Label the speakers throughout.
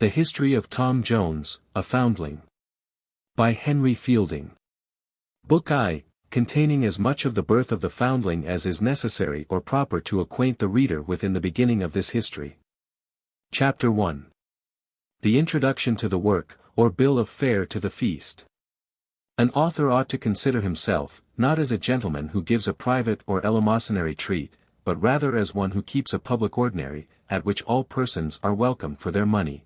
Speaker 1: The History of Tom Jones, a Foundling. By Henry Fielding. Book I, containing as much of the birth of the foundling as is necessary or proper to acquaint the reader with in the beginning of this history. Chapter 1. The Introduction to the Work, or Bill of Fare to the Feast. An author ought to consider himself, not as a gentleman who gives a private or eleemosynary treat, but rather as one who keeps a public ordinary, at which all persons are welcome for their money.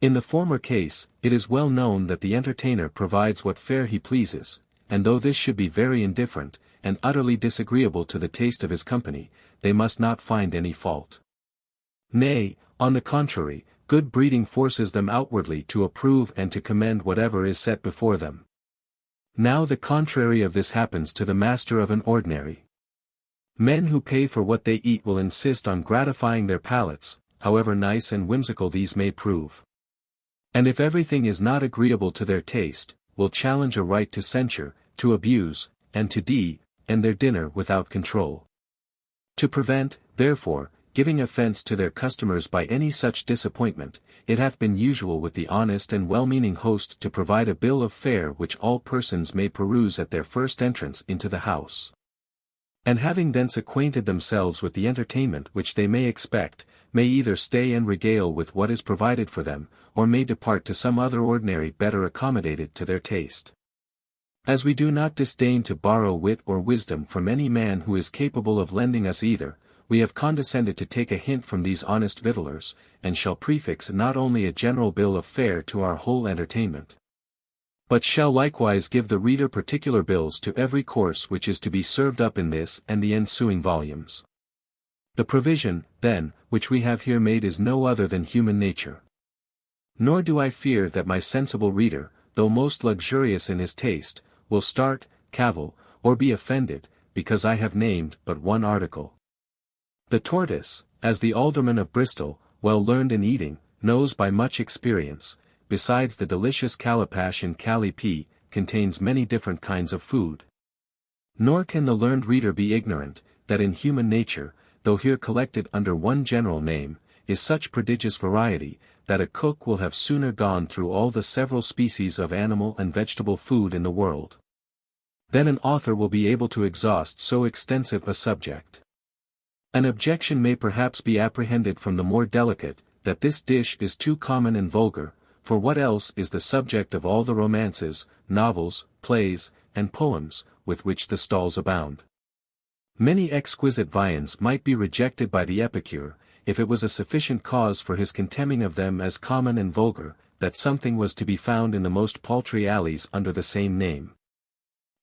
Speaker 1: In the former case, it is well known that the entertainer provides what fare he pleases, and though this should be very indifferent, and utterly disagreeable to the taste of his company, they must not find any fault. Nay, on the contrary, good breeding forces them outwardly to approve and to commend whatever is set before them. Now the contrary of this happens to the master of an ordinary. Men who pay for what they eat will insist on gratifying their palates, however nice and whimsical these may prove. And if everything is not agreeable to their taste, will challenge a right to censure, to abuse, and to end their dinner without control. To prevent, therefore, giving offence to their customers by any such disappointment, it hath been usual with the honest and well-meaning host to provide a bill of fare which all persons may peruse at their first entrance into the house. And having thence acquainted themselves with the entertainment which they may expect, may either stay and regale with what is provided for them, or may depart to some other ordinary better accommodated to their taste. As we do not disdain to borrow wit or wisdom from any man who is capable of lending us either, we have condescended to take a hint from these honest victuallers, and shall prefix not only a general bill of fare to our whole entertainment, but shall likewise give the reader particular bills to every course which is to be served up in this and the ensuing volumes. The provision, then, which we have here made is no other than human nature. Nor do I fear that my sensible reader, though most luxurious in his taste, will start, cavil, or be offended, because I have named but one article. The tortoise, as the alderman of Bristol, well learned in eating, knows by much experience, besides the delicious calapash and callipee, contains many different kinds of food. Nor can the learned reader be ignorant, that in human nature, though here collected under one general name, is such prodigious variety, that a cook will have sooner gone through all the several species of animal and vegetable food in the world than an author will be able to exhaust so extensive a subject. An objection may perhaps be apprehended from the more delicate, that this dish is too common and vulgar, for what else is the subject of all the romances, novels, plays, and poems, with which the stalls abound? Many exquisite viands might be rejected by the epicure, if it was a sufficient cause for his contemning of them as common and vulgar, that something was to be found in the most paltry alleys under the same name.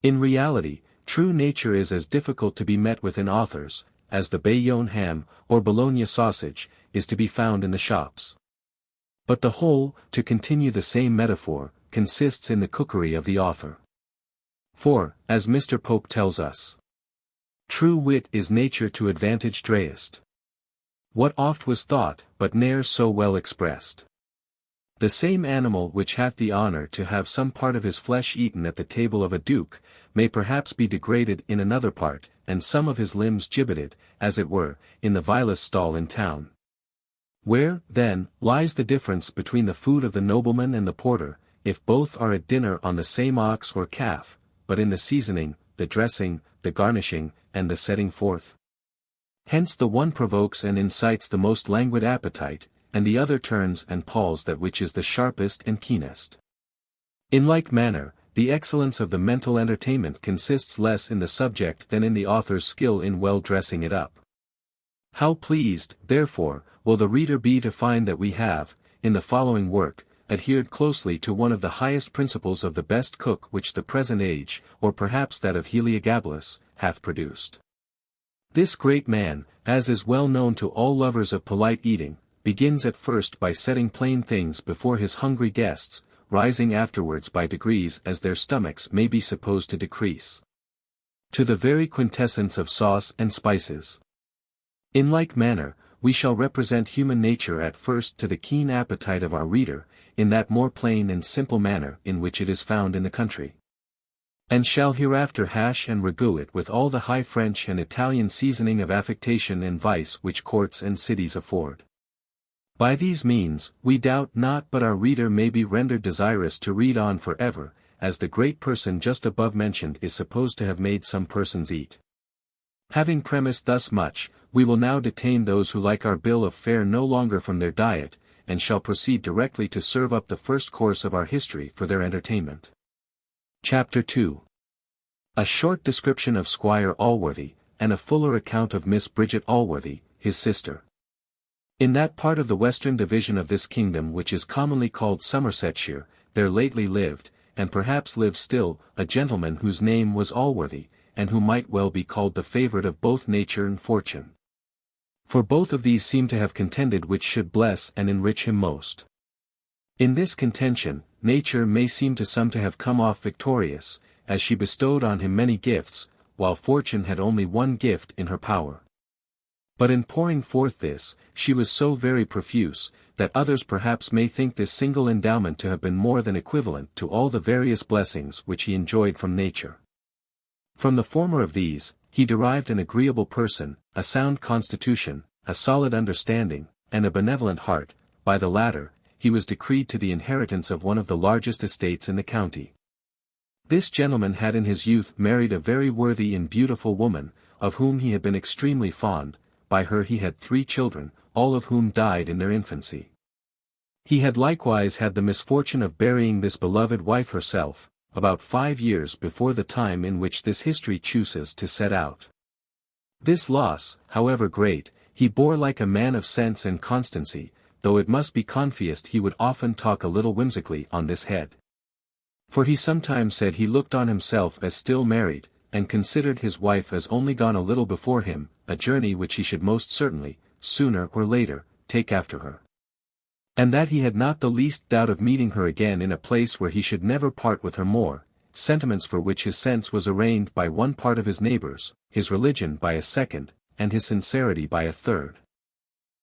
Speaker 1: In reality, true nature is as difficult to be met with in authors, as the Bayonne ham, or Bologna sausage, is to be found in the shops. But the whole, to continue the same metaphor, consists in the cookery of the author. For, as Mr. Pope tells us, true wit is nature to advantage drayest. What oft was thought, but ne'er so well expressed. The same animal which hath the honour to have some part of his flesh eaten at the table of a duke, may perhaps be degraded in another part, and some of his limbs gibbeted, as it were, in the vilest stall in town. Where, then, lies the difference between the food of the nobleman and the porter, if both are at dinner on the same ox or calf, but in the seasoning, the dressing, the garnishing, and the setting forth? Hence the one provokes and incites the most languid appetite, and the other turns and palls that which is the sharpest and keenest. In like manner, the excellence of the mental entertainment consists less in the subject than in the author's skill in well dressing it up. How pleased, therefore, will the reader be to find that we have, in the following work, adhered closely to one of the highest principles of the best cook which the present age, or perhaps that of Heliogabalus, hath produced. This great man, as is well known to all lovers of polite eating, begins at first by setting plain things before his hungry guests, rising afterwards by degrees as their stomachs may be supposed to decrease, to the very quintessence of sauce and spices. In like manner, we shall represent human nature at first to the keen appetite of our reader, in that more plain and simple manner in which it is found in the country. And shall hereafter hash and ragout it with all the high French and Italian seasoning of affectation and vice which courts and cities afford. By these means, we doubt not but our reader may be rendered desirous to read on forever, as the great person just above mentioned is supposed to have made some persons eat. Having premised thus much, we will now detain those who like our bill of fare no longer from their diet, and shall proceed directly to serve up the first course of our history for their entertainment. Chapter 2. A short description of Squire Allworthy, and a fuller account of Miss Bridget Allworthy, his sister. In that part of the western division of this kingdom which is commonly called Somersetshire, there lately lived, and perhaps lives still, a gentleman whose name was Allworthy, and who might well be called the favourite of both nature and fortune. For both of these seem to have contended which should bless and enrich him most. In this contention, nature may seem to some to have come off victorious, as she bestowed on him many gifts, while fortune had only one gift in her power. But in pouring forth this, she was so very profuse, that others perhaps may think this single endowment to have been more than equivalent to all the various blessings which he enjoyed from nature. From the former of these, he derived an agreeable person, a sound constitution, a solid understanding, and a benevolent heart. By the latter, he was decreed to the inheritance of one of the largest estates in the county. This gentleman had in his youth married a very worthy and beautiful woman, of whom he had been extremely fond. By her he had 3 children, all of whom died in their infancy. He had likewise had the misfortune of burying this beloved wife herself, about 5 years before the time in which this history chooses to set out. This loss, however great, he bore like a man of sense and constancy, though it must be confessed he would often talk a little whimsically on this head. For he sometimes said he looked on himself as still married, and considered his wife as only gone a little before him, a journey which he should most certainly, sooner or later, take after her. And that he had not the least doubt of meeting her again in a place where he should never part with her more, sentiments for which his sense was arraigned by one part of his neighbours, his religion by a second, and his sincerity by a third.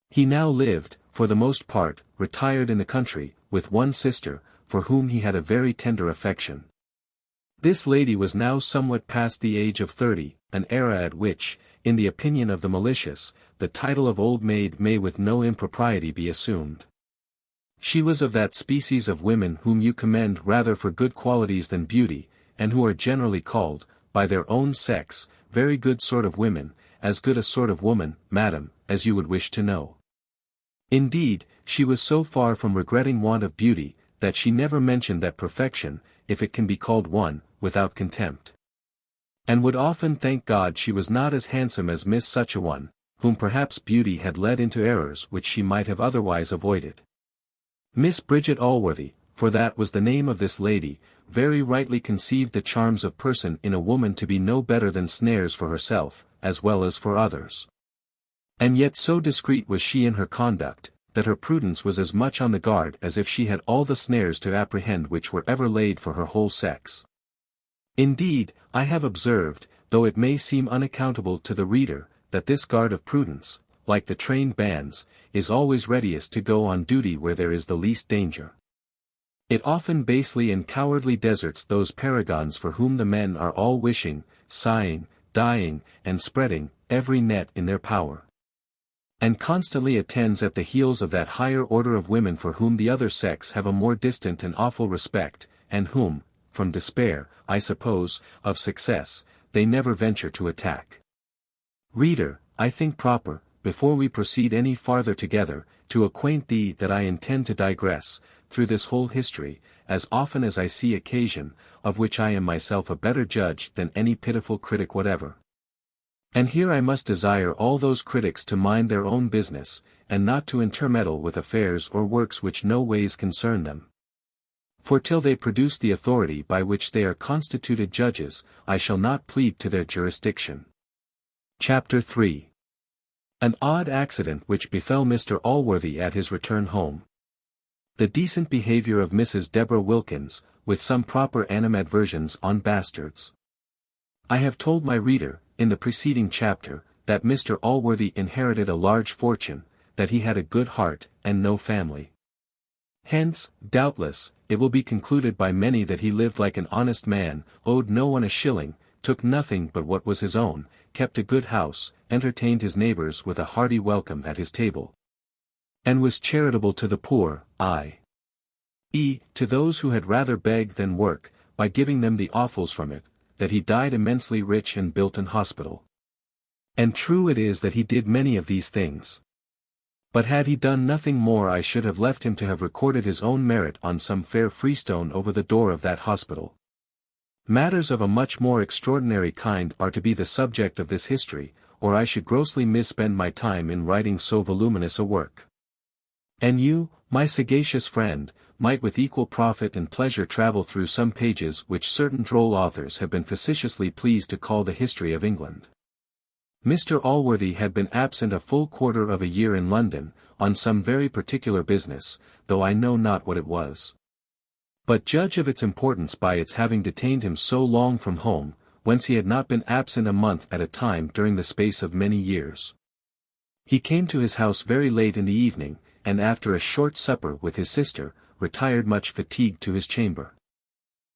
Speaker 1: He now lived, for the most part, retired in the country, with one sister, for whom he had a very tender affection. This lady was now somewhat past the age of 30, an era at which, in the opinion of the malicious, the title of old maid may with no impropriety be assumed. She was of that species of women whom you commend rather for good qualities than beauty, and who are generally called, by their own sex, very good sort of women, as good a sort of woman, madam, as you would wish to know. Indeed, she was so far from regretting want of beauty, that she never mentioned that perfection, if it can be called one, without contempt. And would often thank God she was not as handsome as Miss such a one, whom perhaps beauty had led into errors which she might have otherwise avoided. Miss Bridget Allworthy, for that was the name of this lady, very rightly conceived the charms of person in a woman to be no better than snares for herself, as well as for others. And yet so discreet was she in her conduct, that her prudence was as much on the guard as if she had all the snares to apprehend which were ever laid for her whole sex. Indeed, I have observed, though it may seem unaccountable to the reader, that this guard of prudence, like the trained bands, is always readiest to go on duty where there is the least danger. It often basely and cowardly deserts those paragons for whom the men are all wishing, sighing, dying, and spreading every net in their power. And constantly attends at the heels of that higher order of women for whom the other sex have a more distant and awful respect, and whom, from despair, I suppose, of success, they never venture to attack. Reader, I think proper, before we proceed any farther together, to acquaint thee that I intend to digress, through this whole history, as often as I see occasion, of which I am myself a better judge than any pitiful critic whatever. And here I must desire all those critics to mind their own business, and not to intermeddle with affairs or works which no ways concern them. For till they produce the authority by which they are constituted judges, I shall not plead to their jurisdiction. Chapter 3. An odd accident which befell Mr. Allworthy at his return home. The decent behaviour of Mrs. Deborah Wilkins, with some proper animadversions on bastards. I have told my reader, in the preceding chapter, that Mr. Allworthy inherited a large fortune, that he had a good heart, and no family. Hence, doubtless, it will be concluded by many that he lived like an honest man, owed no one a shilling, took nothing but what was his own, kept a good house, entertained his neighbours with a hearty welcome at his table, And was charitable to the poor, i.e., to those who had rather beg than work, by giving them the offals from it, that he died immensely rich and built an hospital. And true it is that he did many of these things. But had he done nothing more, I should have left him to have recorded his own merit on some fair freestone over the door of that hospital. Matters of a much more extraordinary kind are to be the subject of this history, or I should grossly misspend my time in writing so voluminous a work. And you, my sagacious friend, might with equal profit and pleasure travel through some pages which certain droll authors have been facetiously pleased to call the history of England. Mr. Allworthy had been absent a full quarter of a year in London, on some very particular business, though I know not what it was. But judge of its importance by its having detained him so long from home, whence he had not been absent a month at a time during the space of many years. He came to his house very late in the evening, and after a short supper with his sister, retired much fatigued to his chamber.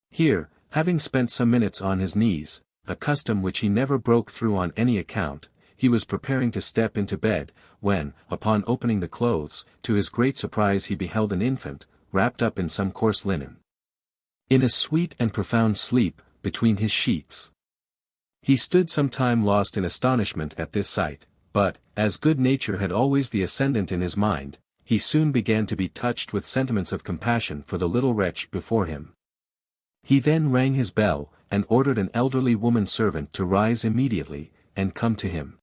Speaker 1: Here, having spent some minutes on his knees, a custom which he never broke through on any account, he was preparing to step into bed, when, upon opening the clothes, to his great surprise he beheld an infant, wrapped up in some coarse linen, in a sweet and profound sleep, between his sheets. He stood some time lost in astonishment at this sight, but, as good nature had always the ascendant in his mind, he soon began to be touched with sentiments of compassion for the little wretch before him. He then rang his bell, and ordered an elderly woman servant to rise immediately, and come to him.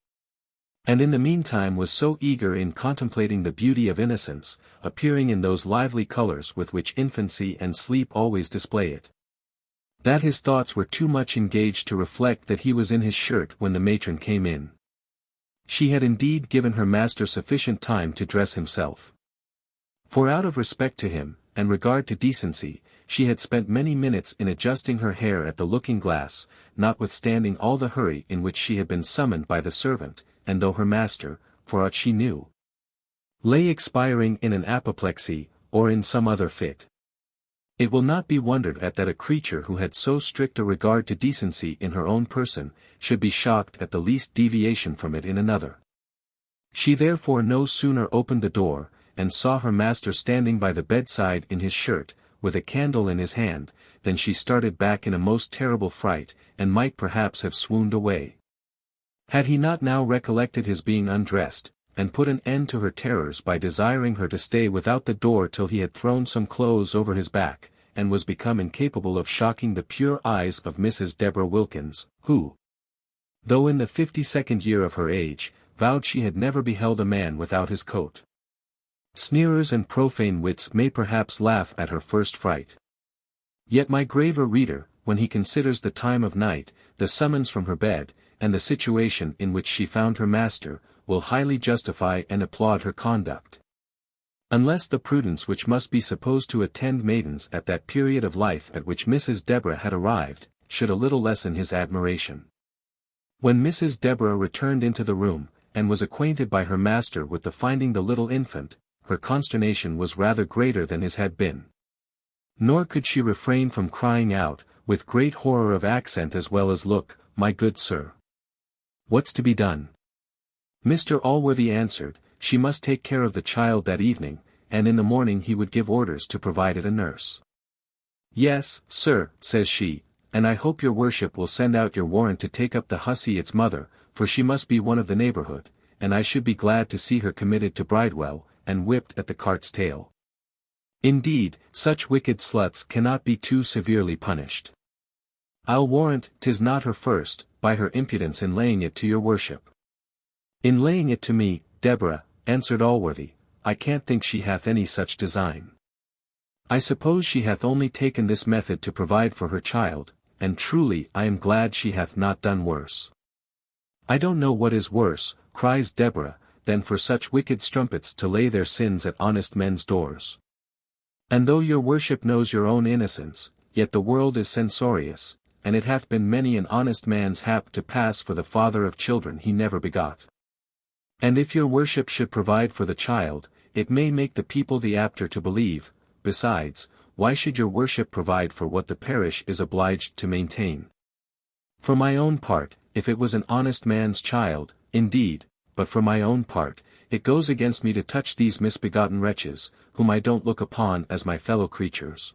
Speaker 1: And in the meantime was so eager in contemplating the beauty of innocence, appearing in those lively colors with which infancy and sleep always display it, that his thoughts were too much engaged to reflect that he was in his shirt when the matron came in. She had indeed given her master sufficient time to dress himself. For out of respect to him, and regard to decency, she had spent many minutes in adjusting her hair at the looking-glass, notwithstanding all the hurry in which she had been summoned by the servant, and though her master, for aught she knew, lay expiring in an apoplexy, or in some other fit. It will not be wondered at that a creature who had so strict a regard to decency in her own person, should be shocked at the least deviation from it in another. She therefore no sooner opened the door, and saw her master standing by the bedside in his shirt, with a candle in his hand, than she started back in a most terrible fright, and might perhaps have swooned away, had he not now recollected his being undressed, and put an end to her terrors by desiring her to stay without the door till he had thrown some clothes over his back, and was become incapable of shocking the pure eyes of Mrs. Deborah Wilkins, who, though in the 52nd year of her age, vowed she had never beheld a man without his coat. Sneerers and profane wits may perhaps laugh at her first fright. Yet my graver reader, when he considers the time of night, the summons from her bed, and the situation in which she found her master, will highly justify and applaud her conduct. Unless the prudence which must be supposed to attend maidens at that period of life at which Mrs. Deborah had arrived, should a little lessen his admiration. When Mrs. Deborah returned into the room, and was acquainted by her master with the finding the little infant, her consternation was rather greater than his had been. Nor could she refrain from crying out, with great horror of accent as well as look, "My good sir, what's to be done?" Mr. Allworthy answered, she must take care of the child that evening, and in the morning he would give orders to provide it a nurse. "Yes, sir," says she, "and I hope your worship will send out your warrant to take up the hussy its mother, for she must be one of the neighbourhood, and I should be glad to see her committed to Bridewell, and whipped at the cart's tail. Indeed, such wicked sluts cannot be too severely punished. I'll warrant 'tis not her first, by her impudence in laying it to your worship." "In laying it to me, Deborah," answered Allworthy, "I can't think she hath any such design. I suppose she hath only taken this method to provide for her child, and truly I am glad she hath not done worse." "I don't know what is worse," cries Deborah, "than for such wicked strumpets to lay their sins at honest men's doors. And though your worship knows your own innocence, yet the world is censorious, and it hath been many an honest man's hap to pass for the father of children he never begot. And if your worship should provide for the child, it may make the people the apter to believe. Besides, why should your worship provide for what the parish is obliged to maintain? For my own part, if it was an honest man's child, indeed, but for my own part, it goes against me to touch these misbegotten wretches, whom I don't look upon as my fellow creatures.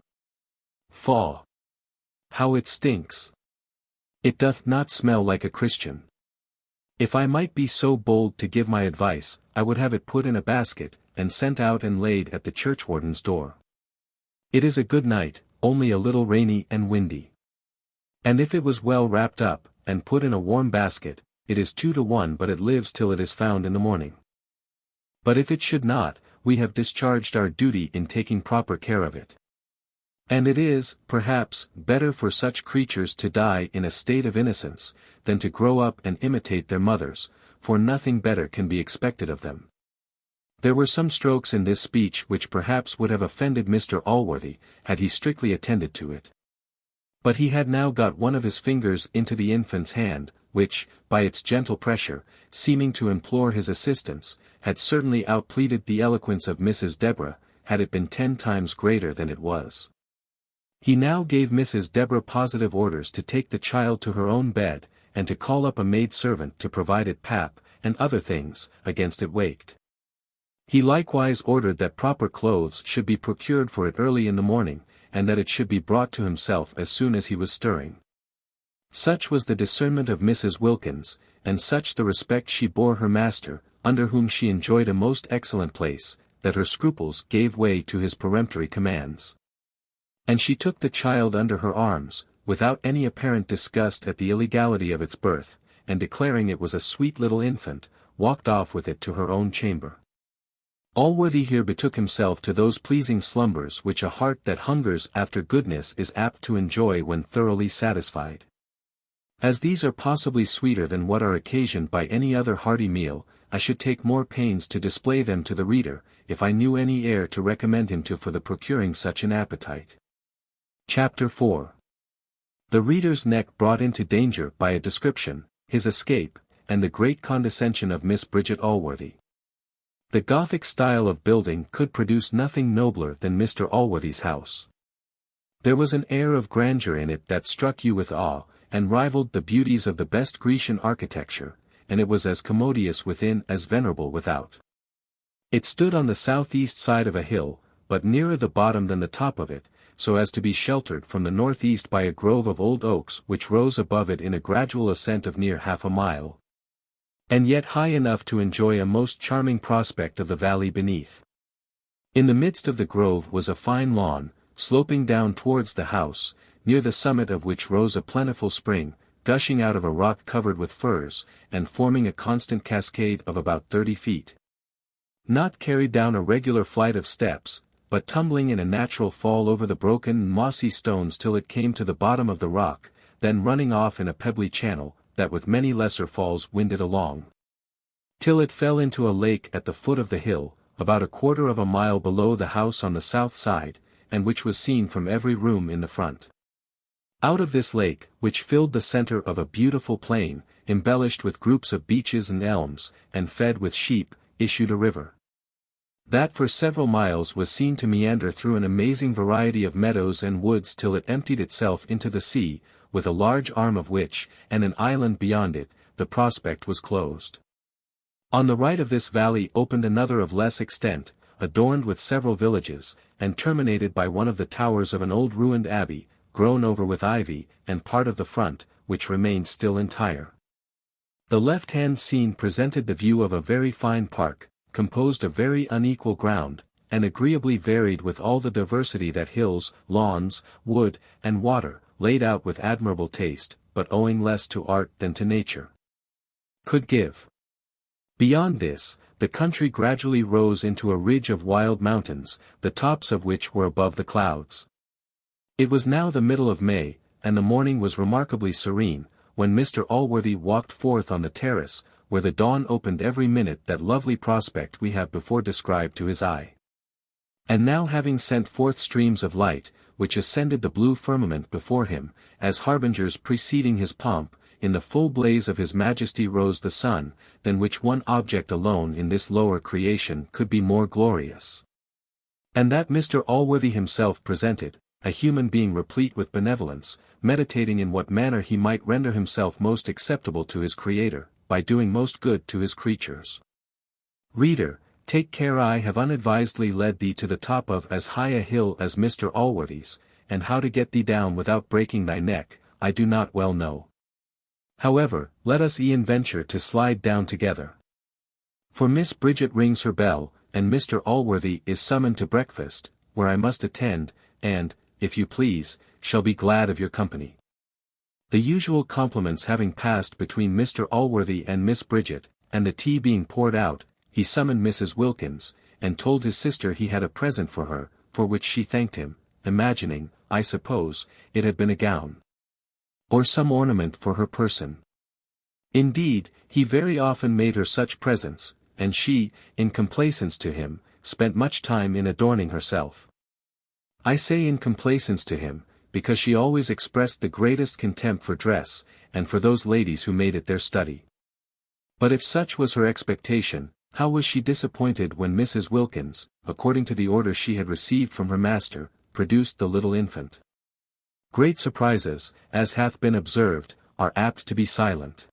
Speaker 1: Faugh! How it stinks! It doth not smell like a Christian. If I might be so bold to give my advice, I would have it put in a basket, and sent out and laid at the churchwarden's door. It is a good night, only a little rainy and windy. And if it was well wrapped up, and put in a warm basket, it is 2 to 1 but it lives till it is found in the morning. But if it should not, we have discharged our duty in taking proper care of it. And it is, perhaps, better for such creatures to die in a state of innocence, than to grow up and imitate their mothers, for nothing better can be expected of them. There were some strokes in this speech which perhaps would have offended Mr. Allworthy, had he strictly attended to it. But he had now got one of his fingers into the infant's hand, which, by its gentle pressure, seeming to implore his assistance, had certainly outpleaded the eloquence of Mrs. Deborah, had it been 10 times greater than it was. He now gave Mrs. Deborah positive orders to take the child to her own bed, and to call up a maid-servant to provide it pap, and other things, against it waked. He likewise ordered that proper clothes should be procured for it early in the morning, and that it should be brought to himself as soon as he was stirring. Such was the discernment of Mrs. Wilkins, and such the respect she bore her master, under whom she enjoyed a most excellent place, that her scruples gave way to his peremptory commands. And she took the child under her arms, without any apparent disgust at the illegality of its birth, and declaring it was a sweet little infant, walked off with it to her own chamber. Allworthy here betook himself to those pleasing slumbers which a heart that hungers after goodness is apt to enjoy when thoroughly satisfied. As these are possibly sweeter than what are occasioned by any other hearty meal, I should take more pains to display them to the reader, if I knew any heir to recommend him to for the procuring such an appetite. Chapter 4. The reader's neck brought into danger by a description, his escape, and the great condescension of Miss Bridget Allworthy. The Gothic style of building could produce nothing nobler than Mr. Allworthy's house. There was an air of grandeur in it that struck you with awe, and rivaled the beauties of the best Grecian architecture, and it was as commodious within as venerable without. It stood on the southeast side of a hill, but nearer the bottom than the top of it, so as to be sheltered from the northeast by a grove of old oaks which rose above it in a gradual ascent of near half a mile, and yet high enough to enjoy a most charming prospect of the valley beneath. In the midst of the grove was a fine lawn, sloping down towards the house, near the summit of which rose a plentiful spring, gushing out of a rock covered with firs, and forming a constant cascade of about 30 feet. Not carried down a regular flight of steps, but tumbling in a natural fall over the broken and mossy stones till it came to the bottom of the rock, then running off in a pebbly channel, that with many lesser falls winded along, till it fell into a lake at the foot of the hill, about 1/4 of a mile below the house on the south side, and which was seen from every room in the front. Out of this lake, which filled the center of a beautiful plain, embellished with groups of beeches and elms, and fed with sheep, issued a river, that for several miles was seen to meander through an amazing variety of meadows and woods till it emptied itself into the sea, with a large arm of which, and an island beyond it, the prospect was closed. On the right of this valley opened another of less extent, adorned with several villages, and terminated by one of the towers of an old ruined abbey, grown over with ivy, and part of the front, which remained still entire. The left-hand scene presented the view of a very fine park, composed of very unequal ground, and agreeably varied with all the diversity that hills, lawns, wood, and water, laid out with admirable taste, but owing less to art than to nature, could give. Beyond this, the country gradually rose into a ridge of wild mountains, the tops of which were above the clouds. It was now the middle of May, and the morning was remarkably serene, when Mr. Allworthy walked forth on the terrace, where the dawn opened every minute that lovely prospect we have before described to his eye. And now having sent forth streams of light, which ascended the blue firmament before him, as harbingers preceding his pomp, in the full blaze of his majesty rose the sun, than which one object alone in this lower creation could be more glorious. And that Mr. Allworthy himself presented, a human being replete with benevolence, meditating in what manner he might render himself most acceptable to his Creator, by doing most good to his creatures. Reader, take care, I have unadvisedly led thee to the top of as high a hill as Mr Allworthy's, and how to get thee down without breaking thy neck, I do not well know. However, let us e'en venture to slide down together. For Miss Bridget rings her bell, and Mr Allworthy is summoned to breakfast, where I must attend, and, if you please, shall be glad of your company. The usual compliments having passed between Mr Allworthy and Miss Bridget, and the tea being poured out, he summoned Mrs Wilkins, and told his sister he had a present for her, for which she thanked him, imagining, I suppose, it had been a gown, or some ornament for her person. Indeed, he very often made her such presents, and she, in complaisance to him, spent much time in adorning herself. I say in complaisance to him, because she always expressed the greatest contempt for dress, and for those ladies who made it their study. But if such was her expectation, how was she disappointed when Mrs Wilkins, according to the order she had received from her master, produced the little infant. Great surprises, as hath been observed, are apt to be silent.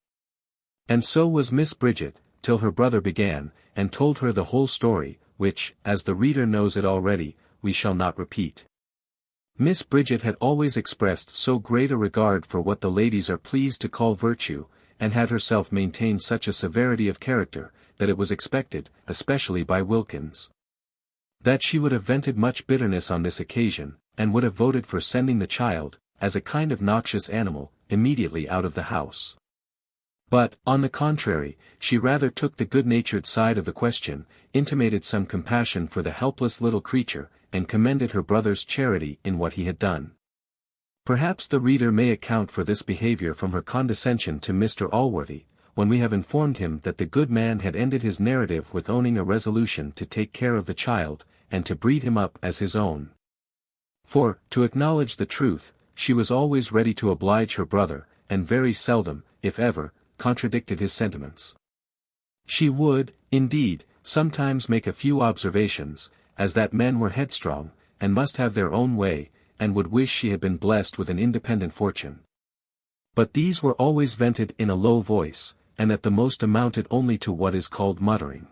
Speaker 1: And so was Miss Bridget, till her brother began, and told her the whole story, which, as the reader knows it already, we shall not repeat. Miss Bridget had always expressed so great a regard for what the ladies are pleased to call virtue, and had herself maintained such a severity of character, that it was expected, especially by Wilkins, that she would have vented much bitterness on this occasion, and would have voted for sending the child, as a kind of noxious animal, immediately out of the house. But, on the contrary, she rather took the good-natured side of the question, intimated some compassion for the helpless little creature, and commended her brother's charity in what he had done. Perhaps the reader may account for this behavior from her condescension to Mr Allworthy, when we have informed him that the good man had ended his narrative with owning a resolution to take care of the child, and to breed him up as his own. For, to acknowledge the truth, she was always ready to oblige her brother, and very seldom, if ever, contradicted his sentiments. She would, indeed, sometimes make a few observations, as that men were headstrong, and must have their own way, and would wish she had been blessed with an independent fortune. But these were always vented in a low voice, and at the most amounted only to what is called muttering.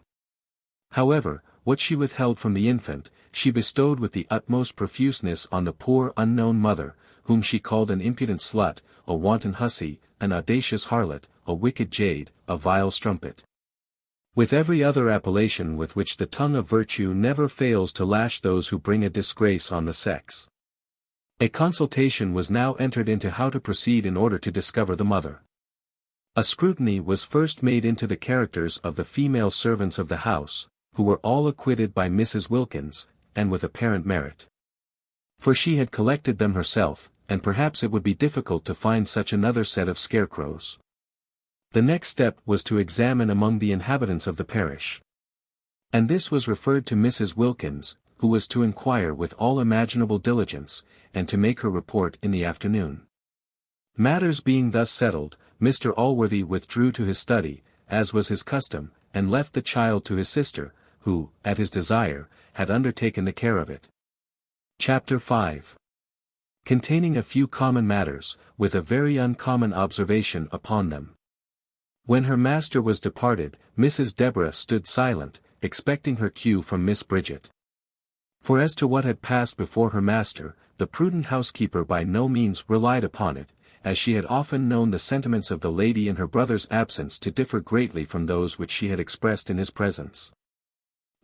Speaker 1: However, what she withheld from the infant, she bestowed with the utmost profuseness on the poor unknown mother, whom she called an impudent slut, a wanton hussy, an audacious harlot, a wicked jade, a vile strumpet, with every other appellation with which the tongue of virtue never fails to lash those who bring a disgrace on the sex. A consultation was now entered into how to proceed in order to discover the mother. A scrutiny was first made into the characters of the female servants of the house, who were all acquitted by Mrs Wilkins, and with apparent merit. For she had collected them herself, and perhaps it would be difficult to find such another set of scarecrows. The next step was to examine among the inhabitants of the parish. And this was referred to Mrs Wilkins, who was to inquire with all imaginable diligence, and to make her report in the afternoon. Matters being thus settled, Mr Allworthy withdrew to his study, as was his custom, and left the child to his sister, who, at his desire, had undertaken the care of it. Chapter 5. Containing a few common matters, with a very uncommon observation upon them. When her master was departed, Mrs Deborah stood silent, expecting her cue from Miss Bridget. For as to what had passed before her master, the prudent housekeeper by no means relied upon it, as she had often known the sentiments of the lady in her brother's absence to differ greatly from those which she had expressed in his presence.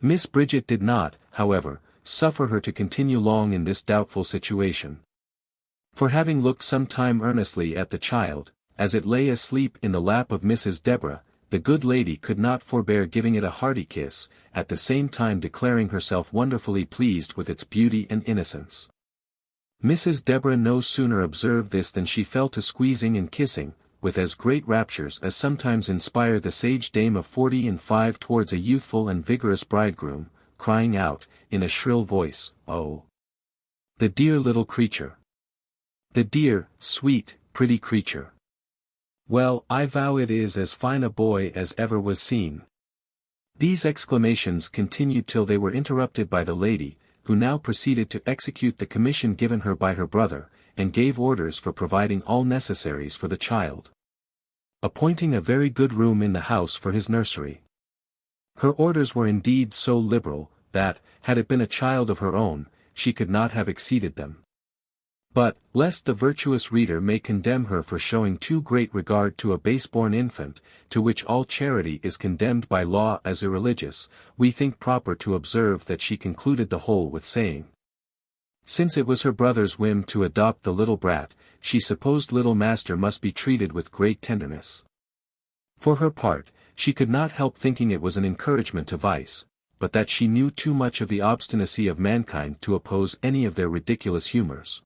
Speaker 1: Miss Bridget did not, however, suffer her to continue long in this doubtful situation. For having looked some time earnestly at the child, as it lay asleep in the lap of Mrs Deborah, the good lady could not forbear giving it a hearty kiss, at the same time declaring herself wonderfully pleased with its beauty and innocence. Mrs Deborah no sooner observed this than she fell to squeezing and kissing, with as great raptures as sometimes inspire the sage dame of 45 towards a youthful and vigorous bridegroom, crying out, in a shrill voice, "Oh, the dear little creature! The dear, sweet, pretty creature! Well, I vow it is as fine a boy as ever was seen." These exclamations continued till they were interrupted by the lady, who now proceeded to execute the commission given her by her brother, and gave orders for providing all necessaries for the child, appointing a very good room in the house for his nursery, Her orders were indeed so liberal, that, had it been a child of her own, she could not have exceeded them. But, lest the virtuous reader may condemn her for showing too great regard to a base-born infant, to which all charity is condemned by law as irreligious, we think proper to observe that she concluded the whole with saying, since it was her brother's whim to adopt the little brat, she supposed little master must be treated with great tenderness. For her part, she could not help thinking it was an encouragement to vice, but that she knew too much of the obstinacy of mankind to oppose any of their ridiculous humors.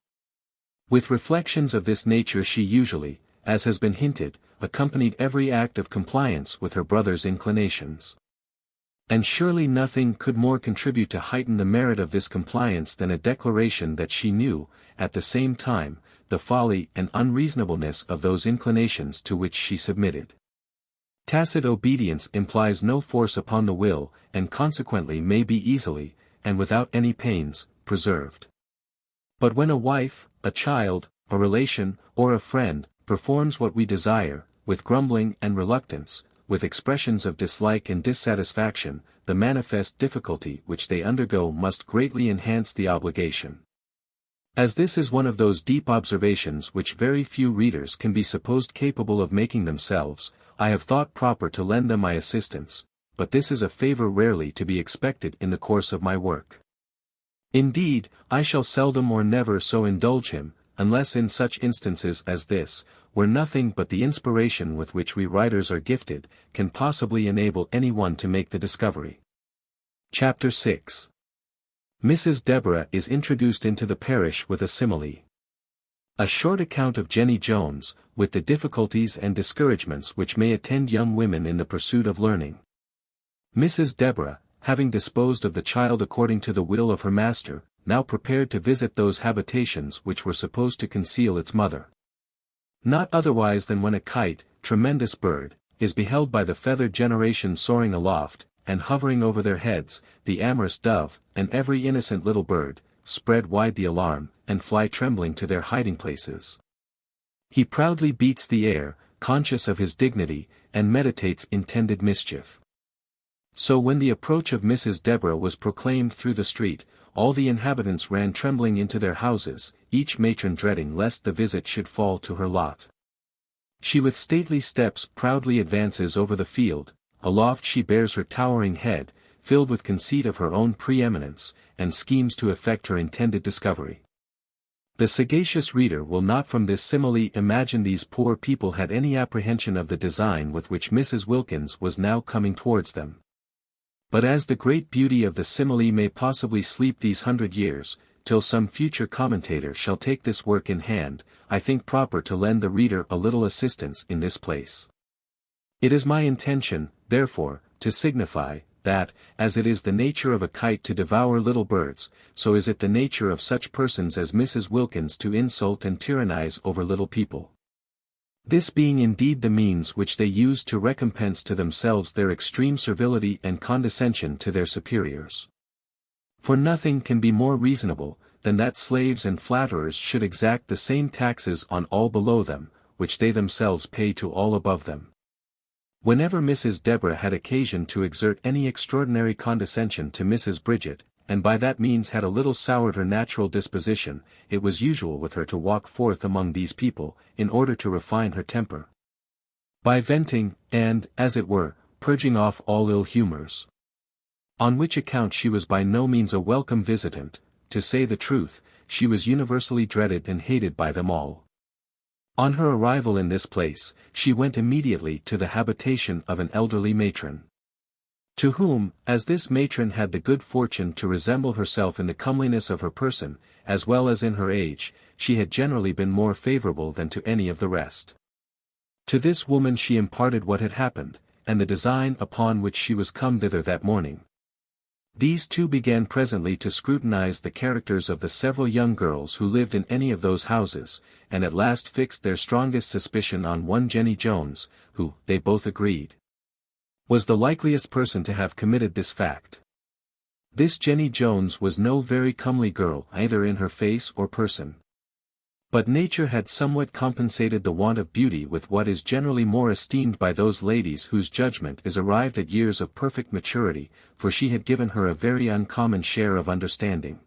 Speaker 1: With reflections of this nature she usually, as has been hinted, accompanied every act of compliance with her brother's inclinations. And surely nothing could more contribute to heighten the merit of this compliance than a declaration that she knew, at the same time, the folly and unreasonableness of those inclinations to which she submitted. Tacit obedience implies no force upon the will, and consequently may be easily, and without any pains, preserved. But when a wife, a child, a relation, or a friend, performs what we desire, with grumbling and reluctance, with expressions of dislike and dissatisfaction, the manifest difficulty which they undergo must greatly enhance the obligation. As this is one of those deep observations which very few readers can be supposed capable of making themselves, I have thought proper to lend them my assistance, but this is a favor rarely to be expected in the course of my work. Indeed, I shall seldom or never so indulge him, unless in such instances as this, where nothing but the inspiration with which we writers are gifted, can possibly enable any one to make the discovery. Chapter 6. Mrs. Deborah is introduced into the parish with a simile. A short account of Jenny Jones, with the difficulties and discouragements which may attend young women in the pursuit of learning. Mrs. Deborah, having disposed of the child according to the will of her master, now prepared to visit those habitations which were supposed to conceal its mother. Not otherwise than when a kite, tremendous bird, is beheld by the feathered generation soaring aloft, and hovering over their heads, the amorous dove, and every innocent little bird, spread wide the alarm, and fly trembling to their hiding places. He proudly beats the air, conscious of his dignity, and meditates intended mischief. So when the approach of Mrs. Deborah was proclaimed through the street, all the inhabitants ran trembling into their houses, each matron dreading lest the visit should fall to her lot. She with stately steps proudly advances over the field, aloft she bears her towering head, filled with conceit of her own preeminence, and schemes to effect her intended discovery. The sagacious reader will not from this simile imagine these poor people had any apprehension of the design with which Mrs. Wilkins was now coming towards them. But as the great beauty of the simile may possibly sleep these 100 years, till some future commentator shall take this work in hand, I think proper to lend the reader a little assistance in this place. It is my intention, therefore, to signify, that, as it is the nature of a kite to devour little birds, so is it the nature of such persons as Mrs. Wilkins to insult and tyrannize over little people. This being indeed the means which they use to recompense to themselves their extreme servility and condescension to their superiors. For nothing can be more reasonable, than that slaves and flatterers should exact the same taxes on all below them, which they themselves pay to all above them. Whenever Mrs. Deborah had occasion to exert any extraordinary condescension to Mrs. Bridget, and by that means had a little soured her natural disposition, it was usual with her to walk forth among these people, in order to refine her temper, by venting, and, as it were, purging off all ill humors. On which account she was by no means a welcome visitant. To say the truth, she was universally dreaded and hated by them all. On her arrival in this place, she went immediately to the habitation of an elderly matron, to whom, as this matron had the good fortune to resemble herself in the comeliness of her person, as well as in her age, she had generally been more favorable than to any of the rest. To this woman she imparted what had happened, and the design upon which she was come thither that morning. These two began presently to scrutinize the characters of the several young girls who lived in any of those houses, and at last fixed their strongest suspicion on one Jenny Jones, who, they both agreed, was the likeliest person to have committed this fact. This Jenny Jones was no very comely girl either in her face or person. But nature had somewhat compensated the want of beauty with what is generally more esteemed by those ladies whose judgment is arrived at years of perfect maturity, for she had given her a very uncommon share of understanding.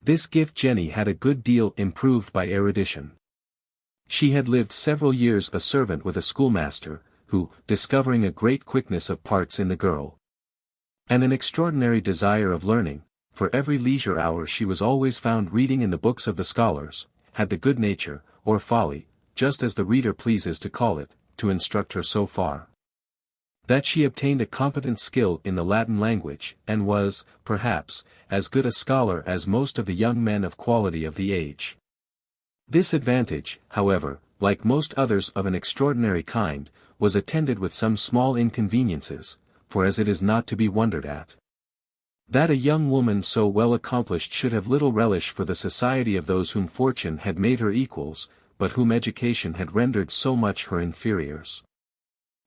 Speaker 1: This gift Jenny had a good deal improved by erudition. She had lived several years a servant with a schoolmaster, who, discovering a great quickness of parts in the girl, and an extraordinary desire of learning, for every leisure hour she was always found reading in the books of the scholars, had the good nature, or folly, just as the reader pleases to call it, to instruct her so far, that she obtained a competent skill in the Latin language, and was, perhaps, as good a scholar as most of the young men of quality of the age. This advantage, however, like most others of an extraordinary kind, was attended with some small inconveniences, for as it is not to be wondered at, that a young woman so well accomplished should have little relish for the society of those whom fortune had made her equals, but whom education had rendered so much her inferiors.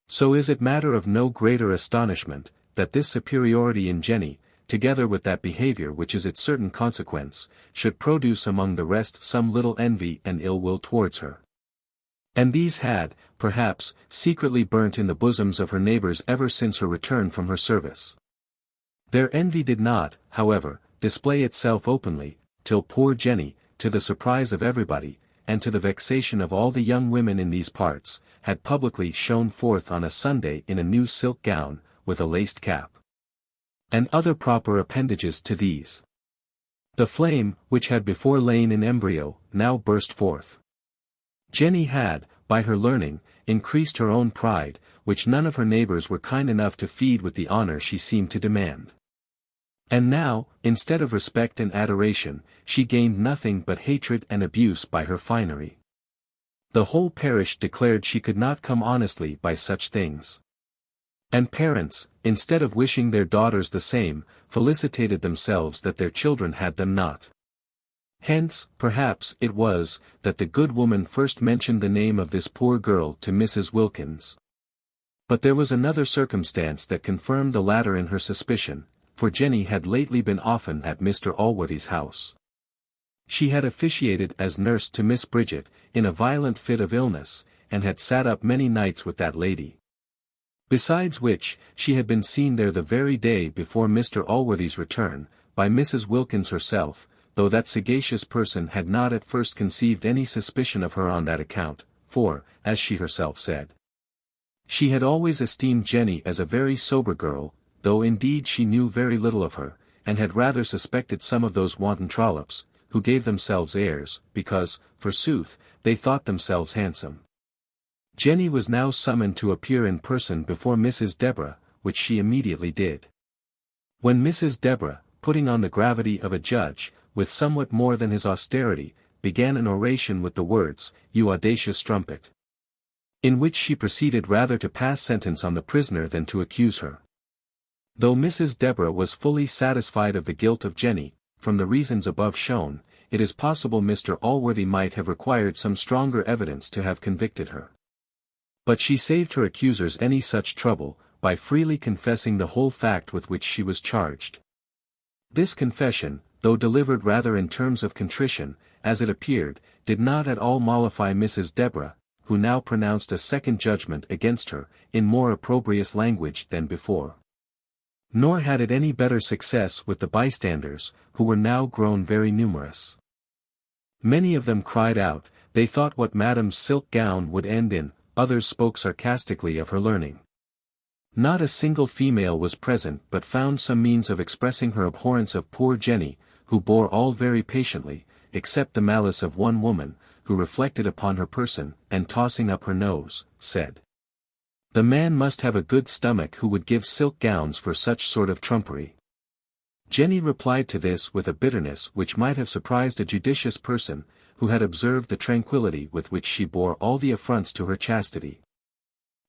Speaker 1: So is it matter of no greater astonishment, that this superiority in Jenny, together with that behavior which is its certain consequence, should produce among the rest some little envy and ill will towards her. And these had, perhaps, secretly burnt in the bosoms of her neighbours ever since her return from her service. Their envy did not, however, display itself openly, till poor Jenny, to the surprise of everybody, and to the vexation of all the young women in these parts, had publicly shone forth on a Sunday in a new silk gown, with a laced cap, and other proper appendages to these. The flame, which had before lain in embryo, now burst forth. Jenny had, by her learning, increased her own pride, which none of her neighbours were kind enough to feed with the honour she seemed to demand. And now, instead of respect and adoration, she gained nothing but hatred and abuse by her finery. The whole parish declared she could not come honestly by such things. And parents, instead of wishing their daughters the same, felicitated themselves that their children had them not. Hence, perhaps, it was, that the good woman first mentioned the name of this poor girl to Mrs. Wilkins. But there was another circumstance that confirmed the latter in her suspicion, for Jenny had lately been often at Mr. Allworthy's house. She had officiated as nurse to Miss Bridget, in a violent fit of illness, and had sat up many nights with that lady. Besides which, she had been seen there the very day before Mr. Allworthy's return, by Mrs. Wilkins herself, though that sagacious person had not at first conceived any suspicion of her on that account, for, as she herself said, she had always esteemed Jenny as a very sober girl, though indeed she knew very little of her, and had rather suspected some of those wanton trollops, who gave themselves airs, because, forsooth, they thought themselves handsome. Jenny was now summoned to appear in person before Mrs. Deborah, which she immediately did. When Mrs. Deborah, putting on the gravity of a judge, with somewhat more than his austerity, began an oration with the words, "You audacious strumpet," in which she proceeded rather to pass sentence on the prisoner than to accuse her. Though Mrs. Deborah was fully satisfied of the guilt of Jenny, from the reasons above shown, it is possible Mr. Allworthy might have required some stronger evidence to have convicted her. But she saved her accusers any such trouble, by freely confessing the whole fact with which she was charged. This confession, though delivered rather in terms of contrition, as it appeared, did not at all mollify Mrs. Deborah, who now pronounced a second judgment against her, in more opprobrious language than before. Nor had it any better success with the bystanders, who were now grown very numerous. Many of them cried out, they thought what Madame's silk gown would end in, others spoke sarcastically of her learning. Not a single female was present but found some means of expressing her abhorrence of poor Jenny, who bore all very patiently, except the malice of one woman, who reflected upon her person, and tossing up her nose, said, "The man must have a good stomach who would give silk gowns for such sort of trumpery." Jenny replied to this with a bitterness which might have surprised a judicious person, who had observed the tranquillity with which she bore all the affronts to her chastity.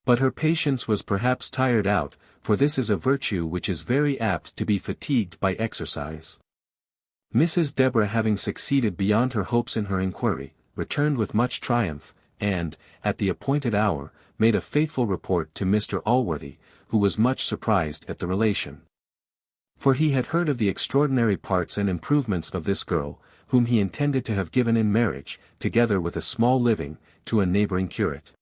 Speaker 1: But her patience was perhaps tired out, for this is a virtue which is very apt to be fatigued by exercise. Mrs. Deborah, having succeeded beyond her hopes in her inquiry, returned with much triumph, and, at the appointed hour, made a faithful report to Mr. Allworthy, who was much surprised at the relation. For he had heard of the extraordinary parts and improvements of this girl, whom he intended to have given in marriage, together with a small living, to a neighboring curate.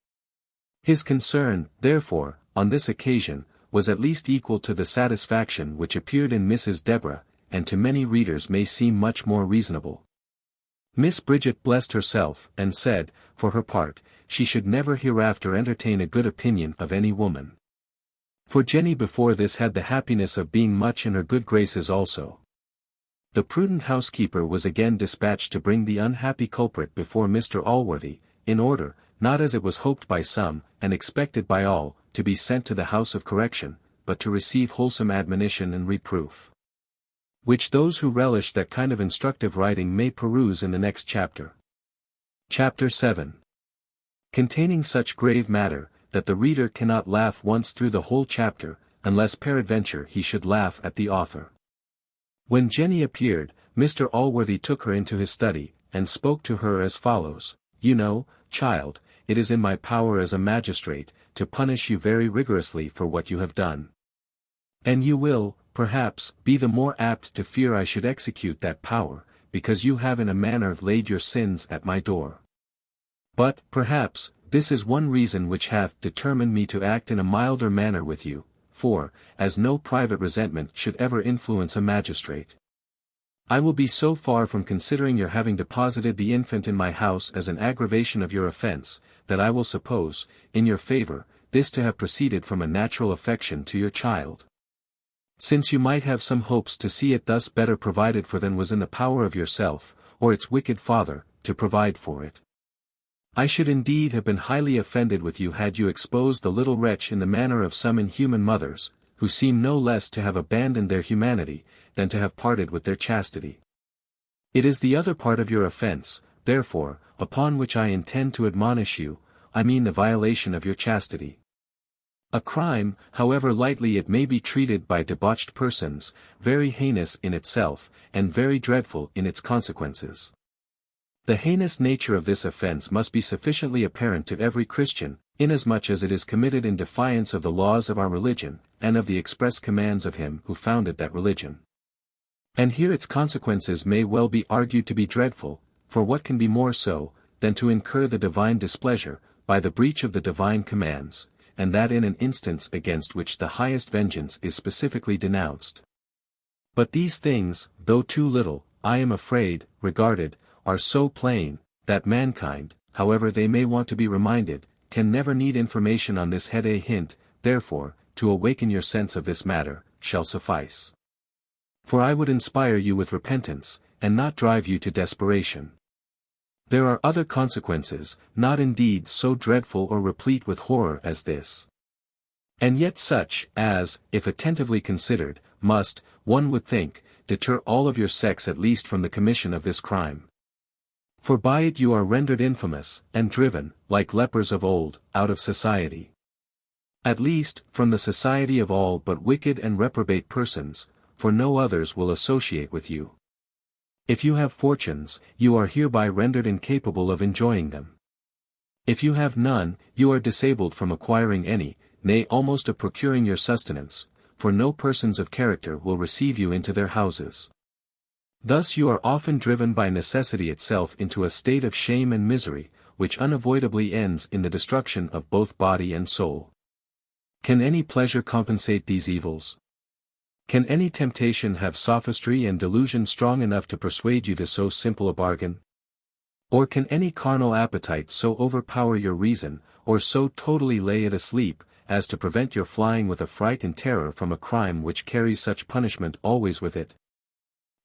Speaker 1: His concern, therefore, on this occasion, was at least equal to the satisfaction which appeared in Mrs. Deborah, and to many readers may seem much more reasonable. Miss Bridget blessed herself, and said, for her part, she should never hereafter entertain a good opinion of any woman. For Jenny before this had the happiness of being much in her good graces also. The prudent housekeeper was again dispatched to bring the unhappy culprit before Mr. Allworthy, in order, not as it was hoped by some, and expected by all, to be sent to the house of correction, but to receive wholesome admonition and reproof, which those who relish that kind of instructive writing may peruse in the next chapter. Chapter 7. Containing such grave matter, that the reader cannot laugh once through the whole chapter, unless peradventure he should laugh at the author. When Jenny appeared, Mr. Allworthy took her into his study, and spoke to her as follows: "You know, child, it is in my power as a magistrate, to punish you very rigorously for what you have done. And you will, perhaps, be the more apt to fear I should execute that power, because you have in a manner laid your sins at my door. But, perhaps, this is one reason which hath determined me to act in a milder manner with you, for, as no private resentment should ever influence a magistrate, I will be so far from considering your having deposited the infant in my house as an aggravation of your offence, that I will suppose, in your favour, this to have proceeded from a natural affection to your child. Since you might have some hopes to see it thus better provided for than was in the power of yourself, or its wicked father, to provide for it. I should indeed have been highly offended with you had you exposed the little wretch in the manner of some inhuman mothers, who seem no less to have abandoned their humanity, than to have parted with their chastity. It is the other part of your offence, therefore, upon which I intend to admonish you, I mean the violation of your chastity. A crime, however lightly it may be treated by debauched persons, very heinous in itself, and very dreadful in its consequences. The heinous nature of this offence must be sufficiently apparent to every Christian, inasmuch as it is committed in defiance of the laws of our religion, and of the express commands of him who founded that religion. And here its consequences may well be argued to be dreadful, for what can be more so, than to incur the divine displeasure, by the breach of the divine commands, and that in an instance against which the highest vengeance is specifically denounced. But these things, though too little, I am afraid, regarded, are so plain, that mankind, however they may want to be reminded, can never need information on this head. A hint, therefore, to awaken your sense of this matter, shall suffice. For I would inspire you with repentance, and not drive you to desperation. There are other consequences, not indeed so dreadful or replete with horror as this, and yet such, as, if attentively considered, must, one would think, deter all of your sex at least from the commission of this crime. For by it you are rendered infamous, and driven, like lepers of old, out of society. At least, from the society of all but wicked and reprobate persons, for no others will associate with you. If you have fortunes, you are hereby rendered incapable of enjoying them. If you have none, you are disabled from acquiring any, nay almost of procuring your sustenance, for no persons of character will receive you into their houses. Thus you are often driven by necessity itself into a state of shame and misery, which unavoidably ends in the destruction of both body and soul. Can any pleasure compensate these evils? Can any temptation have sophistry and delusion strong enough to persuade you to so simple a bargain? Or can any carnal appetite so overpower your reason, or so totally lay it asleep, as to prevent your flying with affright and terror from a crime which carries such punishment always with it?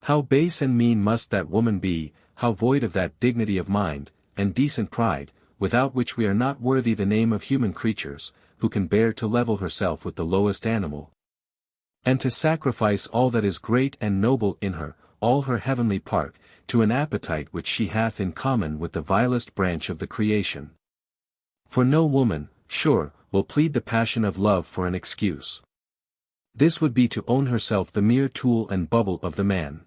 Speaker 1: How base and mean must that woman be, how void of that dignity of mind, and decent pride, without which we are not worthy the name of human creatures, who can bear to level herself with the lowest animal, and to sacrifice all that is great and noble in her, all her heavenly part, to an appetite which she hath in common with the vilest branch of the creation. For no woman, sure, will plead the passion of love for an excuse. This would be to own herself the mere tool and bubble of the man.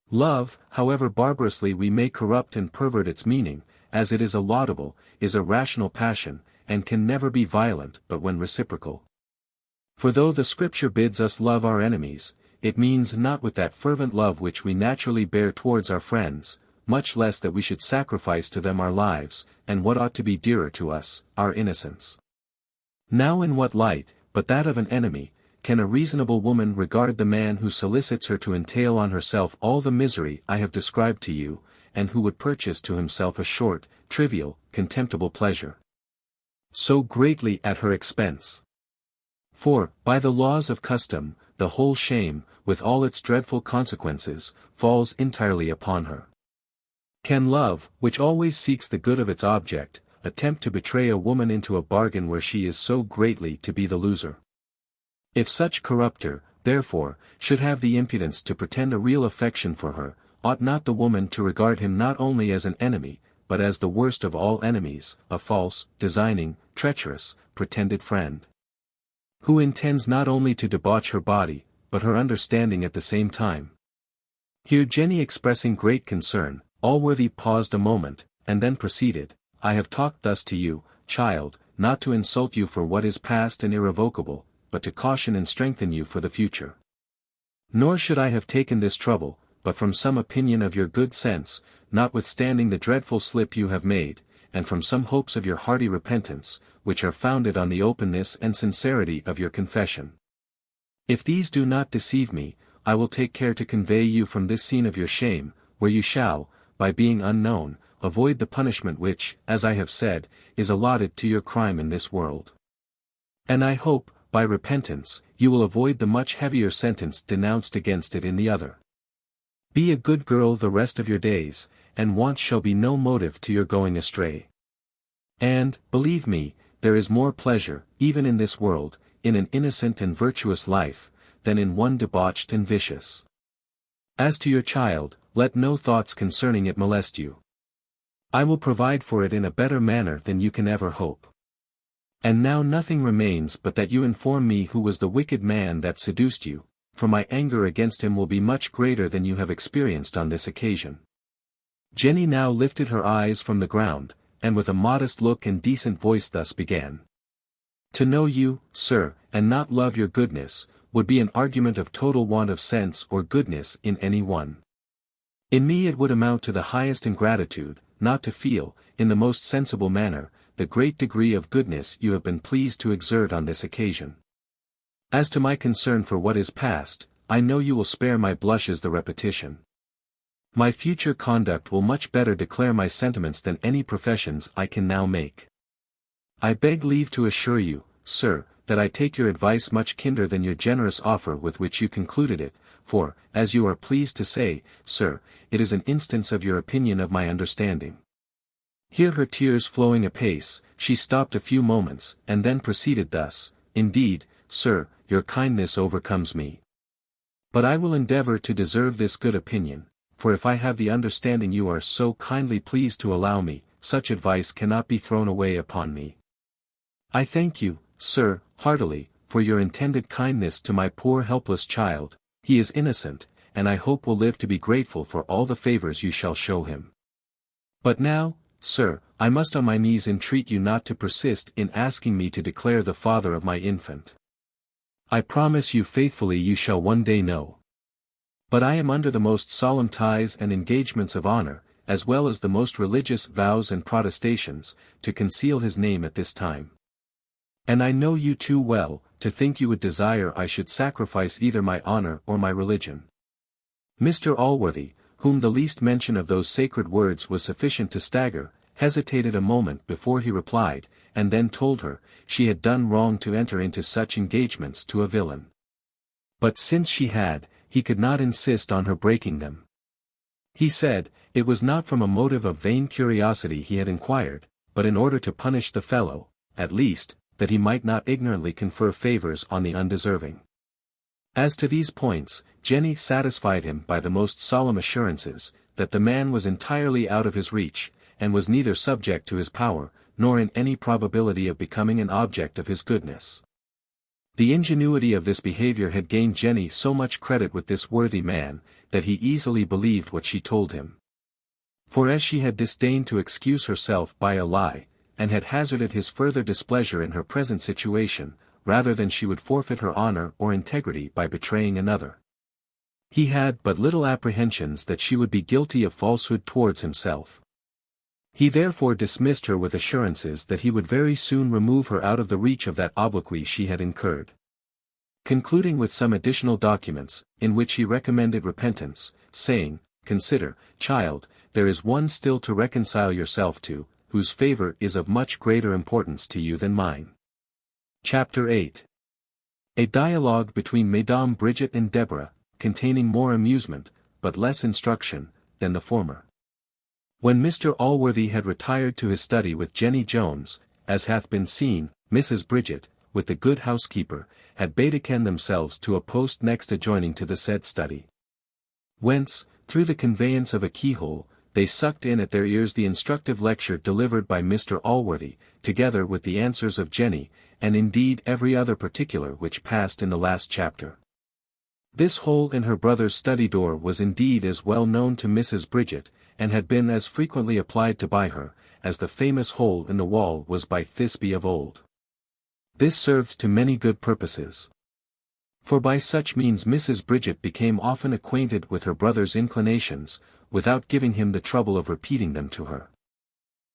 Speaker 1: Love, however barbarously we may corrupt and pervert its meaning, as it is a laudable, is a rational passion, and can never be violent but when reciprocal. For though the Scripture bids us love our enemies, it means not with that fervent love which we naturally bear towards our friends, much less that we should sacrifice to them our lives, and what ought to be dearer to us, our innocence. Now in what light, but that of an enemy, can a reasonable woman regard the man who solicits her to entail on herself all the misery I have described to you, and who would purchase to himself a short, trivial, contemptible pleasure, so greatly at her expense? For, by the laws of custom, the whole shame, with all its dreadful consequences, falls entirely upon her. Can love, which always seeks the good of its object, attempt to betray a woman into a bargain where she is so greatly to be the loser? If such corrupter, therefore, should have the impudence to pretend a real affection for her, ought not the woman to regard him not only as an enemy, but as the worst of all enemies, a false, designing, treacherous, pretended friend, who intends not only to debauch her body, but her understanding at the same time? Here Jenny, expressing great concern, Allworthy paused a moment, and then proceeded, I have talked thus to you, child, not to insult you for what is past and irrevocable, but to caution and strengthen you for the future. Nor should I have taken this trouble, but from some opinion of your good sense, notwithstanding the dreadful slip you have made, and from some hopes of your hearty repentance, which are founded on the openness and sincerity of your confession. If these do not deceive me, I will take care to convey you from this scene of your shame, where you shall, by being unknown, avoid the punishment which, as I have said, is allotted to your crime in this world. And I hope, by repentance, you will avoid the much heavier sentence denounced against it in the other. Be a good girl the rest of your days, and want shall be no motive to your going astray. And, believe me, there is more pleasure, even in this world, in an innocent and virtuous life, than in one debauched and vicious. As to your child, let no thoughts concerning it molest you. I will provide for it in a better manner than you can ever hope. And now nothing remains but that you inform me who was the wicked man that seduced you, for my anger against him will be much greater than you have experienced on this occasion. Jenny now lifted her eyes from the ground, and with a modest look and decent voice thus began. To know you, sir, and not love your goodness, would be an argument of total want of sense or goodness in any one. In me it would amount to the highest ingratitude, not to feel, in the most sensible manner, the great degree of goodness you have been pleased to exert on this occasion. As to my concern for what is past, I know you will spare my blushes the repetition. My future conduct will much better declare my sentiments than any professions I can now make. I beg leave to assure you, sir, that I take your advice much kinder than your generous offer with which you concluded it, for, as you are pleased to say, sir, it is an instance of your opinion of my understanding. Here her tears flowing apace, she stopped a few moments, and then proceeded thus, indeed, sir, your kindness overcomes me. But I will endeavor to deserve this good opinion, for if I have the understanding you are so kindly pleased to allow me, such advice cannot be thrown away upon me. I thank you, sir, heartily, for your intended kindness to my poor helpless child. He is innocent, and I hope will live to be grateful for all the favors you shall show him. But now, sir, I must on my knees entreat you not to persist in asking me to declare the father of my infant. I promise you faithfully you shall one day know. But I am under the most solemn ties and engagements of honor, as well as the most religious vows and protestations, to conceal his name at this time. And I know you too well, to think you would desire I should sacrifice either my honor or my religion. Mr. Allworthy, whom the least mention of those sacred words was sufficient to stagger, hesitated a moment before he replied, and then told her, she had done wrong to enter into such engagements to a villain. But since she had, he could not insist on her breaking them. He said, it was not from a motive of vain curiosity he had inquired, but in order to punish the fellow, at least, that he might not ignorantly confer favors on the undeserving. As to these points, Jenny satisfied him by the most solemn assurances, that the man was entirely out of his reach, and was neither subject to his power, nor in any probability of becoming an object of his goodness. The ingenuity of this behavior had gained Jenny so much credit with this worthy man, that he easily believed what she told him. For as she had disdained to excuse herself by a lie, and had hazarded his further displeasure in her present situation, rather than she would forfeit her honor or integrity by betraying another, He had but little apprehensions that she would be guilty of falsehood towards himself. He therefore dismissed her with assurances that he would very soon remove her out of the reach of that obloquy she had incurred. Concluding with some additional documents, in which he recommended repentance, saying, "Consider, child, there is one still to reconcile yourself to, whose favor is of much greater importance to you than mine." Chapter 8. A dialogue between Mesdames Bridget and Deborah, containing more amusement, but less instruction, than the former. When Mr. Allworthy had retired to his study with Jenny Jones, as hath been seen, Mrs. Bridget, with the good housekeeper, had betaken themselves to a post next adjoining to the said study. Whence, through the conveyance of a keyhole, they sucked in at their ears the instructive lecture delivered by Mr. Allworthy, together with the answers of Jenny, and indeed every other particular which passed in the last chapter. This hole in her brother's study door was indeed as well known to Mrs. Bridget, and had been as frequently applied to by her, as the famous hole in the wall was by Thisbe of old. This served to many good purposes. For by such means Mrs. Bridget became often acquainted with her brother's inclinations, without giving him the trouble of repeating them to her.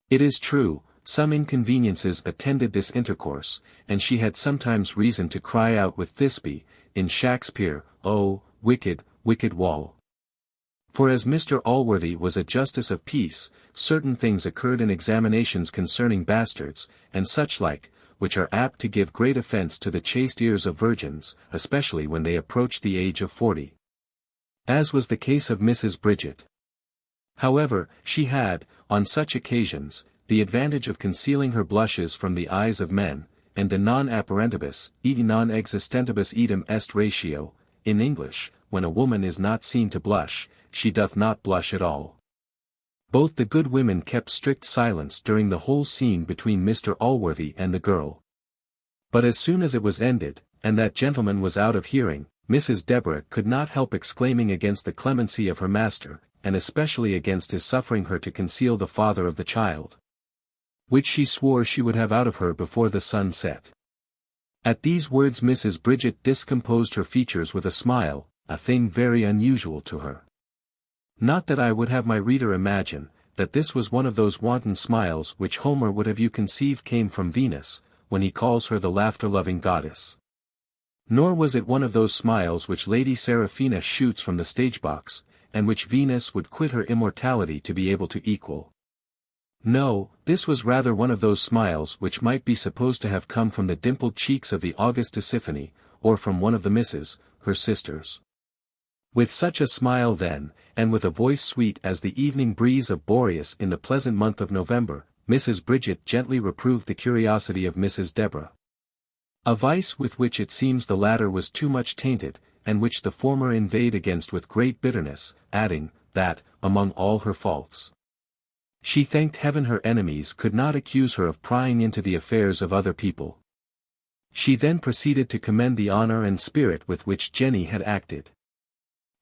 Speaker 1: It is true, some inconveniences attended this intercourse, and she had sometimes reason to cry out with Thisbe, in Shakespeare, "Oh, wicked, wicked wall." For as Mr. Allworthy was a justice of peace, certain things occurred in examinations concerning bastards, and such like, which are apt to give great offence to the chaste ears of virgins, especially when they approach the age of 40. As was the case of Mrs. Bridget. However, she had, on such occasions, the advantage of concealing her blushes from the eyes of men, and de non apparentibus, et non existentibus idem est ratio, in English, when a woman is not seen to blush, she doth not blush at all. Both the good women kept strict silence during the whole scene between Mr. Allworthy and the girl. But as soon as it was ended, and that gentleman was out of hearing, Mrs. Deborah could not help exclaiming against the clemency of her master, and especially against his suffering her to conceal the father of the child, which she swore she would have out of her before the sun set. At these words Mrs. Bridget discomposed her features with a smile, a thing very unusual to her. Not that I would have my reader imagine, that this was one of those wanton smiles which Homer would have you conceive came from Venus, when he calls her the laughter-loving goddess. Nor was it one of those smiles which Lady Seraphina shoots from the stage-box, and which Venus would quit her immortality to be able to equal. No, this was rather one of those smiles which might be supposed to have come from the dimpled cheeks of the august Tisiphone, or from one of the misses, her sisters. With such a smile then, and with a voice sweet as the evening breeze of Boreas in the pleasant month of November, Mrs. Bridget gently reproved the curiosity of Mrs. Deborah. A vice with which it seems the latter was too much tainted, and which the former inveighed against with great bitterness, adding, that, among all her faults, she thanked heaven her enemies could not accuse her of prying into the affairs of other people. She then proceeded to commend the honor and spirit with which Jenny had acted.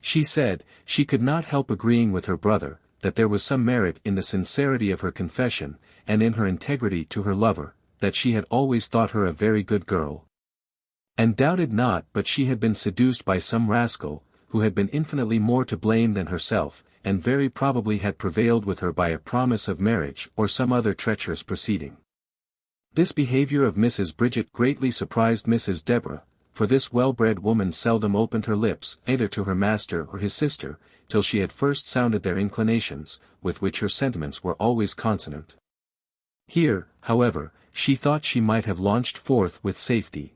Speaker 1: She said, she could not help agreeing with her brother, that there was some merit in the sincerity of her confession, and in her integrity to her lover, that she had always thought her a very good girl, and doubted not but she had been seduced by some rascal, who had been infinitely more to blame than herself, and very probably had prevailed with her by a promise of marriage or some other treacherous proceeding. This behavior of Mrs. Bridget greatly surprised Mrs. Deborah, for this well-bred woman seldom opened her lips either to her master or his sister, till she had first sounded their inclinations, with which her sentiments were always consonant. Here, however, she thought she might have launched forth with safety.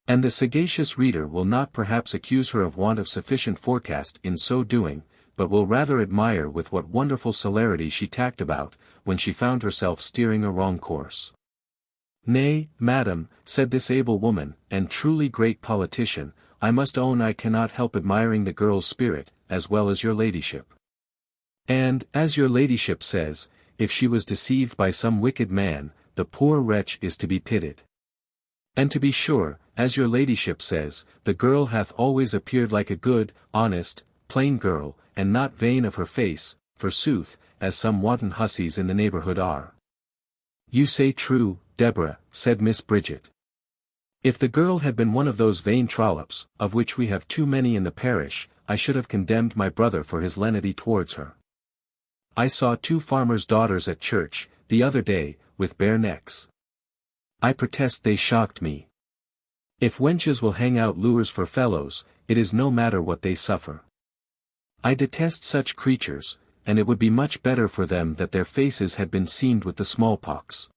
Speaker 1: And the sagacious reader will not perhaps accuse her of want of sufficient forecast in so doing, but will rather admire with what wonderful celerity she tacked about, when she found herself steering a wrong course. Nay, madam, said this able woman, and truly great politician, I must own I cannot help admiring the girl's spirit, as well as your ladyship. And, as your ladyship says, if she was deceived by some wicked man, the poor wretch is to be pitied. And to be sure, as your ladyship says, the girl hath always appeared like a good, honest, plain girl, and not vain of her face, forsooth, as some wanton hussies in the neighborhood are. You say true, Deborah, said Miss Bridget. If the girl had been one of those vain trollops, of which we have too many in the parish, I should have condemned my brother for his lenity towards her. I saw 2 farmers' daughters at church, the other day, with bare necks. I protest they shocked me. If wenches will hang out lures for fellows, it is no matter what they suffer. I detest such creatures, and it would be much better for them that their faces had been seamed with the smallpox.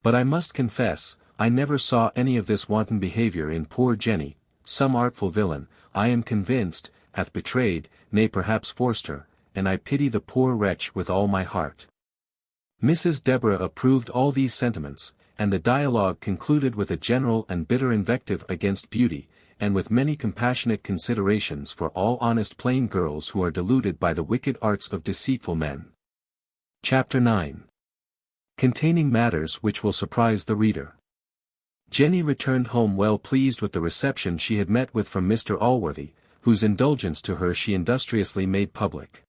Speaker 1: But I must confess, I never saw any of this wanton behavior in poor Jenny. Some artful villain, I am convinced, hath betrayed, nay perhaps forced her, and I pity the poor wretch with all my heart. Mrs. Deborah approved all these sentiments, and the dialogue concluded with a general and bitter invective against beauty, and with many compassionate considerations for all honest plain girls who are deluded by the wicked arts of deceitful men. Chapter 9. Containing matters which will surprise the reader. Jenny returned home well pleased with the reception she had met with from Mr. Allworthy, whose indulgence to her she industriously made public.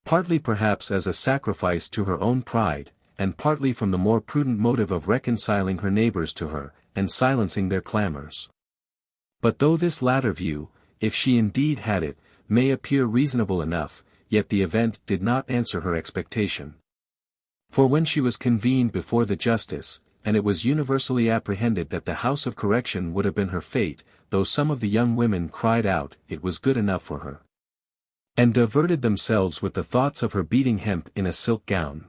Speaker 1: Partly perhaps as a sacrifice to her own pride, and partly from the more prudent motive of reconciling her neighbours to her, and silencing their clamours. But though this latter view, if she indeed had it, may appear reasonable enough, yet the event did not answer her expectation. For when she was convened before the justice, and it was universally apprehended that the house of correction would have been her fate, though some of the young women cried out it was good enough for her, and diverted themselves with the thoughts of her beating hemp in a silk gown.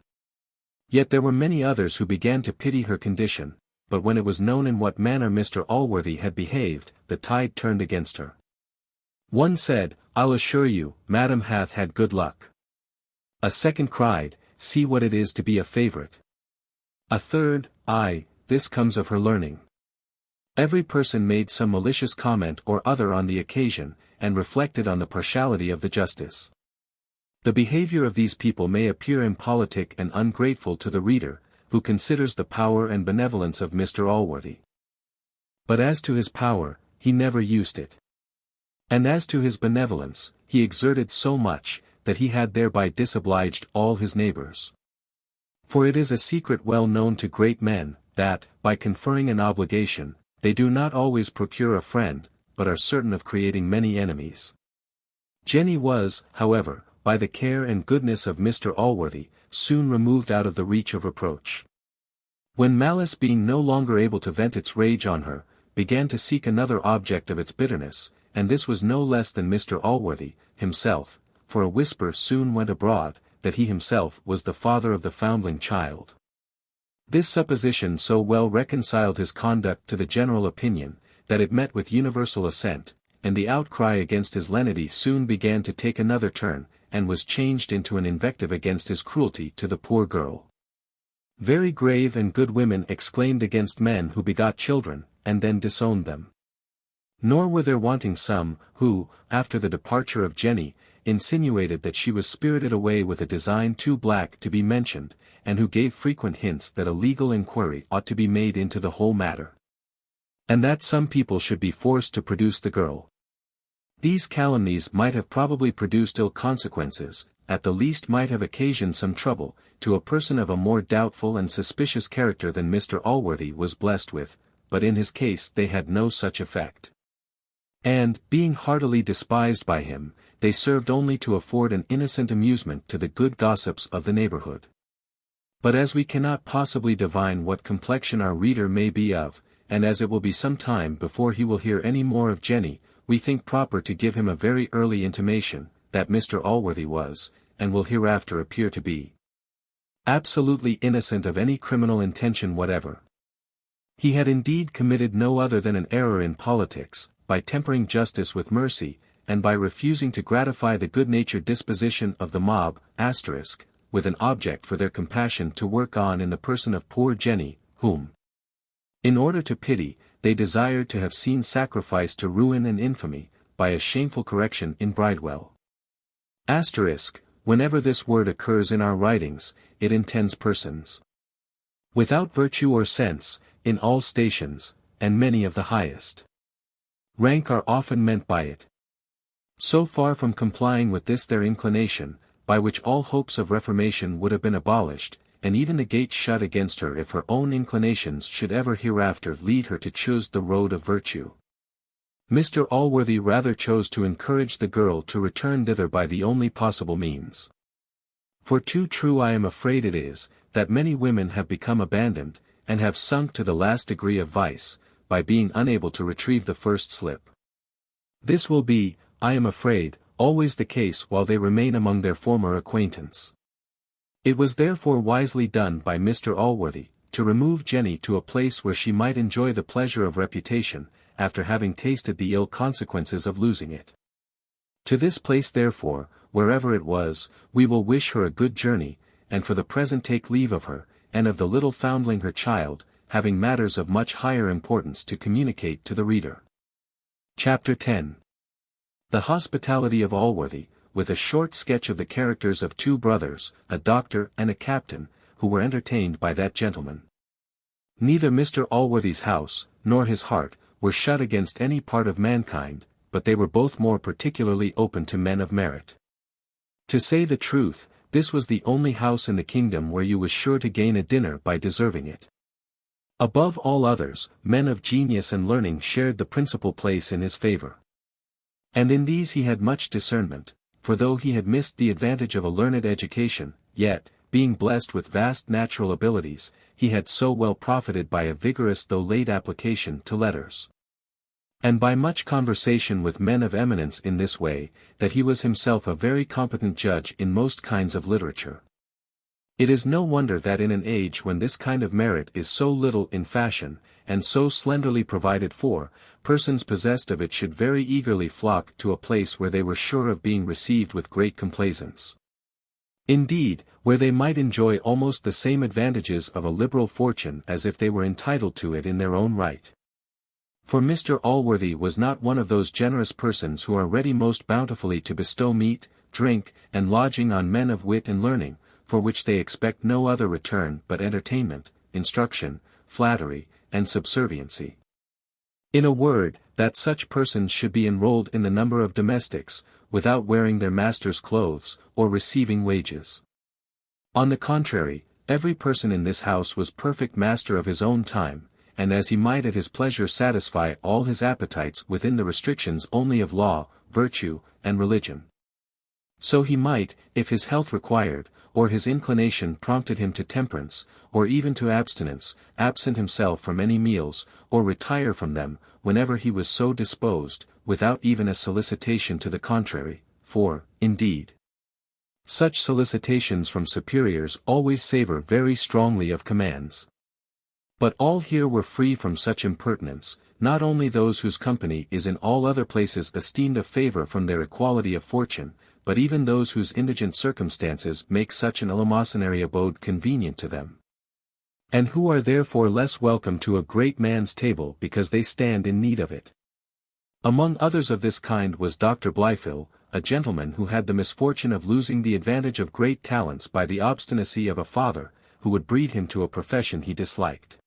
Speaker 1: Yet there were many others who began to pity her condition, but when it was known in what manner Mr. Allworthy had behaved, the tide turned against her. One said, I'll assure you, Madam hath had good luck. A second cried, see what it is to be a favourite. A third, aye, this comes of her learning. Every person made some malicious comment or other on the occasion, and reflected on the partiality of the justice. The behaviour of these people may appear impolitic and ungrateful to the reader, who considers the power and benevolence of Mr. Allworthy. But as to his power, he never used it. And as to his benevolence, he exerted so much, that he had thereby disobliged all his neighbours. For it is a secret well known to great men, that, by conferring an obligation, they do not always procure a friend, but are certain of creating many enemies. Jenny was, however, by the care and goodness of Mr. Allworthy, soon removed out of the reach of reproach. When malice being no longer able to vent its rage on her, began to seek another object of its bitterness, and this was no less than Mr. Allworthy, himself, for a whisper soon went abroad, that he himself was the father of the foundling child. This supposition so well reconciled his conduct to the general opinion, that it met with universal assent, and the outcry against his lenity soon began to take another turn, and was changed into an invective against his cruelty to the poor girl. Very grave and good women exclaimed against men who begot children, and then disowned them. Nor were there wanting some, who, after the departure of Jenny, insinuated that she was spirited away with a design too black to be mentioned, and who gave frequent hints that a legal inquiry ought to be made into the whole matter, and that some people should be forced to produce the girl. These calumnies might have probably produced ill consequences, at the least might have occasioned some trouble, to a person of a more doubtful and suspicious character than Mr. Allworthy was blessed with, but in his case they had no such effect. And, being heartily despised by him, they served only to afford an innocent amusement to the good gossips of the neighbourhood. But as we cannot possibly divine what complexion our reader may be of, and as it will be some time before he will hear any more of Jenny, we think proper to give him a very early intimation, that Mr. Allworthy was, and will hereafter appear to be, absolutely innocent of any criminal intention whatever. He had indeed committed no other than an error in politics, by tempering justice with mercy, and by refusing to gratify the good-natured disposition of the mob, with an object for their compassion to work on in the person of poor Jenny, whom, in order to pity, they desired to have seen sacrificed to ruin and infamy, by a shameful correction in Bridewell. Whenever this word occurs in our writings, it intends persons without virtue or sense, in all stations, and many of the highest rank are often meant by it. So far from complying with this their inclination, by which all hopes of reformation would have been abolished, and even the gates shut against her if her own inclinations should ever hereafter lead her to choose the road of virtue. Mr. Allworthy rather chose to encourage the girl to return thither by the only possible means. For too true I am afraid it is, that many women have become abandoned, and have sunk to the last degree of vice, by being unable to retrieve the first slip. This will be, I am afraid, always the case while they remain among their former acquaintance. It was therefore wisely done by Mr. Allworthy, to remove Jenny to a place where she might enjoy the pleasure of reputation, after having tasted the ill consequences of losing it. To this place therefore, wherever it was, we will wish her a good journey, and for the present take leave of her, and of the little foundling her child, having matters of much higher importance to communicate to the reader. Chapter 10. The Hospitality of Allworthy, with a short sketch of the characters of two brothers, a doctor and a captain, who were entertained by that gentleman. Neither Mr. Allworthy's house, nor his heart, were shut against any part of mankind, but they were both more particularly open to men of merit. To say the truth, this was the only house in the kingdom where you was sure to gain a dinner by deserving it. Above all others, men of genius and learning shared the principal place in his favour. And in these he had much discernment, for though he had missed the advantage of a learned education, yet, being blessed with vast natural abilities, he had so well profited by a vigorous though late application to letters, and by much conversation with men of eminence in this way, that he was himself a very competent judge in most kinds of literature. It is no wonder that in an age when this kind of merit is so little in fashion, and so slenderly provided for, persons possessed of it should very eagerly flock to a place where they were sure of being received with great complaisance. Indeed, where they might enjoy almost the same advantages of a liberal fortune as if they were entitled to it in their own right. For Mr. Allworthy was not one of those generous persons who are ready most bountifully to bestow meat, drink, and lodging on men of wit and learning, for which they expect no other return but entertainment, instruction, flattery, and subserviency. In a word, that such persons should be enrolled in the number of domestics, without wearing their master's clothes, or receiving wages. On the contrary, every person in this house was perfect master of his own time, and as he might at his pleasure satisfy all his appetites within the restrictions only of law, virtue, and religion. So he might, if his health required, or his inclination prompted him to temperance, or even to abstinence, absent himself from any meals, or retire from them, whenever he was so disposed, without even a solicitation to the contrary, for, indeed, such solicitations from superiors always savour very strongly of commands. But all here were free from such impertinence, not only those whose company is in all other places esteemed a favour from their equality of fortune, but even those whose indigent circumstances make such an eleemosynary abode convenient to them, and who are therefore less welcome to a great man's table because they stand in need of it. Among others of this kind was Dr. Blifil, a gentleman who had the misfortune of losing the advantage of great talents by the obstinacy of a father, who would breed him to a profession he disliked.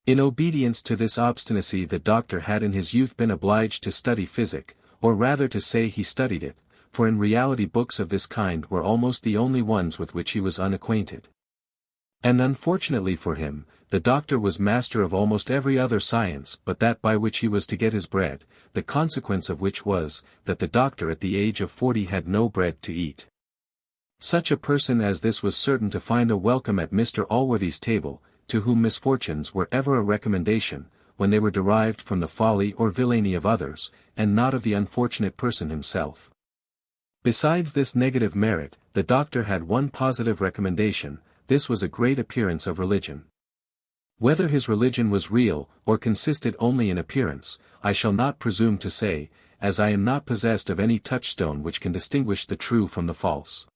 Speaker 1: In obedience to this obstinacy the doctor had in his youth been obliged to study physic, or rather to say he studied it, for in reality books of this kind were almost the only ones with which he was unacquainted. And unfortunately for him, the doctor was master of almost every other science but that by which he was to get his bread, the consequence of which was, that the doctor at the age of 40 had no bread to eat. Such a person as this was certain to find a welcome at Mr. Allworthy's table, to whom misfortunes were ever a recommendation, when they were derived from the folly or villainy of others, and not of the unfortunate person himself. Besides this negative merit, the doctor had one positive recommendation. This was a great appearance of religion. Whether his religion was real, or consisted only in appearance, I shall not presume to say, as I am not possessed of any touchstone which can distinguish the true from the false.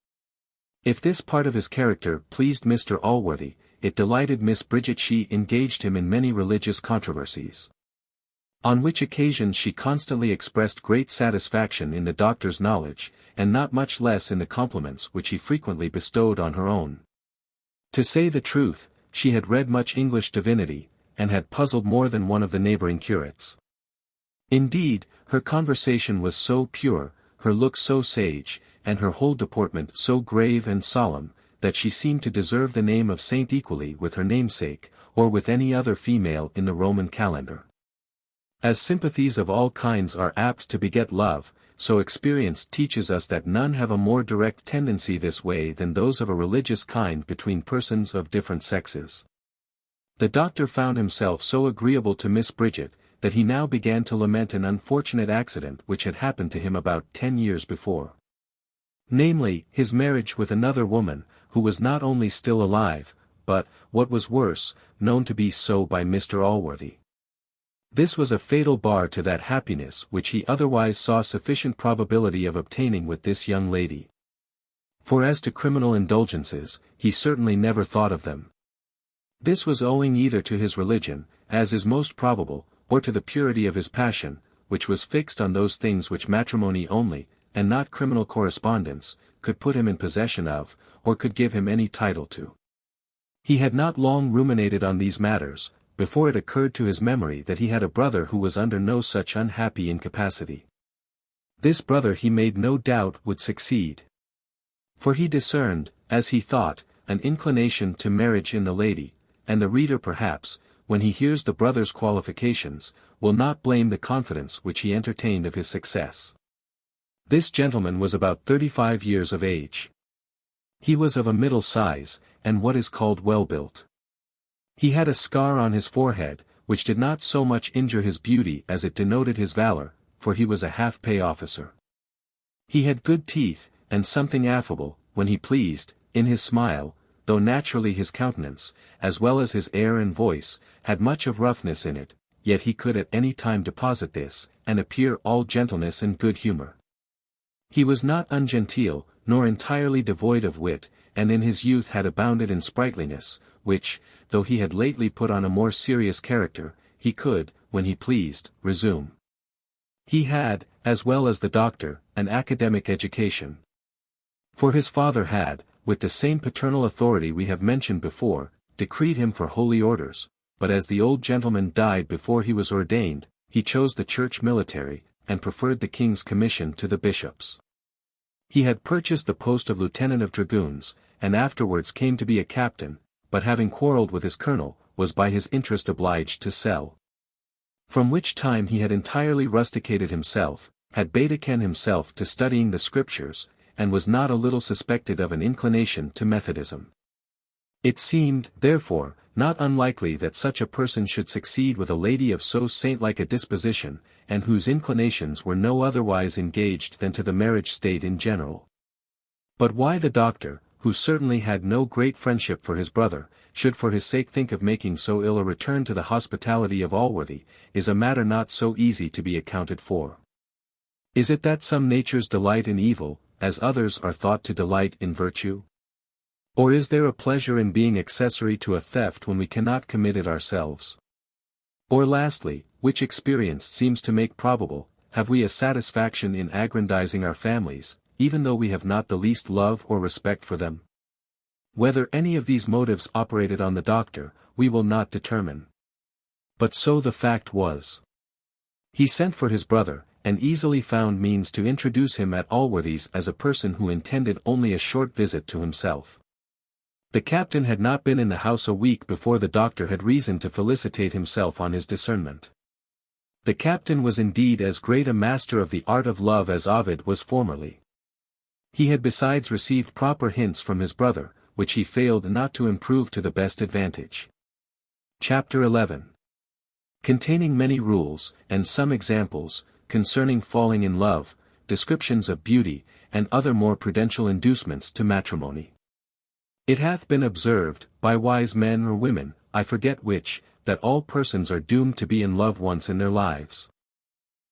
Speaker 1: If this part of his character pleased Mr. Allworthy, it delighted Miss Bridget. She engaged him in many religious controversies, on which occasions she constantly expressed great satisfaction in the doctor's knowledge, and not much less in the compliments which he frequently bestowed on her own. To say the truth, she had read much English divinity, and had puzzled more than one of the neighbouring curates. Indeed, her conversation was so pure, her look so sage, and her whole deportment so grave and solemn, that she seemed to deserve the name of saint equally with her namesake, or with any other female in the Roman calendar. As sympathies of all kinds are apt to beget love, so experience teaches us that none have a more direct tendency this way than those of a religious kind between persons of different sexes. The doctor found himself so agreeable to Miss Bridget, that he now began to lament an unfortunate accident which had happened to him about 10 years before. Namely, his marriage with another woman, who was not only still alive, but, what was worse, known to be so by Mr Allworthy. This was a fatal bar to that happiness which he otherwise saw sufficient probability of obtaining with this young lady. For as to criminal indulgences, he certainly never thought of them. This was owing either to his religion, as is most probable, or to the purity of his passion, which was fixed on those things which matrimony only, and not criminal correspondence, could put him in possession of, or could give him any title to. He had not long ruminated on these matters, before it occurred to his memory that he had a brother who was under no such unhappy incapacity. This brother he made no doubt would succeed. For he discerned, as he thought, an inclination to marriage in the lady, and the reader perhaps, when he hears the brother's qualifications, will not blame the confidence which he entertained of his success. This gentleman was about 35 years of age. He was of a middle size, and what is called well-built. He had a scar on his forehead, which did not so much injure his beauty as it denoted his valor, for he was a half-pay officer. He had good teeth, and something affable, when he pleased, in his smile, though naturally his countenance, as well as his air and voice, had much of roughness in it, yet he could at any time deposit this, and appear all gentleness and good humour. He was not ungenteel, nor entirely devoid of wit, and in his youth had abounded in sprightliness, which, though he had lately put on a more serious character, he could, when he pleased, resume. He had, as well as the doctor, an academic education. For his father had, with the same paternal authority we have mentioned before, decreed him for holy orders, but as the old gentleman died before he was ordained, he chose the church military, and preferred the king's commission to the bishop's. He had purchased the post of lieutenant of dragoons, and afterwards came to be a captain, but having quarrelled with his colonel, was by his interest obliged to sell. From which time he had entirely rusticated himself, had betaken himself to studying the Scriptures, and was not a little suspected of an inclination to Methodism. It seemed, therefore, not unlikely that such a person should succeed with a lady of so saint-like a disposition, and whose inclinations were no otherwise engaged than to the marriage state in general. But why the doctor, who certainly had no great friendship for his brother, should for his sake think of making so ill a return to the hospitality of Allworthy, is a matter not so easy to be accounted for. Is it that some natures delight in evil, as others are thought to delight in virtue? Or is there a pleasure in being accessory to a theft when we cannot commit it ourselves? Or lastly, which experience seems to make probable, have we a satisfaction in aggrandizing our families, even though we have not the least love or respect for them? Whether any of these motives operated on the doctor, we will not determine. But so the fact was. He sent for his brother, and easily found means to introduce him at Allworthy's as a person who intended only a short visit to himself. The captain had not been in the house a week before the doctor had reason to felicitate himself on his discernment. The captain was indeed as great a master of the art of love as Ovid was formerly. He had besides received proper hints from his brother, which he failed not to improve to the best advantage. Chapter 11. Containing many rules, and some examples, concerning falling in love, descriptions of beauty, and other more prudential inducements to matrimony. It hath been observed, by wise men or women, I forget which, that all persons are doomed to be in love once in their lives.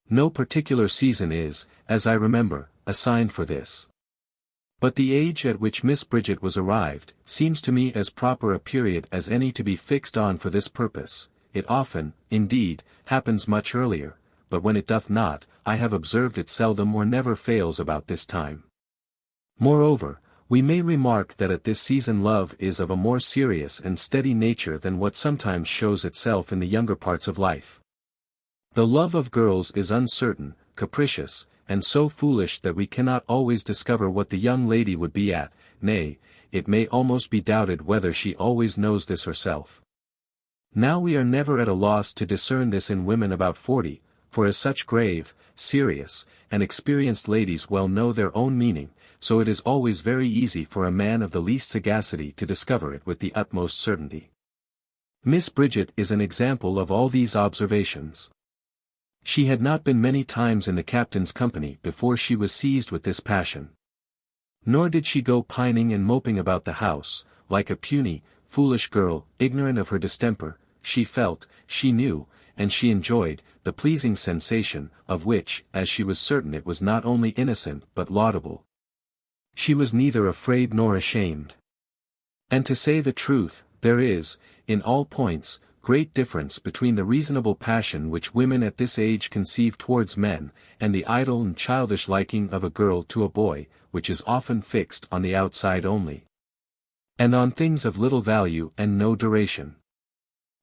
Speaker 1: No particular season is, as I remember, assigned for this. But the age at which Miss Bridget was arrived, seems to me as proper a period as any to be fixed on for this purpose. It often, indeed, happens much earlier, but when it doth not, I have observed it seldom or never fails about this time. Moreover, we may remark that at this season love is of a more serious and steady nature than what sometimes shows itself in the younger parts of life. The love of girls is uncertain, capricious, and so foolish that we cannot always discover what the young lady would be at, nay, it may almost be doubted whether she always knows this herself. Now we are never at a loss to discern this in women about 40, for as such grave, serious, and experienced ladies well know their own meaning, so it is always very easy for a man of the least sagacity to discover it with the utmost certainty. Miss Bridget is an example of all these observations. She had not been many times in the captain's company before she was seized with this passion. Nor did she go pining and moping about the house, like a puny, foolish girl, ignorant of her distemper. She felt, she knew, and she enjoyed, the pleasing sensation, of which, as she was certain it was not only innocent but laudable. She was neither afraid nor ashamed. And to say the truth, there is, in all points, great difference between the reasonable passion which women at this age conceive towards men, and the idle and childish liking of a girl to a boy, which is often fixed on the outside only, and on things of little value and no duration.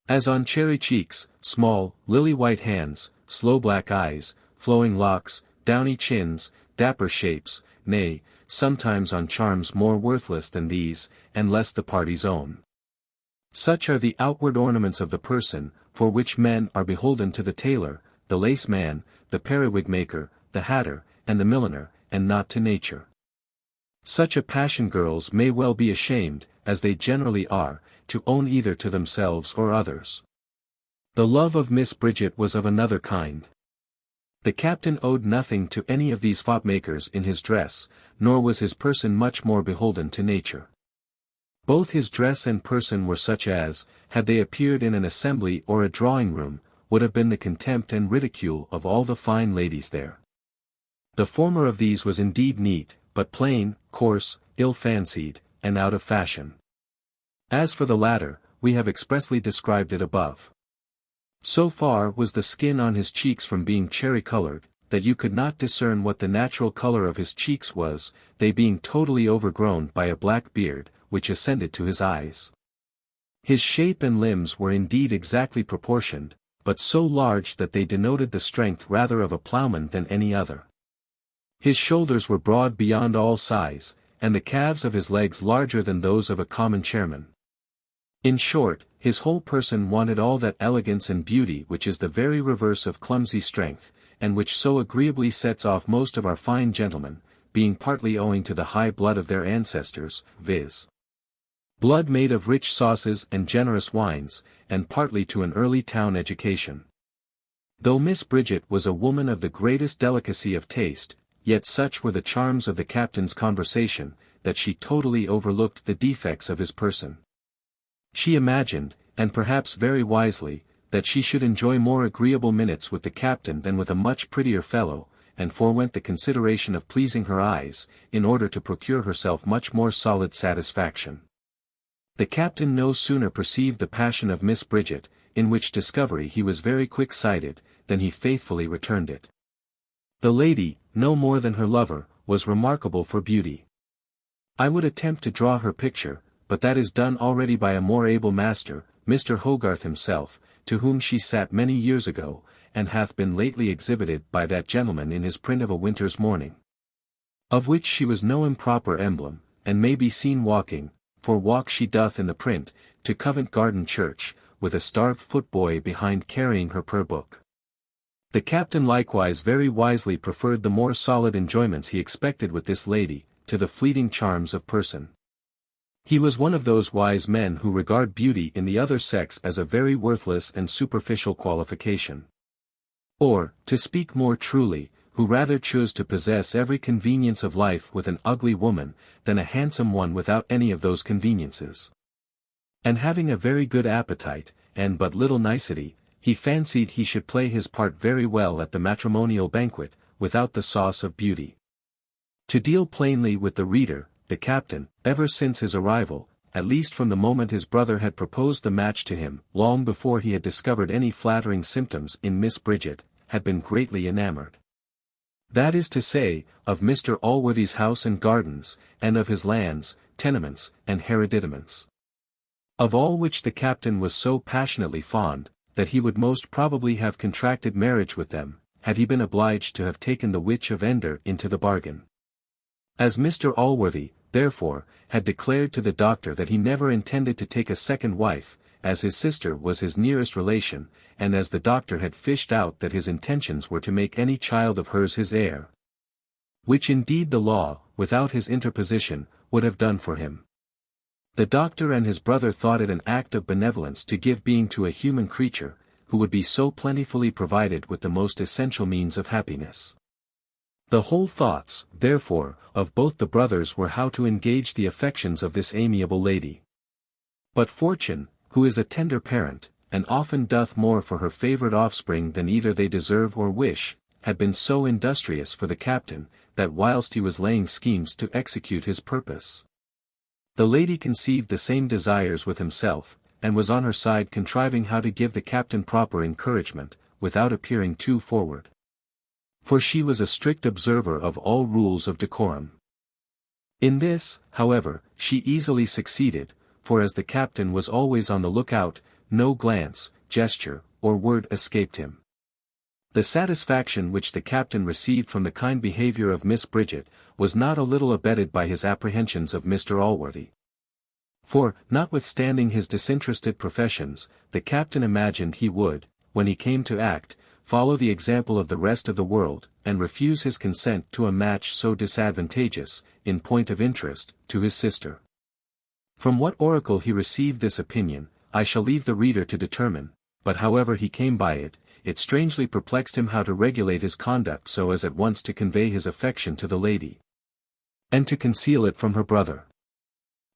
Speaker 1: As on cherry cheeks, small, lily-white hands, sloe black eyes, flowing locks, downy chins, dapper shapes, nay, sometimes on charms more worthless than these, and less the party's own. Such are the outward ornaments of the person, for which men are beholden to the tailor, the lace man, the periwig maker, the hatter, and the milliner, and not to nature. Such a passion girls may well be ashamed, as they generally are, to own either to themselves or others. The love of Miss Bridget was of another kind. The captain owed nothing to any of these fop-makers in his dress, nor was his person much more beholden to nature. Both his dress and person were such as, had they appeared in an assembly or a drawing-room, would have been the contempt and ridicule of all the fine ladies there. The former of these was indeed neat, but plain, coarse, ill-fancied, and out of fashion. As for the latter, we have expressly described it above. So far was the skin on his cheeks from being cherry-colored, that you could not discern what the natural color of his cheeks was, they being totally overgrown by a black beard, which ascended to his eyes. His shape and limbs were indeed exactly proportioned, but so large that they denoted the strength rather of a ploughman than any other. His shoulders were broad beyond all size, and the calves of his legs larger than those of a common chairman. In short, his whole person wanted all that elegance and beauty which is the very reverse of clumsy strength, and which so agreeably sets off most of our fine gentlemen, being partly owing to the high blood of their ancestors, viz. Blood made of rich sauces and generous wines, and partly to an early town education. Though Miss Bridget was a woman of the greatest delicacy of taste, yet such were the charms of the captain's conversation, that she totally overlooked the defects of his person. She imagined, and perhaps very wisely, that she should enjoy more agreeable minutes with the captain than with a much prettier fellow, and forewent the consideration of pleasing her eyes, in order to procure herself much more solid satisfaction. The captain no sooner perceived the passion of Miss Bridget, in which discovery he was very quick-sighted, than he faithfully returned it. The lady, no more than her lover, was remarkable for beauty. I would attempt to draw her picture, but that is done already by a more able master, Mr. Hogarth himself, to whom she sat many years ago, and hath been lately exhibited by that gentleman in his print of a winter's morning. Of which she was no improper emblem, and may be seen walking, for walk she doth in the print, to Covent Garden Church, with a starved footboy behind carrying her prayer book. The captain likewise very wisely preferred the more solid enjoyments he expected with this lady, to the fleeting charms of person. He was one of those wise men who regard beauty in the other sex as a very worthless and superficial qualification. Or, to speak more truly, who rather choose to possess every convenience of life with an ugly woman, than a handsome one without any of those conveniences. And having a very good appetite, and but little nicety, he fancied he should play his part very well at the matrimonial banquet, without the sauce of beauty. To deal plainly with the reader, the captain, ever since his arrival, at least from the moment his brother had proposed the match to him, long before he had discovered any flattering symptoms in Miss Bridget, had been greatly enamored. That is to say, of Mr. Allworthy's house and gardens, and of his lands, tenements, and hereditaments. Of all which the captain was so passionately fond, that he would most probably have contracted marriage with them, had he been obliged to have taken the witch of Endor into the bargain. As Mr. Allworthy, therefore, had declared to the doctor that he never intended to take a second wife, as his sister was his nearest relation, and as the doctor had fished out that his intentions were to make any child of hers his heir. Which indeed the law, without his interposition, would have done for him. The doctor and his brother thought it an act of benevolence to give being to a human creature, who would be so plentifully provided with the most essential means of happiness. The whole thoughts, therefore, of both the brothers were how to engage the affections of this amiable lady. But fortune, who is a tender parent, and often doth more for her favourite offspring than either they deserve or wish, had been so industrious for the captain, that whilst he was laying schemes to execute his purpose, the lady conceived the same desires with himself, and was on her side contriving how to give the captain proper encouragement, without appearing too forward. For she was a strict observer of all rules of decorum. In this, however, she easily succeeded, for as the captain was always on the lookout, no glance, gesture, or word escaped him. The satisfaction which the captain received from the kind behaviour of Miss Bridget, was not a little abetted by his apprehensions of Mr Allworthy. For, notwithstanding his disinterested professions, the captain imagined he would, when he came to act, follow the example of the rest of the world, and refuse his consent to a match so disadvantageous, in point of interest, to his sister. From what oracle he received this opinion, I shall leave the reader to determine, but however he came by it, it strangely perplexed him how to regulate his conduct so as at once to convey his affection to the lady, and to conceal it from her brother.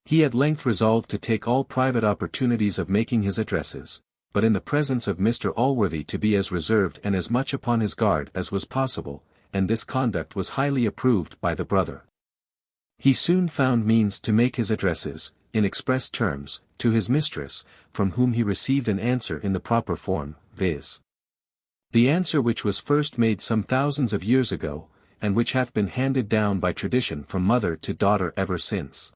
Speaker 1: He at length resolved to take all private opportunities of making his addresses, but in the presence of Mr Allworthy to be as reserved and as much upon his guard as was possible, and this conduct was highly approved by the brother. He soon found means to make his addresses, in express terms, to his mistress, from whom he received an answer in the proper form, viz. The answer which was first made some thousands of years ago, and which hath been handed down by tradition from mother to daughter ever since.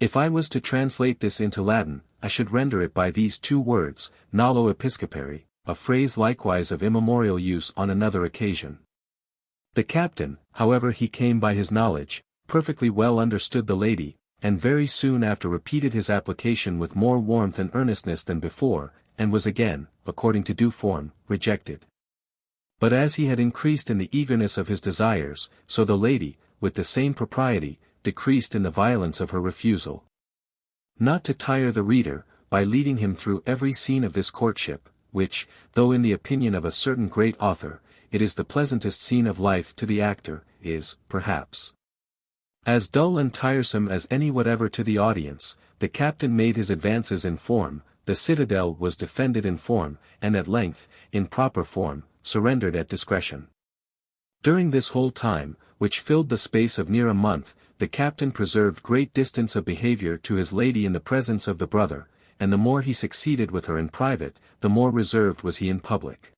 Speaker 1: If I was to translate this into Latin, I should render it by these two words, nolo episcopari, a phrase likewise of immemorial use on another occasion. The captain, however he came by his knowledge, perfectly well understood the lady, and very soon after repeated his application with more warmth and earnestness than before, and was again, according to due form, rejected. But as he had increased in the eagerness of his desires, so the lady, with the same propriety, decreased in the violence of her refusal. Not to tire the reader, by leading him through every scene of this courtship, which, though in the opinion of a certain great author, it is the pleasantest scene of life to the actor, is, perhaps, as dull and tiresome as any whatever to the audience, the captain made his advances in form, the citadel was defended in form, and at length, in proper form, surrendered at discretion. During this whole time, which filled the space of near a month, the captain preserved great distance of behaviour to his lady in the presence of the brother, and the more he succeeded with her in private, the more reserved was he in public.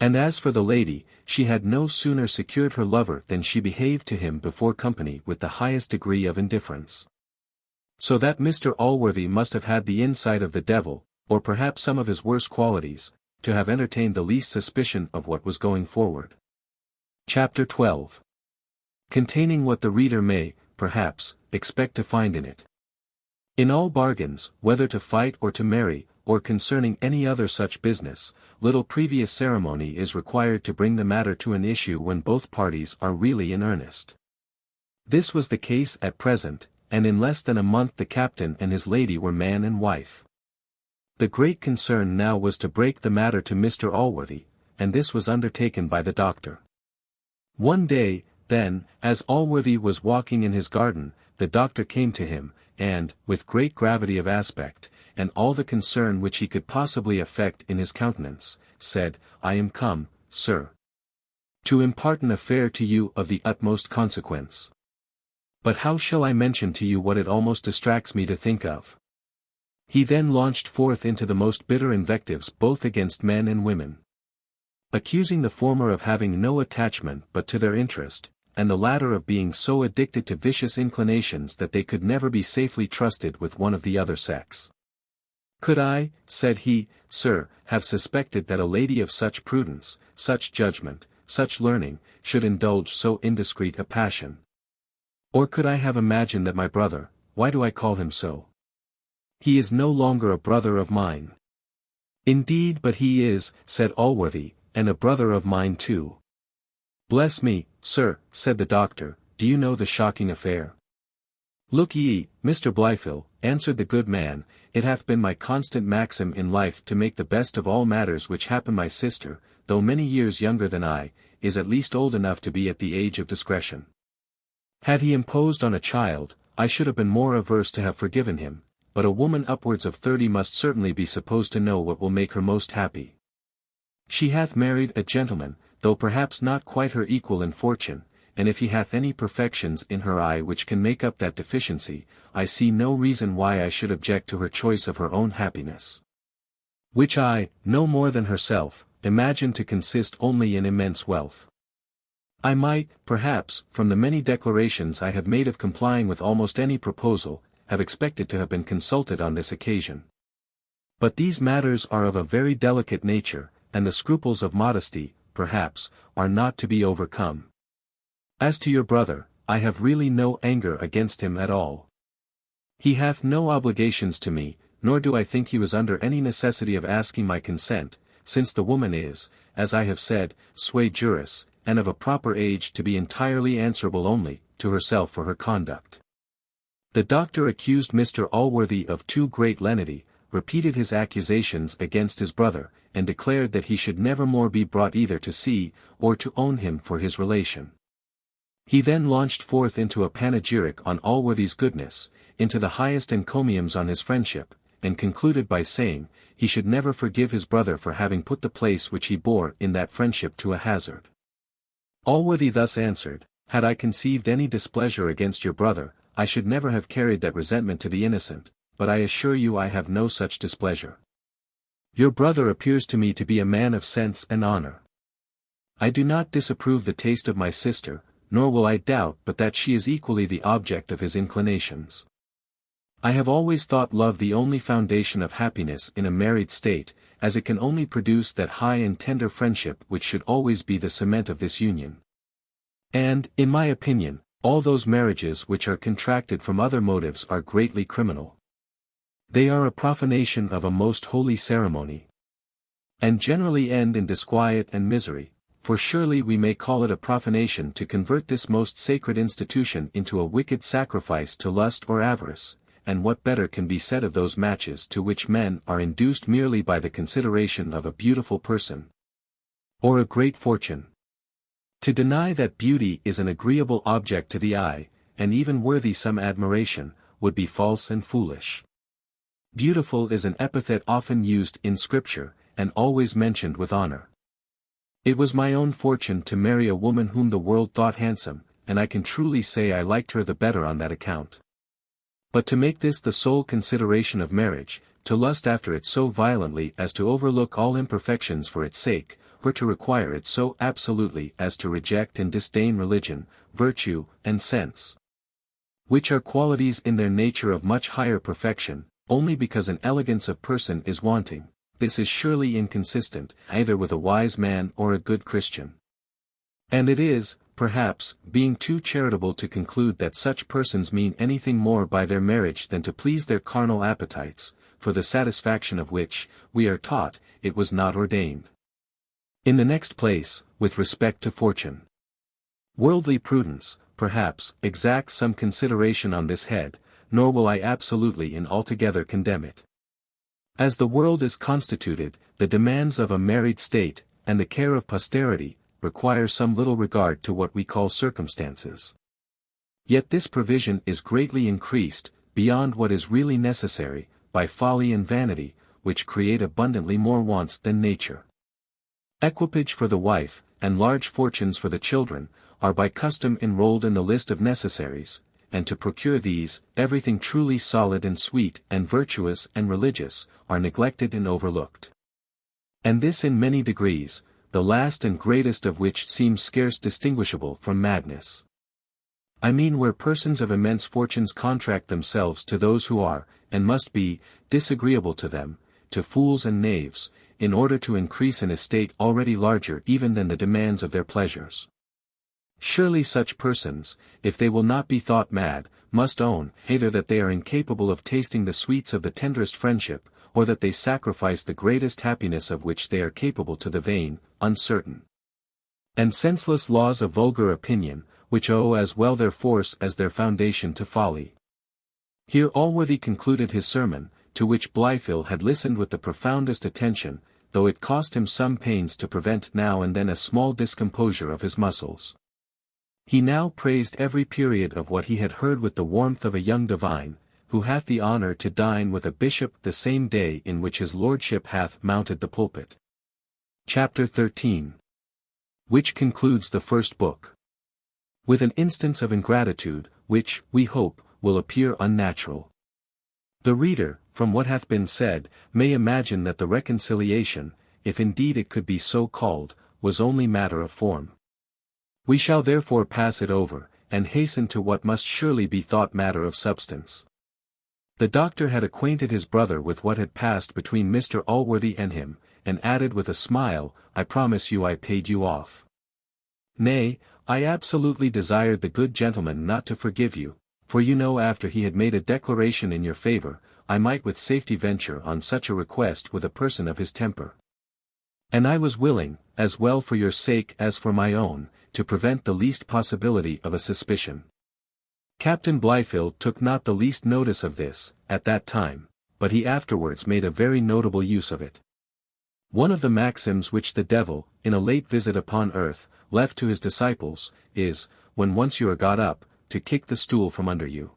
Speaker 1: And as for the lady, she had no sooner secured her lover than she behaved to him before company with the highest degree of indifference. So that Mr Allworthy must have had the insight of the devil, or perhaps some of his worst qualities, to have entertained the least suspicion of what was going forward. Chapter 12. Containing what the reader may, perhaps, expect to find in it. In all bargains, whether to fight or to marry, or concerning any other such business, little previous ceremony is required to bring the matter to an issue when both parties are really in earnest. This was the case at present, and in less than a month the captain and his lady were man and wife. The great concern now was to break the matter to Mr Allworthy, and this was undertaken by the doctor. One day, then, as Allworthy was walking in his garden, the doctor came to him, and, with great gravity of aspect, and all the concern which he could possibly affect in his countenance, said, I am come, sir, to impart an affair to you of the utmost consequence. But how shall I mention to you what it almost distracts me to think of? He then launched forth into the most bitter invectives both against men and women, accusing the former of having no attachment but to their interest, and the latter of being so addicted to vicious inclinations that they could never be safely trusted with one of the other sex. Could I, said he, sir, have suspected that a lady of such prudence, such judgment, such learning, should indulge so indiscreet a passion? Or could I have imagined that my brother, why do I call him so? He is no longer a brother of mine. Indeed, but he is, said Allworthy, and a brother of mine too. Bless me, sir, said the doctor, do you know the shocking affair? Look ye, Mr. Blifil, answered the good man, it hath been my constant maxim in life to make the best of all matters which happen. My sister, though many years younger than I, is at least old enough to be at the age of discretion. Had he imposed on a child, I should have been more averse to have forgiven him, but a woman upwards of 30 must certainly be supposed to know what will make her most happy. She hath married a gentleman, though perhaps not quite her equal in fortune, and if he hath any perfections in her eye which can make up that deficiency, I see no reason why I should object to her choice of her own happiness. Which I, no more than herself, imagine to consist only in immense wealth. I might, perhaps, from the many declarations I have made of complying with almost any proposal, have expected to have been consulted on this occasion. But these matters are of a very delicate nature, and the scruples of modesty, perhaps, are not to be overcome. As to your brother, I have really no anger against him at all. He hath no obligations to me, nor do I think he was under any necessity of asking my consent, since the woman is, as I have said, sui juris, and of a proper age to be entirely answerable only to herself for her conduct. The doctor accused Mr. Allworthy of too great lenity, repeated his accusations against his brother, and declared that he should never more be brought either to see, or to own him for his relation. He then launched forth into a panegyric on Allworthy's goodness, into the highest encomiums on his friendship, and concluded by saying, he should never forgive his brother for having put the place which he bore in that friendship to a hazard. Allworthy thus answered, had I conceived any displeasure against your brother, I should never have carried that resentment to the innocent, but I assure you I have no such displeasure. Your brother appears to me to be a man of sense and honor. I do not disapprove the taste of my sister, nor will I doubt but that she is equally the object of his inclinations. I have always thought love the only foundation of happiness in a married state, as it can only produce that high and tender friendship which should always be the cement of this union. And, in my opinion, all those marriages which are contracted from other motives are greatly criminal. They are a profanation of a most holy ceremony, and generally end in disquiet and misery. For surely we may call it a profanation to convert this most sacred institution into a wicked sacrifice to lust or avarice, and what better can be said of those matches to which men are induced merely by the consideration of a beautiful person, or a great fortune? To deny that beauty is an agreeable object to the eye, and even worthy some admiration, would be false and foolish. Beautiful is an epithet often used in Scripture, and always mentioned with honor. It was my own fortune to marry a woman whom the world thought handsome, and I can truly say I liked her the better on that account. But to make this the sole consideration of marriage, to lust after it so violently as to overlook all imperfections for its sake, or to require it so absolutely as to reject and disdain religion, virtue, and sense, which are qualities in their nature of much higher perfection, only because an elegance of person is wanting, this is surely inconsistent, either with a wise man or a good Christian. And it is, perhaps, being too charitable to conclude that such persons mean anything more by their marriage than to please their carnal appetites, for the satisfaction of which, we are taught, it was not ordained. In the next place, with respect to fortune, worldly prudence, perhaps, exacts some consideration on this head, nor will I absolutely and altogether condemn it. As the world is constituted, the demands of a married state, and the care of posterity, require some little regard to what we call circumstances. Yet this provision is greatly increased, beyond what is really necessary, by folly and vanity, which create abundantly more wants than nature. Equipage for the wife, and large fortunes for the children, are by custom enrolled in the list of necessaries, and to procure these, everything truly solid and sweet and virtuous and religious, are neglected and overlooked. And this in many degrees, the last and greatest of which seems scarce distinguishable from madness. I mean where persons of immense fortunes contract themselves to those who are, and must be, disagreeable to them, to fools and knaves, in order to increase an estate already larger even than the demands of their pleasures. Surely such persons, if they will not be thought mad, must own, either that they are incapable of tasting the sweets of the tenderest friendship, or that they sacrifice the greatest happiness of which they are capable to the vain, uncertain, and senseless laws of vulgar opinion, which owe as well their force as their foundation to folly. Here Allworthy concluded his sermon, to which Blifil had listened with the profoundest attention, though it cost him some pains to prevent now and then a small discomposure of his muscles. He now praised every period of what he had heard with the warmth of a young divine, who hath the honour to dine with a bishop the same day in which his lordship hath mounted the pulpit. Chapter 13. Which concludes the first book. With an instance of ingratitude, which, we hope, will appear unnatural. The reader, from what hath been said, may imagine that the reconciliation, if indeed it could be so called, was only matter of form. We shall therefore pass it over, and hasten to what must surely be thought matter of substance. The doctor had acquainted his brother with what had passed between Mr. Allworthy and him, and added with a smile, "I promise you I paid you off. Nay, I absolutely desired the good gentleman not to forgive you, for you know after he had made a declaration in your favour, I might with safety venture on such a request with a person of his temper. And I was willing, as well for your sake as for my own, to prevent the least possibility of a suspicion." Captain Blifil took not the least notice of this, at that time, but he afterwards made a very notable use of it. One of the maxims which the devil, in a late visit upon earth, left to his disciples, is, when once you are got up, to kick the stool from under you.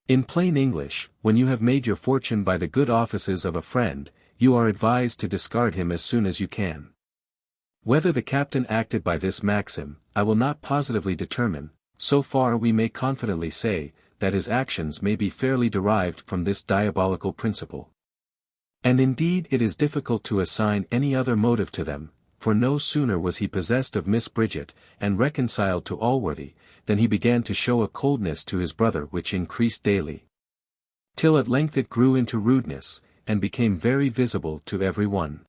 Speaker 1: In plain English, when you have made your fortune by the good offices of a friend, you are advised to discard him as soon as you can. Whether the captain acted by this maxim, I will not positively determine. So far we may confidently say, that his actions may be fairly derived from this diabolical principle. And indeed it is difficult to assign any other motive to them, for no sooner was he possessed of Miss Bridget, and reconciled to Allworthy, than he began to show a coldness to his brother which increased daily, till at length it grew into rudeness, and became very visible to every one.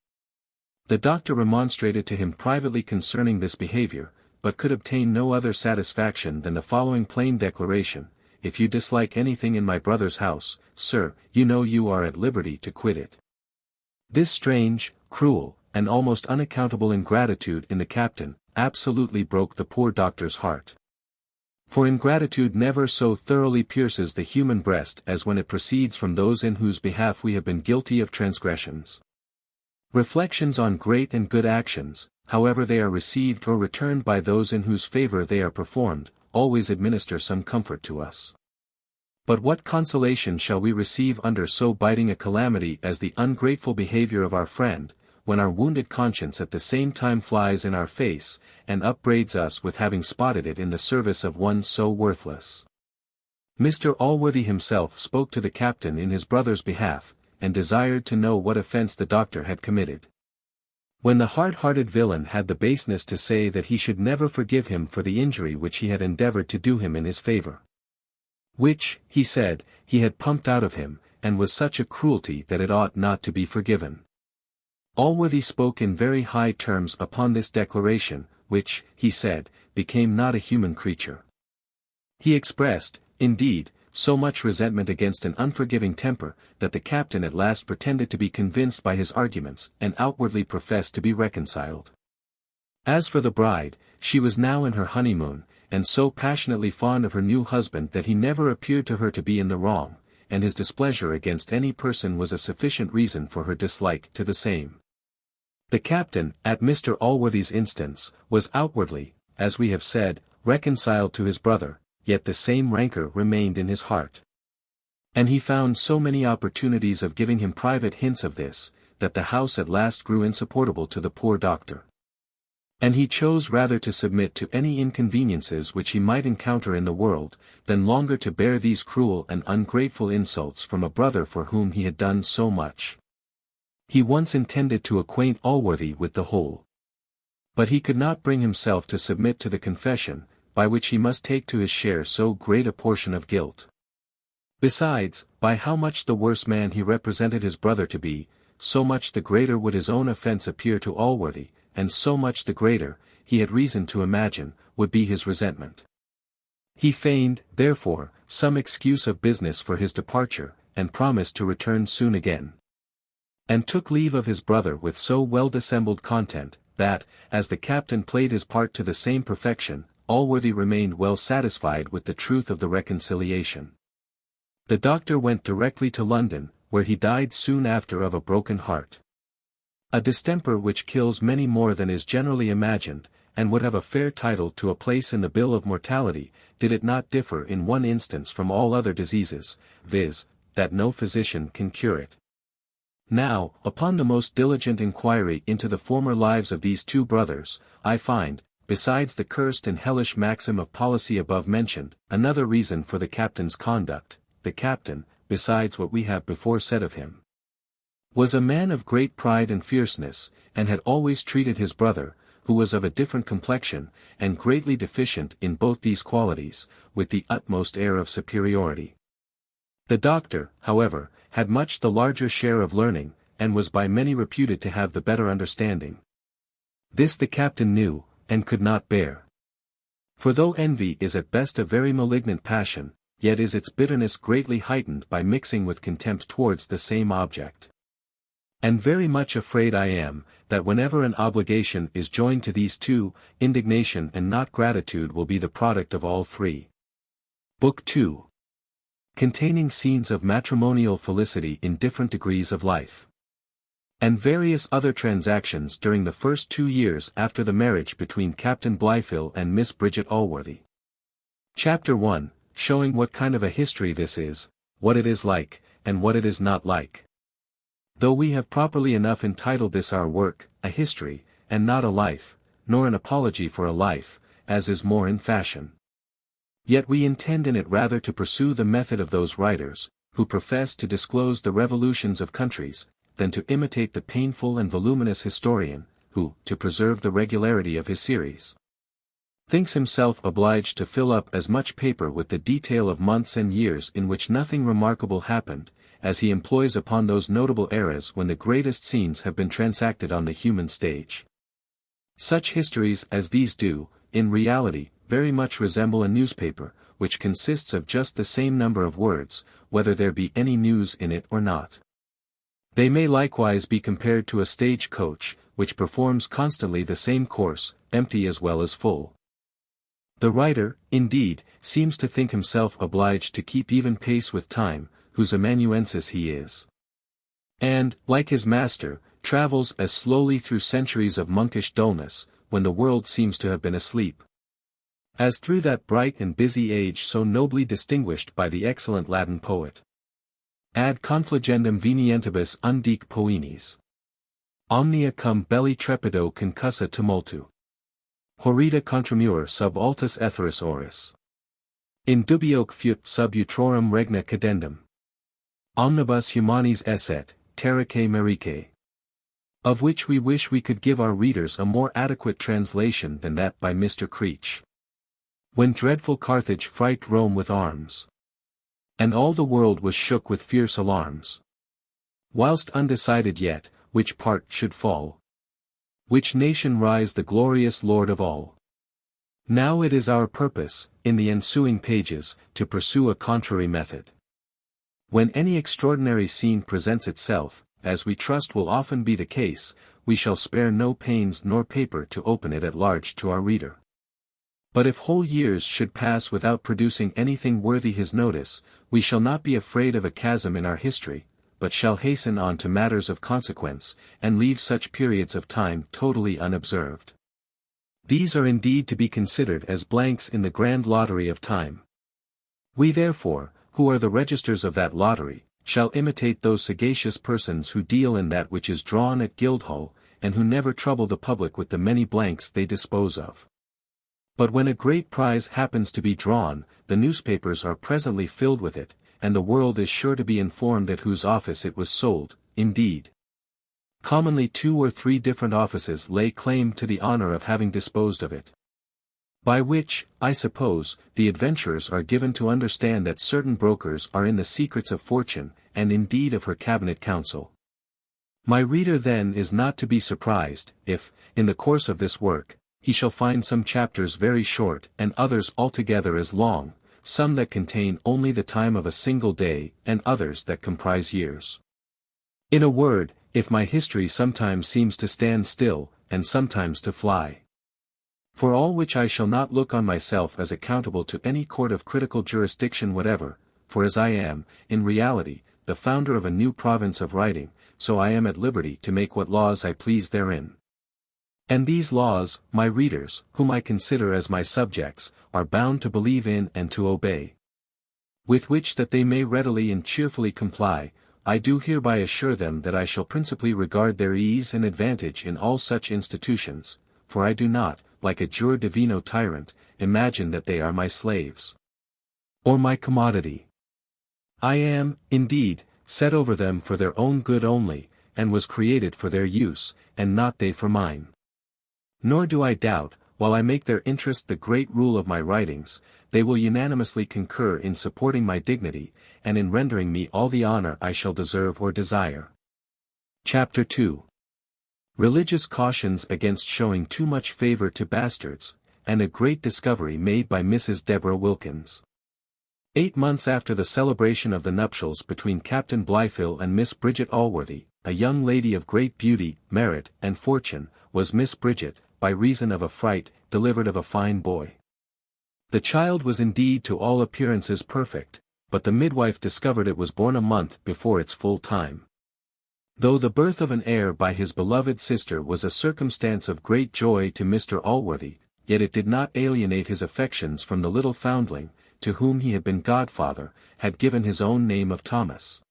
Speaker 1: The doctor remonstrated to him privately concerning this behaviour, but could obtain no other satisfaction than the following plain declaration: "If you dislike anything in my brother's house, sir, you know you are at liberty to quit it." This strange, cruel, and almost unaccountable ingratitude in the captain, absolutely broke the poor doctor's heart. For ingratitude never so thoroughly pierces the human breast as when it proceeds from those in whose behalf we have been guilty of transgressions. Reflections on great and good actions, however they are received or returned by those in whose favour they are performed, always administer some comfort to us. But what consolation shall we receive under so biting a calamity as the ungrateful behaviour of our friend, when our wounded conscience at the same time flies in our face, and upbraids us with having spotted it in the service of one so worthless? Mr. Allworthy himself spoke to the captain in his brother's behalf, and desired to know what offence the doctor had committed. When the hard-hearted villain had the baseness to say that he should never forgive him for the injury which he had endeavoured to do him in his favour, which, he said, he had pumped out of him, and was such a cruelty that it ought not to be forgiven. Allworthy spoke in very high terms upon this declaration, which, he said, became not a human creature. He expressed, indeed, so much resentment against an unforgiving temper, that the captain at last pretended to be convinced by his arguments, and outwardly professed to be reconciled. As for the bride, she was now in her honeymoon, and so passionately fond of her new husband that he never appeared to her to be in the wrong, and his displeasure against any person was a sufficient reason for her dislike to the same. The captain, at Mr. Allworthy's instance, was outwardly, as we have said, reconciled to his brother, yet the same rancour remained in his heart. And he found so many opportunities of giving him private hints of this, that the house at last grew insupportable to the poor doctor. And he chose rather to submit to any inconveniences which he might encounter in the world, than longer to bear these cruel and ungrateful insults from a brother for whom he had done so much. He once intended to acquaint Allworthy with the whole. But he could not bring himself to submit to the confession, by which he must take to his share so great a portion of guilt. Besides, by how much the worse man he represented his brother to be, so much the greater would his own offence appear to Allworthy, and so much the greater, he had reason to imagine, would be his resentment. He feigned, therefore, some excuse of business for his departure, and promised to return soon again. And took leave of his brother with so well dissembled content, that, as the captain played his part to the same perfection, Allworthy remained well satisfied with the truth of the reconciliation. The doctor went directly to London, where he died soon after of a broken heart. A distemper which kills many more than is generally imagined, and would have a fair title to a place in the bill of mortality, did it not differ in one instance from all other diseases, viz., that no physician can cure it. Now, upon the most diligent inquiry into the former lives of these two brothers, I find, besides the cursed and hellish maxim of policy above mentioned, another reason for the captain's conduct. The captain, besides what we have before said of him, was a man of great pride and fierceness, and had always treated his brother, who was of a different complexion, and greatly deficient in both these qualities, with the utmost air of superiority. The doctor, however, had much the larger share of learning, and was by many reputed to have the better understanding. This the captain knew, and could not bear. For though envy is at best a very malignant passion, yet is its bitterness greatly heightened by mixing with contempt towards the same object. And very much afraid I am, that whenever an obligation is joined to these two, indignation and not gratitude will be the product of all three. Book 2. Containing scenes of matrimonial felicity in different degrees of life. And various other transactions during the first 2 years after the marriage between Captain Blifil and Miss Bridget Allworthy. Chapter 1, showing what kind of a history this is, what it is like, and what it is not like. Though we have properly enough entitled this our work, a history, and not a life, nor an apology for a life, as is more in fashion. Yet we intend in it rather to pursue the method of those writers, who profess to disclose the revolutions of countries, than to imitate the painful and voluminous historian, who, to preserve the regularity of his series, thinks himself obliged to fill up as much paper with the detail of months and years in which nothing remarkable happened, as he employs upon those notable eras when the greatest scenes have been transacted on the human stage. Such histories as these do, in reality, very much resemble a newspaper, which consists of just the same number of words, whether there be any news in it or not. They may likewise be compared to a stage coach, which performs constantly the same course, empty as well as full. The writer, indeed, seems to think himself obliged to keep even pace with time, whose amanuensis he is. And, like his master, travels as slowly through centuries of monkish dullness, when the world seems to have been asleep, as through that bright and busy age so nobly distinguished by the excellent Latin poet. Ad confligendum venientibus undique poenis. Omnia cum belli trepido concussa tumultu. Horrida contramur sub altus aetheris oris. In dubioque fut sub utrorum regna cadendum. Omnibus humanis esset, terraque merique. Of which we wish we could give our readers a more adequate translation than that by Mr. Creech. When dreadful Carthage fright Rome with arms, and all the world was shook with fierce alarms. Whilst undecided yet, which part should fall, which nation rise the glorious Lord of all. Now it is our purpose, in the ensuing pages, to pursue a contrary method. When any extraordinary scene presents itself, as we trust will often be the case, we shall spare no pains nor paper to open it at large to our reader. But if whole years should pass without producing anything worthy his notice, we shall not be afraid of a chasm in our history, but shall hasten on to matters of consequence, and leave such periods of time totally unobserved. These are indeed to be considered as blanks in the grand lottery of time. We therefore, who are the registers of that lottery, shall imitate those sagacious persons who deal in that which is drawn at Guildhall, and who never trouble the public with the many blanks they dispose of. But when a great prize happens to be drawn, the newspapers are presently filled with it, and the world is sure to be informed at whose office it was sold. Indeed, commonly 2 or 3 different offices lay claim to the honor of having disposed of it. By which, I suppose, the adventurers are given to understand that certain brokers are in the secrets of fortune, and indeed of her cabinet council. My reader then is not to be surprised, if, in the course of this work, he shall find some chapters very short and others altogether as long, some that contain only the time of a single day and others that comprise years. In a word, if my history sometimes seems to stand still, and sometimes to fly. For all which I shall not look on myself as accountable to any court of critical jurisdiction whatever, for as I am, in reality, the founder of a new province of writing, so I am at liberty to make what laws I please therein. And these laws, my readers, whom I consider as my subjects, are bound to believe in and to obey. With which that they may readily and cheerfully comply, I do hereby assure them that I shall principally regard their ease and advantage in all such institutions, for I do not, like a jure divino tyrant, imagine that they are my slaves. Or my commodity. I am, indeed, set over them for their own good only, and was created for their use, and not they for mine. Nor do I doubt, while I make their interest the great rule of my writings, they will unanimously concur in supporting my dignity, and in rendering me all the honor I shall deserve or desire. Chapter 2. Religious Cautions against showing too much favor to bastards, and a great discovery made by Mrs. Deborah Wilkins. 8 months after the celebration of the nuptials between Captain Blifil and Miss Bridget Allworthy, a young lady of great beauty, merit, and fortune, was Miss Bridget, by reason of a fright, delivered of a fine boy. The child was indeed to all appearances perfect, but the midwife discovered it was born a month before its full time. Though the birth of an heir by his beloved sister was a circumstance of great joy to Mr. Allworthy, yet it did not alienate his affections from the little foundling, to whom he had been godfather, had given his own name of Thomas,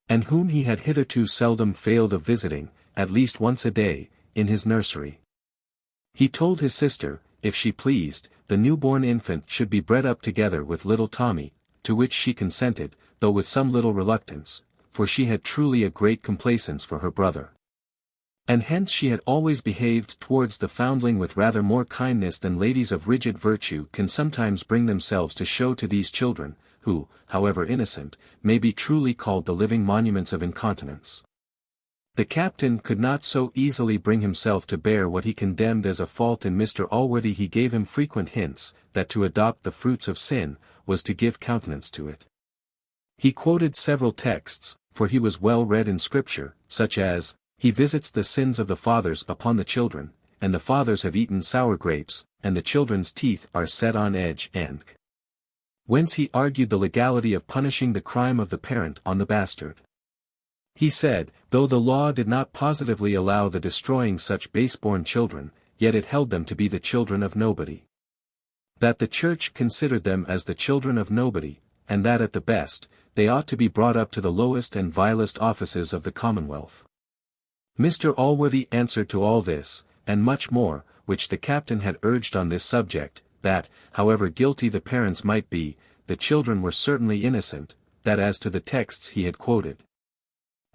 Speaker 1: and whom he had hitherto seldom failed of visiting, at least once a day, in his nursery. He told his sister, if she pleased, the newborn infant should be bred up together with little Tommy, to which she consented, though with some little reluctance, for she had truly a great complaisance for her brother. And hence she had always behaved towards the foundling with rather more kindness than ladies of rigid virtue can sometimes bring themselves to show to these children, who, however innocent, may be truly called the living monuments of incontinence. The captain could not so easily bring himself to bear what he condemned as a fault in Mr. Allworthy. He gave him frequent hints, that to adopt the fruits of sin, was to give countenance to it. He quoted several texts, for he was well read in Scripture, such as, he visits the sins of the fathers upon the children, and the fathers have eaten sour grapes, and the children's teeth are set on edge, and whence he argued the legality of punishing the crime of the parent on the bastard. He said, though the law did not positively allow the destroying such base-born children, yet it held them to be the children of nobody. That the Church considered them as the children of nobody, and that at the best, they ought to be brought up to the lowest and vilest offices of the Commonwealth. Mr. Allworthy answered to all this, and much more, which the captain had urged on this subject, that, however guilty the parents might be, the children were certainly innocent, that as to the texts he had quoted,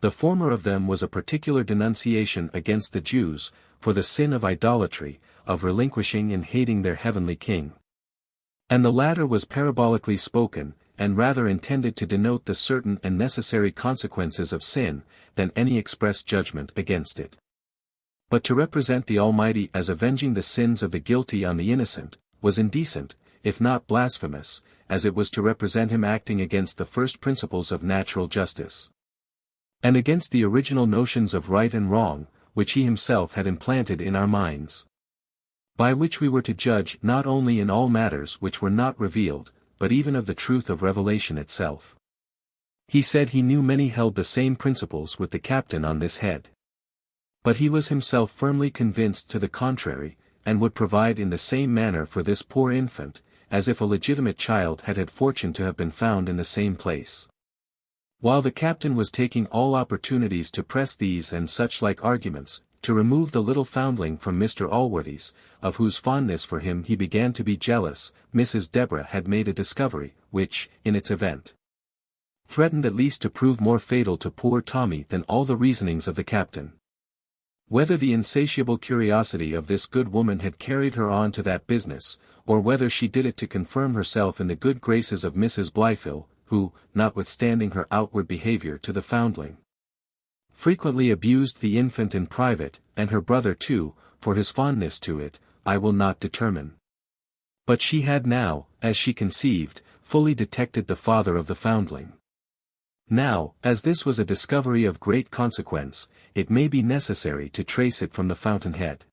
Speaker 1: the former of them was a particular denunciation against the Jews, for the sin of idolatry, of relinquishing and hating their heavenly King. And the latter was parabolically spoken, and rather intended to denote the certain and necessary consequences of sin, than any express judgment against it. But to represent the Almighty as avenging the sins of the guilty on the innocent, was indecent, if not blasphemous, as it was to represent him acting against the first principles of natural justice, and against the original notions of right and wrong, which he himself had implanted in our minds, by which we were to judge not only in all matters which were not revealed, but even of the truth of revelation itself. He said he knew many held the same principles with the captain on this head. But he was himself firmly convinced to the contrary, and would provide in the same manner for this poor infant, as if a legitimate child had had fortune to have been found in the same place. While the captain was taking all opportunities to press these and such like arguments, to remove the little foundling from Mr. Allworthy's, of whose fondness for him he began to be jealous, Mrs. Deborah had made a discovery, which, in its event, threatened at least to prove more fatal to poor Tommy than all the reasonings of the captain. Whether the insatiable curiosity of this good woman had carried her on to that business, or whether she did it to confirm herself in the good graces of Mrs. Blifil, who, notwithstanding her outward behavior to the foundling, frequently abused the infant in private, and her brother too, for his fondness to it, I will not determine. But she had now, as she conceived, fully detected the father of the foundling. Now, as this was a discovery of great consequence, it may be necessary to trace it from the fountainhead.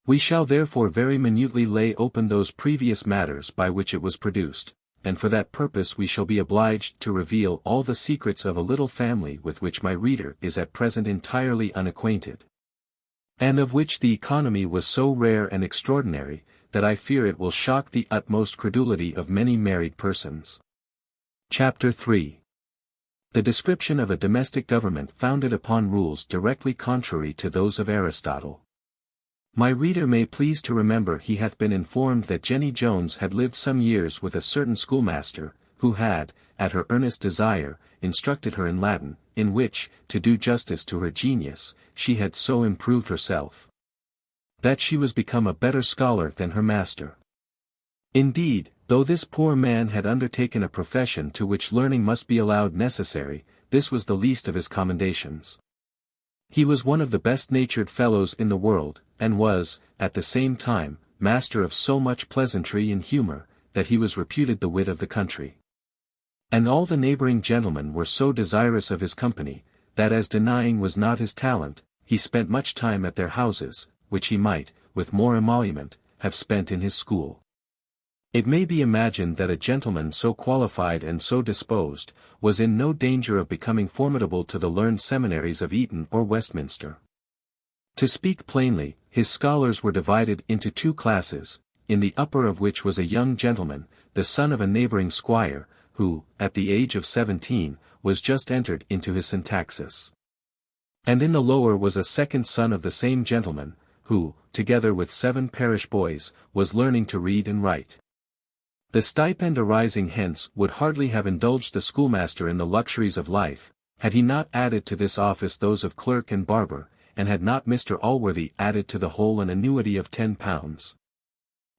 Speaker 1: We shall therefore very minutely lay open those previous matters by which it was produced, and for that purpose we shall be obliged to reveal all the secrets of a little family with which my reader is at present entirely unacquainted, and of which the economy was so rare and extraordinary, that I fear it will shock the utmost credulity of many married persons. Chapter 3. The description of a domestic government founded upon rules directly contrary to those of Aristotle. My reader may please to remember he hath been informed that Jenny Jones had lived some years with a certain schoolmaster, who had, at her earnest desire, instructed her in Latin, in which, to do justice to her genius, she had so improved herself, that she was become a better scholar than her master. Indeed, though this poor man had undertaken a profession to which learning must be allowed necessary, this was the least of his commendations. He was one of the best-natured fellows in the world, and was, at the same time, master of so much pleasantry and humour, that he was reputed the wit of the country. And all the neighbouring gentlemen were so desirous of his company, that as denying was not his talent, he spent much time at their houses, which he might, with more emolument, have spent in his school. It may be imagined that a gentleman so qualified and so disposed, was in no danger of becoming formidable to the learned seminaries of Eton or Westminster. To speak plainly, his scholars were divided into two classes, in the upper of which was a young gentleman, the son of a neighbouring squire, who, at the age of 17, was just entered into his syntaxis. And in the lower was a second son of the same gentleman, who, together with 7 parish boys, was learning to read and write. The stipend arising hence would hardly have indulged the schoolmaster in the luxuries of life, had he not added to this office those of clerk and barber, and had not Mr Allworthy added to the whole an annuity of £10,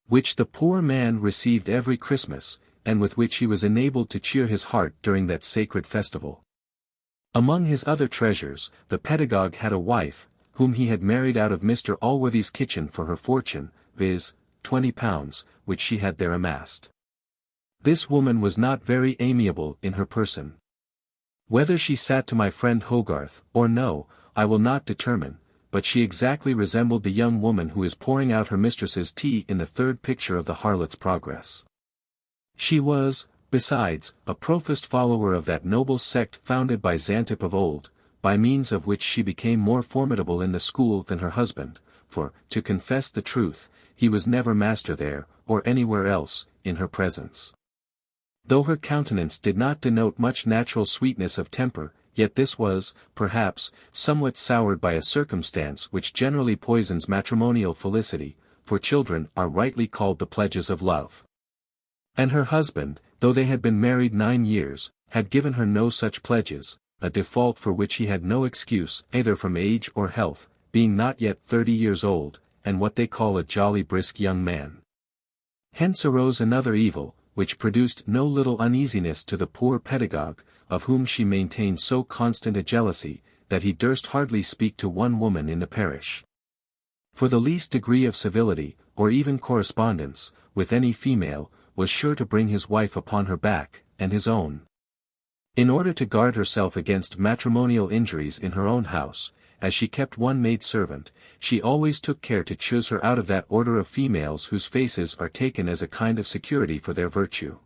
Speaker 1: which the poor man received every Christmas, and with which he was enabled to cheer his heart during that sacred festival. Among his other treasures, the pedagogue had a wife, whom he had married out of Mr Allworthy's kitchen for her fortune, viz., £20, which she had there amassed. This woman was not very amiable in her person. Whether she sat to my friend Hogarth, or no, I will not determine, but she exactly resembled the young woman who is pouring out her mistress's tea in the third picture of the Harlot's Progress. She was, besides, a professed follower of that noble sect founded by Xantip of old, by means of which she became more formidable in the school than her husband, for, to confess the truth, he was never master there, or anywhere else, in her presence. Though her countenance did not denote much natural sweetness of temper, yet this was, perhaps, somewhat soured by a circumstance which generally poisons matrimonial felicity, for children are rightly called the pledges of love. And her husband, though they had been married 9 years, had given her no such pledges, a default for which he had no excuse either from age or health, being not yet 30 years old, and what they call a jolly brisk young man. Hence arose another evil, which produced no little uneasiness to the poor pedagogue, of whom she maintained so constant a jealousy, that he durst hardly speak to one woman in the parish. For the least degree of civility, or even correspondence, with any female, was sure to bring his wife upon her back, and his own. In order to guard herself against matrimonial injuries in her own house, as she kept one maid-servant, she always took care to choose her out of that order of females whose faces are taken as a kind of security for their virtue.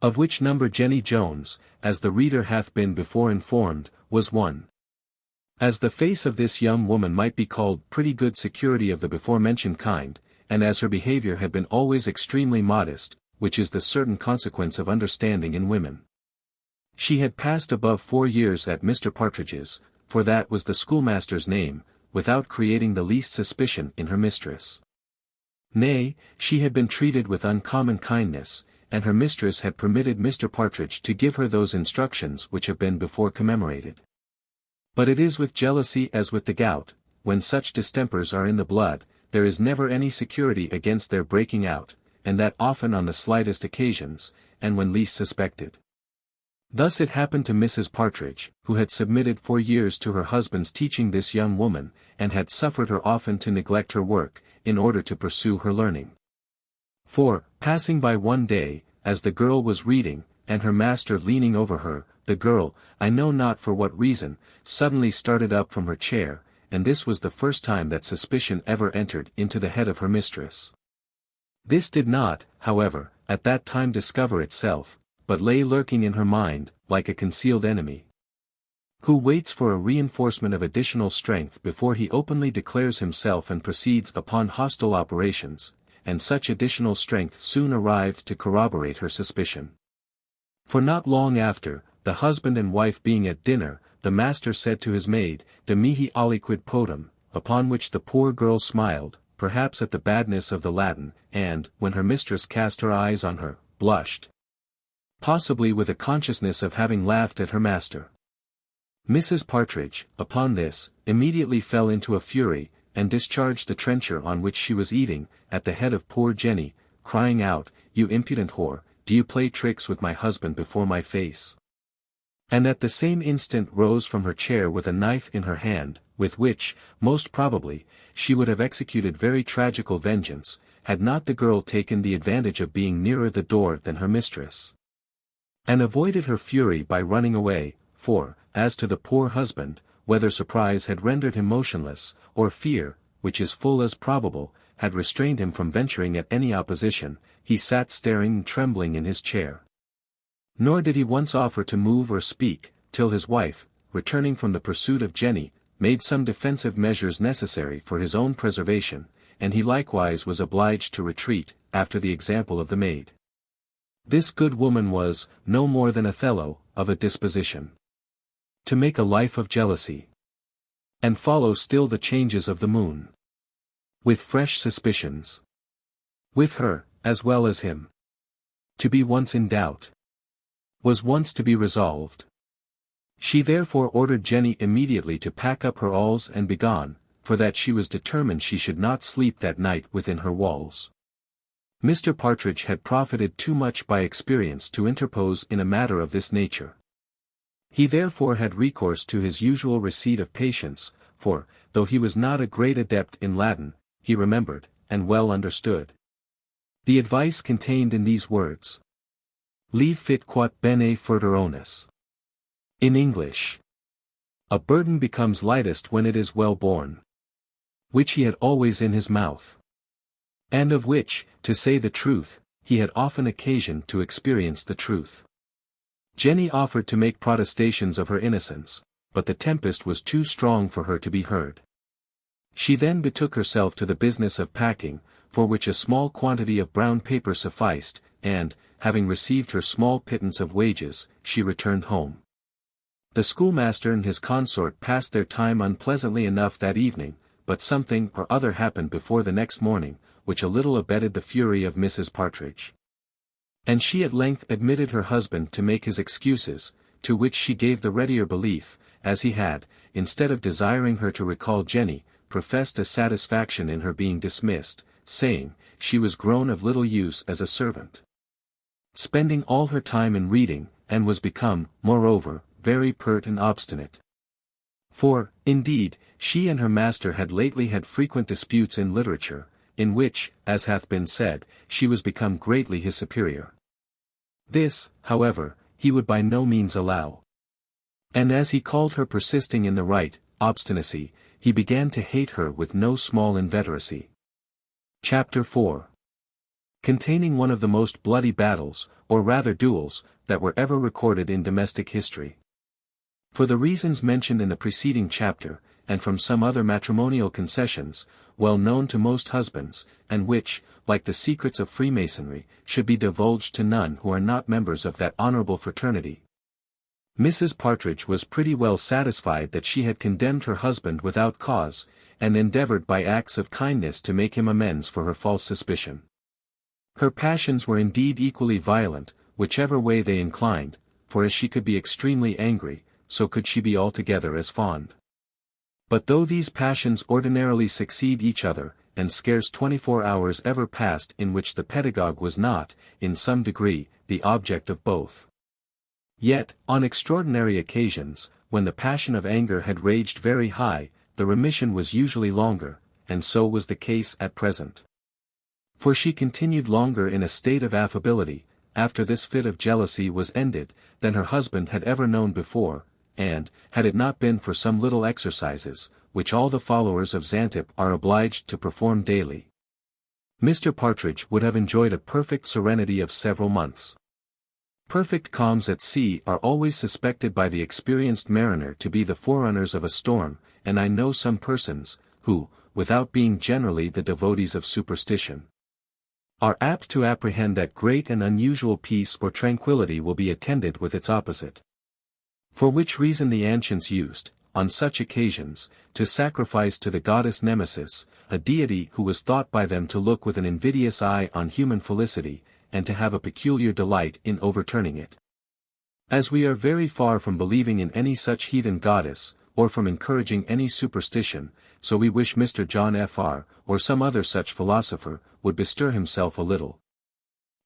Speaker 1: Of which number Jenny Jones, as the reader hath been before informed, was one. As the face of this young woman might be called pretty good security of the before-mentioned kind, and as her behaviour had been always extremely modest, which is the certain consequence of understanding in women. She had passed above 4 years at Mr Partridge's, for that was the schoolmaster's name, without creating the least suspicion in her mistress. Nay, she had been treated with uncommon kindness, and her mistress had permitted Mr Partridge to give her those instructions which have been before commemorated. But it is with jealousy as with the gout, when such distempers are in the blood, there is never any security against their breaking out, and that often on the slightest occasions, and when least suspected. Thus it happened to Mrs. Partridge, who had submitted for years to her husband's teaching this young woman, and had suffered her often to neglect her work, in order to pursue her learning. For, passing by one day, as the girl was reading, and her master leaning over her, the girl, I know not for what reason, suddenly started up from her chair, and this was the first time that suspicion ever entered into the head of her mistress. This did not, however, at that time discover itself, but lay lurking in her mind, like a concealed enemy, who waits for a reinforcement of additional strength before he openly declares himself and proceeds upon hostile operations, and such additional strength soon arrived to corroborate her suspicion. For not long after, the husband and wife being at dinner, the master said to his maid, "De mihi aliquid potum," upon which the poor girl smiled, perhaps at the badness of the Latin, and, when her mistress cast her eyes on her, blushed, possibly with a consciousness of having laughed at her master. Mrs. Partridge, upon this, immediately fell into a fury, and discharged the trencher on which she was eating, at the head of poor Jenny, crying out, "You impudent whore, do you play tricks with my husband before my face?" And at the same instant rose from her chair with a knife in her hand, with which, most probably, she would have executed very tragical vengeance, had not the girl taken the advantage of being nearer the door than her mistress, and avoided her fury by running away, for, as to the poor husband, whether surprise had rendered him motionless, or fear, which is full as probable, had restrained him from venturing at any opposition, he sat staring and trembling in his chair. Nor did he once offer to move or speak, till his wife, returning from the pursuit of Jenny, made some defensive measures necessary for his own preservation, and he likewise was obliged to retreat, after the example of the maid. This good woman was, no more than Othello, of a disposition to make a life of jealousy, and follow still the changes of the moon, with fresh suspicions. With her, as well as him, to be once in doubt, was once to be resolved. She therefore ordered Jenny immediately to pack up her alls and be gone, for that she was determined she should not sleep that night within her walls. Mr. Partridge had profited too much by experience to interpose in a matter of this nature. He therefore had recourse to his usual receipt of patience, for, though he was not a great adept in Latin, he remembered, and well understood, the advice contained in these words: "Leave fit quot bene furteronis." In English, "A burden becomes lightest when it is well borne," which he had always in his mouth, and of which, to say the truth, he had often occasion to experience the truth. Jenny offered to make protestations of her innocence, but the tempest was too strong for her to be heard. She then betook herself to the business of packing, for which a small quantity of brown paper sufficed, and, having received her small pittance of wages, she returned home. The schoolmaster and his consort passed their time unpleasantly enough that evening, but something or other happened before the next morning, which a little abated the fury of Mrs. Partridge. And she at length admitted her husband to make his excuses, to which she gave the readier belief, as he had, instead of desiring her to recall Jenny, professed a satisfaction in her being dismissed, saying, she was grown of little use as a servant, spending all her time in reading, and was become, moreover, very pert and obstinate. For, indeed, she and her master had lately had frequent disputes in literature, in which, as hath been said, she was become greatly his superior. This, however, he would by no means allow. And as he called her persisting in the right, obstinacy, he began to hate her with no small inveteracy. Chapter 4. Containing one of the most bloody battles, or rather duels, that were ever recorded in domestic history. For the reasons mentioned in the preceding chapter, and from some other matrimonial concessions, well known to most husbands, and which, like the secrets of Freemasonry, should be divulged to none who are not members of that honorable fraternity. Mrs. Partridge was pretty well satisfied that she had condemned her husband without cause, and endeavored by acts of kindness to make him amends for her false suspicion. Her passions were indeed equally violent, whichever way they inclined, for as she could be extremely angry, so could she be altogether as fond. But though these passions ordinarily succeed each other, and scarce 24 hours ever passed in which the pedagogue was not, in some degree, the object of both, yet, on extraordinary occasions, when the passion of anger had raged very high, the remission was usually longer, and so was the case at present. For she continued longer in a state of affability, after this fit of jealousy was ended, than her husband had ever known before, and, had it not been for some little exercises, which all the followers of Xantip are obliged to perform daily, Mr. Partridge would have enjoyed a perfect serenity of several months. Perfect calms at sea are always suspected by the experienced mariner to be the forerunners of a storm, and I know some persons, who, without being generally the devotees of superstition, are apt to apprehend that great and unusual peace or tranquillity will be attended with its opposite. For which reason the ancients used, on such occasions, to sacrifice to the goddess Nemesis, a deity who was thought by them to look with an invidious eye on human felicity, and to have a peculiar delight in overturning it. As we are very far from believing in any such heathen goddess, or from encouraging any superstition, so we wish Mr. John Fr., or some other such philosopher, would bestir himself a little,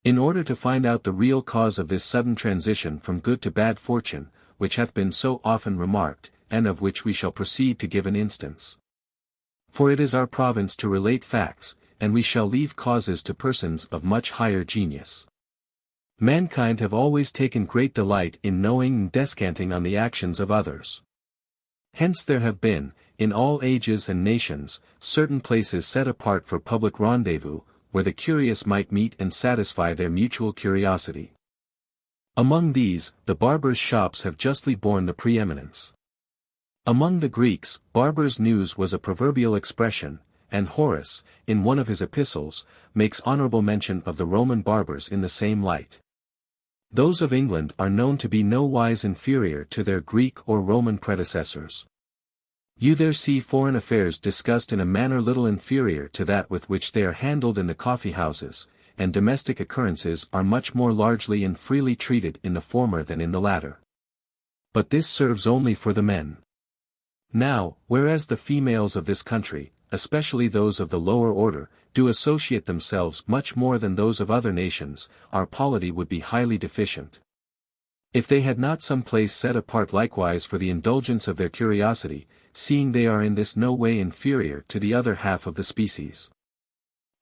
Speaker 1: in order to find out the real cause of this sudden transition from good to bad fortune, which hath been so often remarked, and of which we shall proceed to give an instance. For it is our province to relate facts, and we shall leave causes to persons of much higher genius. Mankind have always taken great delight in knowing and descanting on the actions of others. Hence there have been, in all ages and nations, certain places set apart for public rendezvous, where the curious might meet and satisfy their mutual curiosity. Among these, the barbers' shops have justly borne the preeminence. Among the Greeks, barber's news was a proverbial expression, and Horace, in one of his epistles, makes honorable mention of the Roman barbers in the same light. Those of England are known to be no wise inferior to their Greek or Roman predecessors. You there see foreign affairs discussed in a manner little inferior to that with which they are handled in the coffee-houses, and domestic occurrences are much more largely and freely treated in the former than in the latter. But this serves only for the men. Now, whereas the females of this country, especially those of the lower order, do associate themselves much more than those of other nations, our polity would be highly deficient. If they had not some place set apart likewise for the indulgence of their curiosity, seeing they are in this no way inferior to the other half of the species.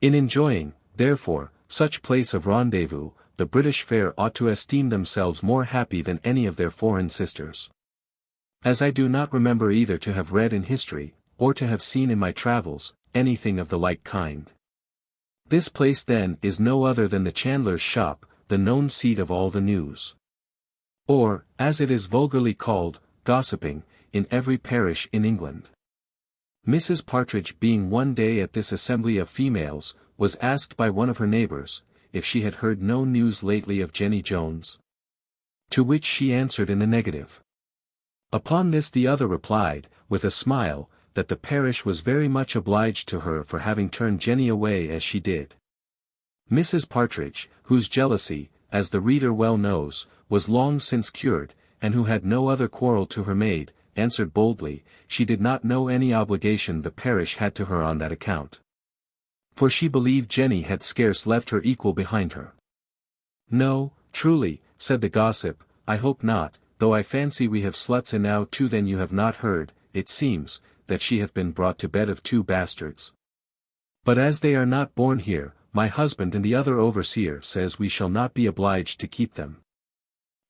Speaker 1: In enjoying, therefore, such place of rendezvous, the British fair ought to esteem themselves more happy than any of their foreign sisters. As I do not remember either to have read in history, or to have seen in my travels, anything of the like kind. This place then is no other than the chandler's shop, the known seat of all the news. Or, as it is vulgarly called, gossiping, in every parish in England. Mrs. Partridge being one day at this assembly of females, was asked by one of her neighbors, if she had heard no news lately of Jenny Jones. To which she answered in the negative. Upon this the other replied, with a smile, that the parish was very much obliged to her for having turned Jenny away as she did. Mrs. Partridge, whose jealousy, as the reader well knows, was long since cured, and who had no other quarrel to her maid, answered boldly, she did not know any obligation the parish had to her on that account. For she believed Jenny had scarce left her equal behind her. No, truly, said the gossip, I hope not, though I fancy we have sluts enow too. Then you have not heard, it seems, that she hath been brought to bed of 2 bastards. But as they are not born here, my husband and the other overseer says we shall not be obliged to keep them.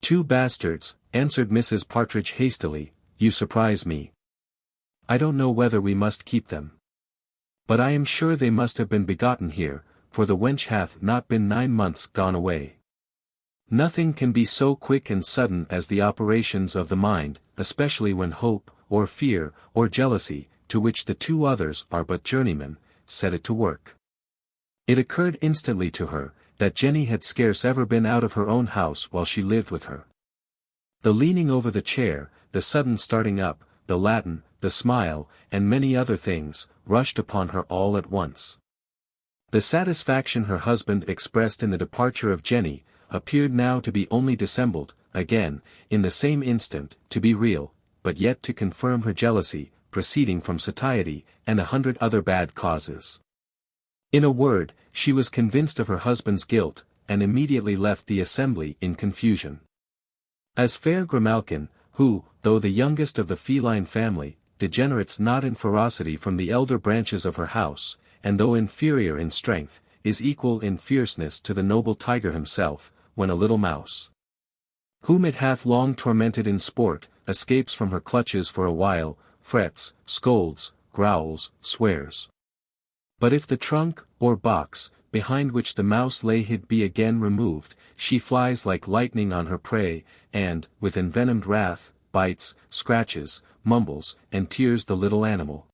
Speaker 1: 2 bastards, answered Mrs. Partridge hastily, you surprise me. I don't know whether we must keep them. But I am sure they must have been begotten here, for the wench hath not been 9 months gone away. Nothing can be so quick and sudden as the operations of the mind, especially when hope, or fear, or jealousy, to which the 2 others are but journeymen, set it to work. It occurred instantly to her, that Jenny had scarce ever been out of her own house while she lived with her. The leaning over the chair, the sudden starting up, the Latin, the smile, and many other things, rushed upon her all at once. The satisfaction her husband expressed in the departure of Jenny, appeared now to be only dissembled, again, in the same instant, to be real, but yet to confirm her jealousy, proceeding from satiety, and 100 other bad causes. In a word, she was convinced of her husband's guilt, and immediately left the assembly in confusion. As fair Grimalkin, who, though the youngest of the feline family, degenerates not in ferocity from the elder branches of her house, and though inferior in strength, is equal in fierceness to the noble tiger himself, when a little mouse, whom it hath long tormented in sport, escapes from her clutches for a while, frets, scolds, growls, swears. But if the trunk, or box, behind which the mouse lay hid be again removed, she flies like lightning on her prey, and, with envenomed wrath, bites, scratches, mumbles, and tears the little animal.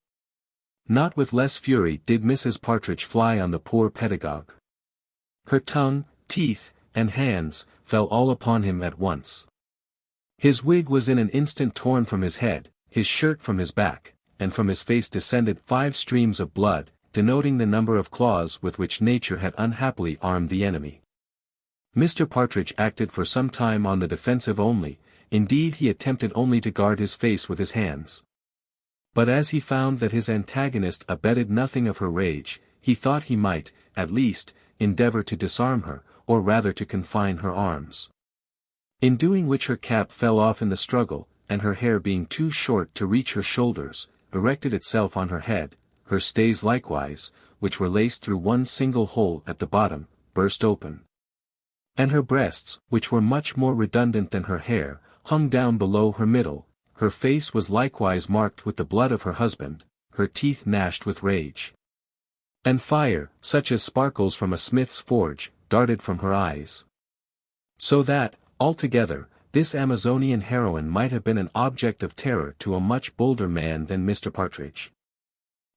Speaker 1: Not with less fury did Mrs. Partridge fly on the poor pedagogue. Her tongue, teeth, and hands, fell all upon him at once. His wig was in an instant torn from his head, his shirt from his back, and from his face descended 5 streams of blood, denoting the number of claws with which nature had unhappily armed the enemy. Mr. Partridge acted for some time on the defensive only, indeed he attempted only to guard his face with his hands. But as he found that his antagonist abated nothing of her rage, he thought he might, at least, endeavor to disarm her, or rather to confine her arms. In doing which her cap fell off in the struggle, and her hair being too short to reach her shoulders, erected itself on her head, her stays likewise, which were laced through one single hole at the bottom, burst open. And her breasts, which were much more redundant than her hair, hung down below her middle, her face was likewise marked with the blood of her husband, her teeth gnashed with rage. And fire, such as sparkles from a smith's forge, darted from her eyes. So that, altogether, this Amazonian heroine might have been an object of terror to a much bolder man than Mr. Partridge.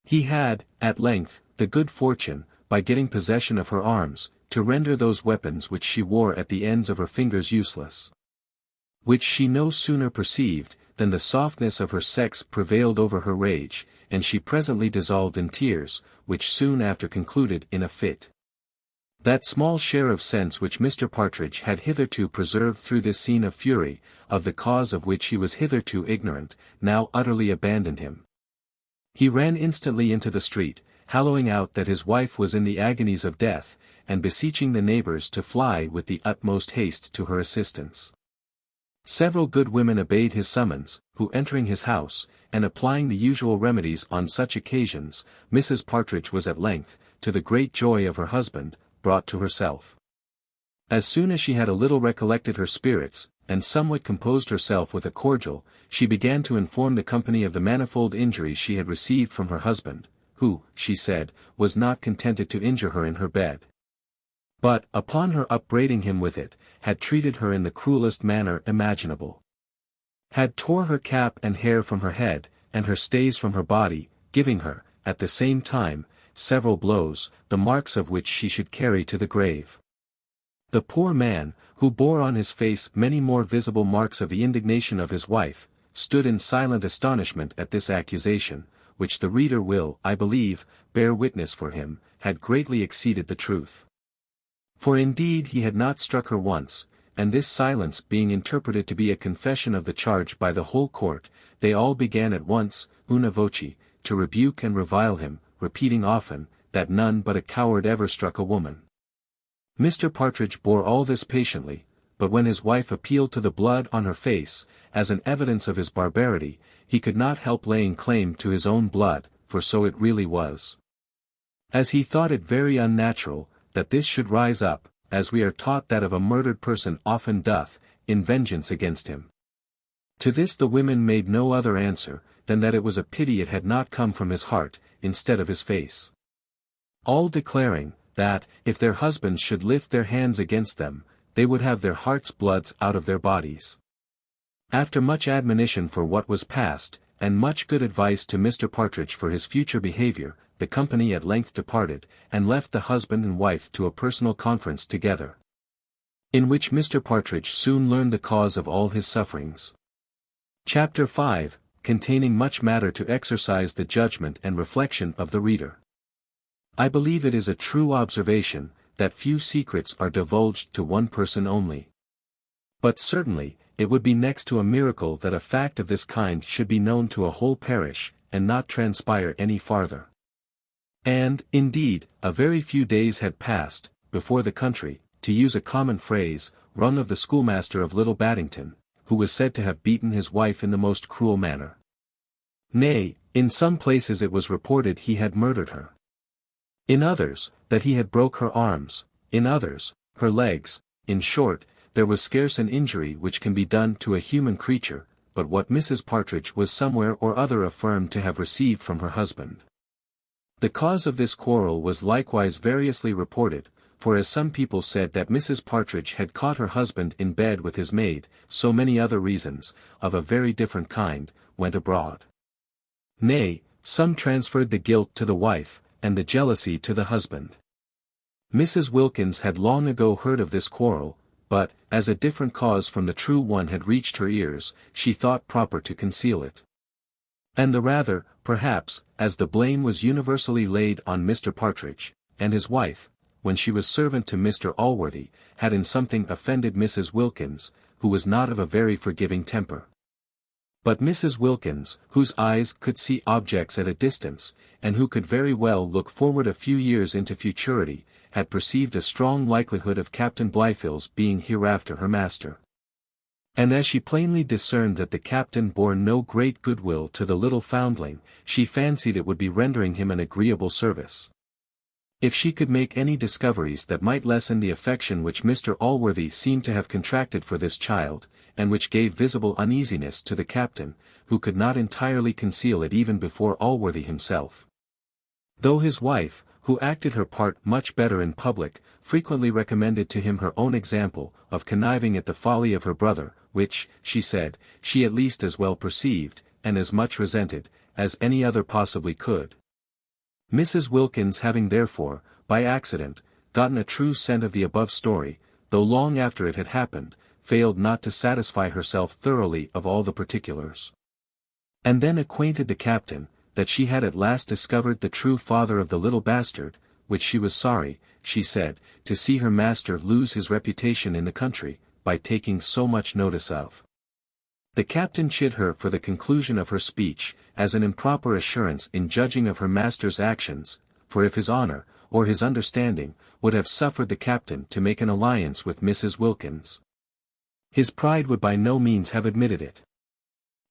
Speaker 1: He had, at length, the good fortune, by getting possession of her arms, to render those weapons which she wore at the ends of her fingers useless. Which she no sooner perceived, than the softness of her sex prevailed over her rage, and she presently dissolved in tears, which soon after concluded in a fit. That small share of sense which Mr. Partridge had hitherto preserved through this scene of fury, of the cause of which he was hitherto ignorant, now utterly abandoned him. He ran instantly into the street, hallooing out that his wife was in the agonies of death, and beseeching the neighbors to fly with the utmost haste to her assistance. Several good women obeyed his summons, who entering his house, and applying the usual remedies on such occasions, Mrs. Partridge was at length, to the great joy of her husband, brought to herself. As soon as she had a little recollected her spirits, and somewhat composed herself with a cordial, she began to inform the company of the manifold injuries she had received from her husband, who, she said, was not contented to injure her in her bed, but, upon her upbraiding him with it, had treated her in the cruelest manner imaginable. Had tore her cap and hair from her head, and her stays from her body, giving her, at the same time, several blows, the marks of which she should carry to the grave. The poor man, who bore on his face many more visible marks of the indignation of his wife, stood in silent astonishment at this accusation, which the reader will, I believe, bear witness for him, had greatly exceeded the truth. For indeed he had not struck her once, and this silence being interpreted to be a confession of the charge by the whole court, they all began at once, una voce, to rebuke and revile him, repeating often, that none but a coward ever struck a woman. Mr. Partridge bore all this patiently, but when his wife appealed to the blood on her face, as an evidence of his barbarity, he could not help laying claim to his own blood, for so it really was. As he thought it very unnatural, that this should rise up, as we are taught that of a murdered person often doth, in vengeance against him. To this the women made no other answer, than that it was a pity it had not come from his heart, instead of his face. All declaring, that, if their husbands should lift their hands against them, they would have their hearts' bloods out of their bodies. After much admonition for what was past, and much good advice to Mr. Partridge for his future behavior, the company at length departed, and left the husband and wife to a personal conference together, in which Mr. Partridge soon learned the cause of all his sufferings. Chapter 5, containing much matter to exercise the judgment and reflection of the reader. I believe it is a true observation, that few secrets are divulged to one person only. But certainly, it would be next to a miracle that a fact of this kind should be known to a whole parish, and not transpire any farther. And, indeed, a very few days had passed, before the country, to use a common phrase, rung of the schoolmaster of Little Baddington, who was said to have beaten his wife in the most cruel manner. Nay, in some places it was reported he had murdered her. In others, that he had broke her arms, in others, her legs. In short, there was scarce an injury which can be done to a human creature, but what Mrs. Partridge was somewhere or other affirmed to have received from her husband. The cause of this quarrel was likewise variously reported, for as some people said that Mrs. Partridge had caught her husband in bed with his maid, so many other reasons, of a very different kind, went abroad. Nay, some transferred the guilt to the wife, and the jealousy to the husband. Mrs. Wilkins had long ago heard of this quarrel, but, as a different cause from the true one had reached her ears, she thought proper to conceal it. And the rather, perhaps, as the blame was universally laid on Mr. Partridge, and his wife, when she was servant to Mr. Allworthy, had in something offended Mrs. Wilkins, who was not of a very forgiving temper. But Mrs. Wilkins, whose eyes could see objects at a distance, and who could very well look forward a few years into futurity, had perceived a strong likelihood of Captain Blifil's being hereafter her master. And as she plainly discerned that the captain bore no great goodwill to the little foundling, she fancied it would be rendering him an agreeable service. If she could make any discoveries that might lessen the affection which Mr. Allworthy seemed to have contracted for this child, and which gave visible uneasiness to the captain, who could not entirely conceal it even before Allworthy himself. Though his wife, who acted her part much better in public, frequently recommended to him her own example, of conniving at the folly of her brother, which, she said, she at least as well perceived, and as much resented, as any other possibly could. Mrs. Wilkins having therefore, by accident, gotten a true scent of the above story, though long after it had happened, failed not to satisfy herself thoroughly of all the particulars. And then acquainted the captain, that she had at last discovered the true father of the little bastard, which she was sorry, she said, to see her master lose his reputation in the country, by taking so much notice of. The captain chid her for the conclusion of her speech, as an improper assurance in judging of her master's actions, for if his honour, or his understanding, would have suffered the captain to make an alliance with Mrs. Wilkins, his pride would by no means have admitted it.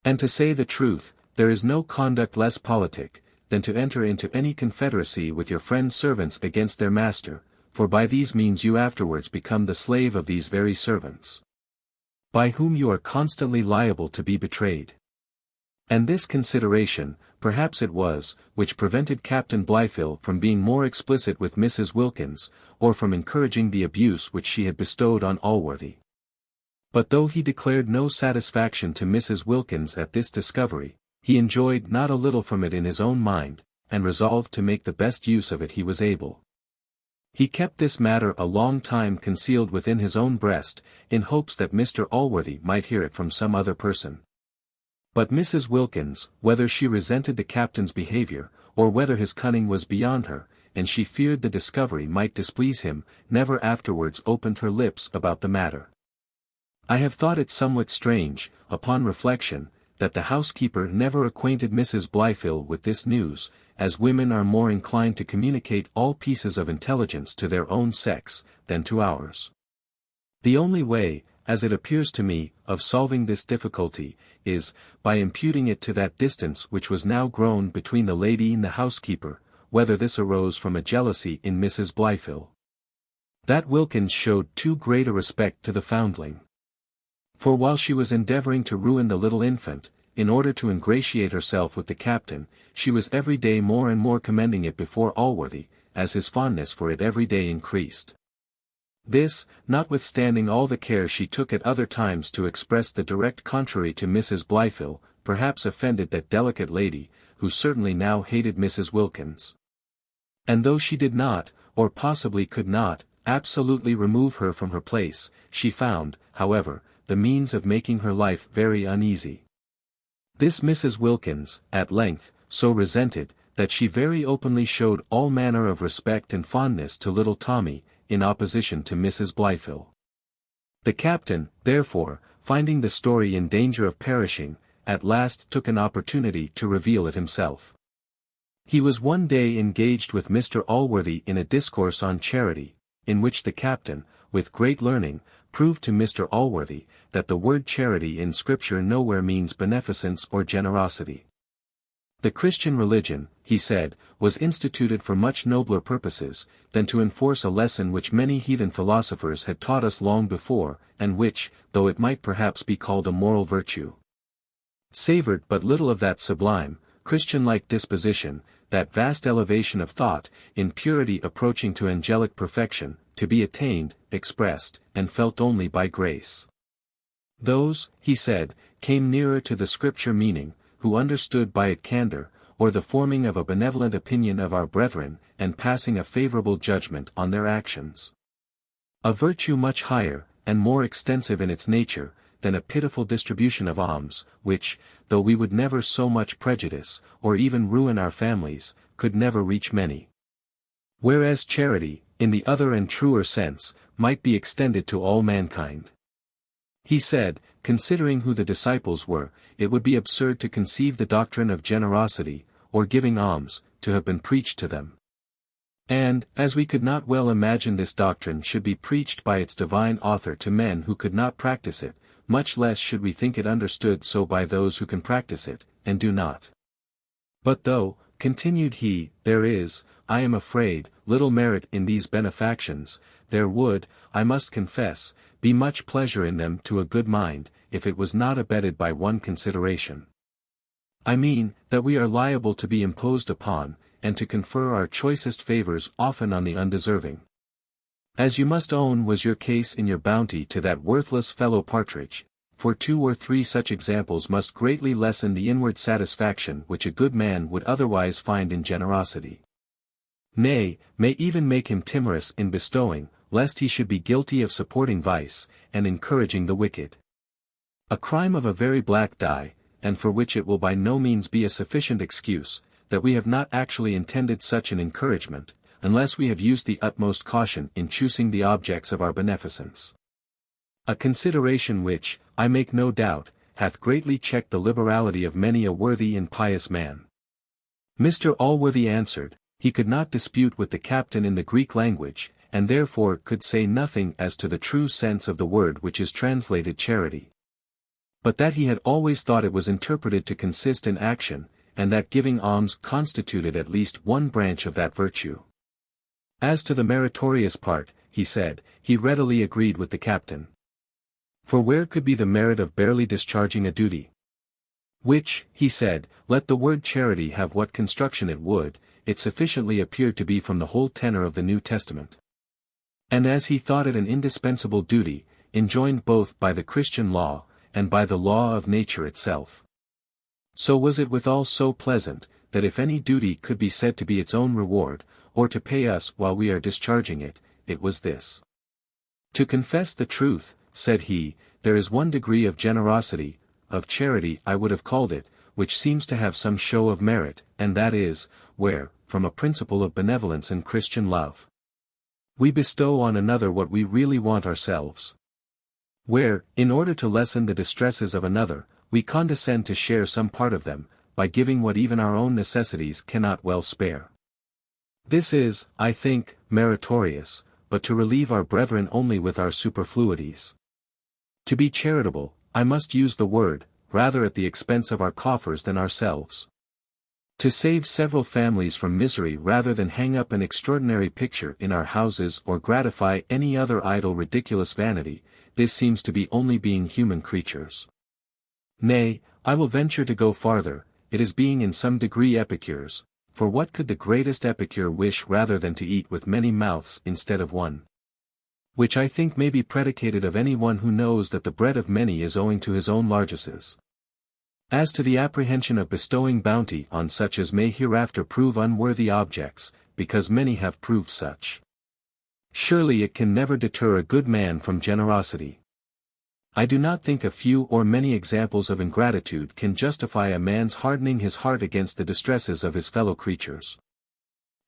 Speaker 1: And to say the truth, there is no conduct less politic, than to enter into any confederacy with your friends' servants against their master, for by these means you afterwards become the slave of these very servants, by whom you are constantly liable to be betrayed. And this consideration, perhaps it was, which prevented Captain Blifil from being more explicit with Mrs. Wilkins, or from encouraging the abuse which she had bestowed on Allworthy. But though he declared no satisfaction to Mrs. Wilkins at this discovery, he enjoyed not a little from it in his own mind, and resolved to make the best use of it he was able. He kept this matter a long time concealed within his own breast, in hopes that Mr. Allworthy might hear it from some other person. But Mrs. Wilkins, whether she resented the captain's behaviour, or whether his cunning was beyond her, and she feared the discovery might displease him, never afterwards opened her lips about the matter. I have thought it somewhat strange, upon reflection, that the housekeeper never acquainted Mrs. Blifil with this news, as women are more inclined to communicate all pieces of intelligence to their own sex, than to ours. The only way, as it appears to me, of solving this difficulty, is, by imputing it to that distance which was now grown between the lady and the housekeeper, whether this arose from a jealousy in Mrs. Blifil. That Wilkins showed too great a respect to the foundling. For while she was endeavouring to ruin the little infant, in order to ingratiate herself with the captain, she was every day more and more commending it before Allworthy, as his fondness for it every day increased. This, notwithstanding all the care she took at other times to express the direct contrary to Mrs. Blifil, perhaps offended that delicate lady, who certainly now hated Mrs. Wilkins. And though she did not, or possibly could not, absolutely remove her from her place, she found, however, the means of making her life very uneasy. This Mrs. Wilkins, at length, so resented, that she very openly showed all manner of respect and fondness to little Tommy, in opposition to Mrs. Blifil. The captain, therefore, finding the story in danger of perishing, at last took an opportunity to reveal it himself. He was one day engaged with Mr. Allworthy in a discourse on charity, in which the captain, with great learning, proved to Mr. Allworthy, that the word charity in Scripture nowhere means beneficence or generosity. The Christian religion, he said, was instituted for much nobler purposes, than to enforce a lesson which many heathen philosophers had taught us long before, and which, though it might perhaps be called a moral virtue, savored but little of that sublime, Christian-like disposition, that vast elevation of thought, in purity approaching to angelic perfection, to be attained, expressed, and felt only by grace. Those, he said, came nearer to the Scripture meaning, who understood by it candor, or the forming of a benevolent opinion of our brethren, and passing a favorable judgment on their actions. A virtue much higher, and more extensive in its nature, than a pitiful distribution of alms, which, though we would never so much prejudice, or even ruin our families, could never reach many. Whereas charity, in the other and truer sense, might be extended to all mankind. He said, considering who the disciples were, it would be absurd to conceive the doctrine of generosity, or giving alms, to have been preached to them. And, as we could not well imagine this doctrine should be preached by its divine author to men who could not practice it, much less should we think it understood so by those who can practice it, and do not. But though, continued he, there is, I am afraid, little merit in these benefactions, there would, I must confess, be much pleasure in them to a good mind, if it was not abetted by one consideration. I mean, that we are liable to be imposed upon, and to confer our choicest favors often on the undeserving. As you must own was your case in your bounty to that worthless fellow partridge, for 2 or 3 such examples must greatly lessen the inward satisfaction which a good man would otherwise find in generosity. Nay, may even make him timorous in bestowing, lest he should be guilty of supporting vice, and encouraging the wicked. A crime of a very black dye, and for which it will by no means be a sufficient excuse, that we have not actually intended such an encouragement, unless we have used the utmost caution in choosing the objects of our beneficence. A consideration which, I make no doubt, hath greatly checked the liberality of many a worthy and pious man. Mr. Allworthy answered, he could not dispute with the captain in the Greek language, and therefore could say nothing as to the true sense of the word which is translated charity. But that he had always thought it was interpreted to consist in action, and that giving alms constituted at least one branch of that virtue. As to the meritorious part, he said, he readily agreed with the captain. For where could be the merit of barely discharging a duty? Which, he said, let the word charity have what construction it would, it sufficiently appeared to be from the whole tenor of the New Testament. And as he thought it an indispensable duty, enjoined both by the Christian law, and by the law of nature itself. So was it withal so pleasant, that if any duty could be said to be its own reward, or to pay us while we are discharging it, it was this. To confess the truth, said he, there is one degree of generosity, of charity I would have called it, which seems to have some show of merit, and that is, where, from a principle of benevolence and Christian love, we bestow on another what we really want ourselves. Where, in order to lessen the distresses of another, we condescend to share some part of them, by giving what even our own necessities cannot well spare. This is, I think, meritorious, but to relieve our brethren only with our superfluities. To be charitable, I must use the word, rather at the expense of our coffers than ourselves. To save several families from misery rather than hang up an extraordinary picture in our houses or gratify any other idle ridiculous vanity, this seems to be only being human creatures. Nay, I will venture to go farther, it is being in some degree epicures, for what could the greatest epicure wish rather than to eat with many mouths instead of one? Which I think may be predicated of any one who knows that the bread of many is owing to his own largesses. As to the apprehension of bestowing bounty on such as may hereafter prove unworthy objects, because many have proved such, surely it can never deter a good man from generosity. I do not think a few or many examples of ingratitude can justify a man's hardening his heart against the distresses of his fellow creatures.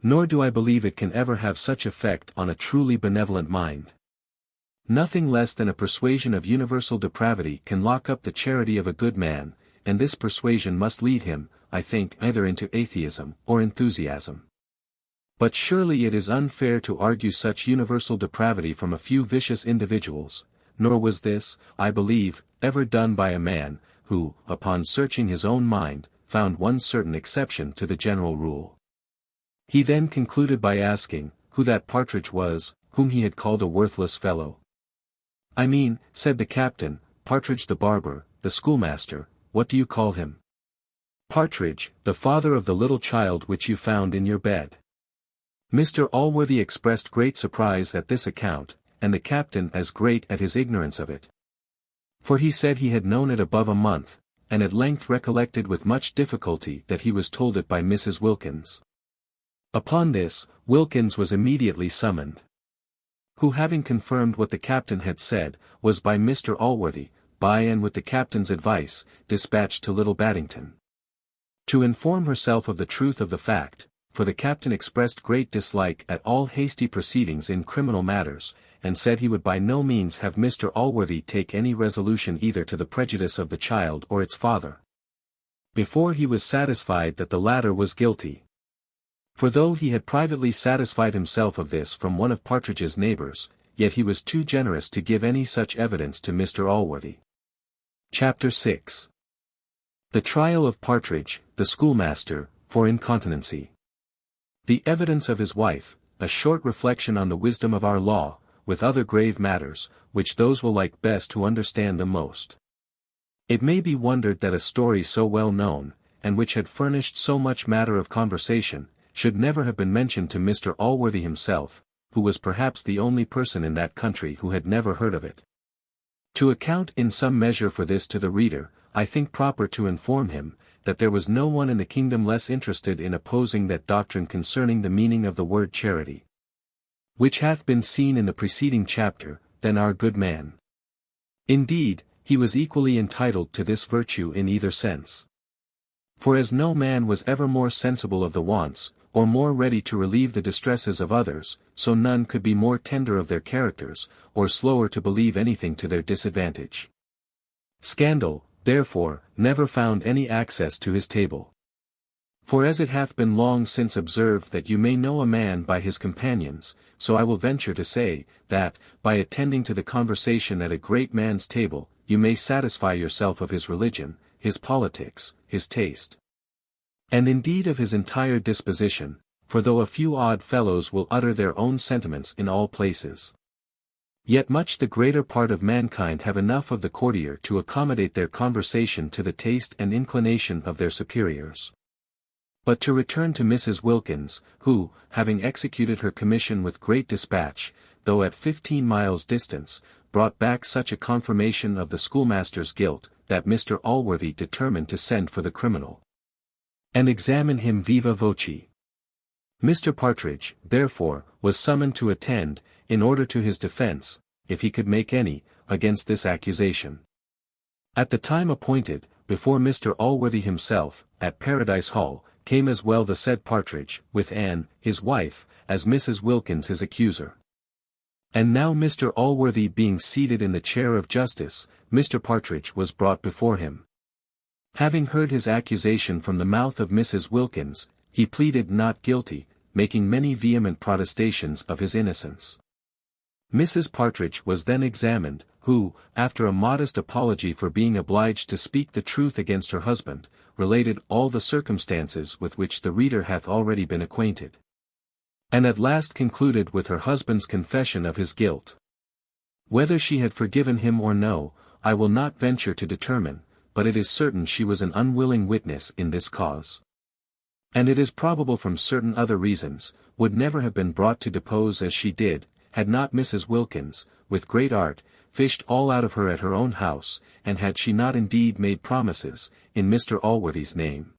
Speaker 1: Nor do I believe it can ever have such effect on a truly benevolent mind. Nothing less than a persuasion of universal depravity can lock up the charity of a good man, and this persuasion must lead him, I think, either into atheism or enthusiasm. But surely it is unfair to argue such universal depravity from a few vicious individuals, nor was this, I believe, ever done by a man, who, upon searching his own mind, found one certain exception to the general rule. He then concluded by asking, who that Partridge was, whom he had called a worthless fellow. "I mean," said the captain, "Partridge the barber, the schoolmaster. What do you call him?" "Partridge, the father of the little child which you found in your bed." Mr Allworthy expressed great surprise at this account, and the captain as great at his ignorance of it. For he said he had known it above a month, and at length recollected with much difficulty that he was told it by Mrs Wilkins. Upon this, Wilkins was immediately summoned, who, having confirmed what the captain had said, was by Mr Allworthy, by and with the captain's advice, dispatched to Little Baddington, to inform herself of the truth of the fact, for the captain expressed great dislike at all hasty proceedings in criminal matters, and said he would by no means have Mr Allworthy take any resolution either to the prejudice of the child or its father, before he was satisfied that the latter was guilty. For though he had privately satisfied himself of this from one of Partridge's neighbours, yet he was too generous to give any such evidence to Mr Allworthy. Chapter 6. The trial of Partridge, the schoolmaster, for incontinency. The evidence of his wife, a short reflection on the wisdom of our law, with other grave matters, which those will like best who understand them most. It may be wondered that a story so well known, and which had furnished so much matter of conversation, should never have been mentioned to Mr Allworthy himself, who was perhaps the only person in that country who had never heard of it. To account in some measure for this to the reader, I think proper to inform him, that there was no one in the kingdom less interested in opposing that doctrine concerning the meaning of the word charity, which hath been seen in the preceding chapter, than our good man. Indeed, he was equally entitled to this virtue in either sense. For as no man was ever more sensible of the wants, or more ready to relieve the distresses of others, so none could be more tender of their characters, or slower to believe anything to their disadvantage. Scandal, therefore, never found any access to his table. For as it hath been long since observed that you may know a man by his companions, so I will venture to say, that, by attending to the conversation at a great man's table, you may satisfy yourself of his religion, his politics, his taste, and indeed of his entire disposition, for though a few odd fellows will utter their own sentiments in all places, yet much the greater part of mankind have enough of the courtier to accommodate their conversation to the taste and inclination of their superiors. But to return to Mrs Wilkins, who, having executed her commission with great dispatch, though at 15 miles distance, brought back such a confirmation of the schoolmaster's guilt, that Mr Allworthy determined to send for the criminal, and examine him viva voce. Mr Partridge, therefore, was summoned to attend, in order to his defence, if he could make any, against this accusation. At the time appointed, before Mr Allworthy himself, at Paradise Hall, came as well the said Partridge, with Anne, his wife, as Mrs Wilkins his accuser. And now Mr Allworthy being seated in the chair of justice, Mr Partridge was brought before him. Having heard his accusation from the mouth of Mrs Wilkins, he pleaded not guilty, making many vehement protestations of his innocence. Mrs Partridge was then examined, who, after a modest apology for being obliged to speak the truth against her husband, related all the circumstances with which the reader hath already been acquainted, and at last concluded with her husband's confession of his guilt. Whether she had forgiven him or no, I will not venture to determine, but it is certain she was an unwilling witness in this cause. And it is probable from certain other reasons, would never have been brought to depose as she did, had not Mrs Wilkins, with great art, fished all out of her at her own house, and had she not indeed made promises, in Mr Allworthy's name,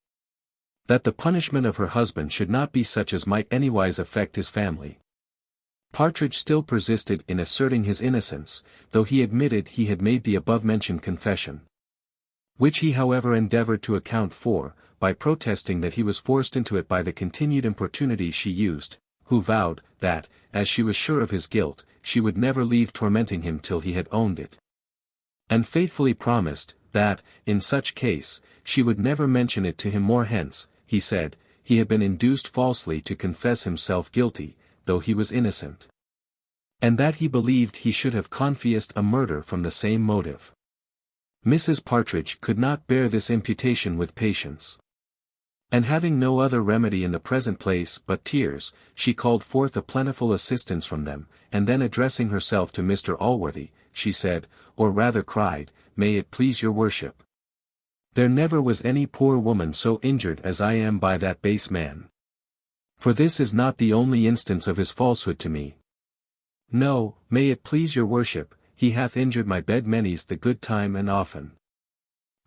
Speaker 1: that the punishment of her husband should not be such as might anywise affect his family. Partridge still persisted in asserting his innocence, though he admitted he had made the above-mentioned confession, which he however endeavoured to account for, by protesting that he was forced into it by the continued importunity she used, who vowed, that, as she was sure of his guilt, she would never leave tormenting him till he had owned it, and faithfully promised, that, in such case, she would never mention it to him more. Hence, he said, he had been induced falsely to confess himself guilty, though he was innocent, and that he believed he should have confessed a murder from the same motive. Mrs Partridge could not bear this imputation with patience. And having no other remedy in the present place but tears, she called forth a plentiful assistance from them, and then addressing herself to Mr. Allworthy, she said, or rather cried, "May it please your worship. There never was any poor woman so injured as I am by that base man. For this is not the only instance of his falsehood to me. No, may it please your worship, he hath injured my bed many's the good time and often.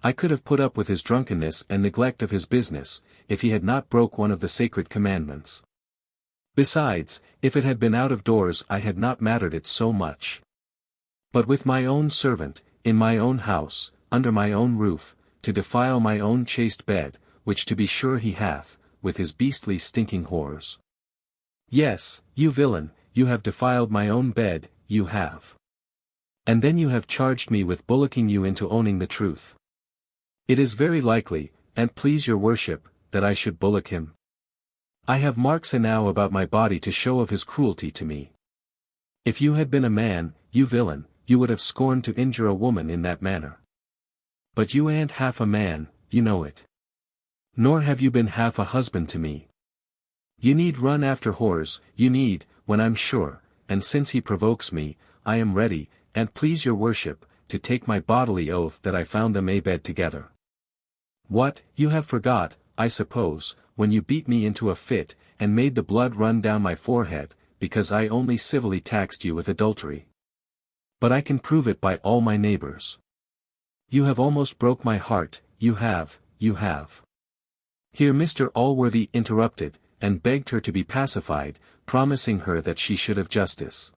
Speaker 1: I could have put up with his drunkenness and neglect of his business, if he had not broke one of the sacred commandments. Besides, if it had been out of doors I had not mattered it so much. But with my own servant, in my own house, under my own roof, to defile my own chaste bed, which to be sure he hath, with his beastly stinking whores. Yes, you villain, you have defiled my own bed, you have. And then you have charged me with bullocking you into owning the truth. It is very likely, and please your worship, that I should bullock him. I have marks enow about my body to show of his cruelty to me. If you had been a man, you villain, you would have scorned to injure a woman in that manner. But you ain't half a man, you know it. Nor have you been half a husband to me. You need run after whores, you need, when I'm sure, and since he provokes me, I am ready, and please your worship, to take my bodily oath that I found them a-bed together. What, you have forgot, I suppose, when you beat me into a fit, and made the blood run down my forehead, because I only civilly taxed you with adultery. But I can prove it by all my neighbors. You have almost broke my heart, you have, you have. Here Mr. Allworthy interrupted, and begged her to be pacified, promising her that she should have justice.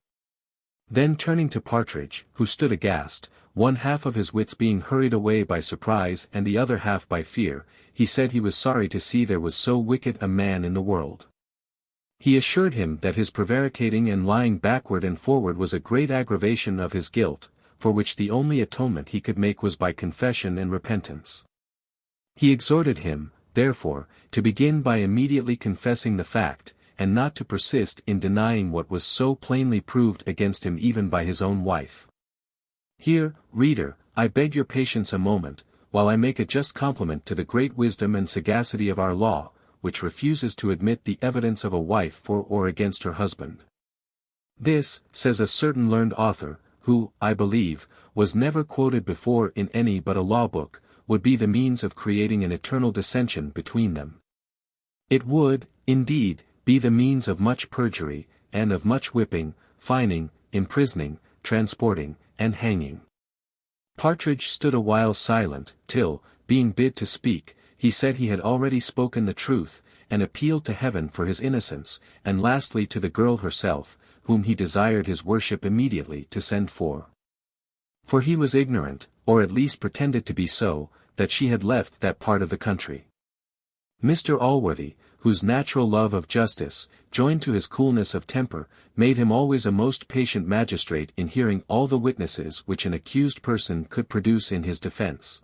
Speaker 1: Then turning to Partridge, who stood aghast, one half of his wits being hurried away by surprise and the other half by fear, he said he was sorry to see there was so wicked a man in the world. He assured him that his prevaricating and lying backward and forward was a great aggravation of his guilt, for which the only atonement he could make was by confession and repentance. He exhorted him, therefore, to begin by immediately confessing the fact, and not to persist in denying what was so plainly proved against him even by his own wife. Here, reader, I beg your patience a moment, while I make a just compliment to the great wisdom and sagacity of our law, which refuses to admit the evidence of a wife for or against her husband. This, says a certain learned author, who, I believe, was never quoted before in any but a law book, would be the means of creating an eternal dissension between them. It would, indeed, be the means of much perjury, and of much whipping, fining, imprisoning, transporting, and hanging. Partridge stood a while silent, till, being bid to speak, he said he had already spoken the truth, and appealed to heaven for his innocence, and lastly to the girl herself, whom he desired his worship immediately to send for. For he was ignorant, or at least pretended to be so, that she had left that part of the country. Mr. Allworthy, whose natural love of justice, joined to his coolness of temper, made him always a most patient magistrate in hearing all the witnesses which an accused person could produce in his defence.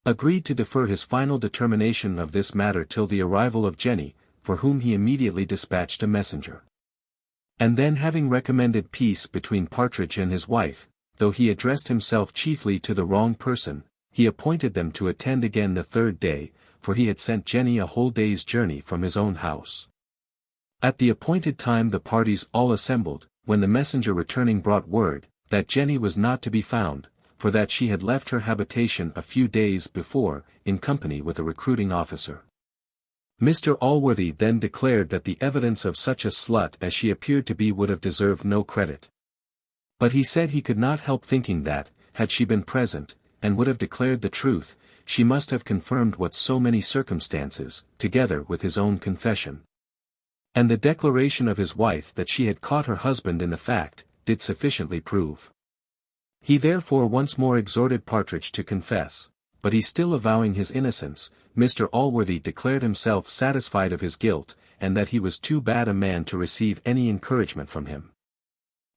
Speaker 1: Agreed to defer his final determination of this matter till the arrival of Jenny, for whom he immediately dispatched a messenger. And then having recommended peace between Partridge and his wife, though he addressed himself chiefly to the wrong person, he appointed them to attend again the third day, for he had sent Jenny a whole day's journey from his own house. At the appointed time the parties all assembled, when the messenger returning brought word, that Jenny was not to be found, for that she had left her habitation a few days before, in company with a recruiting officer. Mr. Allworthy then declared that the evidence of such a slut as she appeared to be would have deserved no credit. But he said he could not help thinking that, had she been present, and would have declared the truth, she must have confirmed what so many circumstances, together with his own confession, and the declaration of his wife that she had caught her husband in the fact, did sufficiently prove. He therefore once more exhorted Partridge to confess, but he still avowing his innocence, Mr. Allworthy declared himself satisfied of his guilt, and that he was too bad a man to receive any encouragement from him.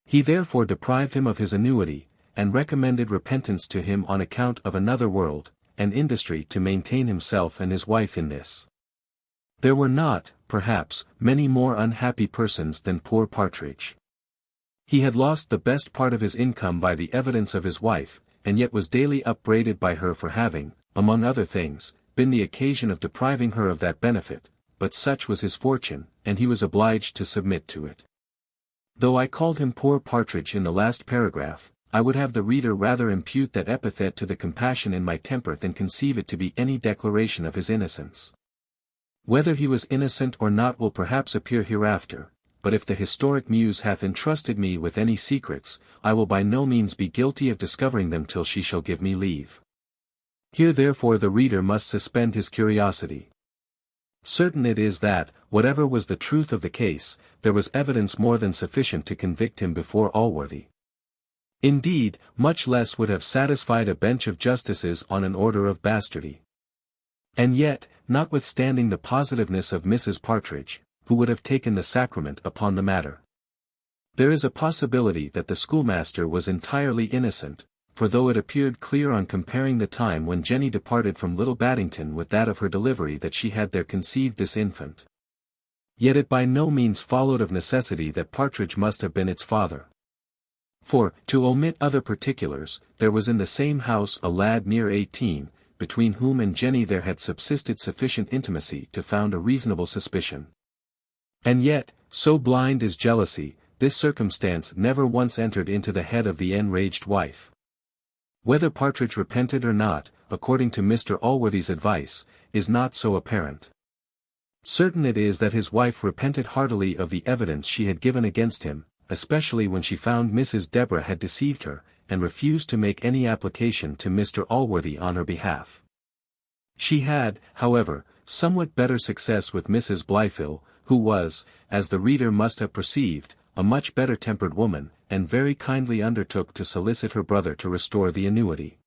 Speaker 1: He therefore deprived him of his annuity, and recommended repentance to him on account of another world, and industry to maintain himself and his wife in this. There were not, perhaps, many more unhappy persons than poor Partridge. He had lost the best part of his income by the evidence of his wife, and yet was daily upbraided by her for having, among other things, been the occasion of depriving her of that benefit, but such was his fortune, and he was obliged to submit to it. Though I called him poor Partridge in the last paragraph, I would have the reader rather impute that epithet to the compassion in my temper than conceive it to be any declaration of his innocence. Whether he was innocent or not will perhaps appear hereafter, but if the historic muse hath entrusted me with any secrets, I will by no means be guilty of discovering them till she shall give me leave. Here therefore the reader must suspend his curiosity. Certain it is that, whatever was the truth of the case, there was evidence more than sufficient to convict him before Allworthy. Indeed, much less would have satisfied a bench of justices on an order of bastardy. And yet, notwithstanding the positiveness of Mrs. Partridge, who would have taken the sacrament upon the matter, there is a possibility that the schoolmaster was entirely innocent, for though it appeared clear on comparing the time when Jenny departed from Little Baddington with that of her delivery that she had there conceived this infant, yet it by no means followed of necessity that Partridge must have been its father. For, to omit other particulars, there was in the same house a lad near 18, between whom and Jenny there had subsisted sufficient intimacy to found a reasonable suspicion. And yet, so blind is jealousy, this circumstance never once entered into the head of the enraged wife. Whether Partridge repented or not, according to Mr. Allworthy's advice, is not so apparent. Certain it is that his wife repented heartily of the evidence she had given against him, especially when she found Mrs. Deborah had deceived her, and refused to make any application to Mr. Allworthy on her behalf. She had, however, somewhat better success with Mrs. Blifil, who was, as the reader must have perceived, a much better tempered woman, and very kindly undertook to solicit her brother to restore the annuity.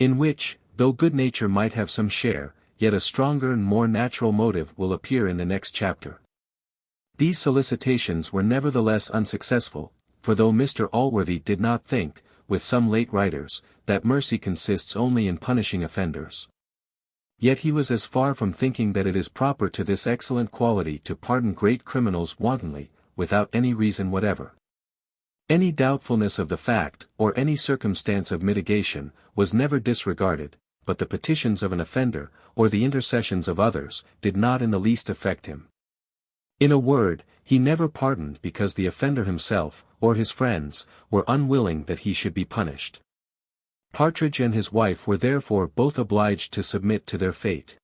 Speaker 1: In which, though good nature might have some share, yet a stronger and more natural motive will appear in the next chapter. These solicitations were nevertheless unsuccessful, for though Mr. Allworthy did not think, with some late writers, that mercy consists only in punishing offenders, yet he was as far from thinking that it is proper to this excellent quality to pardon great criminals wantonly, without any reason whatever. Any doubtfulness of the fact, or any circumstance of mitigation, was never disregarded, but the petitions of an offender, or the intercessions of others, did not in the least affect him. In a word, he never pardoned because the offender himself, or his friends, were unwilling that he should be punished. Partridge and his wife were therefore both obliged to submit to their fate,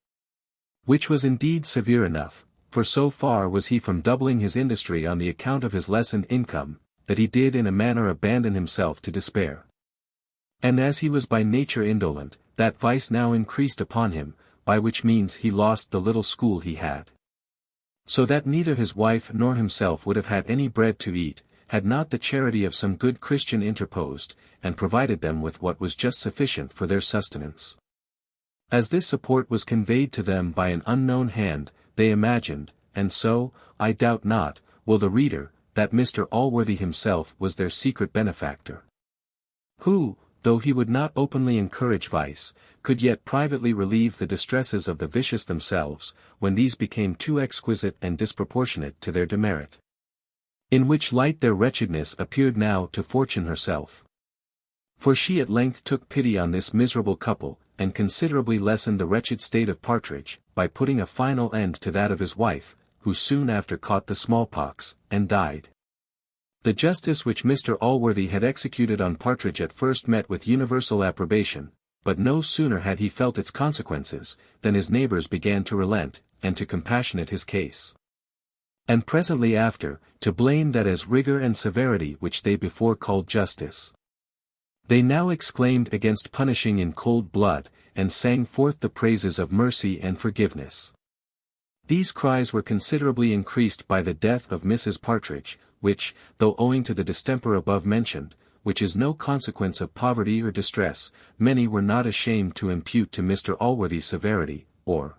Speaker 1: which was indeed severe enough, for so far was he from doubling his industry on the account of his lessened income, that he did in a manner abandon himself to despair. And as he was by nature indolent, that vice now increased upon him, by which means he lost the little school he had. So that neither his wife nor himself would have had any bread to eat, had not the charity of some good Christian interposed, and provided them with what was just sufficient for their sustenance. As this support was conveyed to them by an unknown hand, they imagined, and so, I doubt not, will the reader, that Mr. Allworthy himself was their secret benefactor, who, though he would not openly encourage vice, could yet privately relieve the distresses of the vicious themselves, when these became too exquisite and disproportionate to their demerit. In which light their wretchedness appeared now to Fortune herself. For she at length took pity on this miserable couple, and considerably lessened the wretched state of Partridge, by putting a final end to that of his wife, who soon after caught the smallpox, and died. The justice which Mr. Allworthy had executed on Partridge at first met with universal approbation, but no sooner had he felt its consequences, than his neighbours began to relent, and to compassionate his case. And presently after, to blame that as rigour and severity which they before called justice. They now exclaimed against punishing in cold blood, and sang forth the praises of mercy and forgiveness. These cries were considerably increased by the death of Mrs. Partridge, which, though owing to the distemper above mentioned, which is no consequence of poverty or distress, many were not ashamed to impute to Mr. Allworthy's severity, or,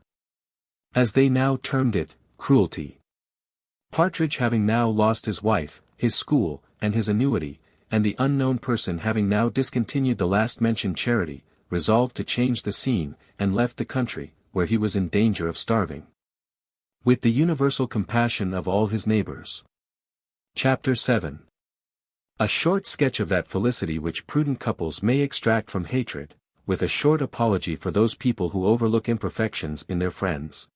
Speaker 1: as they now termed it, cruelty. Partridge having now lost his wife, his school, and his annuity, and the unknown person having now discontinued the last-mentioned charity, resolved to change the scene, and left the country, where he was in danger of starving, with the universal compassion of all his neighbours. Chapter 7. A short sketch of that felicity which prudent couples may extract from hatred, with a short apology for those people who overlook imperfections in their friends.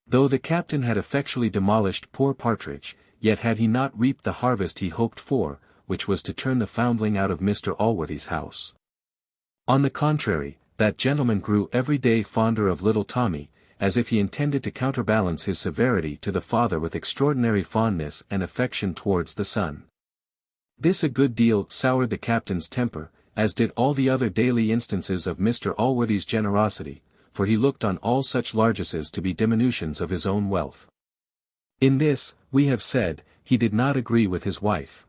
Speaker 1: Though the captain had effectually demolished poor Partridge, yet had he not reaped the harvest he hoped for, which was to turn the foundling out of Mr. Allworthy's house. On the contrary, that gentleman grew every day fonder of little Tommy, as if he intended to counterbalance his severity to the father with extraordinary fondness and affection towards the son. This a good deal soured the captain's temper, as did all the other daily instances of Mr. Allworthy's generosity, for he looked on all such largesses to be diminutions of his own wealth. In this, we have said, he did not agree with his wife.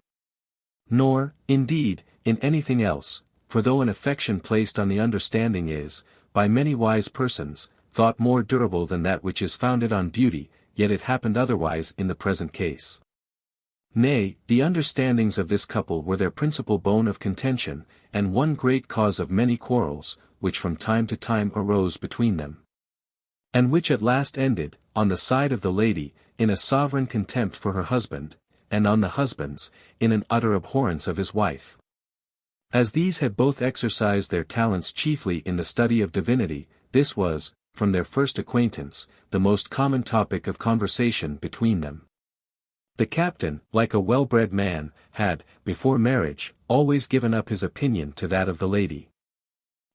Speaker 1: Nor, indeed, in anything else, for though an affection placed on the understanding is, by many wise persons, thought more durable than that which is founded on beauty, yet it happened otherwise in the present case. Nay, the understandings of this couple were their principal bone of contention, and one great cause of many quarrels, which from time to time arose between them. And which at last ended, on the side of the lady, in a sovereign contempt for her husband, and on the husband's, in an utter abhorrence of his wife. As these had both exercised their talents chiefly in the study of divinity, this was, from their first acquaintance, the most common topic of conversation between them. The captain, like a well-bred man, had, before marriage, always given up his opinion to that of the lady.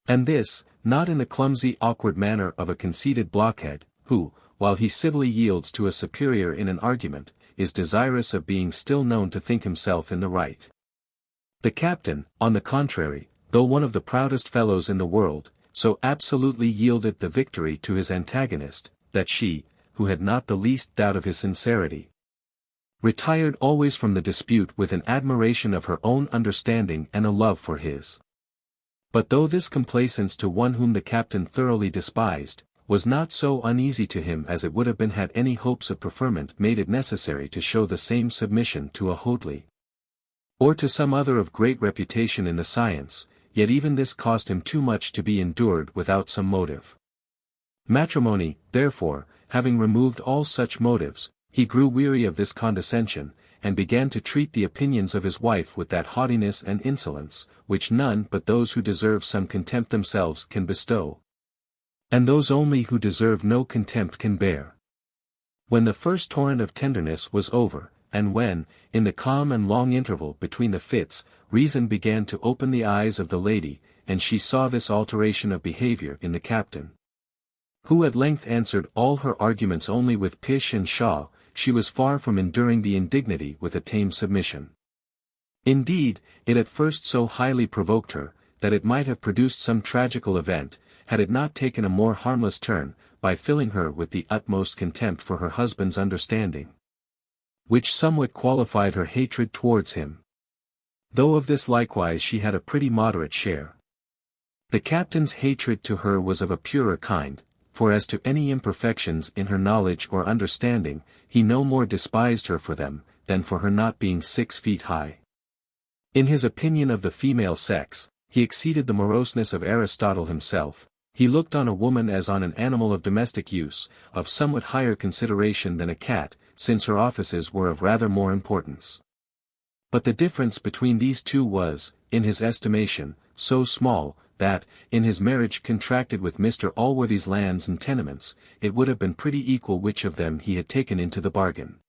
Speaker 1: And this, not in the clumsy awkward manner of a conceited blockhead, who, while he civilly yields to a superior in an argument, is desirous of being still known to think himself in the right. The captain, on the contrary, though one of the proudest fellows in the world, so absolutely yielded the victory to his antagonist, that she, who had not the least doubt of his sincerity, retired always from the dispute with an admiration of her own understanding and a love for his. But though this complaisance to one whom the captain thoroughly despised, was not so uneasy to him as it would have been had any hopes of preferment made it necessary to show the same submission to a Hoadley, or to some other of great reputation in the science, yet even this cost him too much to be endured without some motive. Matrimony, therefore, having removed all such motives, he grew weary of this condescension, and began to treat the opinions of his wife with that haughtiness and insolence, which none but those who deserve some contempt themselves can bestow, and those only who deserve no contempt can bear. When the first torrent of tenderness was over, and when, in the calm and long interval between the fits, reason began to open the eyes of the lady, and she saw this alteration of behavior in the captain, who at length answered all her arguments only with pish and pshaw, she was far from enduring the indignity with a tame submission. Indeed, it at first so highly provoked her, that it might have produced some tragical event, had it not taken a more harmless turn, by filling her with the utmost contempt for her husband's understanding, which somewhat qualified her hatred towards him. Though of this likewise she had a pretty moderate share. The captain's hatred to her was of a purer kind, for as to any imperfections in her knowledge or understanding, he no more despised her for them, than for her not being 6 feet high. In his opinion of the female sex, he exceeded the moroseness of Aristotle himself. He looked on a woman as on an animal of domestic use, of somewhat higher consideration than a cat, since her offices were of rather more importance. But the difference between these two was, in his estimation, so small, that, in his marriage contracted with Mr. Allworthy's lands and tenements, it would have been pretty equal which of them he had taken into the bargain.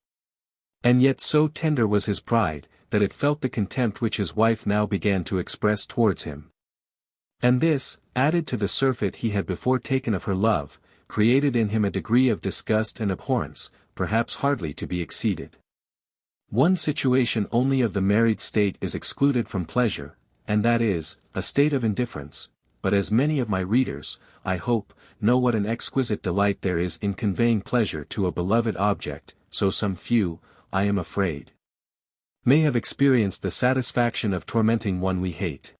Speaker 1: And yet so tender was his pride, that it felt the contempt which his wife now began to express towards him. And this, added to the surfeit he had before taken of her love, created in him a degree of disgust and abhorrence, perhaps hardly to be exceeded. One situation only of the married state is excluded from pleasure, and that is, a state of indifference, but as many of my readers, I hope, know what an exquisite delight there is in conveying pleasure to a beloved object, so some few, I am afraid, may have experienced the satisfaction of tormenting one we hate.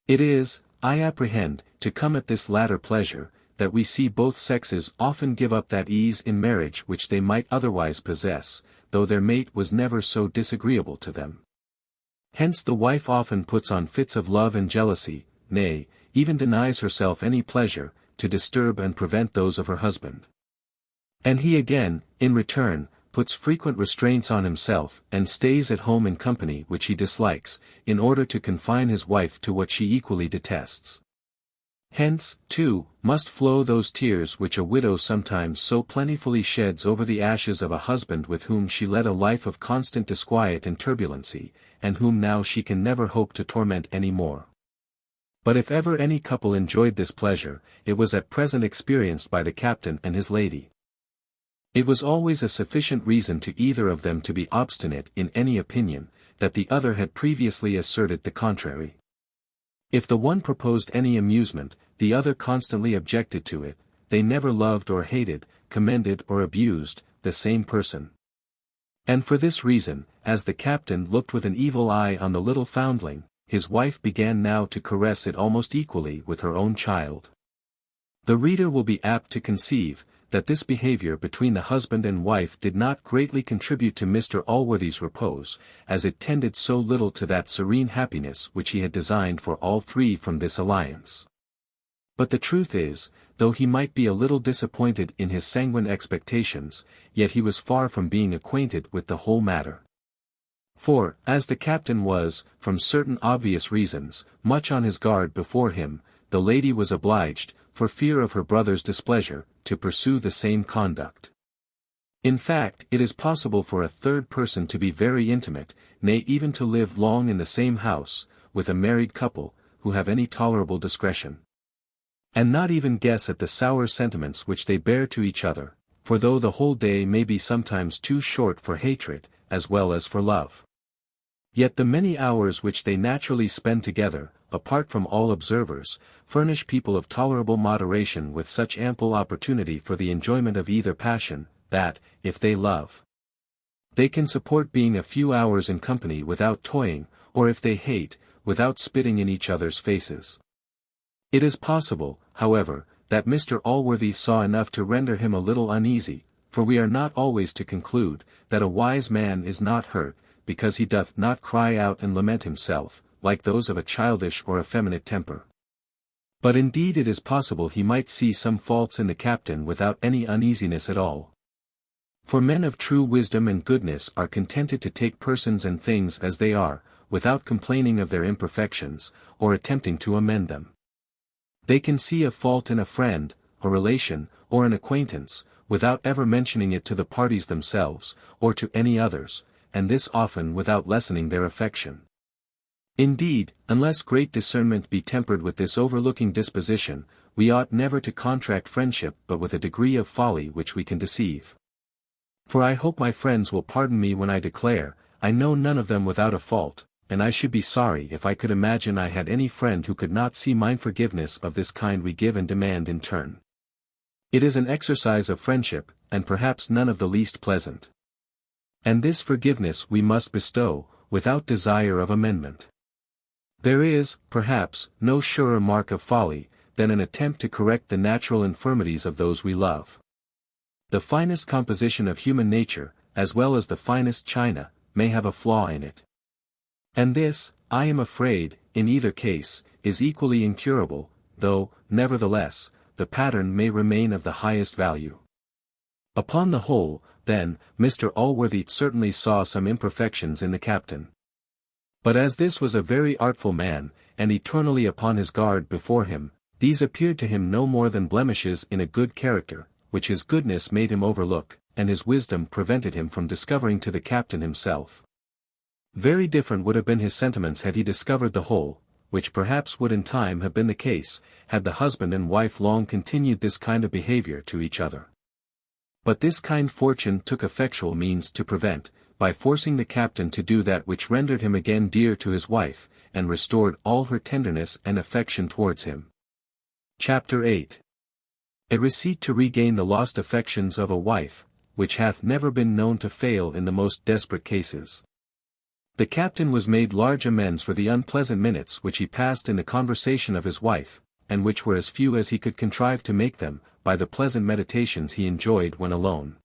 Speaker 1: It is, I apprehend, to come at this latter pleasure, that we see both sexes often give up that ease in marriage which they might otherwise possess, though their mate was never so disagreeable to them. Hence the wife often puts on fits of love and jealousy, nay, even denies herself any pleasure, to disturb and prevent those of her husband. And he again, in return, puts frequent restraints on himself, and stays at home in company which he dislikes, in order to confine his wife to what she equally detests. Hence, too, must flow those tears which a widow sometimes so plentifully sheds over the ashes of a husband with whom she led a life of constant disquiet and turbulency, and whom now she can never hope to torment any more. But if ever any couple enjoyed this pleasure, it was at present experienced by the captain and his lady. It was always a sufficient reason to either of them to be obstinate in any opinion, that the other had previously asserted the contrary. If the one proposed any amusement, the other constantly objected to it. They never loved or hated, commended or abused, the same person. And for this reason, as the captain looked with an evil eye on the little foundling, his wife began now to caress it almost equally with her own child. The reader will be apt to conceive, that this behavior between the husband and wife did not greatly contribute to Mr. Allworthy's repose, as it tended so little to that serene happiness which he had designed for all three from this alliance. But the truth is, though he might be a little disappointed in his sanguine expectations, yet he was far from being acquainted with the whole matter. For, as the captain was, from certain obvious reasons, much on his guard before him, the lady was obliged, for fear of her brother's displeasure, to pursue the same conduct. In fact, it is possible for a third person to be very intimate, nay even to live long in the same house, with a married couple, who have any tolerable discretion, and not even guess at the sour sentiments which they bear to each other, for though the whole day may be sometimes too short for hatred, as well as for love, yet the many hours which they naturally spend together, apart from all observers, furnish people of tolerable moderation with such ample opportunity for the enjoyment of either passion, that, if they love, they can support being a few hours in company without toying, or if they hate, without spitting in each other's faces. It is possible, however, that Mr. Allworthy saw enough to render him a little uneasy, for we are not always to conclude, that a wise man is not hurt, because he doth not cry out and lament himself, like those of a childish or effeminate temper. But indeed it is possible he might see some faults in the captain without any uneasiness at all. For men of true wisdom and goodness are contented to take persons and things as they are, without complaining of their imperfections, or attempting to amend them. They can see a fault in a friend, a relation, or an acquaintance, without ever mentioning it to the parties themselves, or to any others, and this often without lessening their affection. Indeed, unless great discernment be tempered with this overlooking disposition, we ought never to contract friendship but with a degree of folly which we can deceive. For I hope my friends will pardon me when I declare, I know none of them without a fault, and I should be sorry if I could imagine I had any friend who could not see mine forgiveness of this kind we give and demand in turn. It is an exercise of friendship, and perhaps none of the least pleasant. And this forgiveness we must bestow, without desire of amendment. There is, perhaps, no surer mark of folly, than an attempt to correct the natural infirmities of those we love. The finest composition of human nature, as well as the finest china, may have a flaw in it. And this, I am afraid, in either case, is equally incurable, though, nevertheless, the pattern may remain of the highest value. Upon the whole, then, Mr. Allworthy certainly saw some imperfections in the captain. But as this was a very artful man, and eternally upon his guard before him, these appeared to him no more than blemishes in a good character, which his goodness made him overlook, and his wisdom prevented him from discovering to the captain himself. Very different would have been his sentiments had he discovered the whole, which perhaps would in time have been the case, had the husband and wife long continued this kind of behavior to each other. But this kind fortune took effectual means to prevent, by forcing the captain to do that which rendered him again dear to his wife, and restored all her tenderness and affection towards him. Chapter 8. A receipt to regain the lost affections of a wife, which hath never been known to fail in the most desperate cases. The captain was made large amends for the unpleasant minutes which he passed in the conversation of his wife, and which were as few as he could contrive to make them, by the pleasant meditations he enjoyed when alone.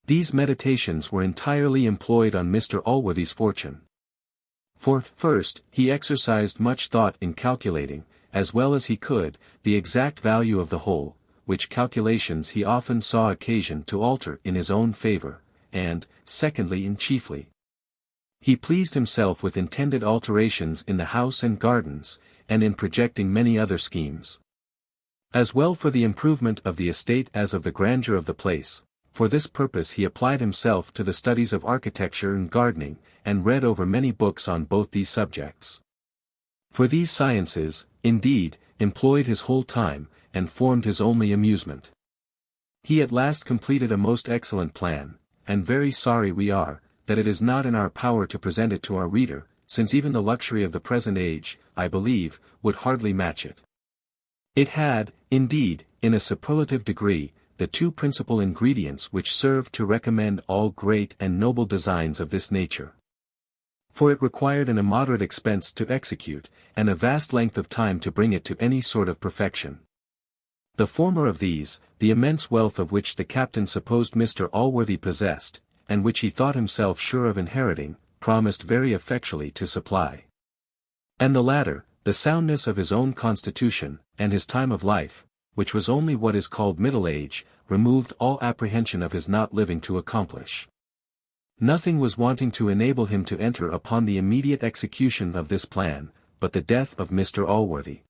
Speaker 1: These meditations were entirely employed on Mr. Allworthy's fortune. For, first, he exercised much thought in calculating, as well as he could, the exact value of the whole, which calculations he often saw occasion to alter in his own favour, and, secondly and chiefly, he pleased himself with intended alterations in the house and gardens, and in projecting many other schemes. as well for the improvement of the estate as of the grandeur of the place. For this purpose he applied himself to the studies of architecture and gardening, and read over many books on both these subjects. For these sciences, indeed, employed his whole time, and formed his only amusement. He at last completed a most excellent plan, and very sorry we are, that it is not in our power to present it to our reader, since even the luxury of the present age, I believe, would hardly match it. It had, indeed, in a superlative degree, the two principal ingredients which serve to recommend all great and noble designs of this nature. For it required an immoderate expense to execute, and a vast length of time to bring it to any sort of perfection. The former of these, the immense wealth of which the captain supposed Mr. Allworthy possessed, and which he thought himself sure of inheriting, promised very effectually to supply. And the latter, the soundness of his own constitution, and his time of life, which was only what is called middle age, removed all apprehension of his not living to accomplish. Nothing was wanting to enable him to enter upon the immediate execution of this plan, but the death of Mr. Allworthy.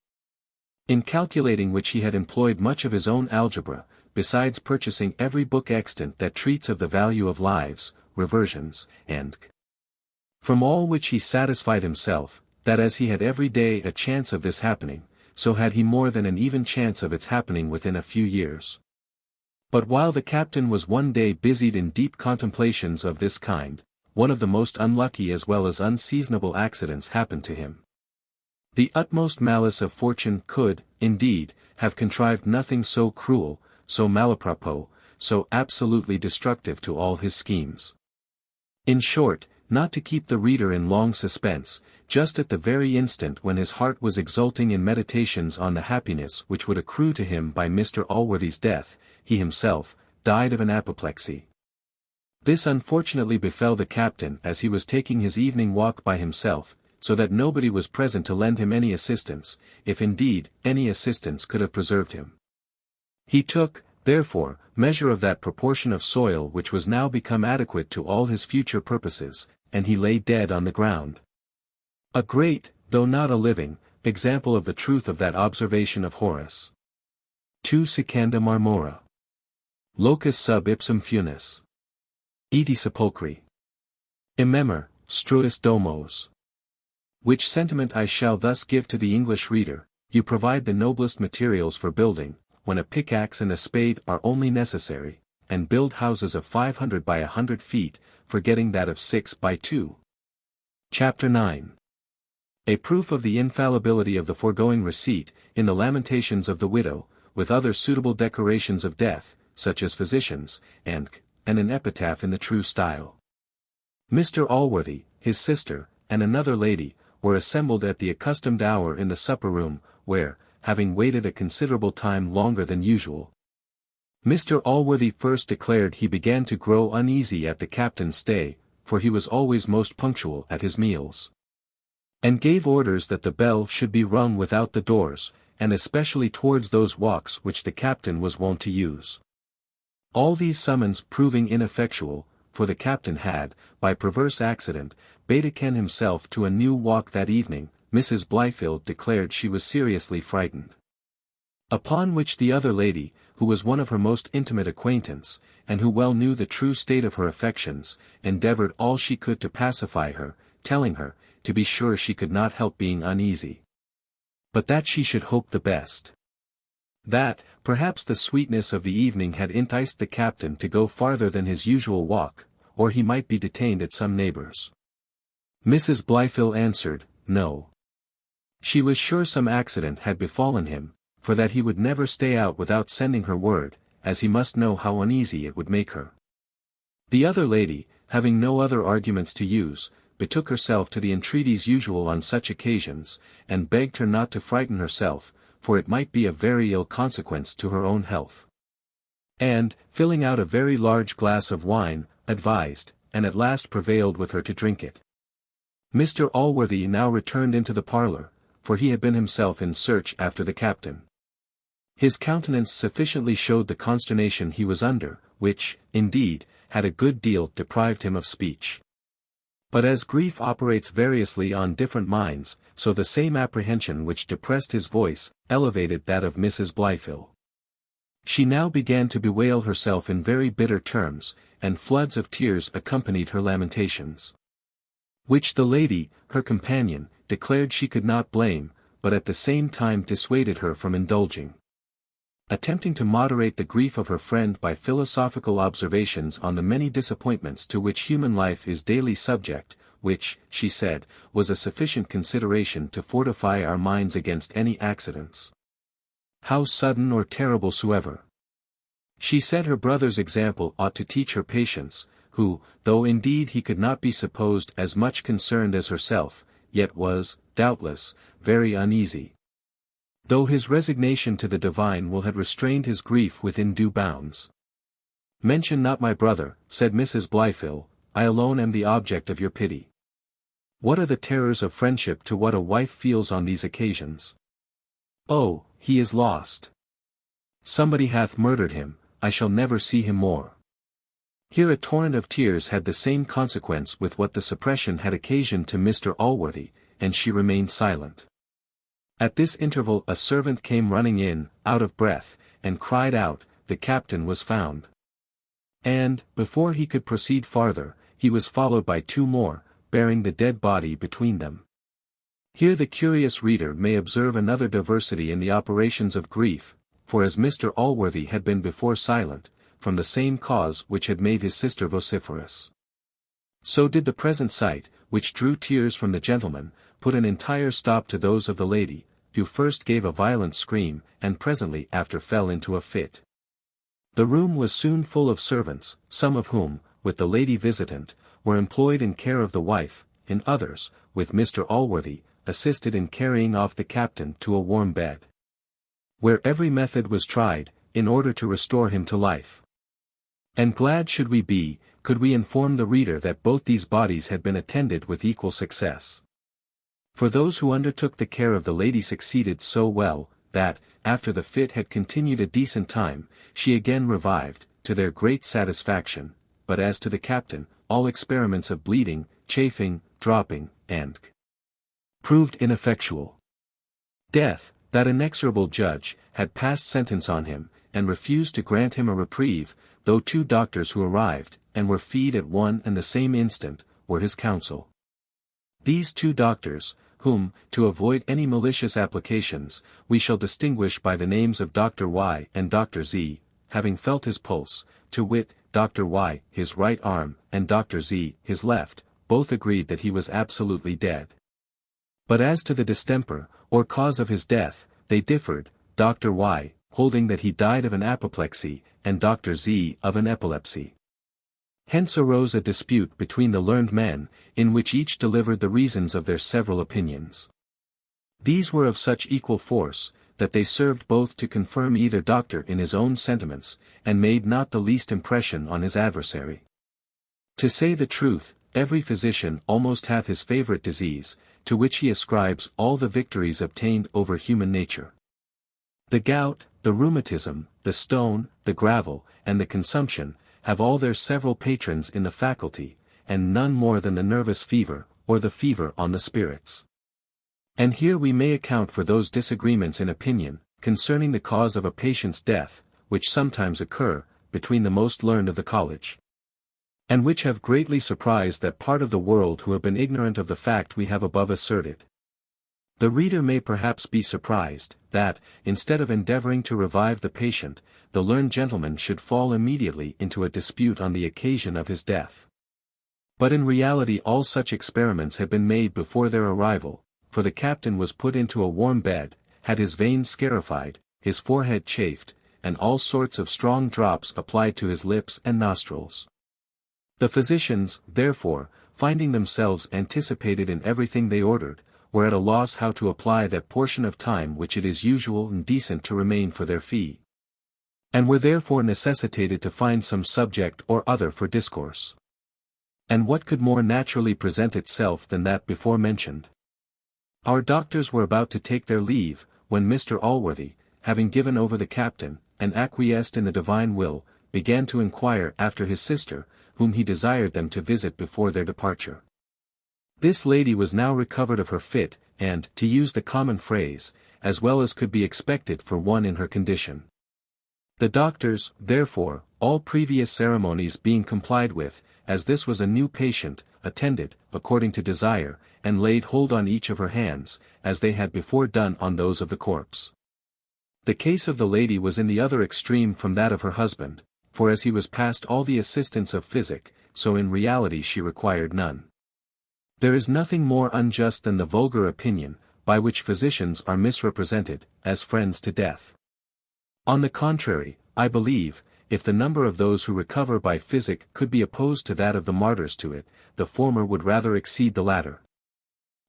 Speaker 1: In calculating which he had employed much of his own algebra, besides purchasing every book extant that treats of the value of lives, reversions, and from all which he satisfied himself, that as he had every day a chance of this happening, so had he more than an even chance of its happening within a few years. But while the captain was one day busied in deep contemplations of this kind, one of the most unlucky as well as unseasonable accidents happened to him. The utmost malice of fortune could, indeed, have contrived nothing so cruel, so malapropos, so absolutely destructive to all his schemes. In short, not to keep the reader in long suspense, just at the very instant when his heart was exulting in meditations on the happiness which would accrue to him by Mr. Allworthy's death, he himself died of an apoplexy. This unfortunately befell the captain as he was taking his evening walk by himself, so that nobody was present to lend him any assistance, if indeed any assistance could have preserved him. He took, therefore, measure of that proportion of soil which was now become adequate to all his future purposes, and he lay dead on the ground. A great, though not a living, example of the truth of that observation of Horace. Tu secanda marmora. Locus sub ipsum funis. Iti sepulchri. Immemor, struis domos. Which sentiment I shall thus give to the English reader: you provide the noblest materials for building, when a pickaxe and a spade are only necessary, and build houses of 500 by 100 feet, forgetting that of 6 by 2. Chapter 9. A proof of the infallibility of the foregoing receipt, in the Lamentations of the Widow, with other suitable decorations of death, such as physicians, and an epitaph in the true style. Mr. Allworthy, his sister, and another lady, were assembled at the accustomed hour in the supper-room, where, having waited a considerable time longer than usual, Mr. Allworthy first declared he began to grow uneasy at the captain's stay, for he was always most punctual at his meals, and gave orders that the bell should be rung without the doors, and especially towards those walks which the captain was wont to use. All these summons proving ineffectual, for the captain had, by perverse accident, betaken himself to a new walk that evening, Mrs. Blifil declared she was seriously frightened. Upon which the other lady, who was one of her most intimate acquaintance, and who well knew the true state of her affections, endeavoured all she could to pacify her, telling her, to be sure she could not help being uneasy, but that she should hope the best. That, perhaps the sweetness of the evening had enticed the captain to go farther than his usual walk, or he might be detained at some neighbour's. Mrs. Blifil answered, no. She was sure some accident had befallen him, for that he would never stay out without sending her word, as he must know how uneasy it would make her. The other lady, having no other arguments to use, betook herself to the entreaties usual on such occasions, and begged her not to frighten herself, for it might be of very ill consequence to her own health. And, filling out a very large glass of wine, advised, and at last prevailed with her to drink it. Mr. Allworthy now returned into the parlour, for he had been himself in search after the captain. His countenance sufficiently showed the consternation he was under, which, indeed, had a good deal deprived him of speech. But as grief operates variously on different minds, so the same apprehension which depressed his voice, elevated that of Mrs. Blifil. She now began to bewail herself in very bitter terms, and floods of tears accompanied her lamentations. Which the lady, her companion, declared she could not blame, but at the same time dissuaded her from indulging. Attempting to moderate the grief of her friend by philosophical observations on the many disappointments to which human life is daily subject, which, she said, was a sufficient consideration to fortify our minds against any accidents, how sudden or terrible soever. She said her brother's example ought to teach her patience, who, though indeed he could not be supposed as much concerned as herself, yet was, doubtless, very uneasy. Though his resignation to the divine will had restrained his grief within due bounds. "Mention not my brother," said Mrs. Blifil, "I alone am the object of your pity. What are the terrors of friendship to what a wife feels on these occasions? Oh, he is lost. Somebody hath murdered him, I shall never see him more." Here a torrent of tears had the same consequence with what the suppression had occasioned to Mr. Allworthy, and she remained silent. At this interval a servant came running in, out of breath, and cried out, the captain was found. And, before he could proceed farther, he was followed by two more, bearing the dead body between them. Here the curious reader may observe another diversity in the operations of grief, for as Mr. Allworthy had been before silent, from the same cause which had made his sister vociferous, so did the present sight, which drew tears from the gentleman, put an entire stop to those of the lady, who first gave a violent scream, and presently after fell into a fit. The room was soon full of servants, some of whom, with the lady visitant, were employed in care of the wife, and others, with Mr. Allworthy, assisted in carrying off the captain to a warm bed, where every method was tried, in order to restore him to life. And glad should we be, could we inform the reader that both these bodies had been attended with equal success. For those who undertook the care of the lady succeeded so well, that, after the fit had continued a decent time, she again revived, to their great satisfaction, but as to the captain, all experiments of bleeding, chafing, dropping, and proved ineffectual. Death, that inexorable judge, had passed sentence on him, and refused to grant him a reprieve, though two doctors who arrived, and were feed at one and the same instant, were his counsel. These two doctors, whom, to avoid any malicious applications, we shall distinguish by the names of Dr. Y and Dr. Z, having felt his pulse, to wit, Dr. Y, his right arm, and Dr. Z, his left, both agreed that he was absolutely dead. But as to the distemper, or cause of his death, they differed, Dr. Y, holding that he died of an apoplexy, and Dr. Z of an epilepsy. Hence arose a dispute between the learned men, in which each delivered the reasons of their several opinions. These were of such equal force, that they served both to confirm either doctor in his own sentiments, and made not the least impression on his adversary. To say the truth, every physician almost hath his favourite disease, to which he ascribes all the victories obtained over human nature. The gout, the rheumatism, the stone, the gravel, and the consumption, have all their several patrons in the faculty, and none more than the nervous fever, or the fever on the spirits. And here we may account for those disagreements in opinion, concerning the cause of a patient's death, which sometimes occur, between the most learned of the college, and which have greatly surprised that part of the world who have been ignorant of the fact we have above asserted. The reader may perhaps be surprised, that, instead of endeavoring to revive the patient, the learned gentleman should fall immediately into a dispute on the occasion of his death. But in reality all such experiments had been made before their arrival, for the captain was put into a warm bed, had his veins scarified, his forehead chafed, and all sorts of strong drops applied to his lips and nostrils. The physicians, therefore, finding themselves anticipated in everything they ordered, were at a loss how to apply that portion of time which it is usual and decent to remain for their fee, and were therefore necessitated to find some subject or other for discourse. And what could more naturally present itself than that before mentioned? Our doctors were about to take their leave, when Mr. Allworthy, having given over the captain, and acquiesced in the divine will, began to inquire after his sister, whom he desired them to visit before their departure. This lady was now recovered of her fit, and, to use the common phrase, as well as could be expected for one in her condition. The doctors, therefore, all previous ceremonies being complied with, as this was a new patient, attended, according to desire, and laid hold on each of her hands, as they had before done on those of the corpse. The case of the lady was in the other extreme from that of her husband, for as he was past all the assistance of physic, so in reality she required none. There is nothing more unjust than the vulgar opinion, by which physicians are misrepresented, as friends to death. On the contrary, I believe, if the number of those who recover by physic could be opposed to that of the martyrs to it, the former would rather exceed the latter.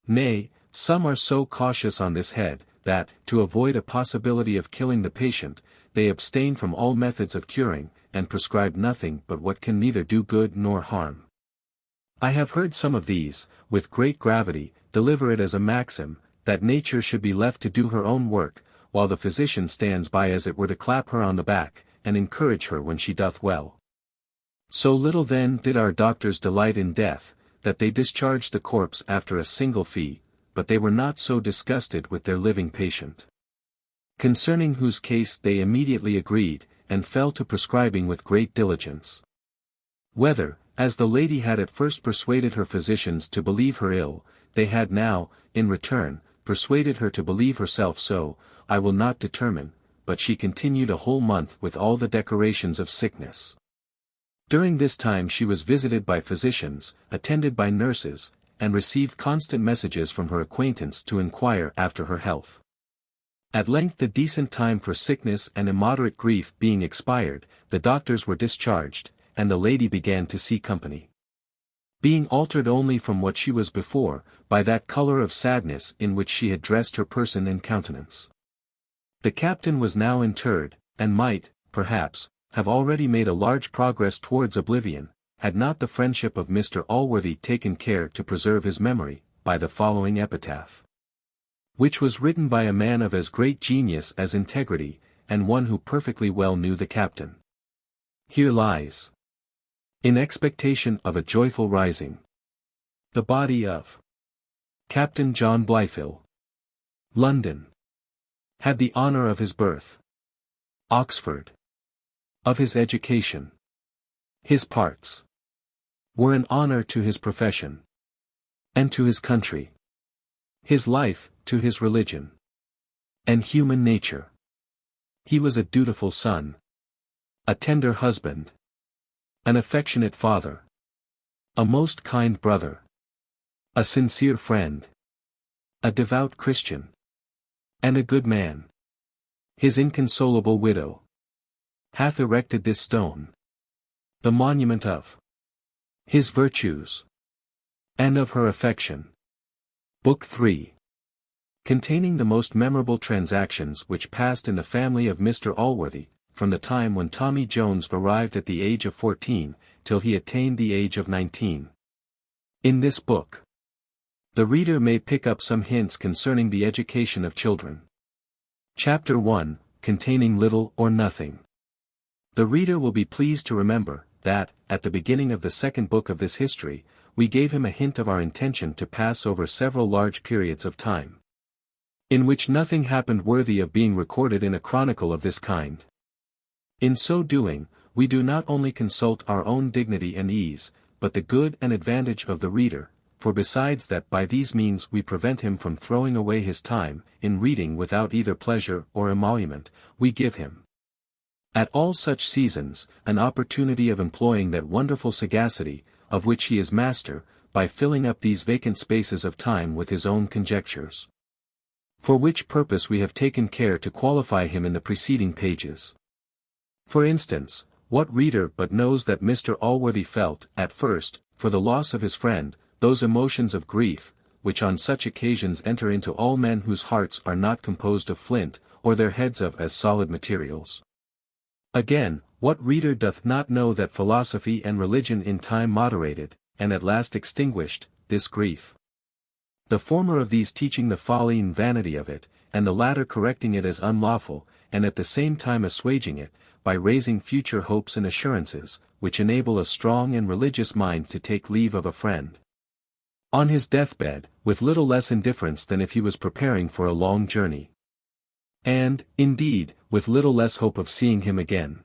Speaker 1: Nay, some are so cautious on this head, that, to avoid a possibility of killing the patient, they abstain from all methods of curing, and prescribe nothing but what can neither do good nor harm. I have heard some of these, with great gravity, deliver it as a maxim, that nature should be left to do her own work, while the physician stands by as it were to clap her on the back, and encourage her when she doth well. So little then did our doctors delight in death, that they discharged the corpse after a single fee, but they were not so disgusted with their living patient. Concerning whose case they immediately agreed, and fell to prescribing with great diligence. Whether, as the lady had at first persuaded her physicians to believe her ill, they had now, in return, persuaded her to believe herself so, I will not determine, but she continued a whole month with all the decorations of sickness. During this time she was visited by physicians, attended by nurses, and received constant messages from her acquaintance to inquire after her health. At length the decent time for sickness and immoderate grief being expired, the doctors were discharged, and the lady began to see company. Being altered only from what she was before, by that colour of sadness in which she had dressed her person and countenance. The captain was now interred, and might, perhaps, have already made a large progress towards oblivion, had not the friendship of Mr Allworthy taken care to preserve his memory, by the following epitaph, which was written by a man of as great genius as integrity, and one who perfectly well knew the captain. Here lies, in expectation of a joyful rising, the body of Captain John Blifil. London. Had the honour of his birth. Oxford. Of his education. His parts were an honour to his profession, and to his country. His life, to his religion, and human nature. He was a dutiful son, a tender husband, an affectionate father, a most kind brother, a sincere friend, a devout Christian, and a good man. His inconsolable widow hath erected this stone, the monument of his virtues, and of her affection. Book 3. Containing the most memorable transactions which passed in the family of Mr Allworthy, from the time when Tommy Jones arrived at the age of 14, till he attained the age of 19. In this book, the reader may pick up some hints concerning the education of children. Chapter 1, containing little or nothing. The reader will be pleased to remember, that, at the beginning of the second book of this history, we gave him a hint of our intention to pass over several large periods of time, in which nothing happened worthy of being recorded in a chronicle of this kind. In so doing, we do not only consult our own dignity and ease, but the good and advantage of the reader, for besides that by these means we prevent him from throwing away his time, in reading without either pleasure or emolument, we give him, at all such seasons, an opportunity of employing that wonderful sagacity, of which he is master, by filling up these vacant spaces of time with his own conjectures. For which purpose we have taken care to qualify him in the preceding pages. For instance, what reader but knows that Mr Allworthy felt, at first, for the loss of his friend, those emotions of grief, which on such occasions enter into all men whose hearts are not composed of flint, or their heads of as solid materials. Again, what reader doth not know that philosophy and religion in time moderated, and at last extinguished, this grief? The former of these teaching the folly and vanity of it, and the latter correcting it as unlawful, and at the same time assuaging it, by raising future hopes and assurances, which enable a strong and religious mind to take leave of a friend. On his deathbed, with little less indifference than if he was preparing for a long journey. And, indeed, with little less hope of seeing him again.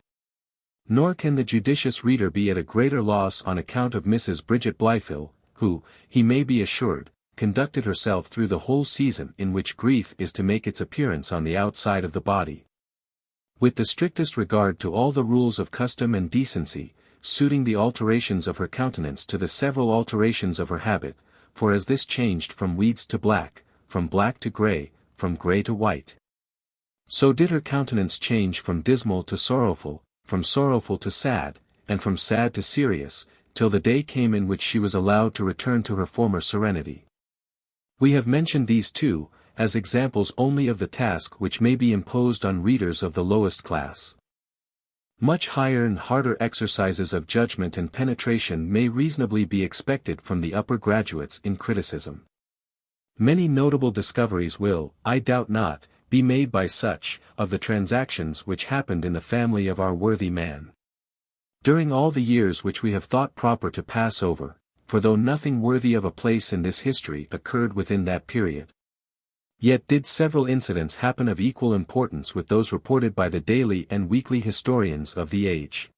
Speaker 1: Nor can the judicious reader be at a greater loss on account of Mrs. Bridget Blifil, who, he may be assured, conducted herself through the whole season in which grief is to make its appearance on the outside of the body. With the strictest regard to all the rules of custom and decency, suiting the alterations of her countenance to the several alterations of her habit, for as this changed from weeds to black, from black to grey, from grey to white, so did her countenance change from dismal to sorrowful, from sorrowful to sad, and from sad to serious, till the day came in which she was allowed to return to her former serenity. We have mentioned these two, as examples only of the task which may be imposed on readers of the lowest class. Much higher and harder exercises of judgment and penetration may reasonably be expected from the upper graduates in criticism. Many notable discoveries will, I doubt not, be made by such, of the transactions which happened in the family of our worthy man. During all the years which we have thought proper to pass over, for though nothing worthy of a place in this history occurred within that period, yet did several incidents happen of equal importance with those reported by the daily and weekly historians of the age.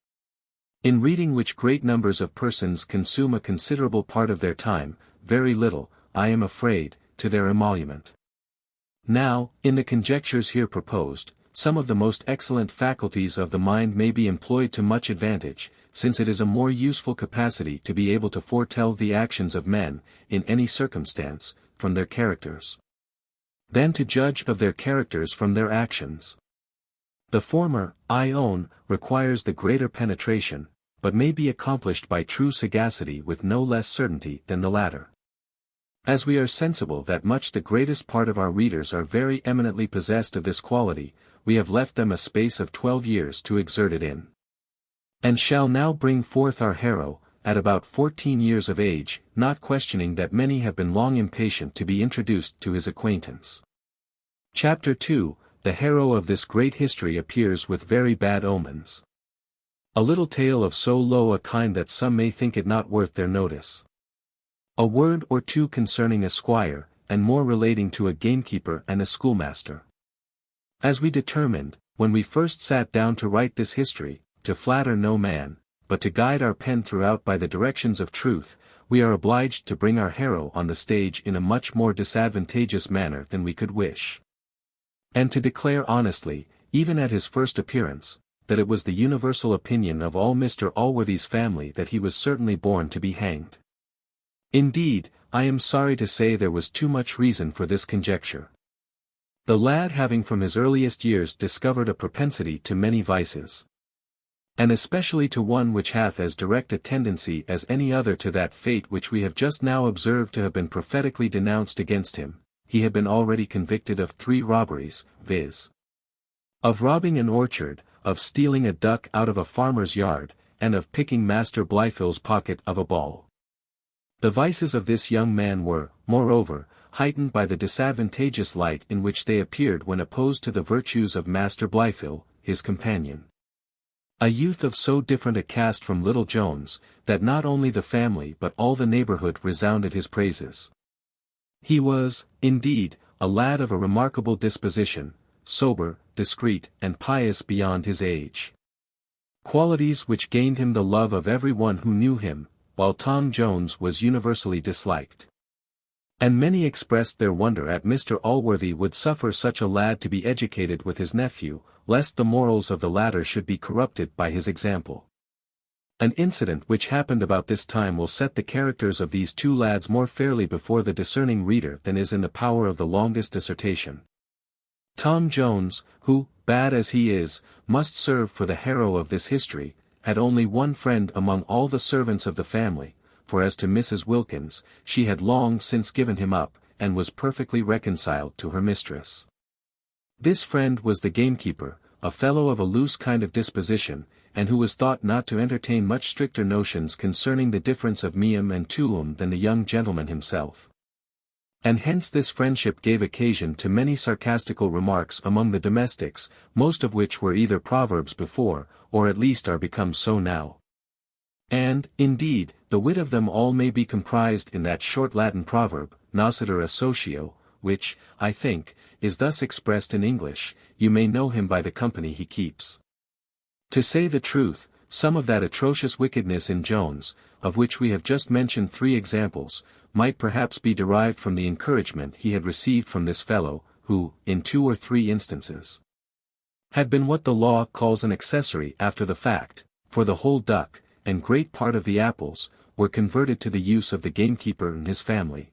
Speaker 1: In reading which great numbers of persons consume a considerable part of their time, very little, I am afraid, to their emolument. Now, in the conjectures here proposed, some of the most excellent faculties of the mind may be employed to much advantage, since it is a more useful capacity to be able to foretell the actions of men, in any circumstance, from their characters, than to judge of their characters from their actions. The former, I own, requires the greater penetration, but may be accomplished by true sagacity with no less certainty than the latter. As we are sensible that much the greatest part of our readers are very eminently possessed of this quality, we have left them a space of 12 years to exert it in. And shall now bring forth our hero, at about 14 years of age, not questioning that many have been long impatient to be introduced to his acquaintance. Chapter 2, the hero of this great history appears with very bad omens. A little tale of so low a kind that some may think it not worth their notice. A word or two concerning a squire, and more relating to a gamekeeper and a schoolmaster. As we determined, when we first sat down to write this history, to flatter no man, but to guide our pen throughout by the directions of truth, we are obliged to bring our hero on the stage in a much more disadvantageous manner than we could wish. And to declare honestly, even at his first appearance, that it was the universal opinion of all Mr. Allworthy's family that he was certainly born to be hanged. Indeed, I am sorry to say there was too much reason for this conjecture. The lad having from his earliest years discovered a propensity to many vices, and especially to one which hath as direct a tendency as any other to that fate which we have just now observed to have been prophetically denounced against him, he had been already convicted of 3 robberies, viz. of robbing an orchard, of stealing a duck out of a farmer's yard, and of picking Master Blifil's pocket of a ball. The vices of this young man were, moreover, heightened by the disadvantageous light in which they appeared when opposed to the virtues of Master Blifil, his companion. A youth of so different a cast from little Jones, that not only the family but all the neighbourhood resounded his praises. He was, indeed, a lad of a remarkable disposition, sober, discreet, and pious beyond his age. Qualities which gained him the love of every one who knew him, while Tom Jones was universally disliked. And many expressed their wonder at Mr. Allworthy would suffer such a lad to be educated with his nephew, lest the morals of the latter should be corrupted by his example. An incident which happened about this time will set the characters of these 2 lads more fairly before the discerning reader than is in the power of the longest dissertation. Tom Jones, who, bad as he is, must serve for the hero of this history, had only one friend among all the servants of the family, for as to Mrs. Wilkins, she had long since given him up, and was perfectly reconciled to her mistress. This friend was the gamekeeper, a fellow of a loose kind of disposition, and who was thought not to entertain much stricter notions concerning the difference of meum and tuum than the young gentleman himself. And hence this friendship gave occasion to many sarcastical remarks among the domestics, most of which were either proverbs before, or at least are become so now. And, indeed, the wit of them all may be comprised in that short Latin proverb, noscitur a socio, which, I think, is thus expressed in English, you may know him by the company he keeps. To say the truth, some of that atrocious wickedness in Jones, of which we have just mentioned 3 examples, might perhaps be derived from the encouragement he had received from this fellow, who, in 2 or 3 instances, had been what the law calls an accessory after the fact, for the whole duck, and great part of the apples, were converted to the use of the gamekeeper and his family.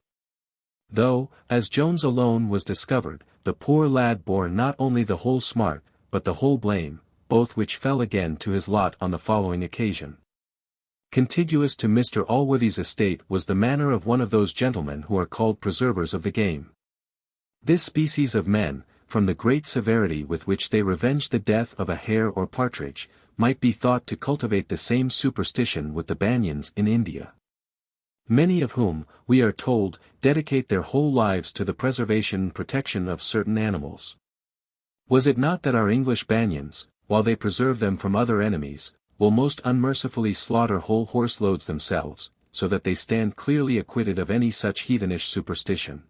Speaker 1: Though, as Jones alone was discovered, the poor lad bore not only the whole smart, but the whole blame, both which fell again to his lot on the following occasion. Contiguous to Mr. Allworthy's estate was the manor of one of those gentlemen who are called preservers of the game. This species of men, from the great severity with which they revenged the death of a hare or partridge, might be thought to cultivate the same superstition with the Banyans in India. Many of whom, we are told, dedicate their whole lives to the preservation and protection of certain animals. Was it not that our English Banyans, while they preserve them from other enemies, will most unmercifully slaughter whole horse-loads themselves, so that they stand clearly acquitted of any such heathenish superstition?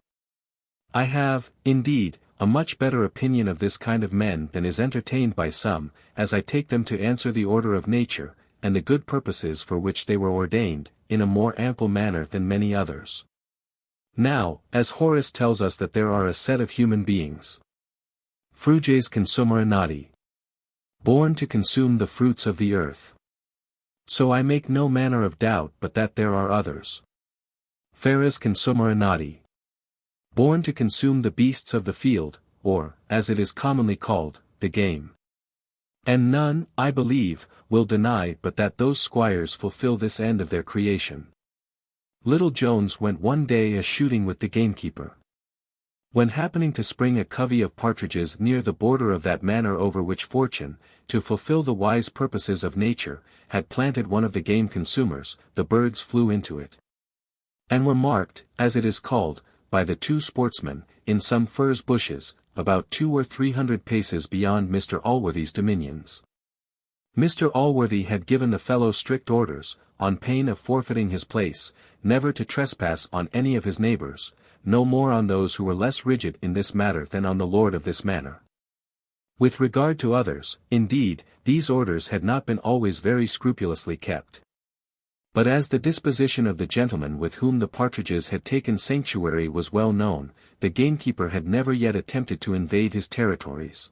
Speaker 1: I have, indeed, a much better opinion of this kind of men than is entertained by some, as I take them to answer the order of nature, and the good purposes for which they were ordained, in a more ample manner than many others. Now, as Horace tells us that there are a set of human beings, fruges consumere nati, born to consume the fruits of the earth. So I make no manner of doubt but that there are others, feres consumere nati, born to consume the beasts of the field, or, as it is commonly called, the game. And none, I believe, will deny but that those squires fulfill this end of their creation. Little Jones went one day a-shooting with the gamekeeper. When happening to spring a covey of partridges near the border of that manor over which fortune, to fulfill the wise purposes of nature, had planted one of the game consumers, the birds flew into it, and were marked, as it is called, by the 2 sportsmen, in some furze bushes, about 200 or 300 paces beyond Mr. Allworthy's dominions. Mr. Allworthy had given the fellow strict orders, on pain of forfeiting his place, never to trespass on any of his neighbours, no more on those who were less rigid in this matter than on the lord of this manor. With regard to others, indeed, these orders had not been always very scrupulously kept. But as the disposition of the gentleman with whom the partridges had taken sanctuary was well known, the gamekeeper had never yet attempted to invade his territories.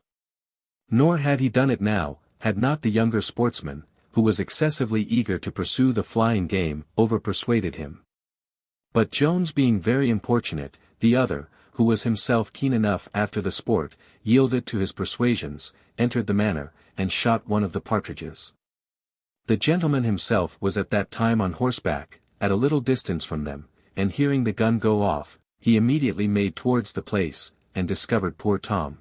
Speaker 1: Nor had he done it now, had not the younger sportsman, who was excessively eager to pursue the flying game, over-persuaded him. But Jones being very importunate, the other, who was himself keen enough after the sport, yielded to his persuasions, entered the manor, and shot one of the partridges. The gentleman himself was at that time on horseback, at a little distance from them, and hearing the gun go off, he immediately made towards the place, and discovered poor Tom.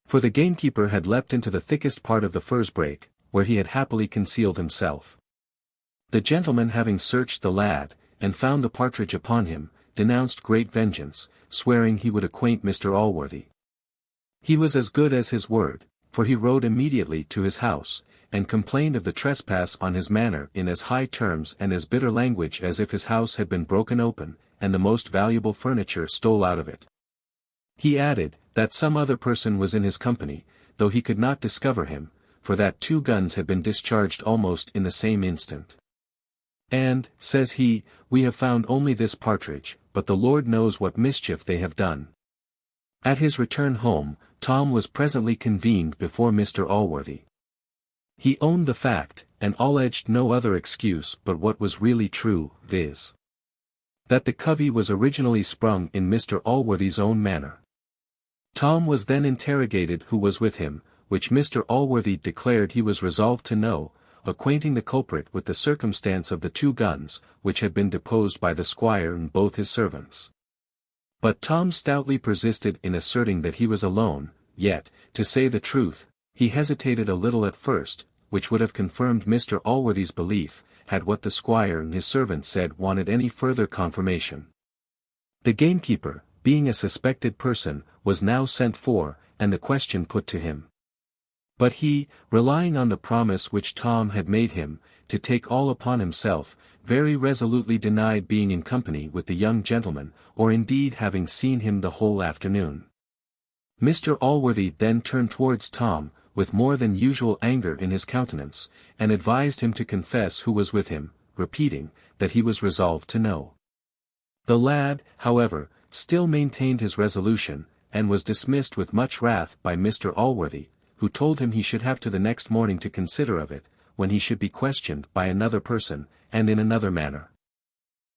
Speaker 1: For the gamekeeper had leapt into the thickest part of the furze brake, where he had happily concealed himself. The gentleman having searched the lad, and found the partridge upon him, denounced great vengeance, swearing he would acquaint Mr. Allworthy. He was as good as his word, for he rode immediately to his house, and complained of the trespass on his manor in as high terms and as bitter language as if his house had been broken open, and the most valuable furniture stole out of it. He added, that some other person was in his company, though he could not discover him, for that 2 guns had been discharged almost in the same instant. And, says he, we have found only this partridge, but the Lord knows what mischief they have done. At his return home, Tom was presently convened before Mr. Allworthy. He owned the fact, and alleged no other excuse but what was really true, viz. that the covey was originally sprung in Mr. Allworthy's own manor. Tom was then interrogated who was with him, which Mr. Allworthy declared he was resolved to know, acquainting the culprit with the circumstance of the 2 guns, which had been deposed by the squire and both his servants. But Tom stoutly persisted in asserting that he was alone, yet, to say the truth, he hesitated a little at first, which would have confirmed Mr. Allworthy's belief, had what the squire and his servants said wanted any further confirmation. The gamekeeper, being a suspected person, was now sent for, and the question put to him. But he, relying on the promise which Tom had made him, to take all upon himself, very resolutely denied being in company with the young gentleman, or indeed having seen him the whole afternoon. Mr. Allworthy then turned towards Tom, with more than usual anger in his countenance, and advised him to confess who was with him, repeating, that he was resolved to know. The lad, however, still maintained his resolution, and was dismissed with much wrath by Mr. Allworthy, who told him he should have to the next morning to consider of it, when he should be questioned by another person, and in another manner.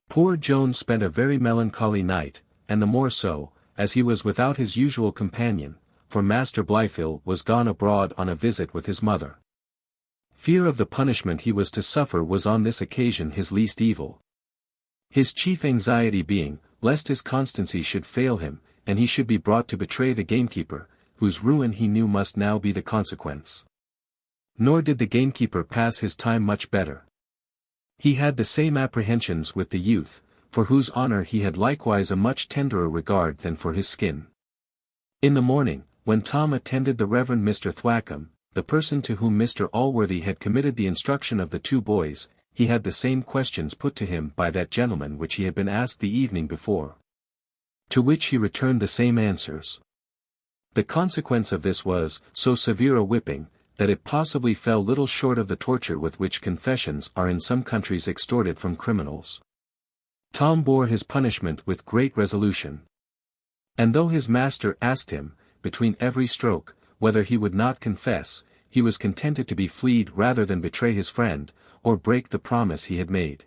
Speaker 1: Poor Jones spent a very melancholy night, and the more so, as he was without his usual companion, for Master Blifil was gone abroad on a visit with his mother. Fear of the punishment he was to suffer was on this occasion his least evil. His chief anxiety being, lest his constancy should fail him, and he should be brought to betray the gamekeeper, whose ruin he knew must now be the consequence. Nor did the gamekeeper pass his time much better. He had the same apprehensions with the youth, for whose honor he had likewise a much tenderer regard than for his skin. In the morning, when Tom attended the Reverend Mr. Thwackum, the person to whom Mr. Allworthy had committed the instruction of the two boys, he had the same questions put to him by that gentleman which he had been asked the evening before. To which he returned the same answers. The consequence of this was so severe a whipping, that it possibly fell little short of the torture with which confessions are in some countries extorted from criminals. Tom bore his punishment with great resolution. And though his master asked him, between every stroke, whether he would not confess, he was contented to be fleed rather than betray his friend, or break the promise he had made.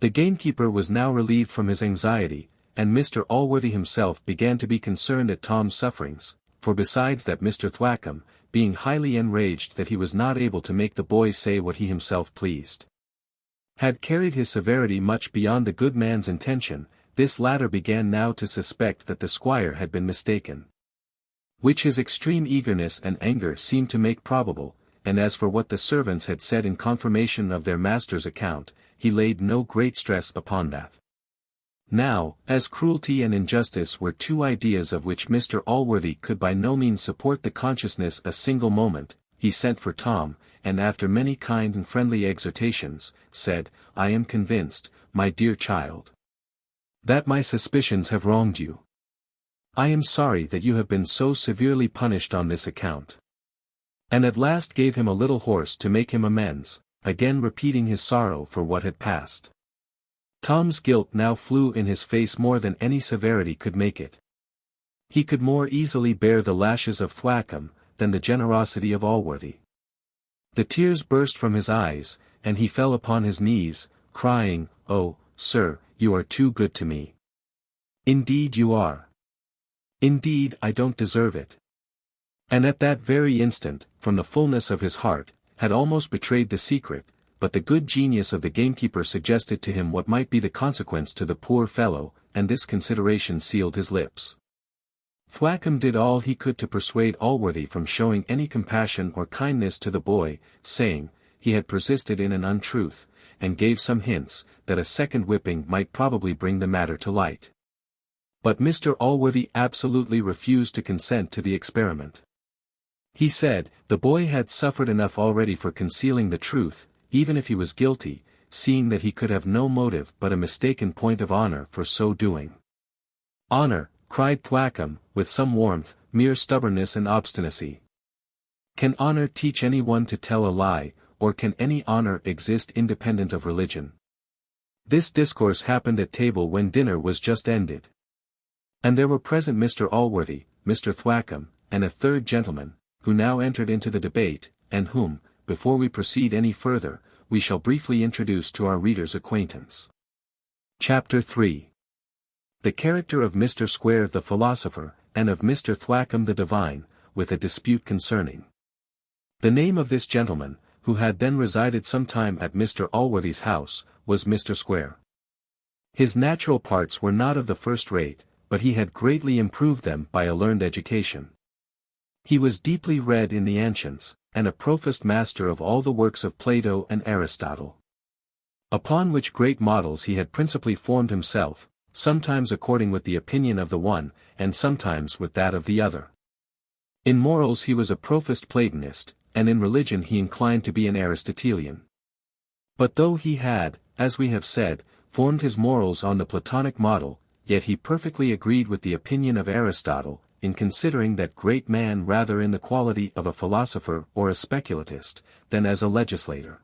Speaker 1: The gamekeeper was now relieved from his anxiety, and Mr. Allworthy himself began to be concerned at Tom's sufferings, for besides that Mr. Thwackum, being highly enraged that he was not able to make the boy say what he himself pleased, had carried his severity much beyond the good man's intention, this latter began now to suspect that the squire had been mistaken. Which his extreme eagerness and anger seemed to make probable, and as for what the servants had said in confirmation of their master's account, he laid no great stress upon that. Now, as cruelty and injustice were two ideas of which Mr. Allworthy could by no means support the consciousness a single moment, he sent for Tom, and after many kind and friendly exhortations, said, "I am convinced, my dear child, that my suspicions have wronged you. I am sorry that you have been so severely punished on this account." And at last gave him a little horse to make him amends, again repeating his sorrow for what had passed. Tom's guilt now flew in his face more than any severity could make it. He could more easily bear the lashes of Thwackum, than the generosity of Allworthy. The tears burst from his eyes, and he fell upon his knees, crying, "Oh, sir, you are too good to me. Indeed you are. Indeed I don't deserve it." And at that very instant, from the fullness of his heart, had almost betrayed the secret, but the good genius of the gamekeeper suggested to him what might be the consequence to the poor fellow, and this consideration sealed his lips. Thwackum did all he could to persuade Allworthy from showing any compassion or kindness to the boy, saying, he had persisted in an untruth, and gave some hints, that a second whipping might probably bring the matter to light. But Mr. Allworthy absolutely refused to consent to the experiment. He said, the boy had suffered enough already for concealing the truth, even if he was guilty, seeing that he could have no motive but a mistaken point of honor for so doing. "Honor," cried Thwackum, with some warmth, "mere stubbornness and obstinacy. Can honor teach any one to tell a lie, or can any honor exist independent of religion?" This discourse happened at table when dinner was just ended. And there were present Mr. Allworthy, Mr. Thwackum, and a third gentleman, who now entered into the debate, and whom, before we proceed any further, we shall briefly introduce to our readers' acquaintance. Chapter 3. The character of Mr. Squire the philosopher, and of Mr. Thwackum the divine, with a dispute concerning. The name of this gentleman, who had then resided some time at Mr. Allworthy's house, was Mr. Squire. His natural parts were not of the first rate, but he had greatly improved them by a learned education. He was deeply read in the ancients, and a professed master of all the works of Plato and Aristotle. Upon which great models he had principally formed himself, sometimes according with the opinion of the one, and sometimes with that of the other. In morals he was a professed Platonist, and in religion he inclined to be an Aristotelian. But though he had, as we have said, formed his morals on the Platonic model, yet he perfectly agreed with the opinion of Aristotle, in considering that great man rather in the quality of a philosopher or a speculatist, than as a legislator.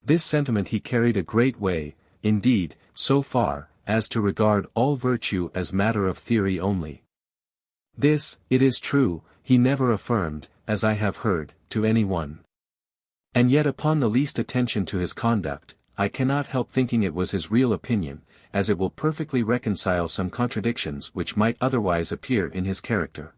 Speaker 1: This sentiment he carried a great way, indeed, so far, as to regard all virtue as matter of theory only. This, it is true, he never affirmed, as I have heard, to any one. And yet upon the least attention to his conduct, I cannot help thinking it was his real opinion, as it will perfectly reconcile some contradictions which might otherwise appear in his character.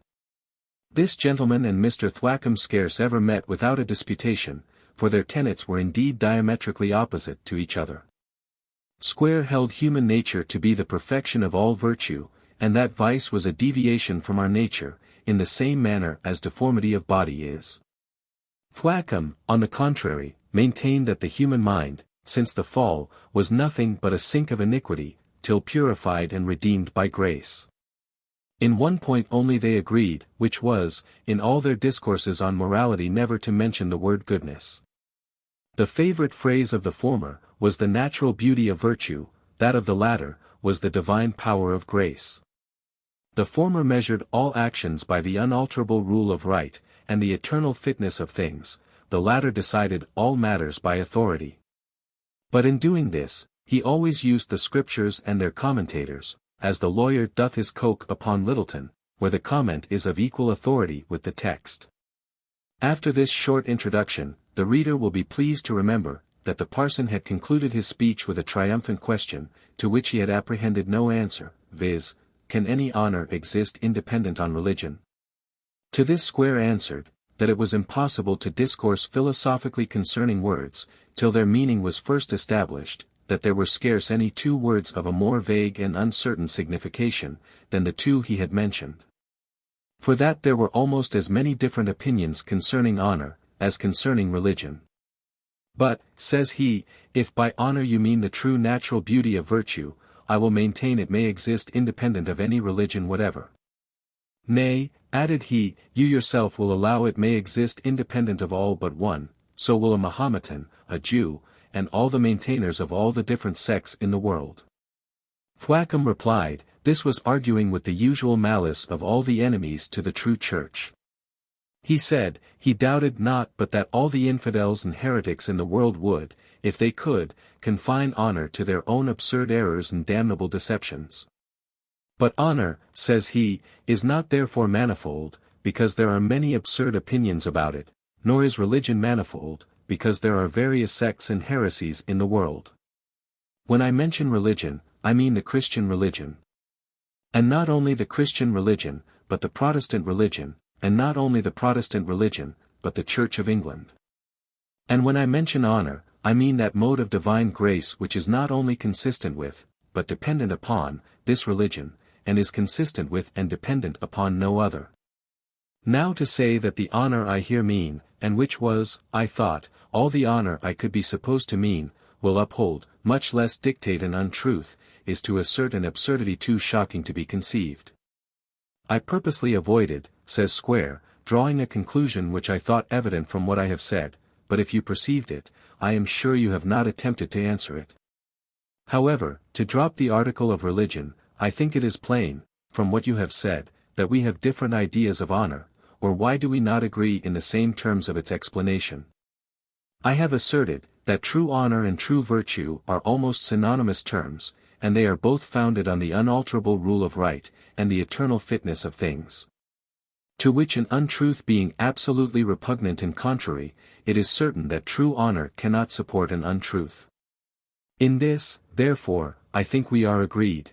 Speaker 1: This gentleman and Mr. Thwackum scarce ever met without a disputation, for their tenets were indeed diametrically opposite to each other. Squire held human nature to be the perfection of all virtue, and that vice was a deviation from our nature, in the same manner as deformity of body is. Thwackum, on the contrary, maintained that the human mind, since the fall, was nothing but a sink of iniquity, till purified and redeemed by grace. In one point only they agreed, which was, in all their discourses on morality never to mention the word goodness. The favorite phrase of the former, was the natural beauty of virtue, that of the latter, was the divine power of grace. The former measured all actions by the unalterable rule of right, and the eternal fitness of things, the latter decided all matters by authority. But in doing this, he always used the Scriptures and their commentators, as the lawyer doth his coke upon Littleton, where the comment is of equal authority with the text. After this short introduction, the reader will be pleased to remember, that the parson had concluded his speech with a triumphant question, to which he had apprehended no answer, viz., can any honor exist independent on religion? To this Squire answered, that it was impossible to discourse philosophically concerning words, till their meaning was first established, that there were scarce any two words of a more vague and uncertain signification, than the two he had mentioned. For that there were almost as many different opinions concerning honor, as concerning religion. But, says he, if by honor you mean the true natural beauty of virtue, I will maintain it may exist independent of any religion whatever. Nay, added he, you yourself will allow it may exist independent of all but one, so will a Mahometan, a Jew, and all the maintainers of all the different sects in the world. Thwackum replied, this was arguing with the usual malice of all the enemies to the true church. He said, he doubted not but that all the infidels and heretics in the world would, if they could, confine honor to their own absurd errors and damnable deceptions. But honor, says he, is not therefore manifold, because there are many absurd opinions about it, nor is religion manifold, because there are various sects and heresies in the world. When I mention religion, I mean the Christian religion. And not only the Christian religion, but the Protestant religion, and not only the Protestant religion, but the Church of England. And when I mention honor, I mean that mode of divine grace which is not only consistent with, but dependent upon, this religion, and is consistent with and dependent upon no other. Now to say that the honor I here mean, and which was, I thought, all the honor I could be supposed to mean, will uphold, much less dictate an untruth, is to assert an absurdity too shocking to be conceived. I purposely avoided, says Squire, drawing a conclusion which I thought evident from what I have said, but if you perceived it, I am sure you have not attempted to answer it. However, to drop the article of religion, I think it is plain, from what you have said, that we have different ideas of honor, or why do we not agree in the same terms of its explanation? I have asserted, that true honor and true virtue are almost synonymous terms, and they are both founded on the unalterable rule of right, and the eternal fitness of things. To which an untruth being absolutely repugnant and contrary, it is certain that true honor cannot support an untruth. In this, therefore, I think we are agreed.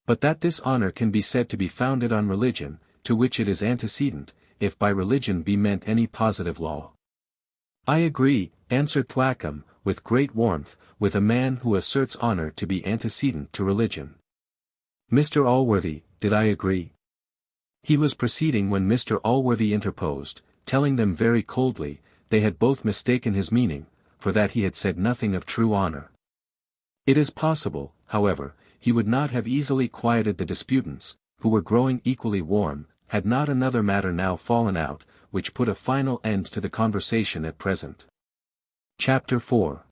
Speaker 1: But that this honor can be said to be founded on religion, to which it is antecedent, if by religion be meant any positive law. I agree, answered Thwackum, with great warmth, with a man who asserts honor to be antecedent to religion. Mr. Allworthy, did I agree? He was proceeding when Mr. Allworthy interposed, telling them very coldly, they had both mistaken his meaning, for that he had said nothing of true honor. It is possible, however, he would not have easily quieted the disputants, who were growing equally warm, had not another matter now fallen out, which put a final end to the conversation at present. Chapter 4.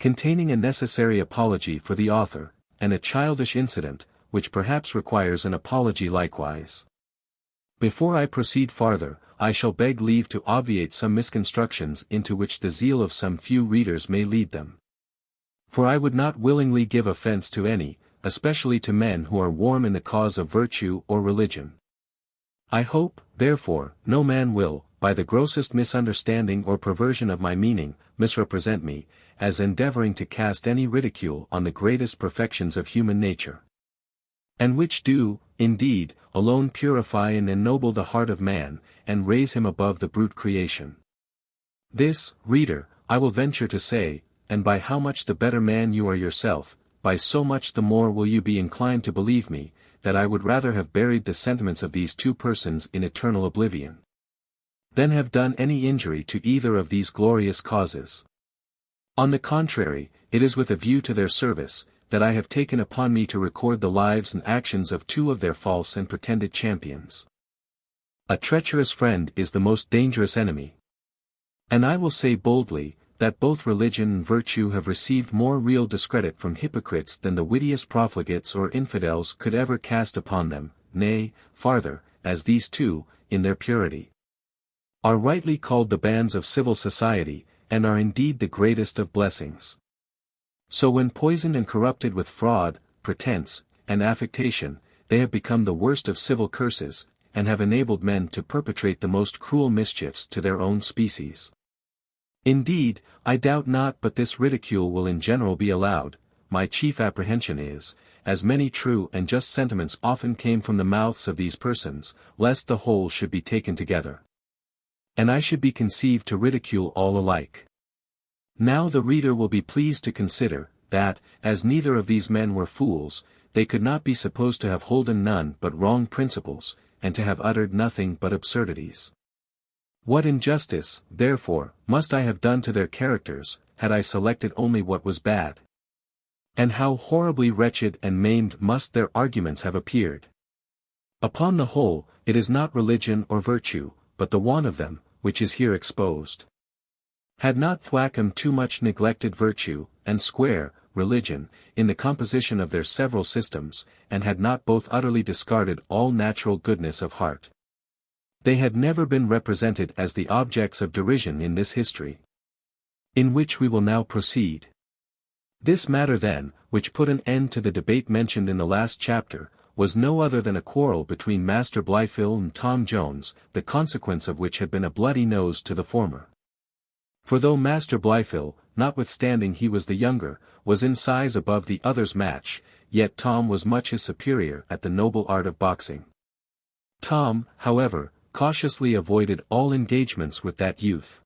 Speaker 1: Containing a necessary apology for the author, and a childish incident, which perhaps requires an apology likewise. Before I proceed farther, I shall beg leave to obviate some misconstructions into which the zeal of some few readers may lead them. For I would not willingly give offense to any, especially to men who are warm in the cause of virtue or religion. I hope, therefore, no man will, by the grossest misunderstanding or perversion of my meaning, misrepresent me, as endeavoring to cast any ridicule on the greatest perfections of human nature. And which do, indeed, alone purify and ennoble the heart of man, and raise him above the brute creation. This, reader, I will venture to say, and by how much the better man you are yourself, by so much the more will you be inclined to believe me, that I would rather have buried the sentiments of these two persons in eternal oblivion, than have done any injury to either of these glorious causes. On the contrary, it is with a view to their service, that I have taken upon me to record the lives and actions of two of their false and pretended champions. A treacherous friend is the most dangerous enemy. And I will say boldly, that both religion and virtue have received more real discredit from hypocrites than the wittiest profligates or infidels could ever cast upon them, nay, farther, as these two, in their purity, are rightly called the bands of civil society, and are indeed the greatest of blessings. So when poisoned and corrupted with fraud, pretense, and affectation, they have become the worst of civil curses, and have enabled men to perpetrate the most cruel mischiefs to their own species. Indeed, I doubt not but this ridicule will in general be allowed. My chief apprehension is, as many true and just sentiments often came from the mouths of these persons, lest the whole should be taken together, and I should be conceived to ridicule all alike. Now the reader will be pleased to consider, that, as neither of these men were fools, they could not be supposed to have holden none but wrong principles, and to have uttered nothing but absurdities. What injustice, therefore, must I have done to their characters, had I selected only what was bad? And how horribly wretched and maimed must their arguments have appeared? Upon the whole, it is not religion or virtue, but the want of them, which is here exposed. Had not Thwackum too much neglected virtue, and Squire, religion, in the composition of their several systems, and had not both utterly discarded all natural goodness of heart, they had never been represented as the objects of derision in this history, in which we will now proceed. This matter then, which put an end to the debate mentioned in the last chapter, was no other than a quarrel between Master Blifil and Tom Jones, the consequence of which had been a bloody nose to the former. For though Master Blifil, notwithstanding he was the younger, was in size above the other's match, yet Tom was much his superior at the noble art of boxing. Tom, however, cautiously avoided all engagements with that youth.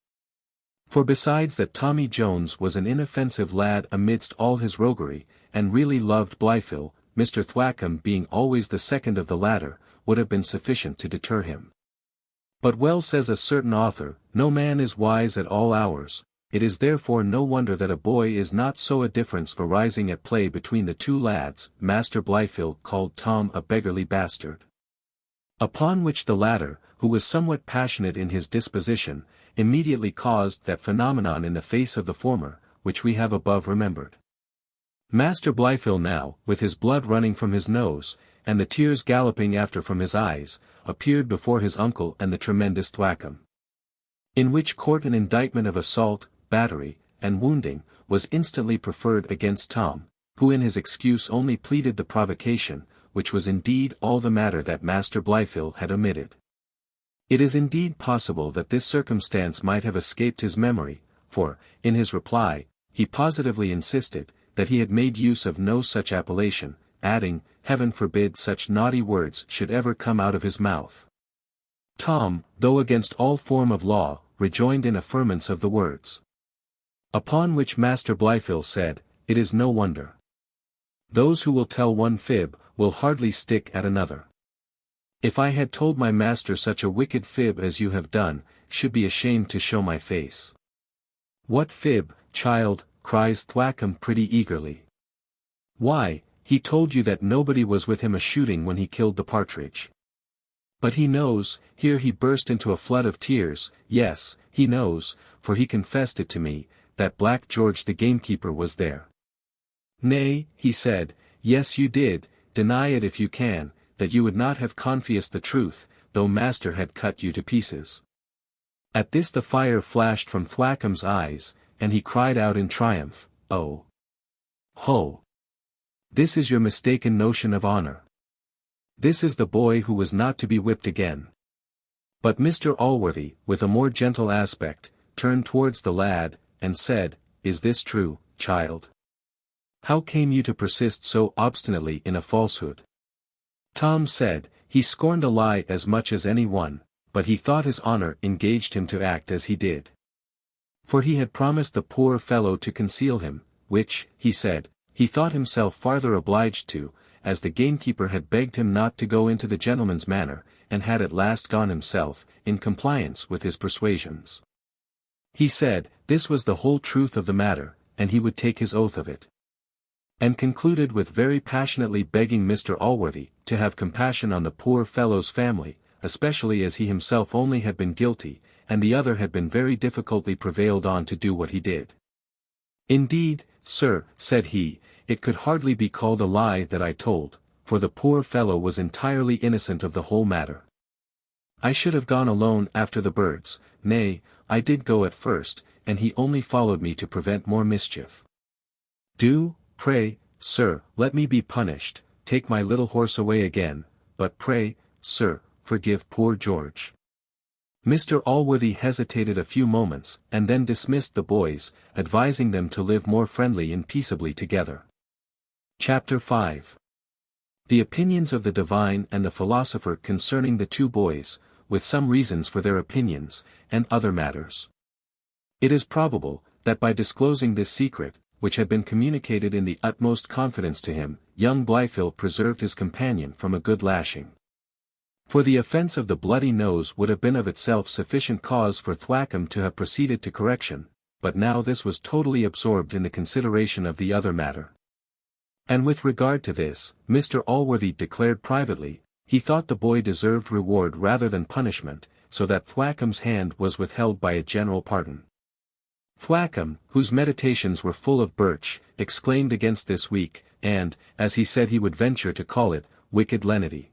Speaker 1: For besides that Tommy Jones was an inoffensive lad amidst all his roguery, and really loved Blifil, Mr. Thwackum being always the second of the latter, would have been sufficient to deter him. But well says a certain author, no man is wise at all hours, it is therefore no wonder that a boy is not so a difference arising at play between the two lads. Master Blifil called Tom a beggarly bastard. Upon which the latter, who was somewhat passionate in his disposition, immediately caused that phenomenon in the face of the former, which we have above remembered. Master Blifil now, with his blood running from his nose, and the tears galloping after from his eyes, appeared before his uncle and the tremendous Thwackum. In which court an indictment of assault, battery, and wounding, was instantly preferred against Tom, who in his excuse only pleaded the provocation, which was indeed all the matter that Master Blifil had omitted. It is indeed possible that this circumstance might have escaped his memory, for, in his reply, he positively insisted, that he had made use of no such appellation, adding, Heaven forbid such naughty words should ever come out of his mouth. Tom, though against all form of law, rejoined in affirmance of the words. Upon which Master Blifil said, It is no wonder. Those who will tell one fib, will hardly stick at another. If I had told my master such a wicked fib as you have done, should be ashamed to show my face. What fib, child? Cries Thwackum pretty eagerly. Why, he told you that nobody was with him a shooting when he killed the partridge. But he knows, here he burst into a flood of tears, yes, he knows, for he confessed it to me, that Black George the gamekeeper was there. Nay, he said, yes you did, deny it if you can, that you would not have confessed the truth, though master had cut you to pieces. At this the fire flashed from Thwackum's eyes, and he cried out in triumph, oh! Ho! This is your mistaken notion of honor. This is the boy who was not to be whipped again. But Mr. Allworthy, with a more gentle aspect, turned towards the lad, and said, is this true, child? How came you to persist so obstinately in a falsehood? Tom said, he scorned a lie as much as any one, but he thought his honor engaged him to act as he did. For he had promised the poor fellow to conceal him, which, he said, he thought himself farther obliged to, as the gamekeeper had begged him not to go into the gentleman's manor, and had at last gone himself, in compliance with his persuasions. He said, this was the whole truth of the matter, and he would take his oath of it. And concluded with very passionately begging Mr. Allworthy to have compassion on the poor fellow's family, especially as he himself only had been guilty, and the other had been very difficultly prevailed on to do what he did. Indeed, sir, said he, it could hardly be called a lie that I told, for the poor fellow was entirely innocent of the whole matter. I should have gone alone after the birds, nay, I did go at first, and he only followed me to prevent more mischief. Do, pray, sir, let me be punished, take my little horse away again, but pray, sir, forgive poor George. Mr. Allworthy hesitated a few moments, and then dismissed the boys, advising them to live more friendly and peaceably together. Chapter 5. The opinions of the divine and the philosopher concerning the two boys, with some reasons for their opinions, and other matters. It is probable, that by disclosing this secret, which had been communicated in the utmost confidence to him, young Blifil preserved his companion from a good lashing. For the offence of the bloody nose would have been of itself sufficient cause for Thwackum to have proceeded to correction, but now this was totally absorbed in the consideration of the other matter. And with regard to this, Mr. Allworthy declared privately, he thought the boy deserved reward rather than punishment, so that Thwackum's hand was withheld by a general pardon. Thwackum, whose meditations were full of birch, exclaimed against this weak, and, as he said he would venture to call it, wicked lenity.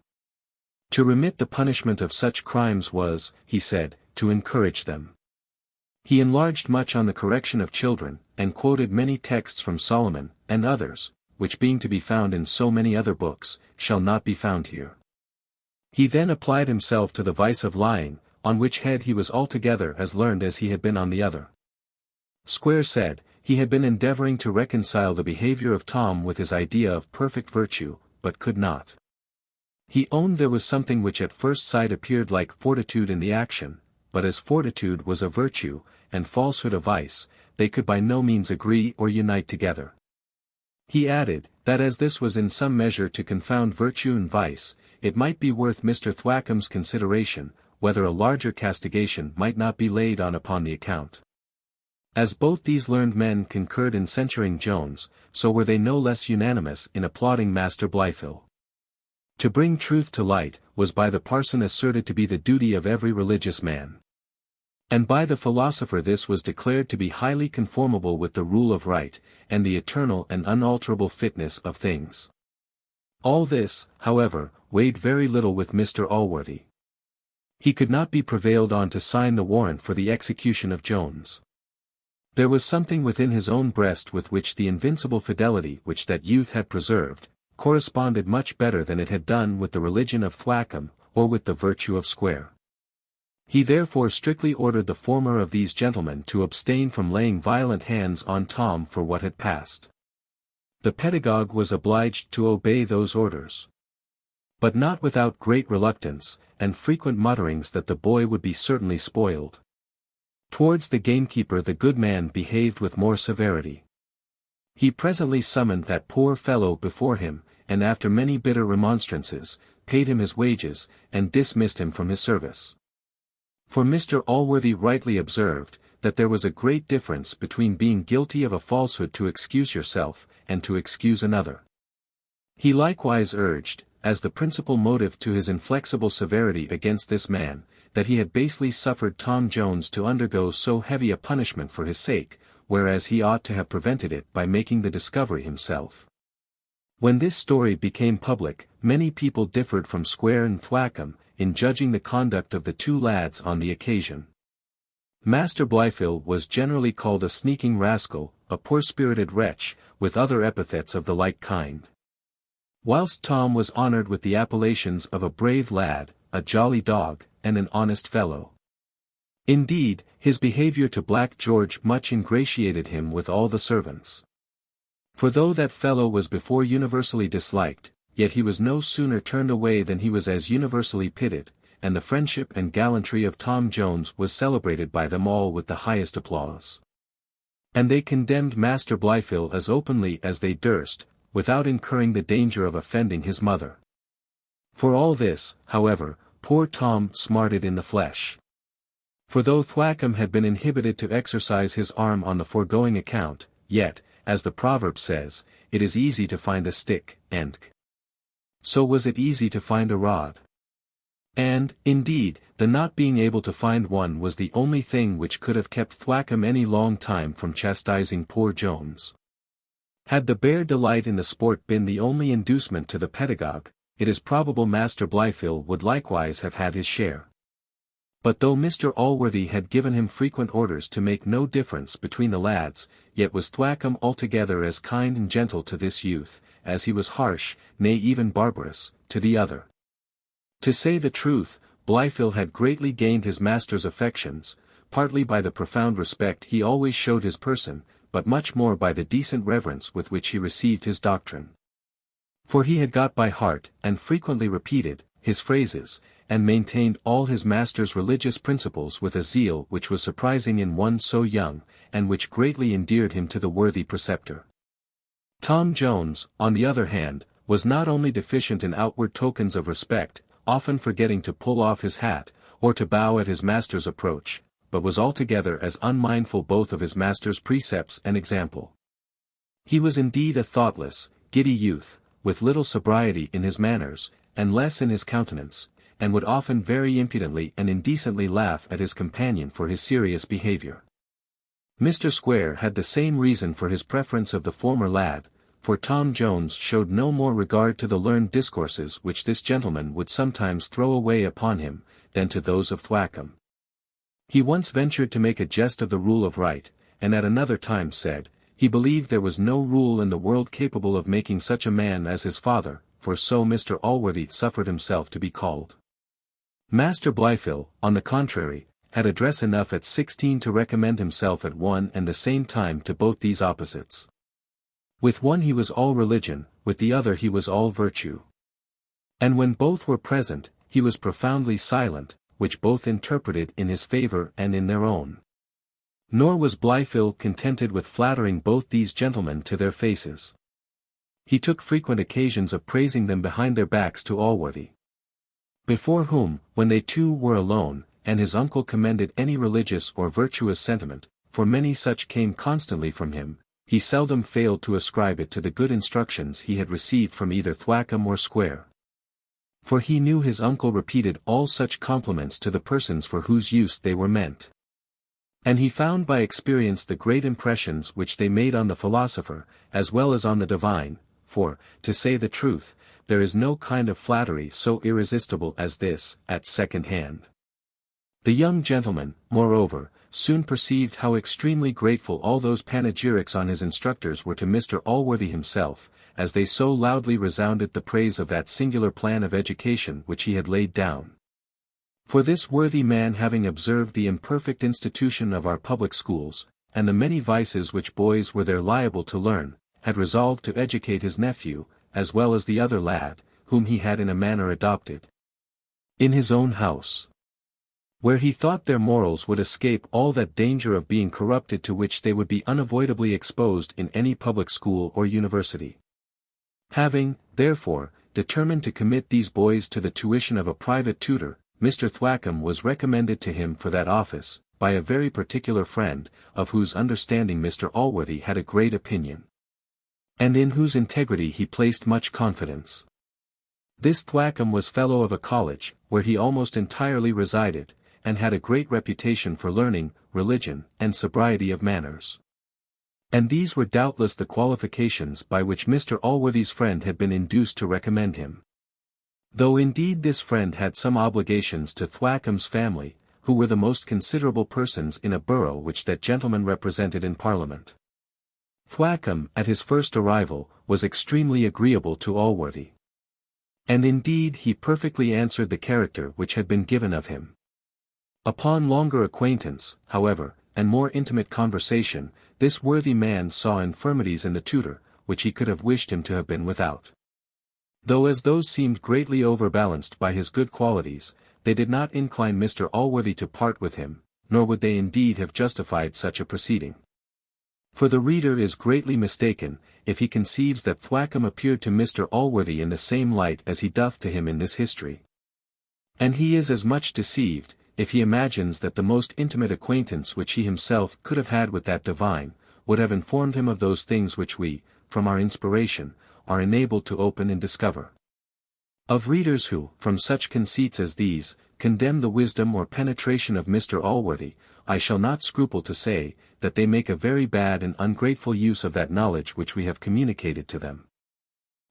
Speaker 1: To remit the punishment of such crimes was, he said, to encourage them. He enlarged much on the correction of children, and quoted many texts from Solomon, and others, which being to be found in so many other books, shall not be found here. He then applied himself to the vice of lying, on which head he was altogether as learned as he had been on the other. Squire said, he had been endeavouring to reconcile the behaviour of Tom with his idea of perfect virtue, but could not. He owned there was something which at first sight appeared like fortitude in the action, but as fortitude was a virtue, and falsehood a vice, they could by no means agree or unite together. He added, that as this was in some measure to confound virtue and vice, it might be worth Mr. Thwackum's consideration, whether a larger castigation might not be laid on upon the account. As both these learned men concurred in censuring Jones, so were they no less unanimous in applauding Master Blifil. To bring truth to light, was by the parson asserted to be the duty of every religious man. And by the philosopher this was declared to be highly conformable with the rule of right, and the eternal and unalterable fitness of things. All this, however, weighed very little with Mr. Allworthy. He could not be prevailed on to sign the warrant for the execution of Jones. There was something within his own breast with which the invincible fidelity which that youth had preserved, corresponded much better than it had done with the religion of Thwackum, or with the virtue of Squire. He therefore strictly ordered the former of these gentlemen to abstain from laying violent hands on Tom for what had passed. The pedagogue was obliged to obey those orders. But not without great reluctance, and frequent mutterings that the boy would be certainly spoiled. Towards the gamekeeper the good man behaved with more severity. He presently summoned that poor fellow before him, and after many bitter remonstrances, paid him his wages, and dismissed him from his service. For Mr. Allworthy rightly observed, that there was a great difference between being guilty of a falsehood to excuse yourself, and to excuse another. He likewise urged, as the principal motive to his inflexible severity against this man, that he had basely suffered Tom Jones to undergo so heavy a punishment for his sake, whereas he ought to have prevented it by making the discovery himself. When this story became public, many people differed from Squire and Thwackum, in judging the conduct of the two lads on the occasion. Master Blifil was generally called a sneaking rascal, a poor-spirited wretch, with other epithets of the like kind. Whilst Tom was honoured with the appellations of a brave lad, a jolly dog, and an honest fellow. Indeed, his behaviour to Black George much ingratiated him with all the servants. For though that fellow was before universally disliked, yet he was no sooner turned away than he was as universally pitied, and the friendship and gallantry of Tom Jones was celebrated by them all with the highest applause. And they condemned Master Blifil as openly as they durst, without incurring the danger of offending his mother. For all this, however, poor Tom smarted in the flesh. For though Thwackum had been inhibited to exercise his arm on the foregoing account, yet, as the proverb says, it is easy to find a stick, and so was it easy to find a rod. And, indeed, the not being able to find one was the only thing which could have kept Thwackum any long time from chastising poor Jones. Had the bare delight in the sport been the only inducement to the pedagogue, it is probable Master Blifil would likewise have had his share. But though Mr Allworthy had given him frequent orders to make no difference between the lads, yet was Thwackum altogether as kind and gentle to this youth, as he was harsh, nay even barbarous, to the other. To say the truth, Blifil had greatly gained his master's affections, partly by the profound respect he always showed his person, but much more by the decent reverence with which he received his doctrine. For he had got by heart, and frequently repeated, his phrases, and maintained all his master's religious principles with a zeal which was surprising in one so young, and which greatly endeared him to the worthy preceptor. Tom Jones, on the other hand, was not only deficient in outward tokens of respect, often forgetting to pull off his hat, or to bow at his master's approach, but was altogether as unmindful both of his master's precepts and example. He was indeed a thoughtless, giddy youth, with little sobriety in his manners, and less in his countenance, and would often very impudently and indecently laugh at his companion for his serious behaviour. Mr Square had the same reason for his preference of the former lad, for Tom Jones showed no more regard to the learned discourses which this gentleman would sometimes throw away upon him, than to those of Thwackum. He once ventured to make a jest of the rule of right, and at another time said, he believed there was no rule in the world capable of making such a man as his father, for so Mr Allworthy suffered himself to be called. Master Blifil, on the contrary, had address enough at 16 to recommend himself at one and the same time to both these opposites. With one he was all religion, with the other he was all virtue. And when both were present, he was profoundly silent, which both interpreted in his favour and in their own. Nor was Blifil contented with flattering both these gentlemen to their faces. He took frequent occasions of praising them behind their backs to Allworthy. Before whom, when they two were alone, and his uncle commended any religious or virtuous sentiment, for many such came constantly from him, he seldom failed to ascribe it to the good instructions he had received from either Thwackum or Square. For he knew his uncle repeated all such compliments to the persons for whose use they were meant. And he found by experience the great impressions which they made on the philosopher, as well as on the divine, for, to say the truth, there is no kind of flattery so irresistible as this, at second hand. The young gentleman, moreover, soon perceived how extremely grateful all those panegyrics on his instructors were to Mr Allworthy himself, as they so loudly resounded the praise of that singular plan of education which he had laid down. For this worthy man, having observed the imperfect institution of our public schools, and the many vices which boys were there liable to learn, had resolved to educate his nephew, as well as the other lad, whom he had in a manner adopted, in his own house, where he thought their morals would escape all that danger of being corrupted to which they would be unavoidably exposed in any public school or university. Having, therefore, determined to commit these boys to the tuition of a private tutor, Mr Thwackum was recommended to him for that office, by a very particular friend, of whose understanding Mr Allworthy had a great opinion, and in whose integrity he placed much confidence. This Thwackum was fellow of a college, where he almost entirely resided, and had a great reputation for learning, religion, and sobriety of manners. And these were doubtless the qualifications by which Mr. Allworthy's friend had been induced to recommend him. Though indeed this friend had some obligations to Thwackum's family, who were the most considerable persons in a borough which that gentleman represented in Parliament. Thwackum, at his first arrival, was extremely agreeable to Allworthy. And indeed he perfectly answered the character which had been given of him. Upon longer acquaintance, however, and more intimate conversation, this worthy man saw infirmities in the tutor, which he could have wished him to have been without. Though as those seemed greatly overbalanced by his good qualities, they did not incline Mr. Allworthy to part with him, nor would they indeed have justified such a proceeding. For the reader is greatly mistaken, if he conceives that Thwackum appeared to Mr. Allworthy in the same light as he doth to him in this history. And he is as much deceived, if he imagines that the most intimate acquaintance which he himself could have had with that divine, would have informed him of those things which we, from our inspiration, are enabled to open and discover. Of readers who, from such conceits as these, condemn the wisdom or penetration of Mr. Allworthy, I shall not scruple to say, that they make a very bad and ungrateful use of that knowledge which we have communicated to them.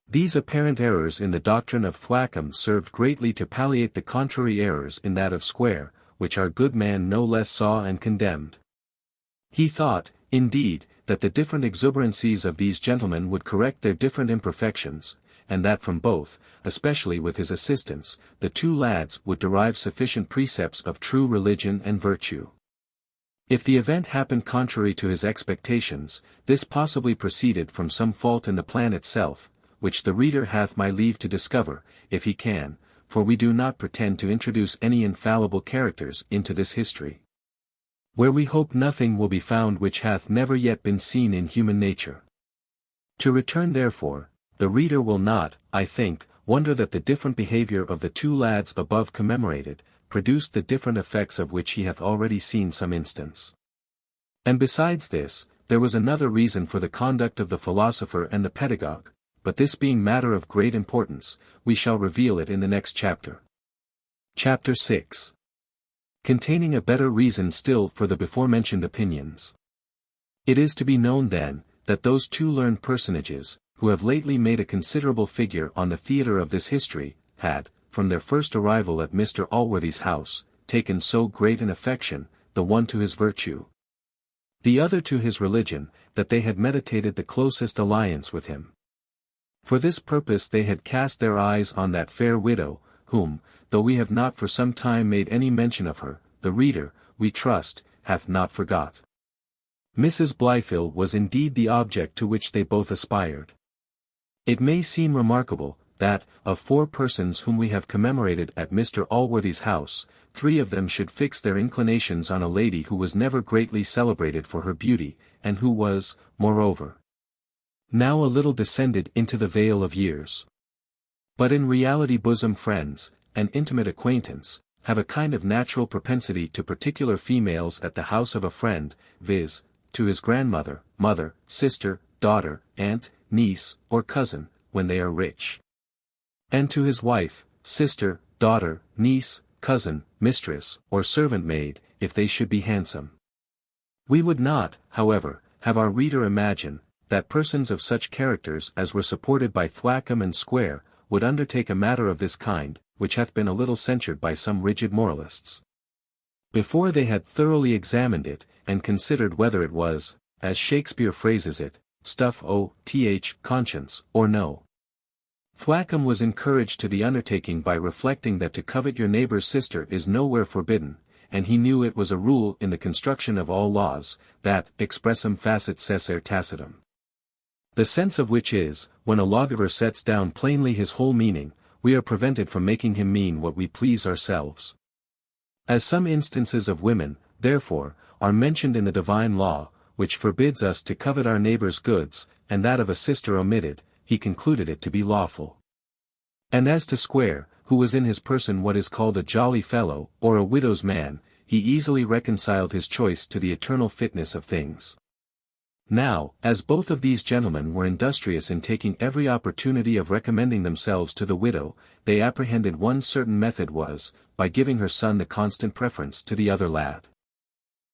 Speaker 1: These apparent errors in the doctrine of Thwackum served greatly to palliate the contrary errors in that of Squire, which our good man no less saw and condemned. He thought, indeed, that the different exuberancies of these gentlemen would correct their different imperfections, and that from both, especially with his assistance, the two lads would derive sufficient precepts of true religion and virtue. If the event happened contrary to his expectations, this possibly proceeded from some fault in the plan itself, which the reader hath my leave to discover, if he can, for we do not pretend to introduce any infallible characters into this history, where we hope nothing will be found which hath never yet been seen in human nature. To return therefore, the reader will not, I think, wonder that the different behavior of the two lads above commemorated, produced the different effects of which he hath already seen some instance. And besides this, there was another reason for the conduct of the philosopher and the pedagogue, but this being matter of great importance, we shall reveal it in the next chapter. Chapter 6. Containing a better reason still for the before-mentioned opinions. It is to be known then, that those two learned personages, who have lately made a considerable figure on the theatre of this history, had, from their first arrival at Mr. Allworthy's house, taken so great an affection, the one to his virtue, the other to his religion, that they had meditated the closest alliance with him. For this purpose they had cast their eyes on that fair widow, whom, though we have not for some time made any mention of her, the reader, we trust, hath not forgot. Mrs. Blifil was indeed the object to which they both aspired. It may seem remarkable, that, of 4 persons whom we have commemorated at Mr. Allworthy's house, 3 of them should fix their inclinations on a lady who was never greatly celebrated for her beauty, and who was, moreover, now a little descended into the vale of years. But in reality bosom friends, and intimate acquaintance, have a kind of natural propensity to particular females at the house of a friend, viz., to his grandmother, mother, sister, daughter, aunt, niece, or cousin, when they are rich. And to his wife, sister, daughter, niece, cousin, mistress, or servant maid, if they should be handsome. We would not, however, have our reader imagine, that persons of such characters as were supported by Thwackum and Squire, would undertake a matter of this kind, which hath been a little censured by some rigid moralists. Before they had thoroughly examined it, and considered whether it was, as Shakespeare phrases it, stuff o.th conscience, or no. Thwackum was encouraged to the undertaking by reflecting that to covet your neighbour's sister is nowhere forbidden, and he knew it was a rule in the construction of all laws, that expressum facit cessare tacitum. The sense of which is, when a lawgiver sets down plainly his whole meaning, we are prevented from making him mean what we please ourselves. As some instances of women, therefore, are mentioned in the divine law, which forbids us to covet our neighbour's goods, and that of a sister omitted, he concluded it to be lawful. And as to Squire, who was in his person what is called a jolly fellow, or a widow's man, he easily reconciled his choice to the eternal fitness of things. Now, as both of these gentlemen were industrious in taking every opportunity of recommending themselves to the widow, they apprehended one certain method was, by giving her son the constant preference to the other lad.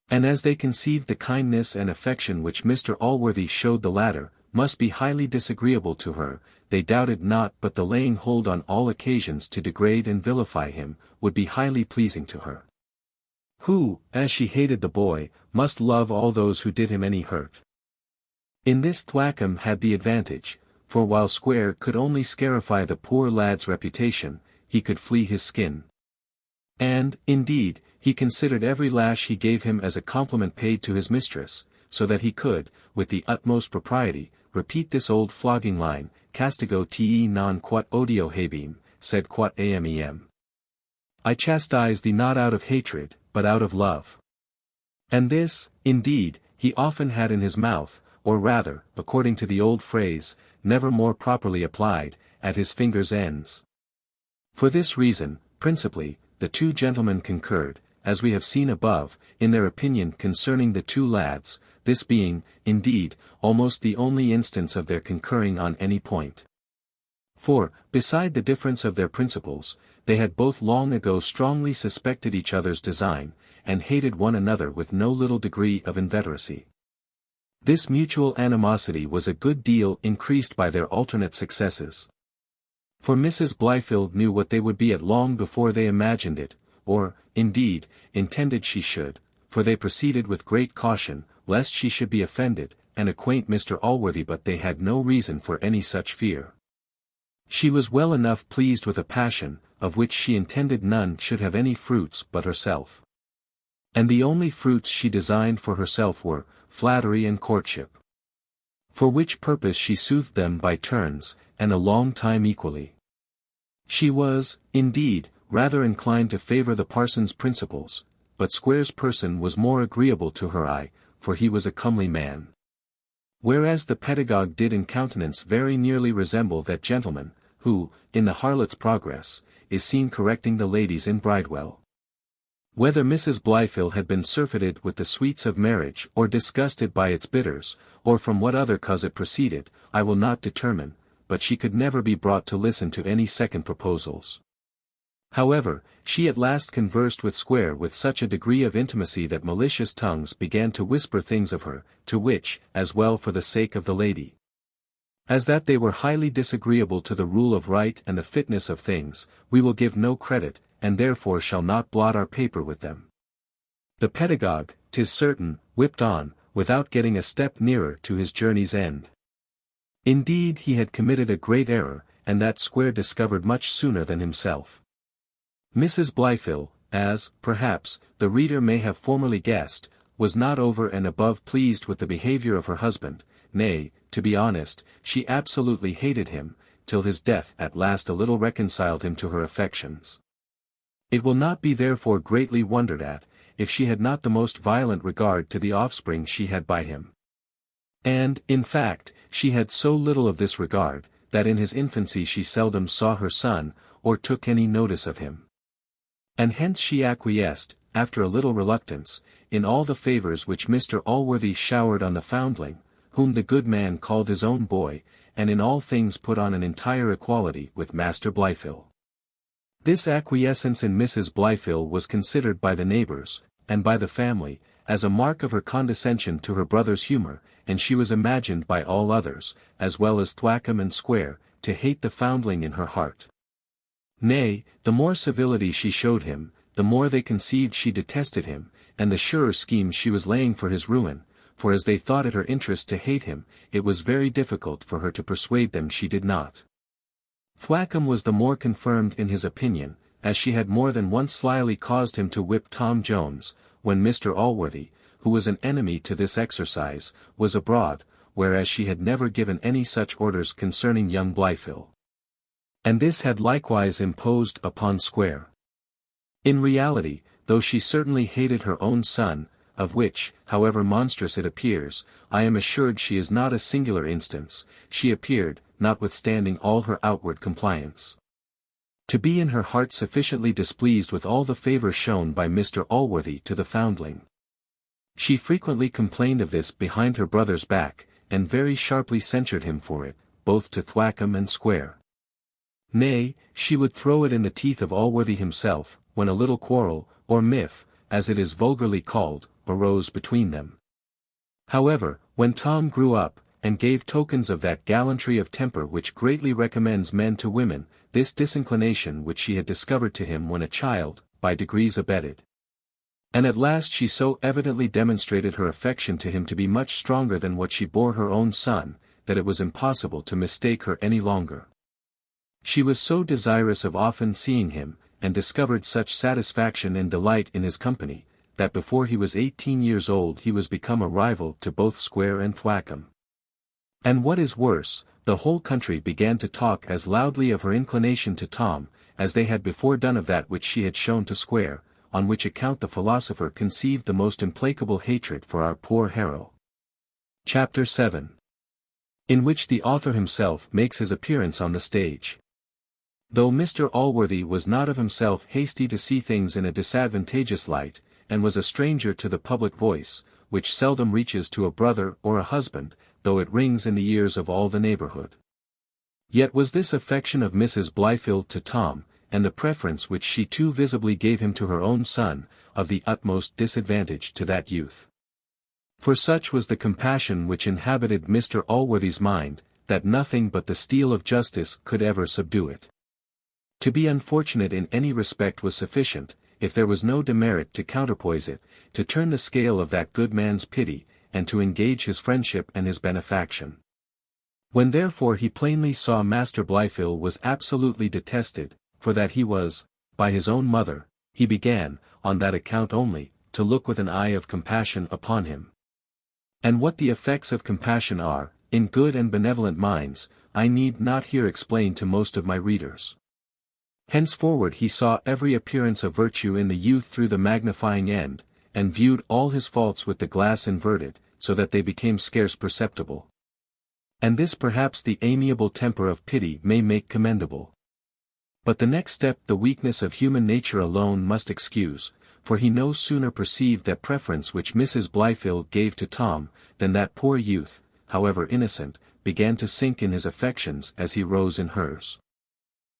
Speaker 1: And as they conceived the kindness and affection which Mr. Allworthy showed the latter, must be highly disagreeable to her, they doubted not but the laying hold on all occasions to degrade and vilify him, would be highly pleasing to her. Who, as she hated the boy, must love all those who did him any hurt. In this Thwackum had the advantage, for while Squire could only scarify the poor lad's reputation, he could flea his skin. And, indeed, he considered every lash he gave him as a compliment paid to his mistress, so that he could, with the utmost propriety, repeat this old flogging line, castigo te non quod odio habem, sed quod amem. I chastise thee not out of hatred, but out of love. And this, indeed, he often had in his mouth, or rather, according to the old phrase, never more properly applied, at his fingers' ends. For this reason, principally, the two gentlemen concurred, as we have seen above, in their opinion concerning the two lads, this being, indeed, almost the only instance of their concurring on any point. For, beside the difference of their principles, they had both long ago strongly suspected each other's design, and hated one another with no little degree of inveteracy. This mutual animosity was a good deal increased by their alternate successes. For Mrs. Blifil knew what they would be at long before they imagined it, or, indeed, intended she should, for they proceeded with great caution, lest she should be offended, and acquaint Mr. Allworthy, but they had no reason for any such fear. She was well enough pleased with a passion, of which she intended none should have any fruits but herself. And the only fruits she designed for herself were, flattery and courtship. For which purpose she soothed them by turns, and a long time equally. She was, indeed, rather inclined to favour the parson's principles, but Squire's person was more agreeable to her eye, for he was a comely man. Whereas the pedagogue did in countenance very nearly resemble that gentleman, who, in the Harlot's Progress, is seen correcting the ladies in Bridewell. Whether Mrs. Blifil had been surfeited with the sweets of marriage or disgusted by its bitters, or from what other cause it proceeded, I will not determine, but she could never be brought to listen to any second proposals. However, she at last conversed with Squire with such a degree of intimacy that malicious tongues began to whisper things of her, to which, as well for the sake of the lady, as that they were highly disagreeable to the rule of right and the fitness of things, we will give no credit, and therefore shall not blot our paper with them. The pedagogue, 'tis certain, whipped on, without getting a step nearer to his journey's end. Indeed he had committed a great error, and that Squire discovered much sooner than himself. Mrs. Blifil, as, perhaps, the reader may have formerly guessed, was not over and above pleased with the behaviour of her husband, nay, to be honest, she absolutely hated him, till his death at last a little reconciled him to her affections. It will not be therefore greatly wondered at, if she had not the most violent regard to the offspring she had by him. And, in fact, she had so little of this regard, that in his infancy she seldom saw her son, or took any notice of him. And hence she acquiesced, after a little reluctance, in all the favours which Mr. Allworthy showered on the foundling, whom the good man called his own boy, and in all things put on an entire equality with Master Blifil. This acquiescence in Mrs. Blifil was considered by the neighbours, and by the family, as a mark of her condescension to her brother's humour, and she was imagined by all others, as well as Thwackum and Squire, to hate the foundling in her heart. Nay, the more civility she showed him, the more they conceived she detested him, and the surer schemes she was laying for his ruin, for as they thought it her interest to hate him, it was very difficult for her to persuade them she did not. Thwackum was the more confirmed in his opinion, as she had more than once slyly caused him to whip Tom Jones, when Mr. Allworthy, who was an enemy to this exercise, was abroad, whereas she had never given any such orders concerning young Blifil. And this had likewise imposed upon Squire. In reality, though she certainly hated her own son, of which, however monstrous it appears, I am assured she is not a singular instance, she appeared, notwithstanding all her outward compliance, to be in her heart sufficiently displeased with all the favour shown by Mr. Allworthy to the foundling. She frequently complained of this behind her brother's back, and very sharply censured him for it, both to Thwackum and Squire. Nay, she would throw it in the teeth of Allworthy himself, when a little quarrel, or miff, as it is vulgarly called, arose between them. However, when Tom grew up, and gave tokens of that gallantry of temper which greatly recommends men to women, this disinclination which she had discovered to him when a child, by degrees abated. And at last she so evidently demonstrated her affection to him to be much stronger than what she bore her own son, that it was impossible to mistake her any longer. She was so desirous of often seeing him, and discovered such satisfaction and delight in his company, that before he was 18 years old he was become a rival to both Squire and Thwackum. And what is worse, the whole country began to talk as loudly of her inclination to Tom, as they had before done of that which she had shown to Squire, on which account the philosopher conceived the most implacable hatred for our poor hero. Chapter 7. In which the author himself makes his appearance on the stage. Though Mr. Allworthy was not of himself hasty to see things in a disadvantageous light, and was a stranger to the public voice, which seldom reaches to a brother or a husband, though it rings in the ears of all the neighbourhood. Yet was this affection of Mrs. Blifil to Tom, and the preference which she too visibly gave him to her own son, of the utmost disadvantage to that youth. For such was the compassion which inhabited Mr. Allworthy's mind, that nothing but the steel of justice could ever subdue it. To be unfortunate in any respect was sufficient, if there was no demerit to counterpoise it, to turn the scale of that good man's pity, and to engage his friendship and his benefaction. When therefore he plainly saw Master Blifil was absolutely detested, for that he was, by his own mother, he began, on that account only, to look with an eye of compassion upon him. And what the effects of compassion are, in good and benevolent minds, I need not here explain to most of my readers. Henceforward he saw every appearance of virtue in the youth through the magnifying end, and viewed all his faults with the glass inverted, so that they became scarce perceptible. And this perhaps the amiable temper of pity may make commendable. But the next step the weakness of human nature alone must excuse, for he no sooner perceived that preference which Mrs. Blifil gave to Tom, than that poor youth, however innocent, began to sink in his affections as he rose in hers.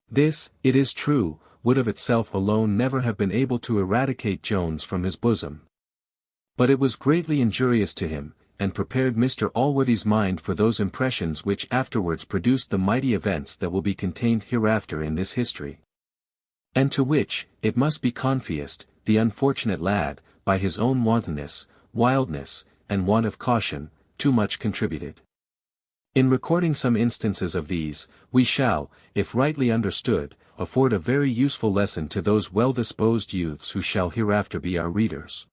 Speaker 1: This, it is true, would of itself alone never have been able to eradicate Jones from his bosom. But it was greatly injurious to him, and prepared Mr. Allworthy's mind for those impressions which afterwards produced the mighty events that will be contained hereafter in this history. And to which, it must be confessed, the unfortunate lad, by his own wantonness, wildness, and want of caution, too much contributed. In recording some instances of these, we shall, if rightly understood, afford a very useful lesson to those well-disposed youths who shall hereafter be our readers.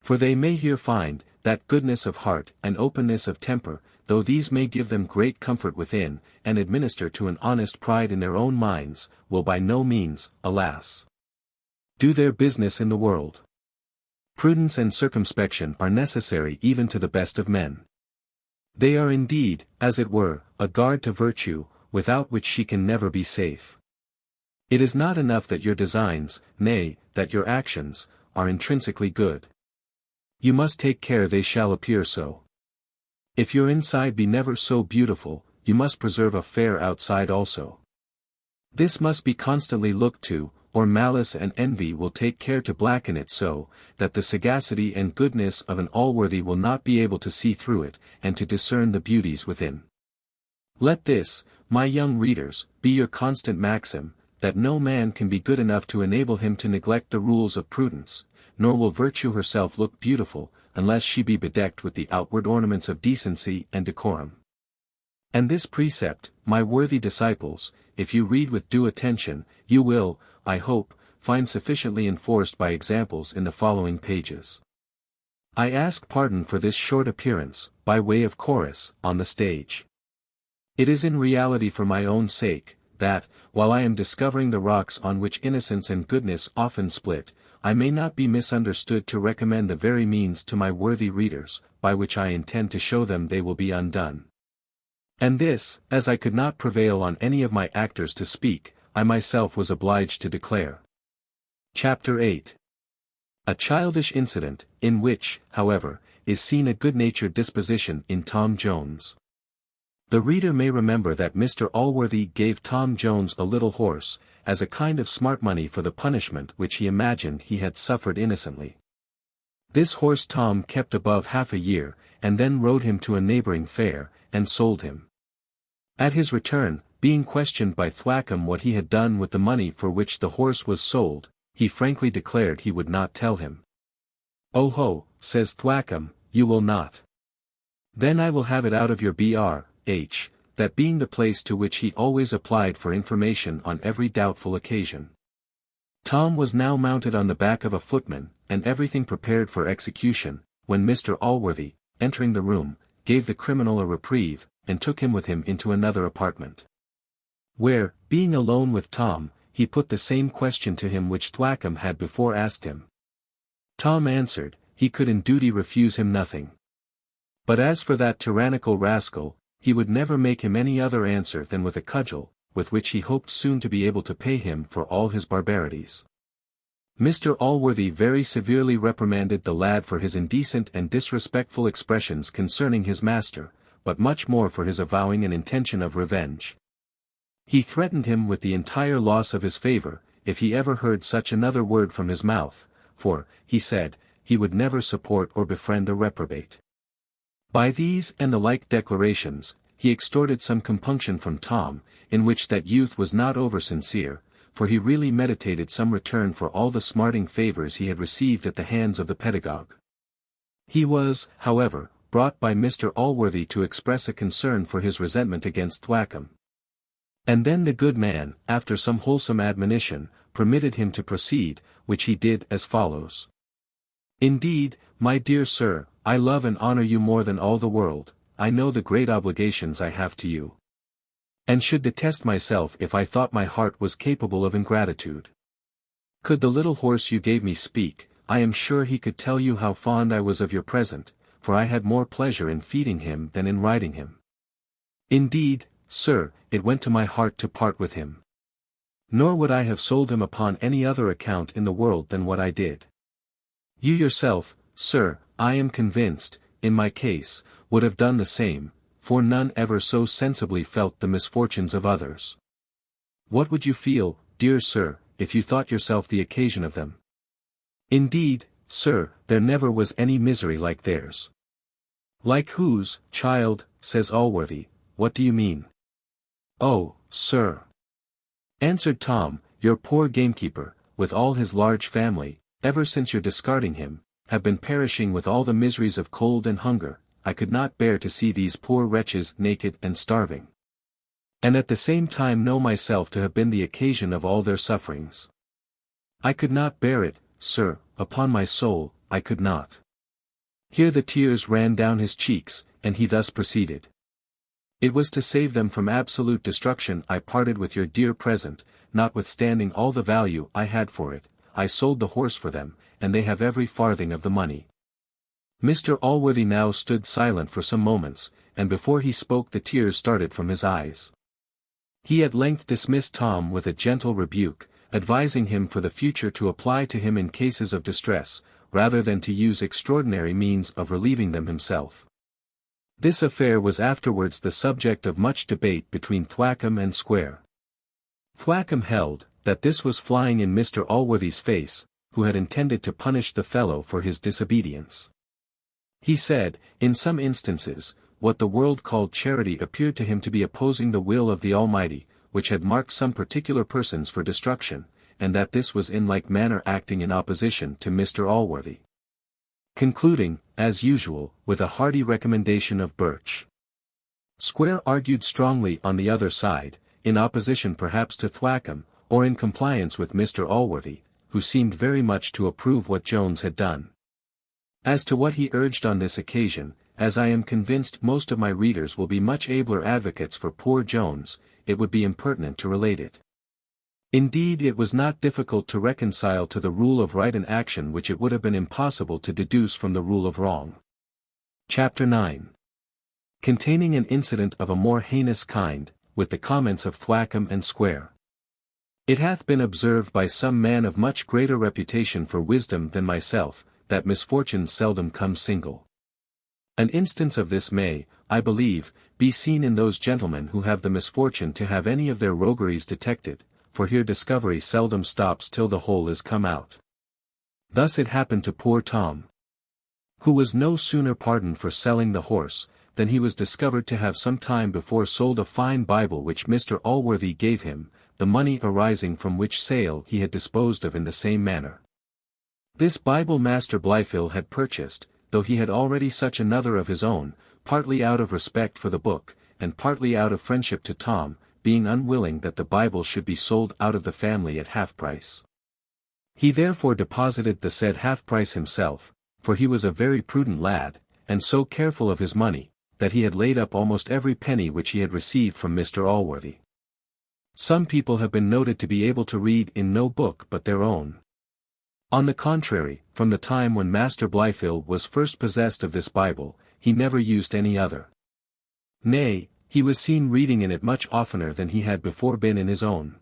Speaker 1: For they may here find, that goodness of heart and openness of temper, though these may give them great comfort within, and administer to an honest pride in their own minds, will by no means, alas, do their business in the world. Prudence and circumspection are necessary even to the best of men. They are indeed, as it were, a guard to virtue, without which she can never be safe. It is not enough that your designs, nay, that your actions, are intrinsically good. You must take care they shall appear so. If your inside be never so beautiful, you must preserve a fair outside also. This must be constantly looked to, or malice and envy will take care to blacken it so, that the sagacity and goodness of an Allworthy will not be able to see through it, and to discern the beauties within. Let this, my young readers, be your constant maxim, that no man can be good enough to enable him to neglect the rules of prudence, nor will virtue herself look beautiful, unless she be bedecked with the outward ornaments of decency and decorum. And this precept, my worthy disciples, if you read with due attention, you will, I hope, find sufficiently enforced by examples in the following pages. I ask pardon for this short appearance, by way of chorus, on the stage. It is in reality for my own sake, that, while I am discovering the rocks on which innocence and goodness often split, I may not be misunderstood to recommend the very means to my worthy readers, by which I intend to show them they will be undone. And this, as I could not prevail on any of my actors to speak, I myself was obliged to declare. Chapter 8. A childish incident, in which, however, is seen a good-natured disposition in Tom Jones. The reader may remember that Mr. Allworthy gave Tom Jones a little horse, as a kind of smart money for the punishment which he imagined he had suffered innocently. This horse Tom kept above half a year, and then rode him to a neighbouring fair, and sold him. At his return, being questioned by Thwackum what he had done with the money for which the horse was sold, he frankly declared he would not tell him. "Oh ho," says Thwackum, "you will not. Then I will have it out of your Br.H., that being the place to which he always applied for information on every doubtful occasion." Tom was now mounted on the back of a footman, and everything prepared for execution, when Mr. Allworthy, entering the room, gave the criminal a reprieve, and took him with him into another apartment, where, being alone with Tom, he put the same question to him which Thwackum had before asked him. Tom answered, he could in duty refuse him nothing. But as for that tyrannical rascal, he would never make him any other answer than with a cudgel, with which he hoped soon to be able to pay him for all his barbarities. Mr. Allworthy very severely reprimanded the lad for his indecent and disrespectful expressions concerning his master, but much more for his avowing an intention of revenge. He threatened him with the entire loss of his favour, if he ever heard such another word from his mouth, for, he said, he would never support or befriend a reprobate. By these and the like declarations, he extorted some compunction from Tom, in which that youth was not over-sincere, for he really meditated some return for all the smarting favours he had received at the hands of the pedagogue. He was, however, brought by Mr. Allworthy to express a concern for his resentment against Thwackum. And then the good man, after some wholesome admonition, permitted him to proceed, which he did as follows. "Indeed, my dear sir, I love and honour you more than all the world. I know the great obligations I have to you, and should detest myself if I thought my heart was capable of ingratitude. Could the little horse you gave me speak, I am sure he could tell you how fond I was of your present, for I had more pleasure in feeding him than in riding him. Indeed, sir, it went to my heart to part with him. Nor would I have sold him upon any other account in the world than what I did. You yourself, sir, I am convinced, in my case, would have done the same, for none ever so sensibly felt the misfortunes of others. What would you feel, dear sir, if you thought yourself the occasion of them? Indeed, sir, there never was any misery like theirs." "Like whose, child?" says Allworthy. "What do you mean?" "Oh, sir," answered Tom, "your poor gamekeeper, with all his large family, ever since your discarding him, have been perishing with all the miseries of cold and hunger. I could not bear to see these poor wretches naked and starving, and at the same time know myself to have been the occasion of all their sufferings. I could not bear it, sir, upon my soul, I could not." Here the tears ran down his cheeks, and he thus proceeded. "It was to save them from absolute destruction I parted with your dear present, notwithstanding all the value I had for it. I sold the horse for them, and they have every farthing of the money." Mr. Allworthy now stood silent for some moments, and before he spoke the tears started from his eyes. He at length dismissed Tom with a gentle rebuke, advising him for the future to apply to him in cases of distress, rather than to use extraordinary means of relieving them himself. This affair was afterwards the subject of much debate between Thwackum and Squire. Thwackum held, that this was flying in Mr. Allworthy's face, who had intended to punish the fellow for his disobedience. He said, in some instances, what the world called charity appeared to him to be opposing the will of the Almighty, which had marked some particular persons for destruction, and that this was in like manner acting in opposition to Mr. Allworthy. Concluding, as usual, with a hearty recommendation of Birch. Squire argued strongly on the other side, in opposition perhaps to Thwackum, or in compliance with Mr. Allworthy, who seemed very much to approve what Jones had done. As to what he urged on this occasion, as I am convinced most of my readers will be much abler advocates for poor Jones, it would be impertinent to relate it. Indeed, it was not difficult to reconcile to the rule of right an action which it would have been impossible to deduce from the rule of wrong. Chapter 9. Containing an incident of a more heinous kind, with the comments of Thwackum and Squire. It hath been observed by some man of much greater reputation for wisdom than myself, that misfortunes seldom come single. An instance of this may, I believe, be seen in those gentlemen who have the misfortune to have any of their rogueries detected, for here discovery seldom stops till the whole is come out. Thus it happened to poor Tom, who was no sooner pardoned for selling the horse, than he was discovered to have some time before sold a fine Bible which Mr Allworthy gave him, the money arising from which sale he had disposed of in the same manner. This Bible Master Blifil had purchased, though he had already such another of his own, partly out of respect for the book, and partly out of friendship to Tom, being unwilling that the Bible should be sold out of the family at half price. He therefore deposited the said half price himself, for he was a very prudent lad, and so careful of his money, that he had laid up almost every penny which he had received from Mr Allworthy. Some people have been noted to be able to read in no book but their own. On the contrary, from the time when Master Blifil was first possessed of this Bible, he never used any other. Nay, he was seen reading in it much oftener than he had before been in his own.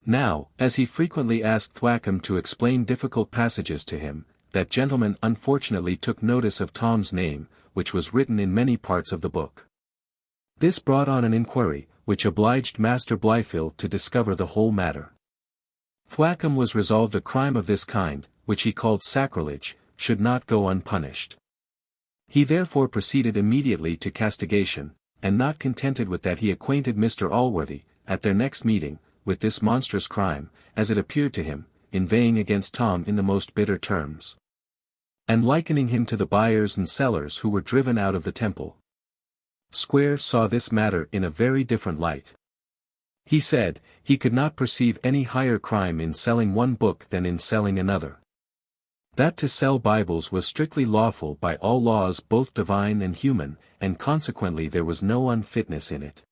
Speaker 1: Now, as he frequently asked Thwackum to explain difficult passages to him, that gentleman unfortunately took notice of Tom's name, which was written in many parts of the book. This brought on an inquiry, which obliged Master Blifil to discover the whole matter. Thwackum was resolved a crime of this kind, which he called sacrilege, should not go unpunished. He therefore proceeded immediately to castigation, and not contented with that he acquainted Mr Allworthy, at their next meeting, with this monstrous crime, as it appeared to him, inveighing against Tom in the most bitter terms, and likening him to the buyers and sellers who were driven out of the temple. Squire saw this matter in a very different light. He said, he could not perceive any higher crime in selling one book than in selling another. That to sell Bibles was strictly lawful by all laws both divine and human, and consequently there was no unfitness in it.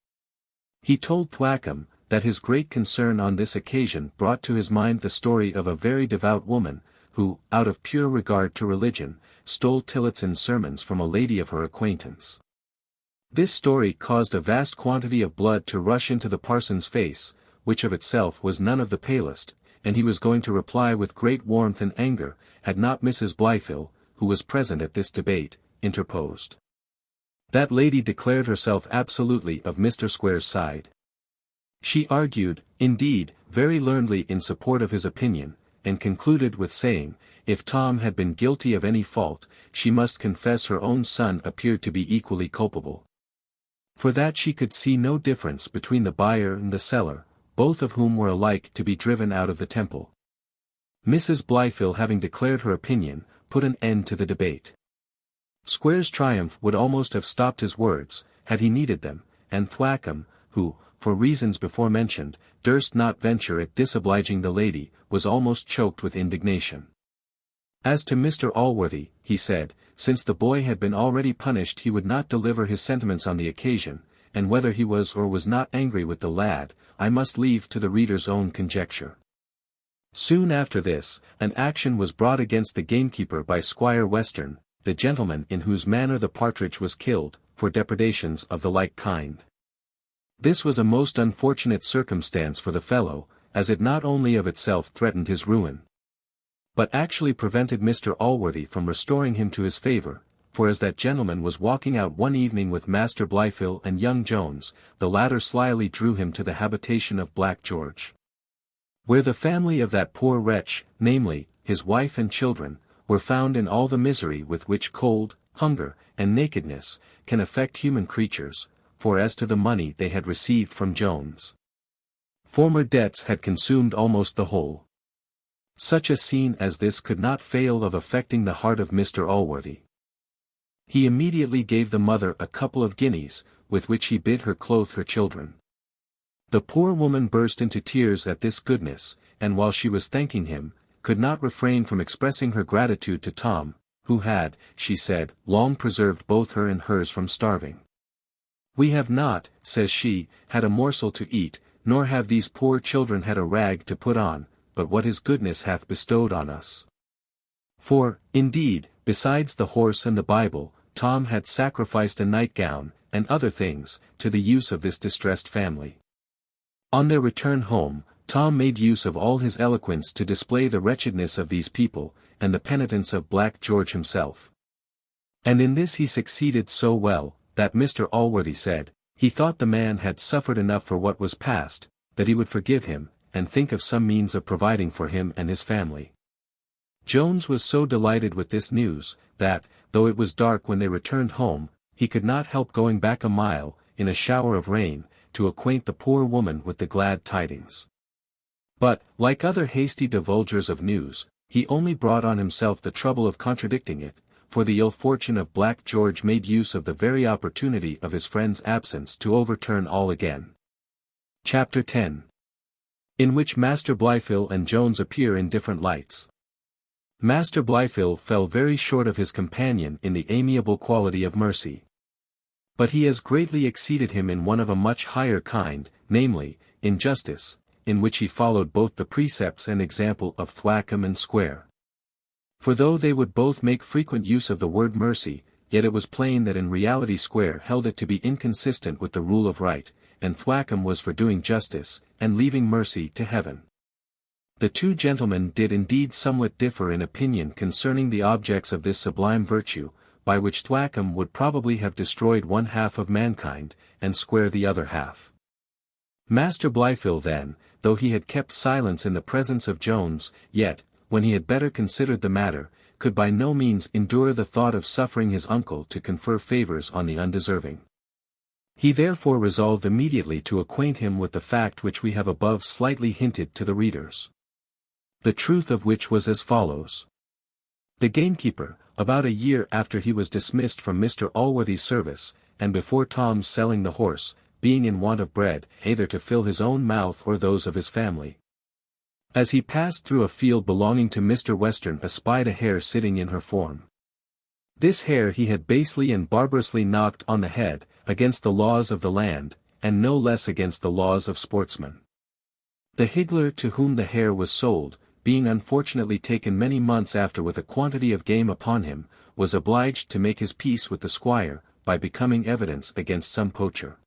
Speaker 1: He told Thwackum, that his great concern on this occasion brought to his mind the story of a very devout woman, who, out of pure regard to religion, stole Tillotson's sermons from a lady of her acquaintance. This story caused a vast quantity of blood to rush into the parson's face, which of itself was none of the palest, and he was going to reply with great warmth and anger, had not Mrs Blifil, who was present at this debate, interposed. That lady declared herself absolutely of Mr Squire's side. She argued, indeed, very learnedly in support of his opinion, and concluded with saying, if Tom had been guilty of any fault, she must confess her own son appeared to be equally culpable. For that she could see no difference between the buyer and the seller, both of whom were alike to be driven out of the temple. Mrs Blifil having declared her opinion, put an end to the debate. Squire's triumph would almost have stopped his words, had he needed them, and Thwackum, who, for reasons before mentioned, durst not venture at disobliging the lady, was almost choked with indignation. As to Mr Allworthy, he said, since the boy had been already punished he would not deliver his sentiments on the occasion, and whether he was or was not angry with the lad, I must leave to the reader's own conjecture. Soon after this, an action was brought against the gamekeeper by Squire Western, the gentleman in whose manor the partridge was killed, for depredations of the like kind. This was a most unfortunate circumstance for the fellow, as it not only of itself threatened his ruin, but actually prevented Mr Allworthy from restoring him to his favour, for as that gentleman was walking out one evening with Master Blifil and young Jones, the latter slyly drew him to the habitation of Black George, where the family of that poor wretch, namely, his wife and children, were found in all the misery with which cold, hunger, and nakedness, can affect human creatures, for as to the money they had received from Jones, former debts had consumed almost the whole. Such a scene as this could not fail of affecting the heart of Mr Allworthy. He immediately gave the mother a couple of guineas, with which he bid her clothe her children. The poor woman burst into tears at this goodness, and while she was thanking him, could not refrain from expressing her gratitude to Tom, who had, she said, long preserved both her and hers from starving. We have not, says she, had a morsel to eat, nor have these poor children had a rag to put on, but what his goodness hath bestowed on us. For, indeed, besides the horse and the Bible, Tom had sacrificed a nightgown, and other things, to the use of this distressed family. On their return home, Tom made use of all his eloquence to display the wretchedness of these people, and the penitence of Black George himself. And in this he succeeded so well, that Mr. Allworthy said, he thought the man had suffered enough for what was past, that he would forgive him, and think of some means of providing for him and his family. Jones was so delighted with this news, that, though it was dark when they returned home, he could not help going back a mile, in a shower of rain, to acquaint the poor woman with the glad tidings. But, like other hasty divulgers of news, he only brought on himself the trouble of contradicting it, for the ill fortune of Black George made use of the very opportunity of his friend's absence to overturn all again. Chapter 10. In which Master Blifil and Jones appear in different lights. Master Blifil fell very short of his companion in the amiable quality of mercy. But he has greatly exceeded him in one of a much higher kind, namely, in justice, in which he followed both the precepts and example of Thwackum and Squire. For though they would both make frequent use of the word mercy, yet it was plain that in reality Squire held it to be inconsistent with the rule of right, and Thwackum was for doing justice, and leaving mercy to heaven. The two gentlemen did indeed somewhat differ in opinion concerning the objects of this sublime virtue, by which Thwackum would probably have destroyed one half of mankind, and Squire the other half. Master Blifil then, though he had kept silence in the presence of Jones, yet, when he had better considered the matter, could by no means endure the thought of suffering his uncle to confer favours on the undeserving. He therefore resolved immediately to acquaint him with the fact which we have above slightly hinted to the readers. The truth of which was as follows. The gamekeeper, about a year after he was dismissed from Mr. Allworthy's service, and before Tom's selling the horse, being in want of bread, either to fill his own mouth or those of his family. As he passed through a field belonging to Mr. Western, espied a hare sitting in her form. This hare he had basely and barbarously knocked on the head, against the laws of the land, and no less against the laws of sportsmen. The higgler to whom the hare was sold, being unfortunately taken many months after with a quantity of game upon him, was obliged to make his peace with the squire, by becoming evidence against some poacher.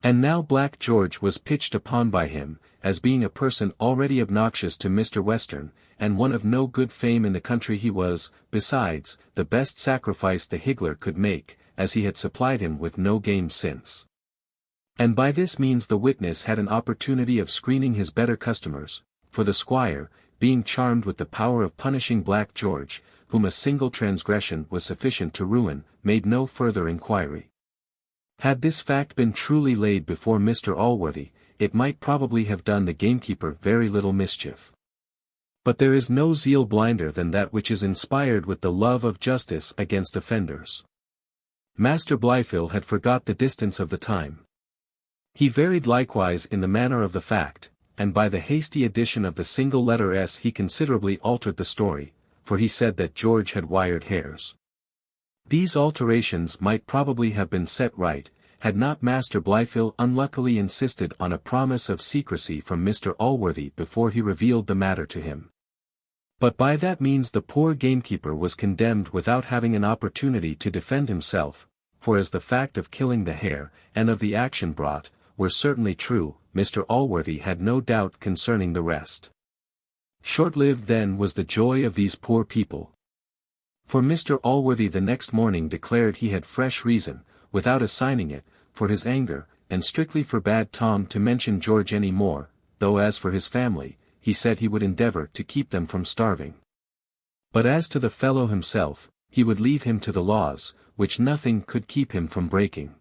Speaker 1: And now Black George was pitched upon by him, as being a person already obnoxious to Mr. Western, and one of no good fame in the country. He was, besides, the best sacrifice the higgler could make, as he had supplied him with no game since. And by this means the witness had an opportunity of screening his better customers, for the squire, being charmed with the power of punishing Black George, whom a single transgression was sufficient to ruin, made no further inquiry. Had this fact been truly laid before Mr. Allworthy, it might probably have done the gamekeeper very little mischief. But there is no zeal blinder than that which is inspired with the love of justice against offenders. Master Blifil had forgot the distance of the time. He varied likewise in the manner of the fact, and by the hasty addition of the single letter S he considerably altered the story, for he said that George had wired hares. These alterations might probably have been set right, had not Master Blifil unluckily insisted on a promise of secrecy from Mr. Allworthy before he revealed the matter to him. But by that means the poor gamekeeper was condemned without having an opportunity to defend himself, for as the fact of killing the hare, and of the action brought, were certainly true, Mr. Allworthy had no doubt concerning the rest. Short-lived then was the joy of these poor people. For Mr. Allworthy the next morning declared he had fresh reason, without assigning it, for his anger, and strictly forbade Tom to mention George any more, though as for his family, he said he would endeavour to keep them from starving. But as to the fellow himself, he would leave him to the laws, which nothing could keep him from breaking.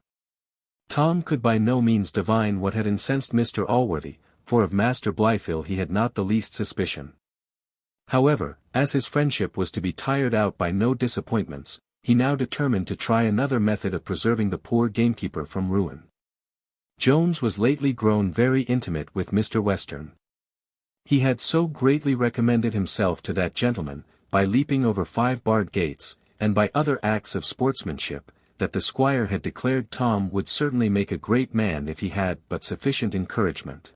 Speaker 1: Tom could by no means divine what had incensed Mr. Allworthy, for of Master Blifil he had not the least suspicion. However, as his friendship was to be tired out by no disappointments, he now determined to try another method of preserving the poor gamekeeper from ruin. Jones was lately grown very intimate with Mr. Western. He had so greatly recommended himself to that gentleman, by leaping over 5 barred gates, and by other acts of sportsmanship, that the squire had declared Tom would certainly make a great man if he had but sufficient encouragement.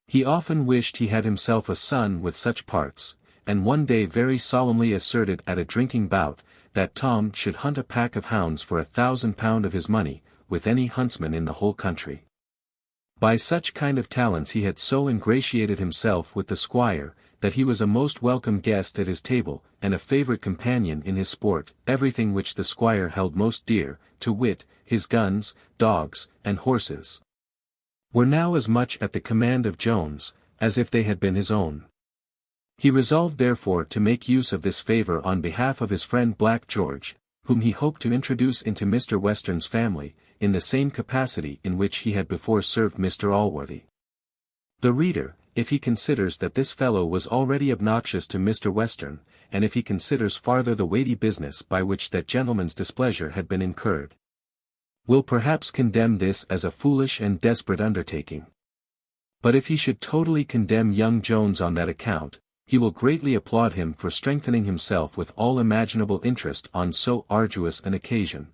Speaker 1: He often wished he had himself a son with such parts, and one day very solemnly asserted at a drinking bout, that Tom should hunt a pack of hounds for £1,000 of his money, with any huntsman in the whole country. By such kind of talents he had so ingratiated himself with the squire, that he was a most welcome guest at his table, and a favourite companion in his sport. Everything which the squire held most dear, to wit, his guns, dogs, and horses, were now as much at the command of Jones, as if they had been his own. He resolved therefore to make use of this favour on behalf of his friend Black George, whom he hoped to introduce into Mr. Western's family, in the same capacity in which he had before served Mr. Allworthy. The reader, if he considers that this fellow was already obnoxious to Mr. Western, and if he considers farther the weighty business by which that gentleman's displeasure had been incurred, will perhaps condemn this as a foolish and desperate undertaking. But if he should totally condemn young Jones on that account, he will greatly applaud him for strengthening himself with all imaginable interest on so arduous an occasion.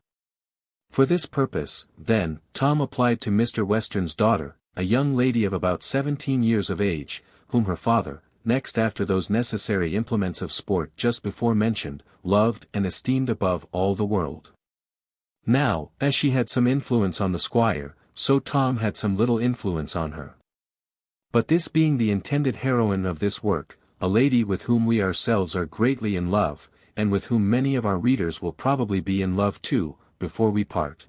Speaker 1: For this purpose, then, Tom applied to Mr. Western's daughter, a young lady of about 17 years of age, whom her father, next after those necessary implements of sport just before mentioned, loved and esteemed above all the world. Now, as she had some influence on the squire, so Tom had some little influence on her. But this being the intended heroine of this work, a lady with whom we ourselves are greatly in love, and with whom many of our readers will probably be in love too, before we part,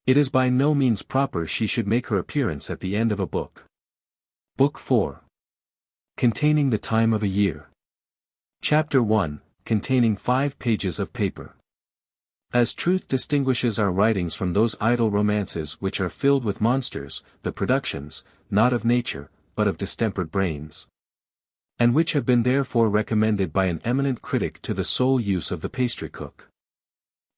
Speaker 1: it is by no means proper she should make her appearance at the end of a book. Book 4. Containing the time of a year. Chapter 1, containing 5 pages of paper. As truth distinguishes our writings from those idle romances which are filled with monsters, the productions, not of nature, but of distempered brains, and which have been therefore recommended by an eminent critic to the sole use of the pastry cook.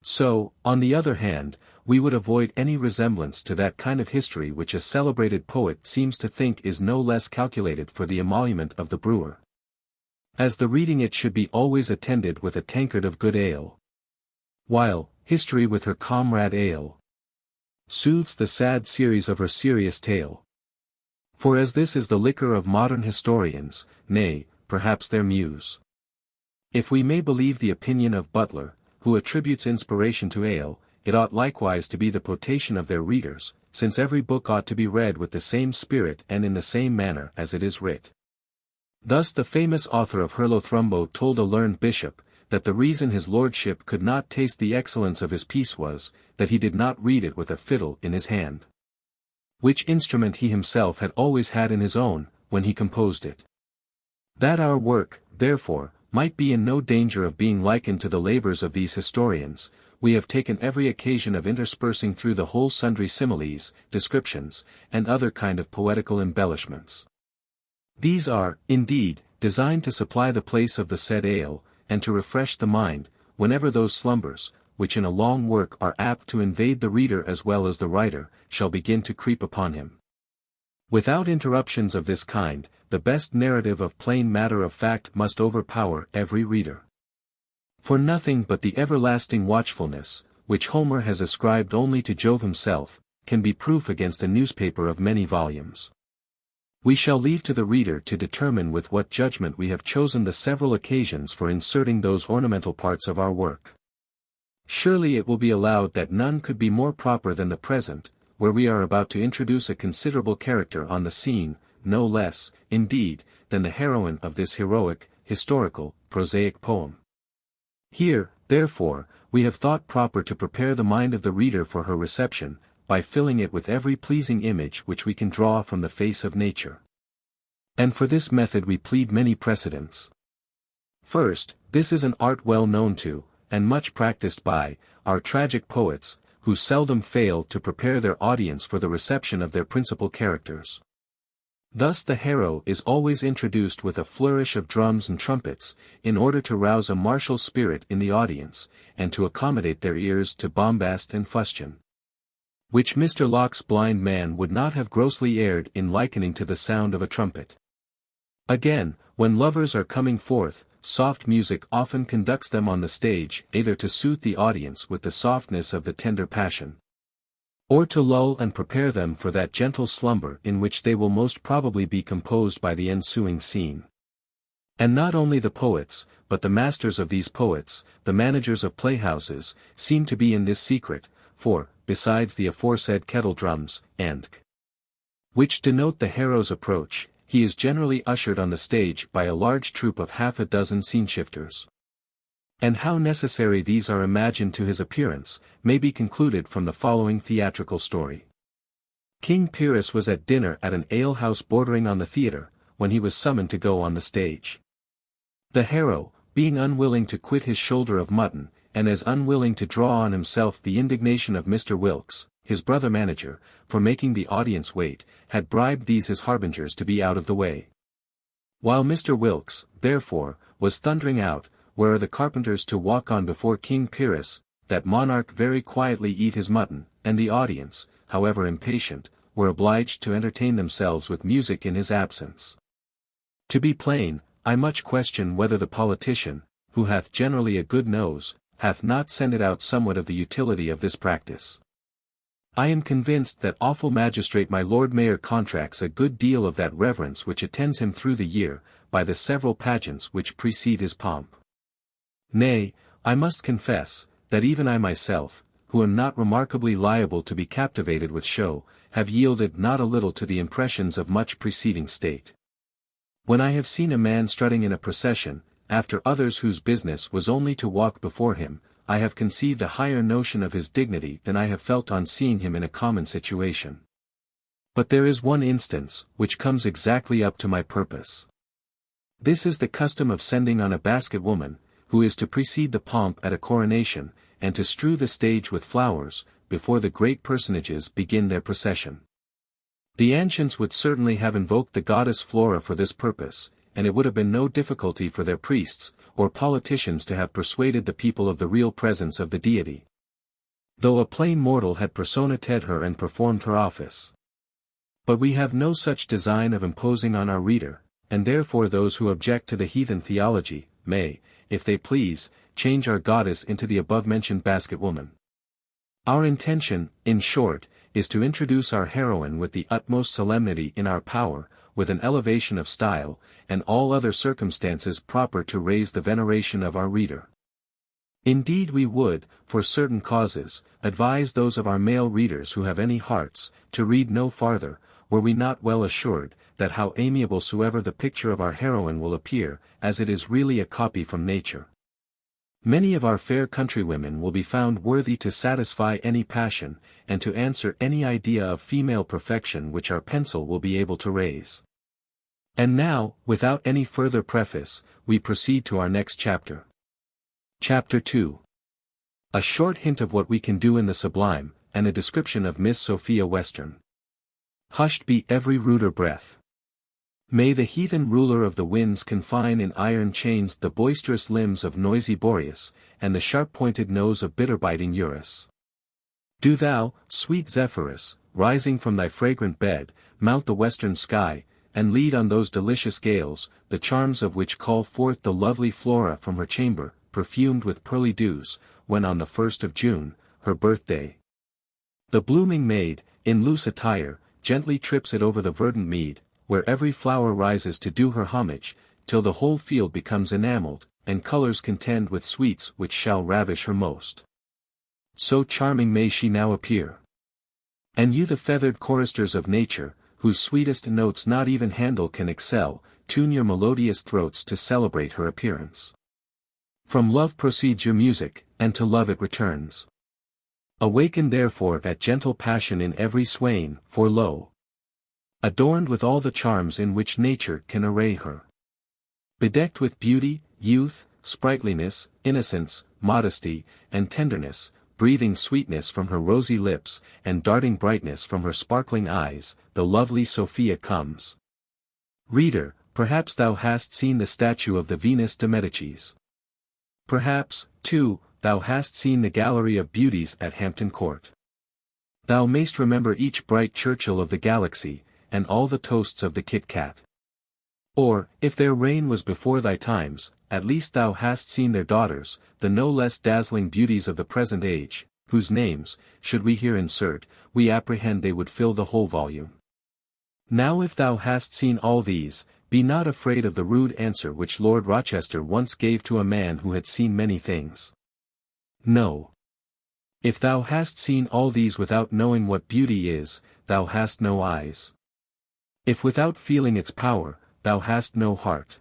Speaker 1: So, on the other hand, we would avoid any resemblance to that kind of history which a celebrated poet seems to think is no less calculated for the emolument of the brewer, as the reading it should be always attended with a tankard of good ale, while history with her comrade ale soothes the sad series of her serious tale. For as this is the liquor of modern historians, nay, perhaps their muse, if we may believe the opinion of Butler, who attributes inspiration to ale, it ought likewise to be the potation of their readers, since every book ought to be read with the same spirit and in the same manner as it is writ. Thus the famous author of Hurlothrumbo told a learned bishop, that the reason his lordship could not taste the excellence of his piece was, that he did not read it with a fiddle in his hand, which instrument he himself had always had in his own, when he composed it. That our work, therefore, might be in no danger of being likened to the labours of these historians, we have taken every occasion of interspersing through the whole sundry similes, descriptions, and other kind of poetical embellishments. These are, indeed, designed to supply the place of the said ale, and to refresh the mind, whenever those slumbers, which in a long work are apt to invade the reader as well as the writer, shall begin to creep upon him. Without interruptions of this kind, the best narrative of plain matter of fact must overpower every reader. For nothing but the everlasting watchfulness, which Homer has ascribed only to Jove himself, can be proof against a newspaper of many volumes. We shall leave to the reader to determine with what judgment we have chosen the several occasions for inserting those ornamental parts of our work. Surely it will be allowed that none could be more proper than the present, where we are about to introduce a considerable character on the scene, no less, indeed, than the heroine of this heroic, historical, prosaic poem. Here, therefore, we have thought proper to prepare the mind of the reader for her reception, by filling it with every pleasing image which we can draw from the face of nature. And for this method we plead many precedents. First, this is an art well known to, and much practiced by, our tragic poets, who seldom fail to prepare their audience for the reception of their principal characters. Thus the hero is always introduced with a flourish of drums and trumpets, in order to rouse a martial spirit in the audience, and to accommodate their ears to bombast and fustian, which Mr. Locke's blind man would not have grossly erred in likening to the sound of a trumpet. Again, when lovers are coming forth, soft music often conducts them on the stage, either to soothe the audience with the softness of the tender passion, or to lull and prepare them for that gentle slumber in which they will most probably be composed by the ensuing scene. And not only the poets, but the masters of these poets, the managers of playhouses, seem to be in this secret, for, besides the aforesaid kettle drums, and which denote the hero's approach, he is generally ushered on the stage by a large troop of half a dozen scene-shifters. And how necessary these are imagined to his appearance, may be concluded from the following theatrical story. King Pyrrhus was at dinner at an alehouse bordering on the theatre, when he was summoned to go on the stage. The hero, being unwilling to quit his shoulder of mutton, and as unwilling to draw on himself the indignation of Mr. Wilkes, his brother manager, for making the audience wait, had bribed these his harbingers to be out of the way. While Mr. Wilkes, therefore, was thundering out, "Where are the carpenters to walk on before King Pyrrhus?" that monarch very quietly eat his mutton, and the audience, however impatient, were obliged to entertain themselves with music in his absence. To be plain, I much question whether the politician, who hath generally a good nose, hath not scented out somewhat of the utility of this practice. I am convinced that awful magistrate my Lord Mayor contracts a good deal of that reverence which attends him through the year, by the several pageants which precede his pomp. Nay, I must confess, that even I myself, who am not remarkably liable to be captivated with show, have yielded not a little to the impressions of much preceding state. When I have seen a man strutting in a procession, after others whose business was only to walk before him, I have conceived a higher notion of his dignity than I have felt on seeing him in a common situation. But there is one instance, which comes exactly up to my purpose. This is the custom of sending on a basket woman, who is to precede the pomp at a coronation, and to strew the stage with flowers, before the great personages begin their procession. The ancients would certainly have invoked the goddess Flora for this purpose, and it would have been no difficulty for their priests, or politicians to have persuaded the people of the real presence of the deity, though a plain mortal had personated her and performed her office. But we have no such design of imposing on our reader, and therefore those who object to the heathen theology, may, if they please, change our goddess into the above-mentioned basket woman. Our intention, in short, is to introduce our heroine with the utmost solemnity in our power, with an elevation of style, and all other circumstances proper to raise the veneration of our reader. Indeed we would, for certain causes, advise those of our male readers who have any hearts, to read no farther, were we not well assured, that how amiable soever the picture of our heroine will appear, as it is really a copy from nature. Many of our fair countrywomen will be found worthy to satisfy any passion, and to answer any idea of female perfection which our pencil will be able to raise. And now, without any further preface, we proceed to our next chapter. Chapter 2. A short hint of what we can do in the sublime, and a description of Miss Sophia Western. Hushed be every ruder breath. May the heathen ruler of the winds confine in iron chains the boisterous limbs of noisy Boreas, and the sharp-pointed nose of bitter-biting Eurus. Do thou, sweet Zephyrus, rising from thy fragrant bed, mount the western sky, and lead on those delicious gales, the charms of which call forth the lovely Flora from her chamber, perfumed with pearly dews, when on the 1st of June, her birthday. The blooming maid, in loose attire, gently trips it over the verdant mead, where every flower rises to do her homage, till the whole field becomes enamelled, and colours contend with sweets which shall ravish her most. So charming may she now appear. And you the feathered choristers of nature, whose sweetest notes not even Handel can excel, tune your melodious throats to celebrate her appearance. From love proceeds your music, and to love it returns. Awaken therefore that gentle passion in every swain, for lo! Adorned with all the charms in which nature can array her. Bedecked with beauty, youth, sprightliness, innocence, modesty, and tenderness, breathing sweetness from her rosy lips, and darting brightness from her sparkling eyes, the lovely Sophia comes. Reader, perhaps thou hast seen the statue of the Venus de Medicis. Perhaps, too, thou hast seen the gallery of beauties at Hampton Court. Thou mayst remember each bright Churchill of the galaxy, and all the toasts of the Kit Kat. Or, if their reign was before thy times, at least thou hast seen their daughters, the no less dazzling beauties of the present age, whose names, should we here insert, we apprehend they would fill the whole volume. Now if thou hast seen all these, be not afraid of the rude answer which Lord Rochester once gave to a man who had seen many things. No. If thou hast seen all these without knowing what beauty is, thou hast no eyes. If without feeling its power, thou hast no heart.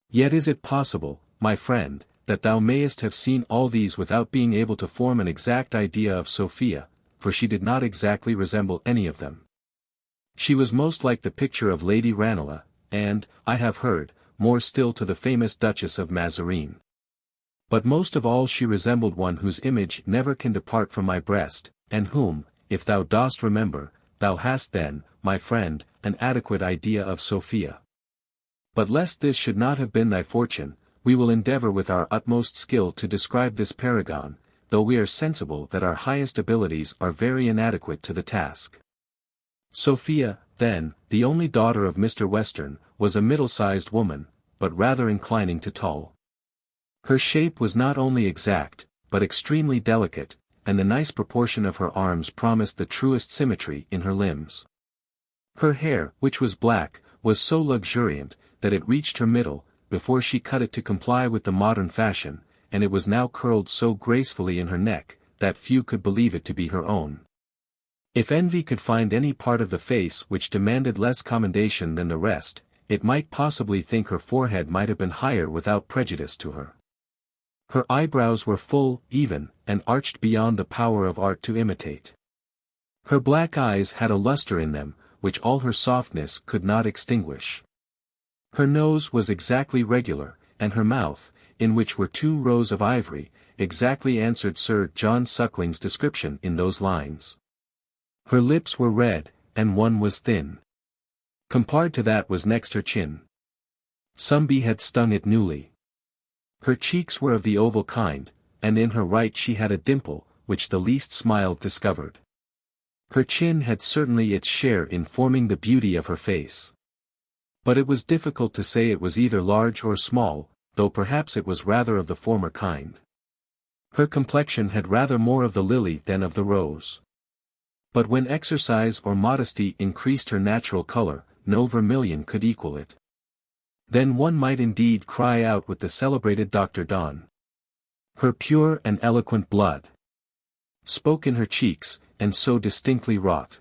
Speaker 1: Yet is it possible, my friend, that thou mayest have seen all these without being able to form an exact idea of Sophia, for she did not exactly resemble any of them. She was most like the picture of Lady Ranelagh, and, I have heard, more still to the famous Duchess of Mazarine. But most of all she resembled one whose image never can depart from my breast, and whom, if thou dost remember, thou hast then, my friend, an adequate idea of Sophia. But lest this should not have been thy fortune, we will endeavour with our utmost skill to describe this paragon, though we are sensible that our highest abilities are very inadequate to the task. Sophia, then, the only daughter of Mr. Western, was a middle-sized woman, but rather inclining to tall. Her shape was not only exact, but extremely delicate, and the nice proportion of her arms promised the truest symmetry in her limbs. Her hair, which was black, was so luxuriant, that it reached her middle, before she cut it to comply with the modern fashion, and it was now curled so gracefully in her neck, that few could believe it to be her own. If envy could find any part of the face which demanded less commendation than the rest, it might possibly think her forehead might have been higher without prejudice to her. Her eyebrows were full, even, and arched beyond the power of art to imitate. Her black eyes had a lustre in them, which all her softness could not extinguish. Her nose was exactly regular, and her mouth, in which were 2 rows of ivory, exactly answered Sir John Suckling's description in those lines. Her lips were red, and one was thin. Compared to that was next her chin. Some bee had stung it newly. Her cheeks were of the oval kind, and in her right she had a dimple, which the least smile discovered. Her chin had certainly its share in forming the beauty of her face. But it was difficult to say it was either large or small, though perhaps it was rather of the former kind. Her complexion had rather more of the lily than of the rose. But when exercise or modesty increased her natural colour, no vermilion could equal it. Then one might indeed cry out with the celebrated Dr. Donne. Her pure and eloquent blood spoke in her cheeks, and so distinctly wrought,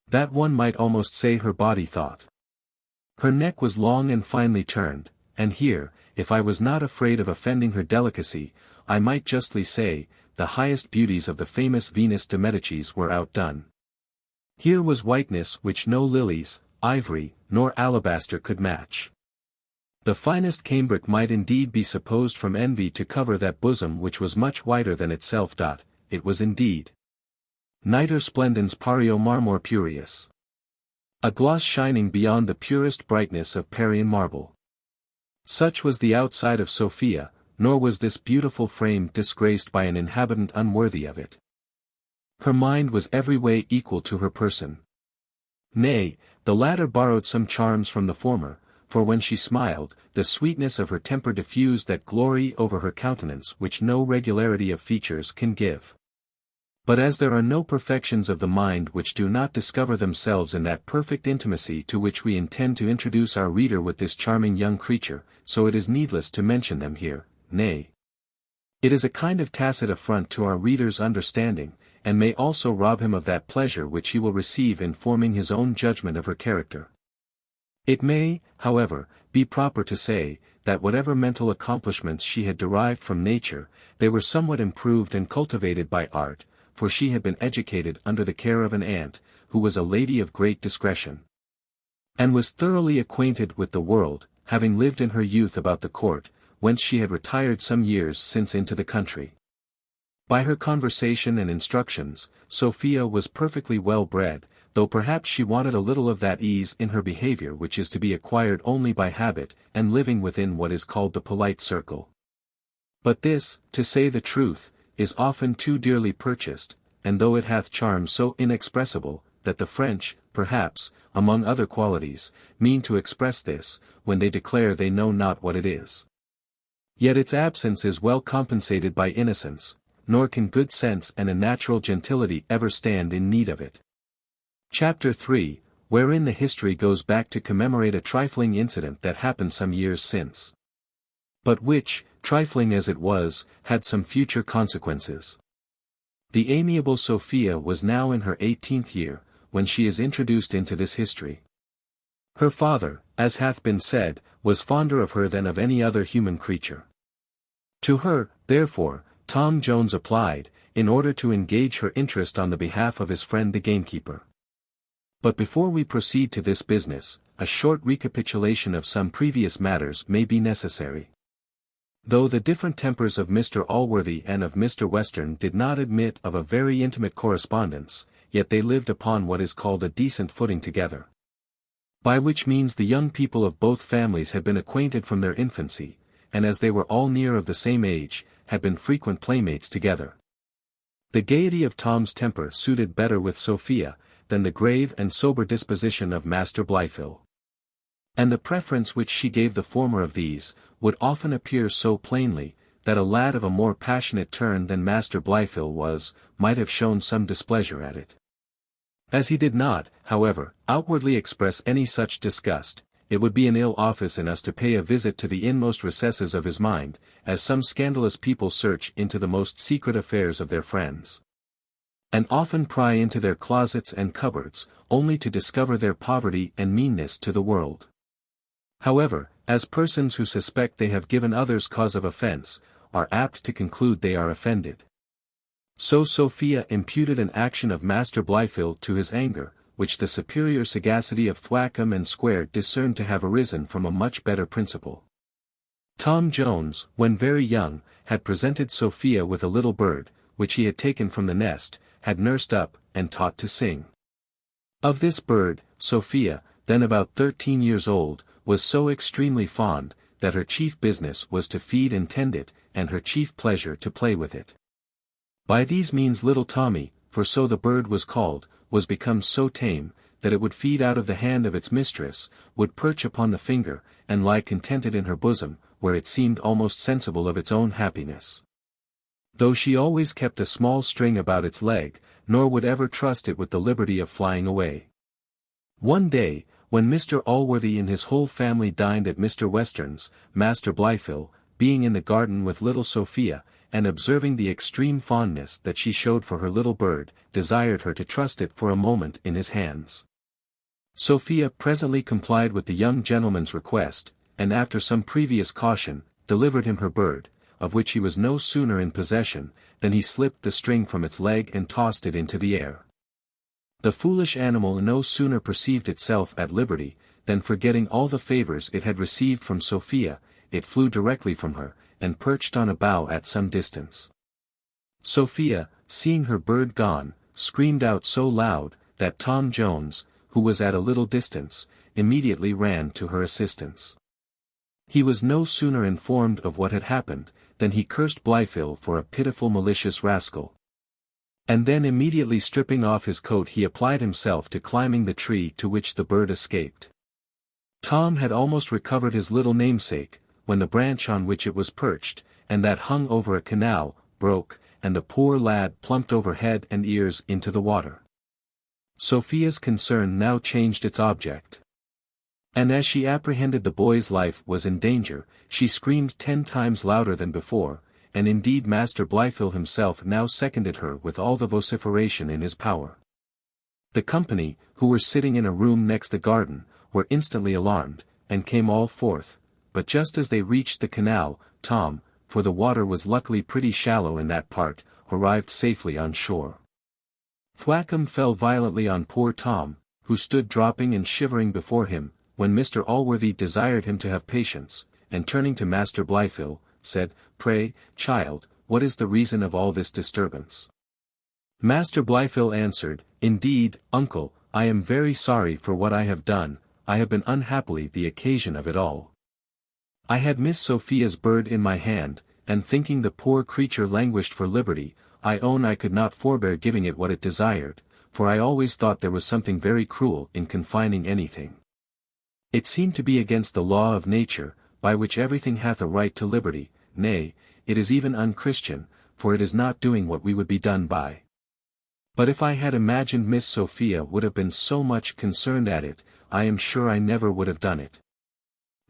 Speaker 1: that one might almost say her body thought. Her neck was long and finely turned, and here, if I was not afraid of offending her delicacy, I might justly say, the highest beauties of the famous Venus de Medicis were outdone. Here was whiteness which no lilies, ivory, nor alabaster could match. The finest cambric might indeed be supposed from envy to cover that bosom which was much whiter than itself. It was indeed Niter splendens pario marmor purius. A gloss shining beyond the purest brightness of Parian marble. Such was the outside of Sophia, nor was this beautiful frame disgraced by an inhabitant unworthy of it. Her mind was every way equal to her person. Nay, the latter borrowed some charms from the former, for when she smiled, the sweetness of her temper diffused that glory over her countenance which no regularity of features can give. But as there are no perfections of the mind which do not discover themselves in that perfect intimacy to which we intend to introduce our reader with this charming young creature, so it is needless to mention them here, nay. It is a kind of tacit affront to our reader's understanding, and may also rob him of that pleasure which he will receive in forming his own judgment of her character. It may, however, be proper to say, that whatever mental accomplishments she had derived from nature, they were somewhat improved and cultivated by art, for she had been educated under the care of an aunt, who was a lady of great discretion, and was thoroughly acquainted with the world, having lived in her youth about the court, whence she had retired some years since into the country. By her conversation and instructions, Sophia was perfectly well bred, though perhaps she wanted a little of that ease in her behaviour which is to be acquired only by habit, and living within what is called the polite circle. But this, to say the truth, is often too dearly purchased, and though it hath charms so inexpressible, that the French, perhaps, among other qualities, mean to express this, when they declare they know not what it is. Yet its absence is well compensated by innocence, nor can good sense and a natural gentility ever stand in need of it. Chapter 3, wherein the history goes back to commemorate a trifling incident that happened some years since, but which, trifling as it was, had some future consequences. The amiable Sophia was now in her 18th year, when she is introduced into this history. Her father, as hath been said, was fonder of her than of any other human creature. To her, therefore, Tom Jones applied, in order to engage her interest on the behalf of his friend the gamekeeper. But before we proceed to this business, a short recapitulation of some previous matters may be necessary. Though the different tempers of Mr. Allworthy and of Mr. Western did not admit of a very intimate correspondence, yet they lived upon what is called a decent footing together. By which means the young people of both families had been acquainted from their infancy, and as they were all near of the same age, had been frequent playmates together. The gaiety of Tom's temper suited better with Sophia, than the grave and sober disposition of Master Blifil. And the preference which she gave the former of these, would often appear so plainly, that a lad of a more passionate turn than Master Blifil was, might have shown some displeasure at it. As he did not, however, outwardly express any such disgust, it would be an ill office in us to pay a visit to the inmost recesses of his mind, as some scandalous people search into the most secret affairs of their friends, and often pry into their closets and cupboards, only to discover their poverty and meanness to the world. However, as persons who suspect they have given others cause of offense, are apt to conclude they are offended. So Sophia imputed an action of Master Blifil to his anger, which the superior sagacity of Thwackum and Squire discerned to have arisen from a much better principle. Tom Jones, when very young, had presented Sophia with a little bird, which he had taken from the nest, had nursed up, and taught to sing. Of this bird, Sophia, then about 13 years old, was so extremely fond, that her chief business was to feed and tend it, and her chief pleasure to play with it. By these means little Tommy, for so the bird was called, was become so tame, that it would feed out of the hand of its mistress, would perch upon the finger, and lie contented in her bosom, where it seemed almost sensible of its own happiness. Though she always kept a small string about its leg, nor would ever trust it with the liberty of flying away. One day, when Mr. Allworthy and his whole family dined at Mr. Western's, Master Blifil, being in the garden with little Sophia, and observing the extreme fondness that she showed for her little bird, desired her to trust it for a moment in his hands. Sophia presently complied with the young gentleman's request, and after some previous caution, delivered him her bird, of which he was no sooner in possession, than he slipped the string from its leg and tossed it into the air. The foolish animal no sooner perceived itself at liberty, than forgetting all the favors it had received from Sophia, it flew directly from her, and perched on a bough at some distance. Sophia, seeing her bird gone, screamed out so loud, that Tom Jones, who was at a little distance, immediately ran to her assistance. He was no sooner informed of what had happened, than he cursed Blifil for a pitiful malicious rascal. And then immediately stripping off his coat he applied himself to climbing the tree to which the bird escaped. Tom had almost recovered his little namesake, when the branch on which it was perched, and that hung over a canal, broke, and the poor lad plumped over head and ears into the water. Sophia's concern now changed its object. And as she apprehended the boy's life was in danger, she screamed 10 times louder than before, and indeed Master Blifil himself now seconded her with all the vociferation in his power. The company, who were sitting in a room next the garden, were instantly alarmed, and came all forth, but just as they reached the canal, Tom, for the water was luckily pretty shallow in that part, arrived safely on shore. Thwackum fell violently on poor Tom, who stood dropping and shivering before him, when Mr. Allworthy desired him to have patience, and turning to Master Blifil, said, "Pray, child, what is the reason of all this disturbance?" Master Blifil answered, "Indeed, uncle, I am very sorry for what I have done, I have been unhappily the occasion of it all. I had Miss Sophia's bird in my hand, and thinking the poor creature languished for liberty, I own I could not forbear giving it what it desired, for I always thought there was something very cruel in confining anything. It seemed to be against the law of nature, by which everything hath a right to liberty, nay, it is even unchristian, for it is not doing what we would be done by. But if I had imagined Miss Sophia would have been so much concerned at it, I am sure I never would have done it.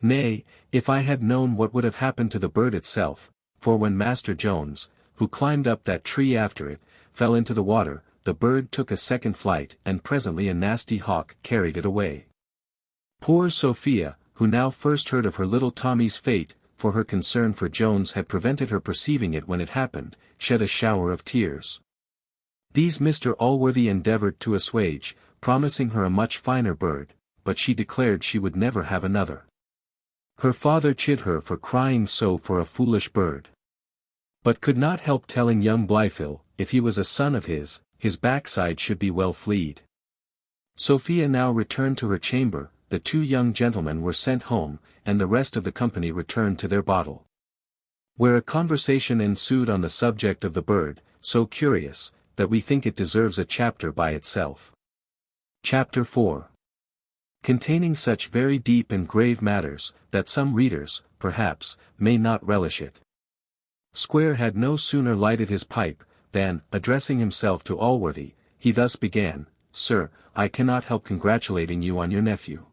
Speaker 1: Nay, if I had known what would have happened to the bird itself, for when Master Jones, who climbed up that tree after it, fell into the water, the bird took a second flight and presently a nasty hawk carried it away. Poor Sophia, who now first heard of her little Tommy's fate, for her concern for Jones had prevented her perceiving it when it happened, shed a shower of tears. These Mr. Allworthy endeavoured to assuage, promising her a much finer bird, but she declared she would never have another. Her father chid her for crying so for a foolish bird, but could not help telling young Blifil, if he was a son of his backside should be well flead. Sophia now returned to her chamber, the two young gentlemen were sent home, and the rest of the company returned to their bottle, where a conversation ensued on the subject of the bird, so curious, that we think it deserves a chapter by itself. Chapter 4. Containing such very deep and grave matters, that some readers, perhaps, may not relish it. Squire had no sooner lighted his pipe, than, addressing himself to Allworthy, he thus began, "Sir, I cannot help congratulating you on your nephew,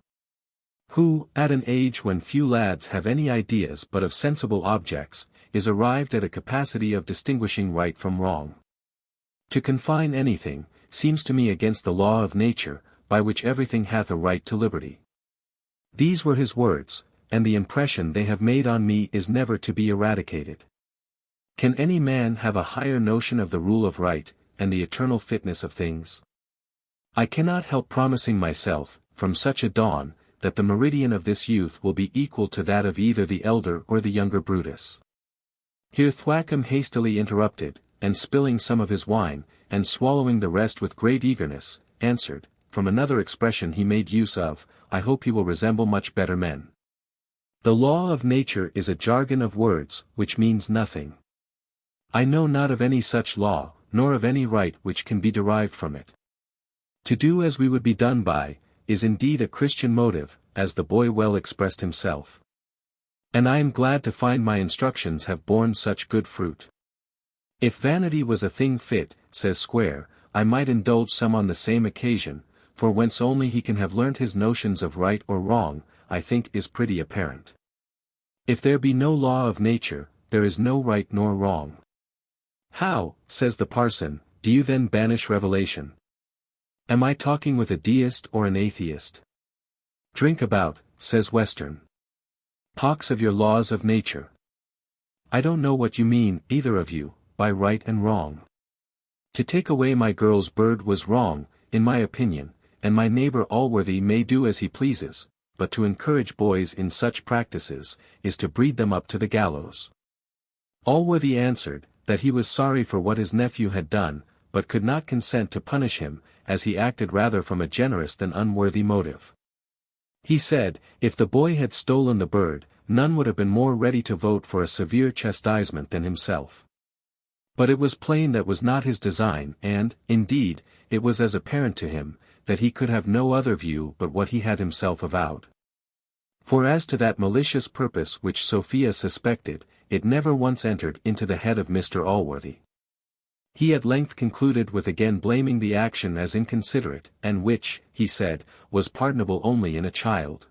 Speaker 1: who, at an age when few lads have any ideas but of sensible objects, is arrived at a capacity of distinguishing right from wrong. To confine anything, seems to me against the law of nature, by which everything hath a right to liberty." These were his words, and the impression they have made on me is never to be eradicated. Can any man have a higher notion of the rule of right, and the eternal fitness of things? I cannot help promising myself, from such a dawn, that the meridian of this youth will be equal to that of either the elder or the younger Brutus. Here Thwackum hastily interrupted, and spilling some of his wine, and swallowing the rest with great eagerness, answered, from another expression he made use of, "I hope he will resemble much better men." The law of nature is a jargon of words, which means nothing. I know not of any such law, nor of any right which can be derived from it. To do as we would be done by, is indeed a Christian motive, as the boy well expressed himself. And I am glad to find my instructions have borne such good fruit. If vanity was a thing fit, says Squire, I might indulge some on the same occasion, for whence only he can have learnt his notions of right or wrong, I think is pretty apparent. If there be no law of nature, there is no right nor wrong. How, says the parson, do you then banish revelation? Am I talking with a deist or an atheist? Drink about, says Western. Talks of your laws of nature. I don't know what you mean, either of you, by right and wrong. To take away my girl's bird was wrong, in my opinion, and my neighbour Allworthy may do as he pleases, but to encourage boys in such practices, is to breed them up to the gallows. Allworthy answered, that he was sorry for what his nephew had done, but could not consent to punish him, as he acted rather from a generous than unworthy motive. He said, if the boy had stolen the bird, none would have been more ready to vote for a severe chastisement than himself. But it was plain that was not his design, and, indeed, it was as apparent to him, that he could have no other view but what he had himself avowed. For as to that malicious purpose which Sophia suspected, it never once entered into the head of Mr. Allworthy. He at length concluded with again blaming the action as inconsiderate, and which, he said, was pardonable only in a child.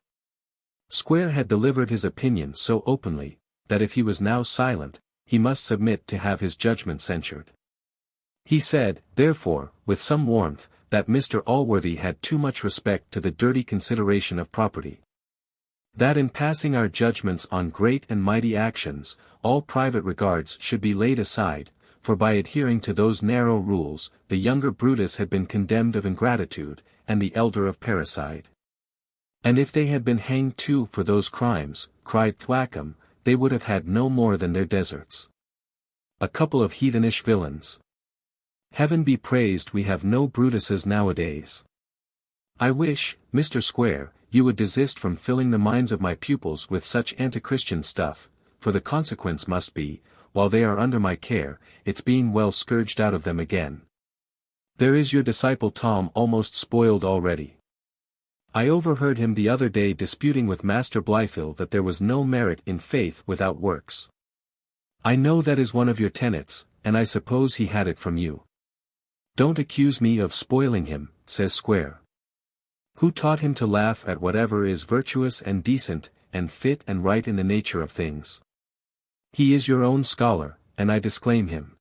Speaker 1: Squire had delivered his opinion so openly, that if he was now silent, he must submit to have his judgment censured. He said, therefore, with some warmth, that Mr. Allworthy had too much respect to the dirty consideration of property. That in passing our judgments on great and mighty actions, all private regards should be laid aside, for by adhering to those narrow rules, the younger Brutus had been condemned of ingratitude, and the elder of parricide. And if they had been hanged too for those crimes, cried Thwackum, they would have had no more than their deserts. A couple of heathenish villains. Heaven be praised we have no Brutuses nowadays. I wish, Mr. Squire, you would desist from filling the minds of my pupils with such anti-Christian stuff, for the consequence must be, while they are under my care, its being well scourged out of them again. There is your disciple Tom almost spoiled already. I overheard him the other day disputing with Master Blifil that there was no merit in faith without works. I know that is one of your tenets, and I suppose he had it from you. Don't accuse me of spoiling him, says Squire. Who taught him to laugh at whatever is virtuous and decent, and fit and right in the nature of things? He is your own scholar, and I disclaim him.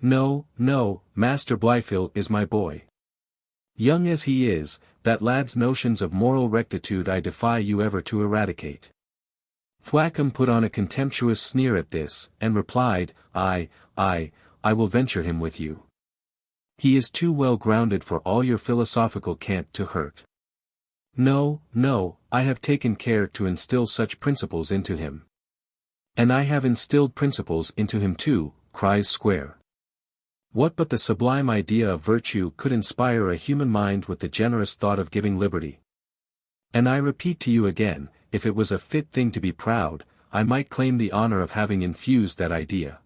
Speaker 1: No, no, Master Blifil is my boy. Young as he is, that lad's notions of moral rectitude I defy you ever to eradicate. Thwackum put on a contemptuous sneer at this, and replied, I will venture him with you. He is too well grounded for all your philosophical cant to hurt. No, I have taken care to instill such principles into him. And I have instilled principles into him too, cries Squire. What but the sublime idea of virtue could inspire a human mind with the generous thought of giving liberty? And I repeat to you again, if it was a fit thing to be proud, I might claim the honor of having infused that idea.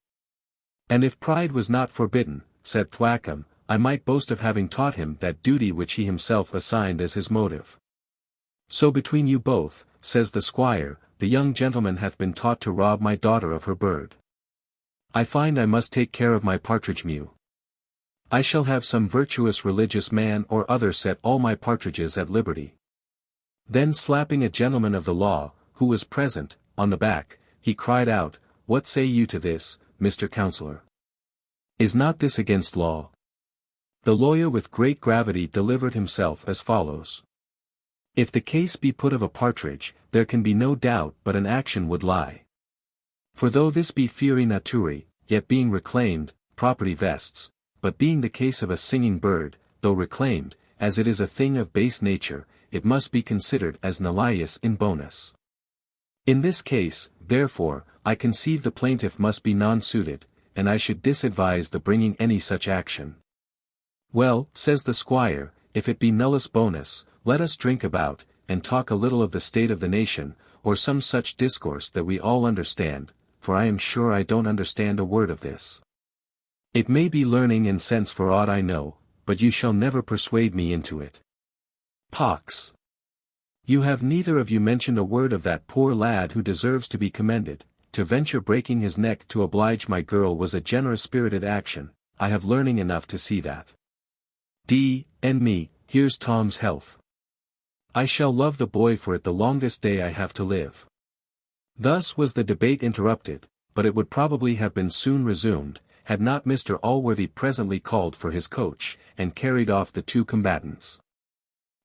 Speaker 1: And if pride was not forbidden, said Thwackum, I might boast of having taught him that duty which he himself assigned as his motive. So between you both, says the squire, the young gentleman hath been taught to rob my daughter of her bird. I find I must take care of my partridge mew. I shall have some virtuous religious man or other set all my partridges at liberty. Then slapping a gentleman of the law, who was present, on the back, he cried out, What say you to this, Mr. Counsellor? Is not this against law? The lawyer with great gravity delivered himself as follows. If the case be put of a partridge, there can be no doubt but an action would lie. For though this be fieri naturae, yet being reclaimed, property vests, but being the case of a singing bird, though reclaimed, as it is a thing of base nature, it must be considered as nullius in bonus. In this case, therefore, I conceive the plaintiff must be non-suited, and I should disadvise the bringing any such action. Well, says the squire, if it be nullus bonus, let us drink about, and talk a little of the state of the nation, or some such discourse that we all understand, for I am sure I don't understand a word of this. It may be learning and sense for aught I know, but you shall never persuade me into it. Pox! You have neither of you mentioned a word of that poor lad who deserves to be commended. To venture breaking his neck to oblige my girl was a generous-spirited action. I have learning enough to see that. Me, here's Tom's health. I shall love the boy for it the longest day I have to live. Thus was the debate interrupted, but it would probably have been soon resumed, had not Mr. Allworthy presently called for his coach, and carried off the two combatants.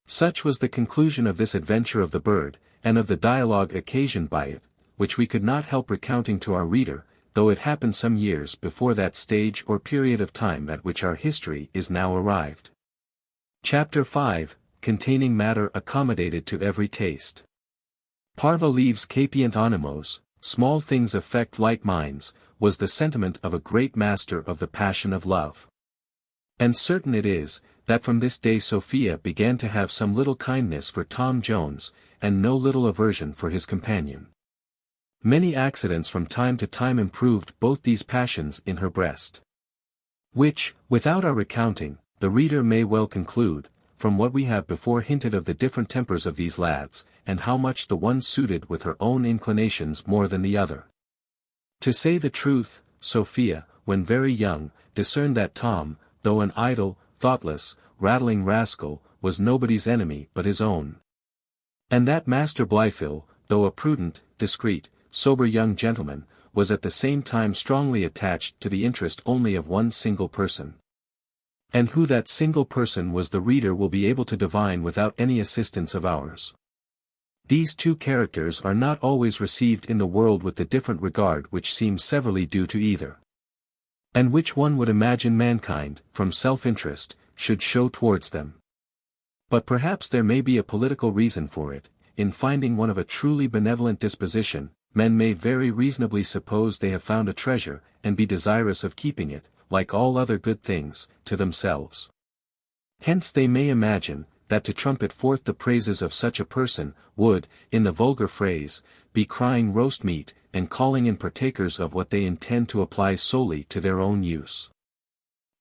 Speaker 1: Such was the conclusion of this adventure of the bird, and of the dialogue occasioned by it, which we could not help recounting to our reader, though it happened some years before that stage or period of time at which our history is now arrived. Chapter 5, containing matter accommodated to every taste. Parva leaves capient animos, small things affect like minds, was the sentiment of a great master of the passion of love. And certain it is, that from this day Sophia began to have some little kindness for Tom Jones, and no little aversion for his companion. Many accidents from time to time improved both these passions in her breast. Which, without our recounting, the reader may well conclude, from what we have before hinted of the different tempers of these lads, and how much the one suited with her own inclinations more than the other. To say the truth, Sophia, when very young, discerned that Tom, though an idle, thoughtless, rattling rascal, was nobody's enemy but his own. And that Master Blifil, though a prudent, discreet, sober young gentleman, was at the same time strongly attached to the interest only of one single person. And who that single person was the reader will be able to divine without any assistance of ours. These two characters are not always received in the world with the different regard which seems severally due to either. And which one would imagine mankind, from self-interest, should show towards them. But perhaps there may be a political reason for it. In finding one of a truly benevolent disposition, men may very reasonably suppose they have found a treasure, and be desirous of keeping it, like all other good things, to themselves. Hence they may imagine, that to trumpet forth the praises of such a person, would, in the vulgar phrase, be crying roast meat, and calling in partakers of what they intend to apply solely to their own use.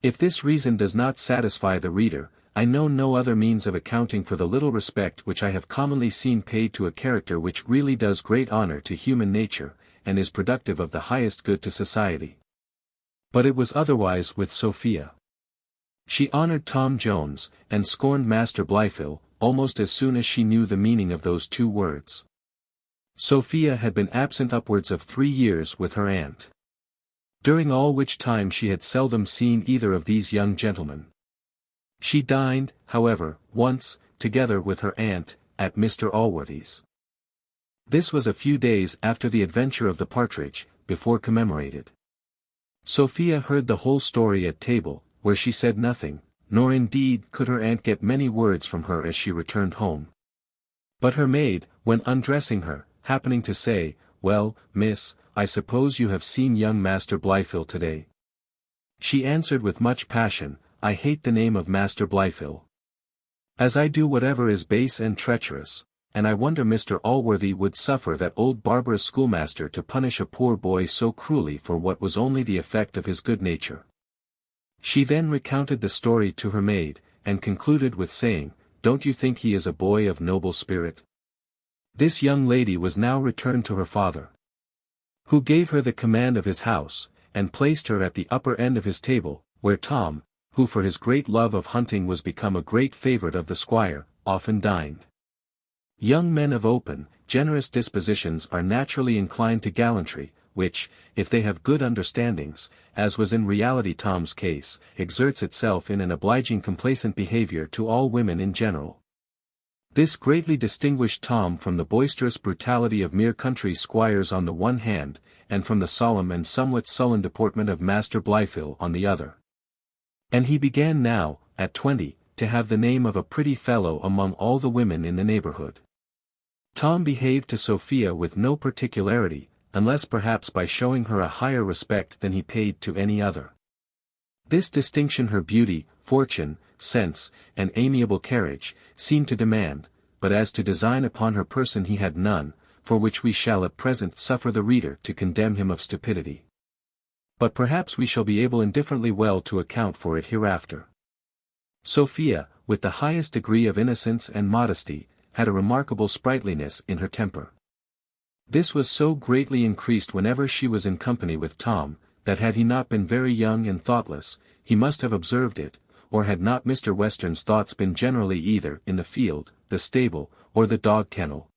Speaker 1: If this reason does not satisfy the reader, I know no other means of accounting for the little respect which I have commonly seen paid to a character which really does great honor to human nature, and is productive of the highest good to society. But it was otherwise with Sophia. She honored Tom Jones, and scorned Master Blifil, almost as soon as she knew the meaning of those two words. Sophia had been absent upwards of 3 years with her aunt. During all which time she had seldom seen either of these young gentlemen. She dined, however, once, together with her aunt, at Mr Allworthy's. This was a few days after the adventure of the partridge, before commemorated. Sophia heard the whole story at table, where she said nothing, nor indeed could her aunt get many words from her as she returned home. But her maid, when undressing her, happening to say, "Well, miss, I suppose you have seen young Master Blifil today?" she answered with much passion, "I hate the name of Master Blifil. As I do whatever is base and treacherous, and I wonder Mr Allworthy would suffer that old barbarous schoolmaster to punish a poor boy so cruelly for what was only the effect of his good nature." She then recounted the story to her maid, and concluded with saying, "Don't you think he is a boy of noble spirit?" This young lady was now returned to her father, who gave her the command of his house, and placed her at the upper end of his table, where Tom, who for his great love of hunting was become a great favourite of the squire, often dined. Young men of open, generous dispositions are naturally inclined to gallantry, which, if they have good understandings, as was in reality Tom's case, exerts itself in an obliging complacent behaviour to all women in general. This greatly distinguished Tom from the boisterous brutality of mere country squires on the one hand, and from the solemn and somewhat sullen deportment of Master Blifil on the other. And he began now, at 20, to have the name of a pretty fellow among all the women in the neighbourhood. Tom behaved to Sophia with no particularity, unless perhaps by showing her a higher respect than he paid to any other. This distinction her beauty, fortune, sense, and amiable carriage, seemed to demand, but as to design upon her person he had none, for which we shall at present suffer the reader to condemn him of stupidity. But perhaps we shall be able indifferently well to account for it hereafter. Sophia, with the highest degree of innocence and modesty, had a remarkable sprightliness in her temper. This was so greatly increased whenever she was in company with Tom, that had he not been very young and thoughtless, he must have observed it, or had not Mr Western's thoughts been generally either in the field, the stable, or the dog kennel.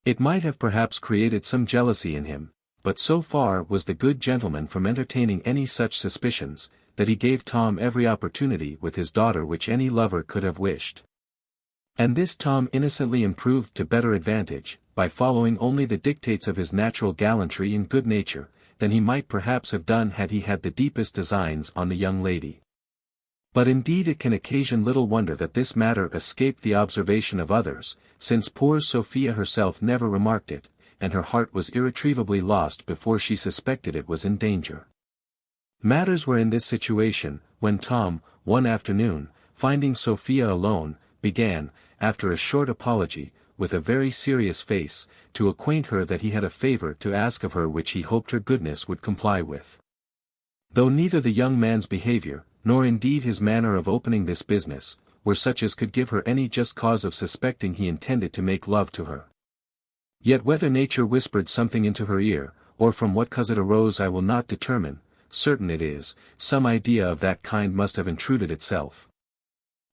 Speaker 1: It might have perhaps created some jealousy in him, but so far was the good gentleman from entertaining any such suspicions, that he gave Tom every opportunity with his daughter which any lover could have wished. And this Tom innocently improved to better advantage, by following only the dictates of his natural gallantry and good nature, than he might perhaps have done had he had the deepest designs on the young lady. But indeed it can occasion little wonder that this matter escaped the observation of others, since poor Sophia herself never remarked it, and her heart was irretrievably lost before she suspected it was in danger. Matters were in this situation, when Tom, one afternoon, finding Sophia alone, began, after a short apology, with a very serious face, to acquaint her that he had a favour to ask of her which he hoped her goodness would comply with. Though neither the young man's behaviour, nor indeed his manner of opening this business, were such as could give her any just cause of suspecting he intended to make love to her. Yet whether nature whispered something into her ear, or from what cause it arose I will not determine, certain it is, some idea of that kind must have intruded itself.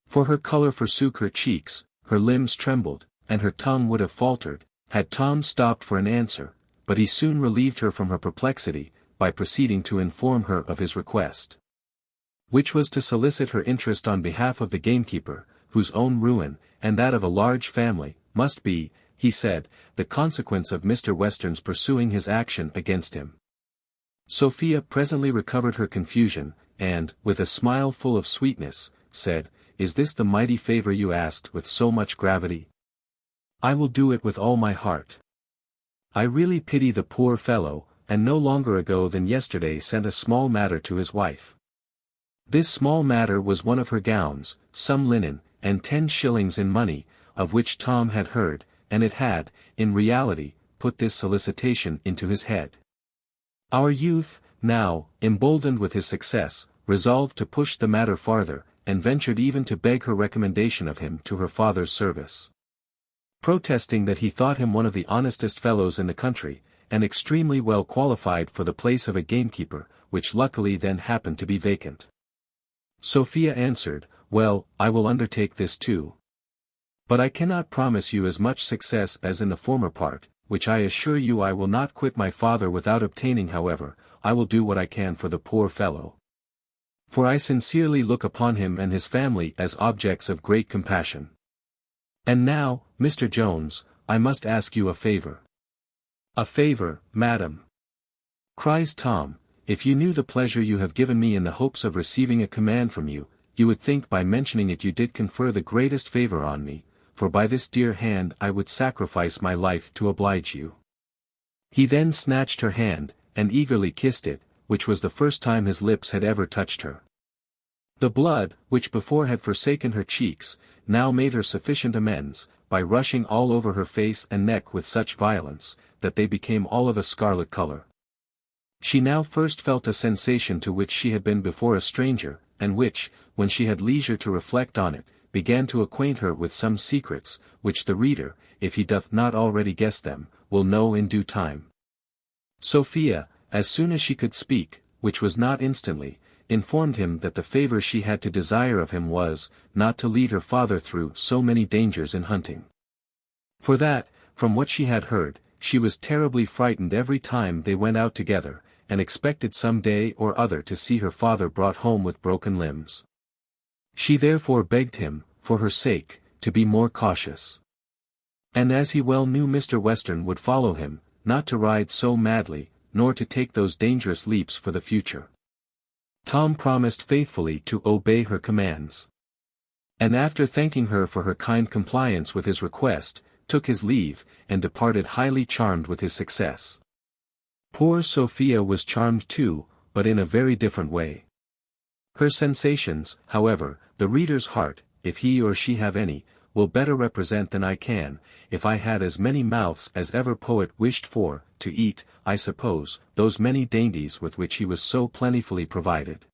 Speaker 1: For her colour forsook her cheeks, her limbs trembled, and her tongue would have faltered, had Tom stopped for an answer, but he soon relieved her from her perplexity, by proceeding to inform her of his request, which was to solicit her interest on behalf of the gamekeeper, whose own ruin, and that of a large family, must be, he said, the consequence of Mr Western's pursuing his action against him. Sophia presently recovered her confusion, and, with a smile full of sweetness, said, "Is this the mighty favour you asked with so much gravity? I will do it with all my heart. I really pity the poor fellow, and no longer ago than yesterday sent a small matter to his wife. This small matter was one of her gowns, some linen, and 10 shillings in money, of which Tom had heard, and it had, in reality, put this solicitation into his head. Our youth, now, emboldened with his success, resolved to push the matter farther, and ventured even to beg her recommendation of him to her father's service, protesting that he thought him one of the honestest fellows in the country, and extremely well qualified for the place of a gamekeeper, which luckily then happened to be vacant. Sophia answered, "Well, I will undertake this too. But I cannot promise you as much success as in the former part, which I assure you I will not quit my father without obtaining. However, I will do what I can for the poor fellow, for I sincerely look upon him and his family as objects of great compassion." And now, Mr. Jones, I must ask you a favor. A favor, madam, cries Tom. If you knew the pleasure you have given me in the hopes of receiving a command from you, you would think by mentioning it you did confer the greatest favor on me, for by this dear hand I would sacrifice my life to oblige you. He then snatched her hand, and eagerly kissed it, which was the first time his lips had ever touched her. The blood, which before had forsaken her cheeks, now made her sufficient amends, by rushing all over her face and neck with such violence, that they became all of a scarlet color. She now first felt a sensation to which she had been before a stranger, and which, when she had leisure to reflect on it, began to acquaint her with some secrets, which the reader, if he doth not already guess them, will know in due time. Sophia, as soon as she could speak, which was not instantly, informed him that the favor she had to desire of him was, not to lead her father through so many dangers in hunting. For that, from what she had heard, she was terribly frightened every time they went out together, and expected some day or other to see her father brought home with broken limbs. She therefore begged him, for her sake, to be more cautious. And as he well knew Mr. Western would follow him, not to ride so madly, nor to take those dangerous leaps for the future. Tom promised faithfully to obey her commands. And after thanking her for her kind compliance with his request, took his leave, and departed highly charmed with his success. Poor Sophia was charmed too, but in a very different way. Her sensations, however, the reader's heart, if he or she have any, will better represent than I can, if I had as many mouths as ever poet wished for, to eat, I suppose, those many dainties with which he was so plentifully provided.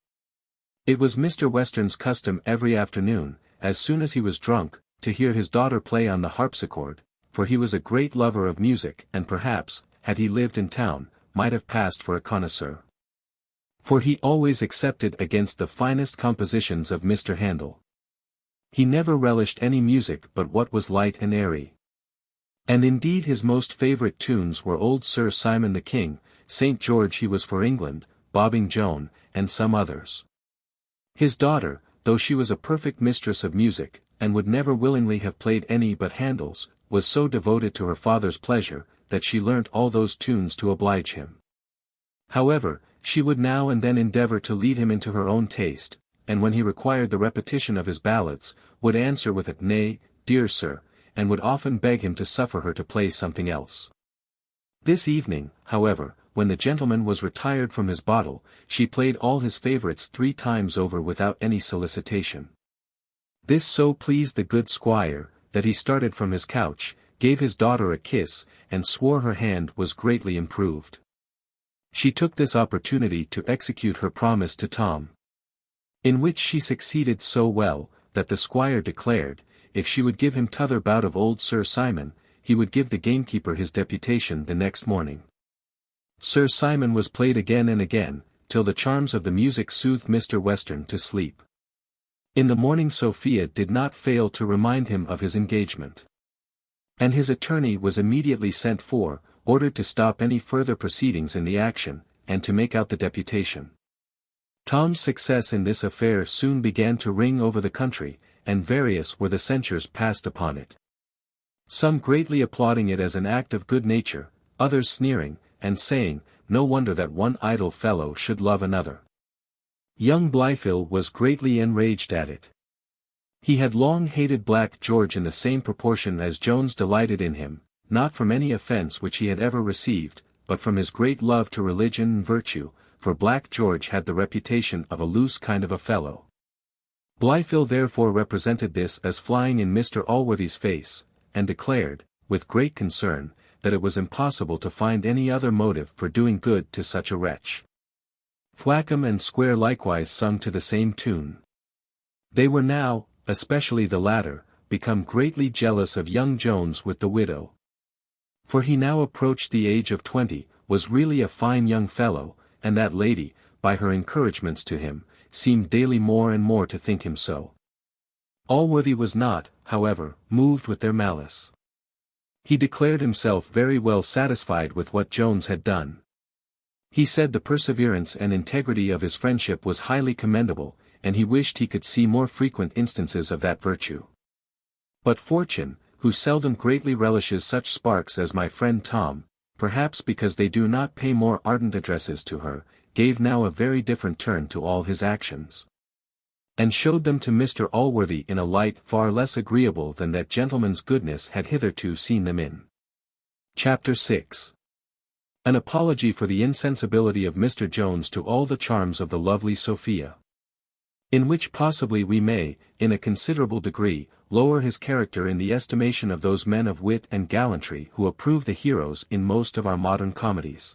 Speaker 1: It was Mr. Western's custom every afternoon, as soon as he was drunk, to hear his daughter play on the harpsichord, for he was a great lover of music and perhaps, had he lived in town, might have passed for a connoisseur. For he always excepted against the finest compositions of Mr. Handel. He never relished any music but what was light and airy. And indeed his most favourite tunes were old Sir Simon the King, St. George he was for England, Bobbing Joan, and some others. His daughter, though she was a perfect mistress of music, and would never willingly have played any but Handel's, was so devoted to her father's pleasure, that she learnt all those tunes to oblige him. However, she would now and then endeavour to lead him into her own taste, and when he required the repetition of his ballads, would answer with a "Nay, dear sir," and would often beg him to suffer her to play something else. This evening, however, when the gentleman was retired from his bottle, she played all his favourites 3 times over without any solicitation. This so pleased the good squire, that he started from his couch, gave his daughter a kiss, and swore her hand was greatly improved. She took this opportunity to execute her promise to Tom, in which she succeeded so well, that the squire declared, if she would give him t'other bout of old Sir Simon, he would give the gamekeeper his deputation the next morning. Sir Simon was played again and again, till the charms of the music soothed Mr. Western to sleep. In the morning Sophia did not fail to remind him of his engagement. And his attorney was immediately sent for, ordered to stop any further proceedings in the action, and to make out the deputation. Tom's success in this affair soon began to ring over the country, and various were the censures passed upon it. Some greatly applauding it as an act of good nature, others sneering, and saying, no wonder that one idle fellow should love another. Young Blifil was greatly enraged at it. He had long hated Black George in the same proportion as Jones delighted in him, not from any offence which he had ever received, but from his great love to religion and virtue, for Black George had the reputation of a loose kind of a fellow. Blifil therefore represented this as flying in Mr. Allworthy's face, and declared, with great concern, that it was impossible to find any other motive for doing good to such a wretch. Thwackum and Squire likewise sung to the same tune. They were now, especially the latter, become greatly jealous of young Jones with the widow. For he now approached the age of 20, was really a fine young fellow, and that lady, by her encouragements to him, seemed daily more and more to think him so. Allworthy was not, however, moved with their malice. He declared himself very well satisfied with what Jones had done. He said the perseverance and integrity of his friendship was highly commendable, and he wished he could see more frequent instances of that virtue. But fortune, who seldom greatly relishes such sparks as my friend Tom, perhaps because they do not pay more ardent addresses to her, gave now a very different turn to all his actions, and showed them to Mr. Allworthy in a light far less agreeable than that gentleman's goodness had hitherto seen them in. Chapter 6. An apology for the insensibility of Mr. Jones to all the charms of the lovely Sophia. In which possibly we may, in a considerable degree, lower his character in the estimation of those men of wit and gallantry who approve the heroes in most of our modern comedies.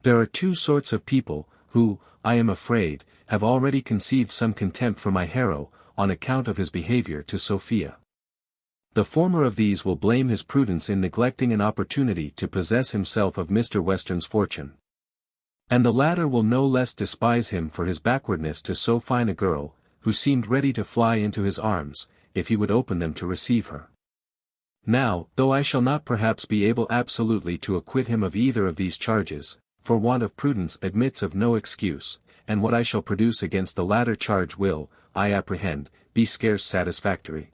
Speaker 1: There are two sorts of people, who, I am afraid, have already conceived some contempt for my hero, on account of his behavior to Sophia. The former of these will blame his prudence in neglecting an opportunity to possess himself of Mr. Western's fortune. And the latter will no less despise him for his backwardness to so fine a girl, who seemed ready to fly into his arms, if he would open them to receive her. Now, though I shall not perhaps be able absolutely to acquit him of either of these charges, for want of prudence admits of no excuse, and what I shall produce against the latter charge will, I apprehend, be scarce satisfactory.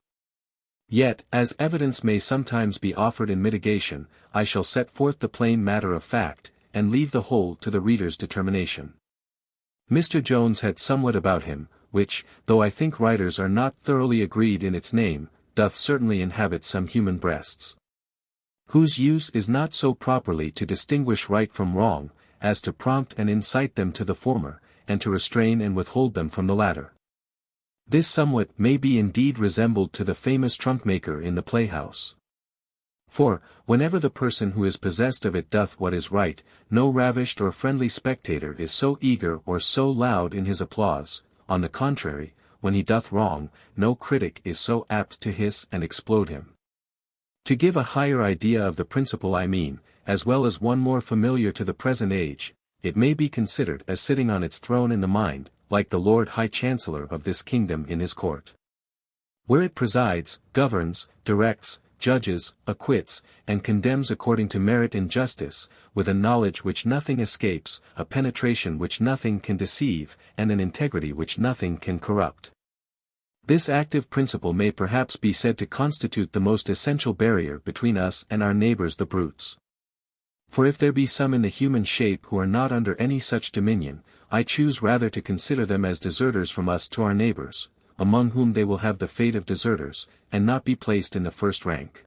Speaker 1: Yet, as evidence may sometimes be offered in mitigation, I shall set forth the plain matter of fact, and leave the whole to the reader's determination. Mr. Jones had somewhat about him, which, though I think writers are not thoroughly agreed in its name, doth certainly inhabit some human breasts, whose use is not so properly to distinguish right from wrong, as to prompt and incite them to the former, and to restrain and withhold them from the latter. This somewhat may be indeed resembled to the famous trumpmaker in the playhouse. For, whenever the person who is possessed of it doth what is right, no ravished or friendly spectator is so eager or so loud in his applause. On the contrary, when he doth wrong, no critic is so apt to hiss and explode him. To give a higher idea of the principle I mean, as well as one more familiar to the present age, it may be considered as sitting on its throne in the mind, like the Lord High Chancellor of this kingdom in his court, where it presides, governs, directs, judges, acquits, and condemns according to merit and justice, with a knowledge which nothing escapes, a penetration which nothing can deceive, and an integrity which nothing can corrupt. This active principle may perhaps be said to constitute the most essential barrier between us and our neighbors the brutes. For if there be some in the human shape who are not under any such dominion, I choose rather to consider them as deserters from us to our neighbors, among whom they will have the fate of deserters, and not be placed in the first rank.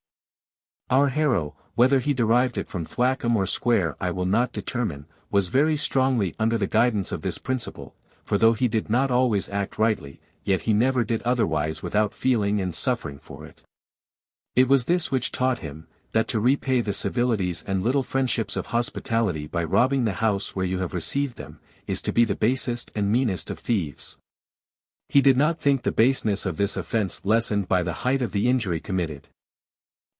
Speaker 1: Our hero, whether he derived it from Thwackum or Squire I will not determine, was very strongly under the guidance of this principle, for though he did not always act rightly, yet he never did otherwise without feeling and suffering for it. It was this which taught him, that to repay the civilities and little friendships of hospitality by robbing the house where you have received them, is to be the basest and meanest of thieves. He did not think the baseness of this offense lessened by the height of the injury committed.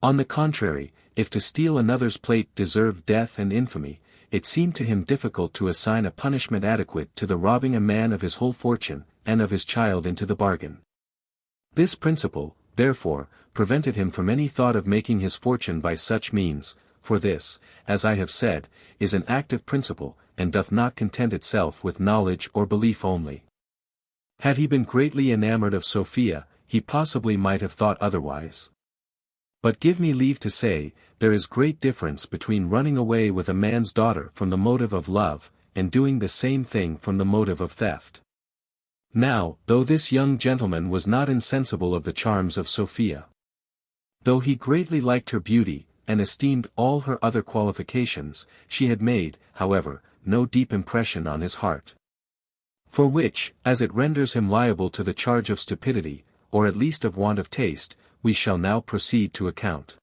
Speaker 1: On the contrary, if to steal another's plate deserved death and infamy, it seemed to him difficult to assign a punishment adequate to the robbing a man of his whole fortune, and of his child into the bargain. This principle, therefore, prevented him from any thought of making his fortune by such means, for this, as I have said, is an active principle, and doth not content itself with knowledge or belief only. Had he been greatly enamored of Sophia, he possibly might have thought otherwise. But give me leave to say, there is great difference between running away with a man's daughter from the motive of love, and doing the same thing from the motive of theft. Now, though this young gentleman was not insensible of the charms of Sophia, though he greatly liked her beauty, and esteemed all her other qualifications, she had made, however, no deep impression on his heart. For which, as it renders him liable to the charge of stupidity, or at least of want of taste, we shall now proceed to account.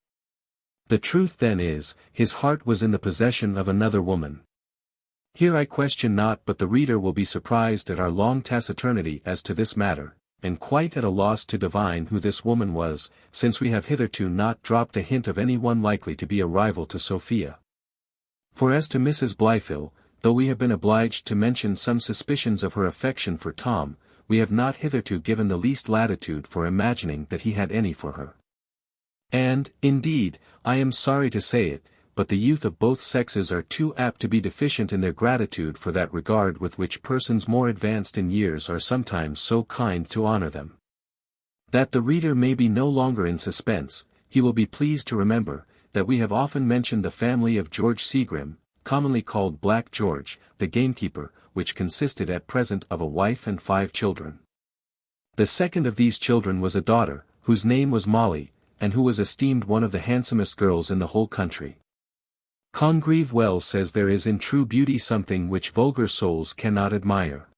Speaker 1: The truth then is, his heart was in the possession of another woman. Here I question not but the reader will be surprised at our long taciturnity as to this matter, and quite at a loss to divine who this woman was, since we have hitherto not dropped a hint of any one likely to be a rival to Sophia. For as to Mrs. Blifil, though we have been obliged to mention some suspicions of her affection for Tom, we have not hitherto given the least latitude for imagining that he had any for her. And, indeed, I am sorry to say it, but the youth of both sexes are too apt to be deficient in their gratitude for that regard with which persons more advanced in years are sometimes so kind to honor them. That the reader may be no longer in suspense, he will be pleased to remember, that we have often mentioned the family of George Seagrim, commonly called Black George, the gamekeeper, which consisted at present of a wife and 5 children. The second of these children was a daughter, whose name was Molly, and who was esteemed one of the handsomest girls in the whole country. Congreve well says there is in true beauty something which vulgar souls cannot admire.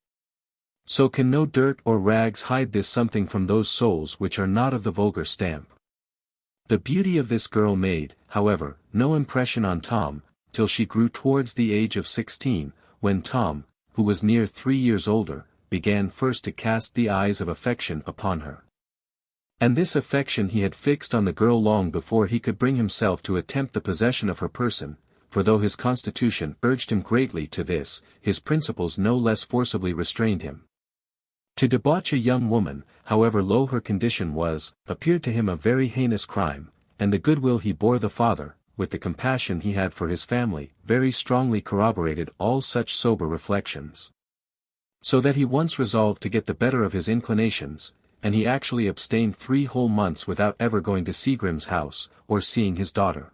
Speaker 1: So can no dirt or rags hide this something from those souls which are not of the vulgar stamp. The beauty of this girl made, however, no impression on Tom, till she grew towards the age of 16, when Tom, who was near 3 years older, began first to cast the eyes of affection upon her. And this affection he had fixed on the girl long before he could bring himself to attempt the possession of her person, for though his constitution urged him greatly to this, his principles no less forcibly restrained him. To debauch a young woman, however low her condition was, appeared to him a very heinous crime, and the goodwill he bore the father, with the compassion he had for his family, very strongly corroborated all such sober reflections. So that he once resolved to get the better of his inclinations, and he actually abstained 3 whole months without ever going to Seagrim's house, or seeing his daughter.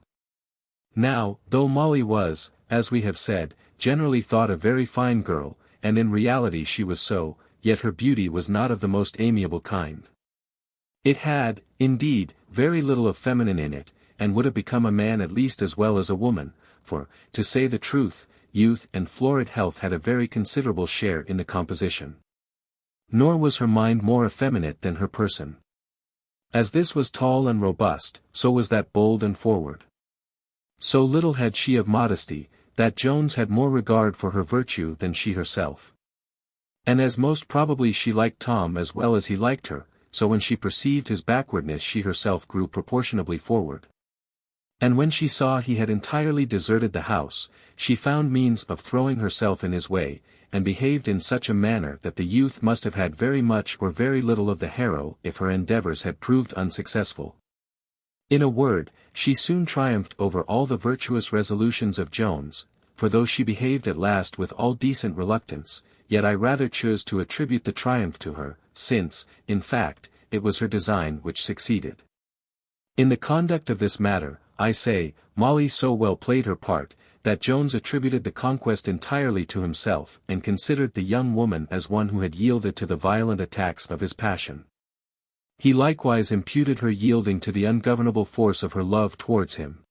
Speaker 1: Now, though Molly was, as we have said, generally thought a very fine girl, and in reality she was so, yet her beauty was not of the most amiable kind. It had, indeed, very little of feminine in it, and would have become a man at least as well as a woman, for, to say the truth, youth and florid health had a very considerable share in the composition. Nor was her mind more effeminate than her person. As this was tall and robust, so was that bold and forward. So little had she of modesty, that Jones had more regard for her virtue than she herself. And as most probably she liked Tom as well as he liked her, so when she perceived his backwardness she herself grew proportionably forward. And when she saw he had entirely deserted the house, she found means of throwing herself in his way, and behaved in such a manner that the youth must have had very much or very little of the harrow if her endeavours had proved unsuccessful. In a word, she soon triumphed over all the virtuous resolutions of Jones, for though she behaved at last with all decent reluctance, yet I rather choose to attribute the triumph to her, since, in fact, it was her design which succeeded. In the conduct of this matter, I say, Molly so well played her part, that Jones attributed the conquest entirely to himself, and considered the young woman as one who had yielded to the violent attacks of his passion. He likewise imputed her yielding to the ungovernable force of her love towards him.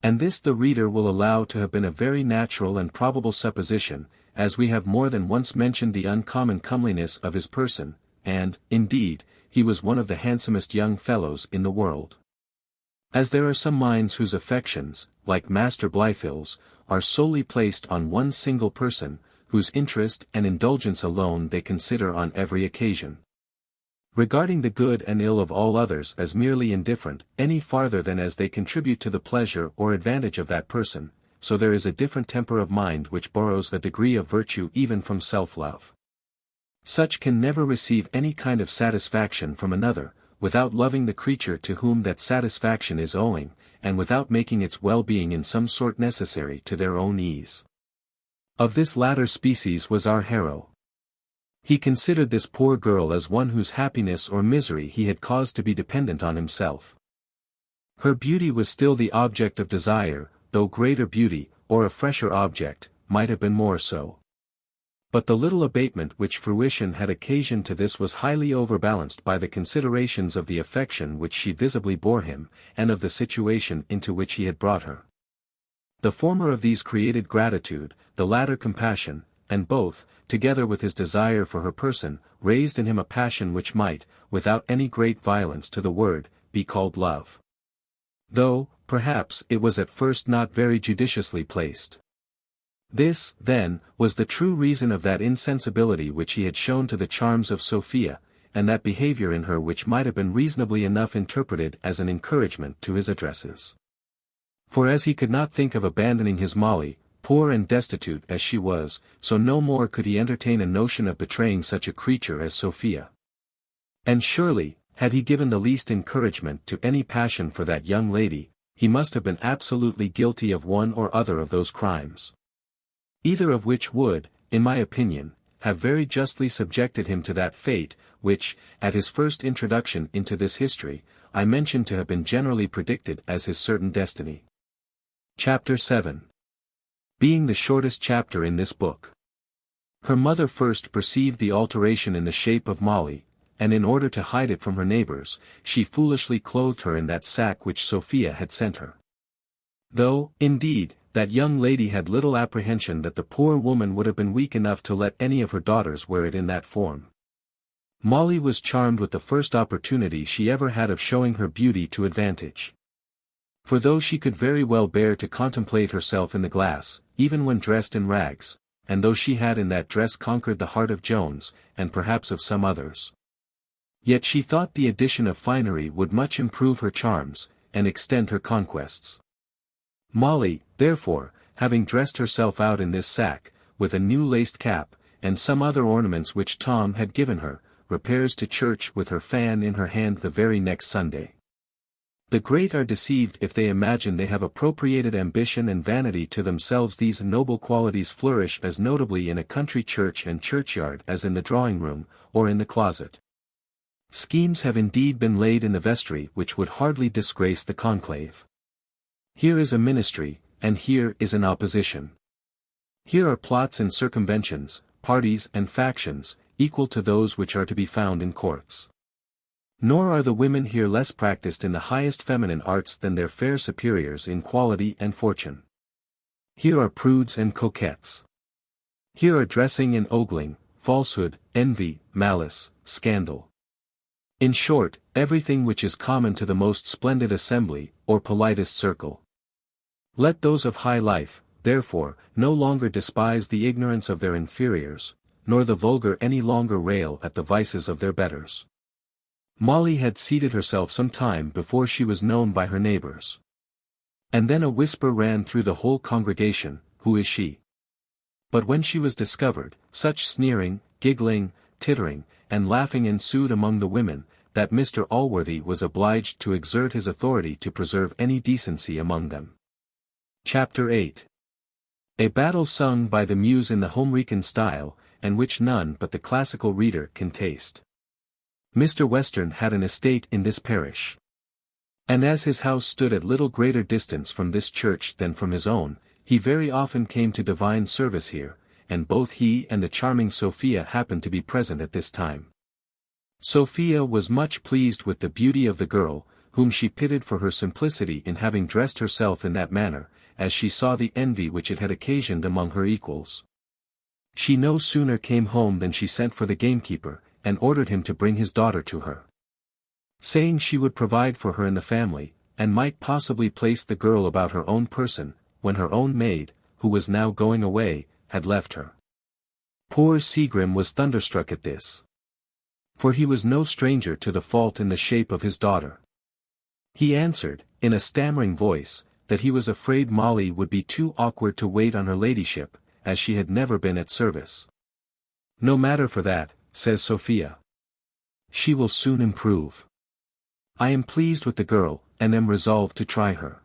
Speaker 1: And this the reader will allow to have been a very natural and probable supposition, as we have more than once mentioned the uncommon comeliness of his person, and, indeed, he was one of the handsomest young fellows in the world. As there are some minds whose affections, like Master Blifil's, are solely placed on one single person, whose interest and indulgence alone they consider on every occasion, regarding the good and ill of all others as merely indifferent, any farther than as they contribute to the pleasure or advantage of that person, so there is a different temper of mind which borrows a degree of virtue even from self-love. Such can never receive any kind of satisfaction from another, without loving the creature to whom that satisfaction is owing, and without making its well-being in some sort necessary to their own ease. Of this latter species was our hero. He considered this poor girl as one whose happiness or misery he had caused to be dependent on himself. Her beauty was still the object of desire, though greater beauty, or a fresher object, might have been more so. But the little abatement which fruition had occasioned to this was highly overbalanced by the considerations of the affection which she visibly bore him, and of the situation into which he had brought her. The former of these created gratitude, the latter compassion, and both, together with his desire for her person, raised in him a passion which might, without any great violence to the word, be called love. Though, perhaps, it was at first not very judiciously placed. This, then, was the true reason of that insensibility which he had shown to the charms of Sophia, and that behavior in her which might have been reasonably enough interpreted as an encouragement to his addresses. For as he could not think of abandoning his Molly, poor and destitute as she was, so no more could he entertain a notion of betraying such a creature as Sophia. And surely, had he given the least encouragement to any passion for that young lady, he must have been absolutely guilty of one or other of those crimes, either of which would, in my opinion, have very justly subjected him to that fate, which, at his first introduction into this history, I mentioned to have been generally predicted as his certain destiny. Chapter 7. Being the shortest chapter in this book. Her mother first perceived the alteration in the shape of Molly, and in order to hide it from her neighbors, she foolishly clothed her in that sack which Sophia had sent her. Though, indeed, that young lady had little apprehension that the poor woman would have been weak enough to let any of her daughters wear it in that form. Molly was charmed with the first opportunity she ever had of showing her beauty to advantage. For though she could very well bear to contemplate herself in the glass, even when dressed in rags, and though she had in that dress conquered the heart of Jones, and perhaps of some others, yet she thought the addition of finery would much improve her charms, and extend her conquests. Molly, therefore, having dressed herself out in this sack, with a new laced cap, and some other ornaments which Tom had given her, repairs to church with her fan in her hand the very next Sunday. The great are deceived if they imagine they have appropriated ambition and vanity to themselves. These noble qualities flourish as notably in a country church and churchyard as in the drawing-room, or in the closet. Schemes have indeed been laid in the vestry which would hardly disgrace the conclave. Here is a ministry, and here is an opposition. Here are plots and circumventions, parties and factions, equal to those which are to be found in courts. Nor are the women here less practiced in the highest feminine arts than their fair superiors in quality and fortune. Here are prudes and coquettes. Here are dressing and ogling, falsehood, envy, malice, scandal. In short, everything which is common to the most splendid assembly, or politest circle. Let those of high life, therefore, no longer despise the ignorance of their inferiors, nor the vulgar any longer rail at the vices of their betters. Molly had seated herself some time before she was known by her neighbors. And then a whisper ran through the whole congregation, "Who is she?" But when she was discovered, such sneering, giggling, tittering, and laughing ensued among the women, that Mr Allworthy was obliged to exert his authority to preserve any decency among them. Chapter 8. A battle sung by the Muse in the Homerican style, and which none but the classical reader can taste. Mr Western had an estate in this parish. And as his house stood at little greater distance from this church than from his own, he very often came to divine service here, and both he and the charming Sophia happened to be present at this time. Sophia was much pleased with the beauty of the girl, whom she pitied for her simplicity in having dressed herself in that manner, as she saw the envy which it had occasioned among her equals. She no sooner came home than she sent for the gamekeeper, and ordered him to bring his daughter to her, saying she would provide for her in the family, and might possibly place the girl about her own person, when her own maid, who was now going away, had left her. Poor Seagrim was thunderstruck at this. For he was no stranger to the fault in the shape of his daughter. He answered, in a stammering voice, that he was afraid Molly would be too awkward to wait on her ladyship, as she had never been at service. "No matter for that," says Sophia. "She will soon improve. I am pleased with the girl, and am resolved to try her."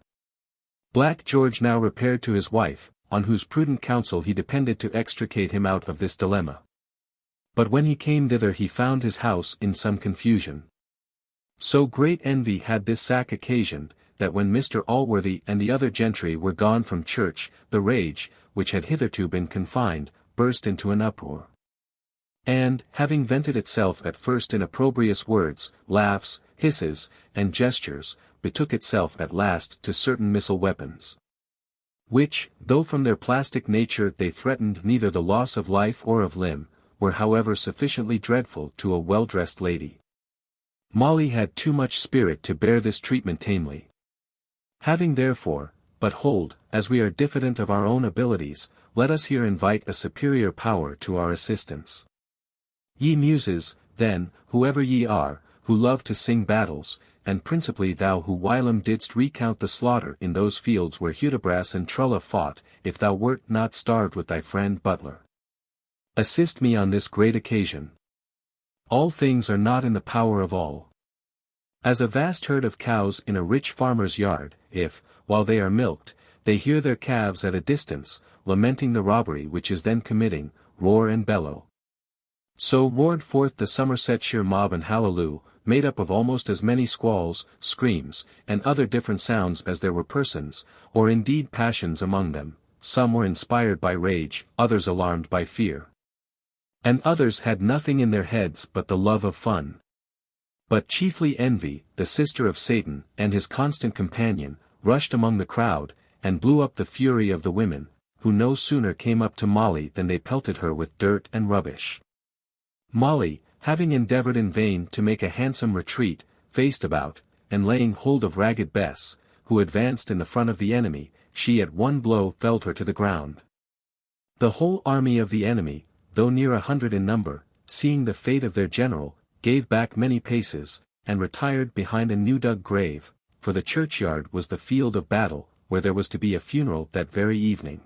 Speaker 1: Black George now repaired to his wife, on whose prudent counsel he depended to extricate him out of this dilemma. But when he came thither he found his house in some confusion. So great envy had this sack occasioned, that when Mr Allworthy and the other gentry were gone from church, the rage, which had hitherto been confined, burst into an uproar. And, having vented itself at first in opprobrious words, laughs, hisses, and gestures, betook itself at last to certain missile weapons, which, though from their plastic nature they threatened neither the loss of life or of limb, were however sufficiently dreadful to a well-dressed lady. Molly had too much spirit to bear this treatment tamely. Having therefore, but hold, as we are diffident of our own abilities, let us here invite a superior power to our assistance. Ye muses, then, whoever ye are, who love to sing battles, and principally thou who whilom didst recount the slaughter in those fields where Hudibras and Trulla fought, if thou wert not starved with thy friend Butler. Assist me on this great occasion. All things are not in the power of all. As a vast herd of cows in a rich farmer's yard, if, while they are milked, they hear their calves at a distance, lamenting the robbery which is then committing, roar and bellow. So roared forth the Somersetshire mob and hallelujah, made up of almost as many squalls, screams, and other different sounds as there were persons, or indeed passions among them. Some were inspired by rage, others alarmed by fear. And others had nothing in their heads but the love of fun. But chiefly envy, the sister of Satan, and his constant companion, rushed among the crowd, and blew up the fury of the women, who no sooner came up to Molly than they pelted her with dirt and rubbish. Molly, having endeavored in vain to make a handsome retreat, faced about, and laying hold of Ragged Bess, who advanced in the front of the enemy, she at one blow felled her to the ground. The whole army of the enemy, though near 100 in number, seeing the fate of their general, gave back many paces, and retired behind a new-dug grave, for the churchyard was the field of battle, where there was to be a funeral that very evening.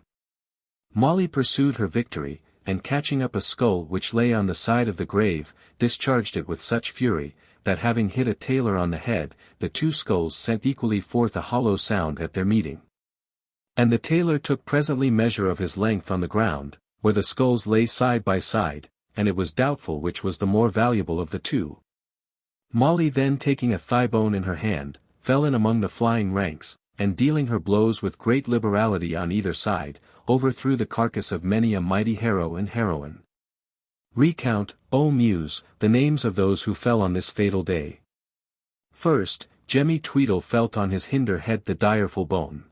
Speaker 1: Molly pursued her victory, and catching up a skull which lay on the side of the grave, discharged it with such fury, that having hit a tailor on the head, the two skulls sent equally forth a hollow sound at their meeting. And the tailor took presently measure of his length on the ground, where the skulls lay side by side, and it was doubtful which was the more valuable of the two. Molly then taking a thigh bone in her hand, fell in among the flying ranks, and dealing her blows with great liberality on either side, overthrew the carcass of many a mighty hero and heroine. Recount, O Muse, the names of those who fell on this fatal day. First, Jemmy Tweedle felt on his hinder head the direful bone.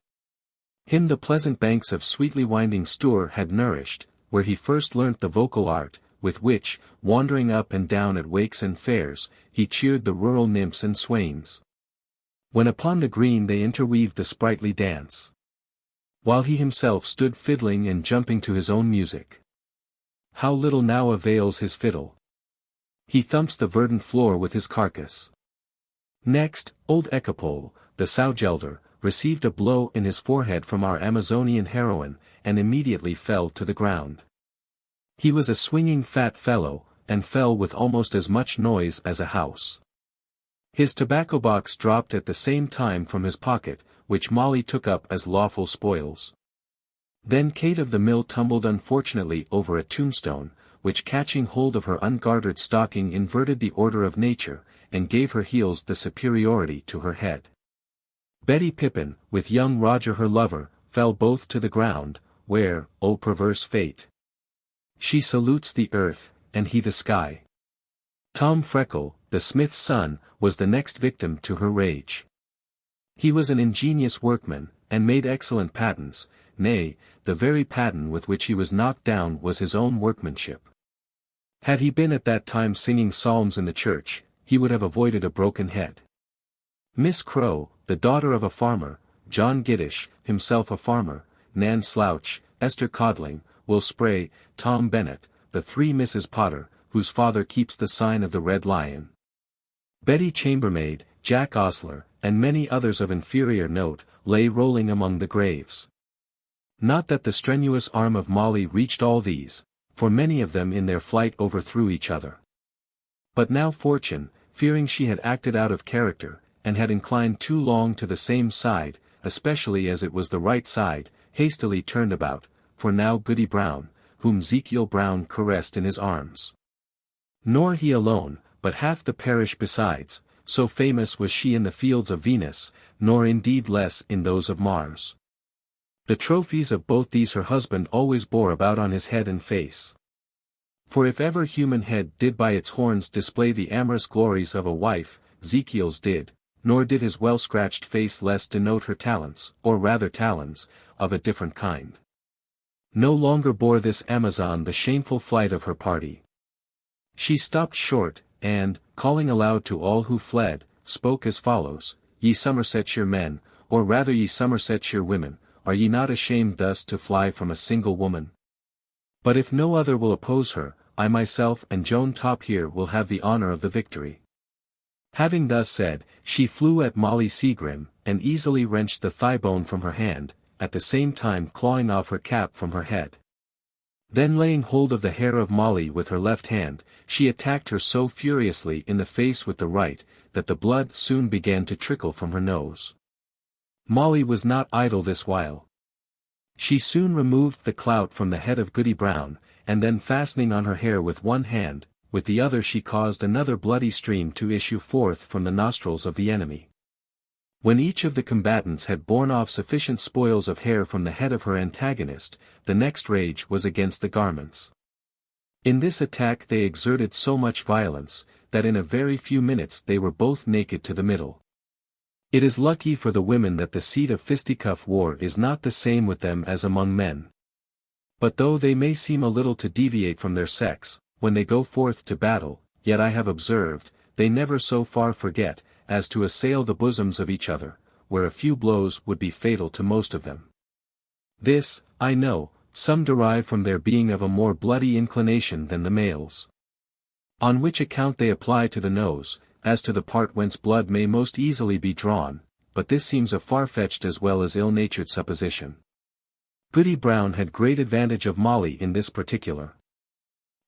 Speaker 1: Him the pleasant banks of sweetly winding Stour had nourished, where he first learnt the vocal art, with which, wandering up and down at wakes and fairs, he cheered the rural nymphs and swains. When upon the green they interweaved the sprightly dance, while he himself stood fiddling and jumping to his own music. How little now avails his fiddle. He thumps the verdant floor with his carcass. Next, old Echepole, the sowgelder, received a blow in his forehead from our Amazonian heroine, and immediately fell to the ground. He was a swinging fat fellow, and fell with almost as much noise as a house. His tobacco box dropped at the same time from his pocket, which Molly took up as lawful spoils. Then Kate of the Mill tumbled unfortunately over a tombstone, which catching hold of her ungartered stocking inverted the order of nature, and gave her heels the superiority to her head. Betty Pippin, with young Roger her lover, fell both to the ground, where, O perverse fate! She salutes the earth, and he the sky. Tom Freckle, the smith's son, was the next victim to her rage. He was an ingenious workman, and made excellent pattens, nay, the very pattern with which he was knocked down was his own workmanship. Had he been at that time singing psalms in the church, he would have avoided a broken head. Miss Crow, the daughter of a farmer, John Giddish, himself a farmer, Nan Slouch, Esther Codling, Will Spray, Tom Bennett, the three Mrs. Potter, whose father keeps the sign of the Red Lion. Betty Chambermaid, Jack Ostler, and many others of inferior note, lay rolling among the graves. Not that the strenuous arm of Molly reached all these, for many of them in their flight overthrew each other. But now Fortune, fearing she had acted out of character, and had inclined too long to the same side, especially as it was the right side, hastily turned about, for now Goody Brown, whom Zekiel Brown caressed in his arms. Nor he alone, but half the parish besides, so famous was she in the fields of Venus, nor indeed less in those of Mars. The trophies of both these her husband always bore about on his head and face. For if ever human head did by its horns display the amorous glories of a wife, Zekiel's did, nor did his well-scratched face less denote her talents, or rather talons, of a different kind. No longer bore this Amazon the shameful flight of her party. She stopped short, and, calling aloud to all who fled, spoke as follows: Ye Somersetshire men, or rather ye Somersetshire women, are ye not ashamed thus to fly from a single woman? But if no other will oppose her, I myself and Joan Top here will have the honor of the victory. Having thus said, she flew at Molly Seagrim, and easily wrenched the thigh bone from her hand, at the same time clawing off her cap from her head. Then laying hold of the hair of Molly with her left hand, she attacked her so furiously in the face with the right, that the blood soon began to trickle from her nose. Molly was not idle this while. She soon removed the clout from the head of Goody Brown, and then fastening on her hair with one hand, with the other she caused another bloody stream to issue forth from the nostrils of the enemy. When each of the combatants had borne off sufficient spoils of hair from the head of her antagonist, the next rage was against the garments. In this attack they exerted so much violence, that in a very few minutes they were both naked to the middle. It is lucky for the women that the seat of fisticuff war is not the same with them as among men. But though they may seem a little to deviate from their sex, when they go forth to battle, yet I have observed, they never so far forget, as to assail the bosoms of each other, where a few blows would be fatal to most of them. This, I know, some derive from their being of a more bloody inclination than the males. On which account they apply to the nose, as to the part whence blood may most easily be drawn, but this seems a far-fetched as well as ill-natured supposition. Goody Brown had great advantage of Molly in this particular.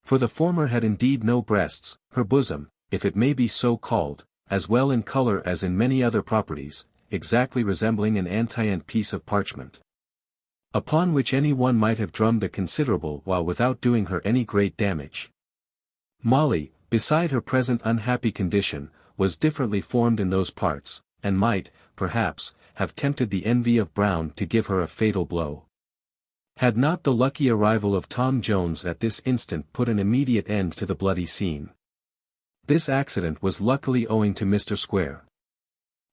Speaker 1: For the former had indeed no breasts, her bosom, if it may be so called, as well in colour as in many other properties, exactly resembling an antient piece of parchment, upon which any one might have drummed a considerable while without doing her any great damage. Molly, beside her present unhappy condition, was differently formed in those parts, and might, perhaps, have tempted the envy of Brown to give her a fatal blow. Had not the lucky arrival of Tom Jones at this instant put an immediate end to the bloody scene. This accident was luckily owing to Mr. Squire.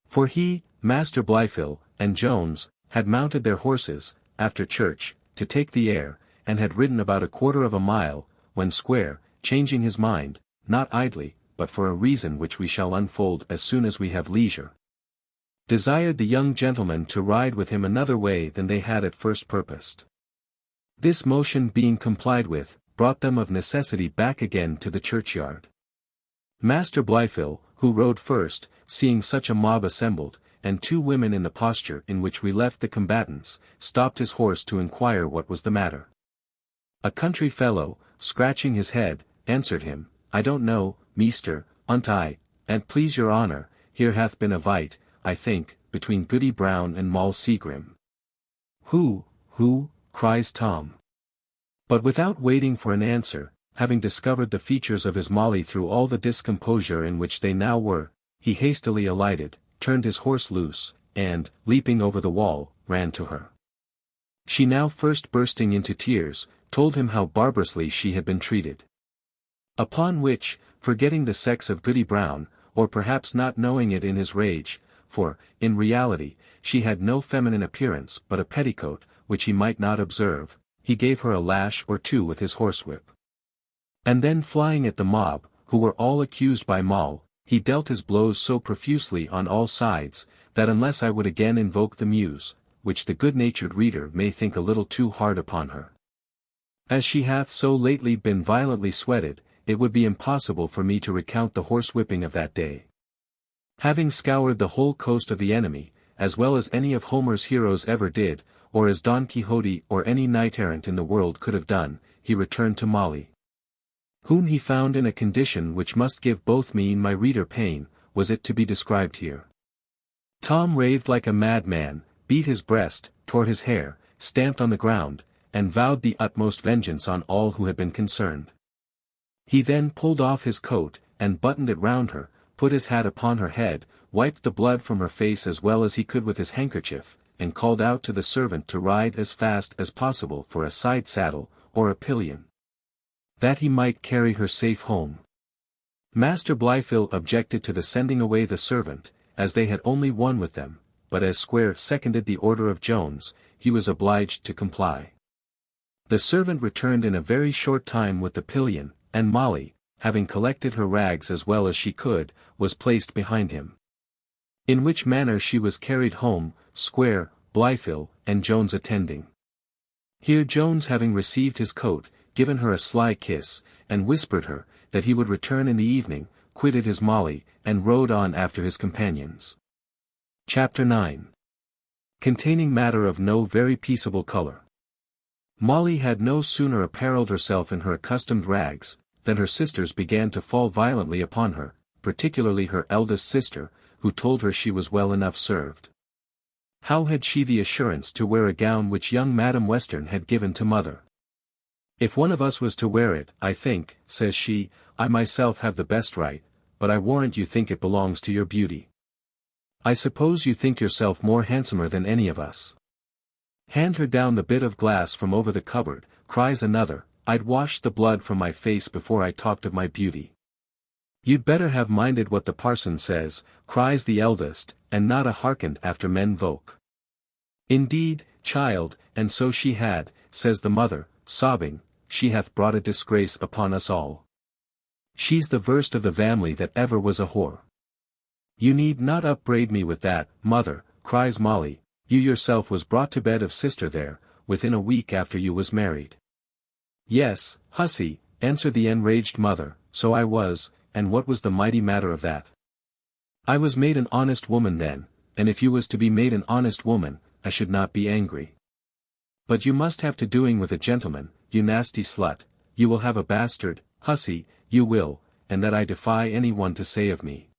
Speaker 1: For he, Master Blifil, and Jones, had mounted their horses, after church, to take the air, and had ridden about a quarter of a mile, when Square, changing his mind, not idly, but for a reason which we shall unfold as soon as we have leisure, desired the young gentlemen to ride with him another way than they had at first purposed. This motion being complied with, brought them of necessity back again to the churchyard. Master Blifil, who rode first, seeing such a mob assembled, and two women in the posture in which we left the combatants, stopped his horse to inquire what was the matter. A country fellow, scratching his head, answered him, I don't know, meester, unt I, and please your honour, here hath been a fight, I think, between Goody Brown and Moll Seagrim. Who, cries Tom. But without waiting for an answer, having discovered the features of his Molly through all the discomposure in which they now were, he hastily alighted, turned his horse loose, and, leaping over the wall, ran to her. She now first bursting into tears, told him how barbarously she had been treated. Upon which, forgetting the sex of Goody Brown, or perhaps not knowing it in his rage, for, in reality, she had no feminine appearance but a petticoat, which he might not observe, he gave her a lash or two with his horsewhip. And then flying at the mob, who were all accused by Moll, he dealt his blows so profusely on all sides, that unless I would again invoke the muse, which the good-natured reader may think a little too hard upon her, as she hath so lately been violently sweated, it would be impossible for me to recount the horsewhipping of that day. Having scoured the whole coast of the enemy, as well as any of Homer's heroes ever did, or as Don Quixote or any knight-errant in the world could have done, he returned to Molly, whom he found in a condition which must give both me and my reader pain, was it to be described here. Tom raved like a madman, beat his breast, tore his hair, stamped on the ground, and vowed the utmost vengeance on all who had been concerned. He then pulled off his coat, and buttoned it round her, put his hat upon her head, wiped the blood from her face as well as he could with his handkerchief, and called out to the servant to ride as fast as possible for a side saddle, or a pillion, that he might carry her safe home. Master Blifil objected to the sending away the servant, as they had only one with them, but as Square seconded the order of Jones, he was obliged to comply. The servant returned in a very short time with the pillion, and Molly, having collected her rags as well as she could, was placed behind him. In which manner she was carried home, Square, Blifil, and Jones attending. Here Jones, having received his coat, given her a sly kiss, and whispered her, that he would return in the evening, quitted his Molly, and rode on after his companions. Chapter 9. Containing matter of no very peaceable colour. Molly had no sooner apparelled herself in her accustomed rags, than her sisters began to fall violently upon her, particularly her eldest sister, who told her she was well enough served. How had she the assurance to wear a gown which young Madam Western had given to mother? If one of us was to wear it, I think, says she, I myself have the best right, but I warrant you think it belongs to your beauty. I suppose you think yourself more handsomer than any of us. Hand her down the bit of glass from over the cupboard, cries another, I'd washed the blood from my face before I talked of my beauty. You'd better have minded what the parson says, cries the eldest, and not a hearkened after men voke. Indeed, child, and so she had, says the mother, sobbing, she hath brought a disgrace upon us all. She's the worst of the family that ever was a whore. You need not upbraid me with that, mother, cries Molly, you yourself was brought to bed of sister there, within a week after you was married. Yes, hussy, answered the enraged mother, so I was, and what was the mighty matter of that? I was made an honest woman then, and if you was to be made an honest woman, I should not be angry. But you must have to doing with a gentleman, you nasty slut, you will have a bastard, hussy, you will, and that I defy any one to say of me.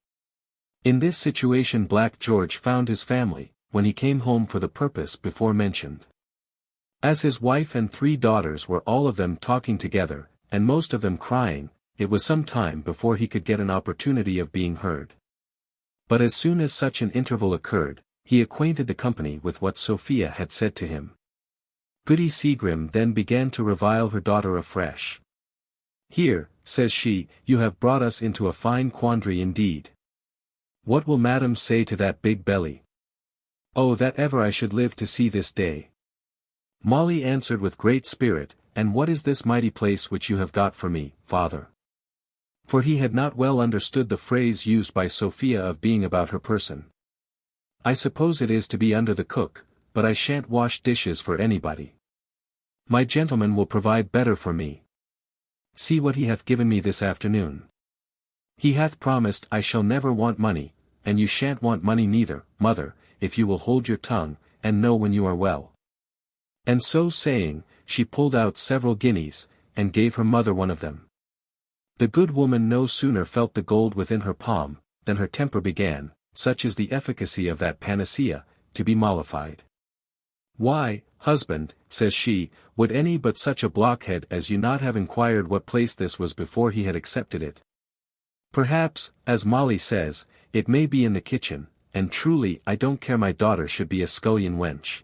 Speaker 1: In this situation Black George found his family, when he came home for the purpose before mentioned. As his wife and 3 daughters were all of them talking together, and most of them crying, it was some time before he could get an opportunity of being heard. But as soon as such an interval occurred, he acquainted the company with what Sophia had said to him. Goody Seagrim then began to revile her daughter afresh. Here, says she, you have brought us into a fine quandary indeed. What will madam say to that big belly? Oh, that ever I should live to see this day. Molly answered with great spirit, and what is this mighty place which you have got for me, father? For he had not well understood the phrase used by Sophia of being about her person. I suppose it is to be under the cook, but I shan't wash dishes for anybody. My gentleman will provide better for me. See what he hath given me this afternoon. He hath promised I shall never want money, and you shan't want money neither, mother, if you will hold your tongue, and know when you are well. And so saying, she pulled out several guineas, and gave her mother one of them. The good woman no sooner felt the gold within her palm, than her temper began, such is the efficacy of that panacea, to be mollified. Why, husband, says she, would any but such a blockhead as you not have inquired what place this was before he had accepted it? Perhaps, as Molly says, it may be in the kitchen, and truly I don't care my daughter should be a scullion wench.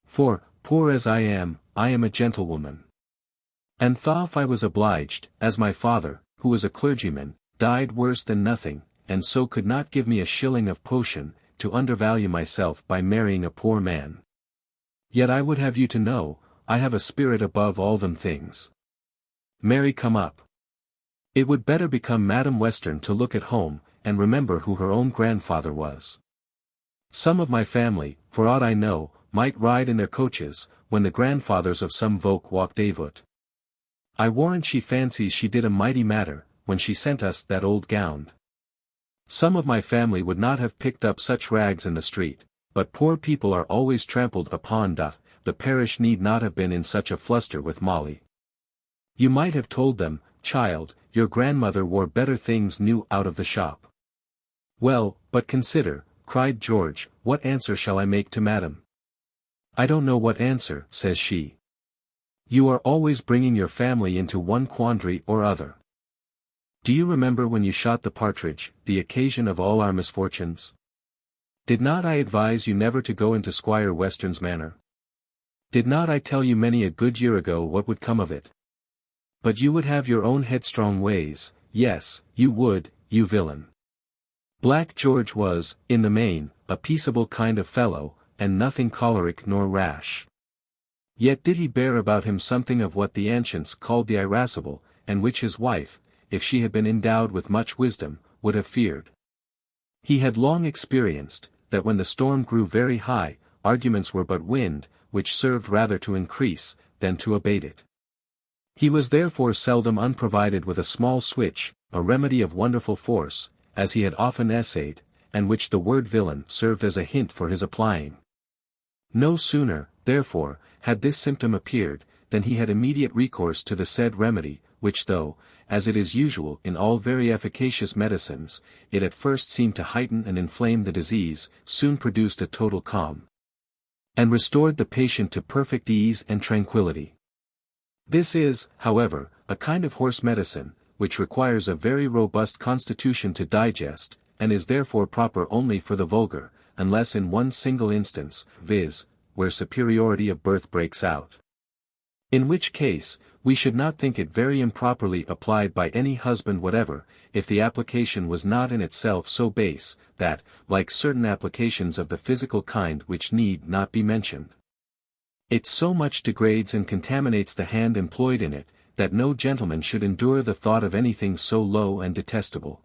Speaker 1: For, poor as I am a gentlewoman. And though I was obliged, as my father, who was a clergyman, died worse than nothing, and so could not give me a shilling of potion, to undervalue myself by marrying a poor man. Yet I would have you to know, I have a spirit above all them things. Mary come up. It would better become Madam Western to look at home, and remember who her own grandfather was. Some of my family, for aught I know, might ride in their coaches, when the grandfathers of some folk walked afoot. I warrant she fancies she did a mighty matter, when she sent us that old gown. Some of my family would not have picked up such rags in the street, but poor people are always trampled upon. The parish need not have been in such a fluster with Molly. You might have told them, child, your grandmother wore better things new out of the shop. Well, but consider, cried George, what answer shall I make to madam? I don't know what answer, says she. You are always bringing your family into one quandary or other. Do you remember when you shot the partridge, the occasion of all our misfortunes? Did not I advise you never to go into Squire Western's manor? Did not I tell you many a good year ago what would come of it? But you would have your own headstrong ways, yes, you would, you villain. Black George was, in the main, a peaceable kind of fellow, and nothing choleric nor rash. Yet did he bear about him something of what the ancients called the irascible, and which his wife, if she had been endowed with much wisdom, would have feared. He had long experienced, that when the storm grew very high, arguments were but wind, which served rather to increase, than to abate it. He was therefore seldom unprovided with a small switch, a remedy of wonderful force, as he had often essayed, and which the word villain served as a hint for his applying. No sooner, therefore, had this symptom appeared, than he had immediate recourse to the said remedy, which though, as it is usual in all very efficacious medicines, it at first seemed to heighten and inflame the disease, soon produced a total calm, and restored the patient to perfect ease and tranquillity. This is, however, a kind of horse medicine, which requires a very robust constitution to digest, and is therefore proper only for the vulgar, unless in one single instance, viz., where superiority of birth breaks out. In which case, we should not think it very improperly applied by any husband whatever, if the application was not in itself so base, that, like certain applications of the physical kind which need not be mentioned, it so much degrades and contaminates the hand employed in it, that no gentleman should endure the thought of anything so low and detestable.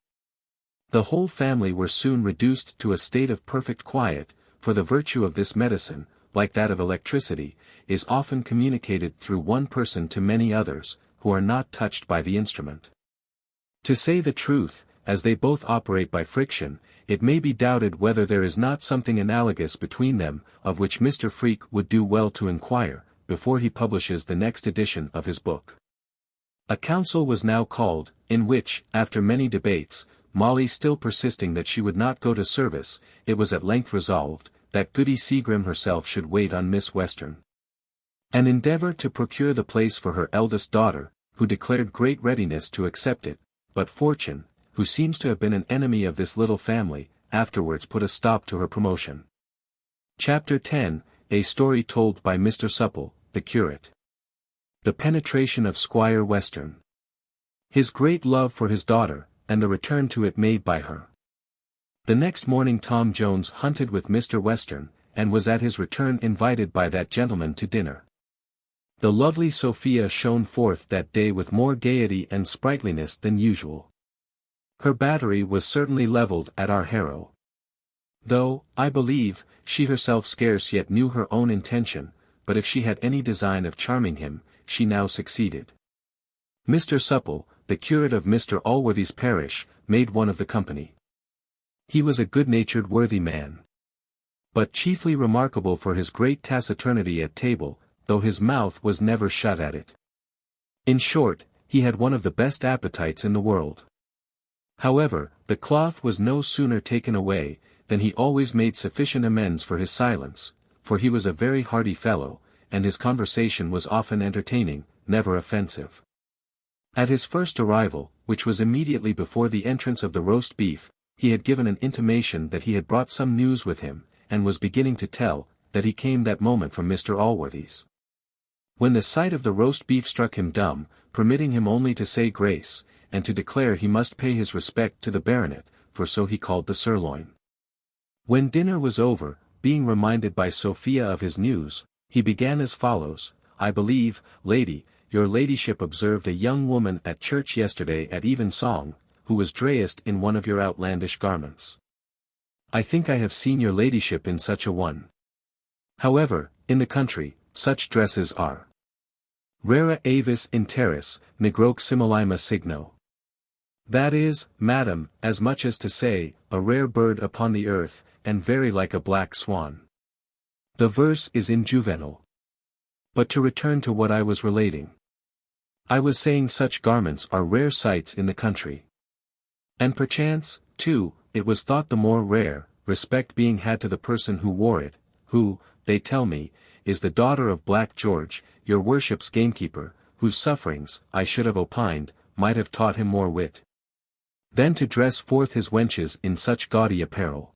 Speaker 1: The whole family were soon reduced to a state of perfect quiet, for the virtue of this medicine, like that of electricity, is often communicated through one person to many others, who are not touched by the instrument. To say the truth, as they both operate by friction, it may be doubted whether there is not something analogous between them, of which Mr. Freak would do well to inquire, before he publishes the next edition of his book. A council was now called, in which, after many debates, Molly still persisting that she would not go to service, it was at length resolved, that Goody Seagrim herself should wait on Miss Western, and endeavour to procure the place for her eldest daughter, who declared great readiness to accept it, but Fortune, who seems to have been an enemy of this little family, afterwards put a stop to her promotion. Chapter 10, A Story Told by Mr. Supple, the Curate. The penetration of Squire Western. His great love for his daughter, and the return to it made by her. The next morning Tom Jones hunted with Mr. Western, and was at his return invited by that gentleman to dinner. The lovely Sophia shone forth that day with more gaiety and sprightliness than usual. Her battery was certainly levelled at our hero. Though, I believe, she herself scarce yet knew her own intention, but if she had any design of charming him, she now succeeded. Mr. Supple, the curate of Mr. Allworthy's parish, made one of the company. He was a good-natured worthy man, but chiefly remarkable for his great taciturnity at table, though his mouth was never shut at it. In short, he had one of the best appetites in the world. However, the cloth was no sooner taken away, than he always made sufficient amends for his silence, for he was a very hearty fellow, and his conversation was often entertaining, never offensive. At his first arrival, which was immediately before the entrance of the roast beef, he had given an intimation that he had brought some news with him, and was beginning to tell, that he came that moment from Mr. Allworthy's. When the sight of the roast beef struck him dumb, permitting him only to say grace, and to declare he must pay his respect to the baronet, for so he called the sirloin. When dinner was over, being reminded by Sophia of his news, he began as follows: I believe, lady, your ladyship observed a young woman at church yesterday at evensong, who was dressed in one of your outlandish garments. I think I have seen your ladyship in such a one. However, in the country, such dresses are rara avis in terris, negroque similima signo. That is, madam, as much as to say, a rare bird upon the earth, and very like a black swan. The verse is in juvenal. But to return to what I was relating. I was saying such garments are rare sights in the country. And perchance, too, it was thought the more rare, respect being had to the person who wore it, who, they tell me, is the daughter of Black George, your worship's gamekeeper, whose sufferings, I should have opined, might have taught him more wit than to dress forth his wenches in such gaudy apparel.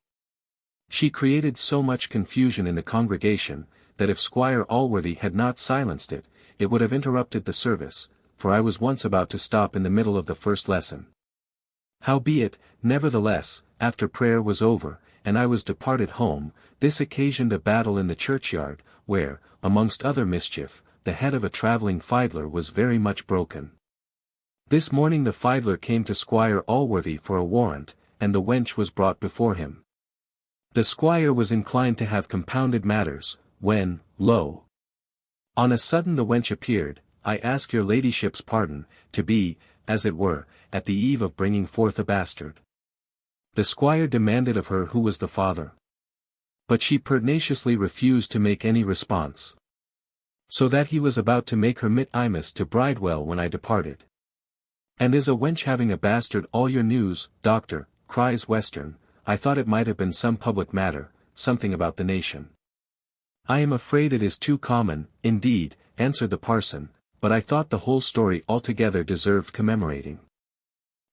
Speaker 1: She created so much confusion in the congregation, that if Squire Allworthy had not silenced it, it would have interrupted the service, for I was once about to stop in the middle of the first lesson. Howbeit, nevertheless, after prayer was over, and I was departed home, this occasioned a battle in the churchyard, where, amongst other mischief, the head of a travelling fiddler was very much broken. This morning the fiddler came to Squire Allworthy for a warrant, and the wench was brought before him. The squire was inclined to have compounded matters, when, lo! On a sudden the wench appeared, I ask your ladyship's pardon, to be, as it were, at the eve of bringing forth a bastard. The squire demanded of her who was the father. But she pertinaciously refused to make any response. So that he was about to make her mit imus to Bridewell when I departed. And is a wench having a bastard all your news, doctor, cries Western, I thought it might have been some public matter, something about the nation. I am afraid it is too common, indeed, answered the parson, but I thought the whole story altogether deserved commemorating.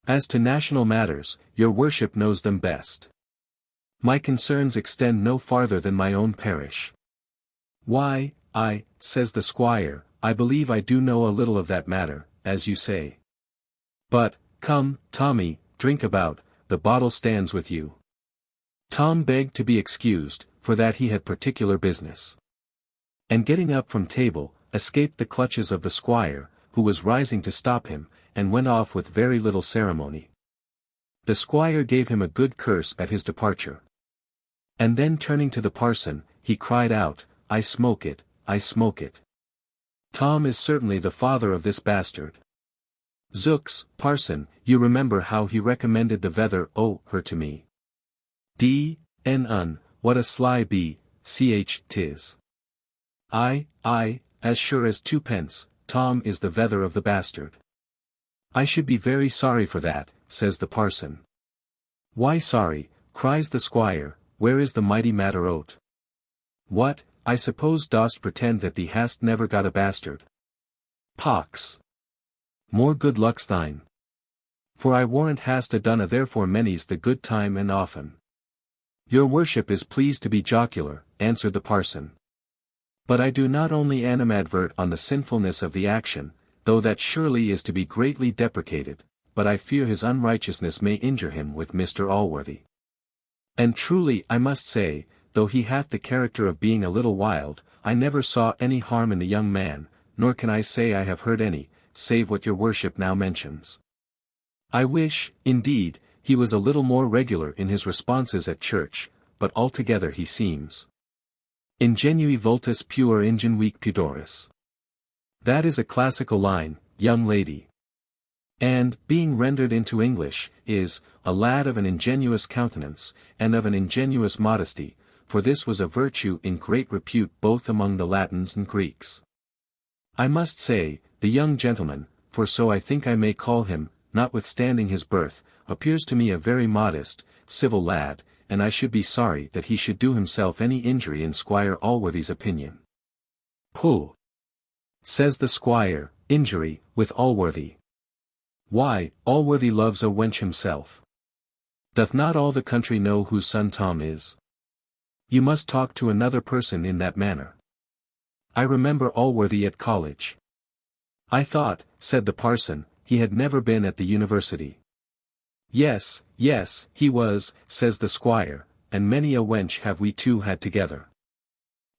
Speaker 1: As to national matters, your worship knows them best. My concerns extend no farther than my own parish. Why, says the squire, I believe I do know a little of that matter, as you say. But, come, Tommy, drink about, the bottle stands with you. Tom begged to be excused, for that he had particular business. And getting up from table, escaped the clutches of the squire, who was rising to stop him, and went off with very little ceremony. The squire gave him a good curse at his departure. And then turning to the parson, he cried out, I smoke it, I smoke it. Tom is certainly the father of this bastard. Zooks, parson, you remember how he recommended the vether her to me. What a sly b, ch 'tis. As sure as twopence, Tom is the vether of the bastard. I should be very sorry for that, says the parson. Why sorry, cries the squire, where is the mighty matter o't? What, I suppose dost pretend that thee hast never got a bastard? Pox! More good luck's thine. For I warrant hast a done a therefore many's the good time and often. Your worship is pleased to be jocular, answered the parson. But I do not only animadvert on the sinfulness of the action, though that surely is to be greatly deprecated, but I fear his unrighteousness may injure him with Mr Allworthy. And truly I must say, though he hath the character of being a little wild, I never saw any harm in the young man, nor can I say I have heard any, save what your worship now mentions. I wish, indeed, he was a little more regular in his responses at church, but altogether he seems. Ingenui vultus puer ingenuique pudoris. That is a classical line, young lady. And, being rendered into English, is, a lad of an ingenuous countenance, and of an ingenuous modesty, for this was a virtue in great repute both among the Latins and Greeks. I must say, the young gentleman, for so I think I may call him, notwithstanding his birth, appears to me a very modest, civil lad, and I should be sorry that he should do himself any injury in Squire Allworthy's opinion. Pooh! Says the squire, injury, with Allworthy. Why, Allworthy loves a wench himself. Doth not all the country know whose son Tom is? You must talk to another person in that manner. I remember Allworthy at college. I thought, said the parson, he had never been at the university. Yes, he was, says the squire, and many a wench have we two had together.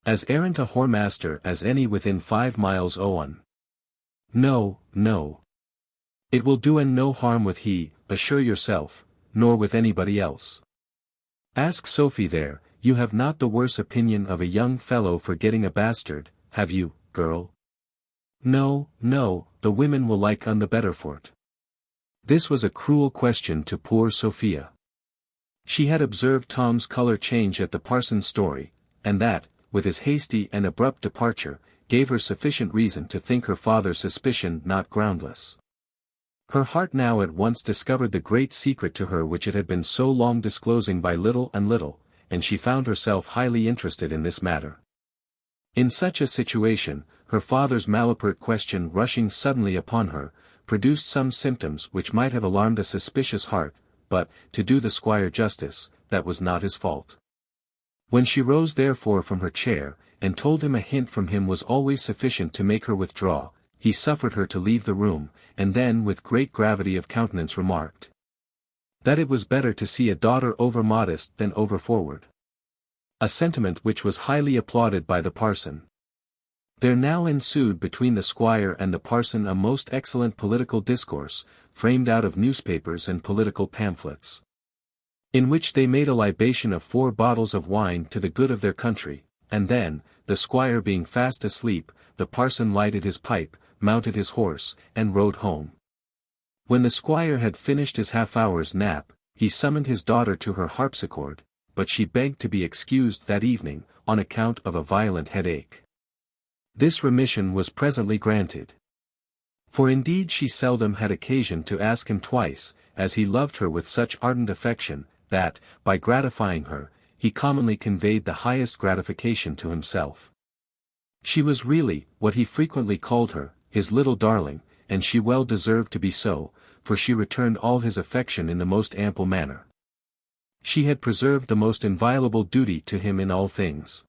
Speaker 1: As errant a whoremaster as any within 5 miles o'un. No. It will do en no harm with he, assure yourself, nor with anybody else. Ask Sophie there, you have not the worse opinion of a young fellow for getting a bastard, have you, girl? No, the women will like un the better for't. This was a cruel question to poor Sophia. She had observed Tom's color change at the parson's story, and that, with his hasty and abrupt departure, gave her sufficient reason to think her father's suspicion not groundless. Her heart now at once discovered the great secret to her which it had been so long disclosing by little and little, and she found herself highly interested in this matter. In such a situation, her father's malapert question rushing suddenly upon her, produced some symptoms which might have alarmed a suspicious heart, but, to do the squire justice, that was not his fault. When she rose therefore from her chair, and told him a hint from him was always sufficient to make her withdraw, he suffered her to leave the room, and then with great gravity of countenance remarked, that it was better to see a daughter over-modest than over-forward. A sentiment which was highly applauded by the parson. There now ensued between the squire and the parson a most excellent political discourse, framed out of newspapers and political pamphlets, in which they made a libation of 4 bottles of wine to the good of their country, and then, the squire being fast asleep, the parson lighted his pipe, mounted his horse, and rode home. When the squire had finished his half-hour's nap, he summoned his daughter to her harpsichord, but she begged to be excused that evening, on account of a violent headache. This remission was presently granted. For indeed she seldom had occasion to ask him twice, as he loved her with such ardent affection, that, by gratifying her, he commonly conveyed the highest gratification to himself. She was really, what he frequently called her, his little darling, and she well deserved to be so, for she returned all his affection in the most ample manner. She had preserved the most inviolable duty to him in all things.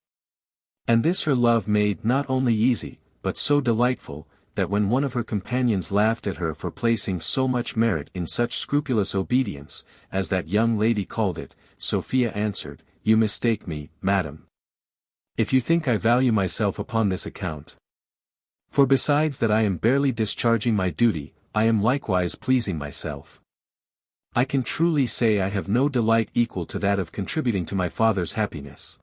Speaker 1: And this her love made not only easy, but so delightful, that when one of her companions laughed at her for placing so much merit in such scrupulous obedience, as that young lady called it, Sophia answered, "You mistake me, madam. If you think I value myself upon this account. For besides that I am barely discharging my duty, I am likewise pleasing myself. I can truly say I have no delight equal to that of contributing to my father's happiness.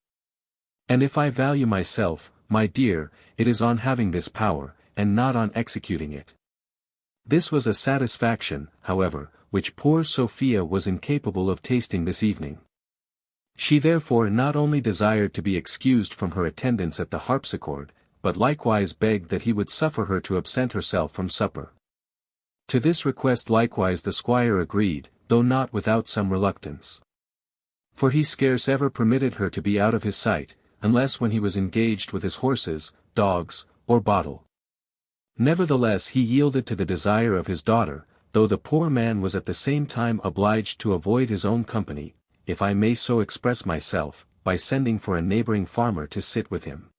Speaker 1: And if I value myself, my dear, it is on having this power, and not on executing it." This was a satisfaction, however, which poor Sophia was incapable of tasting this evening. She therefore not only desired to be excused from her attendance at the harpsichord, but likewise begged that he would suffer her to absent herself from supper. To this request likewise the squire agreed, though not without some reluctance. For he scarce ever permitted her to be out of his sight, unless when he was engaged with his horses, dogs, or bottle. Nevertheless he yielded to the desire of his daughter, though the poor man was at the same time obliged to avoid his own company, if I may so express myself, by sending for a neighboring farmer to sit with him.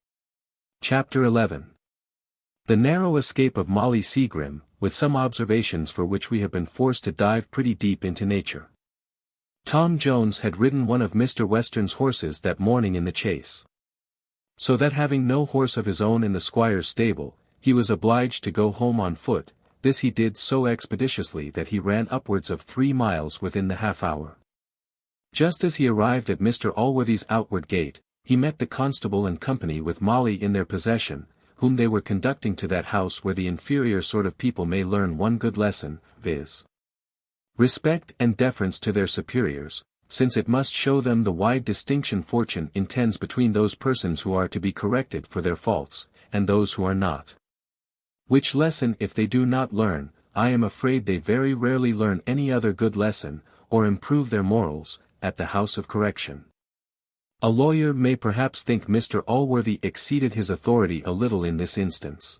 Speaker 1: Chapter 11. The narrow escape of Molly Seagrim, with some observations for which we have been forced to dive pretty deep into nature. Tom Jones had ridden one of Mr. Western's horses that morning in the chase. So that having no horse of his own in the squire's stable, he was obliged to go home on foot. This he did so expeditiously that he ran upwards of 3 miles within the half-hour. Just as he arrived at Mr. Allworthy's outward gate, he met the constable and company with Molly in their possession, whom they were conducting to that house where the inferior sort of people may learn one good lesson, viz. Respect and deference to their superiors, since it must show them the wide distinction fortune intends between those persons who are to be corrected for their faults, and those who are not. Which lesson if they do not learn, I am afraid they very rarely learn any other good lesson, or improve their morals, at the house of correction. A lawyer may perhaps think Mr. Allworthy exceeded his authority a little in this instance.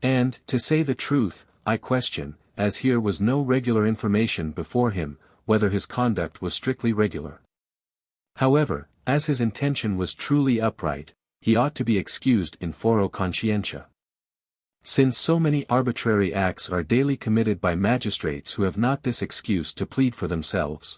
Speaker 1: And, to say the truth, I question, as here was no regular information before him, whether his conduct was strictly regular. However, as his intention was truly upright, he ought to be excused in foro conscientia. Since so many arbitrary acts are daily committed by magistrates who have not this excuse to plead for themselves.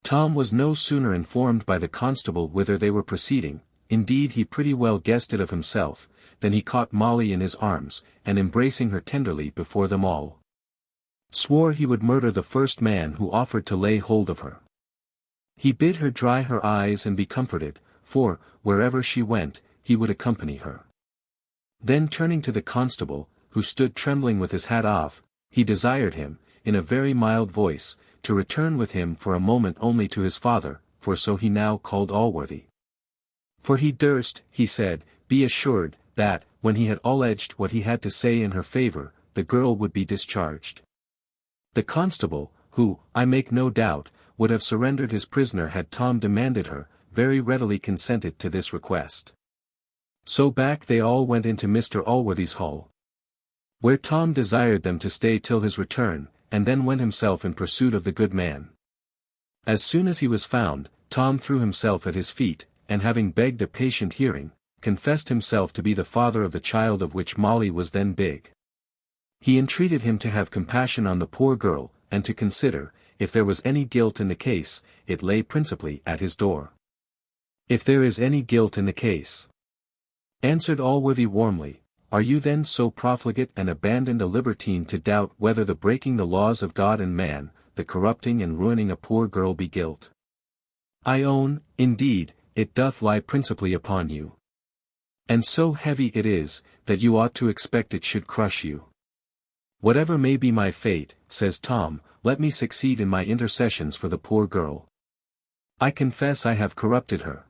Speaker 1: Tom was no sooner informed by the constable whither they were proceeding, indeed he pretty well guessed it of himself, than he caught Molly in his arms, and embracing her tenderly before them all, swore he would murder the first man who offered to lay hold of her. He bid her dry her eyes and be comforted, for, wherever she went, he would accompany her. Then turning to the constable, who stood trembling with his hat off, he desired him, in a very mild voice, to return with him for a moment only to his father, for so he now called Allworthy. For he durst, he said, be assured, that, when he had alleged what he had to say in her favour, the girl would be discharged. The constable, who, I make no doubt, would have surrendered his prisoner had Tom demanded her, very readily consented to this request. So back they all went into Mr. Allworthy's hall, where Tom desired them to stay till his return, and then went himself in pursuit of the good man. As soon as he was found, Tom threw himself at his feet, and having begged a patient hearing, confessed himself to be the father of the child of which Molly was then big. He entreated him to have compassion on the poor girl, and to consider, if there was any guilt in the case, it lay principally at his door. If there is any guilt in the case, answered Allworthy warmly, are you then so profligate and abandoned a libertine to doubt whether the breaking the laws of God and man, the corrupting and ruining a poor girl be guilt? I own, indeed, it doth lie principally upon you. And so heavy it is, that you ought to expect it should crush you. Whatever may be my fate, says Tom, let me succeed in my intercessions for the poor girl. I confess I have corrupted her.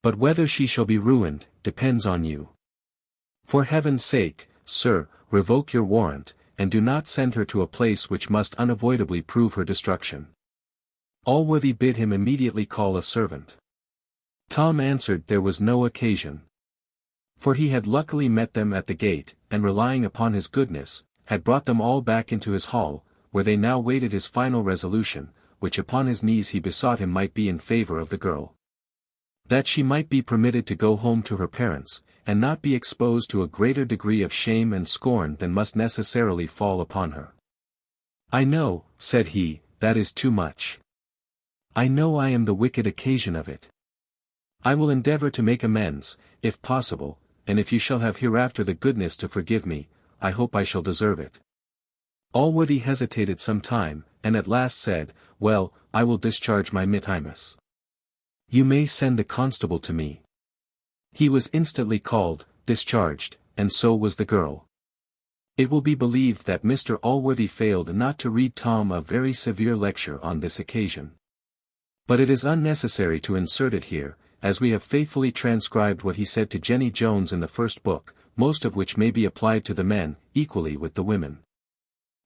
Speaker 1: But whether she shall be ruined, depends on you. For heaven's sake, sir, revoke your warrant, and do not send her to a place which must unavoidably prove her destruction. Allworthy bid him immediately call a servant. Tom answered there was no occasion. For he had luckily met them at the gate, and relying upon his goodness, had brought them all back into his hall, where they now waited his final resolution, which upon his knees he besought him might be in favor of the girl. That she might be permitted to go home to her parents, and not be exposed to a greater degree of shame and scorn than must necessarily fall upon her. "I know," said he, "that is too much. I know I am the wicked occasion of it. I will endeavor to make amends, if possible, and if you shall have hereafter the goodness to forgive me, I hope I shall deserve it." Allworthy hesitated some time, and at last said, "Well, I will discharge my mittimus. You may send the constable to me." He was instantly called, discharged, and so was the girl. It will be believed that Mr. Allworthy failed not to read Tom a very severe lecture on this occasion. But it is unnecessary to insert it here, as we have faithfully transcribed what he said to Jenny Jones in the first book, most of which may be applied to the men, equally with the women.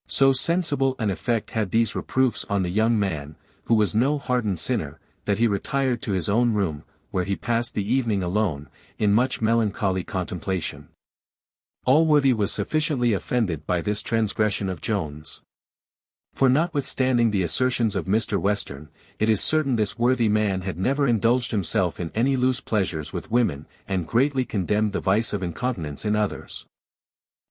Speaker 1: So sensible an effect had these reproofs on the young man, who was no hardened sinner, that he retired to his own room, where he passed the evening alone, in much melancholy contemplation. Allworthy was sufficiently offended by this transgression of Jones. For notwithstanding the assertions of Mr. Western, it is certain this worthy man had never indulged himself in any loose pleasures with women, and greatly condemned the vice of incontinence in others.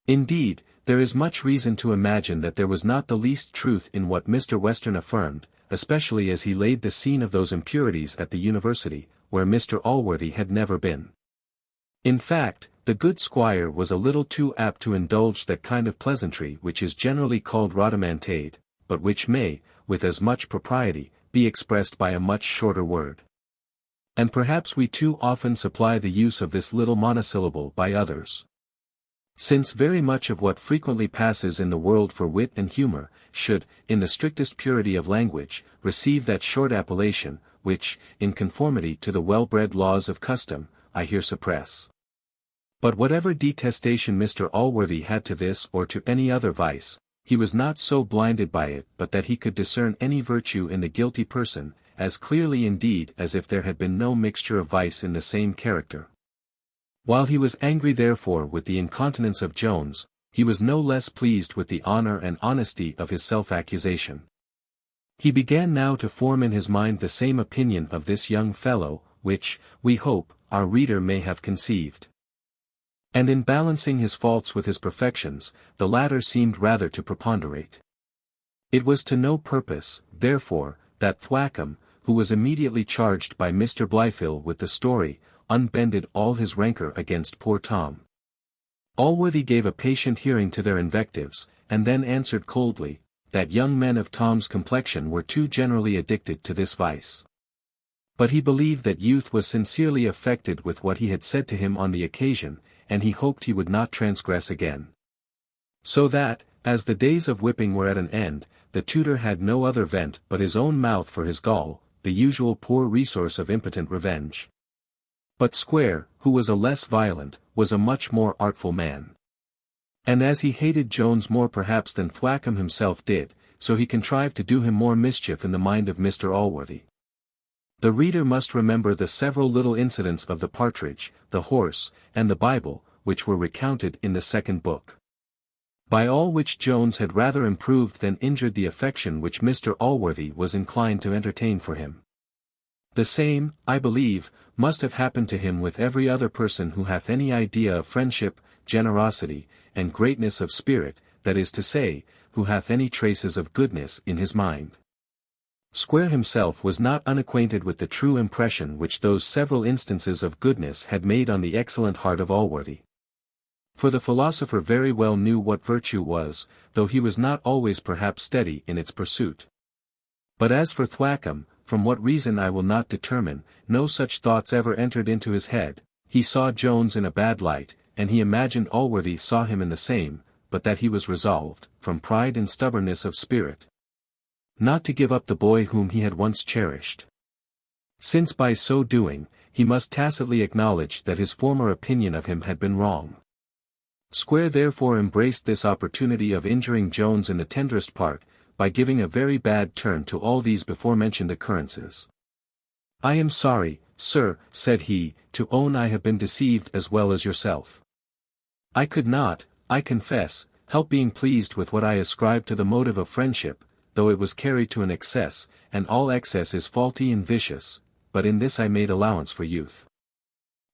Speaker 1: Indeed, there is much reason to imagine that there was not the least truth in what Mr. Western affirmed, especially as he laid the scene of those impurities at the university, where Mr. Allworthy had never been. In fact, the good squire was a little too apt to indulge that kind of pleasantry which is generally called rhodomantade, but which may, with as much propriety, be expressed by a much shorter word. And perhaps we too often supply the use of this little monosyllable by others. Since very much of what frequently passes in the world for wit and humour, should, in the strictest purity of language, receive that short appellation, which, in conformity to the well-bred laws of custom, I here suppress. But whatever detestation Mr. Allworthy had to this or to any other vice, he was not so blinded by it but that he could discern any virtue in the guilty person, as clearly indeed as if there had been no mixture of vice in the same character. While he was angry therefore with the incontinence of Jones, he was no less pleased with the honour and honesty of his self-accusation. He began now to form in his mind the same opinion of this young fellow, which, we hope, our reader may have conceived. And in balancing his faults with his perfections, the latter seemed rather to preponderate. It was to no purpose, therefore, that Thwackum, who was immediately charged by Mr. Blifil with the story, unbended all his rancour against poor Tom. Allworthy gave a patient hearing to their invectives, and then answered coldly, that young men of Tom's complexion were too generally addicted to this vice. But he believed that youth was sincerely affected with what he had said to him on the occasion, and he hoped he would not transgress again. So that, as the days of whipping were at an end, the tutor had no other vent but his own mouth for his gall, the usual poor resource of impotent revenge. But Squire, who was a less violent, was a much more artful man. And as he hated Jones more perhaps than Thwackum himself did, so he contrived to do him more mischief in the mind of Mr. Allworthy. The reader must remember the several little incidents of the partridge, the horse, and the Bible, which were recounted in the second book. By all which Jones had rather improved than injured the affection which Mr. Allworthy was inclined to entertain for him. The same, I believe, must have happened to him with every other person who hath any idea of friendship, generosity, and greatness of spirit, that is to say, who hath any traces of goodness in his mind. Squire himself was not unacquainted with the true impression which those several instances of goodness had made on the excellent heart of Allworthy. For the philosopher very well knew what virtue was, though he was not always perhaps steady in its pursuit. But as for Thwackum, from what reason I will not determine, no such thoughts ever entered into his head. He saw Jones in a bad light, and he imagined Allworthy saw him in the same, but that he was resolved, from pride and stubbornness of spirit, not to give up the boy whom he had once cherished. Since by so doing, he must tacitly acknowledge that his former opinion of him had been wrong. Squire therefore embraced this opportunity of injuring Jones in the tenderest part, by giving a very bad turn to all these before-mentioned occurrences. I am sorry, sir, said he, to own I have been deceived as well as yourself. I could not, I confess, help being pleased with what I ascribed to the motive of friendship, though it was carried to an excess, and all excess is faulty and vicious, but in this I made allowance for youth.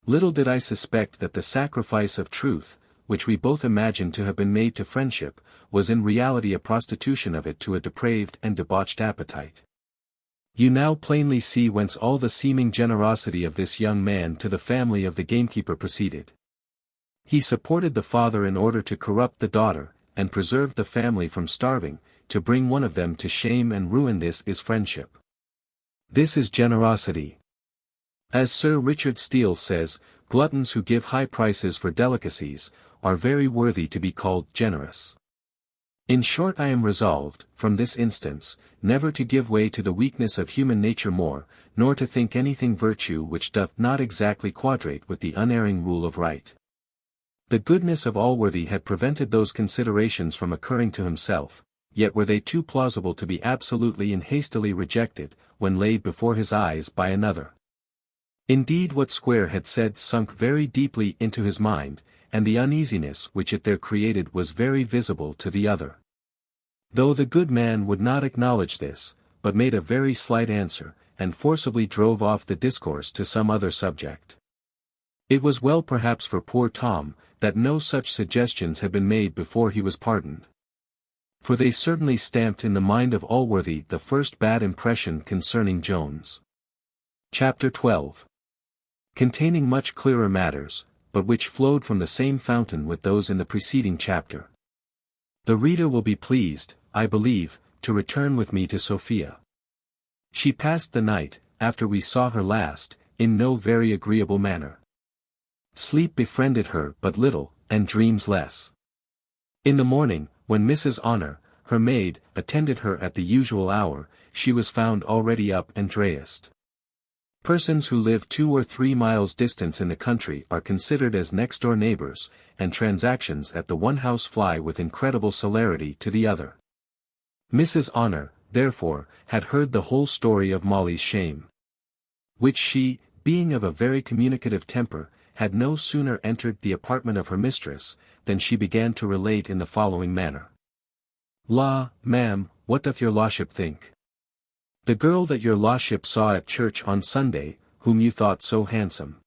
Speaker 1: Little did I suspect that the sacrifice of truth, which we both imagined to have been made to friendship, was in reality a prostitution of it to a depraved and debauched appetite. You now plainly see whence all the seeming generosity of this young man to the family of the gamekeeper proceeded. He supported the father in order to corrupt the daughter, and preserved the family from starving, to bring one of them to shame and ruin. This is friendship. This is generosity. As Sir Richard Steele says, gluttons who give high prices for delicacies, are very worthy to be called generous. In short, I am resolved, from this instance, never to give way to the weakness of human nature more, nor to think anything virtue which doth not exactly quadrate with the unerring rule of right. The goodness of Allworthy had prevented those considerations from occurring to himself, yet were they too plausible to be absolutely and hastily rejected, when laid before his eyes by another. Indeed, what Squire had said sunk very deeply into his mind, and the uneasiness which it there created was very visible to the other. Though the good man would not acknowledge this, but made a very slight answer, and forcibly drove off the discourse to some other subject. It was well perhaps for poor Tom, that no such suggestions had been made before he was pardoned. For they certainly stamped in the mind of Allworthy the first bad impression concerning Jones. Chapter 12. Containing much clearer matters, but which flowed from the same fountain with those in the preceding chapter. The reader will be pleased, I believe, to return with me to Sophia. She passed the night, after we saw her last, in no very agreeable manner. Sleep befriended her but little, and dreams less. In the morning, when Mrs. Honor, her maid, attended her at the usual hour, she was found already up and dressed. Persons who live 2 or 3 miles distance in the country are considered as next-door neighbors, and transactions at the one house fly with incredible celerity to the other. Mrs. Honor, therefore, had heard the whole story of Molly's shame. Which she, being of a very communicative temper, had no sooner entered the apartment of her mistress, than she began to relate in the following manner. "La, ma'am, what doth your lordship think? The girl that your lordship saw at church on Sunday, whom you thought so handsome.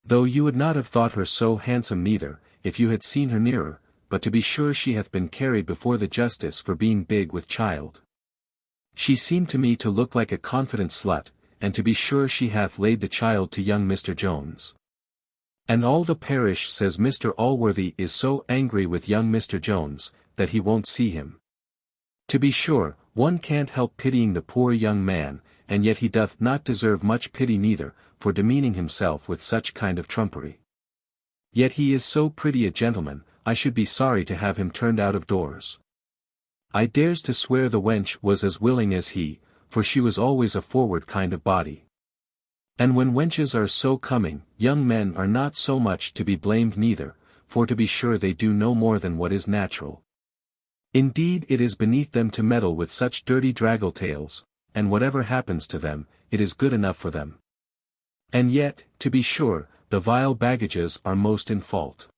Speaker 1: Though you would not have thought her so handsome neither, if you had seen her nearer, but to be sure she hath been carried before the justice for being big with child. She seemed to me to look like a confident slut, and to be sure she hath laid the child to young Mr. Jones. And all the parish says Mr. Allworthy is so angry with young Mr. Jones, that he won't see him. To be sure, one can't help pitying the poor young man, and yet he doth not deserve much pity neither, for demeaning himself with such kind of trumpery. Yet he is so pretty a gentleman, I should be sorry to have him turned out of doors. I dares to swear the wench was as willing as he, for she was always a forward kind of body. And when wenches are so coming, young men are not so much to be blamed neither, for to be sure they do no more than what is natural. Indeed, it is beneath them to meddle with such dirty draggle-tails, and whatever happens to them, it is good enough for them. And yet, to be sure, the vile baggages are most in fault.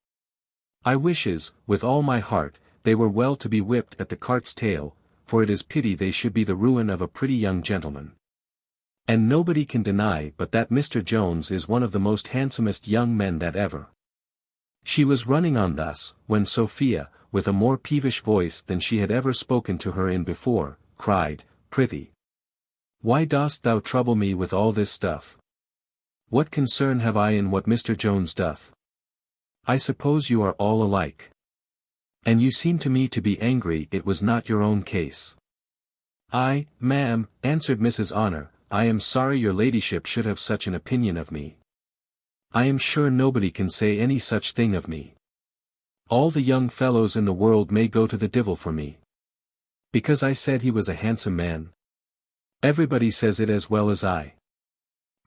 Speaker 1: I wishes, with all my heart, they were well to be whipped at the cart's tail, for it is pity they should be the ruin of a pretty young gentleman. And nobody can deny but that Mr. Jones is one of the most handsomest young men that ever." She was running on thus, when Sophia, with a more peevish voice than she had ever spoken to her in before, cried, "Prithee, why dost thou trouble me with all this stuff? What concern have I in what Mr. Jones doth? I suppose you are all alike. And you seem to me to be angry it was not your own case." "I, ma'am," answered Mrs. Honor, "I am sorry your ladyship should have such an opinion of me. I am sure nobody can say any such thing of me. All the young fellows in the world may go to the divil for me. Because I said he was a handsome man. Everybody says it as well as I.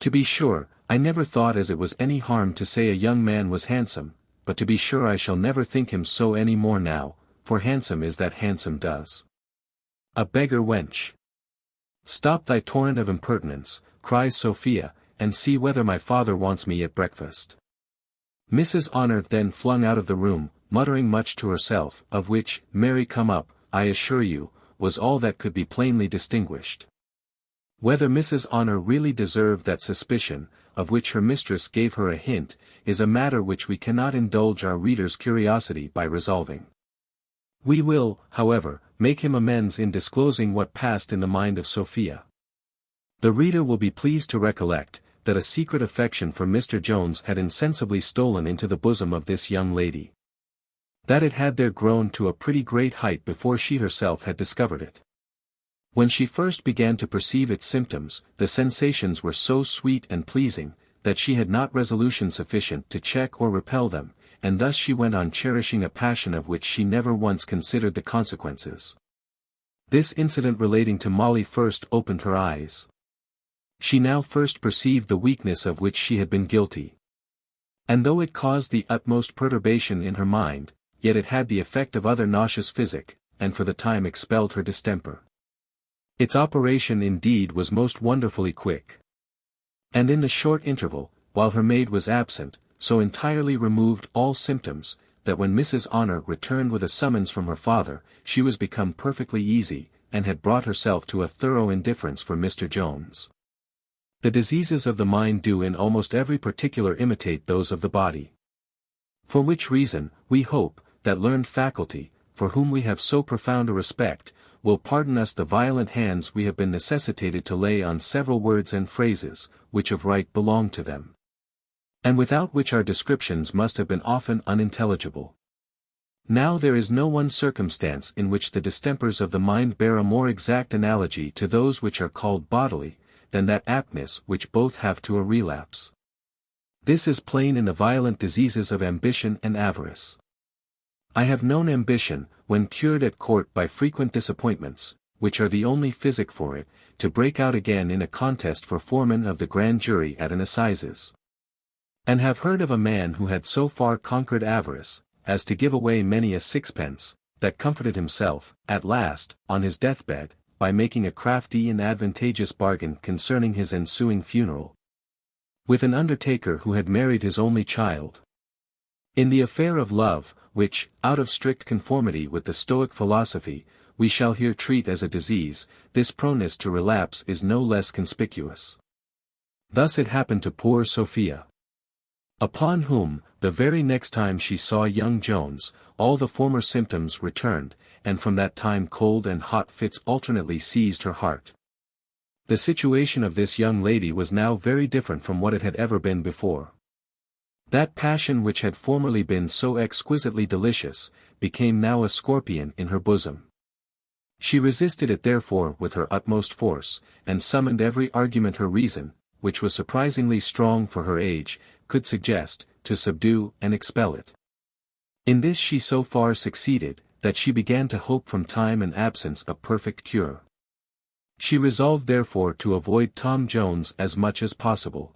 Speaker 1: To be sure, I never thought as it was any harm to say a young man was handsome, but to be sure I shall never think him so any more now, for handsome is that handsome does. A beggar wench." "Stop thy torrent of impertinence," cries Sophia, and see whether my father wants me at breakfast." Mrs. Honor then flung out of the room, muttering much to herself, of which, "Mary come up, I assure you," was all that could be plainly distinguished. Whether Mrs. Honor really deserved that suspicion, of which her mistress gave her a hint, is a matter which we cannot indulge our reader's curiosity by resolving. We will, however, make him amends in disclosing what passed in the mind of Sophia. The reader will be pleased to recollect, that a secret affection for Mr. Jones had insensibly stolen into the bosom of this young lady. That it had there grown to a pretty great height before she herself had discovered it. When she first began to perceive its symptoms, the sensations were so sweet and pleasing, that she had not resolution sufficient to check or repel them, and thus she went on cherishing a passion of which she never once considered the consequences. This incident relating to Molly first opened her eyes. She now first perceived the weakness of which she had been guilty. And though it caused the utmost perturbation in her mind, yet it had the effect of other nauseous physic, and for the time expelled her distemper. Its operation indeed was most wonderfully quick. And in the short interval, while her maid was absent, so entirely removed all symptoms, that when Mrs. Honor returned with a summons from her father, she was become perfectly easy, and had brought herself to a thorough indifference for Mr. Jones. The diseases of the mind do in almost every particular imitate those of the body. For which reason, we hope, that learned faculty, for whom we have so profound a respect, will pardon us the violent hands we have been necessitated to lay on several words and phrases, which of right belong to them, and without which our descriptions must have been often unintelligible. Now there is no one circumstance in which the distempers of the mind bear a more exact analogy to those which are called bodily, than that aptness which both have to a relapse. This is plain in the violent diseases of ambition and avarice. I have known ambition, when cured at court by frequent disappointments, which are the only physic for it, to break out again in a contest for foreman of the grand jury at an assizes. And have heard of a man who had so far conquered avarice, as to give away many a sixpence, that comforted himself, at last, on his deathbed, by making a crafty and advantageous bargain concerning his ensuing funeral, with an undertaker who had married his only child. In the affair of love, which, out of strict conformity with the Stoic philosophy, we shall here treat as a disease, this proneness to relapse is no less conspicuous. Thus it happened to poor Sophia, upon whom, the very next time she saw young Jones, all the former symptoms returned, and from that time cold and hot fits alternately seized her heart. The situation of this young lady was now very different from what it had ever been before. That passion which had formerly been so exquisitely delicious, became now a scorpion in her bosom. She resisted it therefore with her utmost force, and summoned every argument her reason, which was surprisingly strong for her age, could suggest, to subdue and expel it. In this she so far succeeded, that she began to hope from time and absence a perfect cure. She resolved therefore to avoid Tom Jones as much as possible.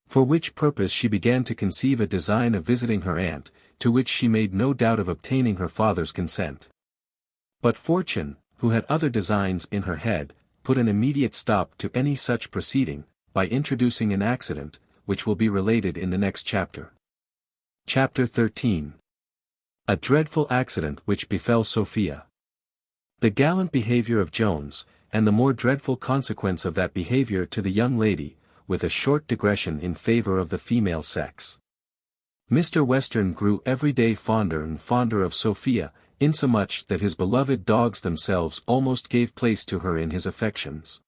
Speaker 1: For which purpose she began to conceive a design of visiting her aunt, to which she made no doubt of obtaining her father's consent. But fortune, who had other designs in her head, put an immediate stop to any such proceeding, by introducing an accident, which will be related in the next chapter. Chapter 13. A dreadful accident which befell Sophia. The gallant behavior of Jones, and the more dreadful consequence of that behavior to the young lady, with a short digression in favor of the female sex. Mr. Western grew every day fonder and fonder of Sophia, insomuch that his beloved dogs themselves almost gave place to her in his affections.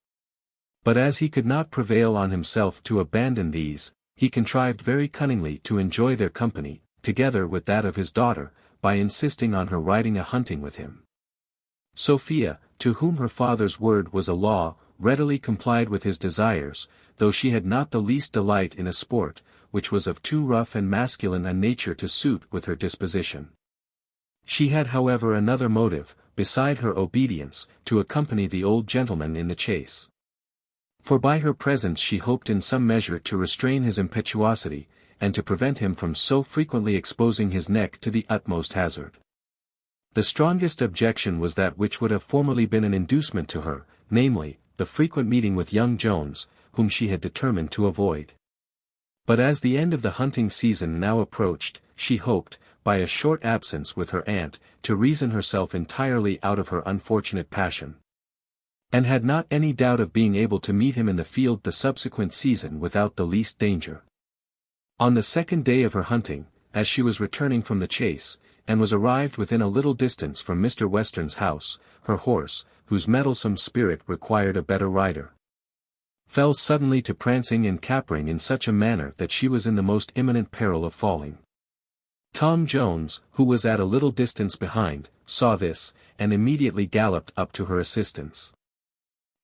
Speaker 1: But as he could not prevail on himself to abandon these, he contrived very cunningly to enjoy their company, together with that of his daughter, by insisting on her riding a hunting with him. Sophia, to whom her father's word was a law, readily complied with his desires, though she had not the least delight in a sport, which was of too rough and masculine a nature to suit with her disposition. She had however another motive, beside her obedience, to accompany the old gentleman in the chase. For by her presence she hoped in some measure to restrain his impetuosity, and to prevent him from so frequently exposing his neck to the utmost hazard. The strongest objection was that which would have formerly been an inducement to her, namely, the frequent meeting with young Jones, whom she had determined to avoid. But as the end of the hunting season now approached, she hoped, by a short absence with her aunt, to reason herself entirely out of her unfortunate passion. And had not any doubt of being able to meet him in the field the subsequent season without the least danger. On the second day of her hunting, as she was returning from the chase, and was arrived within a little distance from Mr. Western's house, her horse, whose mettlesome spirit required a better rider, fell suddenly to prancing and capering in such a manner that she was in the most imminent peril of falling. Tom Jones, who was at a little distance behind, saw this, and immediately galloped up to her assistance.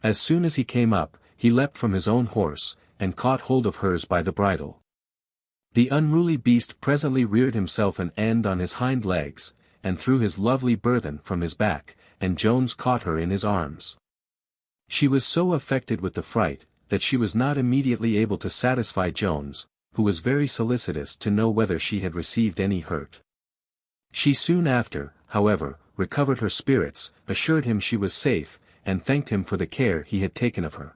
Speaker 1: As soon as he came up, he leapt from his own horse, and caught hold of hers by the bridle. The unruly beast presently reared himself an end on his hind legs, and threw his lovely burthen from his back, and Jones caught her in his arms. She was so affected with the fright, that she was not immediately able to satisfy Jones, who was very solicitous to know whether she had received any hurt. She soon after, however, recovered her spirits, assured him she was safe, and thanked him for the care he had taken of her.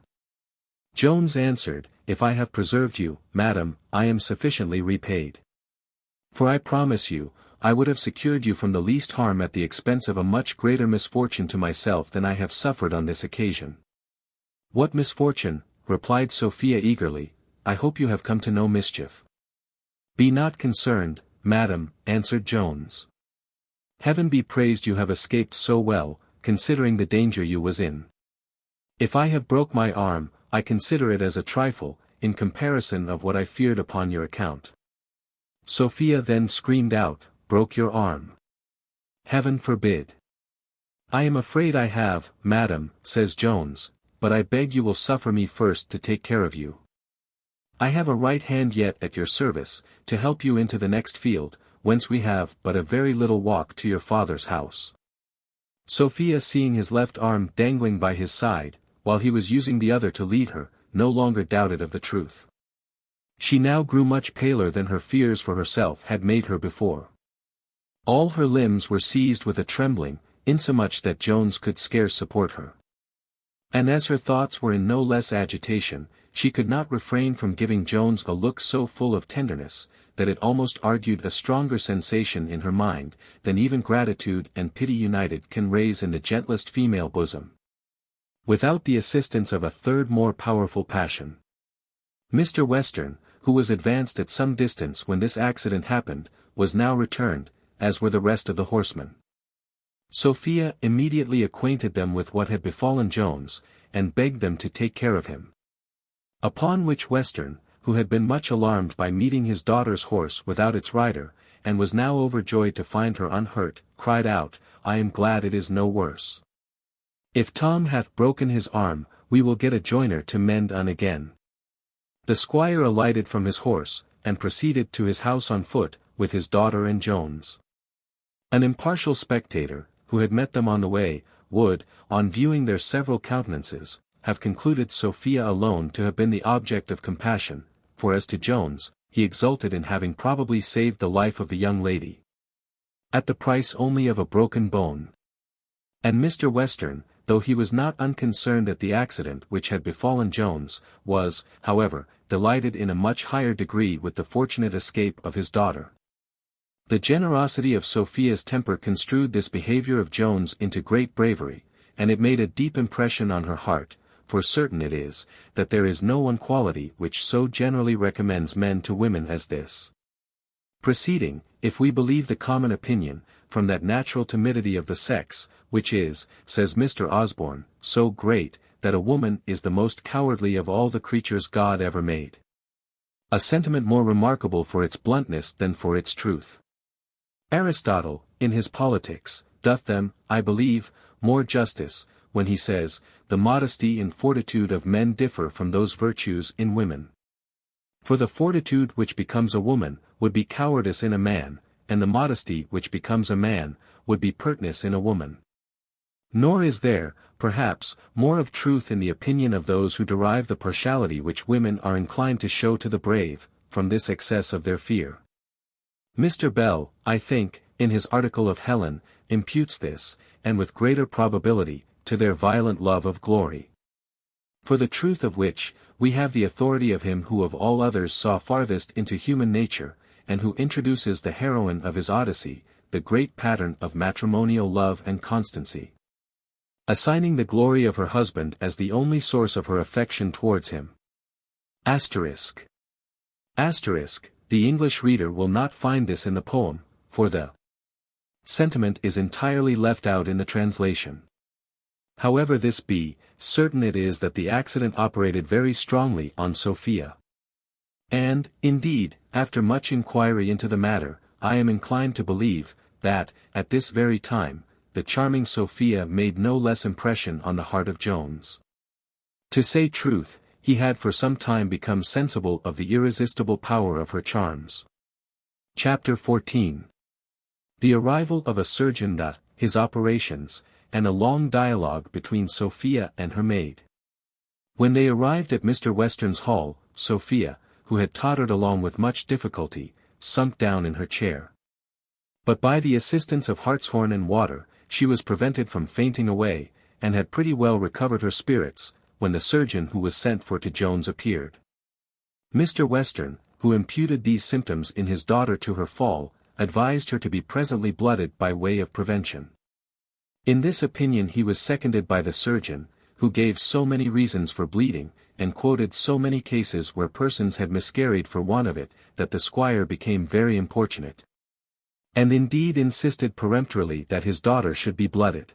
Speaker 1: Jones answered, "If I have preserved you, madam, I am sufficiently repaid. For I promise you, I would have secured you from the least harm at the expense of a much greater misfortune to myself than I have suffered on this occasion." "What misfortune?" replied Sophia eagerly. "I hope you have come to no mischief." "Be not concerned, madam," answered Jones. "Heaven be praised you have escaped so well, considering the danger you was in. If I have broke my arm, I consider it as a trifle, in comparison of what I feared upon your account." Sophia then screamed out, "Broke your arm? Heaven forbid!" "I am afraid I have, madam," says Jones, "but I beg you will suffer me first to take care of you. I have a right hand yet at your service, to help you into the next field, whence we have but a very little walk to your father's house." Sophia, seeing his left arm dangling by his side, while he was using the other to lead her, no longer doubted of the truth. She now grew much paler than her fears for herself had made her before. All her limbs were seized with a trembling, insomuch that Jones could scarce support her. And as her thoughts were in no less agitation, she could not refrain from giving Jones a look so full of tenderness, that it almost argued a stronger sensation in her mind, than even gratitude and pity united can raise in the gentlest female bosom, without the assistance of a third more powerful passion. Mr. Western, who was advanced at some distance when this accident happened, was now returned, as were the rest of the horsemen. Sophia immediately acquainted them with what had befallen Jones, and begged them to take care of him. Upon which Western, who had been much alarmed by meeting his daughter's horse without its rider, and was now overjoyed to find her unhurt, cried out, "I am glad it is no worse. If Tom hath broken his arm, we will get a joiner to mend un again." The squire alighted from his horse, and proceeded to his house on foot, with his daughter and Jones. An impartial spectator, who had met them on the way, would, on viewing their several countenances, have concluded Sophia alone to have been the object of compassion, for as to Jones, he exulted in having probably saved the life of the young lady, at the price only of a broken bone. And Mr. Western, though he was not unconcerned at the accident which had befallen Jones, was, however, delighted in a much higher degree with the fortunate escape of his daughter. The generosity of Sophia's temper construed this behavior of Jones into great bravery, and it made a deep impression on her heart, for certain it is, that there is no one quality which so generally recommends men to women as this. Proceeding, if we believe the common opinion, from that natural timidity of the sex, which is, says Mr. Osborne, so great, that a woman is the most cowardly of all the creatures God ever made. A sentiment more remarkable for its bluntness than for its truth. Aristotle, in his Politics, doth them, I believe, more justice, when he says, "The modesty and fortitude of men differ from those virtues in women. For the fortitude which becomes a woman, would be cowardice in a man, and the modesty which becomes a man, would be pertness in a woman." Nor is there, perhaps, more of truth in the opinion of those who derive the partiality which women are inclined to show to the brave, from this excess of their fear. Mr. Bell, I think, in his article of Helen, imputes this, and with greater probability, to their violent love of glory. For the truth of which, we have the authority of him who of all others saw farthest into human nature, and who introduces the heroine of his Odyssey, the great pattern of matrimonial love and constancy, assigning the glory of her husband as the only source of her affection towards him. Asterisk. Asterisk, the English reader will not find this in the poem, for the sentiment is entirely left out in the translation. However this be, certain it is that the accident operated very strongly on Sophia. And, indeed, after much inquiry into the matter, I am inclined to believe, that, at this very time, the charming Sophia made no less impression on the heart of Jones. To say truth, he had for some time become sensible of the irresistible power of her charms. Chapter 14. The arrival of a surgeon, his operations, and a long dialogue between Sophia and her maid. When they arrived at Mr. Western's hall, Sophia, who had tottered along with much difficulty, sunk down in her chair. But by the assistance of hartshorn and water, she was prevented from fainting away, and had pretty well recovered her spirits, when the surgeon who was sent for to Jones appeared. Mr. Western, who imputed these symptoms in his daughter to her fall, advised her to be presently blooded by way of prevention. In this opinion he was seconded by the surgeon, who gave so many reasons for bleeding, and quoted so many cases where persons had miscarried for want of it, that the squire became very importunate, and indeed insisted peremptorily that his daughter should be blooded.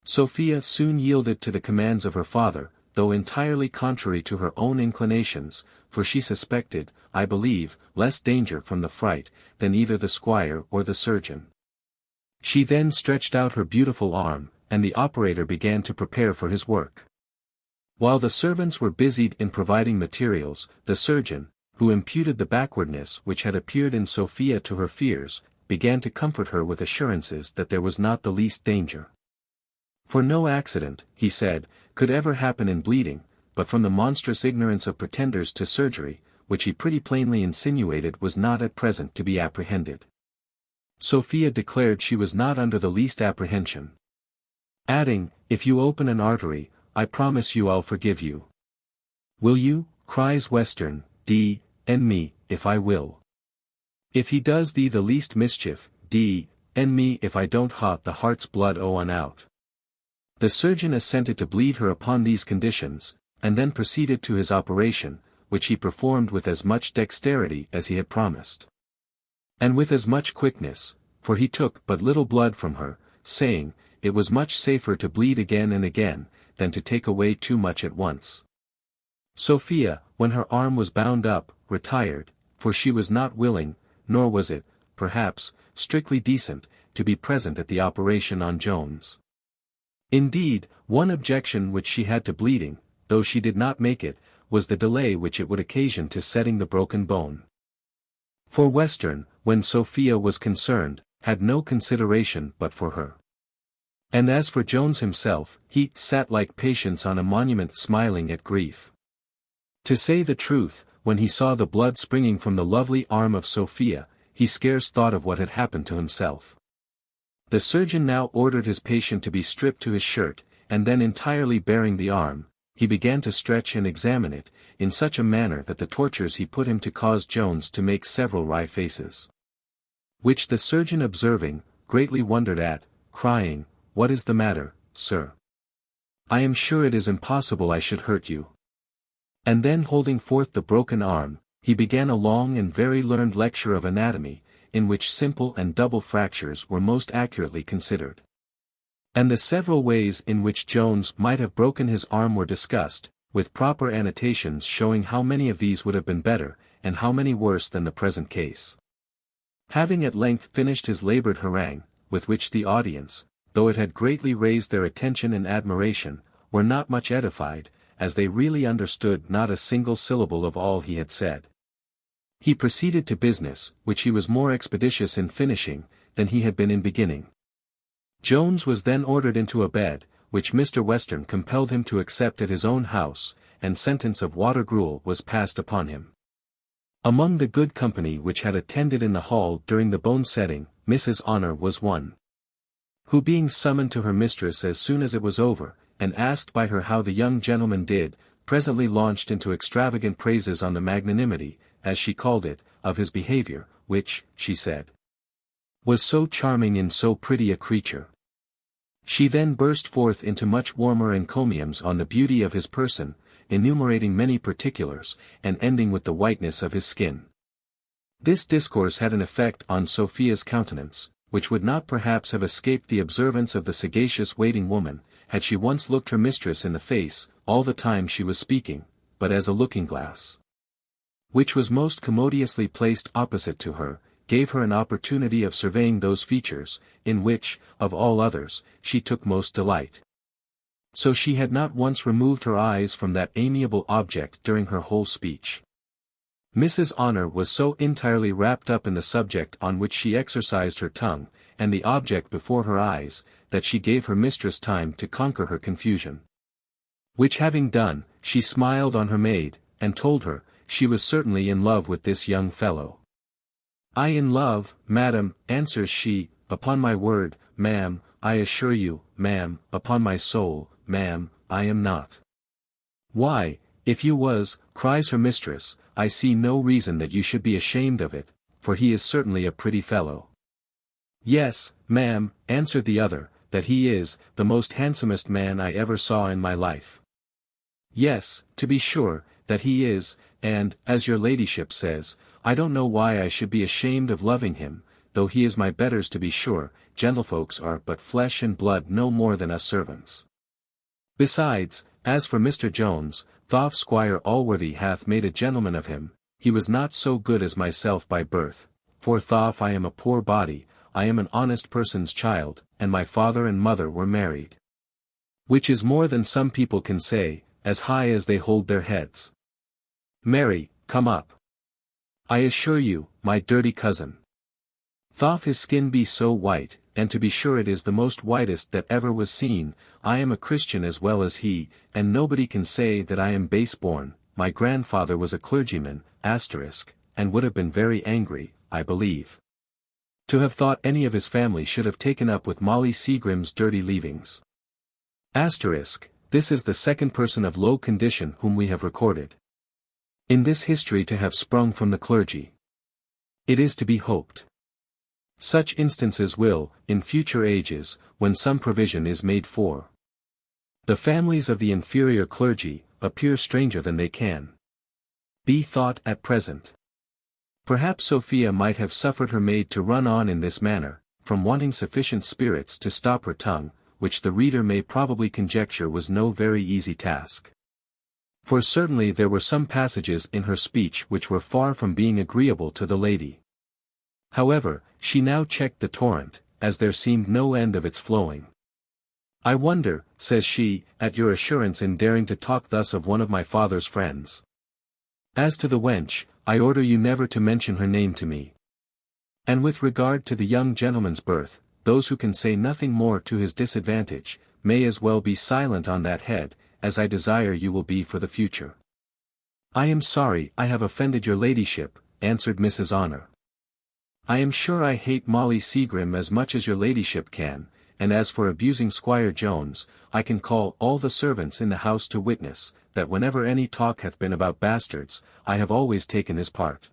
Speaker 1: Sophia soon yielded to the commands of her father, though entirely contrary to her own inclinations, for she suspected, I believe, less danger from the fright, than either the squire or the surgeon. She then stretched out her beautiful arm, and the operator began to prepare for his work. While the servants were busied in providing materials, the surgeon, who imputed the backwardness which had appeared in Sophia to her fears, began to comfort her with assurances that there was not the least danger. For no accident, he said, could ever happen in bleeding, but from the monstrous ignorance of pretenders to surgery, which he pretty plainly insinuated was not at present to be apprehended. Sophia declared she was not under the least apprehension, adding, if you open an artery, I promise you I'll forgive you. Will you? Cries Western, D.N. me, if I will. If he does thee the least mischief, D.N. me if I don't hot the heart's blood on out. The surgeon assented to bleed her upon these conditions, and then proceeded to his operation, which he performed with as much dexterity as he had promised, and with as much quickness, for he took but little blood from her, saying, it was much safer to bleed again and again, than to take away too much at once. Sophia, when her arm was bound up, retired, for she was not willing, nor was it, perhaps, strictly decent, to be present at the operation on Jones. Indeed, one objection which she had to bleeding, though she did not make it, was the delay which it would occasion to setting the broken bone. For Western, when Sophia was concerned, had no consideration but for her. And as for Jones himself, he sat like Patience on a monument smiling at grief. To say the truth, when he saw the blood springing from the lovely arm of Sophia, he scarce thought of what had happened to himself. The surgeon now ordered his patient to be stripped to his shirt, and then entirely baring the arm, he began to stretch and examine it, in such a manner that the tortures he put him to caused Jones to make several wry faces. Which the surgeon observing, greatly wondered at, crying, What is the matter, sir? I am sure it is impossible I should hurt you. And then holding forth the broken arm, he began a long and very learned lecture of anatomy, in which simple and double fractures were most accurately considered. And the several ways in which Jones might have broken his arm were discussed, with proper annotations showing how many of these would have been better, and how many worse than the present case. Having at length finished his labored harangue, with which the audience, though it had greatly raised their attention and admiration, were not much edified, as they really understood not a single syllable of all he had said. He proceeded to business, which he was more expeditious in finishing, than he had been in beginning. Jones was then ordered into a bed, which Mr. Western compelled him to accept at his own house, and sentence of water gruel was passed upon him. Among the good company which had attended in the hall during the bone-setting, Mrs. Honor was one, who being summoned to her mistress as soon as it was over, and asked by her how the young gentleman did, presently launched into extravagant praises on the magnanimity, as she called it, of his behavior, which, she said, was so charming in so pretty a creature. She then burst forth into much warmer encomiums on the beauty of his person, enumerating many particulars, and ending with the whiteness of his skin. This discourse had an effect on Sophia's countenance, which would not perhaps have escaped the observance of the sagacious waiting woman, had she once looked her mistress in the face, all the time she was speaking, but as a looking-glass, which was most commodiously placed opposite to her, gave her an opportunity of surveying those features, in which, of all others, she took most delight. So she had not once removed her eyes from that amiable object during her whole speech. Mrs. Honor was so entirely wrapped up in the subject on which she exercised her tongue, and the object before her eyes, that she gave her mistress time to conquer her confusion. Which having done, she smiled on her maid, and told her, she was certainly in love with this young fellow. "I in love, madam," answers she, "upon my word, ma'am, I assure you, ma'am, upon my soul, ma'am, I am not." "Why, if you was," cries her mistress, "I see no reason that you should be ashamed of it, for he is certainly a pretty fellow." "Yes, ma'am," answered the other, "that he is, the most handsomest man I ever saw in my life." "Yes, to be sure, that he is, and, as your ladyship says, I don't know why I should be ashamed of loving him, though he is my betters to be sure, gentlefolks are but flesh and blood no more than us servants. Besides, as for Mr. Jones, though Squire Allworthy hath made a gentleman of him, he was not so good as myself by birth, for though I am a poor body, I am an honest person's child, and my father and mother were married. Which is more than some people can say, as high as they hold their heads. Marry, come up. I assure you, my dirty cousin. Though his skin be so white, and to be sure it is the most whitest that ever was seen, I am a Christian as well as he, and nobody can say that I am base-born. My grandfather was a clergyman, and would have been very angry, I believe, to have thought any of his family should have taken up with Molly Seagrim's dirty leavings. This is the second person of low condition whom we have recorded in this history to have sprung from the clergy. It is to be hoped such instances will, in future ages, when some provision is made for the families of the inferior clergy, appear stranger than they can be thought at present. Perhaps Sophia might have suffered her maid to run on in this manner, from wanting sufficient spirits to stop her tongue, which the reader may probably conjecture was no very easy task. For certainly there were some passages in her speech which were far from being agreeable to the lady. However, she now checked the torrent, as there seemed no end of its flowing. "I wonder," says she, "at your assurance in daring to talk thus of one of my father's friends. As to the wench, I order you never to mention her name to me. And with regard to the young gentleman's birth, those who can say nothing more to his disadvantage, may as well be silent on that head, as I desire you will be for the future." "I am sorry I have offended your ladyship," answered Mrs. Honor. "I am sure I hate Molly Seagrim as much as your ladyship can, and as for abusing Squire Jones, I can call all the servants in the house to witness, that whenever any talk hath been about bastards, I have always taken his part.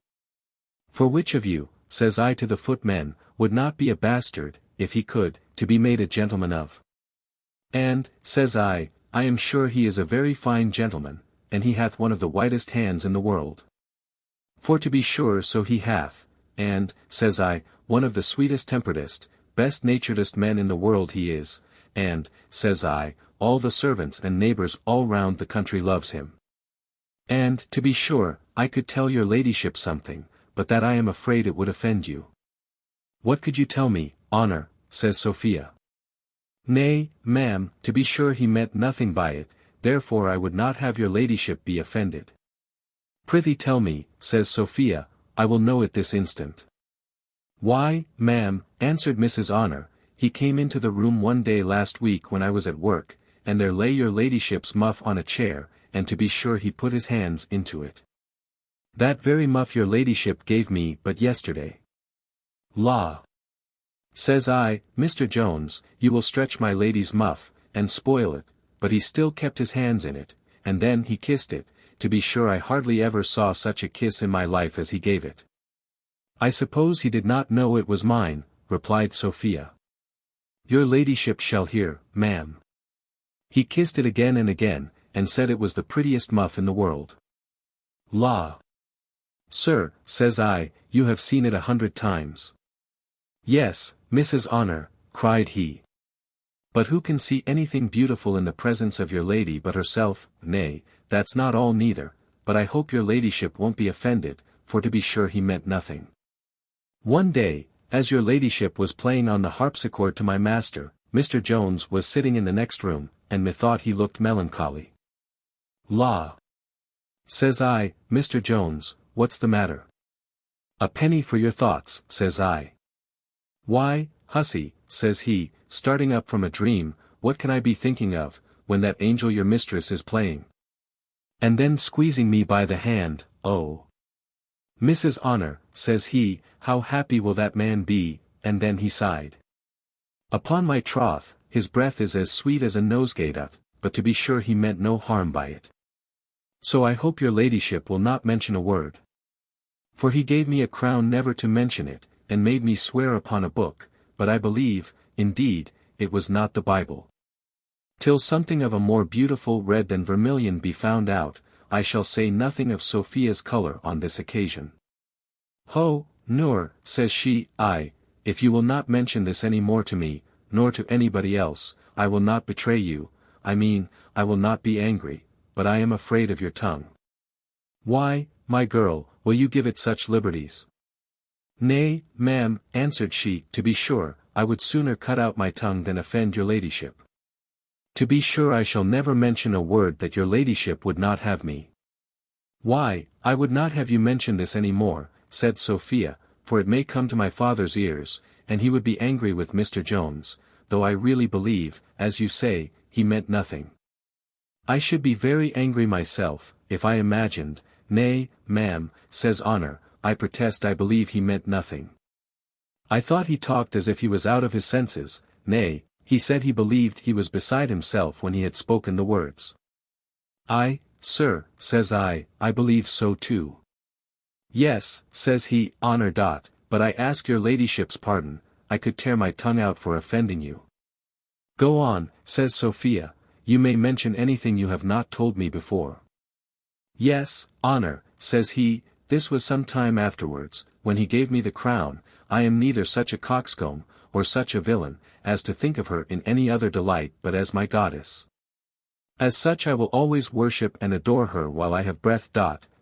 Speaker 1: For which of you, says I to the footmen, would not be a bastard, if he could, to be made a gentleman of? And, says I am sure he is a very fine gentleman, and he hath one of the whitest hands in the world. For to be sure so he hath, and, says I, one of the sweetest temperedest, best naturedest men in the world he is, and, says I, all the servants and neighbours all round the country loves him. And, to be sure, I could tell your ladyship something, but that I am afraid it would offend you." "What could you tell me, Honor?" says Sophia. "Nay, ma'am, to be sure he meant nothing by it, therefore I would not have your ladyship be offended." "Prithee tell me," says Sophia, "I will know it this instant." "Why, ma'am," answered Mrs. Honor, "he came into the room one day last week when I was at work, and there lay your ladyship's muff on a chair, and to be sure he put his hands into it. That very muff your ladyship gave me but yesterday." "La!" says I, "Mr. Jones, you will stretch my lady's muff, and spoil it, but he still kept his hands in it, and then he kissed it. To be sure, I hardly ever saw such a kiss in my life as he gave it. I suppose he did not know it was mine, replied Sophia. Your ladyship shall hear, ma'am. He kissed it again and again, and said it was the prettiest muff in the world. La! Sir, says I, you have seen it 100 times. Yes, Mrs. Honor, cried he. But who can see anything beautiful in the presence of your lady but herself? Nay, that's not all neither, but I hope your ladyship won't be offended, for to be sure he meant nothing. One day, as your ladyship was playing on the harpsichord to my master, Mr. Jones was sitting in the next room, and methought he looked melancholy. La! Says I, Mr. Jones, what's the matter? A penny for your thoughts, says I. Why, hussy, says he, starting up from a dream, what can I be thinking of, when that angel your mistress is playing? And then squeezing me by the hand, oh! Mrs. Honor, says he, how happy will that man be, and then he sighed. Upon my troth, his breath is as sweet as a nosegay nut, but to be sure he meant no harm by it. So I hope your ladyship will not mention a word. For he gave me a crown never to mention it, and made me swear upon a book, but I believe, indeed, it was not the Bible. Till something of a more beautiful red than vermilion be found out, I shall say nothing of Sophia's color on this occasion. Ho, Noor, says she, if you will not mention this any more to me, nor to anybody else, I will not betray you, I will not be angry, but I am afraid of your tongue. Why, my girl, will you give it such liberties? Nay, ma'am, answered she, to be sure, I would sooner cut out my tongue than offend your ladyship. To be sure I shall never mention a word that your ladyship would not have me. Why, I would not have you mention this any more, said Sophia, for it may come to my father's ears, and he would be angry with Mr. Jones, though I really believe, as you say, he meant nothing. I should be very angry myself, if I imagined, nay, ma'am, says Honor, I protest I believe he meant nothing. I thought he talked as if he was out of his senses, nay, he said he believed he was beside himself when he had spoken the words. Sir, says I believe so too. Yes, says he, Honor. But I ask your ladyship's pardon, I could tear my tongue out for offending you. Go on, says Sophia, you may mention anything you have not told me before. Yes, Honor, says he, this was some time afterwards, when he gave me the crown. I am neither such a coxcomb, or such a villain, as to think of her in any other delight but as my goddess. As such I will always worship and adore her while I have breath.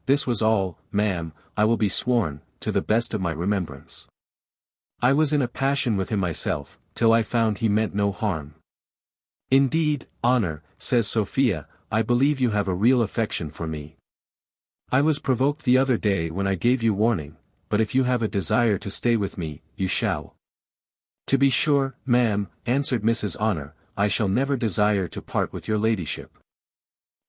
Speaker 1: This was all, ma'am, I will be sworn, to the best of my remembrance. I was in a passion with him myself, till I found he meant no harm. Indeed, Honor, says Sophia, I believe you have a real affection for me. I was provoked the other day when I gave you warning, but if you have a desire to stay with me, you shall. To be sure, ma'am, answered Mrs. Honor, I shall never desire to part with your ladyship.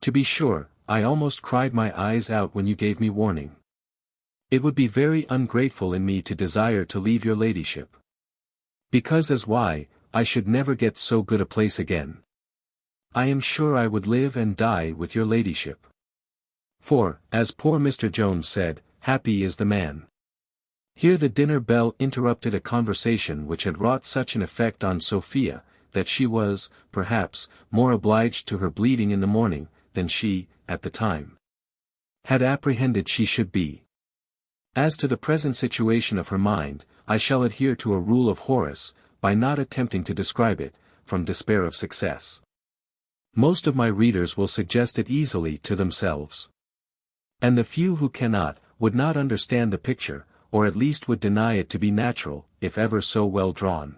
Speaker 1: To be sure, I almost cried my eyes out when you gave me warning. It would be very ungrateful in me to desire to leave your ladyship. Because as why, I should never get so good a place again. I am sure I would live and die with your ladyship. For, as poor Mr. Jones said, happy is the man. Here the dinner bell interrupted a conversation which had wrought such an effect on Sophia, that she was, perhaps, more obliged to her bleeding in the morning, than she, at the time, had apprehended she should be. As to the present situation of her mind, I shall adhere to a rule of Horace, by not attempting to describe it, from despair of success. Most of my readers will suggest it easily to themselves. And the few who cannot, would not understand the picture, or at least would deny it to be natural, if ever so well drawn.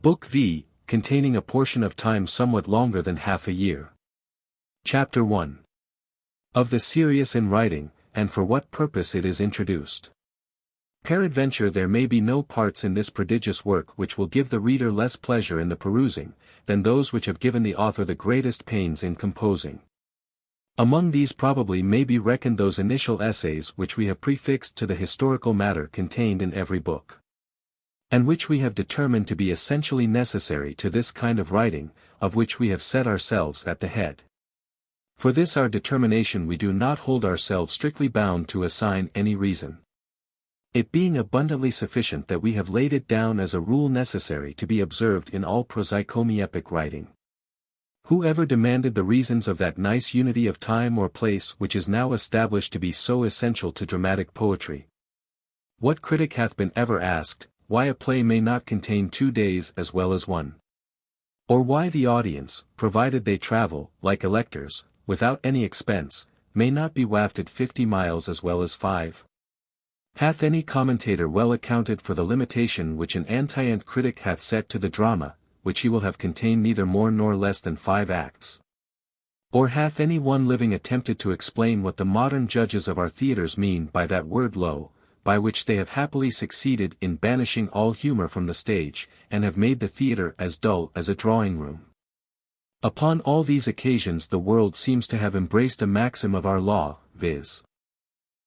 Speaker 1: Book V, containing a portion of time somewhat longer than half a year. Chapter 1. Of the serious in writing, and for what purpose it is introduced. Peradventure there may be no parts in this prodigious work which will give the reader less pleasure in the perusing, than those which have given the author the greatest pains in composing. Among these probably may be reckoned those initial essays which we have prefixed to the historical matter contained in every book, and which we have determined to be essentially necessary to this kind of writing, of which we have set ourselves at the head. For this our determination we do not hold ourselves strictly bound to assign any reason. It being abundantly sufficient that we have laid it down as a rule necessary to be observed in all prosaicomiepic writing. Who ever demanded the reasons of that nice unity of time or place which is now established to be so essential to dramatic poetry? What critic hath been ever asked, why a play may not contain 2 days as well as one? Or why the audience, provided they travel, like electors, without any expense, may not be wafted 50 miles as well as 5? Hath any commentator well accounted for the limitation which an antient critic hath set to the drama, which he will have contain neither more nor less than 5 acts? Or hath any one living attempted to explain what the modern judges of our theatres mean by that word low, by which they have happily succeeded in banishing all humour from the stage, and have made the theatre as dull as a drawing-room? Upon all these occasions the world seems to have embraced a maxim of our law, viz.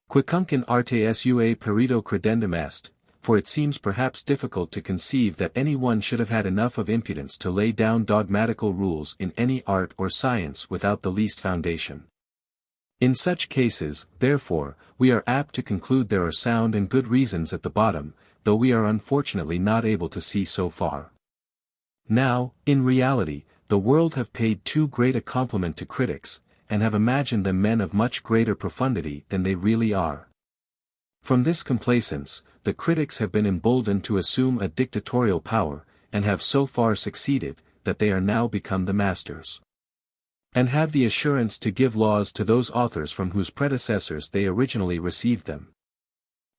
Speaker 1: Quicunque in arte sua perito credendum est, for it seems perhaps difficult to conceive that any one should have had enough of impudence to lay down dogmatical rules in any art or science without the least foundation. In such cases, therefore, we are apt to conclude there are sound and good reasons at the bottom, though we are unfortunately not able to see so far. Now, in reality, the world have paid too great a compliment to critics, and have imagined them men of much greater profundity than they really are. From this complaisance, the critics have been emboldened to assume a dictatorial power, and have so far succeeded, that they are now become the masters. And have the assurance to give laws to those authors from whose predecessors they originally received them.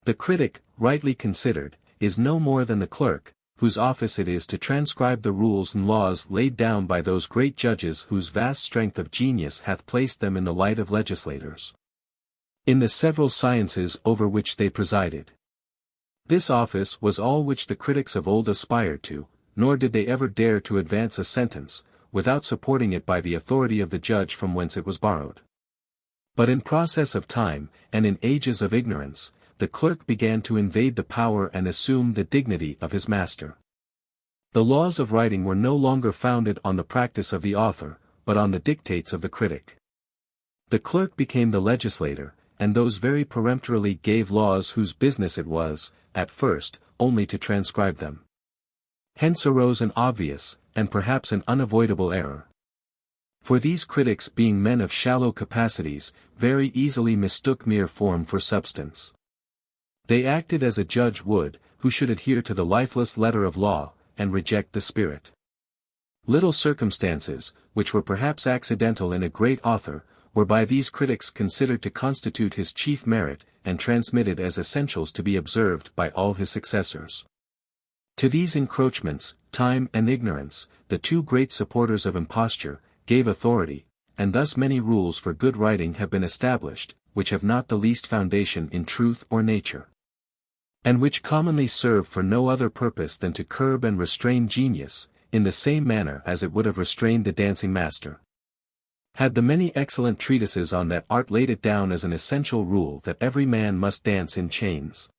Speaker 1: The critic, rightly considered, is no more than the clerk, whose office it is to transcribe the rules and laws laid down by those great judges whose vast strength of genius hath placed them in the light of legislators, in the several sciences over which they presided. This office was all which the critics of old aspired to, nor did they ever dare to advance a sentence, without supporting it by the authority of the judge from whence it was borrowed. But in process of time, and in ages of ignorance, the clerk began to invade the power and assume the dignity of his master. The laws of writing were no longer founded on the practice of the author, but on the dictates of the critic. The clerk became the legislator, and those very peremptorily gave laws whose business it was, at first, only to transcribe them. Hence arose an obvious, and perhaps an unavoidable error. For these critics being men of shallow capacities, very easily mistook mere form for substance. They acted as a judge would, who should adhere to the lifeless letter of law, and reject the spirit. Little circumstances, which were perhaps accidental in a great author, were by these critics considered to constitute his chief merit, and transmitted as essentials to be observed by all his successors. To these encroachments, time and ignorance, the two great supporters of imposture, gave authority, and thus many rules for good writing have been established, which have not the least foundation in truth or nature, and which commonly serve for no other purpose than to curb and restrain genius, in the same manner as it would have restrained the dancing master. Had the many excellent treatises on that art laid it down as an essential rule that every man must dance in chains.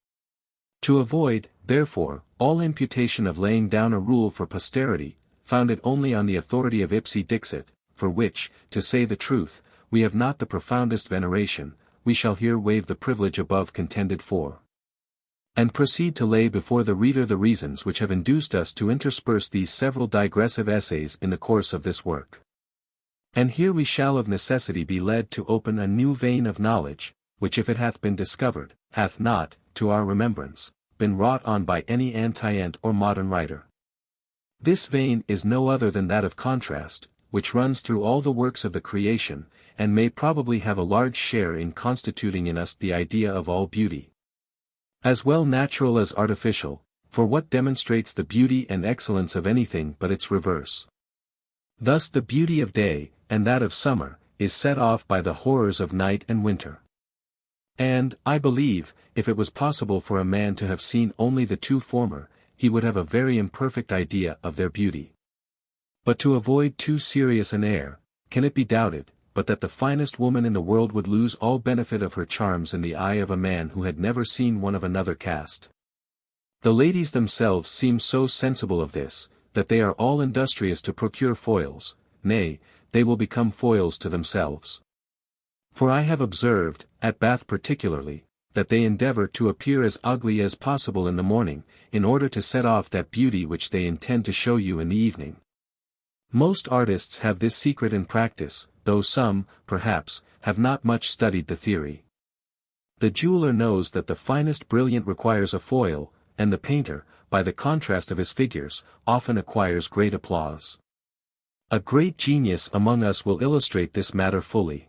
Speaker 1: To avoid, therefore, all imputation of laying down a rule for posterity, founded only on the authority of ipsi dixit, for which, to say the truth, we have not the profoundest veneration, we shall here waive the privilege above contended for, and proceed to lay before the reader the reasons which have induced us to intersperse these several digressive essays in the course of this work. And here we shall of necessity be led to open a new vein of knowledge, which if it hath been discovered, hath not, to our remembrance, been wrought on by any antient or modern writer. This vein is no other than that of contrast, which runs through all the works of the creation, and may probably have a large share in constituting in us the idea of all beauty, as well natural as artificial, for what demonstrates the beauty and excellence of anything but its reverse? Thus the beauty of day, and that of summer, is set off by the horrors of night and winter. And, I believe, if it was possible for a man to have seen only the two former, he would have a very imperfect idea of their beauty. But to avoid too serious an air, can it be doubted, but that the finest woman in the world would lose all benefit of her charms in the eye of a man who had never seen one of another cast? The ladies themselves seem so sensible of this, that they are all industrious to procure foils, nay, they will become foils to themselves. For I have observed, at Bath particularly, that they endeavour to appear as ugly as possible in the morning, in order to set off that beauty which they intend to show you in the evening. Most artists have this secret in practice, though some, perhaps, have not much studied the theory. The jeweller knows that the finest brilliant requires a foil, and the painter, by the contrast of his figures, often acquires great applause. A great genius among us will illustrate this matter fully.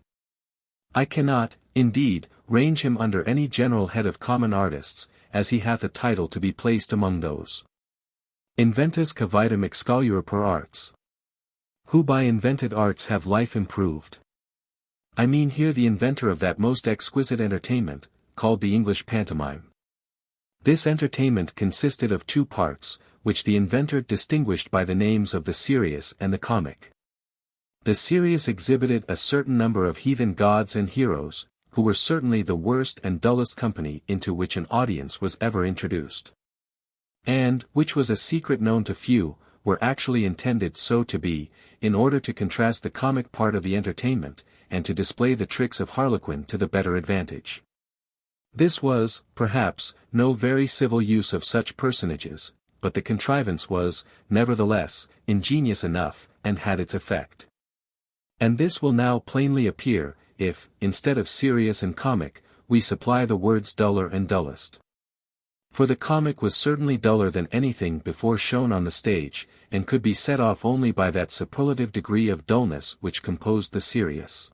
Speaker 1: I cannot, indeed, range him under any general head of common artists, as he hath a title to be placed among those inventus cavitum excoluere per arts, who by invented arts have life improved. I mean here the inventor of that most exquisite entertainment, called the English pantomime. This entertainment consisted of two parts, which the inventor distinguished by the names of the serious and the comic. The serious exhibited a certain number of heathen gods and heroes, who were certainly the worst and dullest company into which an audience was ever introduced. And, which was a secret known to few, were actually intended so to be, in order to contrast the comic part of the entertainment, and to display the tricks of Harlequin to the better advantage. This was, perhaps, no very civil use of such personages, but the contrivance was, nevertheless, ingenious enough, and had its effect. And this will now plainly appear, if, instead of serious and comic, we supply the words duller and dullest. For the comic was certainly duller than anything before shown on the stage, and could be set off only by that superlative degree of dullness which composed the serious.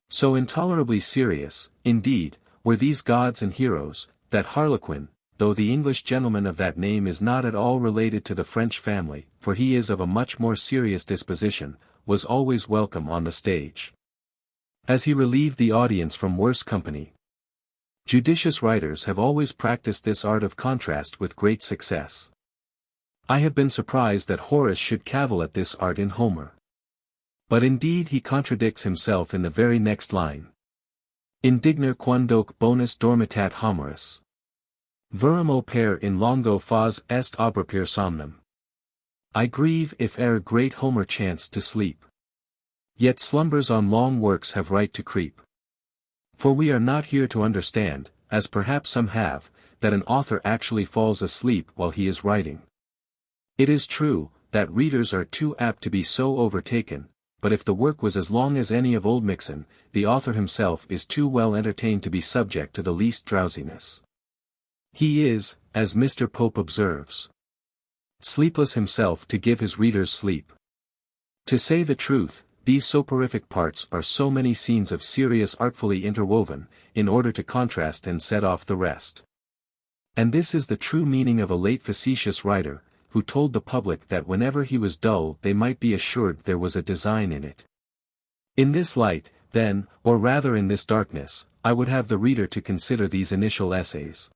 Speaker 1: So intolerably serious, indeed, were these gods and heroes, that Harlequin, though the English gentleman of that name is not at all related to the French family, for he is of a much more serious disposition, was always welcome on the stage, as he relieved the audience from worse company. Judicious writers have always practiced this art of contrast with great success. I have been surprised that Horace should cavil at this art in Homer. But indeed he contradicts himself in the very next line. Indigner quandoque bonus dormitat Homerus. Verum opere in longo fas est obrepere somnum. I grieve if e'er great Homer chanced to sleep. Yet slumbers on long works have right to creep. For we are not here to understand, as perhaps some have, that an author actually falls asleep while he is writing. It is true, that readers are too apt to be so overtaken, but if the work was as long as any of Oldmixon, the author himself is too well entertained to be subject to the least drowsiness. He is, as Mr. Pope observes, sleepless himself to give his readers sleep. To say the truth, these soporific parts are so many scenes of serious artfully interwoven, in order to contrast and set off the rest. And this is the true meaning of a late facetious writer, who told the public that whenever he was dull they might be assured there was a design in it. In this light, then, or rather in this darkness, I would have the reader to consider these initial essays.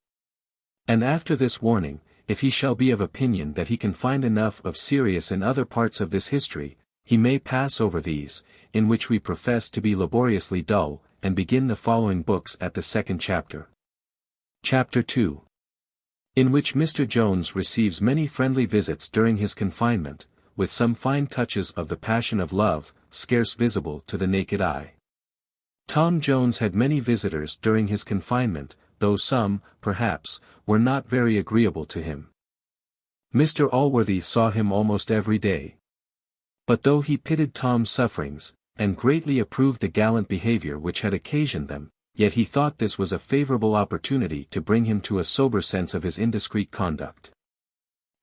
Speaker 1: And after this warning, if he shall be of opinion that he can find enough of serious in other parts of this history, he may pass over these, in which we profess to be laboriously dull, and begin the following books at the second chapter. Chapter 2. In which Mr. Jones receives many friendly visits during his confinement, with some fine touches of the passion of love, scarce visible to the naked eye. Tom Jones had many visitors during his confinement, though some, perhaps, were not very agreeable to him. Mr. Allworthy saw him almost every day. But though he pitied Tom's sufferings, and greatly approved the gallant behavior which had occasioned them, yet he thought this was a favourable opportunity to bring him to a sober sense of his indiscreet conduct.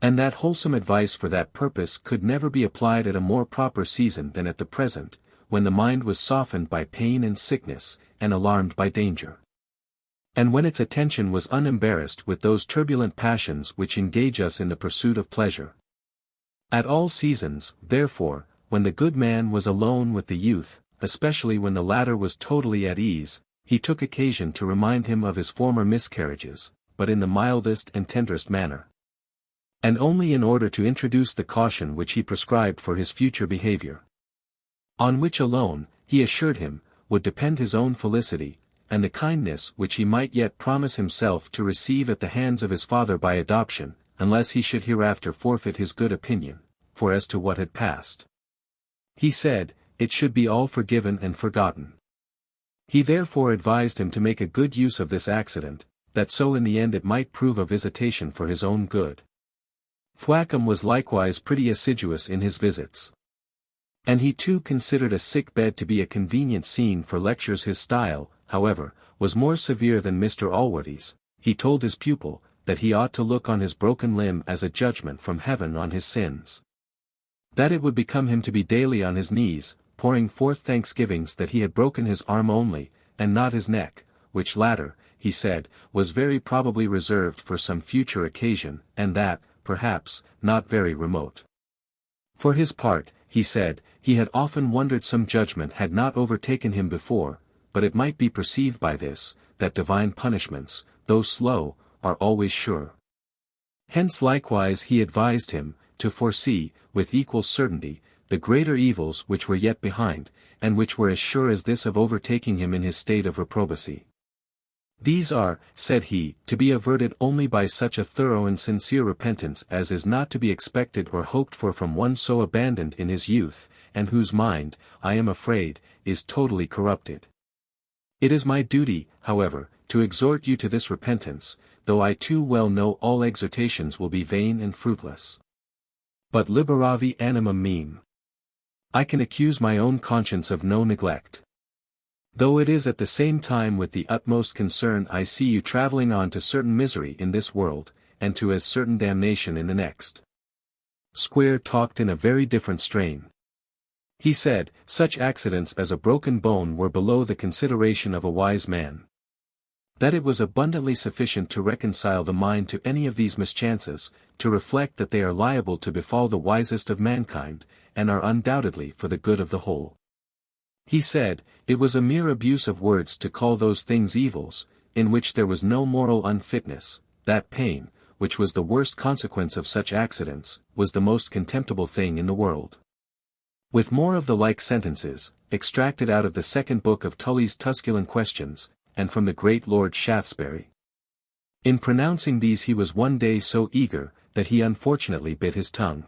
Speaker 1: And that wholesome advice for that purpose could never be applied at a more proper season than at the present, when the mind was softened by pain and sickness, and alarmed by danger. And when its attention was unembarrassed with those turbulent passions which engage us in the pursuit of pleasure. At all seasons, therefore, when the good man was alone with the youth, especially when the latter was totally at ease, he took occasion to remind him of his former miscarriages, but in the mildest and tenderest manner. And only in order to introduce the caution which he prescribed for his future behavior. On which alone, he assured him, would depend his own felicity, and the kindness which he might yet promise himself to receive at the hands of his father by adoption, unless he should hereafter forfeit his good opinion, for as to what had passed, he said, it should be all forgiven and forgotten. He therefore advised him to make a good use of this accident, that so in the end it might prove a visitation for his own good. Thwackum was likewise pretty assiduous in his visits. And he too considered a sick bed to be a convenient scene for lectures. His style, however, was more severe than Mr. Allworthy's. He told his pupil, that he ought to look on his broken limb as a judgment from heaven on his sins. That it would become him to be daily on his knees, pouring forth thanksgivings that he had broken his arm only, and not his neck, which latter, he said, was very probably reserved for some future occasion, and that, perhaps, not very remote. For his part, he said, he had often wondered some judgment had not overtaken him before, but it might be perceived by this, that divine punishments, though slow, are always sure. Hence likewise he advised him, to foresee, with equal certainty, the greater evils which were yet behind, and which were as sure as this of overtaking him in his state of reprobacy. These are, said he, to be averted only by such a thorough and sincere repentance as is not to be expected or hoped for from one so abandoned in his youth, and whose mind, I am afraid, is totally corrupted. It is my duty, however, to exhort you to this repentance, though I too well know all exhortations will be vain and fruitless. But liberavi animum meum. I can accuse my own conscience of no neglect. Though it is at the same time with the utmost concern I see you travelling on to certain misery in this world, and to as certain damnation in the next. Squire talked in a very different strain. He said, such accidents as a broken bone were below the consideration of a wise man. That it was abundantly sufficient to reconcile the mind to any of these mischances, to reflect that they are liable to befall the wisest of mankind, and are undoubtedly for the good of the whole. He said, it was a mere abuse of words to call those things evils, in which there was no moral unfitness, that pain, which was the worst consequence of such accidents, was the most contemptible thing in the world. With more of the like sentences, extracted out of the second book of Tully's Tusculan Questions, and from the great Lord Shaftesbury. In pronouncing these he was one day so eager, that he unfortunately bit his tongue.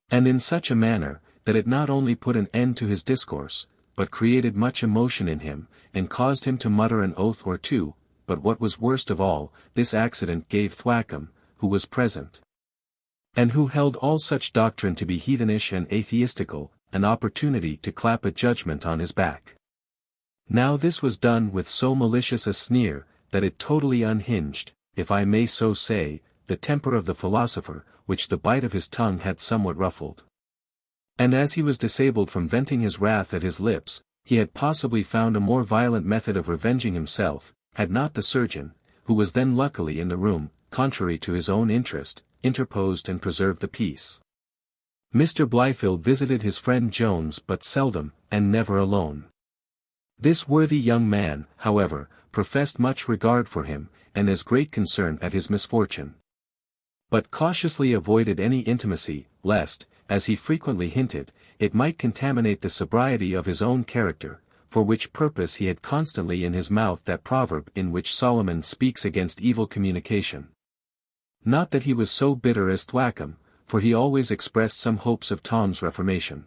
Speaker 1: And in such a manner, that it not only put an end to his discourse, but created much emotion in him, and caused him to mutter an oath or two, but what was worst of all, this accident gave Thwackum, who was present, and who held all such doctrine to be heathenish and atheistical, an opportunity to clap a judgment on his back. Now this was done with so malicious a sneer, that it totally unhinged, if I may so say, the temper of the philosopher, which the bite of his tongue had somewhat ruffled. And as he was disabled from venting his wrath at his lips, he had possibly found a more violent method of revenging himself, had not the surgeon, who was then luckily in the room, contrary to his own interest, interposed and preserved the peace. Mr. Blifil visited his friend Jones but seldom, and never alone. This worthy young man, however, professed much regard for him, and as great concern at his misfortune, but cautiously avoided any intimacy, lest, as he frequently hinted, it might contaminate the sobriety of his own character, for which purpose he had constantly in his mouth that proverb in which Solomon speaks against evil communication. Not that he was so bitter as Thwackum, for he always expressed some hopes of Tom's reformation,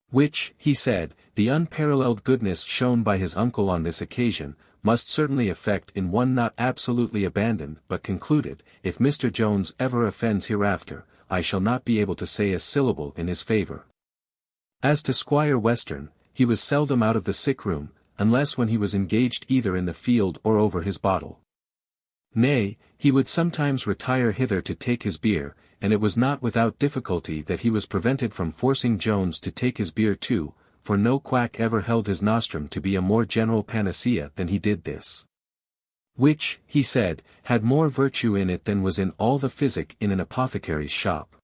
Speaker 1: which, he said, the unparalleled goodness shown by his uncle on this occasion, must certainly effect in one not absolutely abandoned, but concluded, if Mr. Jones ever offends hereafter, I shall not be able to say a syllable in his favour. As to Squire Western, he was seldom out of the sick-room, unless when he was engaged either in the field or over his bottle. Nay, he would sometimes retire hither to take his beer, and it was not without difficulty that he was prevented from forcing Jones to take his beer too, for no quack ever held his nostrum to be a more general panacea than he did this, which, he said, had more virtue in it than was in all the physic in an apothecary's shop.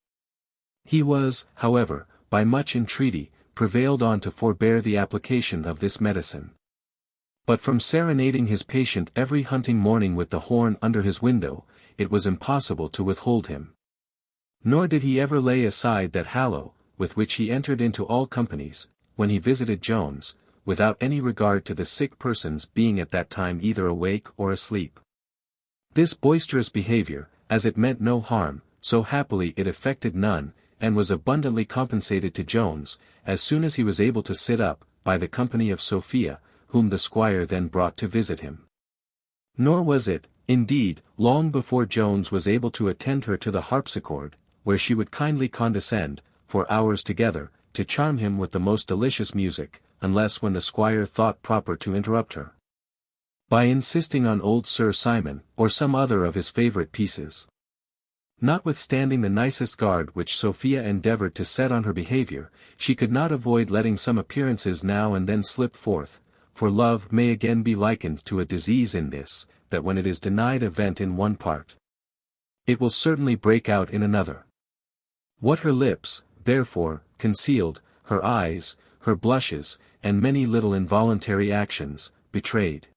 Speaker 1: He was, however, by much entreaty, prevailed on to forbear the application of this medicine. But from serenading his patient every hunting morning with the horn under his window, it was impossible to withhold him. Nor did he ever lay aside that hallow, with which he entered into all companies, when he visited Jones, without any regard to the sick persons being at that time either awake or asleep. This boisterous behavior, as it meant no harm, so happily it effected none, and was abundantly compensated to Jones, as soon as he was able to sit up, by the company of Sophia, whom the squire then brought to visit him. Nor was it, indeed, long before Jones was able to attend her to the harpsichord, where she would kindly condescend, for hours together, to charm him with the most delicious music, unless when the squire thought proper to interrupt her, by insisting on old Sir Simon, or some other of his favourite pieces. Notwithstanding the nicest guard which Sophia endeavoured to set on her behaviour, she could not avoid letting some appearances now and then slip forth, for love may again be likened to a disease in this, that when it is denied a vent in one part, it will certainly break out in another. What her lips, therefore, concealed, her eyes, her blushes, and many little involuntary actions, betrayed.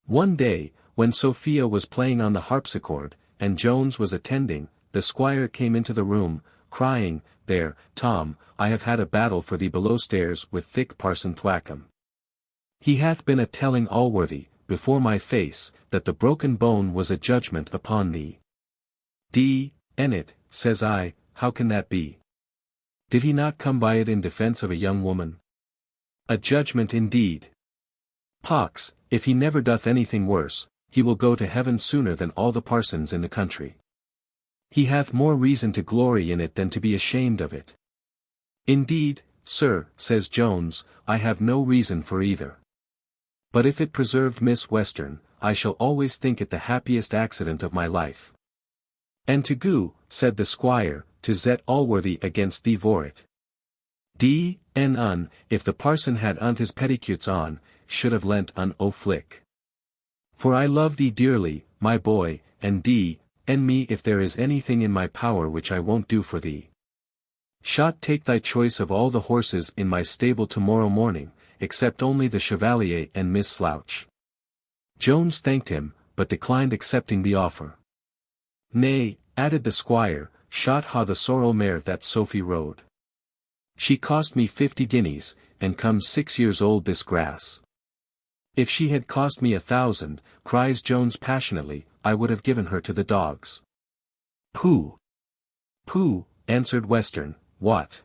Speaker 1: One day, when Sophia was playing on the harpsichord, and Jones was attending, the squire came into the room, crying, "There, Tom, I have had a battle for thee below stairs with thick Parson Thwackum. He hath been a-telling Allworthy, before my face, that the broken bone was a judgment upon thee." "D—n it," says I, "how can that be? Did he not come by it in defence of a young woman? A judgment indeed! Pox, if he never doth anything worse, he will go to heaven sooner than all the parsons in the country. He hath more reason to glory in it than to be ashamed of it." "Indeed, sir," says Jones, "I have no reason for either. But if it preserved Miss Western, I shall always think it the happiest accident of my life." "And to go," said the squire, "to zet Allworthy against thee vor it. D—n if the parson had unt his petticoats on, should have lent un o flick. For I love thee dearly, my boy, and d—n me if there is anything in my power which I won't do for thee. Shalt take thy choice of all the horses in my stable tomorrow morning, except only the Chevalier and Miss Slouch." Jones thanked him, but declined accepting the offer. "Nay," added the squire, "shot ha the sorrel mare that Sophie rode. She cost me 50 guineas, and comes 6 years old this grass. If she had cost me 1,000, cries Jones passionately, I would have given her to the dogs." "Pooh! Pooh!" answered Western, "what?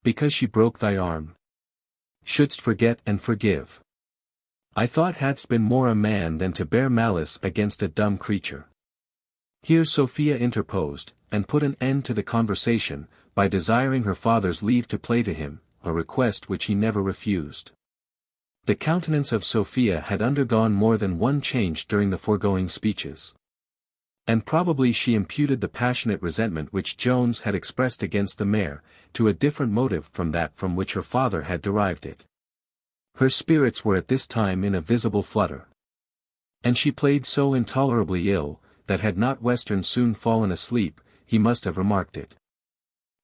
Speaker 1: Because she broke thy arm? Shouldst forget and forgive. I thought hadst been more a man than to bear malice against a dumb creature." Here Sophia interposed, and put an end to the conversation, by desiring her father's leave to play to him, a request which he never refused. The countenance of Sophia had undergone more than one change during the foregoing speeches. And probably she imputed the passionate resentment which Jones had expressed against the mare, to a different motive from that from which her father had derived it. Her spirits were at this time in a visible flutter. And she played so intolerably ill, that had not Western soon fallen asleep, he must have remarked it.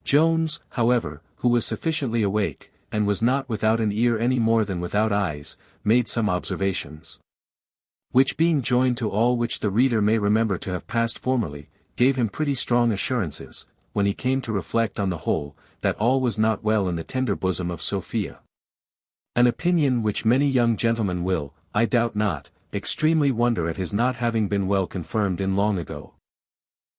Speaker 1: Jones, however, who was sufficiently awake, and was not without an ear any more than without eyes, made some observations, which being joined to all which the reader may remember to have passed formerly, gave him pretty strong assurances, when he came to reflect on the whole, that all was not well in the tender bosom of Sophia. An opinion which many young gentlemen will, I doubt not, extremely wonder at his not having been well confirmed in long ago.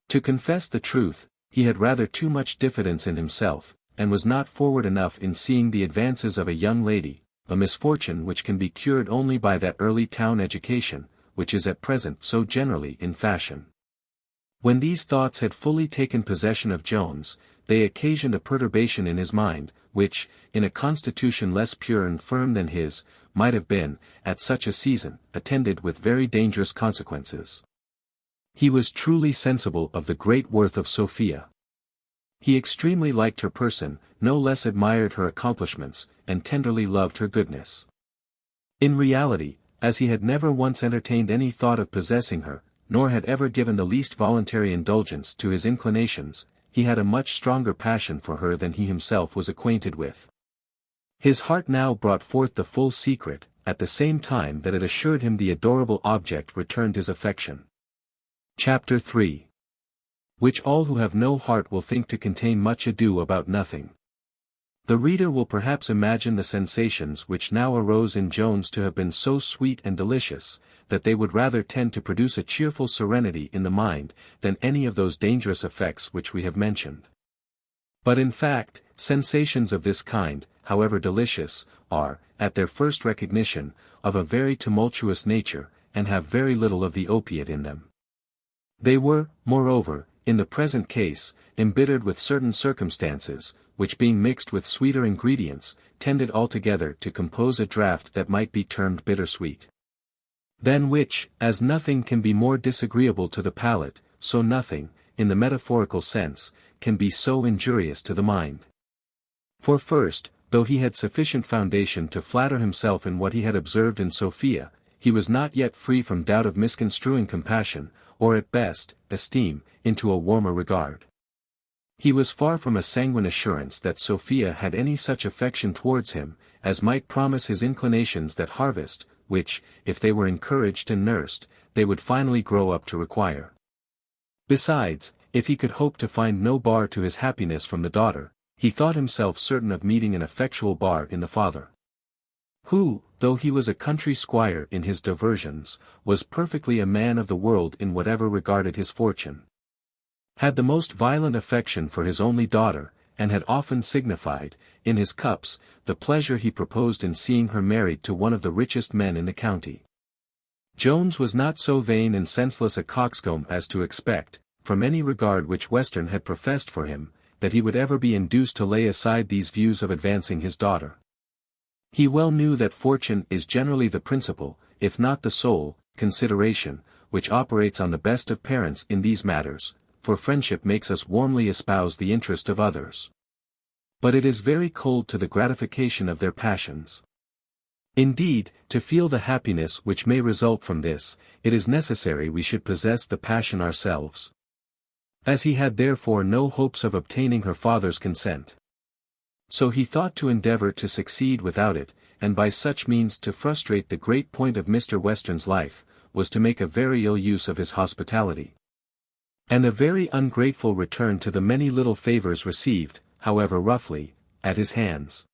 Speaker 1: To confess the truth, he had rather too much diffidence in himself, and was not forward enough in seeing the advances of a young lady, a misfortune which can be cured only by that early town education, which is at present so generally in fashion. When these thoughts had fully taken possession of Jones, they occasioned a perturbation in his mind, which, in a constitution less pure and firm than his, might have been, at such a season, attended with very dangerous consequences. He was truly sensible of the great worth of Sophia. He extremely liked her person, no less admired her accomplishments, and tenderly loved her goodness. In reality, as he had never once entertained any thought of possessing her, nor had ever given the least voluntary indulgence to his inclinations, he had a much stronger passion for her than he himself was acquainted with. His heart now brought forth the full secret, at the same time that it assured him the adorable object returned his affection. Chapter 3. Which all who have no heart will think to contain much ado about nothing. The reader will perhaps imagine the sensations which now arose in Jones to have been so sweet and delicious, that they would rather tend to produce a cheerful serenity in the mind, than any of those dangerous effects which we have mentioned. But in fact, sensations of this kind, however delicious, are, at their first recognition, of a very tumultuous nature, and have very little of the opiate in them. They were, moreover, in the present case, embittered with certain circumstances, which being mixed with sweeter ingredients, tended altogether to compose a draught that might be termed bittersweet. Than which, as nothing can be more disagreeable to the palate, so nothing, in the metaphorical sense, can be so injurious to the mind. For first, though he had sufficient foundation to flatter himself in what he had observed in Sophia, he was not yet free from doubt of misconstruing compassion, or at best, esteem, into a warmer regard. He was far from a sanguine assurance that Sophia had any such affection towards him, as might promise his inclinations that harvest, which, if they were encouraged and nursed, they would finally grow up to require. Besides, if he could hope to find no bar to his happiness from the daughter, he thought himself certain of meeting an effectual bar in the father, who, though he was a country squire in his diversions, was perfectly a man of the world in whatever regarded his fortune, had the most violent affection for his only daughter, and had often signified, in his cups, the pleasure he proposed in seeing her married to one of the richest men in the county. Jones was not so vain and senseless a coxcomb as to expect, from any regard which Western had professed for him, that he would ever be induced to lay aside these views of advancing his daughter. He well knew that fortune is generally the principal, if not the sole, consideration, which operates on the best of parents in these matters, for friendship makes us warmly espouse the interest of others. But it is very cold to the gratification of their passions. Indeed, to feel the happiness which may result from this, it is necessary we should possess the passion ourselves. As he had therefore no hopes of obtaining her father's consent, so he thought to endeavor to succeed without it, and by such means to frustrate the great point of Mr. Western's life, was to make a very ill use of his hospitality, and a very ungrateful return to the many little favors received, however roughly, at his hands.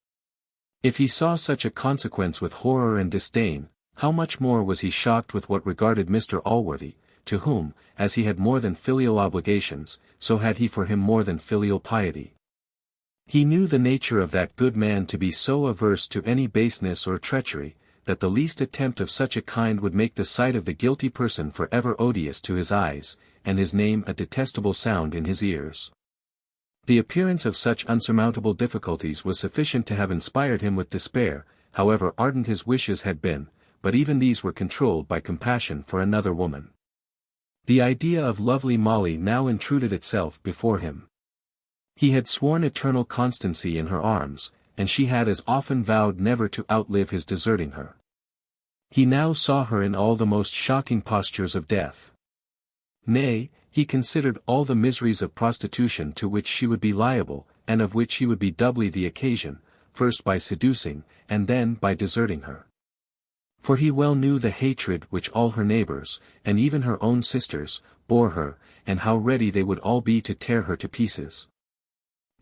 Speaker 1: If he saw such a consequence with horror and disdain, how much more was he shocked with what regarded Mr. Allworthy, to whom, as he had more than filial obligations, so had he for him more than filial piety. He knew the nature of that good man to be so averse to any baseness or treachery, that the least attempt of such a kind would make the sight of the guilty person for ever odious to his eyes, and his name a detestable sound in his ears. The appearance of such unsurmountable difficulties was sufficient to have inspired him with despair, however ardent his wishes had been, but even these were controlled by compassion for another woman. The idea of lovely Molly now intruded itself before him. He had sworn eternal constancy in her arms, and she had as often vowed never to outlive his deserting her. He now saw her in all the most shocking postures of death. Nay, he considered all the miseries of prostitution to which she would be liable, and of which he would be doubly the occasion, first by seducing, and then by deserting her. For he well knew the hatred which all her neighbors, and even her own sisters, bore her, and how ready they would all be to tear her to pieces.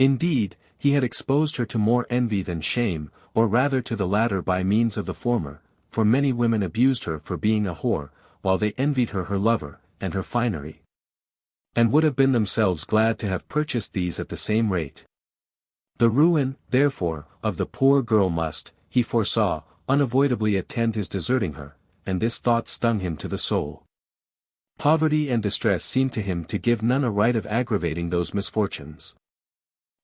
Speaker 1: Indeed, he had exposed her to more envy than shame, or rather to the latter by means of the former, for many women abused her for being a whore, while they envied her lover, and her finery, and would have been themselves glad to have purchased these at the same rate. The ruin, therefore, of the poor girl must, he foresaw, unavoidably attend his deserting her, and this thought stung him to the soul. Poverty and distress seemed to him to give none a right of aggravating those misfortunes.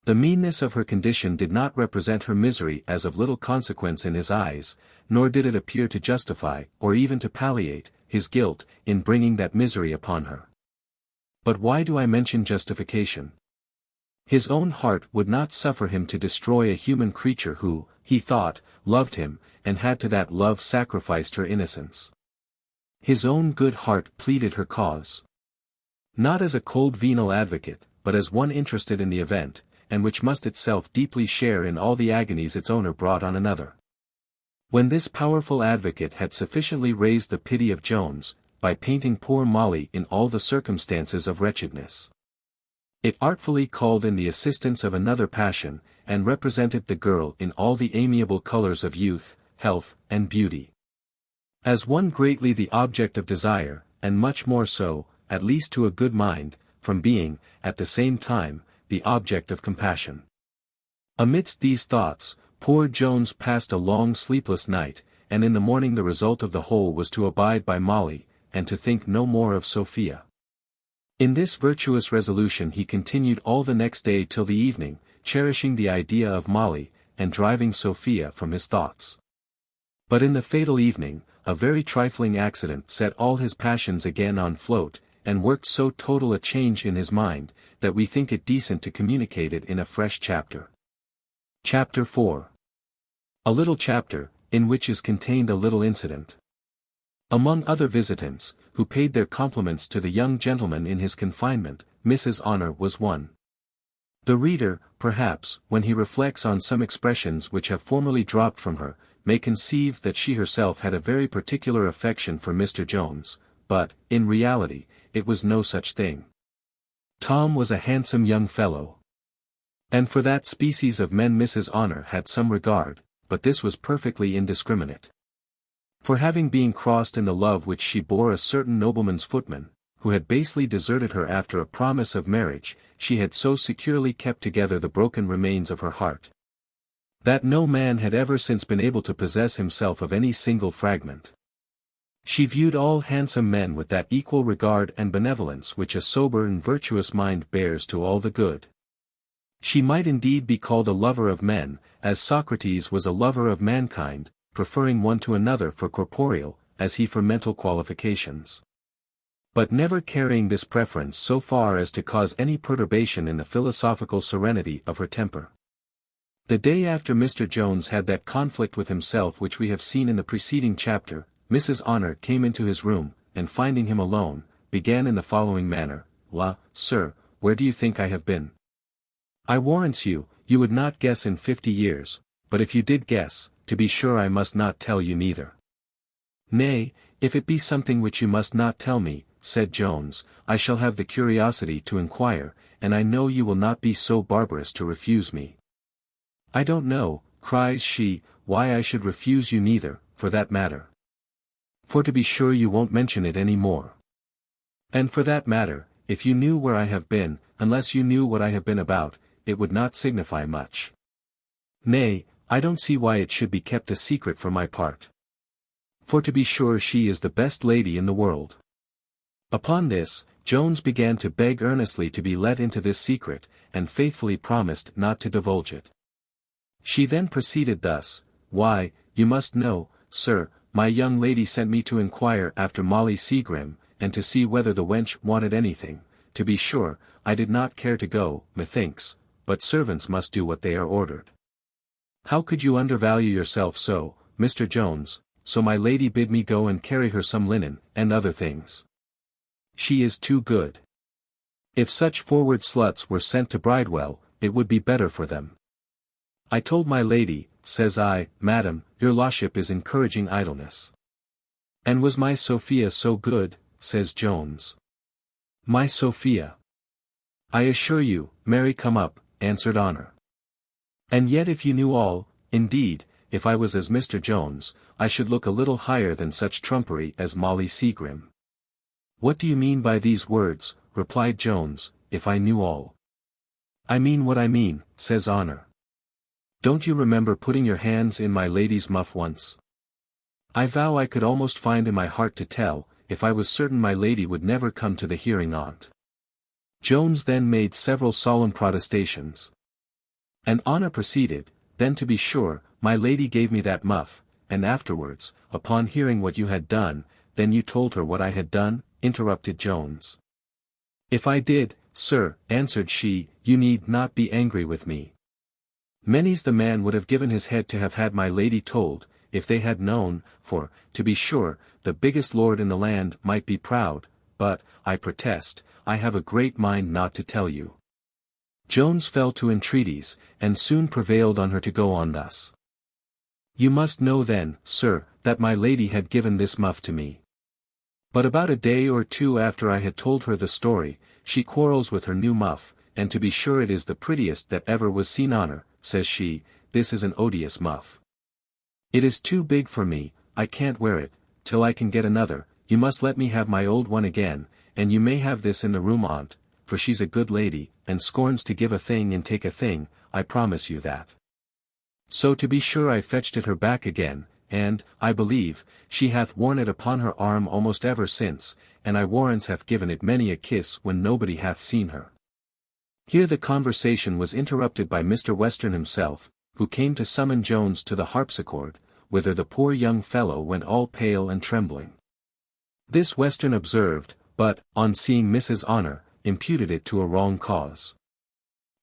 Speaker 1: The meanness of her condition did not represent her misery as of little consequence in his eyes, nor did it appear to justify, or even to palliate, his guilt, in bringing that misery upon her. But why do I mention justification? His own heart would not suffer him to destroy a human creature who, he thought, loved him, and had to that love sacrificed her innocence. His own good heart pleaded her cause. Not as a cold venal advocate, but as one interested in the event, and which must itself deeply share in all the agonies its owner brought on another. When this powerful advocate had sufficiently raised the pity of Jones, by painting poor Molly in all the circumstances of wretchedness, It artfully called in the assistance of another passion, and represented the girl in all the amiable colors of youth, health, and beauty. As one greatly the object of desire, and much more so, at least to a good mind, from being, at the same time, the object of compassion. Amidst these thoughts, poor Jones passed a long sleepless night, and in the morning the result of the whole was to abide by Molly, and to think no more of Sophia. In this virtuous resolution he continued all the next day till the evening, cherishing the idea of Molly, and driving Sophia from his thoughts. But in the fatal evening, a very trifling accident set all his passions again on float, and worked so total a change in his mind, that we think it decent to communicate it in a fresh chapter. Chapter 4. A little chapter, in which is contained a little incident. Among other visitants, who paid their compliments to the young gentleman in his confinement, Mrs. Honor was one. The reader, perhaps, when he reflects on some expressions which have formerly dropped from her, may conceive that she herself had a very particular affection for Mr. Jones, but, in reality, it was no such thing. Tom was a handsome young fellow. And for that species of men Mrs. Honor had some regard, but this was perfectly indiscriminate. For having been crossed in the love which she bore a certain nobleman's footman, who had basely deserted her after a promise of marriage, she had so securely kept together the broken remains of her heart, that no man had ever since been able to possess himself of any single fragment. She viewed all handsome men with that equal regard and benevolence which a sober and virtuous mind bears to all the good. She might indeed be called a lover of men, as Socrates was a lover of mankind, preferring one to another for corporeal, as he for mental qualifications. But never carrying this preference so far as to cause any perturbation in the philosophical serenity of her temper. The day after Mr. Jones had that conflict with himself which we have seen in the preceding chapter, Mrs. Honor came into his room, and finding him alone, began in the following manner: Sir, where do you think I have been? I warrants you, you would not guess in 50 years, but if you did guess, to be sure I must not tell you neither. Nay, if it be something which you must not tell me, said Jones, I shall have the curiosity to inquire, and I know you will not be so barbarous to refuse me. I don't know, cries she, why I should refuse you neither, for that matter. For to be sure you won't mention it any more. And for that matter, if you knew where I have been, unless you knew what I have been about, it would not signify much. Nay, I don't see why it should be kept a secret for my part. For to be sure she is the best lady in the world. Upon this, Jones began to beg earnestly to be let into this secret, and faithfully promised not to divulge it. She then proceeded thus: Why, you must know, sir, my young lady sent me to inquire after Molly Seagrim, and to see whether the wench wanted anything. To be sure, I did not care to go, methinks, but servants must do what they are ordered. How could you undervalue yourself so, Mr. Jones? So my lady bid me go and carry her some linen, and other things. She is too good. If such forward sluts were sent to Bridewell, it would be better for them. I told my lady, says I, Madam, your lordship is encouraging idleness. And was my Sophia so good, says Jones. My Sophia. I assure you, marry come up, answered Honor. And yet if you knew all, indeed, if I was as Mr. Jones, I should look a little higher than such trumpery as Molly Seagrim. What do you mean by these words, replied Jones, if I knew all? I mean what I mean, says Honor. Don't you remember putting your hands in my lady's muff once? I vow I could almost find in my heart to tell, if I was certain my lady would never come to the hearing on't. Jones then made several solemn protestations. And Honor proceeded, then to be sure, my lady gave me that muff, and afterwards, upon hearing what you had done, then you told her what I had done, interrupted Jones. If I did, sir, answered she, you need not be angry with me. Many's the man would have given his head to have had my lady told, if they had known, for, to be sure, the biggest lord in the land might be proud, but, I protest, I have a great mind not to tell you. Jones fell to entreaties, and soon prevailed on her to go on thus. You must know then, sir, that my lady had given this muff to me. But about a day or two after I had told her the story, she quarrels with her new muff, and to be sure it is the prettiest that ever was seen on her, says she, this is an odious muff. It is too big for me, I can't wear it, till I can get another, you must let me have my old one again, and you may have this in the room on't, for she's a good lady, and scorns to give a thing and take a thing, I promise you that. So to be sure I fetched it her back again, and, I believe, she hath worn it upon her arm almost ever since, and I warrants hath given it many a kiss when nobody hath seen her. Here the conversation was interrupted by Mr. Western himself, who came to summon Jones to the harpsichord, whither the poor young fellow went all pale and trembling. This Western observed, but, on seeing Mrs. Honor, imputed it to a wrong cause.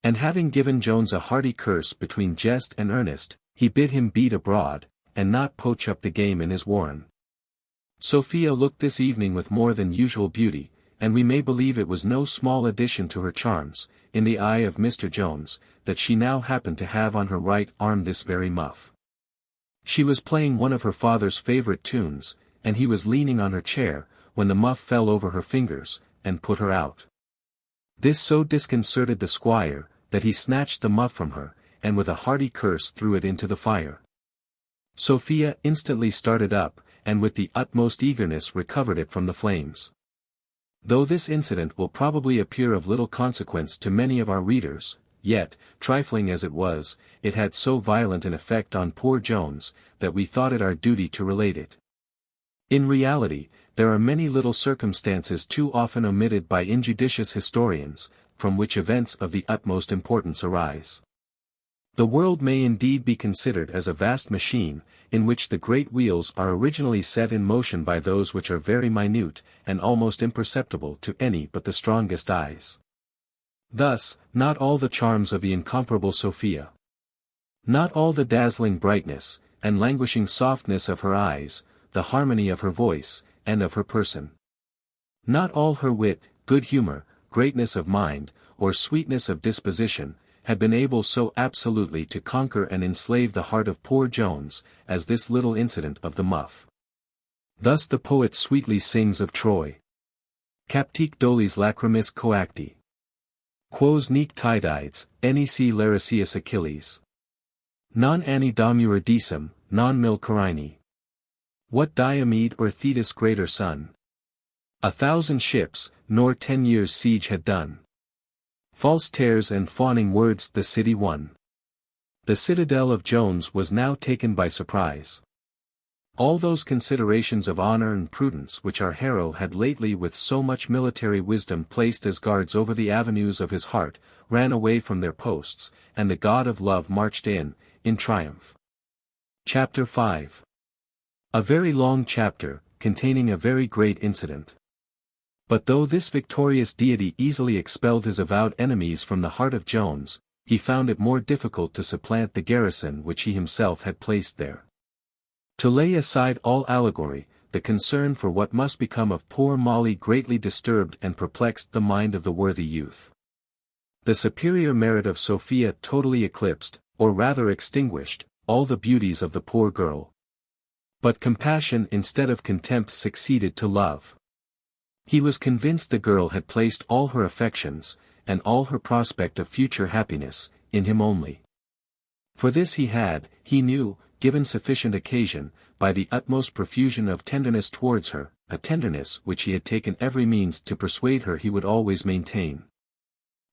Speaker 1: And having given Jones a hearty curse between jest and earnest, he bid him beat abroad, and not poach up the game in his warren. Sophia looked this evening with more than usual beauty, and we may believe it was no small addition to her charms, in the eye of Mr. Jones, that she now happened to have on her right arm this very muff. She was playing one of her father's favourite tunes, and he was leaning on her chair, when the muff fell over her fingers, and put her out. This so disconcerted the squire, that he snatched the muff from her, and with a hearty curse threw it into the fire. Sophia instantly started up, and with the utmost eagerness recovered it from the flames. Though this incident will probably appear of little consequence to many of our readers, yet, trifling as it was, it had so violent an effect on poor Jones, that we thought it our duty to relate it. In reality, there are many little circumstances too often omitted by injudicious historians, from which events of the utmost importance arise. The world may indeed be considered as a vast machine, in which the great wheels are originally set in motion by those which are very minute, and almost imperceptible to any but the strongest eyes. Thus, not all the charms of the incomparable Sophia, not all the dazzling brightness, and languishing softness of her eyes, the harmony of her voice, and of her person, not all her wit, good humour, greatness of mind, or sweetness of disposition, had been able so absolutely to conquer and enslave the heart of poor Jones, as this little incident of the muff. Thus the poet sweetly sings of Troy. Captique dolis lacrimis coacti. Quos nec tidides, nec lariceus Achilles. Non anni domura decem, non mil carini. What Diomede or Thetis greater son? 1,000 ships, nor 10 years' siege had done. False tears and fawning words the city won. The citadel of Jones was now taken by surprise. All those considerations of honor and prudence which our hero had lately with so much military wisdom placed as guards over the avenues of his heart, ran away from their posts, and the god of love marched in triumph. Chapter 5. A very long chapter, containing a very great incident. But though this victorious deity easily expelled his avowed enemies from the heart of Jones, he found it more difficult to supplant the garrison which he himself had placed there. To lay aside all allegory, the concern for what must become of poor Molly greatly disturbed and perplexed the mind of the worthy youth. The superior merit of Sophia totally eclipsed, or rather extinguished, all the beauties of the poor girl. But compassion instead of contempt succeeded to love. He was convinced the girl had placed all her affections, and all her prospect of future happiness, in him only. For this he had, he knew, given sufficient occasion, by the utmost profusion of tenderness towards her, a tenderness which he had taken every means to persuade her he would always maintain.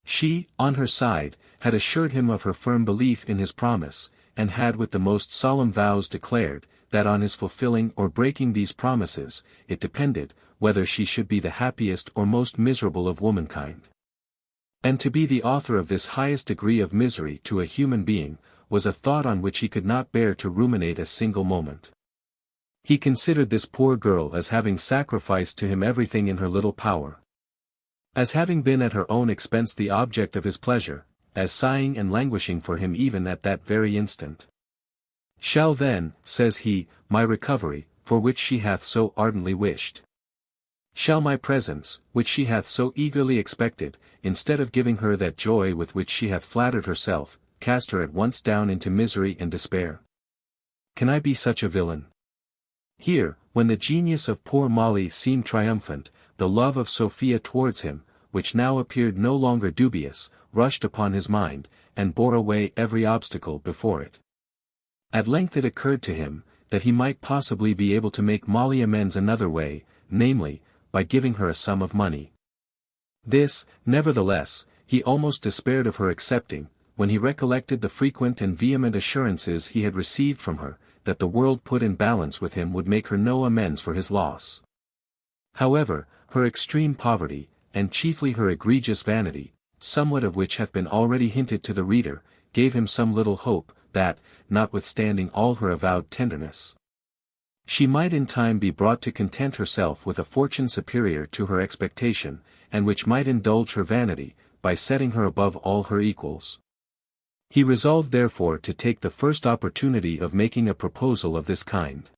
Speaker 1: She, on her side, had assured him of her firm belief in his promise, and had with the most solemn vows declared, that on his fulfilling or breaking these promises, it depended, whether she should be the happiest or most miserable of womankind. And to be the author of this highest degree of misery to a human being, was a thought on which he could not bear to ruminate a single moment. He considered this poor girl as having sacrificed to him everything in her little power. As having been at her own expense the object of his pleasure, as sighing and languishing for him even at that very instant. Shall then, says he, my recovery, for which she hath so ardently wished, shall my presence, which she hath so eagerly expected, instead of giving her that joy with which she hath flattered herself, cast her at once down into misery and despair? Can I be such a villain? Here, when the genius of poor Molly seemed triumphant, the love of Sophia towards him, which now appeared no longer dubious, rushed upon his mind, and bore away every obstacle before it. At length it occurred to him, that he might possibly be able to make Molly amends another way, namely, by giving her a sum of money. This, nevertheless, he almost despaired of her accepting, when he recollected the frequent and vehement assurances he had received from her, that the world put in balance with him would make her no amends for his loss. However, her extreme poverty, and chiefly her egregious vanity, somewhat of which hath been already hinted to the reader, gave him some little hope, that, notwithstanding all her avowed tenderness, she might in time be brought to content herself with a fortune superior to her expectation, and which might indulge her vanity, by setting her above all her equals. He resolved therefore to take the first opportunity of making a proposal of this kind.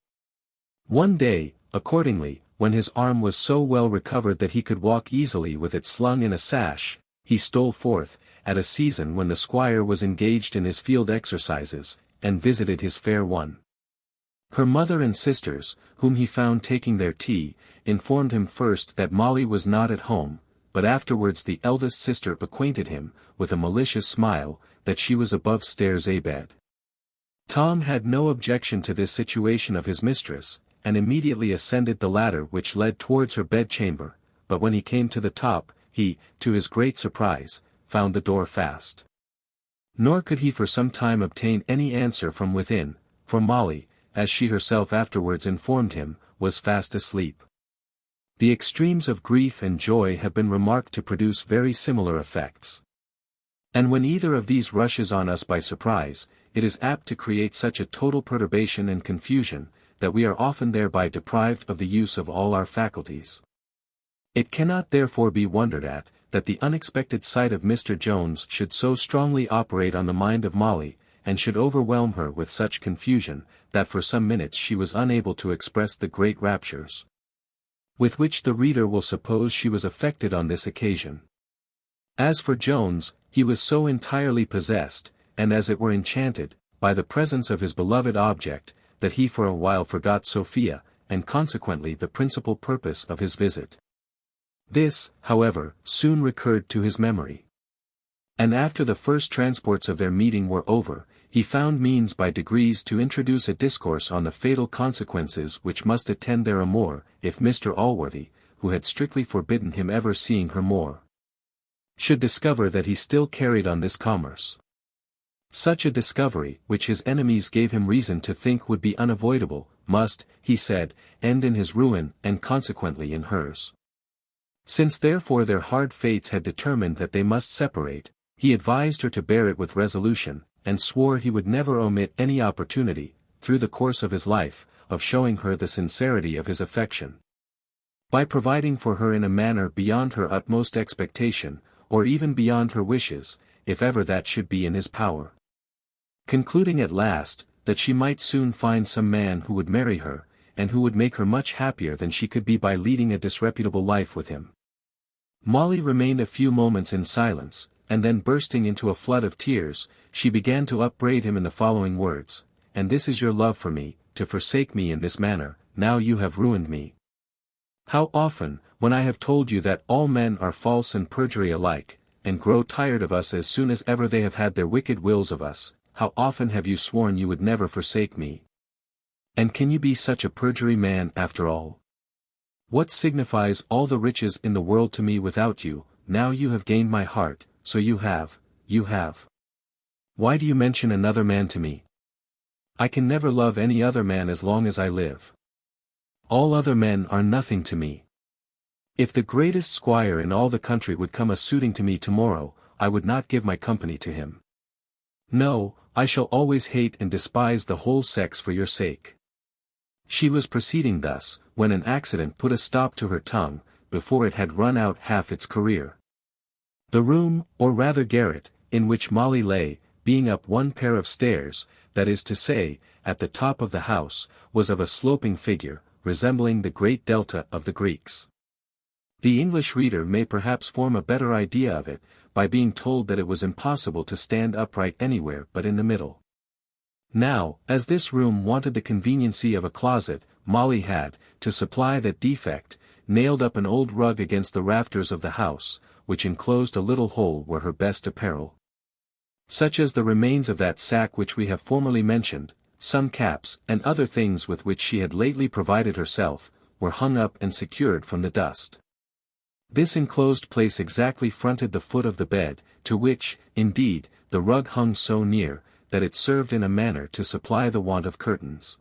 Speaker 1: One day, accordingly, when his arm was so well recovered that he could walk easily with it slung in a sash, he stole forth, at a season when the squire was engaged in his field exercises, and visited his fair one. Her mother and sisters, whom he found taking their tea, informed him first that Molly was not at home, but afterwards the eldest sister acquainted him, with a malicious smile, that she was above stairs abed. Tom had no objection to this situation of his mistress, and immediately ascended the ladder which led towards her bedchamber, but when he came to the top, he, to his great surprise, found the door fast. Nor could he for some time obtain any answer from within, for Molly, as she herself afterwards informed him, was fast asleep. The extremes of grief and joy have been remarked to produce very similar effects. And when either of these rushes on us by surprise, it is apt to create such a total perturbation and confusion, that we are often thereby deprived of the use of all our faculties. It cannot therefore be wondered at, that the unexpected sight of Mr. Jones should so strongly operate on the mind of Molly, and should overwhelm her with such confusion, that for some minutes she was unable to express the great raptures with which the reader will suppose she was affected on this occasion. As for Jones, he was so entirely possessed, and as it were enchanted, by the presence of his beloved object, that he for a while forgot Sophia, and consequently the principal purpose of his visit. This, however, soon recurred to his memory. And after the first transports of their meeting were over, he found means by degrees to introduce a discourse on the fatal consequences which must attend their amour, if Mr. Allworthy, who had strictly forbidden him ever seeing her more, should discover that he still carried on this commerce. Such a discovery, which his enemies gave him reason to think would be unavoidable, must, he said, end in his ruin and consequently in hers. Since therefore their hard fates had determined that they must separate, he advised her to bear it with resolution, and swore he would never omit any opportunity, through the course of his life, of showing her the sincerity of his affection, by providing for her in a manner beyond her utmost expectation, or even beyond her wishes, if ever that should be in his power. Concluding at last, that she might soon find some man who would marry her, and who would make her much happier than she could be by leading a disreputable life with him. Molly remained a few moments in silence, and then bursting into a flood of tears, she began to upbraid him in the following words: "And this is your love for me, to forsake me in this manner, now you have ruined me. How often, when I have told you that all men are false and perjury alike, and grow tired of us as soon as ever they have had their wicked wills of us, how often have you sworn you would never forsake me? And can you be such a perjury man after all? What signifies all the riches in the world to me without you? Now you have gained my heart, so you have. Why do you mention another man to me? I can never love any other man as long as I live. All other men are nothing to me. If the greatest squire in all the country would come a-suiting to me tomorrow, I would not give my company to him. No, I shall always hate and despise the whole sex for your sake." She was proceeding thus, when an accident put a stop to her tongue, before it had run out half its career. The room, or rather garret, in which Molly lay, being up one pair of stairs, that is to say, at the top of the house, was of a sloping figure, resembling the great delta of the Greeks. The English reader may perhaps form a better idea of it, by being told that it was impossible to stand upright anywhere but in the middle. Now, as this room wanted the conveniency of a closet, Molly had, to supply that defect, nailed up an old rug against the rafters of the house, which enclosed a little hole were her best apparel. Such as the remains of that sack which we have formerly mentioned, some caps, and other things with which she had lately provided herself, were hung up and secured from the dust. This enclosed place exactly fronted the foot of the bed, to which, indeed, the rug hung so near, that it served in a manner to supply the want of curtains.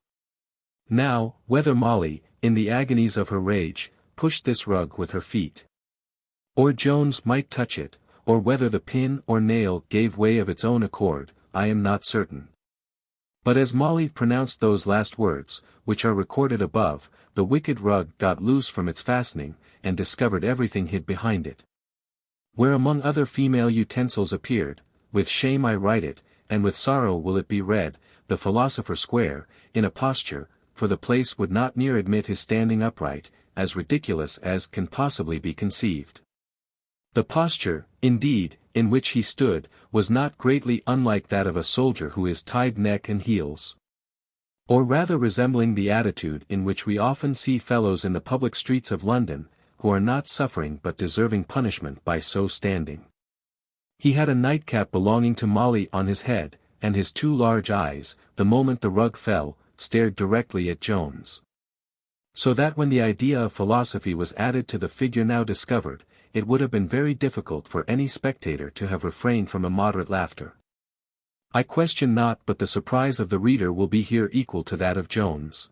Speaker 1: Now, whether Molly, in the agonies of her rage, pushed this rug with her feet, or Jones might touch it, or whether the pin or nail gave way of its own accord, I am not certain. But as Molly pronounced those last words, which are recorded above, the wicked rug got loose from its fastening, and discovered everything hid behind it. Where among other female utensils appeared, with shame I write it, and with sorrow will it be read, the philosopher Square, in a posture, for the place would not near admit his standing upright, as ridiculous as can possibly be conceived. The posture, indeed, in which he stood, was not greatly unlike that of a soldier who is tied neck and heels, or rather resembling the attitude in which we often see fellows in the public streets of London, who are not suffering but deserving punishment by so standing. He had a nightcap belonging to Molly on his head, and his two large eyes, the moment the rug fell, stared directly at Jones. So that when the idea of philosophy was added to the figure now discovered, it would have been very difficult for any spectator to have refrained from immoderate laughter. I question not but the surprise of the reader will be here equal to that of Jones.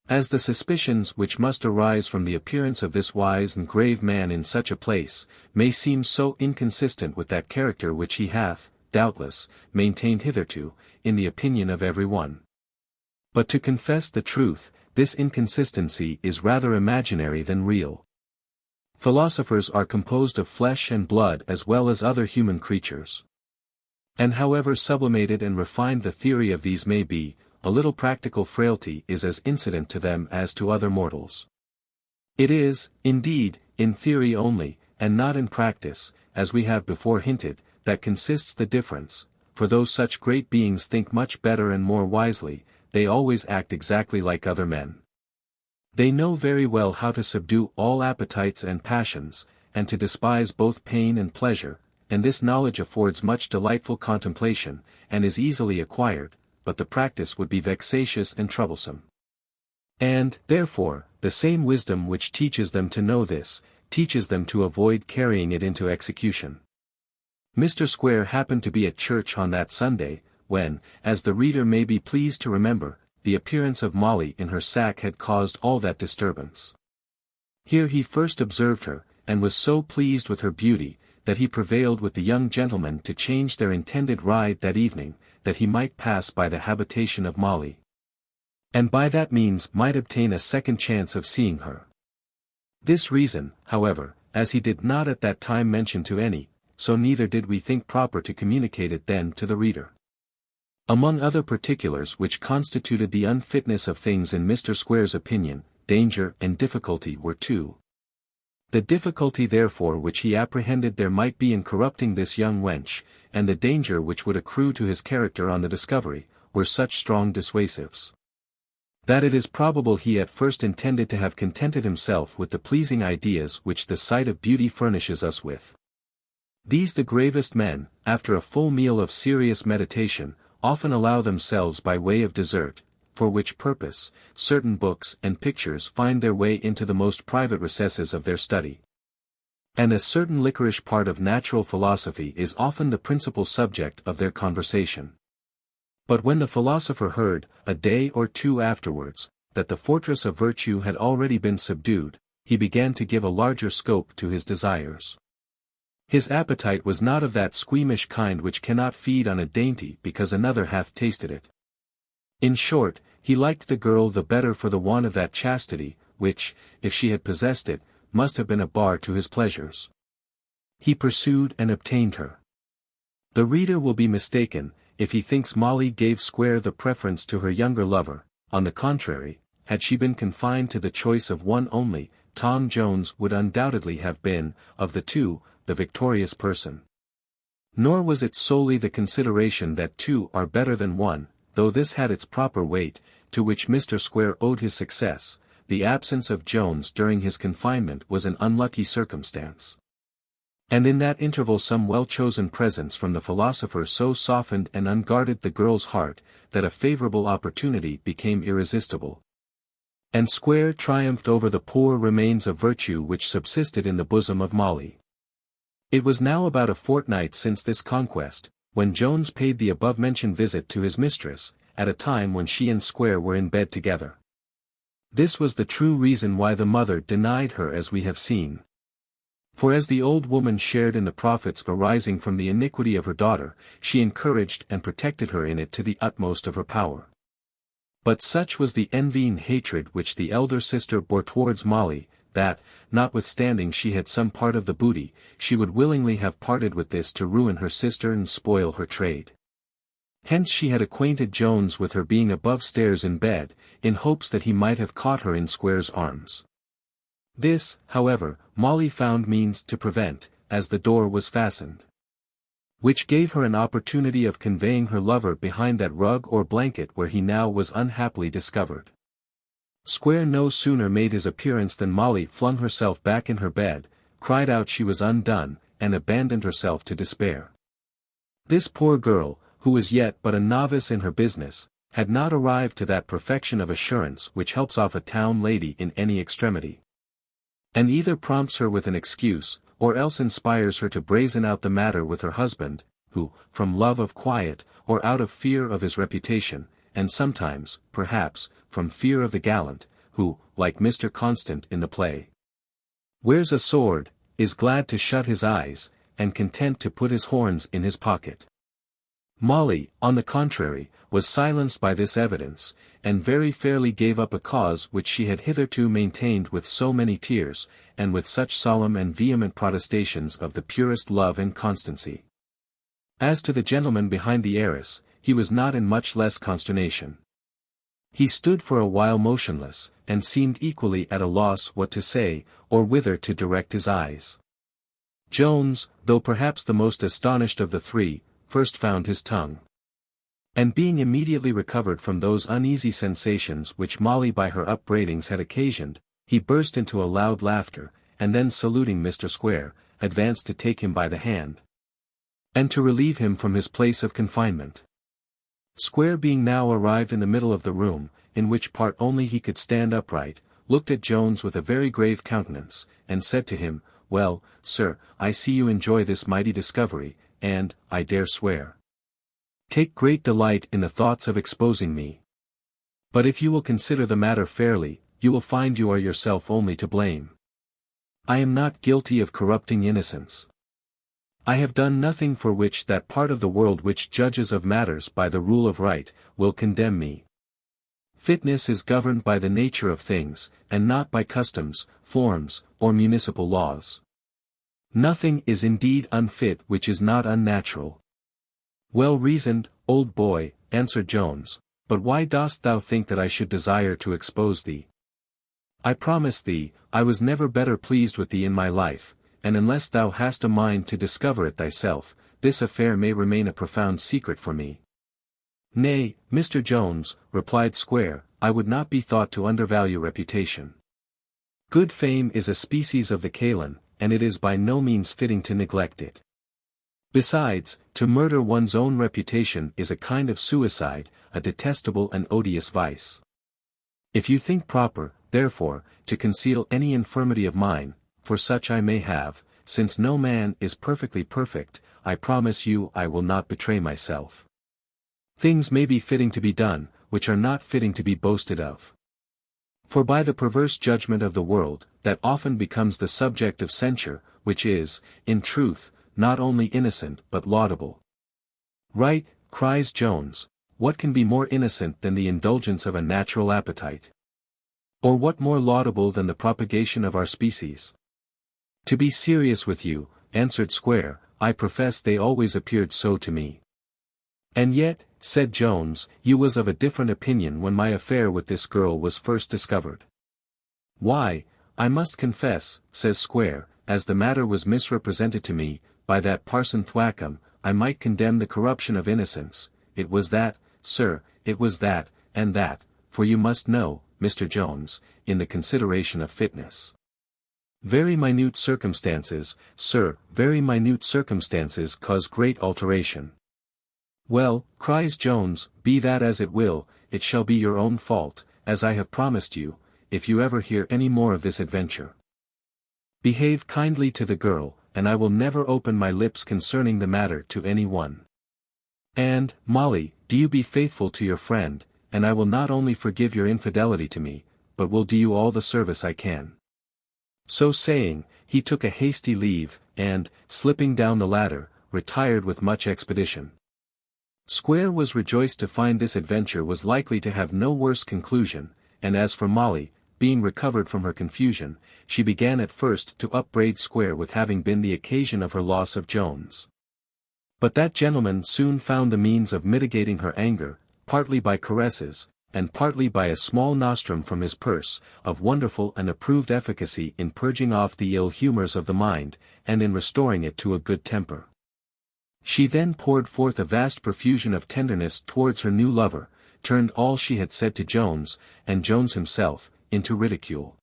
Speaker 1: As the suspicions which must arise from the appearance of this wise and grave man in such a place, may seem so inconsistent with that character which he hath, doubtless, maintained hitherto, in the opinion of every one. But to confess the truth, this inconsistency is rather imaginary than real. Philosophers are composed of flesh and blood as well as other human creatures. And however sublimated and refined the theory of these may be, a little practical frailty is as incident to them as to other mortals. It is, indeed, in theory only, and not in practice, as we have before hinted, that consists the difference, for though such great beings think much better and more wisely, they always act exactly like other men. They know very well how to subdue all appetites and passions, and to despise both pain and pleasure, and this knowledge affords much delightful contemplation, and is easily acquired, but the practice would be vexatious and troublesome. And, therefore, the same wisdom which teaches them to know this, teaches them to avoid carrying it into execution. Mr. Square happened to be at church on that Sunday, when, as the reader may be pleased to remember, the appearance of Molly in her sack had caused all that disturbance. Here he first observed her, and was so pleased with her beauty, that he prevailed with the young gentleman to change their intended ride that evening, that he might pass by the habitation of Molly, and by that means might obtain a second chance of seeing her. This reason, however, as he did not at that time mention to any, so neither did we think proper to communicate it then to the reader. Among other particulars which constituted the unfitness of things in Mr. Square's opinion, danger and difficulty were two. The difficulty therefore which he apprehended there might be in corrupting this young wench, and the danger which would accrue to his character on the discovery, were such strong dissuasives, that it is probable he at first intended to have contented himself with the pleasing ideas which the sight of beauty furnishes us with. These the gravest men, after a full meal of serious meditation, often allow themselves by way of dessert, for which purpose, certain books and pictures find their way into the most private recesses of their study. And a certain liquorish part of natural philosophy is often the principal subject of their conversation. But when the philosopher heard, a day or two afterwards, that the fortress of virtue had already been subdued, he began to give a larger scope to his desires. His appetite was not of that squeamish kind which cannot feed on a dainty because another hath tasted it. In short, he liked the girl the better for the want of that chastity, which, if she had possessed it, must have been a bar to his pleasures. He pursued and obtained her. The reader will be mistaken, if he thinks Molly gave Square the preference to her younger lover. On the contrary, had she been confined to the choice of one only, Tom Jones would undoubtedly have been, of the two, the victorious person. Nor was it solely the consideration that two are better than one, though this had its proper weight, to which Mr. Square owed his success. The absence of Jones during his confinement was an unlucky circumstance. And in that interval some well-chosen presence from the philosopher so softened and unguarded the girl's heart, that a favourable opportunity became irresistible. And Square triumphed over the poor remains of virtue which subsisted in the bosom of Molly. It was now about a fortnight since this conquest, when Jones paid the above-mentioned visit to his mistress, at a time when she and Square were in bed together. This was the true reason why the mother denied her, as we have seen. For as the old woman shared in the profits arising from the iniquity of her daughter, she encouraged and protected her in it to the utmost of her power. But such was the envying hatred which the elder sister bore towards Molly, that, notwithstanding she had some part of the booty, she would willingly have parted with this to ruin her sister and spoil her trade. Hence she had acquainted Jones with her being above stairs in bed, in hopes that he might have caught her in Square's arms. This, however, Molly found means to prevent, as the door was fastened, which gave her an opportunity of conveying her lover behind that rug or blanket where he now was unhappily discovered. Square no sooner made his appearance than Molly flung herself back in her bed, cried out she was undone, and abandoned herself to despair. This poor girl, who was yet but a novice in her business, had not arrived to that perfection of assurance which helps off a town lady in any extremity, and either prompts her with an excuse, or else inspires her to brazen out the matter with her husband, who, from love of quiet, or out of fear of his reputation, and sometimes, perhaps, from fear of the gallant, who, like Mr. Constant in the play, wears a sword, is glad to shut his eyes, and content to put his horns in his pocket. Molly, on the contrary, was silenced by this evidence, and very fairly gave up a cause which she had hitherto maintained with so many tears, and with such solemn and vehement protestations of the purest love and constancy. As to the gentleman behind the heiress, he was not in much less consternation. He stood for a while motionless, and seemed equally at a loss what to say, or whither to direct his eyes. Jones, though perhaps the most astonished of the three, first found his tongue. And being immediately recovered from those uneasy sensations which Molly by her upbraidings had occasioned, he burst into a loud laughter, and then saluting Mr. Square, advanced to take him by the hand, and to relieve him from his place of confinement. Square being now arrived in the middle of the room, in which part only he could stand upright, looked at Jones with a very grave countenance, and said to him, "Well, sir, I see you enjoy this mighty discovery, and, I dare swear, take great delight in the thoughts of exposing me. But if you will consider the matter fairly, you will find you are yourself only to blame. I am not guilty of corrupting innocence. I have done nothing for which that part of the world which judges of matters by the rule of right, will condemn me. Fitness is governed by the nature of things, and not by customs, forms, or municipal laws. Nothing is indeed unfit which is not unnatural." "Well reasoned, old boy," answered Jones, "but why dost thou think that I should desire to expose thee? I promise thee, I was never better pleased with thee in my life, and unless thou hast a mind to discover it thyself, this affair may remain a profound secret for me." "Nay, Mr. Jones," replied Square, "I would not be thought to undervalue reputation. Good fame is a species of the Kalan, and it is by no means fitting to neglect it. Besides, to murder one's own reputation is a kind of suicide, a detestable and odious vice. If you think proper, therefore, to conceal any infirmity of mine, for such I may have, since no man is perfectly perfect, I promise you I will not betray myself. Things may be fitting to be done, which are not fitting to be boasted of. For by the perverse judgment of the world, that often becomes the subject of censure, which is, in truth, not only innocent but laudable." "Right," cries Jones, "what can be more innocent than the indulgence of a natural appetite? Or what more laudable than the propagation of our species?" "To be serious with you," answered Square, "I profess they always appeared so to me." "And yet," said Jones, "you was of a different opinion when my affair with this girl was first discovered." "Why, I must confess," says Square, "as the matter was misrepresented to me, by that Parson Thwackum, I might condemn the corruption of innocence. It was that, sir, it was that, and that, for you must know, Mr. Jones, in the consideration of fitness. Very minute circumstances, sir, very minute circumstances cause great alteration. Well, cries Jones, be that as it will, it shall be your own fault, as I have promised you, if you ever hear any more of this adventure. Behave kindly to the girl, and I will never open my lips concerning the matter to any one. And, Molly, do you be faithful to your friend, and I will not only forgive your infidelity to me, but will do you all the service I can. So saying, he took a hasty leave, and, slipping down the ladder, retired with much expedition. Squire was rejoiced to find this adventure was likely to have no worse conclusion, and as for Molly, being recovered from her confusion, she began at first to upbraid Squire with having been the occasion of her loss of Jones. But that gentleman soon found the means of mitigating her anger, partly by caresses, and partly by a small nostrum from his purse, of wonderful and approved efficacy in purging off the ill humours of the mind, and in restoring it to a good temper. She then poured forth a vast profusion of tenderness towards her new lover, turned all she had said to Jones, and Jones himself, into ridicule.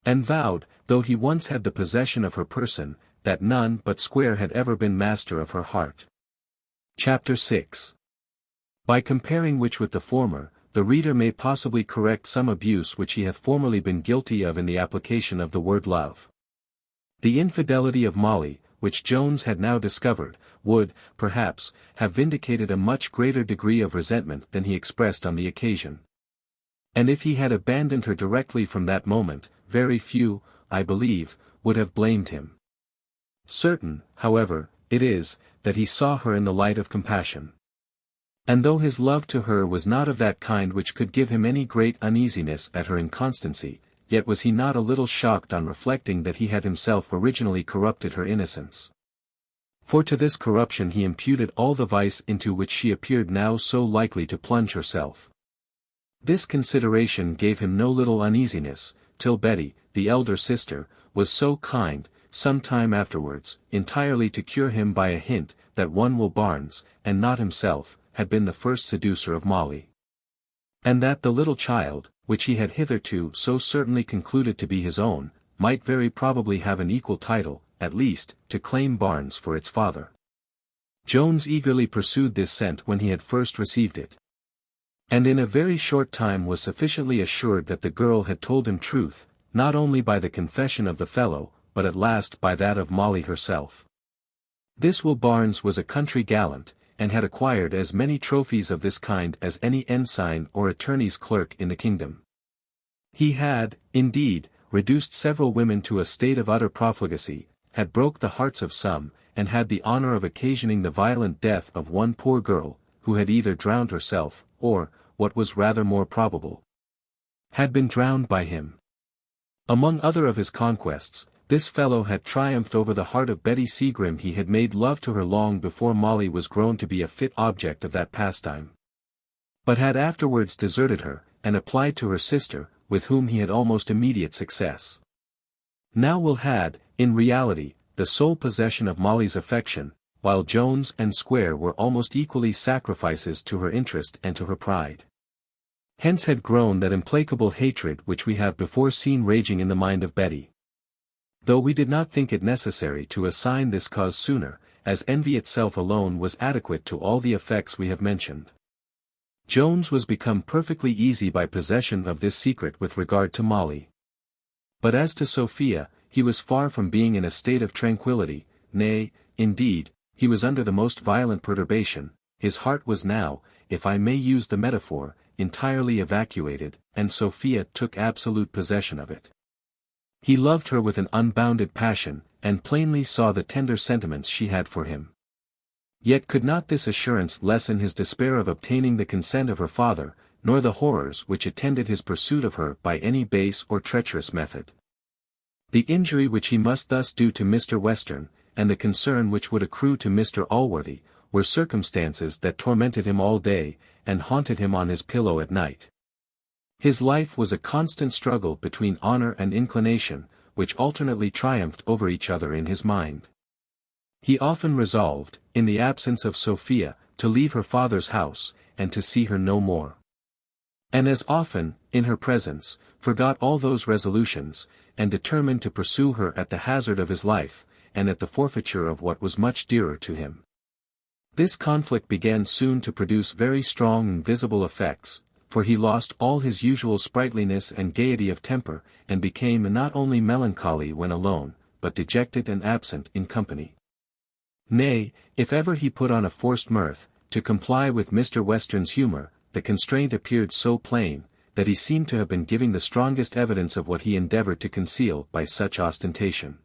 Speaker 1: And vowed, though he once had the possession of her person, that none but Squire had ever been master of her heart. Chapter 6. By comparing which with the former, the reader may possibly correct some abuse which he hath formerly been guilty of in the application of the word love. The infidelity of Molly, which Jones had now discovered, would, perhaps, have vindicated a much greater degree of resentment than he expressed on the occasion. And if he had abandoned her directly from that moment, very few, I believe, would have blamed him. Certain, however, it is, that he saw her in the light of compassion. And though his love to her was not of that kind which could give him any great uneasiness at her inconstancy, yet was he not a little shocked on reflecting that he had himself originally corrupted her innocence. For to this corruption he imputed all the vice into which she appeared now so likely to plunge herself. This consideration gave him no little uneasiness, till Betty, the elder sister, was so kind, some time afterwards, entirely to cure him by a hint, that one Will Barnes, and not himself, had been the first seducer of Molly. And that the little child, which he had hitherto so certainly concluded to be his own, might very probably have an equal title, at least, to claim Barnes for its father. Jones eagerly pursued this scent when he had first received it. And in a very short time was sufficiently assured that the girl had told him truth, not only by the confession of the fellow, but at last by that of Molly herself. This Will Barnes was a country gallant, and had acquired as many trophies of this kind as any ensign or attorney's clerk in the kingdom. He had, indeed, reduced several women to a state of utter profligacy, had broke the hearts of some, and had the honour of occasioning the violent death of one poor girl, who had either drowned herself, or, what was rather more probable, had been drowned by him. Among other of his conquests, this fellow had triumphed over the heart of Betty Seagrim. He had made love to her long before Molly was grown to be a fit object of that pastime, but had afterwards deserted her, and applied to her sister, with whom he had almost immediate success. Now Will had, in reality, the sole possession of Molly's affection, while Jones and Squire were almost equally sacrifices to her interest and to her pride. Hence had grown that implacable hatred which we have before seen raging in the mind of Betty. Though we did not think it necessary to assign this cause sooner, as envy itself alone was adequate to all the effects we have mentioned. Jones was become perfectly easy by possession of this secret with regard to Molly. But as to Sophia, he was far from being in a state of tranquillity, nay, indeed, he was under the most violent perturbation. His heart was now, if I may use the metaphor, entirely evacuated, and Sophia took absolute possession of it. He loved her with an unbounded passion, and plainly saw the tender sentiments she had for him. Yet could not this assurance lessen his despair of obtaining the consent of her father, nor the horrors which attended his pursuit of her by any base or treacherous method. The injury which he must thus do to Mr. Western, and the concern which would accrue to Mr. Allworthy, were circumstances that tormented him all day, and haunted him on his pillow at night. His life was a constant struggle between honor and inclination, which alternately triumphed over each other in his mind. He often resolved, in the absence of Sophia, to leave her father's house, and to see her no more. and as often, in her presence, forgot all those resolutions, and determined to pursue her at the hazard of his life, and at the forfeiture of what was much dearer to him. This conflict began soon to produce very strong and visible effects, for he lost all his usual sprightliness and gaiety of temper, and became not only melancholy when alone, but dejected and absent in company. Nay, if ever he put on a forced mirth, to comply with Mr. Western's humour, the constraint appeared so plain, that he seemed to have been giving the strongest evidence of what he endeavoured to conceal by such ostentation.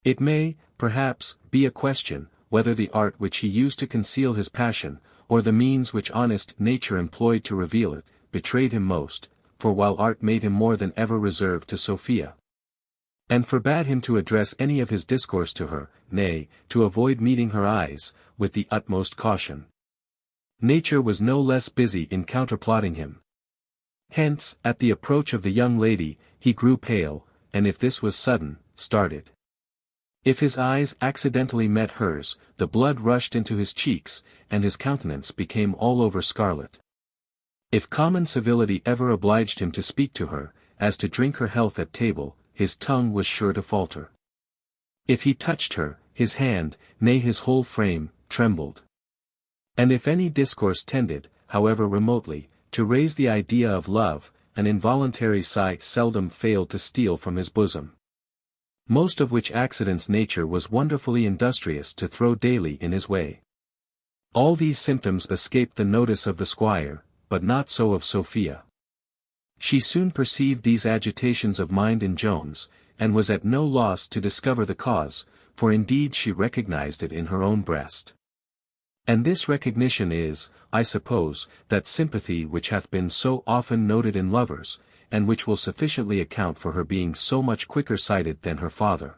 Speaker 1: It may, perhaps, be a question, whether the art which he used to conceal his passion, or the means which honest nature employed to reveal it, betrayed him most, for while art made him more than ever reserved to Sophia, and forbade him to address any of his discourse to her, nay, to avoid meeting her eyes, with the utmost caution, nature was no less busy in counterplotting him. Hence, at the approach of the young lady, he grew pale, and if this was sudden, started. If his eyes accidentally met hers, the blood rushed into his cheeks, and his countenance became all over scarlet. If common civility ever obliged him to speak to her, as to drink her health at table, his tongue was sure to falter. If he touched her, his hand, nay his whole frame, trembled. And if any discourse tended, however remotely, to raise the idea of love, an involuntary sigh seldom failed to steal from his bosom. Most of which accidents nature was wonderfully industrious to throw daily in his way. All these symptoms escaped the notice of the squire, but not so of Sophia. She soon perceived these agitations of mind in Jones, and was at no loss to discover the cause, for indeed she recognized it in her own breast. And this recognition is, I suppose, that sympathy which hath been so often noted in lovers, and which will sufficiently account for her being so much quicker sighted than her father.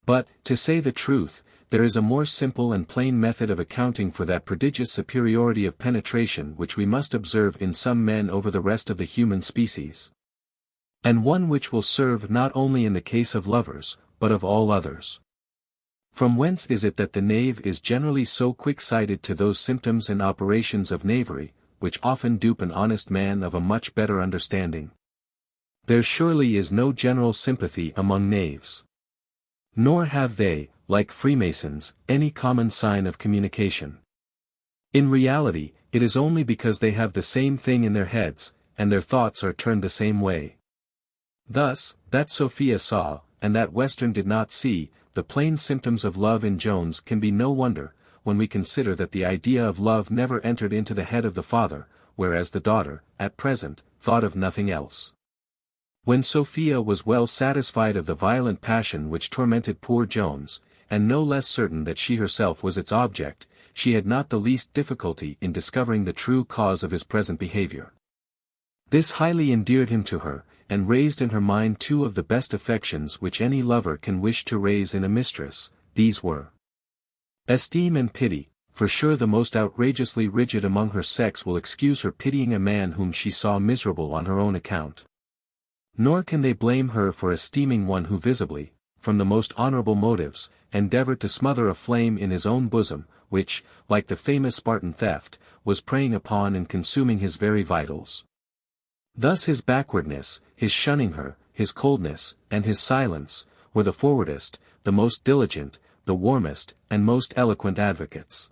Speaker 1: But, to say the truth, there is a more simple and plain method of accounting for that prodigious superiority of penetration which we must observe in some men over the rest of the human species. And one which will serve not only in the case of lovers, but of all others. From whence is it that the knave is generally so quick-sighted to those symptoms and operations of knavery, which often dupe an honest man of a much better understanding? There surely is no general sympathy among knaves. Nor have they, like Freemasons, any common sign of communication. In reality, it is only because they have the same thing in their heads, and their thoughts are turned the same way. Thus, that Sophia saw, and that Western did not see, the plain symptoms of love in Jones can be no wonder, when we consider that the idea of love never entered into the head of the father, whereas the daughter, at present, thought of nothing else. When Sophia was well satisfied of the violent passion which tormented poor Jones, and no less certain that she herself was its object, she had not the least difficulty in discovering the true cause of his present behavior. This highly endeared him to her, and raised in her mind two of the best affections which any lover can wish to raise in a mistress. These were esteem and pity, for sure the most outrageously rigid among her sex will excuse her pitying a man whom she saw miserable on her own account. Nor can they blame her for esteeming one who visibly, from the most honourable motives, endeavoured to smother a flame in his own bosom, which, like the famous Spartan theft, was preying upon and consuming his very vitals. Thus his backwardness, his shunning her, his coldness, and his silence, were the forwardest, the most diligent, the warmest, and most eloquent advocates.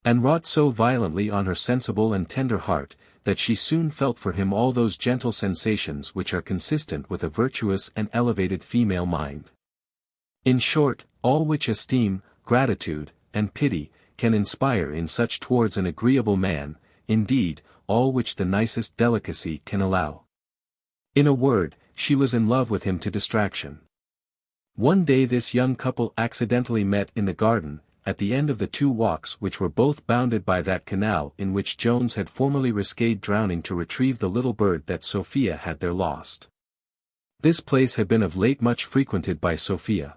Speaker 1: And wrought so violently on her sensible and tender heart, that she soon felt for him all those gentle sensations which are consistent with a virtuous and elevated female mind. In short, all which esteem, gratitude, and pity, can inspire in such towards an agreeable man, indeed, all which the nicest delicacy can allow. In a word, she was in love with him to distraction. One day this young couple accidentally met in the garden, at the end of the two walks which were both bounded by that canal in which Jones had formerly risked drowning to retrieve the little bird that Sophia had there lost. This place had been of late much frequented by Sophia.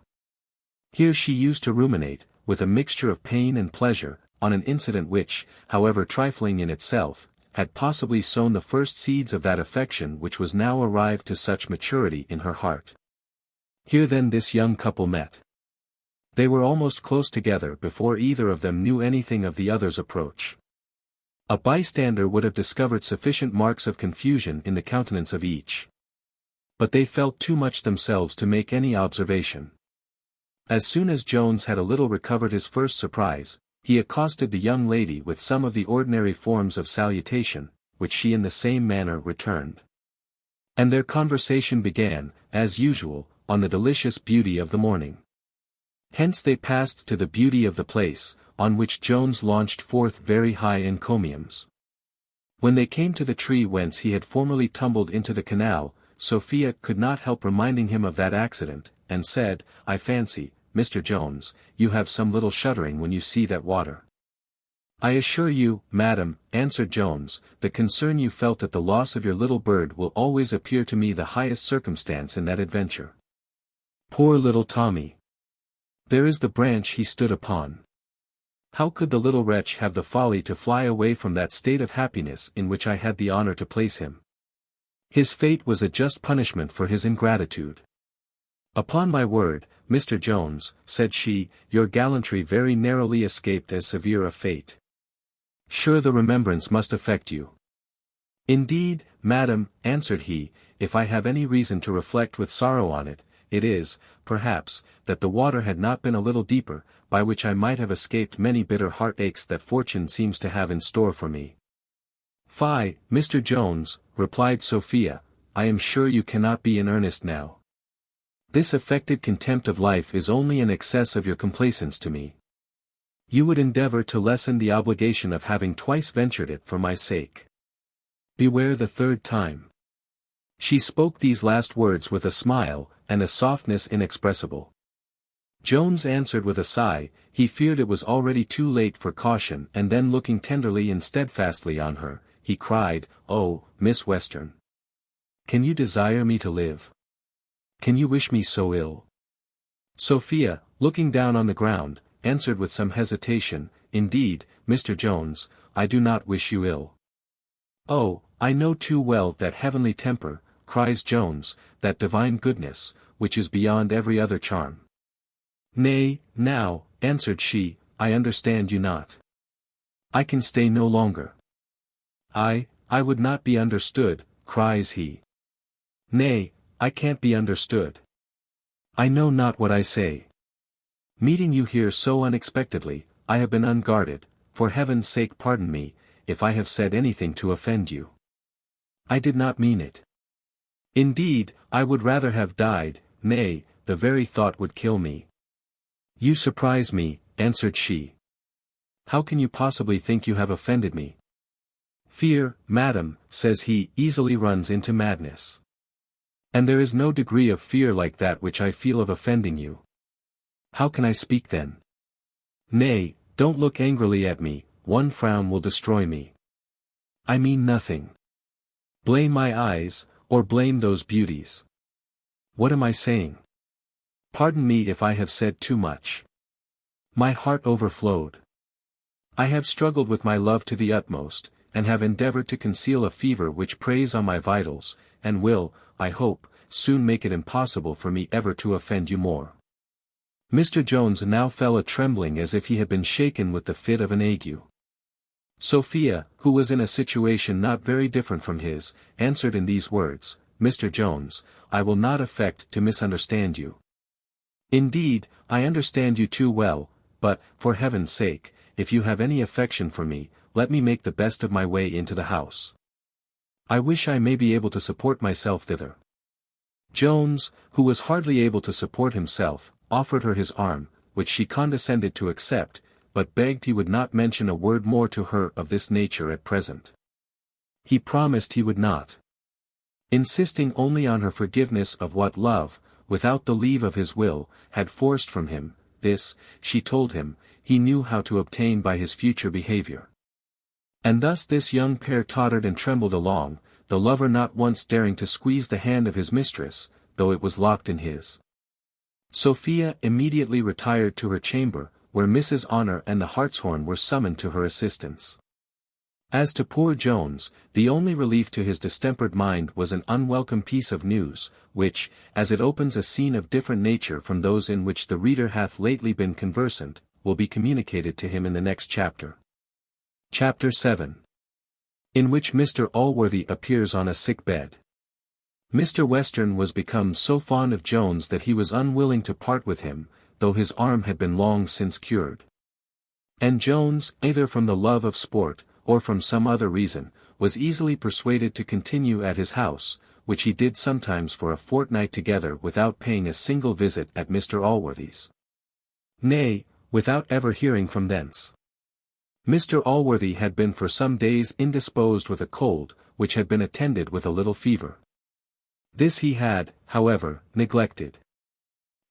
Speaker 1: Here she used to ruminate, with a mixture of pain and pleasure, on an incident which, however trifling in itself, had possibly sown the first seeds of that affection which was now arrived to such maturity in her heart. Here then this young couple met. They were almost close together before either of them knew anything of the other's approach. A bystander would have discovered sufficient marks of confusion in the countenance of each. But they felt too much themselves to make any observation. As soon as Jones had a little recovered his first surprise, he accosted the young lady with some of the ordinary forms of salutation, which she in the same manner returned. And their conversation began, as usual, on the delicious beauty of the morning. Hence they passed to the beauty of the place, on which Jones launched forth very high encomiums. When they came to the tree whence he had formerly tumbled into the canal, Sophia could not help reminding him of that accident, and said, "I fancy, Mr. Jones, you have some little shuddering when you see that water." "I assure you, madam," answered Jones, "the concern you felt at the loss of your little bird will always appear to me the highest circumstance in that adventure. Poor little Tommy! There is the branch he stood upon. How could the little wretch have the folly to fly away from that state of happiness in which I had the honor to place him? His fate was a just punishment for his ingratitude." "Upon my word, Mr. Jones," said she, "your gallantry very narrowly escaped as severe a fate. Sure the remembrance must affect you." "Indeed, madam," answered he, "if I have any reason to reflect with sorrow on it, it is, perhaps, that the water had not been a little deeper, by which I might have escaped many bitter heartaches that fortune seems to have in store for me." "Fie, Mr. Jones," replied Sophia, "I am sure you cannot be in earnest now. This affected contempt of life is only an excess of your complaisance to me. You would endeavor to lessen the obligation of having twice ventured it for my sake. Beware the third time." She spoke these last words with a smile, and a softness inexpressible. Jones answered with a sigh, he feared it was already too late for caution, and then looking tenderly and steadfastly on her, he cried, "Oh, Miss Western! Can you desire me to live? Can you wish me so ill?" Sophia, looking down on the ground, answered with some hesitation, "Indeed, Mr. Jones, I do not wish you ill." "Oh, I know too well that heavenly temper," cries Jones, "that divine goodness, which is beyond every other charm." "Nay, now," answered she, "I understand you not. I can stay no longer." I would not be understood," cries he. "Nay, I can't be understood. I know not what I say. Meeting you here so unexpectedly, I have been unguarded, for heaven's sake pardon me, if I have said anything to offend you. I did not mean it. Indeed, I would rather have died, nay, the very thought would kill me." "You surprise me," answered she. "How can you possibly think you have offended me?" "Fear, madam," says he, "easily runs into madness. And there is no degree of fear like that which I feel of offending you. How can I speak then? Nay, don't look angrily at me, one frown will destroy me. I mean nothing. Blame my eyes, or blame those beauties. What am I saying? Pardon me if I have said too much. My heart overflowed. I have struggled with my love to the utmost, and have endeavored to conceal a fever which preys on my vitals, and will, I hope, soon make it impossible for me ever to offend you more." Mr. Jones now fell a trembling as if he had been shaken with the fit of an ague. Sophia, who was in a situation not very different from his, answered in these words, "Mr. Jones, I will not affect to misunderstand you. Indeed, I understand you too well, but, for heaven's sake, if you have any affection for me, let me make the best of my way into the house. I wish I may be able to support myself thither." Jones, who was hardly able to support himself, offered her his arm, which she condescended to accept, but begged he would not mention a word more to her of this nature at present. He promised he would not. Insisting only on her forgiveness of what love, without the leave of his will, had forced from him, this, she told him, he knew how to obtain by his future behavior. And thus this young pair tottered and trembled along, the lover not once daring to squeeze the hand of his mistress, though it was locked in his. Sophia immediately retired to her chamber, where Mrs. Honor and the hartshorn were summoned to her assistance. As to poor Jones, the only relief to his distempered mind was an unwelcome piece of news, which, as it opens a scene of different nature from those in which the reader hath lately been conversant, will be communicated to him in the next chapter. Chapter 7. in which Mr. Allworthy appears on a sick bed. Mr. Western was become so fond of Jones that he was unwilling to part with him, though his arm had been long since cured. And Jones, either from the love of sport, or from some other reason, was easily persuaded to continue at his house, which he did sometimes for a fortnight together without paying a single visit at Mr. Allworthy's. Nay, without ever hearing from thence. Mr. Allworthy had been for some days indisposed with a cold, which had been attended with a little fever. This he had, however, neglected.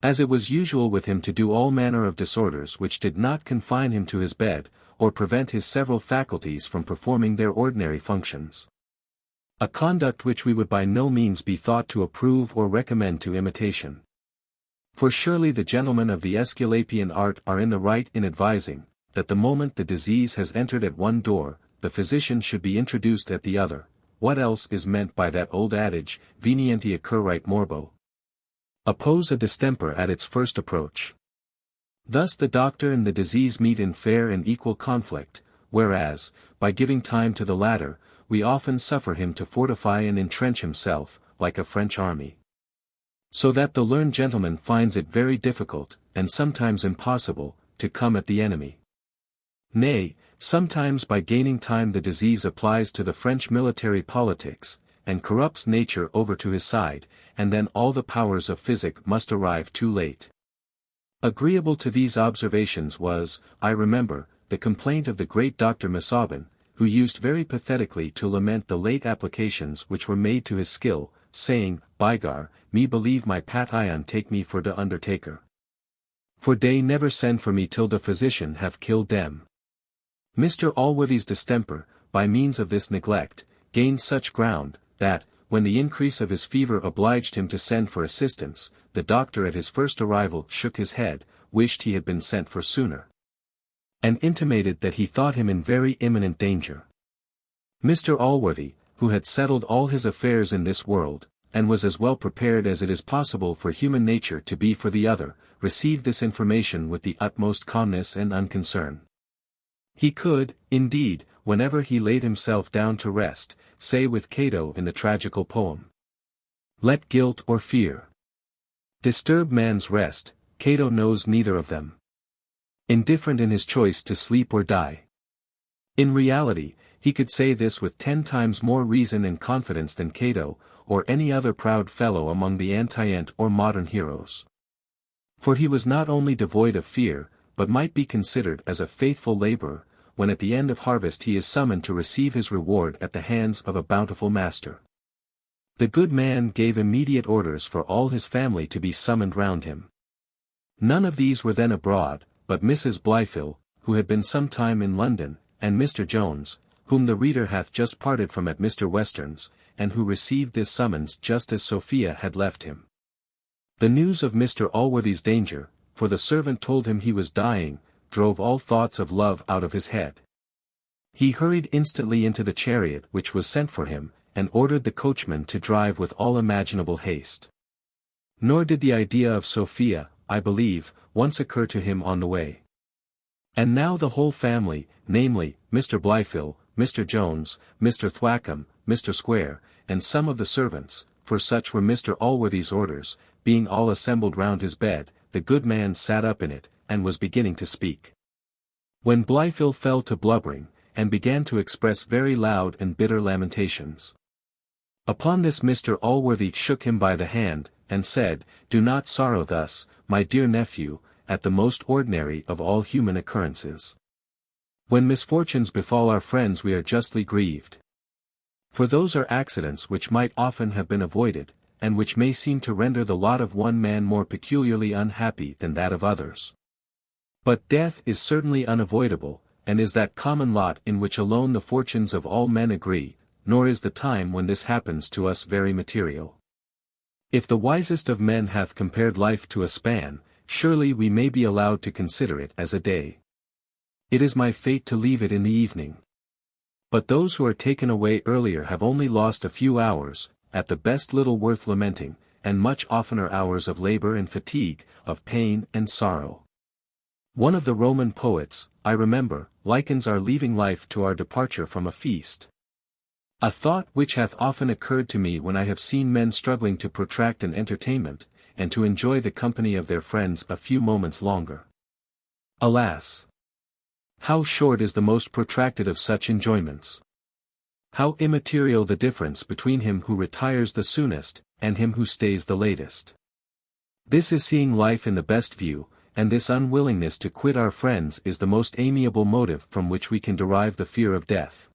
Speaker 1: As it was usual with him to do all manner of disorders which did not confine him to his bed, or prevent his several faculties from performing their ordinary functions. A conduct which we would by no means be thought to approve or recommend to imitation. For surely the gentlemen of the Aesculapian art are in the right in advising, that the moment the disease has entered at one door, the physician should be introduced at the other. What else is meant by that old adage, venienti occurrite morbo? Oppose a distemper at its first approach. Thus the doctor and the disease meet in fair and equal conflict, whereas, by giving time to the latter, we often suffer him to fortify and entrench himself, like a French army. So that the learned gentleman finds it very difficult, and sometimes impossible, to come at the enemy. Nay, sometimes by gaining time the disease applies to the French military politics, and corrupts nature over to his side, and then all the powers of physic must arrive too late. Agreeable to these observations was, I remember, the complaint of the great Dr. Misaubin, who used very pathetically to lament the late applications which were made to his skill, saying, Bygar, me believe my pat ion take me for de undertaker. For dey never send for me till de physician have killed dem. Mr. Allworthy's distemper, by means of this neglect, gained such ground, that, when the increase of his fever obliged him to send for assistance, the doctor at his first arrival shook his head, wished he had been sent for sooner, and intimated that he thought him in very imminent danger. Mr. Allworthy, who had settled all his affairs in this world, and was as well prepared as it is possible for human nature to be for the other, received this information with the utmost calmness and unconcern. He could, indeed, whenever he laid himself down to rest, say with Cato in the tragical poem, let guilt or fear disturb man's rest, Cato knows neither of them. Indifferent in his choice to sleep or die. In reality, he could say this with 10 times more reason and confidence than Cato, or any other proud fellow among the antient or modern heroes. For he was not only devoid of fear, but might be considered as a faithful laborer, when at the end of harvest he is summoned to receive his reward at the hands of a bountiful master. The good man gave immediate orders for all his family to be summoned round him. None of these were then abroad, but Mrs. Blifil, who had been some time in London, and Mr. Jones, whom the reader hath just parted from at Mr. Western's, and who received this summons just as Sophia had left him. The news of Mr. Allworthy's danger, for the servant told him he was dying, drove all thoughts of love out of his head. He hurried instantly into the chariot which was sent for him, and ordered the coachman to drive with all imaginable haste. Nor did the idea of Sophia, I believe, once occur to him on the way. And now the whole family, namely, Mr. Blifil, Mr. Jones, Mr. Thwackum, Mr. Squire, and some of the servants, for such were Mr. Allworthy's orders, being all assembled round his bed, the good man sat up in it, and was beginning to speak. When Blifil fell to blubbering, and began to express very loud and bitter lamentations. Upon this Mr. Allworthy shook him by the hand, and said, Do not sorrow thus, my dear nephew, at the most ordinary of all human occurrences. When misfortunes befall our friends we are justly grieved. For those are accidents which might often have been avoided, and which may seem to render the lot of one man more peculiarly unhappy than that of others. But death is certainly unavoidable, and is that common lot in which alone the fortunes of all men agree, nor is the time when this happens to us very material. If the wisest of men hath compared life to a span, surely we may be allowed to consider it as a day. It is my fate to leave it in the evening. But those who are taken away earlier have only lost a few hours, at the best little worth lamenting, and much oftener hours of labor and fatigue, of pain and sorrow. One of the Roman poets, I remember, likens our leaving life to our departure from a feast. A thought which hath often occurred to me when I have seen men struggling to protract an entertainment, and to enjoy the company of their friends a few moments longer. Alas! How short is the most protracted of such enjoyments! How immaterial the difference between him who retires the soonest, and him who stays the latest! This is seeing life in the best view, and this unwillingness to quit our friends is the most amiable motive from which we can derive the fear of death.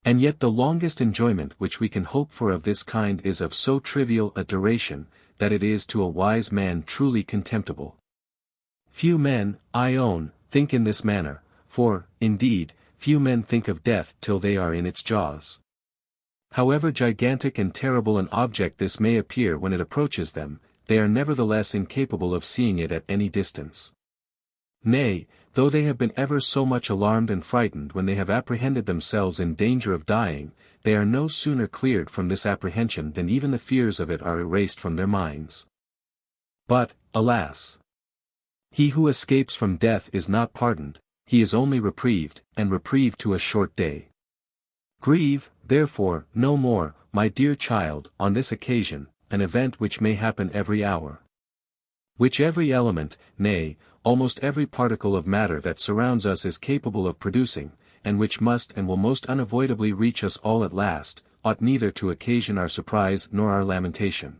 Speaker 1: And yet the longest enjoyment which we can hope for of this kind is of so trivial a duration, that it is to a wise man truly contemptible. Few men, I own, think in this manner, for, indeed, few men think of death till they are in its jaws. However gigantic and terrible an object this may appear when it approaches them, they are nevertheless incapable of seeing it at any distance. Nay, though they have been ever so much alarmed and frightened when they have apprehended themselves in danger of dying, they are no sooner cleared from this apprehension than even the fears of it are erased from their minds. But, alas! He who escapes from death is not pardoned, he is only reprieved, and reprieved to a short day. Grieve, therefore, no more, my dear child, on this occasion, an event which may happen every hour. Which every element, nay, almost every particle of matter that surrounds us is capable of producing, and which must and will most unavoidably reach us all at last, ought neither to occasion our surprise nor our lamentation.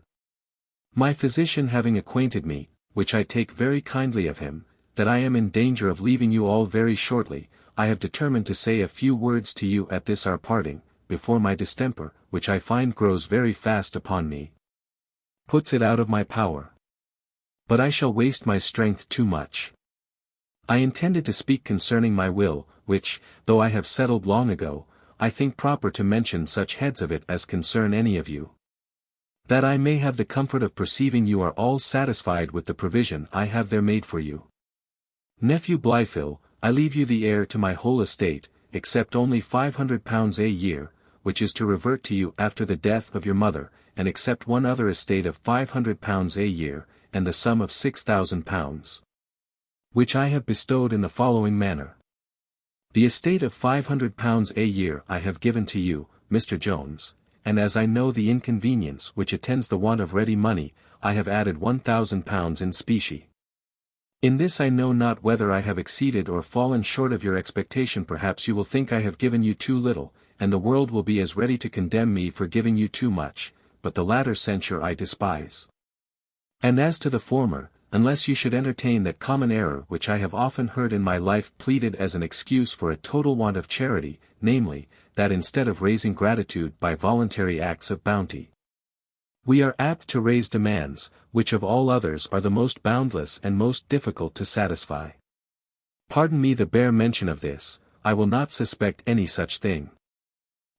Speaker 1: My physician having acquainted me, which I take very kindly of him, that I am in danger of leaving you all very shortly, I have determined to say a few words to you at this our parting, before my distemper, which I find grows very fast upon me, puts it out of my power. But I shall waste my strength too much. I intended to speak concerning my will, which, though I have settled long ago, I think proper to mention such heads of it as concern any of you. That I may have the comfort of perceiving you are all satisfied with the provision I have there made for you. Nephew Blifil, I leave you the heir to my whole estate, except only £500 a year, which is to revert to you after the death of your mother, and except one other estate of £500 a year, and the sum of £6,000. Which I have bestowed in the following manner. The estate of £500 a year I have given to you, Mr. Jones, and as I know the inconvenience which attends the want of ready money, I have added £1,000 in specie. In this I know not whether I have exceeded or fallen short of your expectation. Perhaps you will think I have given you too little, and the world will be as ready to condemn me for giving you too much, but the latter censure I despise. And as to the former, unless you should entertain that common error which I have often heard in my life pleaded as an excuse for a total want of charity, namely, that instead of raising gratitude by voluntary acts of bounty, we are apt to raise demands, which of all others are the most boundless and most difficult to satisfy. Pardon me the bare mention of this, I will not suspect any such thing.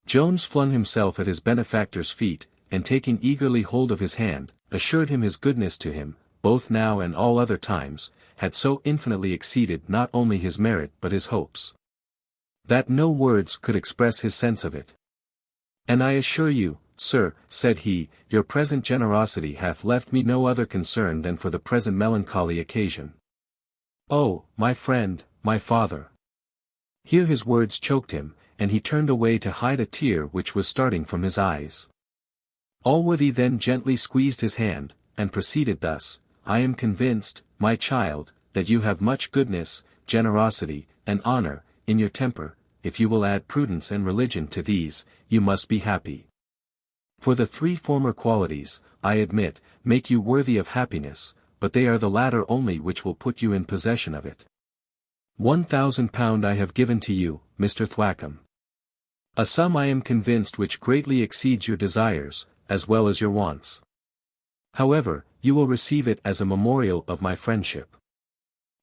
Speaker 1: Jones flung himself at his benefactor's feet, and taking eagerly hold of his hand, assured him his goodness to him, both now and all other times, had so infinitely exceeded not only his merit but his hopes, that no words could express his sense of it. And I assure you, sir, said he, your present generosity hath left me no other concern than for the present melancholy occasion. Oh, my friend, my father! Here his words choked him, and he turned away to hide a tear which was starting from his eyes. Allworthy then gently squeezed his hand, and proceeded thus, I am convinced, my child, that you have much goodness, generosity, and honor, in your temper. If you will add prudence and religion to these, you must be happy. For the three former qualities, I admit, make you worthy of happiness, but they are the latter only which will put you in possession of it. £1,000 I have given to you, Mr. Thwackum. A sum I am convinced which greatly exceeds your desires, as well as your wants. However, you will receive it as a memorial of my friendship.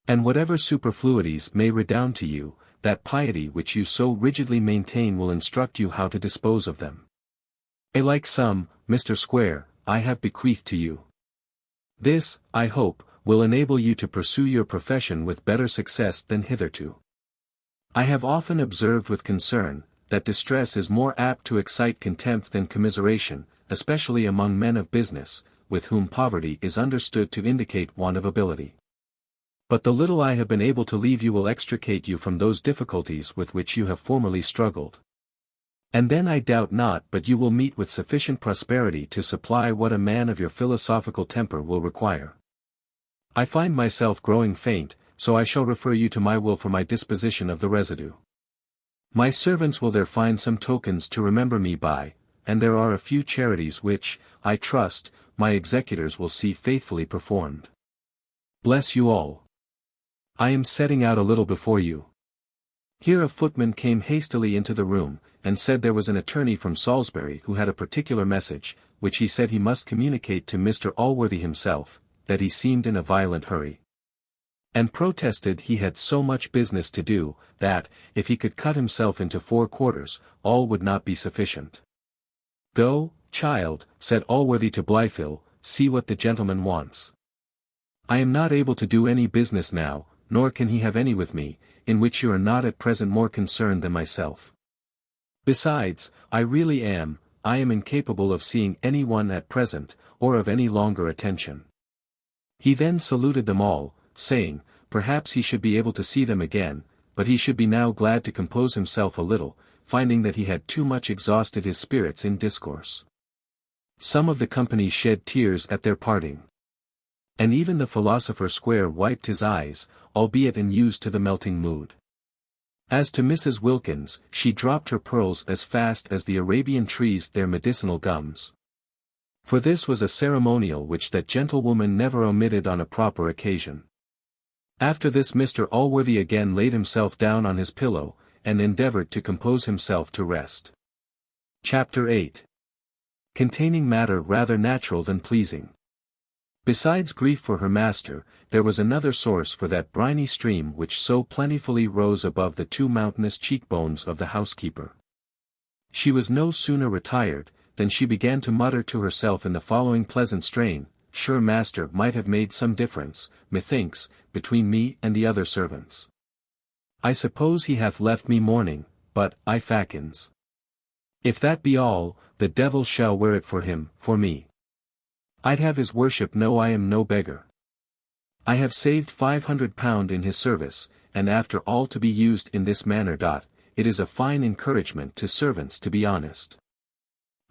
Speaker 1: And whatever superfluities may redound to you, that piety which you so rigidly maintain will instruct you how to dispose of them. A like sum, Mr. Squire, I have bequeathed to you. This, I hope, will enable you to pursue your profession with better success than hitherto. I have often observed with concern, that distress is more apt to excite contempt than commiseration, especially among men of business, with whom poverty is understood to indicate want of ability. But the little I have been able to leave you will extricate you from those difficulties with which you have formerly struggled. And then I doubt not but you will meet with sufficient prosperity to supply what a man of your philosophical temper will require. I find myself growing faint, so I shall refer you to my will for my disposition of the residue. My servants will there find some tokens to remember me by, and there are a few charities which, I trust, my executors will see faithfully performed. Bless you all. I am setting out a little before you. Here a footman came hastily into the room, and said there was an attorney from Salisbury who had a particular message, which he said he must communicate to Mr Allworthy himself, that he seemed in a violent hurry. And protested he had so much business to do, that, if he could cut himself into 4 quarters, all would not be sufficient. Go, child, said Allworthy to Blifil, see what the gentleman wants. I am not able to do any business now, nor can he have any with me, in which you are not at present more concerned than myself. Besides, I am incapable of seeing any one at present, or of any longer attention. He then saluted them all, saying, perhaps he should be able to see them again, but he should be now glad to compose himself a little, finding that he had too much exhausted his spirits in discourse. Some of the company shed tears at their parting. And even the philosopher Squire wiped his eyes, albeit unused to the melting mood. As to Mrs. Wilkins, she dropped her pearls as fast as the Arabian trees their medicinal gums. For this was a ceremonial which that gentlewoman never omitted on a proper occasion. After this Mr. Allworthy again laid himself down on his pillow, and endeavoured to compose himself to rest. Chapter 8. Containing matter rather natural than pleasing. Besides grief for her master, there was another source for that briny stream which so plentifully rose above the 2 mountainous cheekbones of the housekeeper. She was no sooner retired, than she began to mutter to herself in the following pleasant strain, sure master might have made some difference, methinks, between me and the other servants. I suppose he hath left me mourning, but, I fackins. If that be all, the devil shall wear it for him, for me. I'd have his worship know I am no beggar. I have saved £500 in his service, and after all to be used in this manner. It is a fine encouragement to servants to be honest.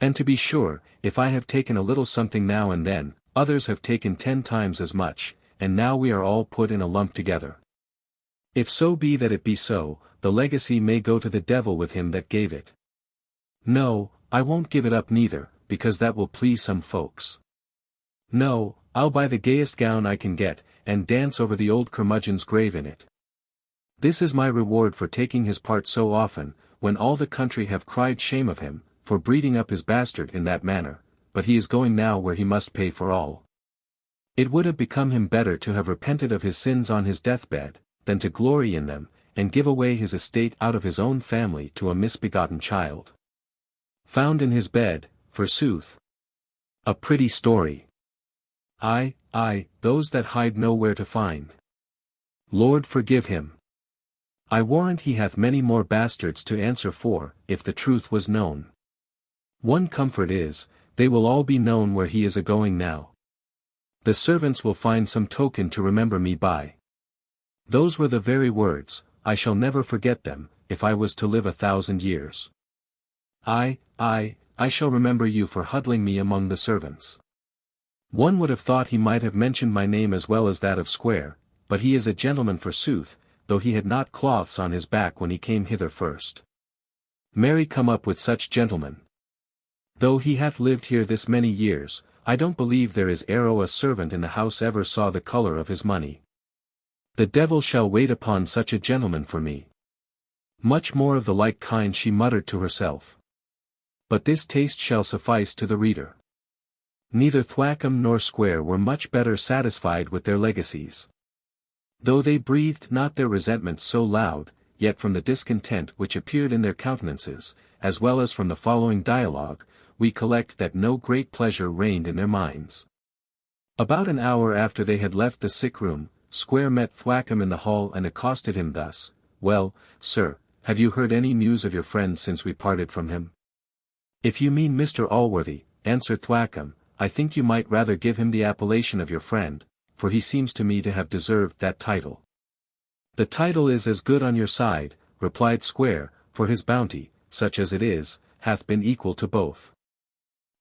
Speaker 1: And to be sure, if I have taken a little something now and then, others have taken 10 times as much, and now we are all put in a lump together. If so be that it be so, the legacy may go to the devil with him that gave it. No, I won't give it up neither, because that will please some folks. No, I'll buy the gayest gown I can get, and dance over the old curmudgeon's grave in it. This is my reward for taking his part so often, when all the country have cried shame of him, for breeding up his bastard in that manner, but he is going now where he must pay for all. It would have become him better to have repented of his sins on his deathbed, than to glory in them, and give away his estate out of his own family to a misbegotten child. Found in his bed, forsooth. A pretty story. Ay, those that hide know where to find. Lord forgive him. I warrant he hath many more bastards to answer for, if the truth was known. One comfort is, they will all be known where he is a-going now. The servants will find some token to remember me by. Those were the very words, I shall never forget them, if I was to live 1,000 years. I shall remember you for huddling me among the servants. One would have thought he might have mentioned my name as well as that of Squire, but he is a gentleman forsooth, though he had not cloths on his back when he came hither first. Marry come up with such gentlemen. Though he hath lived here this many years, I don't believe there is a servant in the house ever saw the colour of his money. The devil shall wait upon such a gentleman for me. Much more of the like kind she muttered to herself. But this taste shall suffice to the reader. Neither Thwackum nor Squire were much better satisfied with their legacies. Though they breathed not their resentment so loud, yet from the discontent which appeared in their countenances, as well as from the following dialogue, we collect that no great pleasure reigned in their minds. About an hour after they had left the sick-room, Squire met Thwackum in the hall and accosted him thus, "Well, sir, have you heard any news of your friend since we parted from him?" "If you mean Mr. Allworthy," answered Thwackum, "I think you might rather give him the appellation of your friend, for he seems to me to have deserved that title." "The title is as good on your side," replied Squire, "for his bounty, such as it is, hath been equal to both.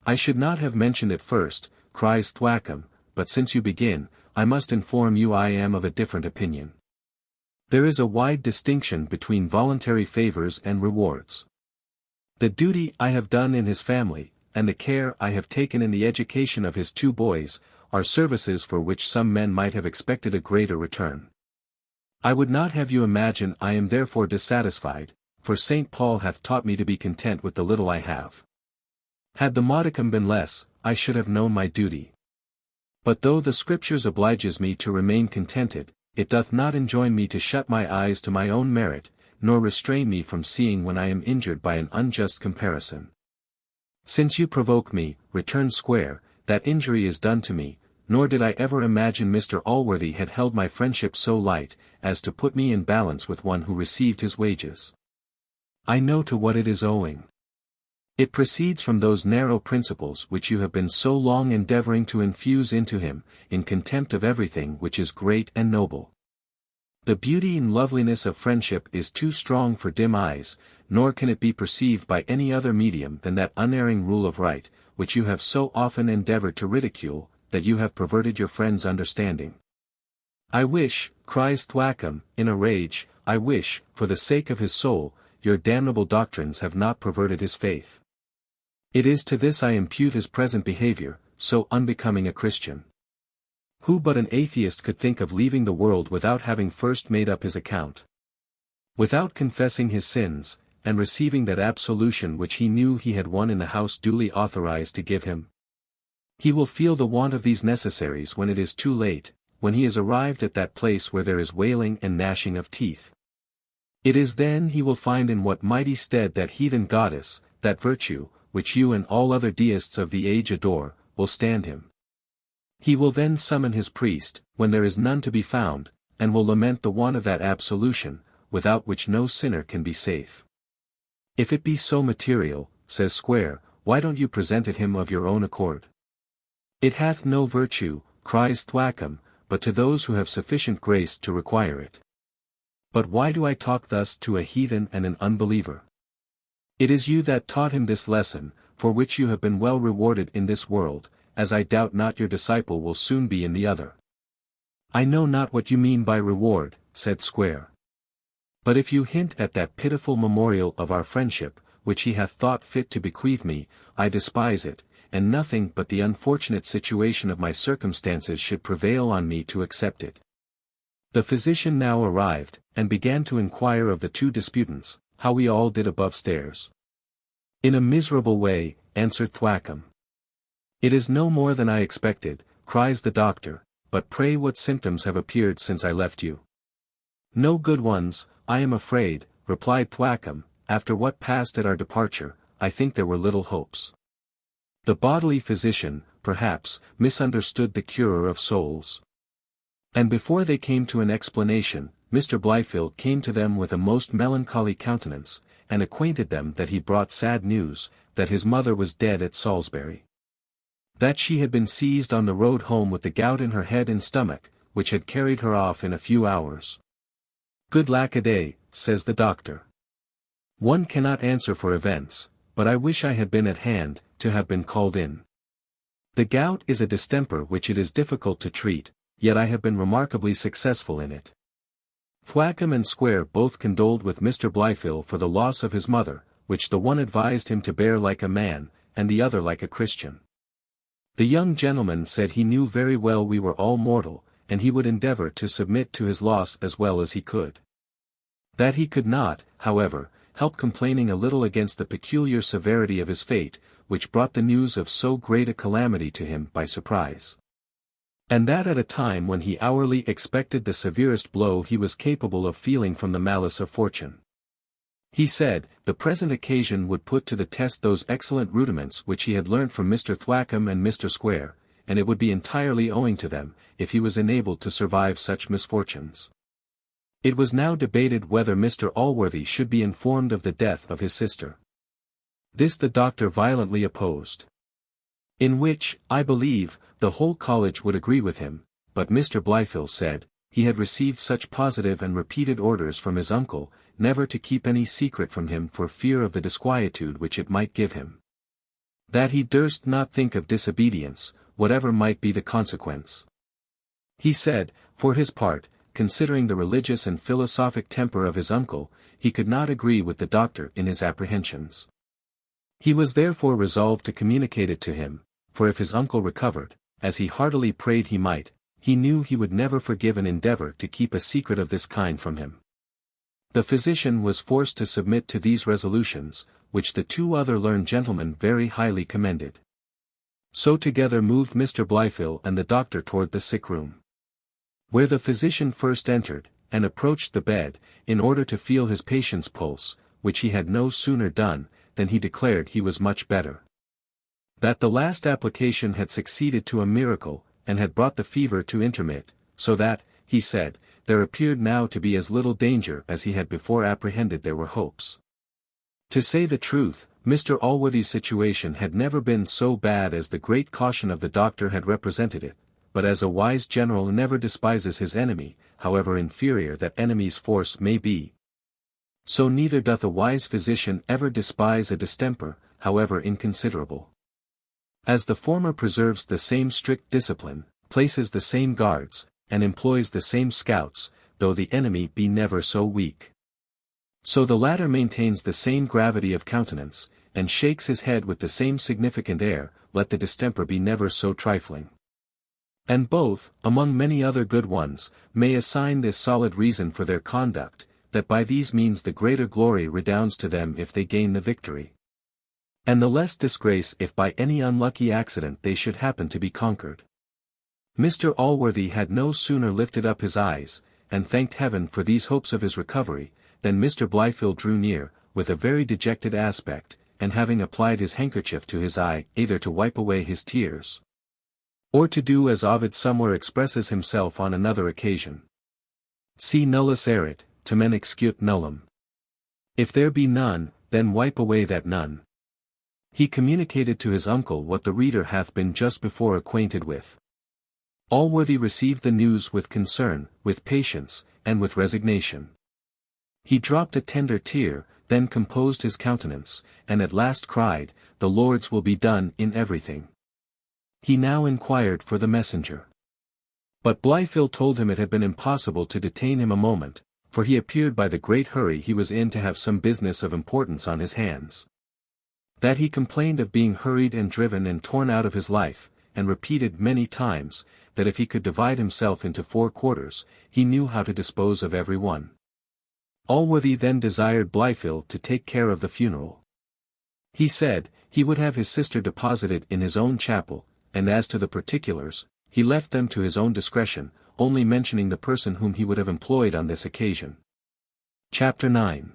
Speaker 1: I should not have mentioned it first, cries Thwackum, but since you begin, I must inform you I am of a different opinion. There is a wide distinction between voluntary favors and rewards. The duty I have done in his family, and the care I have taken in the education of his 2 boys, are services for which some men might have expected a greater return. I would not have you imagine I am therefore dissatisfied, for St. Paul hath taught me to be content with the little I have. Had the modicum been less, I should have known my duty. But though the Scriptures obliges me to remain contented, it doth not enjoin me to shut my eyes to my own merit, nor restrain me from seeing when I am injured by an unjust comparison. Since you provoke me, returned Squire, that injury is done to me, nor did I ever imagine Mr. Allworthy had held my friendship so light, as to put me in balance with one who received his wages. I know to what it is owing. It proceeds from those narrow principles which you have been so long endeavoring to infuse into him, in contempt of everything which is great and noble. The beauty and loveliness of friendship is too strong for dim eyes, nor can it be perceived by any other medium than that unerring rule of right, which you have so often endeavored to ridicule, that you have perverted your friend's understanding. I wish, cries Thwackum, in a rage, I wish, for the sake of his soul, your damnable doctrines have not perverted his faith. It is to this I impute his present behavior, so unbecoming a Christian. Who but an atheist could think of leaving the world without having first made up his account? Without confessing his sins, and receiving that absolution which he knew he had won in the house duly authorized to give him? He will feel the want of these necessaries when it is too late, when he is arrived at that place where there is wailing and gnashing of teeth. It is then he will find in what mighty stead that heathen goddess, that virtue, which you and all other deists of the age adore, will stand him. He will then summon his priest, when there is none to be found, and will lament the want of that absolution, without which no sinner can be safe. If it be so material, says Squire, why don't you present it him of your own accord? It hath no virtue, cries Thwackum, but to those who have sufficient grace to require it. But why do I talk thus to a heathen and an unbeliever? It is you that taught him this lesson, for which you have been well rewarded in this world, as I doubt not your disciple will soon be in the other. I know not what you mean by reward, said Squire. But if you hint at that pitiful memorial of our friendship, which he hath thought fit to bequeath me, I despise it, and nothing but the unfortunate situation of my circumstances should prevail on me to accept it. The physician now arrived, and began to inquire of the 2 disputants, how we all did above stairs. In a miserable way, answered Thwackum. It is no more than I expected, cries the doctor, but pray what symptoms have appeared since I left you? No good ones, I am afraid, replied Thwackum, after what passed at our departure, I think there were little hopes. The bodily physician, perhaps, misunderstood the curer of souls. And before they came to an explanation, Mr. Blifil came to them with a most melancholy countenance, and acquainted them that he brought sad news, that his mother was dead at Salisbury. That she had been seized on the road home with the gout in her head and stomach, which had carried her off in a few hours. Good lack-a-day, says the doctor. One cannot answer for events, but I wish I had been at hand, to have been called in. The gout is a distemper which it is difficult to treat, yet I have been remarkably successful in it. Thwackum and Squire both condoled with Mr. Blifil for the loss of his mother, which the one advised him to bear like a man, and the other like a Christian. The young gentleman said he knew very well we were all mortal, and he would endeavor to submit to his loss as well as he could. That he could not, however, help complaining a little against the peculiar severity of his fate, which brought the news of so great a calamity to him by surprise. And that at a time when he hourly expected the severest blow he was capable of feeling from the malice of fortune. He said, the present occasion would put to the test those excellent rudiments which he had learnt from Mr. Thwackum and Mr. Squire, and it would be entirely owing to them, if he was enabled to survive such misfortunes. It was now debated whether Mr. Allworthy should be informed of the death of his sister. This the doctor violently opposed. In which, I believe, the whole college would agree with him, but Mr. Blifil said, he had received such positive and repeated orders from his uncle, never to keep any secret from him for fear of the disquietude which it might give him. That he durst not think of disobedience, whatever might be the consequence. He said, for his part, considering the religious and philosophic temper of his uncle, he could not agree with the doctor in his apprehensions. He was therefore resolved to communicate it to him, for if his uncle recovered, as he heartily prayed he might, he knew he would never forgive an endeavor to keep a secret of this kind from him. The physician was forced to submit to these resolutions, which the two other learned gentlemen very highly commended. So together moved Mr. Blifil and the doctor toward the sick room, where the physician first entered, and approached the bed, in order to feel his patient's pulse, which he had no sooner done, than he declared he was much better. That the last application had succeeded to a miracle, and had brought the fever to intermit, so that, he said, there appeared now to be as little danger as he had before apprehended there were hopes. To say the truth, Mr. Allworthy's situation had never been so bad as the great caution of the doctor had represented it, but as a wise general never despises his enemy, however inferior that enemy's force may be, so neither doth a wise physician ever despise a distemper, however inconsiderable. As the former preserves the same strict discipline, places the same guards, and employs the same scouts, though the enemy be never so weak, so the latter maintains the same gravity of countenance, and shakes his head with the same significant air, let the distemper be never so trifling. And both, among many other good ones, may assign this solid reason for their conduct, that by these means the greater glory redounds to them if they gain the victory, and the less disgrace if by any unlucky accident they should happen to be conquered. Mr. Allworthy had no sooner lifted up his eyes, and thanked heaven for these hopes of his recovery, than Mr. Blifil drew near, with a very dejected aspect, and having applied his handkerchief to his eye, either to wipe away his tears, or to do as Ovid somewhere expresses himself on another occasion, si nullus erit, tamen excut nullum. If there be none, then wipe away that none. He communicated to his uncle what the reader hath been just before acquainted with. Allworthy received the news with concern, with patience, and with resignation. He dropped a tender tear, then composed his countenance, and at last cried, "The Lord's will be done in everything." He now inquired for the messenger. But Blifil told him it had been impossible to detain him a moment, for he appeared by the great hurry he was in to have some business of importance on his hands. That he complained of being hurried and driven and torn out of his life, and repeated many times, that if he could divide himself into 4 quarters, he knew how to dispose of every one. Allworthy then desired Blifil to take care of the funeral. He said, he would have his sister deposited in his own chapel, and as to the particulars, he left them to his own discretion, only mentioning the person whom he would have employed on this occasion. Chapter 9.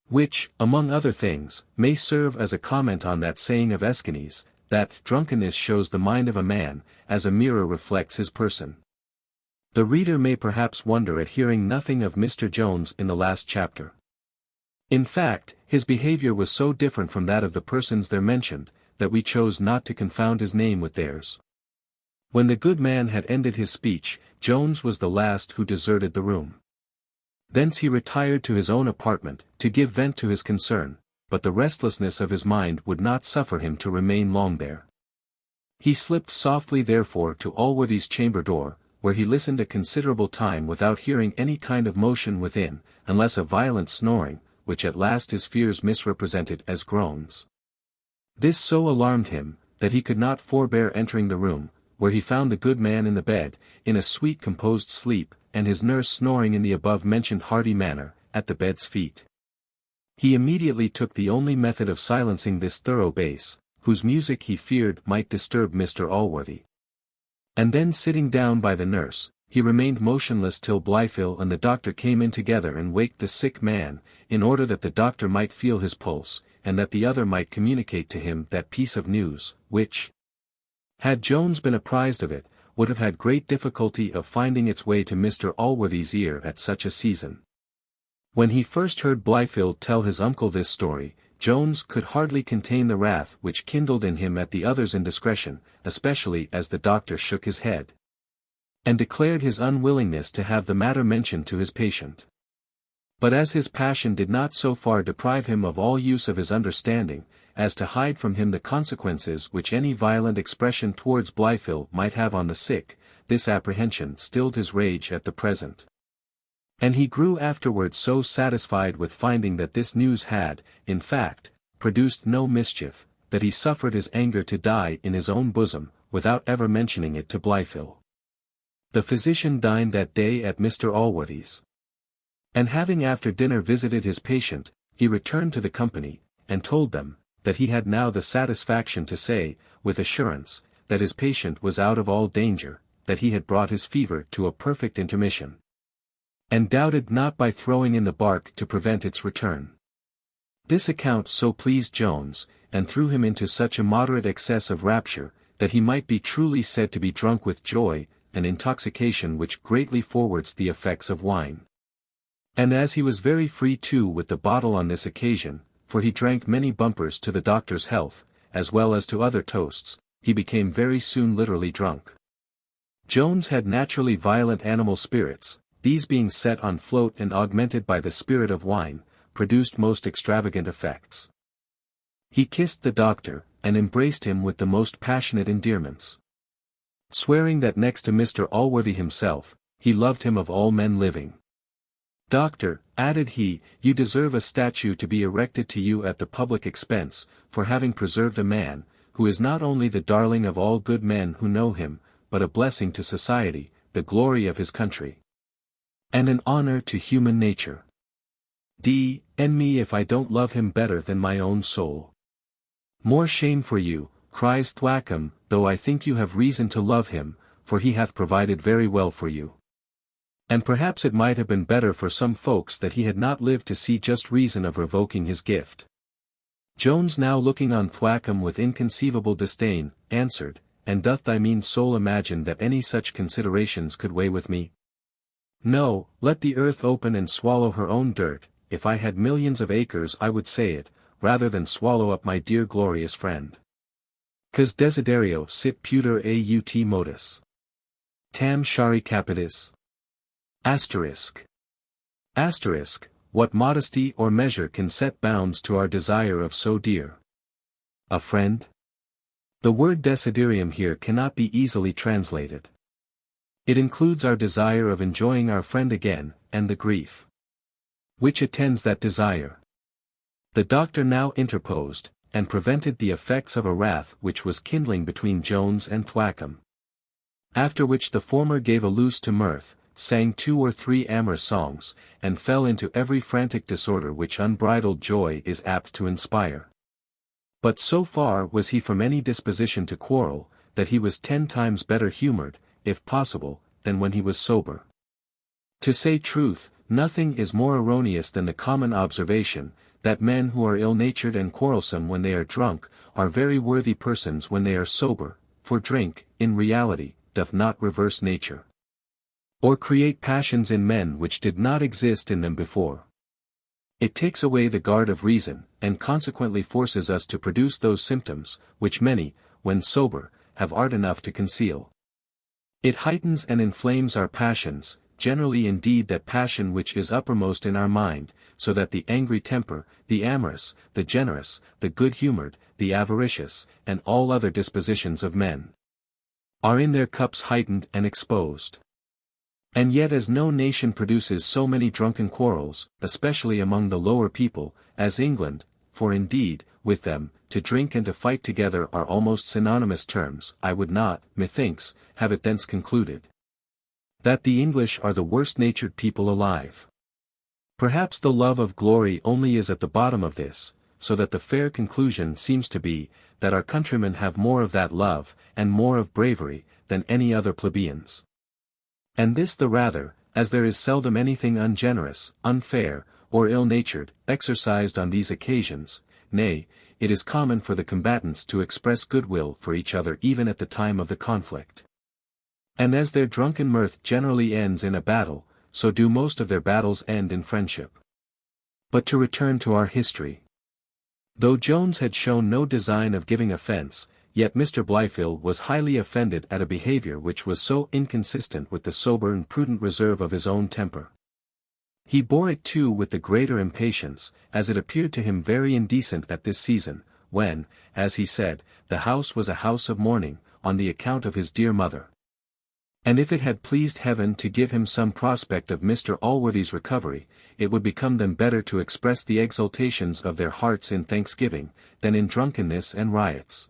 Speaker 1: Which, among other things, may serve as a comment on that saying of Aeschines, that drunkenness shows the mind of a man, as a mirror reflects his person. The reader may perhaps wonder at hearing nothing of Mr. Jones in the last chapter. In fact, his behavior was so different from that of the persons there mentioned, that we chose not to confound his name with theirs. When the good man had ended his speech, Jones was the last who deserted the room. Thence he retired to his own apartment, to give vent to his concern, but the restlessness of his mind would not suffer him to remain long there. He slipped softly therefore to Allworthy's chamber door, where he listened a considerable time without hearing any kind of motion within, unless a violent snoring, which at last his fears misrepresented as groans. This so alarmed him, that he could not forbear entering the room, where he found the good man in the bed, in a sweet composed sleep, and his nurse snoring in the above-mentioned hearty manner, at the bed's feet. He immediately took the only method of silencing this thorough bass, whose music he feared might disturb Mr. Allworthy. And then sitting down by the nurse, he remained motionless till Blifil and the doctor came in together and waked the sick man, in order that the doctor might feel his pulse, and that the other might communicate to him that piece of news, which, had Jones been apprised of it, would have had great difficulty of finding its way to Mr. Allworthy's ear at such a season. When he first heard Blifil tell his uncle this story, Jones could hardly contain the wrath which kindled in him at the other's indiscretion, especially as the doctor shook his head, and declared his unwillingness to have the matter mentioned to his patient. But as his passion did not so far deprive him of all use of his understanding, as to hide from him the consequences which any violent expression towards Blifil might have on the sick, this apprehension stilled his rage at the present. And he grew afterwards so satisfied with finding that this news had, in fact, produced no mischief, that he suffered his anger to die in his own bosom, without ever mentioning it to Blifil. The physician dined that day at Mr Allworthy's. And having after dinner visited his patient, he returned to the company, and told them, that he had now the satisfaction to say, with assurance, that his patient was out of all danger, that he had brought his fever to a perfect intermission, and doubted not by throwing in the bark to prevent its return. This account so pleased Jones, and threw him into such a moderate excess of rapture, that he might be truly said to be drunk with joy, an intoxication which greatly forwards the effects of wine. And as he was very free too with the bottle on this occasion, for he drank many bumpers to the doctor's health, as well as to other toasts, he became very soon literally drunk. Jones had naturally violent animal spirits, these being set on float and augmented by the spirit of wine, produced most extravagant effects. He kissed the doctor, and embraced him with the most passionate endearments, swearing that next to Mr Allworthy himself, he loved him of all men living. "Doctor," added he, "you deserve a statue to be erected to you at the public expense, for having preserved a man, who is not only the darling of all good men who know him, but a blessing to society, the glory of his country, and an honor to human nature. D.N. me if I don't love him better than my own soul." "More shame for you," cries Thwackum, "though I think you have reason to love him, for he hath provided very well for you. And perhaps it might have been better for some folks that he had not lived to see just reason of revoking his gift." Jones, now looking on Thwackum with inconceivable disdain, answered, "And doth thy mean soul imagine that any such considerations could weigh with me? No, let the earth open and swallow her own dirt, if I had millions of acres I would say it, rather than swallow up my dear glorious friend. Quis desiderio sit puter aut modus. Tam shari capitis. Asterisk. Asterisk, what modesty or measure can set bounds to our desire of so dear a friend? The word desiderium here cannot be easily translated. It includes our desire of enjoying our friend again, and the grief which attends that desire." The doctor now interposed, and prevented the effects of a wrath which was kindling between Jones and Thwackum. After which the former gave a loose to mirth, sang 2 or 3 amorous songs, and fell into every frantic disorder which unbridled joy is apt to inspire. But so far was he from any disposition to quarrel, that he was 10 times better humored, if possible, than when he was sober. To say truth, nothing is more erroneous than the common observation, that men who are ill-natured and quarrelsome when they are drunk, are very worthy persons when they are sober, for drink, in reality, doth not reverse nature, or create passions in men which did not exist in them before. It takes away the guard of reason, and consequently forces us to produce those symptoms, which many, when sober, have art enough to conceal. It heightens and inflames our passions, generally indeed that passion which is uppermost in our mind, so that the angry temper, the amorous, the generous, the good-humored, the avaricious, and all other dispositions of men, are in their cups heightened and exposed. And yet as no nation produces so many drunken quarrels, especially among the lower people, as England, for indeed, with them, to drink and to fight together are almost synonymous terms, I would not, methinks, have it thence concluded that the English are the worst-natured people alive. Perhaps the love of glory only is at the bottom of this, so that the fair conclusion seems to be, that our countrymen have more of that love, and more of bravery, than any other plebeians. And this the rather, as there is seldom anything ungenerous, unfair, or ill-natured, exercised on these occasions, nay, it is common for the combatants to express goodwill for each other even at the time of the conflict. And as their drunken mirth generally ends in a battle, so do most of their battles end in friendship. But to return to our history. Though Jones had shown no design of giving offence, yet Mr Blifil was highly offended at a behaviour which was so inconsistent with the sober and prudent reserve of his own temper. He bore it too with the greater impatience, as it appeared to him very indecent at this season, when, as he said, the house was a house of mourning, on the account of his dear mother. And if it had pleased heaven to give him some prospect of Mr. Allworthy's recovery, it would become them better to express the exultations of their hearts in thanksgiving, than in drunkenness and riots.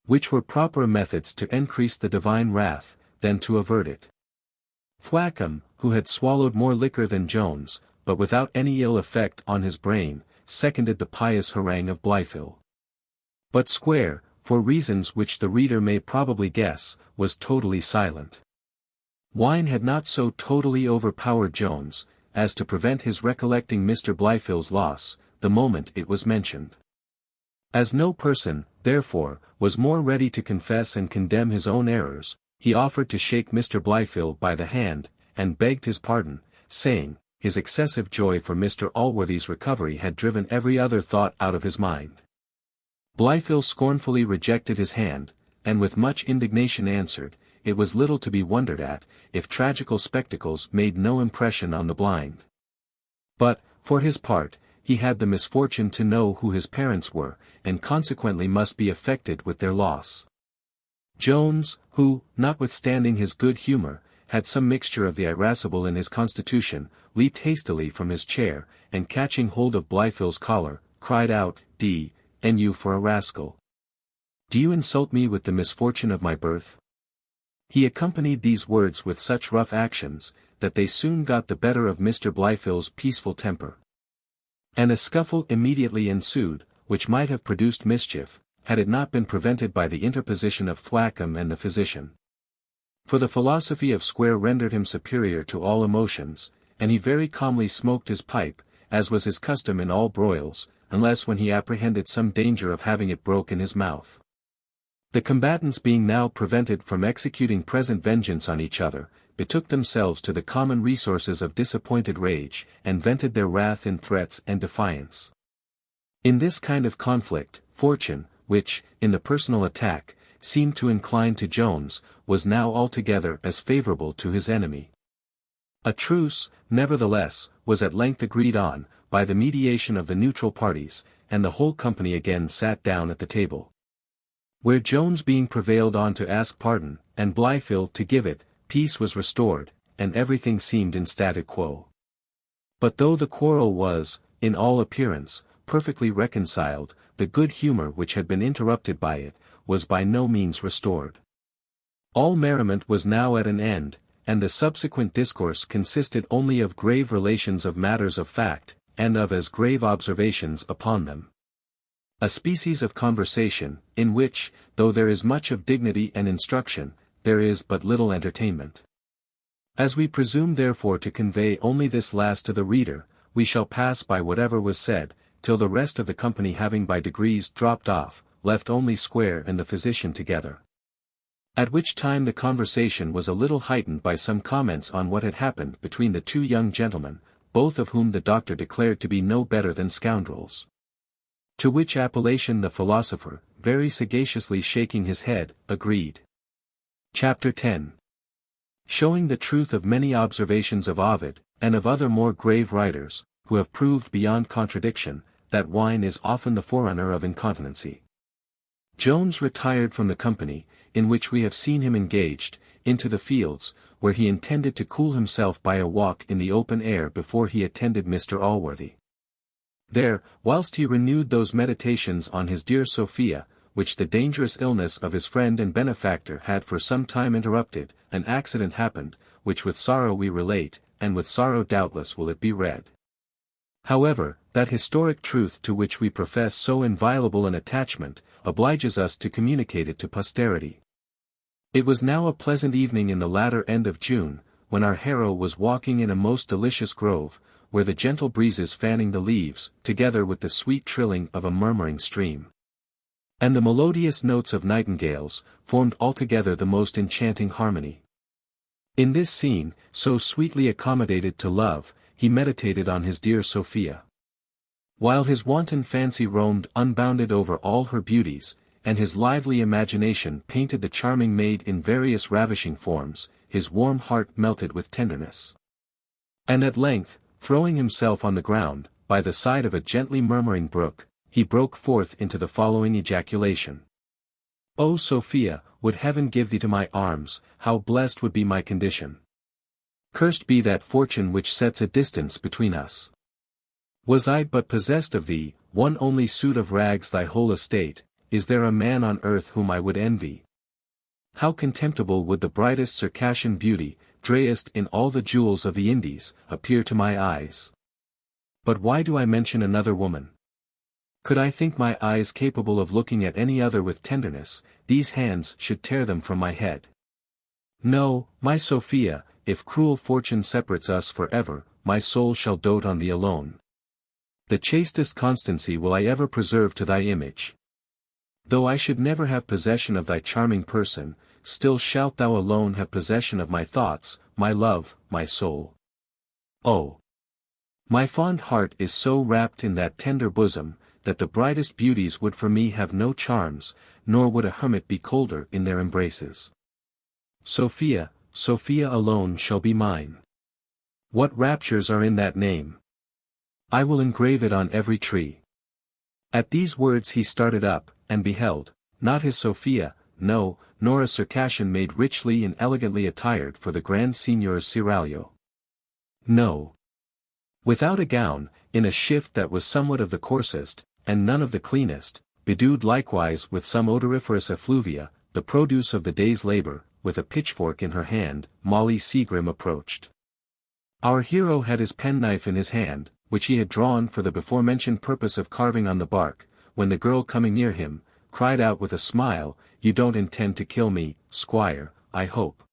Speaker 1: Which were proper methods to increase the divine wrath, than to avert it. Thwackum, who had swallowed more liquor than Jones, but without any ill effect on his brain, seconded the pious harangue of Blifil. But Squire, for reasons which the reader may probably guess, was totally silent. Wine had not so totally overpowered Jones, as to prevent his recollecting Mr. Blifil's loss, the moment it was mentioned. As no person, therefore, was more ready to confess and condemn his own errors, he offered to shake Mr. Blifil by the hand, and begged his pardon, saying, his excessive joy for Mr. Allworthy's recovery had driven every other thought out of his mind. Blifil scornfully rejected his hand, and with much indignation answered, it was little to be wondered at, if tragical spectacles made no impression on the blind. But, for his part, he had the misfortune to know who his parents were, and consequently must be affected with their loss. Jones, who, notwithstanding his good humour, had some mixture of the irascible in his constitution, leaped hastily from his chair, and catching hold of Blifil's collar, cried out, "And you for a rascal! Do you insult me with the misfortune of my birth?" He accompanied these words with such rough actions, that they soon got the better of Mr. Blifil's peaceful temper. And a scuffle immediately ensued, which might have produced mischief, had it not been prevented by the interposition of Thwackum and the physician. For the philosophy of Squire rendered him superior to all emotions, and he very calmly smoked his pipe, as was his custom in all broils, unless when he apprehended some danger of having it broke in his mouth. The combatants being now prevented from executing present vengeance on each other, betook themselves to the common resources of disappointed rage, and vented their wrath in threats and defiance. In this kind of conflict, fortune, which, in the personal attack, seemed to incline to Jones, was now altogether as favourable to his enemy. A truce, nevertheless, was at length agreed on, by the mediation of the neutral parties, and the whole company again sat down at the table. Where Jones being prevailed on to ask pardon, and Blifil to give it, peace was restored, and everything seemed in statu quo. But though the quarrel was, in all appearance, perfectly reconciled, the good humour which had been interrupted by it, was by no means restored. All merriment was now at an end, and the subsequent discourse consisted only of grave relations of matters of fact, and of as grave observations upon them. A species of conversation, in which, though there is much of dignity and instruction, there is but little entertainment. As we presume therefore to convey only this last to the reader, we shall pass by whatever was said, till the rest of the company having by degrees dropped off, left only Squire and the physician together. At which time the conversation was a little heightened by some comments on what had happened between the two young gentlemen, both of whom the doctor declared to be no better than scoundrels. To which appellation the philosopher, very sagaciously shaking his head, agreed. Chapter 10. Showing the truth of many observations of Ovid, and of other more grave writers, who have proved beyond contradiction, that wine is often the forerunner of incontinency. Jones retired from the company, in which we have seen him engaged, into the fields, where he intended to cool himself by a walk in the open air before he attended Mr. Allworthy. There, whilst he renewed those meditations on his dear Sophia, which the dangerous illness of his friend and benefactor had for some time interrupted, an accident happened, which with sorrow we relate, and with sorrow doubtless will it be read. However, that historic truth to which we profess so inviolable an attachment, obliges us to communicate it to posterity. It was now a pleasant evening in the latter end of June, when our hero was walking in a most delicious grove, where the gentle breezes fanning the leaves, together with the sweet trilling of a murmuring stream, and the melodious notes of nightingales, formed altogether the most enchanting harmony. In this scene, so sweetly accommodated to love, he meditated on his dear Sophia. While his wanton fancy roamed unbounded over all her beauties, and his lively imagination painted the charming maid in various ravishing forms, his warm heart melted with tenderness. And at length, throwing himself on the ground, by the side of a gently murmuring brook, he broke forth into the following ejaculation. "O Sophia, would heaven give thee to my arms, how blessed would be my condition! Cursed be that fortune which sets a distance between us. Was I but possessed of thee, one only suit of rags thy whole estate, is there a man on earth whom I would envy? How contemptible would the brightest Circassian beauty, drayest in all the jewels of the Indies, appear to my eyes. But why do I mention another woman? Could I think my eyes capable of looking at any other with tenderness, these hands should tear them from my head. No, my Sophia, if cruel fortune separates us forever, my soul shall dote on thee alone. The chastest constancy will I ever preserve to thy image. Though I should never have possession of thy charming person, still shalt thou alone have possession of my thoughts, my love, my soul. Oh! My fond heart is so wrapped in that tender bosom, that the brightest beauties would for me have no charms, nor would a hermit be colder in their embraces. Sophia, Sophia alone shall be mine. What raptures are in that name! I will engrave it on every tree." At these words he started up, and beheld, not his Sophia, no, nor a Circassian maid richly and elegantly attired for the grand signor's seraglio. No. Without a gown, in a shift that was somewhat of the coarsest, and none of the cleanest, bedewed likewise with some odoriferous effluvia, the produce of the day's labor, with a pitchfork in her hand, Molly Seagrim approached. Our hero had his penknife in his hand, which he had drawn for the before-mentioned purpose of carving on the bark, when the girl coming near him, cried out with a smile, "You don't intend to kill me, Squire, I hope."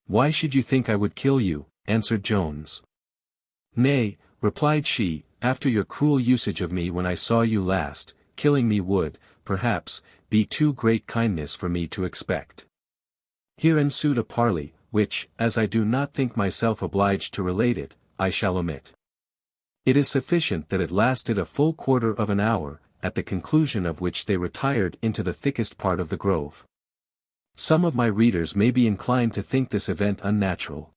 Speaker 1: "Why should you think I would kill you?" answered Jones. "Nay," replied she, "after your cruel usage of me when I saw you last, killing me would, perhaps, be too great kindness for me to expect." Here ensued a parley, which, as I do not think myself obliged to relate it, I shall omit. It is sufficient that it lasted a full quarter of an hour, at the conclusion of which they retired into the thickest part of the grove. Some of my readers may be inclined to think this event unnatural.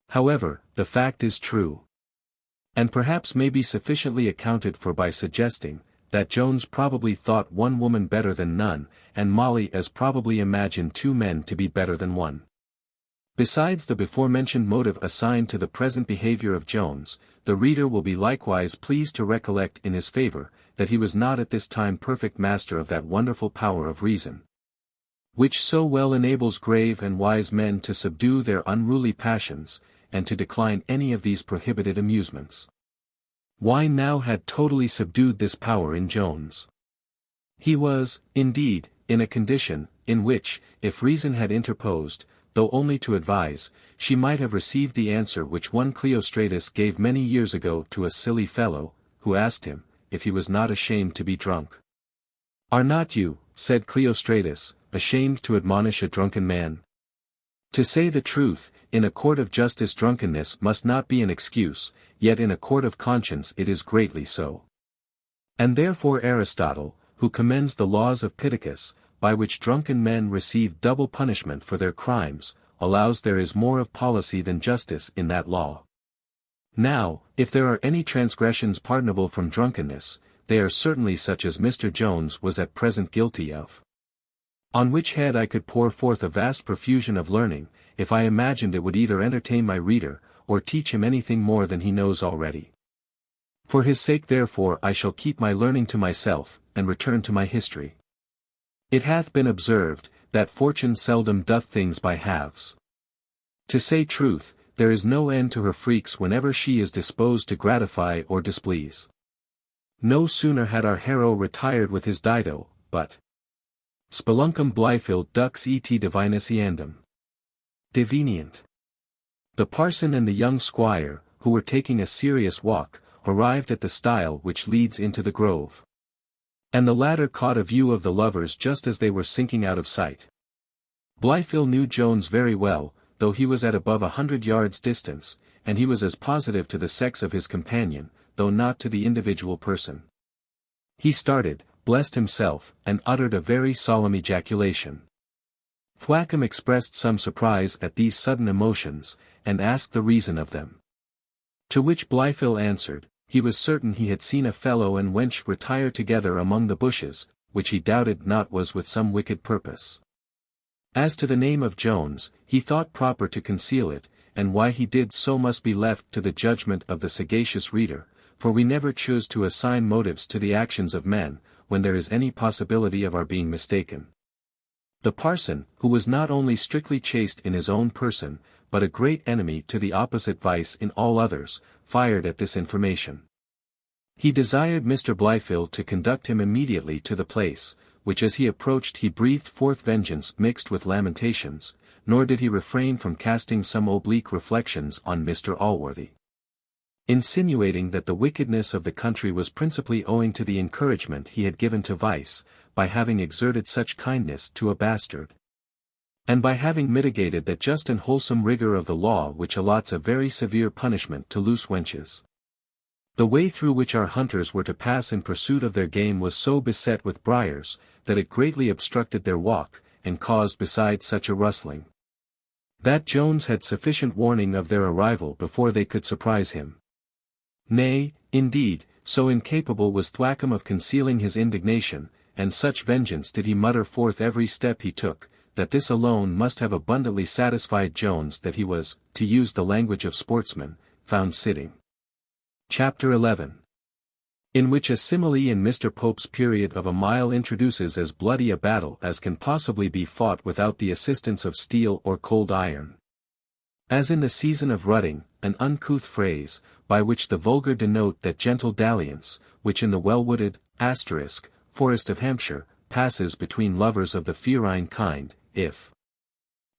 Speaker 1: However, the fact is true. And perhaps may be sufficiently accounted for by suggesting, that Jones probably thought one woman better than none, and Molly as probably imagined two men to be better than one. Besides the before-mentioned motive assigned to the present behavior of Jones, the reader will be likewise pleased to recollect in his favor, that he was not at this time perfect master of that wonderful power of reason, which so well enables grave and wise men to subdue their unruly passions, and to decline any of these prohibited amusements. Wine now had totally subdued this power in Jones. He was, indeed, in a condition, in which, if reason had interposed, though only to advise, she might have received the answer which one Cleostratus gave many years ago to a silly fellow, who asked him, if he was not ashamed to be drunk. "Are not you," said Cleostratus, "ashamed to admonish a drunken man? To say the truth, in a court of justice drunkenness must not be an excuse, yet in a court of conscience it is greatly so. And therefore Aristotle, who commends the laws of Pittacus, by which drunken men receive double punishment for their crimes, allows there is more of policy than justice in that law. Now, if there are any transgressions pardonable from drunkenness, they are certainly such as Mr. Jones was at present guilty of. On which head I could pour forth a vast profusion of learning, if I imagined it would either entertain my reader, or teach him anything more than he knows already. For his sake therefore I shall keep my learning to myself, and return to my history. It hath been observed, that fortune seldom doth things by halves. To say truth, there is no end to her freaks whenever she is disposed to gratify or displease. No sooner had our hero retired with his Dido, but Speluncum Blifil dux et divinus eandem. Devenient. The parson and the young squire, who were taking a serious walk, arrived at the stile which leads into the grove. And the latter caught a view of the lovers just as they were sinking out of sight. Blifil knew Jones very well, though he was at above 100 yards distance, and he was as positive to the sex of his companion, though not to the individual person. He started, blessed himself, and uttered a very solemn ejaculation. Thwackum expressed some surprise at these sudden emotions, and asked the reason of them. To which Blifil answered, he was certain he had seen a fellow and wench retire together among the bushes, which he doubted not was with some wicked purpose. As to the name of Jones, he thought proper to conceal it, and why he did so must be left to the judgment of the sagacious reader, for we never choose to assign motives to the actions of men, when there is any possibility of our being mistaken. The parson, who was not only strictly chaste in his own person, but a great enemy to the opposite vice in all others, fired at this information. He desired Mr. Blifil to conduct him immediately to the place, which as he approached he breathed forth vengeance mixed with lamentations, nor did he refrain from casting some oblique reflections on Mr. Allworthy, insinuating that the wickedness of the country was principally owing to the encouragement he had given to vice, by having exerted such kindness to a bastard, and by having mitigated that just and wholesome rigour of the law which allots a very severe punishment to loose wenches. The way through which our hunters were to pass in pursuit of their game was so beset with briars, that it greatly obstructed their walk, and caused besides such a rustling, that Jones had sufficient warning of their arrival before they could surprise him. Nay, indeed, so incapable was Thwackum of concealing his indignation, and such vengeance did he mutter forth every step he took, that this alone must have abundantly satisfied Jones that he was, to use the language of sportsmen, found sitting. Chapter 11. In which a simile in Mr. Pope's period of a mile introduces as bloody a battle as can possibly be fought without the assistance of steel or cold iron. As in the season of rutting, an uncouth phrase, by which the vulgar denote that gentle dalliance, which in the well-wooded, forest of Hampshire, passes between lovers of the ferine kind, if,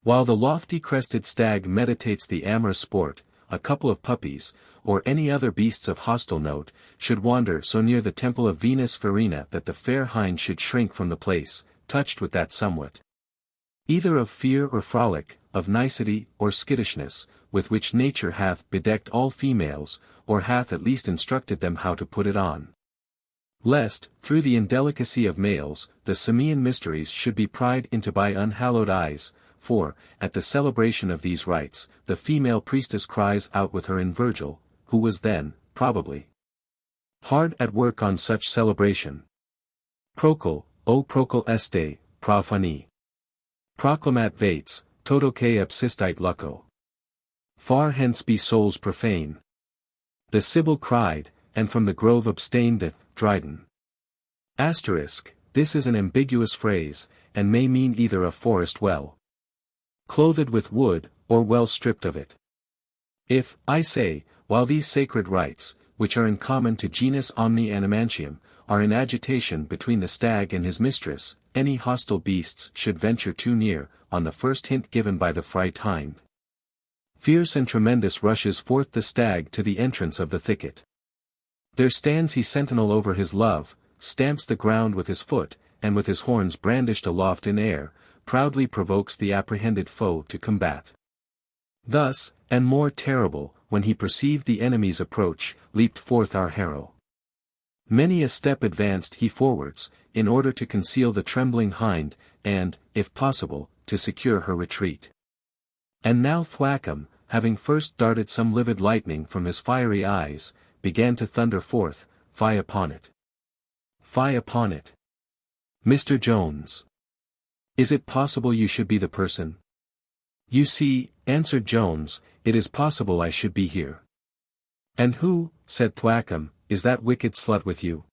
Speaker 1: while the lofty crested stag meditates the amorous sport, a couple of puppies, or any other beasts of hostile note, should wander so near the temple of Venus Farina that the fair hind should shrink from the place, touched with that somewhat, either of fear or frolic, of nicety or skittishness, with which nature hath bedecked all females, or hath at least instructed them how to put it on. Lest, through the indelicacy of males, the Samian mysteries should be pried into by unhallowed eyes, for, at the celebration of these rites, the female priestess cries out with her in Virgil, who was then, probably, hard at work on such celebration. Procul, o procul este, profani. Proclamat vates, todoque absistite lucco. Far hence be souls profane. The Sibyl cried, and from the grove abstained the Dryden. This is an ambiguous phrase, and may mean either a forest well clothed with wood, or well stripped of it. If, I say, while these sacred rites, which are in common to genus omni animantium, are in agitation between the stag and his mistress, any hostile beasts should venture too near, on the first hint given by the fright hind, fierce and tremendous rushes forth the stag to the entrance of the thicket. There stands he sentinel over his love, stamps the ground with his foot, and with his horns brandished aloft in air, proudly provokes the apprehended foe to combat. Thus, and more terrible, when he perceived the enemy's approach, leaped forth our hero. Many a step advanced he forwards, in order to conceal the trembling hind, and, if possible, to secure her retreat. And now Thwackum, having first darted some livid lightning from his fiery eyes, began to thunder forth, "Fie upon it! Fie upon it! Mr. Jones! Is it possible you should be the person?" "You see," answered Jones, "it is possible I should be here." "And who," said Thwackum, "is that wicked slut with you?"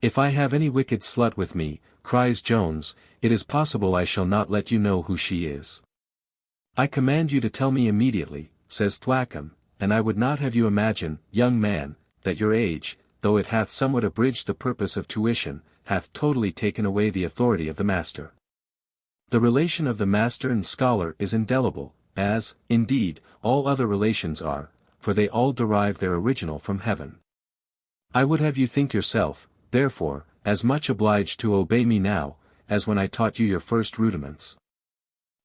Speaker 1: "If I have any wicked slut with me," cries Jones, "it is possible I shall not let you know who she is." "I command you to tell me immediately," says Thwackum, "and I would not have you imagine, young man, that your age, though it hath somewhat abridged the purpose of tuition, hath totally taken away the authority of the master. The relation of the master and scholar is indelible, as, indeed, all other relations are, for they all derive their original from heaven. I would have you think yourself, therefore, as much obliged to obey me now, as when I taught you your first rudiments."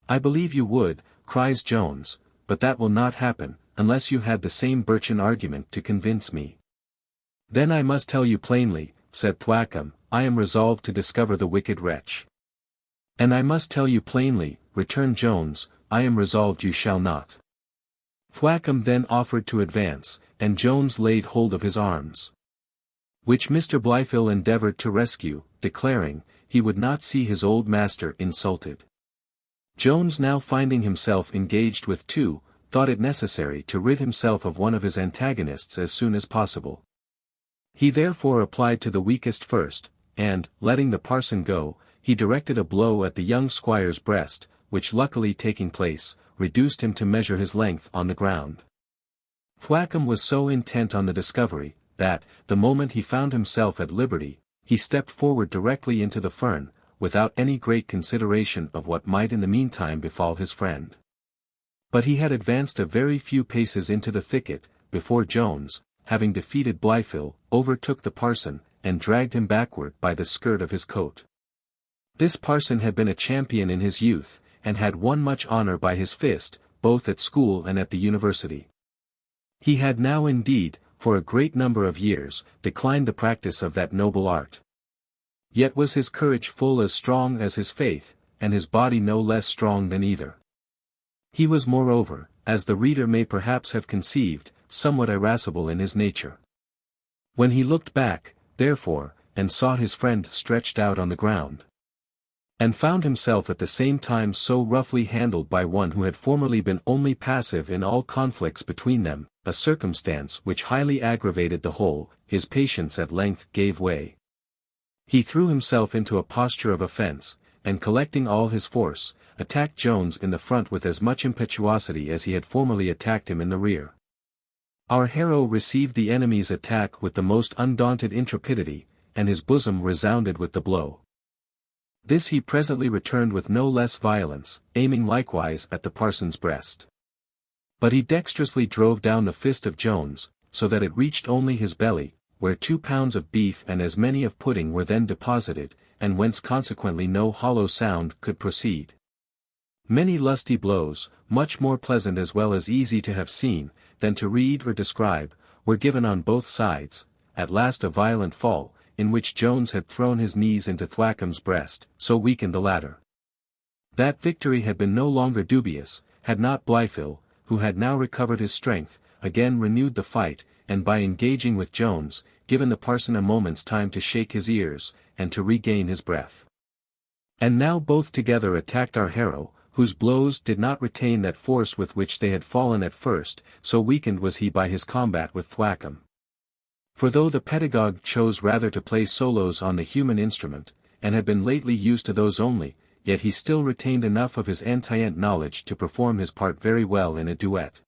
Speaker 1: "I believe you would," cries Jones, "but that will not happen, unless you had the same birchen argument to convince me." "Then I must tell you plainly," said Thwackum, "I am resolved to discover the wicked wretch." "And I must tell you plainly," returned Jones, "I am resolved you shall not." Thwackum then offered to advance, and Jones laid hold of his arms, which Mr. Blifil endeavoured to rescue, declaring, he would not see his old master insulted. Jones, now finding himself engaged with two, thought it necessary to rid himself of one of his antagonists as soon as possible. He therefore applied to the weakest first, and, letting the parson go, he directed a blow at the young squire's breast, which luckily taking place, reduced him to measure his length on the ground. Thwackum was so intent on the discovery, that, the moment he found himself at liberty, he stepped forward directly into the fern, without any great consideration of what might in the meantime befall his friend. But he had advanced a very few paces into the thicket, before Jones, having defeated Blifil, overtook the parson, and dragged him backward by the skirt of his coat. This parson had been a champion in his youth, and had won much honour by his fist, both at school and at the university. He had now indeed, for a great number of years, declined the practice of that noble art. Yet was his courage full as strong as his faith, and his body no less strong than either. He was moreover, as the reader may perhaps have conceived, somewhat irascible in his nature. When he looked back, therefore, and saw his friend stretched out on the ground, and found himself at the same time so roughly handled by one who had formerly been only passive in all conflicts between them, a circumstance which highly aggravated the whole, his patience at length gave way. He threw himself into a posture of offence, and collecting all his force, attacked Jones in the front with as much impetuosity as he had formerly attacked him in the rear. Our hero received the enemy's attack with the most undaunted intrepidity, and his bosom resounded with the blow. This he presently returned with no less violence, aiming likewise at the parson's breast. But he dexterously drove down the fist of Jones, so that it reached only his belly, where 2 pounds of beef and as many of pudding were then deposited, and whence consequently no hollow sound could proceed. Many lusty blows, much more pleasant as well as easy to have seen, than to read or describe, were given on both sides. At last a violent fall, in which Jones had thrown his knees into Thwackham's breast, so weakened the latter, that victory had been no longer dubious, had not Blifil, who had now recovered his strength, again renewed the fight, and by engaging with Jones, given the parson a moment's time to shake his ears, and to regain his breath. And now both together attacked our hero, whose blows did not retain that force with which they had fallen at first, so weakened was he by his combat with Thwackum. For though the pedagogue chose rather to play solos on the human instrument, and had been lately used to those only, yet he still retained enough of his antient knowledge to perform his part very well in a duet.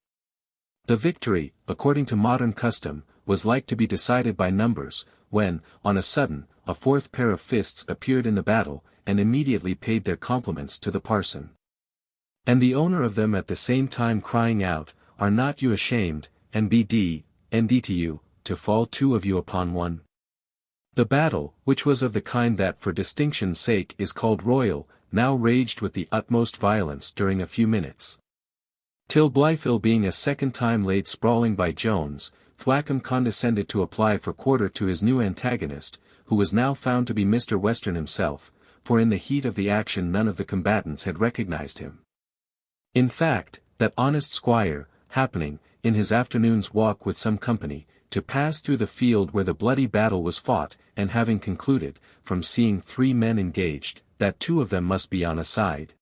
Speaker 1: The victory, according to modern custom, was like to be decided by numbers, when, on a sudden, a fourth pair of fists appeared in the battle, and immediately paid their compliments to the parson. And the owner of them at the same time crying out, "Are not you ashamed, NBD, NDTU, to fall 2 of you upon one?" The battle, which was of the kind that for distinction's sake is called royal, now raged with the utmost violence during a few minutes, till Blifil being a second time laid sprawling by Jones, Thwackum condescended to apply for quarter to his new antagonist, who was now found to be Mr. Western himself, for in the heat of the action none of the combatants had recognized him. In fact, that honest squire, happening, in his afternoon's walk with some company, to pass through the field where the bloody battle was fought, and having concluded, from seeing 3 men engaged, that 2 of them must be on a side,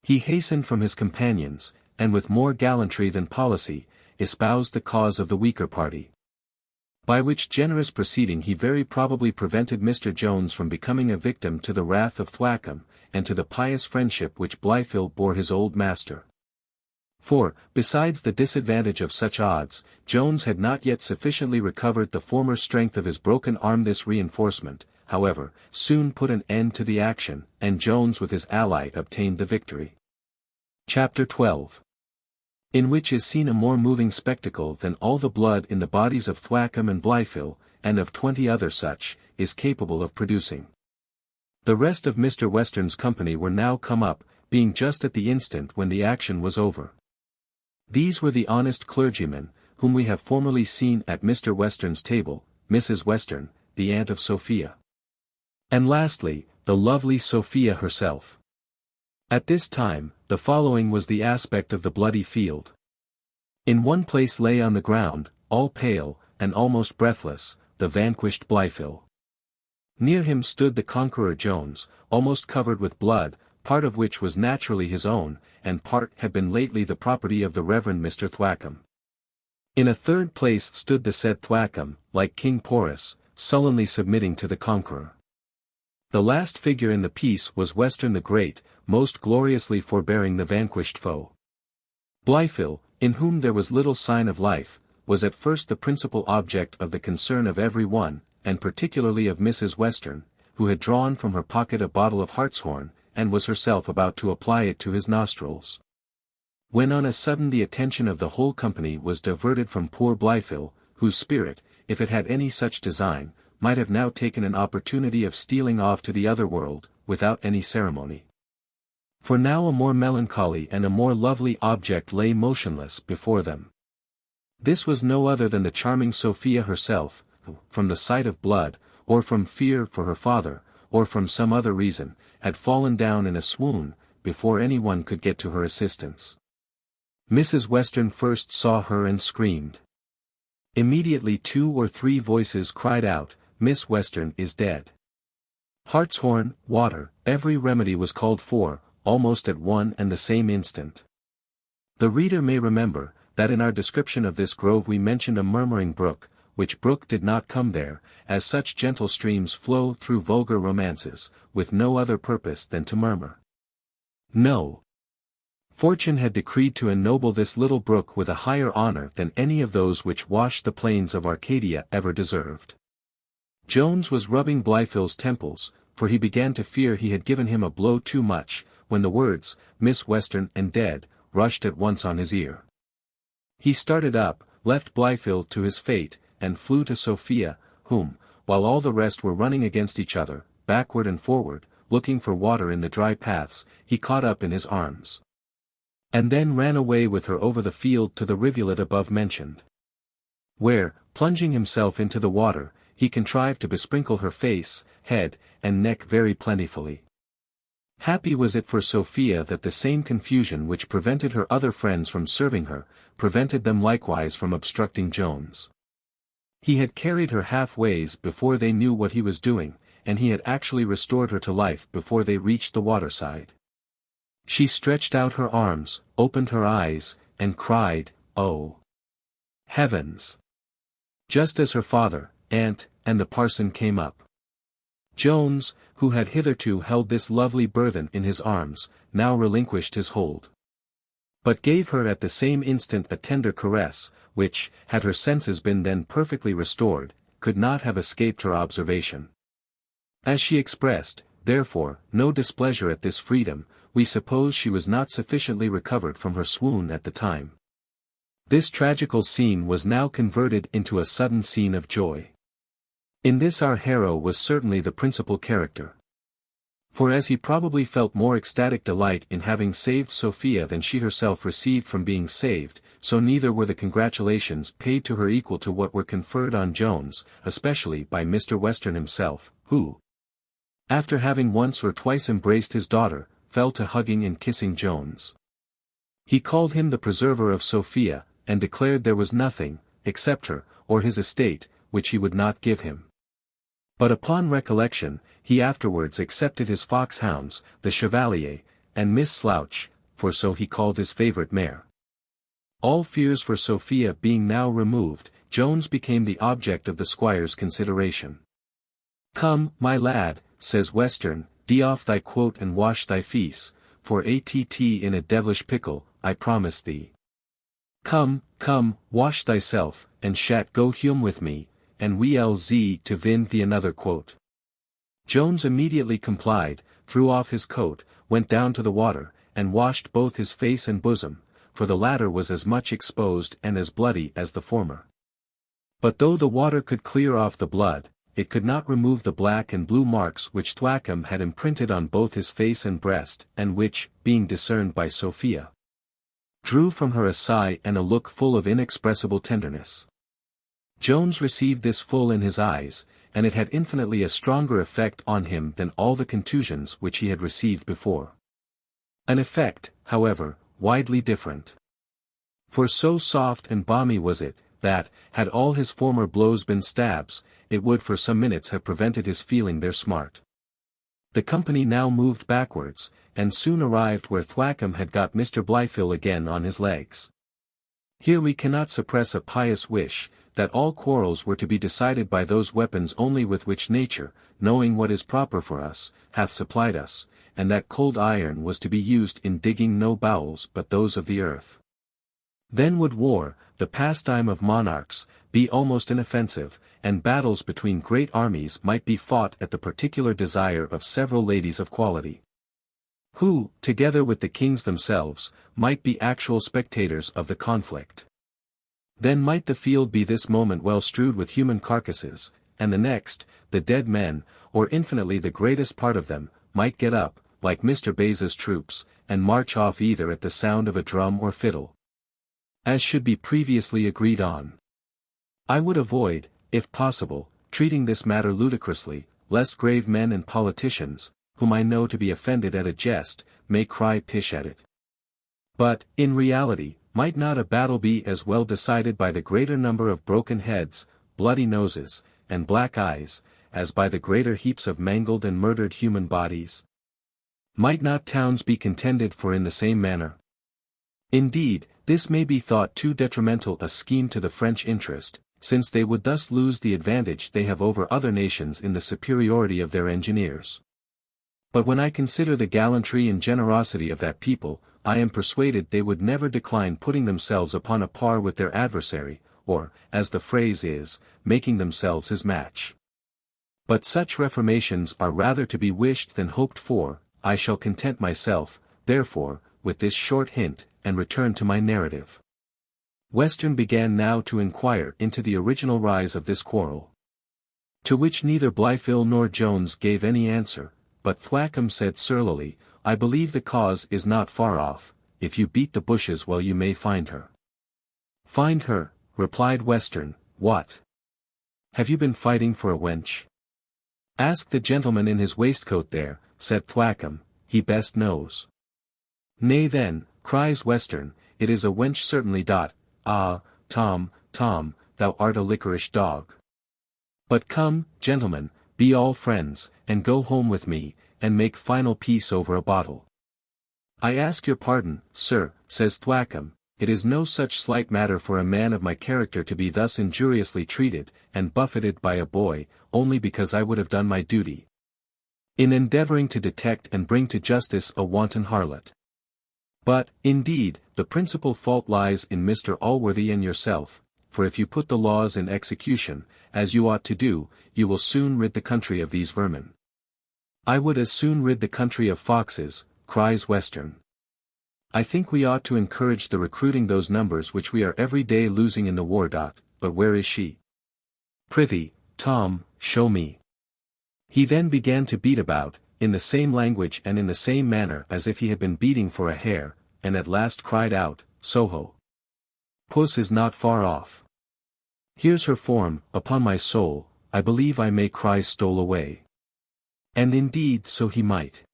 Speaker 1: he hastened from his companions, and with more gallantry than policy, espoused the cause of the weaker party. By which generous proceeding he very probably prevented Mr. Jones from becoming a victim to the wrath of Thwackum, and to the pious friendship which Blifil bore his old master. For, besides the disadvantage of such odds, Jones had not yet sufficiently recovered the former strength of his broken arm. This reinforcement, however, soon put an end to the action, and Jones with his ally obtained the victory. Chapter 12. In which is seen a more moving spectacle than all the blood in the bodies of Thwackum and Blifil, and of 20 other such, is capable of producing. The rest of Mr. Western's company were now come up, being just at the instant when the action was over. These were the honest clergymen, whom we have formerly seen at Mr. Western's table, Mrs. Western, the aunt of Sophia. And lastly, the lovely Sophia herself. At this time, the following was the aspect of the bloody field. In one place lay on the ground, all pale, and almost breathless, the vanquished Blifil. Near him stood the conqueror Jones, almost covered with blood, part of which was naturally his own, and part had been lately the property of the Reverend Mr. Thwackum. In a third place stood the said Thwackum, like King Porus, sullenly submitting to the conqueror. The last figure in the piece was Western the Great, most gloriously forbearing the vanquished foe. Blifil, in whom there was little sign of life, was at first the principal object of the concern of every one, and particularly of Mrs. Western, who had drawn from her pocket a bottle of hartshorn, and was herself about to apply it to his nostrils. When on a sudden the attention of the whole company was diverted from poor Blifil, whose spirit, if it had any such design, might have now taken an opportunity of stealing off to the other world, without any ceremony. For now a more melancholy and a more lovely object lay motionless before them. This was no other than the charming Sophia herself, who, from the sight of blood, or from fear for her father, or from some other reason, had fallen down in a swoon, before any one could get to her assistance. Mrs. Western first saw her and screamed. Immediately 2 or 3 voices cried out, "Miss Western is dead." Hartshorn, water, every remedy was called for, almost at one and the same instant. The reader may remember, that in our description of this grove we mentioned a murmuring brook, which brook did not come there, as such gentle streams flow through vulgar romances, with no other purpose than to murmur. No. Fortune had decreed to ennoble this little brook with a higher honor than any of those which washed the plains of Arcadia ever deserved. Jones was rubbing Blifil's temples, for he began to fear he had given him a blow too much, when the words, "Miss Western and dead," rushed at once on his ear. He started up, left Blifil to his fate, and flew to Sophia, whom, while all the rest were running against each other, backward and forward, looking for water in the dry paths, he caught up in his arms. And then ran away with her over the field to the rivulet above mentioned. Where, plunging himself into the water, he contrived to besprinkle her face, head, and neck very plentifully. Happy was it for Sophia that the same confusion which prevented her other friends from serving her, prevented them likewise from obstructing Jones. He had carried her half-ways before they knew what he was doing, and he had actually restored her to life before they reached the waterside. She stretched out her arms, opened her eyes, and cried, "Oh! Heavens!" Just as her father, aunt, and the parson came up. Jones, who had hitherto held this lovely burthen in his arms, now relinquished his hold. But gave her at the same instant a tender caress, which, had her senses been then perfectly restored, could not have escaped her observation. As she expressed, therefore, no displeasure at this freedom, we suppose she was not sufficiently recovered from her swoon at the time. This tragical scene was now converted into a sudden scene of joy. In this our hero was certainly the principal character. For as he probably felt more ecstatic delight in having saved Sophia than she herself received from being saved, so neither were the congratulations paid to her equal to what were conferred on Jones, especially by Mr. Western himself, who, after having once or twice embraced his daughter, fell to hugging and kissing Jones. He called him the preserver of Sophia, and declared there was nothing, except her, or his estate, which he would not give him. But upon recollection, he afterwards accepted his foxhounds, the Chevalier, and Miss Slouch, for so he called his favourite mare. All fears for Sophia being now removed, Jones became the object of the squire's consideration. "Come, my lad," says Western, "dee off thy quote and wash thy feace, for att in a devilish pickle, I promise thee. Come, come, wash thyself, and shat go home with me, and we'll to vind thee another quote." Jones immediately complied, threw off his coat, went down to the water, and washed both his face and bosom, for the latter was as much exposed and as bloody as the former. But though the water could clear off the blood, it could not remove the black and blue marks which Thwackum had imprinted on both his face and breast, and which, being discerned by Sophia, drew from her a sigh and a look full of inexpressible tenderness. Jones received this full in his eyes, and it had infinitely a stronger effect on him than all the contusions which he had received before. An effect, however, widely different. For so soft and balmy was it, that, had all his former blows been stabs, it would for some minutes have prevented his feeling their smart. The company now moved backwards, and soon arrived where Thwackum had got Mr. Blifil again on his legs. Here we cannot suppress a pious wish, that all quarrels were to be decided by those weapons only with which nature, knowing what is proper for us, hath supplied us, and that cold iron was to be used in digging no bowels but those of the earth. Then would war, the pastime of monarchs, be almost inoffensive, and battles between great armies might be fought at the particular desire of several ladies of quality, who, together with the kings themselves, might be actual spectators of the conflict. Then might the field be this moment well strewed with human carcasses, and the next, the dead men, or infinitely the greatest part of them, might get up, like Mr. Beza's troops, and march off either at the sound of a drum or fiddle, as should be previously agreed on. I would avoid, if possible, treating this matter ludicrously, lest grave men and politicians, whom I know to be offended at a jest, may cry pish at it. But, in reality, might not a battle be as well decided by the greater number of broken heads, bloody noses, and black eyes, as by the greater heaps of mangled and murdered human bodies? Might not towns be contended for in the same manner? Indeed, this may be thought too detrimental a scheme to the French interest, since they would thus lose the advantage they have over other nations in the superiority of their engineers. But when I consider the gallantry and generosity of that people, I am persuaded they would never decline putting themselves upon a par with their adversary, or, as the phrase is, making themselves his match. But such reformations are rather to be wished than hoped for. I shall content myself, therefore, with this short hint, and return to my narrative. Western began now to inquire into the original rise of this quarrel, to which neither Blifil nor Jones gave any answer, but Thwackum said surlily, "I believe the cause is not far off, if you beat the bushes well you may find her." "Find her," replied Western, "what? Have you been fighting for a wench?" "Ask the gentleman in his waistcoat there," said Thwackum, "he best knows." "Nay then," cries Western, "it is a wench certainly. Ah, Tom, thou art a liquorish dog. But come, gentlemen, be all friends, and go home with me, and make final peace over a bottle." "I ask your pardon, sir," says Thwackum, "it is no such slight matter for a man of my character to be thus injuriously treated, and buffeted by a boy, only because I would have done my duty in endeavoring to detect and bring to justice a wanton harlot. But, indeed, the principal fault lies in Mr. Allworthy and yourself, for if you put the laws in execution, as you ought to do, you will soon rid the country of these vermin." "I would as soon rid the country of foxes," cries Western. "I think we ought to encourage the recruiting those numbers which we are every day losing in the war. But where is she? Prithee, Tom, show me." He then began to beat about, in the same language and in the same manner as if he had been beating for a hare, and at last cried out, "Soho! Puss is not far off. Here's her form, upon my soul, I believe I may cry stole away." And indeed so he might.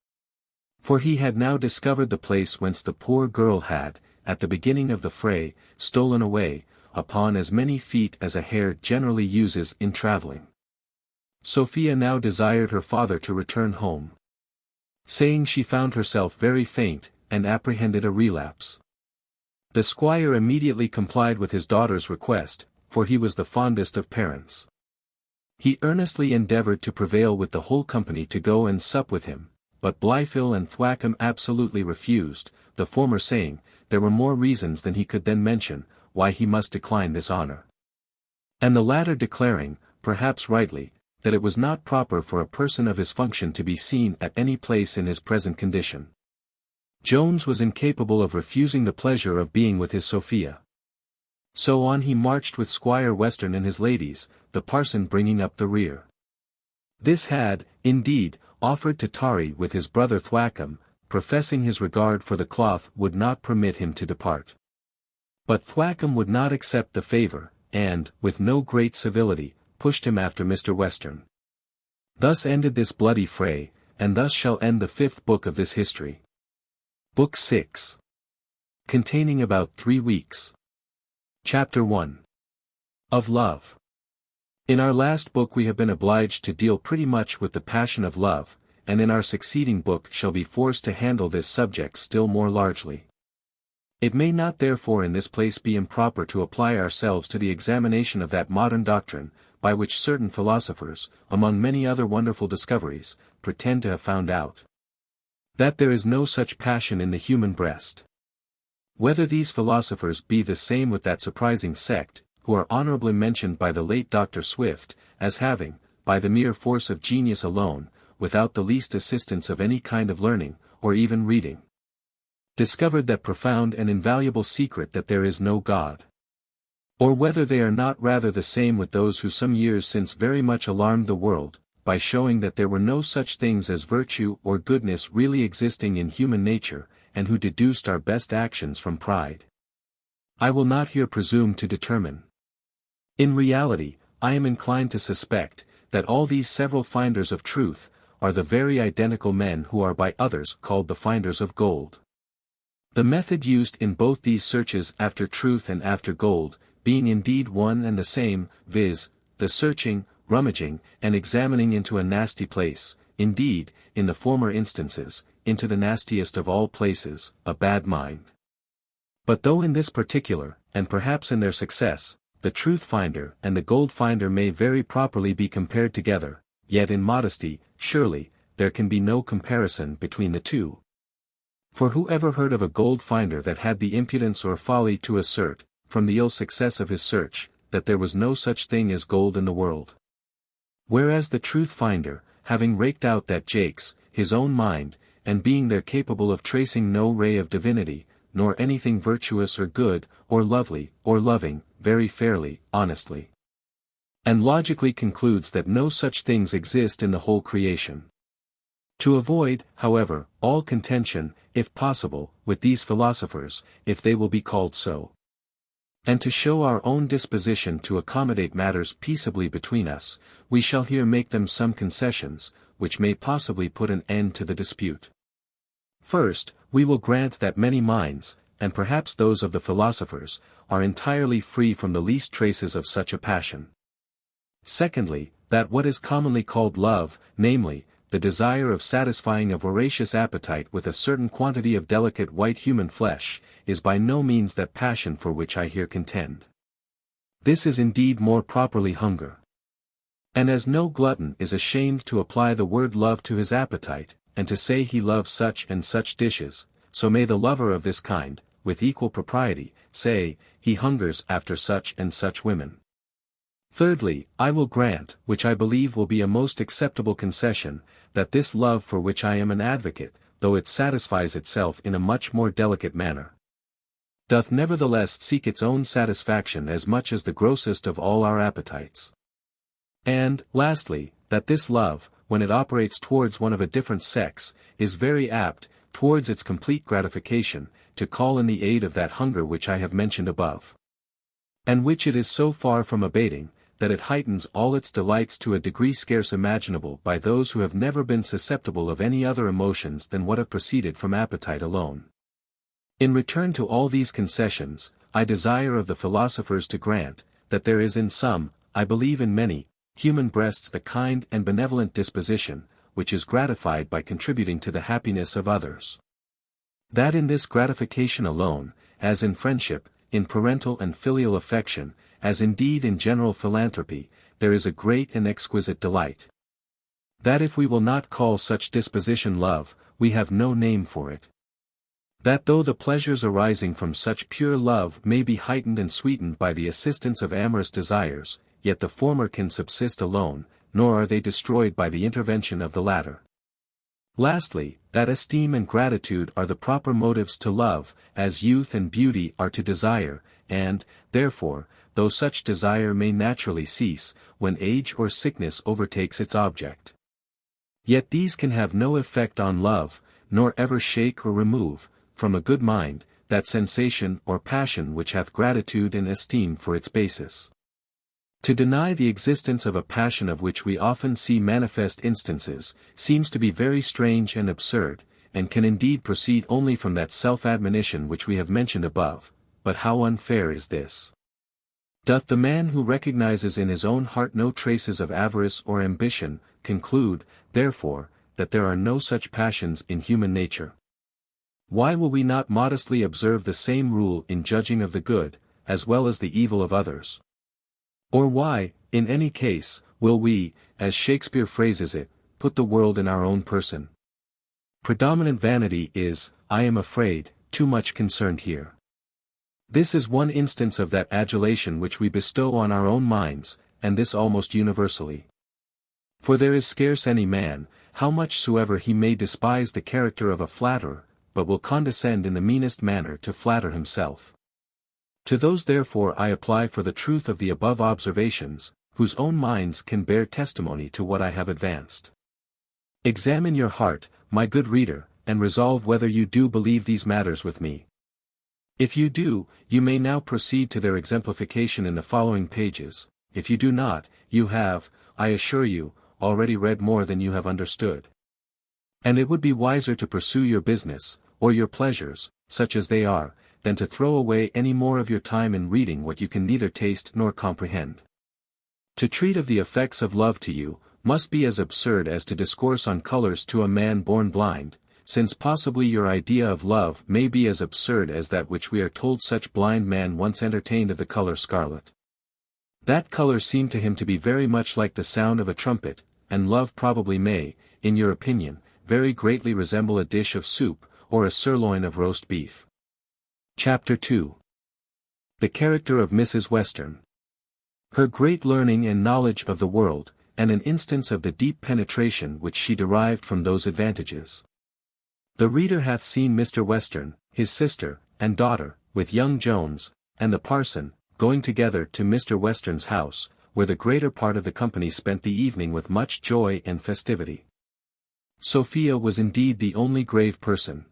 Speaker 1: For he had now discovered the place whence the poor girl had, at the beginning of the fray, stolen away, upon as many feet as a hare generally uses in travelling. Sophia now desired her father to return home, saying she found herself very faint, and apprehended a relapse. The squire immediately complied with his daughter's request, for he was the fondest of parents. He earnestly endeavoured to prevail with the whole company to go and sup with him, but Blifil and Thwackum absolutely refused, the former saying, there were more reasons than he could then mention, why he must decline this honour, and the latter declaring, perhaps rightly, that it was not proper for a person of his function to be seen at any place in his present condition. Jones was incapable of refusing the pleasure of being with his Sophia. So on he marched with Squire Western and his ladies, the parson bringing up the rear. This had, indeed, offered to tarry with his brother Thwackum, professing his regard for the cloth would not permit him to depart. But Thwackum would not accept the favour, and, with no great civility, pushed him after Mr. Western. Thus ended this bloody fray, and thus shall end the 5th book of this history. Book 6. Containing about 3 weeks. Chapter 1. Of love. In our last book we have been obliged to deal pretty much with the passion of love, and in our succeeding book shall be forced to handle this subject still more largely. It may not therefore in this place be improper to apply ourselves to the examination of that modern doctrine, by which certain philosophers, among many other wonderful discoveries, pretend to have found out that there is no such passion in the human breast. Whether these philosophers be the same with that surprising sect, who are honorably mentioned by the late Dr. Swift, as having, by the mere force of genius alone, without the least assistance of any kind of learning, or even reading, discovered that profound and invaluable secret that there is no God. Or whether they are not rather the same with those who some years since very much alarmed the world, by showing that there were no such things as virtue or goodness really existing in human nature, and who deduced our best actions from pride. I will not here presume to determine. In reality, I am inclined to suspect, that all these several finders of truth, are the very identical men who are by others called the finders of gold. The method used in both these searches after truth and after gold, being indeed one and the same, viz., the searching, rummaging, and examining into a nasty place, indeed, in the former instances, into the nastiest of all places, a bad mind. But though in this particular, and perhaps in their success, the truth finder and the gold finder may very properly be compared together, yet in modesty, surely, there can be no comparison between the two. For who ever heard of a gold finder that had the impudence or folly to assert, from the ill success of his search, that there was no such thing as gold in the world? Whereas the truth finder, having raked out that Jake's, his own mind, and being there capable of tracing no ray of divinity, nor anything virtuous or good, or lovely, or loving, very fairly, honestly, and logically concludes that no such things exist in the whole creation. To avoid, however, all contention, if possible, with these philosophers, if they will be called so, and to show our own disposition to accommodate matters peaceably between us, we shall here make them some concessions, which may possibly put an end to the dispute. First, we will grant that many minds, and perhaps those of the philosophers, are entirely free from the least traces of such a passion. Secondly, that what is commonly called love, namely, the desire of satisfying a voracious appetite with a certain quantity of delicate white human flesh, is by no means that passion for which I here contend. This is indeed more properly hunger. And as no glutton is ashamed to apply the word love to his appetite, and to say he loves such and such dishes, so may the lover of this kind, with equal propriety, say, he hungers after such and such women. Thirdly, I will grant, which I believe will be a most acceptable concession, that this love for which I am an advocate, though it satisfies itself in a much more delicate manner, doth nevertheless seek its own satisfaction as much as the grossest of all our appetites. And, lastly, that this love, when it operates towards one of a different sex, is very apt, towards its complete gratification, to call in the aid of that hunger which I have mentioned above, and which it is so far from abating, that it heightens all its delights to a degree scarce imaginable by those who have never been susceptible of any other emotions than what have proceeded from appetite alone. In return to all these concessions, I desire of the philosophers to grant, that there is in some, I believe in many, human breasts a kind and benevolent disposition, which is gratified by contributing to the happiness of others. That in this gratification alone, as in friendship, in parental and filial affection, as indeed in general philanthropy, there is a great and exquisite delight. That if we will not call such disposition love, we have no name for it. That though the pleasures arising from such pure love may be heightened and sweetened by the assistance of amorous desires, yet the former can subsist alone, nor are they destroyed by the intervention of the latter. Lastly, that esteem and gratitude are the proper motives to love, as youth and beauty are to desire, and, therefore, though such desire may naturally cease, when age or sickness overtakes its object, yet these can have no effect on love, nor ever shake or remove, from a good mind, that sensation or passion which hath gratitude and esteem for its basis. To deny the existence of a passion of which we often see manifest instances, seems to be very strange and absurd, and can indeed proceed only from that self-admonition which we have mentioned above, but how unfair is this! Doth the man who recognizes in his own heart no traces of avarice or ambition, conclude, therefore, that there are no such passions in human nature? Why will we not modestly observe the same rule in judging of the good, as well as the evil of others? Or why, in any case, will we, as Shakespeare phrases it, put the world in our own person? Predominant vanity is, I am afraid, too much concerned here. This is one instance of that adulation which we bestow on our own minds, and this almost universally. For there is scarce any man, how much soever he may despise the character of a flatterer, but will condescend in the meanest manner to flatter himself. To those therefore I apply for the truth of the above observations, whose own minds can bear testimony to what I have advanced. Examine your heart, my good reader, and resolve whether you do believe these matters with me. If you do, you may now proceed to their exemplification in the following pages. If you do not, you have, I assure you, already read more than you have understood. And it would be wiser to pursue your business, or your pleasures, such as they are, than to throw away any more of your time in reading what you can neither taste nor comprehend. To treat of the effects of love to you, must be as absurd as to discourse on colors to a man born blind, since possibly your idea of love may be as absurd as that which we are told such blind man once entertained of the color scarlet. That color seemed to him to be very much like the sound of a trumpet, and love probably may, in your opinion, very greatly resemble a dish of soup, or a sirloin of roast beef. Chapter 2. The character of Mrs. Western. Her great learning and knowledge of the world, and an instance of the deep penetration which she derived from those advantages. The reader hath seen Mr. Western, his sister, and daughter, with young Jones, and the parson, going together to Mr. Western's house, where the greater part of the company spent the evening with much joy and festivity. Sophia was indeed the only grave person.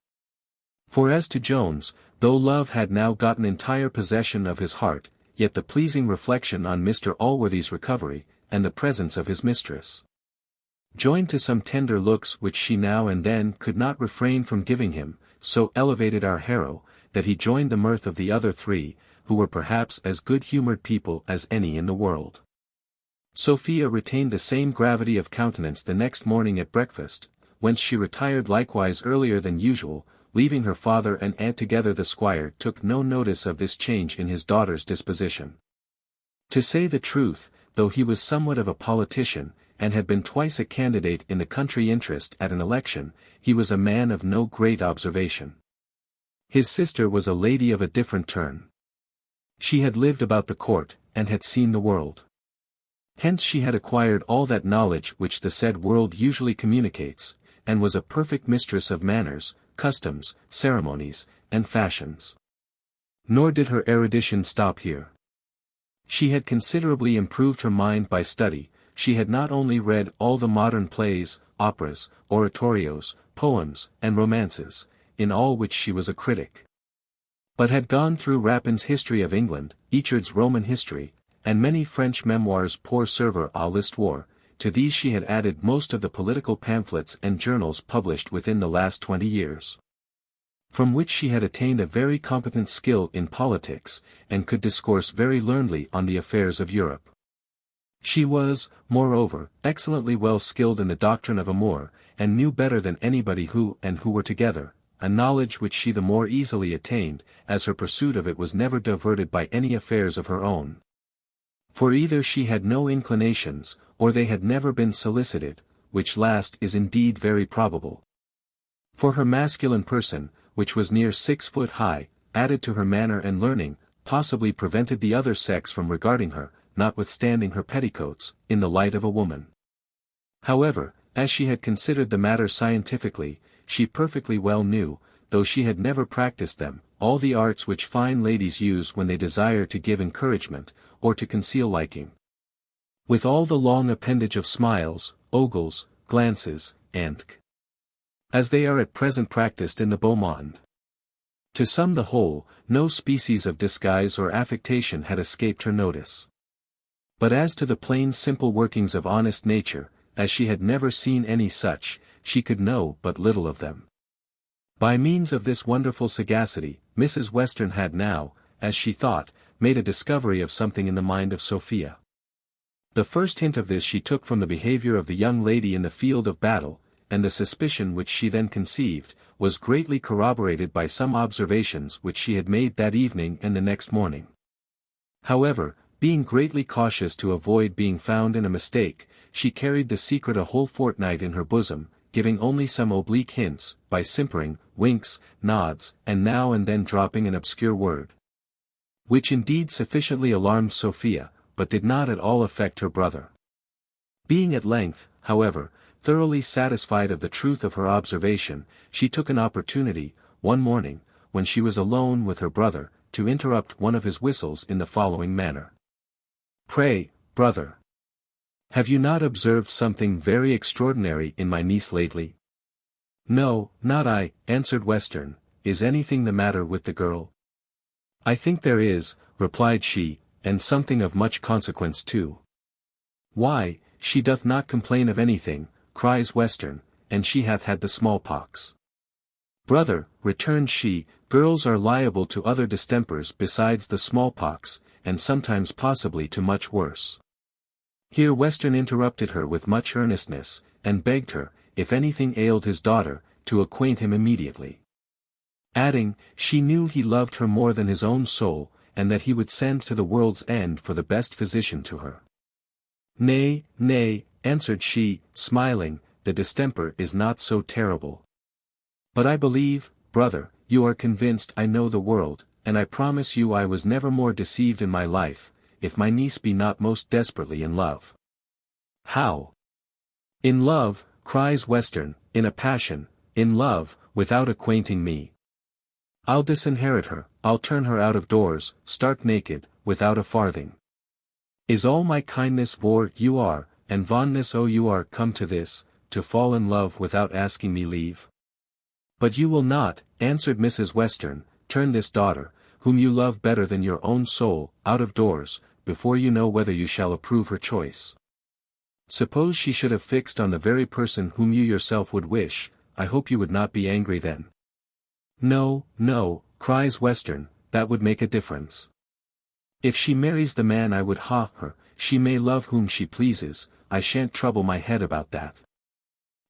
Speaker 1: For as to Jones, though love had now gotten entire possession of his heart, yet the pleasing reflection on Mr. Allworthy's recovery, and the presence of his mistress, joined to some tender looks which she now and then could not refrain from giving him, so elevated our hero, that he joined the mirth of the other three, who were perhaps as good-humoured people as any in the world. Sophia retained the same gravity of countenance the next morning at breakfast, whence she retired likewise earlier than usual, leaving her father and aunt together. The squire took no notice of this change in his daughter's disposition. To say the truth, though he was somewhat of a politician, and had been twice a candidate in the country interest at an election, he was a man of no great observation. His sister was a lady of a different turn. She had lived about the court, and had seen the world. Hence she had acquired all that knowledge which the said world usually communicates, and was a perfect mistress of manners, customs, ceremonies, and fashions. Nor did her erudition stop here. She had considerably improved her mind by study. She had not only read all the modern plays, operas, oratorios, poems, and romances, in all which she was a critic, but had gone through Rapin's History of England, Eachard's Roman History, and many French memoirs pour servir à l'histoire. To these she had added most of the political pamphlets and journals published within the last 20 years. From which she had attained a very competent skill in politics, and could discourse very learnedly on the affairs of Europe. She was, moreover, excellently well skilled in the doctrine of amour, and knew better than anybody who and who were together, a knowledge which she the more easily attained, as her pursuit of it was never diverted by any affairs of her own. For either she had no inclinations, or they had never been solicited, which last is indeed very probable. For her masculine person, which was near 6 foot high, added to her manner and learning, possibly prevented the other sex from regarding her, notwithstanding her petticoats, in the light of a woman. However, as she had considered the matter scientifically, she perfectly well knew, though she had never practiced them, all the arts which fine ladies use when they desire to give encouragement, or to conceal liking. With all the long appendage of smiles, ogles, glances, and as they are at present practiced in the beau monde. To sum the whole, no species of disguise or affectation had escaped her notice. But as to the plain simple workings of honest nature, as she had never seen any such, she could know but little of them. By means of this wonderful sagacity, Mrs. Western had now, as she thought, made a discovery of something in the mind of Sophia. The first hint of this she took from the behavior of the young lady in the field of battle, and the suspicion which she then conceived, was greatly corroborated by some observations which she had made that evening and the next morning. However, being greatly cautious to avoid being found in a mistake, she carried the secret a whole fortnight in her bosom, giving only some oblique hints, by simpering, winks, nods, and now and then dropping an obscure word. Which indeed sufficiently alarmed Sophia, but did not at all affect her brother. Being at length, however, thoroughly satisfied of the truth of her observation, she took an opportunity, one morning, when she was alone with her brother, to interrupt one of his whistles in the following manner. "Pray, brother, have you not observed something very extraordinary in my niece lately?" "No, not I," answered Western. "Is anything the matter with the girl?" "I think there is," replied she, "and something of much consequence too." "Why, she doth not complain of anything," cries Western, "and she hath had the smallpox." "Brother," returned she, "girls are liable to other distempers besides the smallpox, and sometimes possibly to much worse." Here Western interrupted her with much earnestness, and begged her, if anything ailed his daughter, to acquaint him immediately. Adding, she knew he loved her more than his own soul, and that he would send to the world's end for the best physician to her. "Nay, nay," answered she, smiling, "the distemper is not so terrible. But I believe, brother, you are convinced I know the world, and I promise you I was never more deceived in my life, if my niece be not most desperately in love." "How? In love," cries Western, in a passion, "in love, without acquainting me. I'll disinherit her, I'll turn her out of doors, stark naked, without a farthing. Is all my kindness vor you are, and fondness you are come to this, to fall in love without asking me leave?" "But you will not," answered Mrs. Western, "turn this daughter, whom you love better than your own soul, out of doors, before you know whether you shall approve her choice. Suppose she should have fixed on the very person whom you yourself would wish, I hope you would not be angry then." "No, no," cries Western, "that would make a difference. If she marries the man I would ha her, she may love whom she pleases, I shan't trouble my head about that."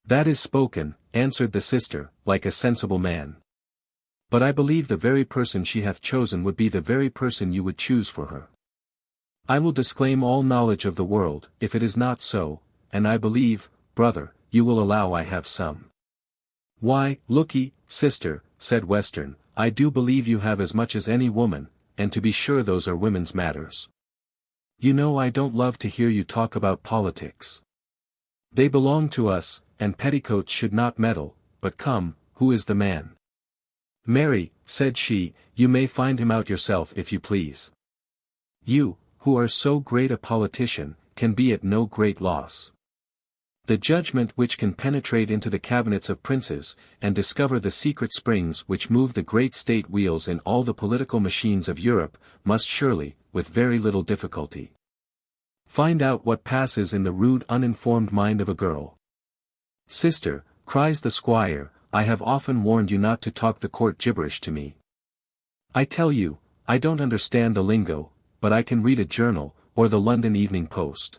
Speaker 1: "That is spoken," answered the sister, "like a sensible man. But I believe the very person she hath chosen would be the very person you would choose for her. I will disclaim all knowledge of the world, if it is not so, and I believe, brother, you will allow I have some." "Why, look'ee, sister," said Western, "I do believe you have as much as any woman, and to be sure those are women's matters. You know I don't love to hear you talk about politics. They belong to us, and petticoats should not meddle, but come, who is the man?" "Mary," said she, "you may find him out yourself if you please. You, who are so great a politician, can be at no great loss. The judgment which can penetrate into the cabinets of princes, and discover the secret springs which move the great state wheels in all the political machines of Europe, must surely, with very little difficulty, find out what passes in the rude uninformed mind of a girl." "Sister," cries the squire, "I have often warned you not to talk the court gibberish to me. I tell you, I don't understand the lingo, but I can read a journal, or the London Evening Post.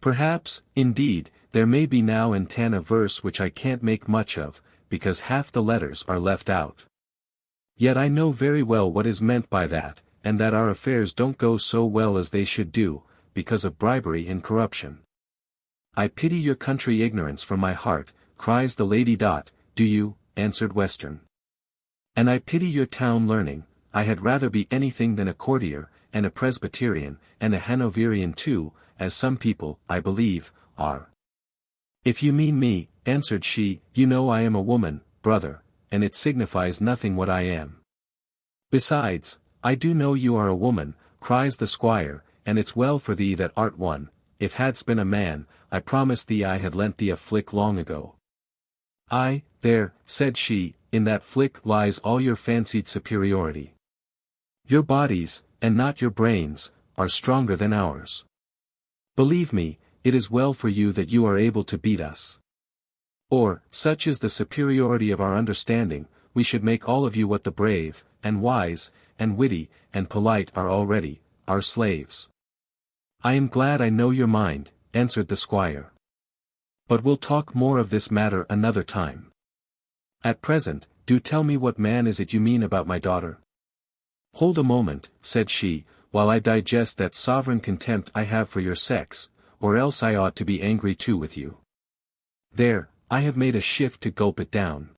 Speaker 1: Perhaps, indeed, there may be now and tan a verse which I can't make much of, because half the letters are left out. Yet I know very well what is meant by that, and that our affairs don't go so well as they should do, because of bribery and corruption. I pity your country ignorance from my heart," cries the lady. "Do you?" answered Western. "And I pity your town learning. I had rather be anything than a courtier, and a Presbyterian, and a Hanoverian too, as some people, I believe, are." "If you mean me," answered she, "you know I am a woman, brother, and it signifies nothing what I am. Besides, I do know you are a woman," cries the squire, "and it's well for thee that art one. If hadst been a man, I promise thee I had lent thee a flick long ago." "Aye, there," said she, "in that flick lies all your fancied superiority. Your bodies, and not your brains, are stronger than ours. Believe me, it is well for you that you are able to beat us. Or, such is the superiority of our understanding, we should make all of you what the brave, and wise, and witty, and polite are already our slaves. I am glad I know your mind, answered the squire. But we'll talk more of this matter another time. At present, do tell me what man is it you mean about my daughter? Hold a moment, said she, while I digest that sovereign contempt I have for your sex, or else I ought to be angry too with you. There, I have made a shift to gulp it down.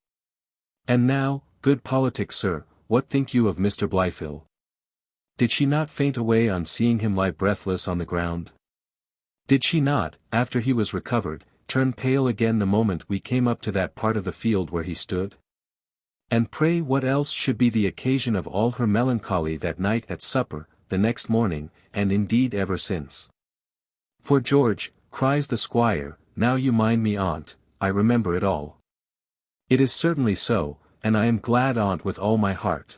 Speaker 1: And now, good politics, sir, what think you of Mr. Blifil? Did she not faint away on seeing him lie breathless on the ground? Did she not, after he was recovered, turn pale again the moment we came up to that part of the field where he stood? And pray what else should be the occasion of all her melancholy that night at supper, the next morning, and indeed ever since? For George, cries the squire, now you mind me, aunt, I remember it all. It is certainly so, and I am glad, aunt, with all my heart.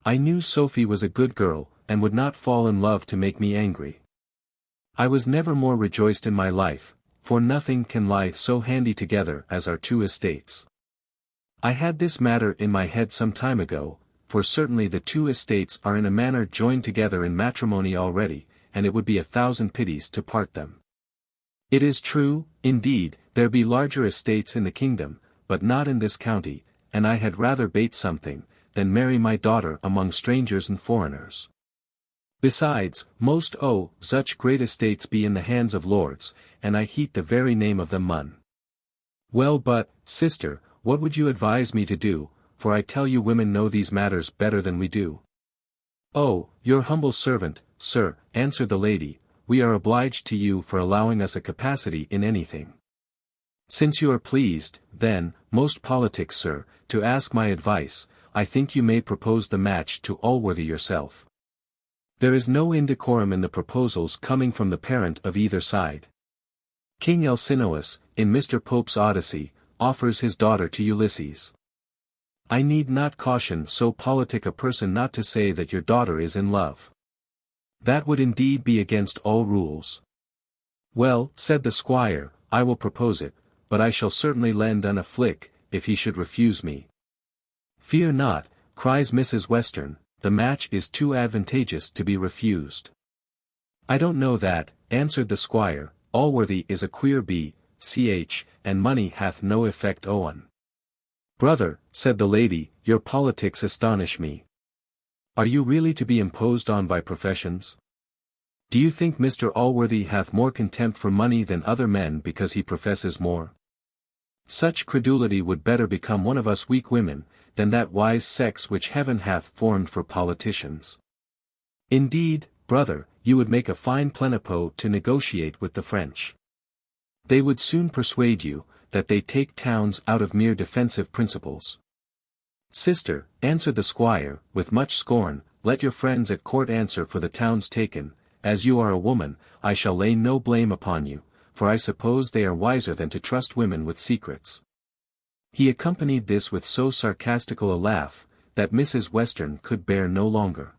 Speaker 1: I knew Sophie was a good girl, and would not fall in love to make me angry. I was never more rejoiced in my life, for nothing can lie so handy together as our two estates. I had this matter in my head some time ago, for certainly the two estates are in a manner joined together in matrimony already, and it would be 1,000 pities to part them. It is true, indeed, there be larger estates in the kingdom, but not in this county, and I had rather bate something, than marry my daughter among strangers and foreigners. Besides, such great estates be in the hands of lords, and I heat the very name of them mun. Well, but, sister, what would you advise me to do, for I tell you women know these matters better than we do. Oh, your humble servant, sir, answered the lady, we are obliged to you for allowing us a capacity in anything. Since you are pleased, then, most politic sir, to ask my advice, I think you may propose the match to Allworthy yourself. There is no indecorum in the proposals coming from the parent of either side. King Alcinous, in Mr. Pope's Odyssey, offers his daughter to Ulysses. I need not caution so politic a person not to say that your daughter is in love. That would indeed be against all rules. Well, said the squire, I will propose it, but I shall certainly lend a flick, if he should refuse me. Fear not, cries Mrs. Western, the match is too advantageous to be refused. I don't know that, answered the squire, Allworthy is a queer ch, and money hath no effect on. Brother, said the lady, your politics astonish me. Are you really to be imposed on by professions? Do you think Mr. Allworthy hath more contempt for money than other men because he professes more? Such credulity would better become one of us weak women, than that wise sex which heaven hath formed for politicians. Indeed, brother, you would make a fine plenipot to negotiate with the French. They would soon persuade you, that they take towns out of mere defensive principles. Sister, answered the squire, with much scorn, let your friends at court answer for the towns taken, as you are a woman, I shall lay no blame upon you, for I suppose they are wiser than to trust women with secrets. He accompanied this with so sarcastical a laugh, that Mrs. Western could bear no longer.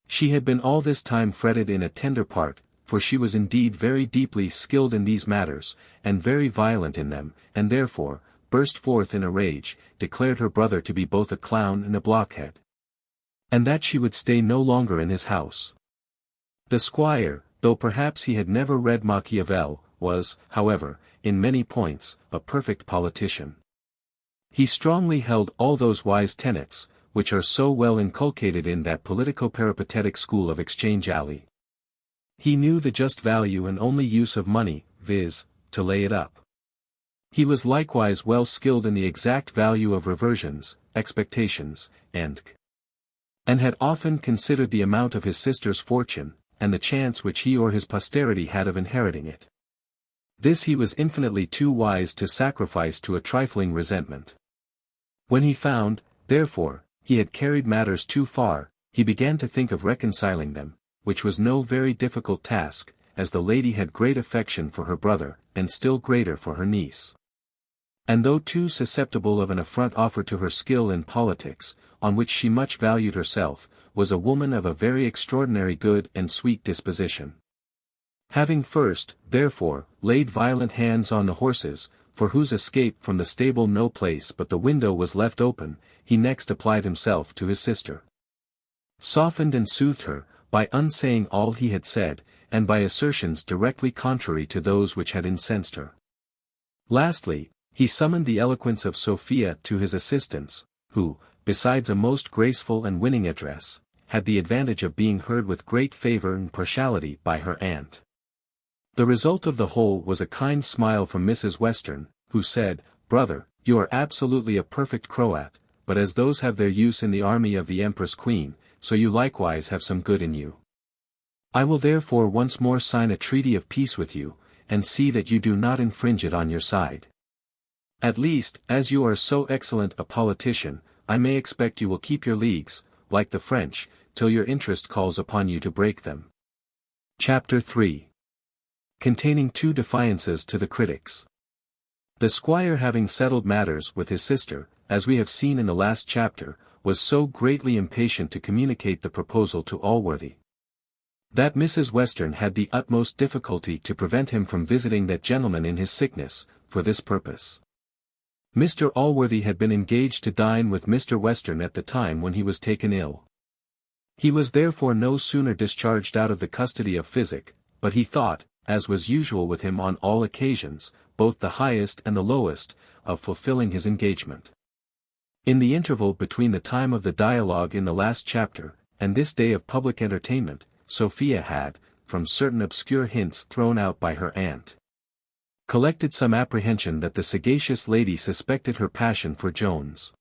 Speaker 1: She had been all this time fretted in a tender part, for she was indeed very deeply skilled in these matters, and very violent in them, and therefore, burst forth in a rage, declared her brother to be both a clown and a blockhead. And that she would stay no longer in his house. The squire, though perhaps he had never read Machiavel, was, however, in many points, a perfect politician. He strongly held all those wise tenets, which are so well inculcated in that politico-peripatetic school of Exchange Alley. He knew the just value and only use of money, viz., to lay it up. He was likewise well skilled in the exact value of reversions, expectations, and had often considered the amount of his sister's fortune, and the chance which he or his posterity had of inheriting it. This he was infinitely too wise to sacrifice to a trifling resentment. When he found, therefore, he had carried matters too far, he began to think of reconciling them, which was no very difficult task, as the lady had great affection for her brother, and still greater for her niece. And though too susceptible of an affront offered to her skill in politics, on which she much valued herself, was a woman of a very extraordinary good and sweet disposition. Having first, therefore, laid violent hands on the horses, for whose escape from the stable no place but the window was left open, he next applied himself to his sister. softened and soothed her, by unsaying all he had said, and by assertions directly contrary to those which had incensed her. Lastly, he summoned the eloquence of Sophia to his assistance, who, besides a most graceful and winning address, had the advantage of being heard with great favour and partiality by her aunt. The result of the whole was a kind smile from Mrs. Western, who said, "Brother, you are absolutely a perfect Croat, but as those have their use in the army of the Empress Queen, so you likewise have some good in you. I will therefore once more sign a treaty of peace with you, and see that you do not infringe it on your side. At least, as you are so excellent a politician, I may expect you will keep your leagues, like the French, till your interest calls upon you to break them." Chapter 3. Containing 2 defiances to the critics. The squire, having settled matters with his sister, as we have seen in the last chapter, was so greatly impatient to communicate the proposal to Allworthy, that Mrs. Western had the utmost difficulty to prevent him from visiting that gentleman in his sickness, for this purpose. Mr. Allworthy had been engaged to dine with Mr. Western at the time when he was taken ill. He was therefore no sooner discharged out of the custody of physic, but he thought, as was usual with him on all occasions, both the highest and the lowest, of fulfilling his engagement. In the interval between the time of the dialogue in the last chapter, and this day of public entertainment, Sophia had, from certain obscure hints thrown out by her aunt, collected some apprehension that the sagacious lady suspected her passion for Jones.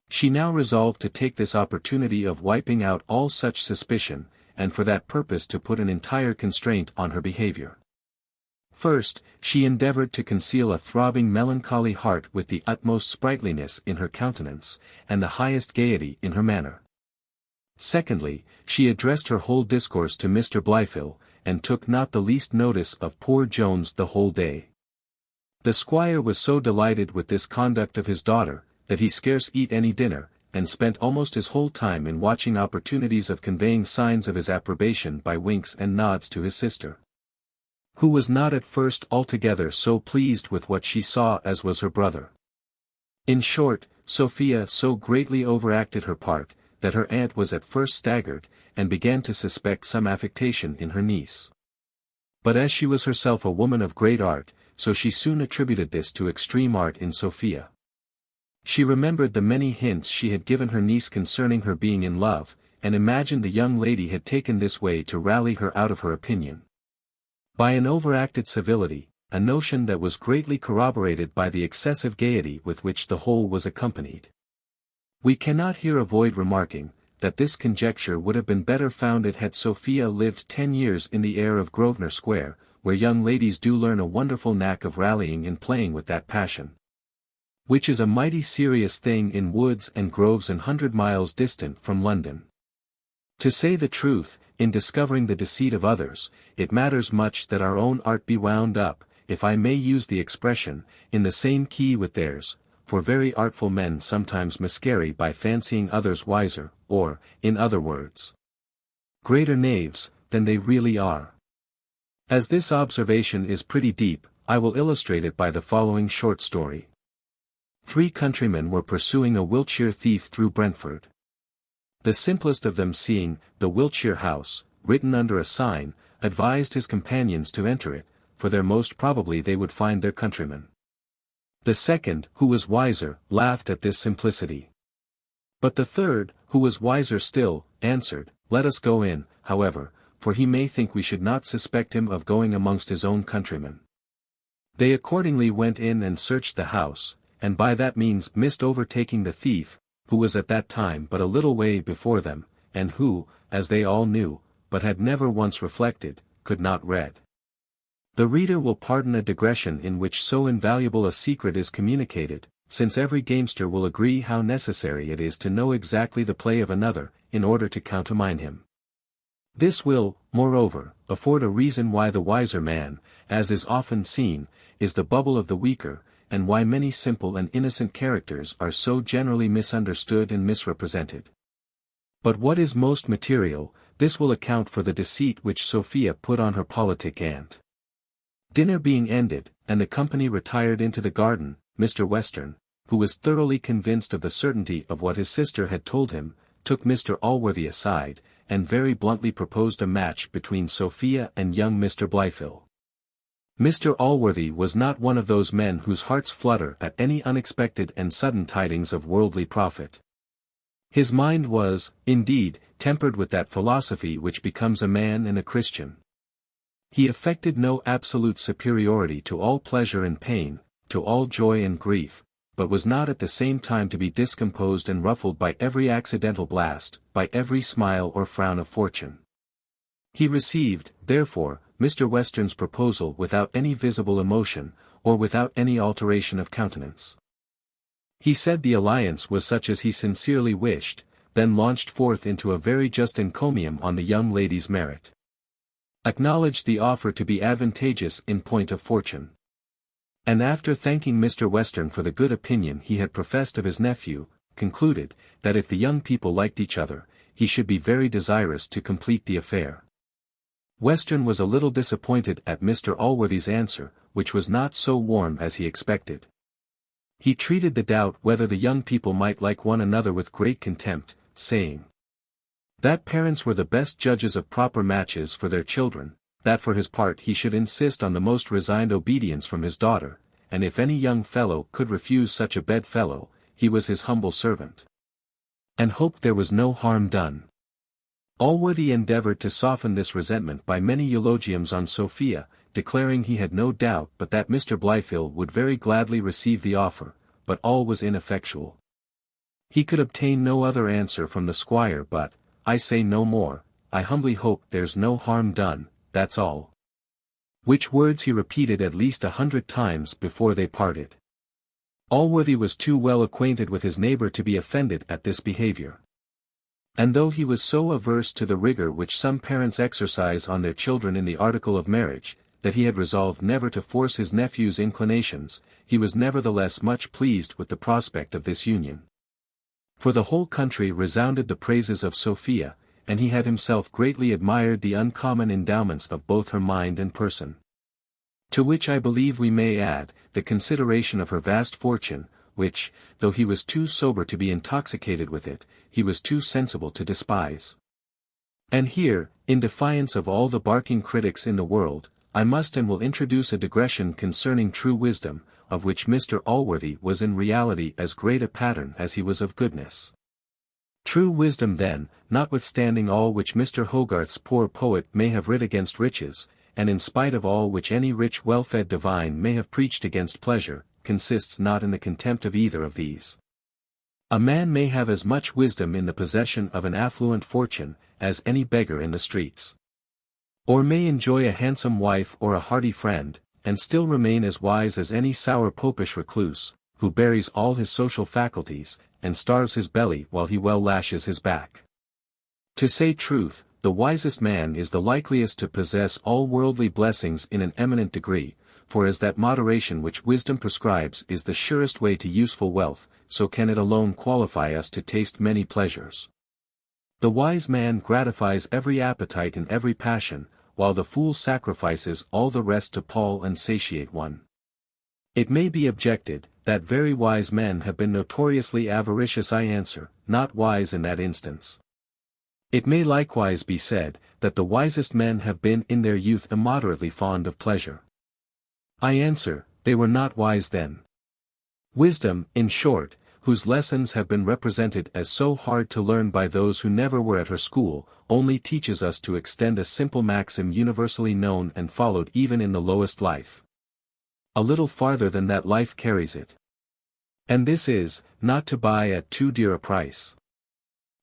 Speaker 1: She now resolved to take this opportunity of wiping out all such suspicion, and for that purpose to put an entire constraint on her behavior. First, she endeavored to conceal a throbbing melancholy heart with the utmost sprightliness in her countenance, and the highest gaiety in her manner. Secondly, she addressed her whole discourse to Mr. Blifil, and took not the least notice of poor Jones the whole day. The squire was so delighted with this conduct of his daughter, that he scarce eat any dinner, and spent almost his whole time in watching opportunities of conveying signs of his approbation by winks and nods to his sister, who was not at first altogether so pleased with what she saw as was her brother. In short, Sophia so greatly overacted her part, that her aunt was at first staggered, and began to suspect some affectation in her niece. But as she was herself a woman of great art, so she soon attributed this to extreme art in Sophia. She remembered the many hints she had given her niece concerning her being in love, and imagined the young lady had taken this way to rally her out of her opinion by an overacted civility, a notion that was greatly corroborated by the excessive gaiety with which the whole was accompanied. We cannot here avoid remarking, that this conjecture would have been better founded had Sophia lived 10 years in the air of Grosvenor Square, where young ladies do learn a wonderful knack of rallying and playing with that passion, which is a mighty serious thing in woods and groves 100 miles distant from London. To say the truth, in discovering the deceit of others, it matters much that our own art be wound up, if I may use the expression, in the same key with theirs, for very artful men sometimes miscarry by fancying others wiser, or, in other words, greater knaves, than they really are. As this observation is pretty deep, I will illustrate it by the following short story. 3 countrymen were pursuing a Wiltshire thief through Brentford. The simplest of them, seeing the Wiltshire house written under a sign, advised his companions to enter it, for there most probably they would find their countryman. The second, who was wiser, laughed at this simplicity. But the third, who was wiser still, answered, "Let us go in, however, for he may think we should not suspect him of going amongst his own countrymen." They accordingly went in and searched the house, and by that means missed overtaking the thief, who was at that time but a little way before them, and who, as they all knew, but had never once reflected, could not read. The reader will pardon a digression in which so invaluable a secret is communicated, since every gamester will agree how necessary it is to know exactly the play of another, in order to countermine him. This will, moreover, afford a reason why the wiser man, as is often seen, is the bubble of the weaker, and why many simple and innocent characters are so generally misunderstood and misrepresented. But what is most material, this will account for the deceit which Sophia put on her politic aunt. Dinner being ended, and the company retired into the garden, Mr. Western, who was thoroughly convinced of the certainty of what his sister had told him, took Mr. Allworthy aside, and very bluntly proposed a match between Sophia and young Mr. Blifil. Mr. Allworthy was not one of those men whose hearts flutter at any unexpected and sudden tidings of worldly profit. His mind was, indeed, tempered with that philosophy which becomes a man and a Christian. He affected no absolute superiority to all pleasure and pain, to all joy and grief, but was not at the same time to be discomposed and ruffled by every accidental blast, by every smile or frown of fortune. He received, therefore, Mr. Western's proposal without any visible emotion, or without any alteration of countenance. He said the alliance was such as he sincerely wished, then launched forth into a very just encomium on the young lady's merit. Acknowledged the offer to be advantageous in point of fortune. And after thanking Mr. Western for the good opinion he had professed of his nephew, concluded, that if the young people liked each other, he should be very desirous to complete the affair. Western was a little disappointed at Mr. Allworthy's answer, which was not so warm as he expected. He treated the doubt whether the young people might like one another with great contempt, saying that parents were the best judges of proper matches for their children, that for his part he should insist on the most resigned obedience from his daughter, and if any young fellow could refuse such a bedfellow, he was his humble servant. And hoped there was no harm done. Allworthy endeavoured to soften this resentment by many eulogiums on Sophia, declaring he had no doubt but that Mr. Blifil would very gladly receive the offer, but all was ineffectual. He could obtain no other answer from the squire but, "I say no more, I humbly hope there's no harm done, that's all." Which words he repeated at least 100 times before they parted. Allworthy was too well acquainted with his neighbour to be offended at this behaviour. And though he was so averse to the rigour which some parents exercise on their children in the article of marriage, that he had resolved never to force his nephew's inclinations, he was nevertheless much pleased with the prospect of this union. For the whole country resounded the praises of Sophia, and he had himself greatly admired the uncommon endowments of both her mind and person. To which I believe we may add, the consideration of her vast fortune, which, though he was too sober to be intoxicated with it, he was too sensible to despise. And here, in defiance of all the barking critics in the world, I must and will introduce a digression concerning true wisdom, of which Mr. Allworthy was in reality as great a pattern as he was of goodness. True wisdom then, notwithstanding all which Mr. Hogarth's poor poet may have writ against riches, and in spite of all which any rich well-fed divine may have preached against pleasure, consists not in the contempt of either of these. A man may have as much wisdom in the possession of an affluent fortune, as any beggar in the streets. Or may enjoy a handsome wife or a hearty friend, and still remain as wise as any sour popish recluse, who buries all his social faculties, and starves his belly while he well lashes his back. To say truth, the wisest man is the likeliest to possess all worldly blessings in an eminent degree, for as that moderation which wisdom prescribes is the surest way to useful wealth, so can it alone qualify us to taste many pleasures. The wise man gratifies every appetite and every passion, while the fool sacrifices all the rest to pall and satiate one. It may be objected, that very wise men have been notoriously avaricious. I answer, not wise in that instance. It may likewise be said, that the wisest men have been in their youth immoderately fond of pleasure. I answer, they were not wise then. Wisdom, in short, whose lessons have been represented as so hard to learn by those who never were at her school, only teaches us to extend a simple maxim universally known and followed even in the lowest life. A little farther than that life carries it. And this is, not to buy at too dear a price.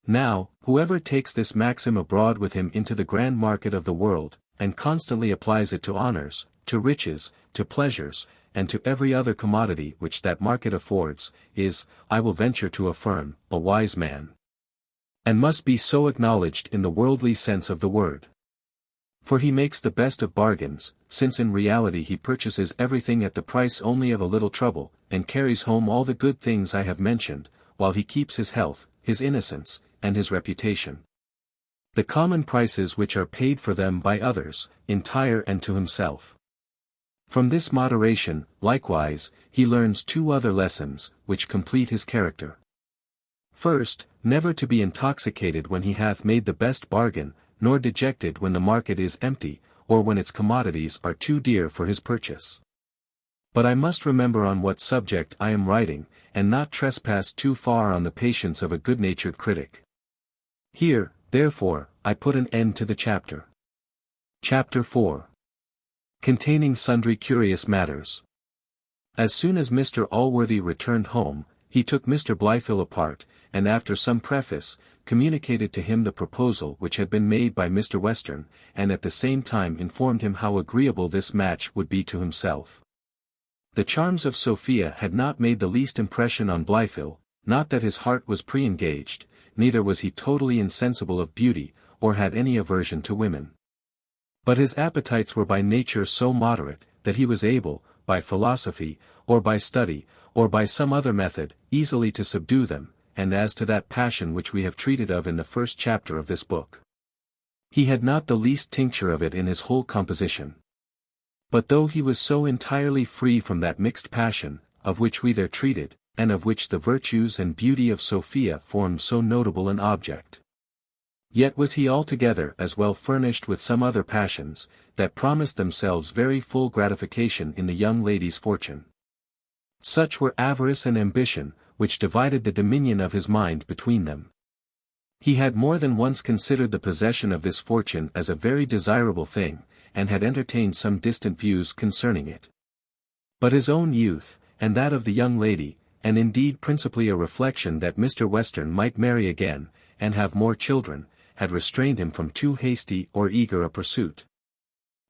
Speaker 1: Now, whoever takes this maxim abroad with him into the grand market of the world, and constantly applies it to honors, to riches, to pleasures, and to every other commodity which that market affords, is, I will venture to affirm, a wise man. And must be so acknowledged in the worldly sense of the word. For he makes the best of bargains, since in reality he purchases everything at the price only of a little trouble, and carries home all the good things I have mentioned, while he keeps his health, his innocence, and his reputation. The common prices which are paid for them by others, entire and to himself. From this moderation, likewise, he learns two other lessons, which complete his character. First, never to be intoxicated when he hath made the best bargain, nor dejected when the market is empty, or when its commodities are too dear for his purchase. But I must remember on what subject I am writing, and not trespass too far on the patience of a good-natured critic. Here, therefore, I put an end to the chapter. Chapter 4. Containing sundry curious matters. As soon as Mr. Allworthy returned home, he took Mr. Blifil apart, and after some preface, communicated to him the proposal which had been made by Mr. Western, and at the same time informed him how agreeable this match would be to himself. The charms of Sophia had not made the least impression on Blifil, not that his heart was pre-engaged, neither was he totally insensible of beauty, or had any aversion to women. But his appetites were by nature so moderate, that he was able, by philosophy, or by study, or by some other method, easily to subdue them, and as to that passion which we have treated of in the first chapter of this book, he had not the least tincture of it in his whole composition. But though he was so entirely free from that mixed passion, of which we there treated, and of which the virtues and beauty of Sophia formed so notable an object, yet was he altogether as well furnished with some other passions, that promised themselves very full gratification in the young lady's fortune. Such were avarice and ambition, which divided the dominion of his mind between them. He had more than once considered the possession of this fortune as a very desirable thing, and had entertained some distant views concerning it. But his own youth, and that of the young lady, and indeed principally a reflection that Mr. Western might marry again, and have more children, had restrained him from too hasty or eager a pursuit.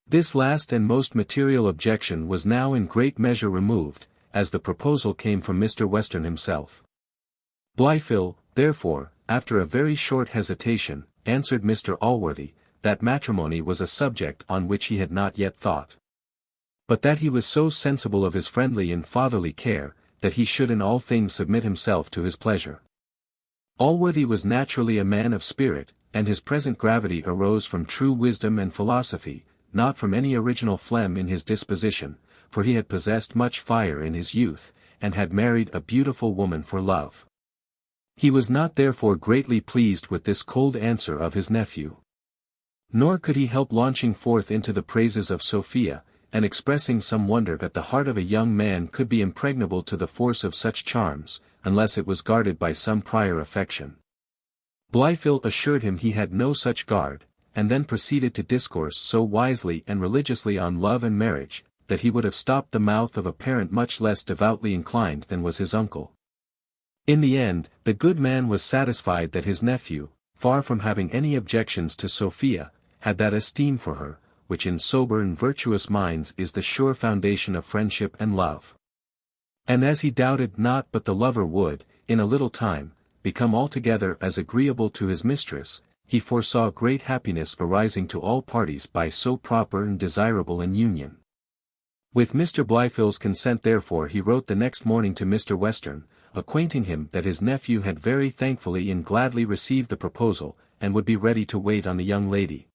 Speaker 1: This last and most material objection was now in great measure removed, as the proposal came from Mr. Western himself. Blifil, therefore, after a very short hesitation, answered Mr. Allworthy, that matrimony was a subject on which he had not yet thought, but that he was so sensible of his friendly and fatherly care, that he should in all things submit himself to his pleasure. Allworthy was naturally a man of spirit, and his present gravity arose from true wisdom and philosophy, not from any original phlegm in his disposition, for he had possessed much fire in his youth, and had married a beautiful woman for love. He was not therefore greatly pleased with this cold answer of his nephew. Nor could he help launching forth into the praises of Sophia, and expressing some wonder that the heart of a young man could be impregnable to the force of such charms, unless it was guarded by some prior affection. Blifil assured him he had no such guard, and then proceeded to discourse so wisely and religiously on love and marriage, that he would have stopped the mouth of a parent much less devoutly inclined than was his uncle. In the end, the good man was satisfied that his nephew, far from having any objections to Sophia, had that esteem for her, which in sober and virtuous minds is the sure foundation of friendship and love. And as he doubted not but the lover would, in a little time, become altogether as agreeable to his mistress, he foresaw great happiness arising to all parties by so proper and desirable an union. With Mr. Blifil's consent therefore he wrote the next morning to Mr. Western, acquainting him that his nephew had very thankfully and gladly received the proposal, and would be ready to wait on the young lady,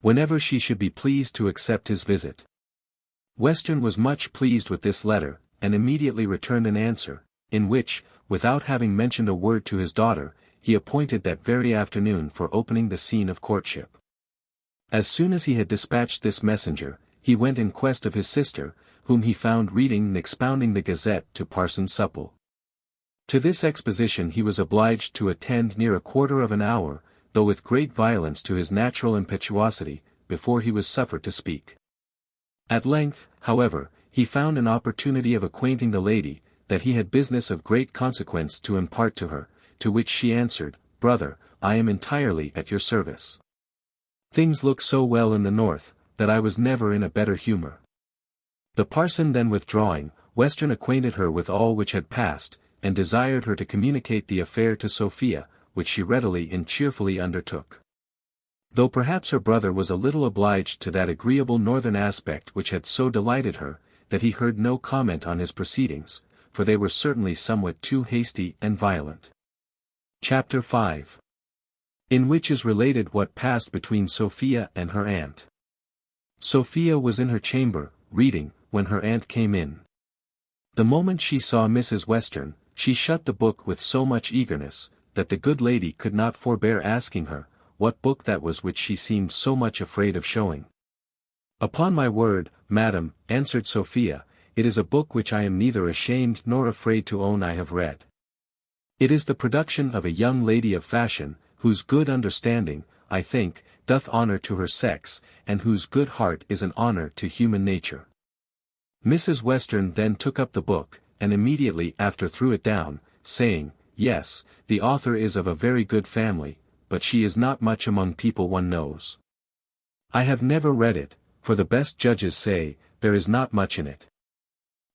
Speaker 1: whenever she should be pleased to accept his visit. Western was much pleased with this letter, and immediately returned an answer, in which, without having mentioned a word to his daughter, he appointed that very afternoon for opening the scene of courtship. As soon as he had dispatched this messenger, he went in quest of his sister, whom he found reading and expounding the Gazette to Parson Supple. To this exposition he was obliged to attend near a quarter of an hour, though with great violence to his natural impetuosity, before he was suffered to speak. At length, however, he found an opportunity of acquainting the lady, that he had business of great consequence to impart to her, to which she answered, "Brother, I am entirely at your service. Things look so well in the north, that I was never in a better humor." The parson then withdrawing, Western acquainted her with all which had passed, and desired her to communicate the affair to Sophia, which she readily and cheerfully undertook. Though perhaps her brother was a little obliged to that agreeable northern aspect which had so delighted her, that he heard no comment on his proceedings, for they were certainly somewhat too hasty and violent. Chapter 5. In which is related what passed between Sophia and her aunt. Sophia was in her chamber, reading, when her aunt came in. The moment she saw Mrs. Western, She shut the book with so much eagerness, that the good lady could not forbear asking her, what book that was which she seemed so much afraid of showing. Upon my word, madam, answered Sophia, it is a book which I am neither ashamed nor afraid to own I have read. It is the production of a young lady of fashion, whose good understanding, I think, doth honour to her sex, and whose good heart is an honour to human nature. Mrs. Western then took up the book, and immediately after threw it down, saying, yes, the author is of a very good family, but she is not much among people one knows. I have never read it, for the best judges say, there is not much in it.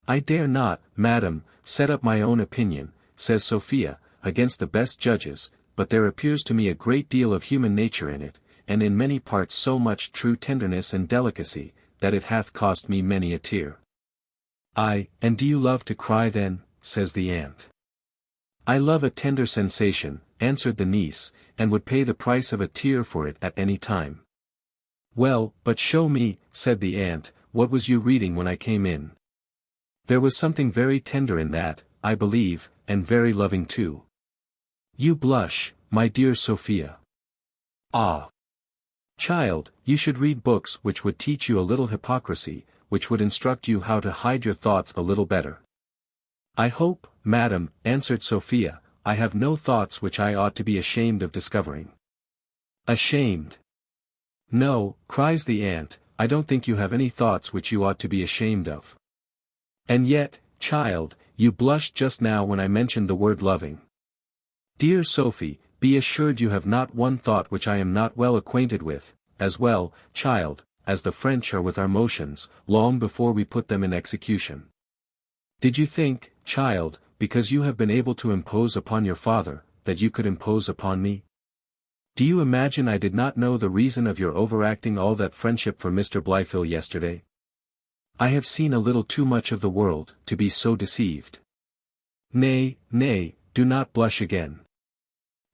Speaker 1: I dare not, madam, set up my own opinion, says Sophia, against the best judges, but there appears to me a great deal of human nature in it, and in many parts so much true tenderness and delicacy, that it hath cost me many a tear. Ay, and do you love to cry then, says the aunt. I love a tender sensation, answered the niece, and would pay the price of a tear for it at any time. Well, but show me, said the aunt, what was you reading when I came in? There was something very tender in that, I believe, and very loving too. You blush, my dear Sophia. Ah! Child, you should read books which would teach you a little hypocrisy, which would instruct you how to hide your thoughts a little better. I hope, madam, answered Sophia, I have no thoughts which I ought to be ashamed of discovering. Ashamed? No, cries the aunt, I don't think you have any thoughts which you ought to be ashamed of. And yet, child, you blushed just now when I mentioned the word loving. Dear Sophie, be assured you have not one thought which I am not well acquainted with, as well, child, as the French are with our motions, long before we put them in execution. Did you think, child, because you have been able to impose upon your father, that you could impose upon me? Do you imagine I did not know the reason of your overacting all that friendship for Mr. Blifil yesterday? I have seen a little too much of the world, to be so deceived. Nay, nay, do not blush again.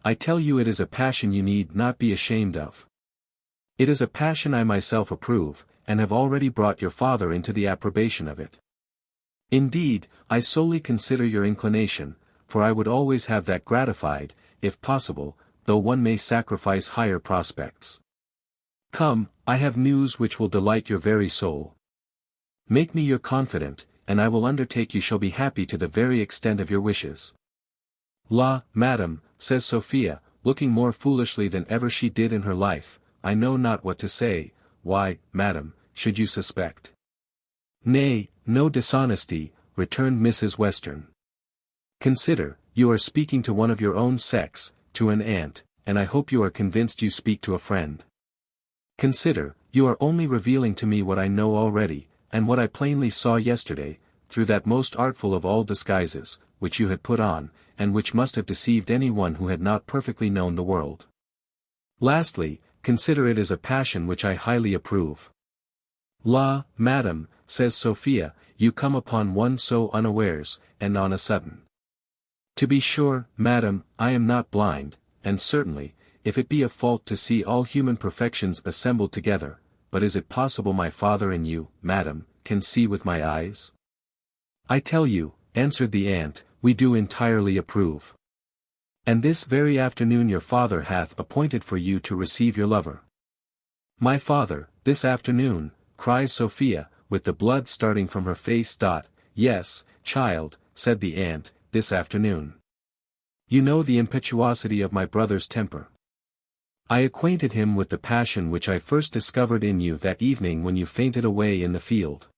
Speaker 1: I tell you it is a passion you need not be ashamed of. It is a passion I myself approve, and have already brought your father into the approbation of it. Indeed, I solely consider your inclination, for I would always have that gratified, if possible, though one may sacrifice higher prospects. Come, I have news which will delight your very soul. Make me your confidant, and I will undertake you shall be happy to the very extent of your wishes. La, madam, says Sophia, looking more foolishly than ever she did in her life, I know not what to say. Why, madam, should you suspect? Nay, no dishonesty, returned Mrs. Western. Consider, you are speaking to one of your own sex, to an aunt, and I hope you are convinced you speak to a friend. Consider, you are only revealing to me what I know already, and what I plainly saw yesterday, through that most artful of all disguises, which you had put on, and which must have deceived any one who had not perfectly known the world. Lastly, consider it as a passion which I highly approve. La, madam, says Sophia, you come upon one so unawares, and on a sudden. To be sure, madam, I am not blind, and certainly, if it be a fault to see all human perfections assembled together, but is it possible my father and you, madam, can see with my eyes? I tell you, answered the aunt, we do entirely approve. And this very afternoon your father hath appointed for you to receive your lover. My father, this afternoon, cries Sophia, with the blood starting from her face. Yes, child, said the aunt, this afternoon. You know the impetuosity of my brother's temper. I acquainted him with the passion which I first discovered in you that evening when you fainted away in the field.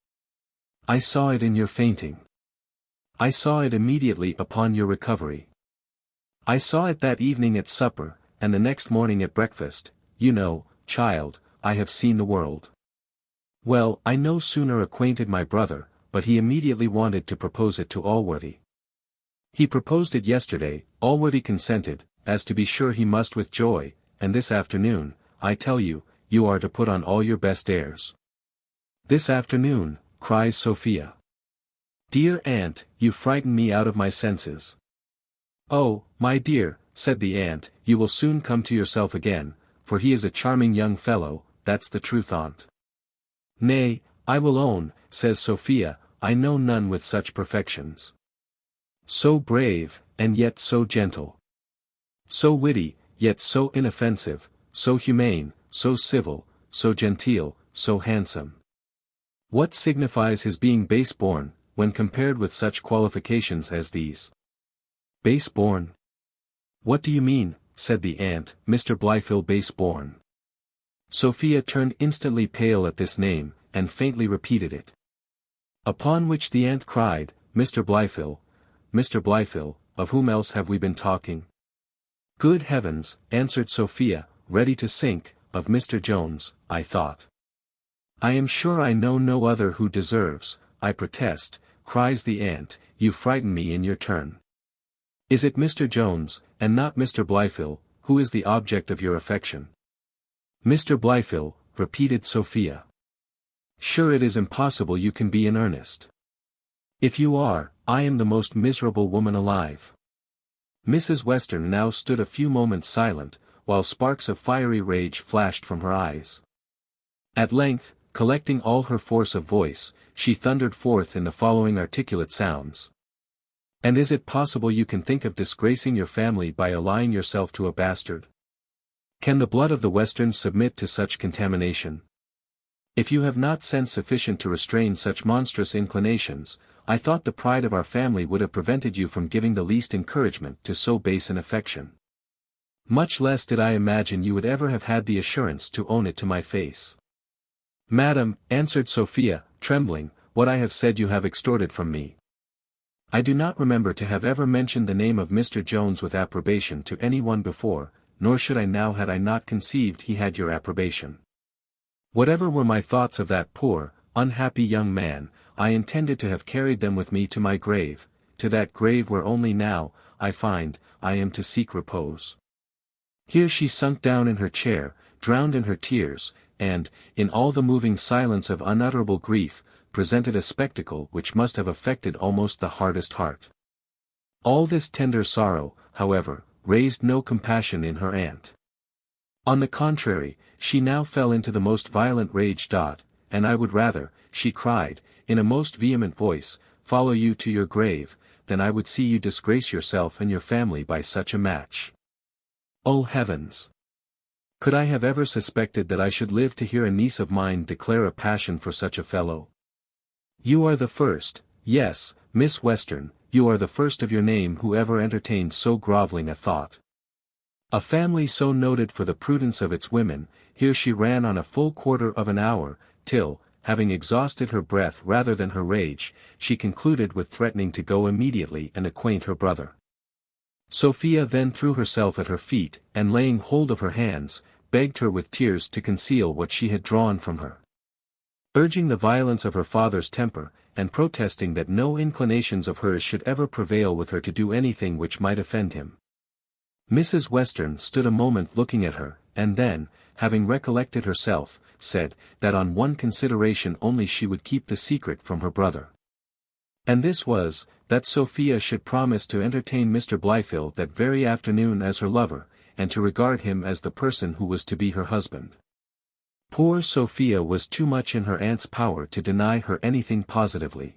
Speaker 1: I saw it in your fainting. I saw it immediately upon your recovery. I saw it that evening at supper, and the next morning at breakfast. You know, child, I have seen the world. Well, I no sooner acquainted my brother, but he immediately wanted to propose it to Allworthy. He proposed it yesterday, Allworthy consented, as to be sure he must with joy, and this afternoon, I tell you, you are to put on all your best airs. This afternoon, cries Sophia. Dear aunt, you frighten me out of my senses. Oh, my dear, said the aunt, you will soon come to yourself again, for he is a charming young fellow, that's the truth on't. Nay, I will own, says Sophia, I know none with such perfections. So brave, and yet so gentle. So witty, yet so inoffensive, so humane, so civil, so genteel, so handsome. What signifies his being base-born, when compared with such qualifications as these? Base-born? What do you mean, said the aunt, Mr. Blifil base-born? Sophia turned instantly pale at this name, and faintly repeated it. Upon which the aunt cried, Mr. Blifil, of whom else have we been talking? Good heavens, answered Sophia, ready to sink, of Mr. Jones, I thought. I am sure I know no other who deserves, I protest, cries the aunt, you frighten me in your turn. Is it Mr. Jones, and not Mr. Blifil, who is the object of your affection? Mr. Blifil, repeated Sophia. Sure it is impossible you can be in earnest. If you are, I am the most miserable woman alive. Mrs. Western now stood a few moments silent, while sparks of fiery rage flashed from her eyes. At length, collecting all her force of voice, she thundered forth in the following articulate sounds. And is it possible you can think of disgracing your family by allying yourself to a bastard? Can the blood of the Westerns submit to such contamination? If you have not sense sufficient to restrain such monstrous inclinations, I thought the pride of our family would have prevented you from giving the least encouragement to so base an affection. Much less did I imagine you would ever have had the assurance to own it to my face. Madam, answered Sophia, trembling, what I have said you have extorted from me. I do not remember to have ever mentioned the name of Mr. Jones with approbation to any one before, nor should I now had I not conceived he had your approbation. Whatever were my thoughts of that poor, unhappy young man, I intended to have carried them with me to my grave, to that grave where only now, I find, I am to seek repose. Here she sunk down in her chair, drowned in her tears, and, in all the moving silence of unutterable grief, presented a spectacle which must have affected almost the hardest heart. All this tender sorrow, however, raised no compassion in her aunt. On the contrary, she now fell into the most violent rage. And I would rather, she cried, in a most vehement voice, follow you to your grave, than I would see you disgrace yourself and your family by such a match. Oh heavens! Could I have ever suspected that I should live to hear a niece of mine declare a passion for such a fellow? You are the first, yes, Miss Western, you are the first of your name who ever entertained so grovelling a thought. A family so noted for the prudence of its women, here she ran on a full quarter of an hour, till, having exhausted her breath rather than her rage, she concluded with threatening to go immediately and acquaint her brother. Sophia then threw herself at her feet, and laying hold of her hands, begged her with tears to conceal what she had drawn from her. Urging the violence of her father's temper, and protesting that no inclinations of hers should ever prevail with her to do anything which might offend him. Mrs. Western stood a moment looking at her, and then, having recollected herself, said, that on one consideration only she would keep the secret from her brother. And this was, that Sophia should promise to entertain Mr. Blifil that very afternoon as her lover, and to regard him as the person who was to be her husband. Poor Sophia was too much in her aunt's power to deny her anything positively.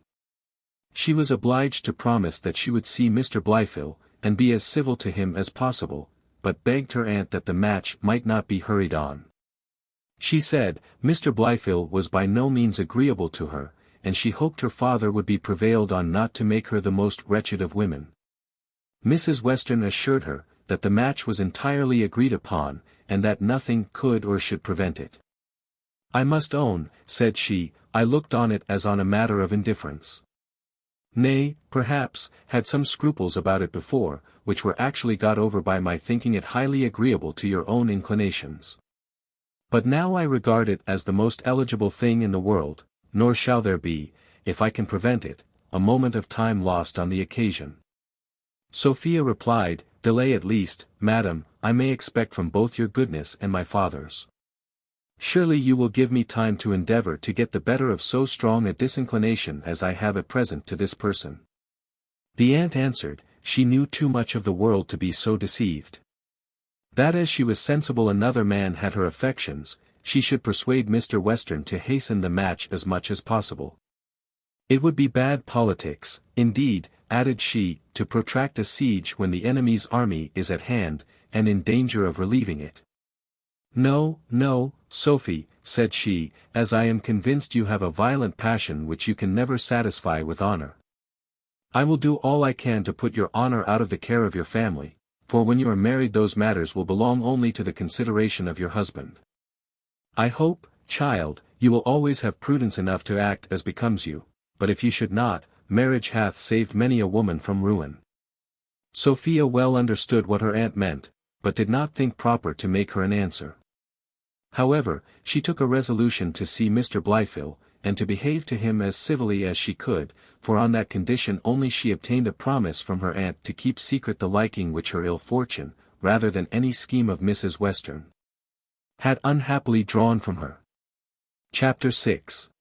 Speaker 1: She was obliged to promise that she would see Mr. Blifil, and be as civil to him as possible, but begged her aunt that the match might not be hurried on. She said, Mr. Blifil was by no means agreeable to her, and she hoped her father would be prevailed on not to make her the most wretched of women. Mrs. Western assured her, that the match was entirely agreed upon, and that nothing could or should prevent it. I must own, said she, I looked on it as on a matter of indifference. Nay, perhaps, had some scruples about it before, which were actually got over by my thinking it highly agreeable to your own inclinations. But now I regard it as the most eligible thing in the world, nor shall there be, if I can prevent it, a moment of time lost on the occasion. Sophia replied, delay at least, madam, I may expect from both your goodness and my father's. Surely you will give me time to endeavor to get the better of so strong a disinclination as I have at present to this person. The aunt answered, she knew too much of the world to be so deceived. That as she was sensible another man had her affections, she should persuade Mr. Western to hasten the match as much as possible. It would be bad politics, indeed, added she, to protract a siege when the enemy's army is at hand, and in danger of relieving it. No, no, Sophie, said she, as I am convinced you have a violent passion which you can never satisfy with honor. I will do all I can to put your honor out of the care of your family, for when you are married those matters will belong only to the consideration of your husband. I hope, child, you will always have prudence enough to act as becomes you, but if you should not, marriage hath saved many a woman from ruin. Sophia well understood what her aunt meant, but did not think proper to make her an answer. However, she took a resolution to see Mr. Blifil, and to behave to him as civilly as she could, for on that condition only she obtained a promise from her aunt to keep secret the liking which her ill fortune, rather than any scheme of Mrs. Western, had unhappily drawn from her. Chapter 6.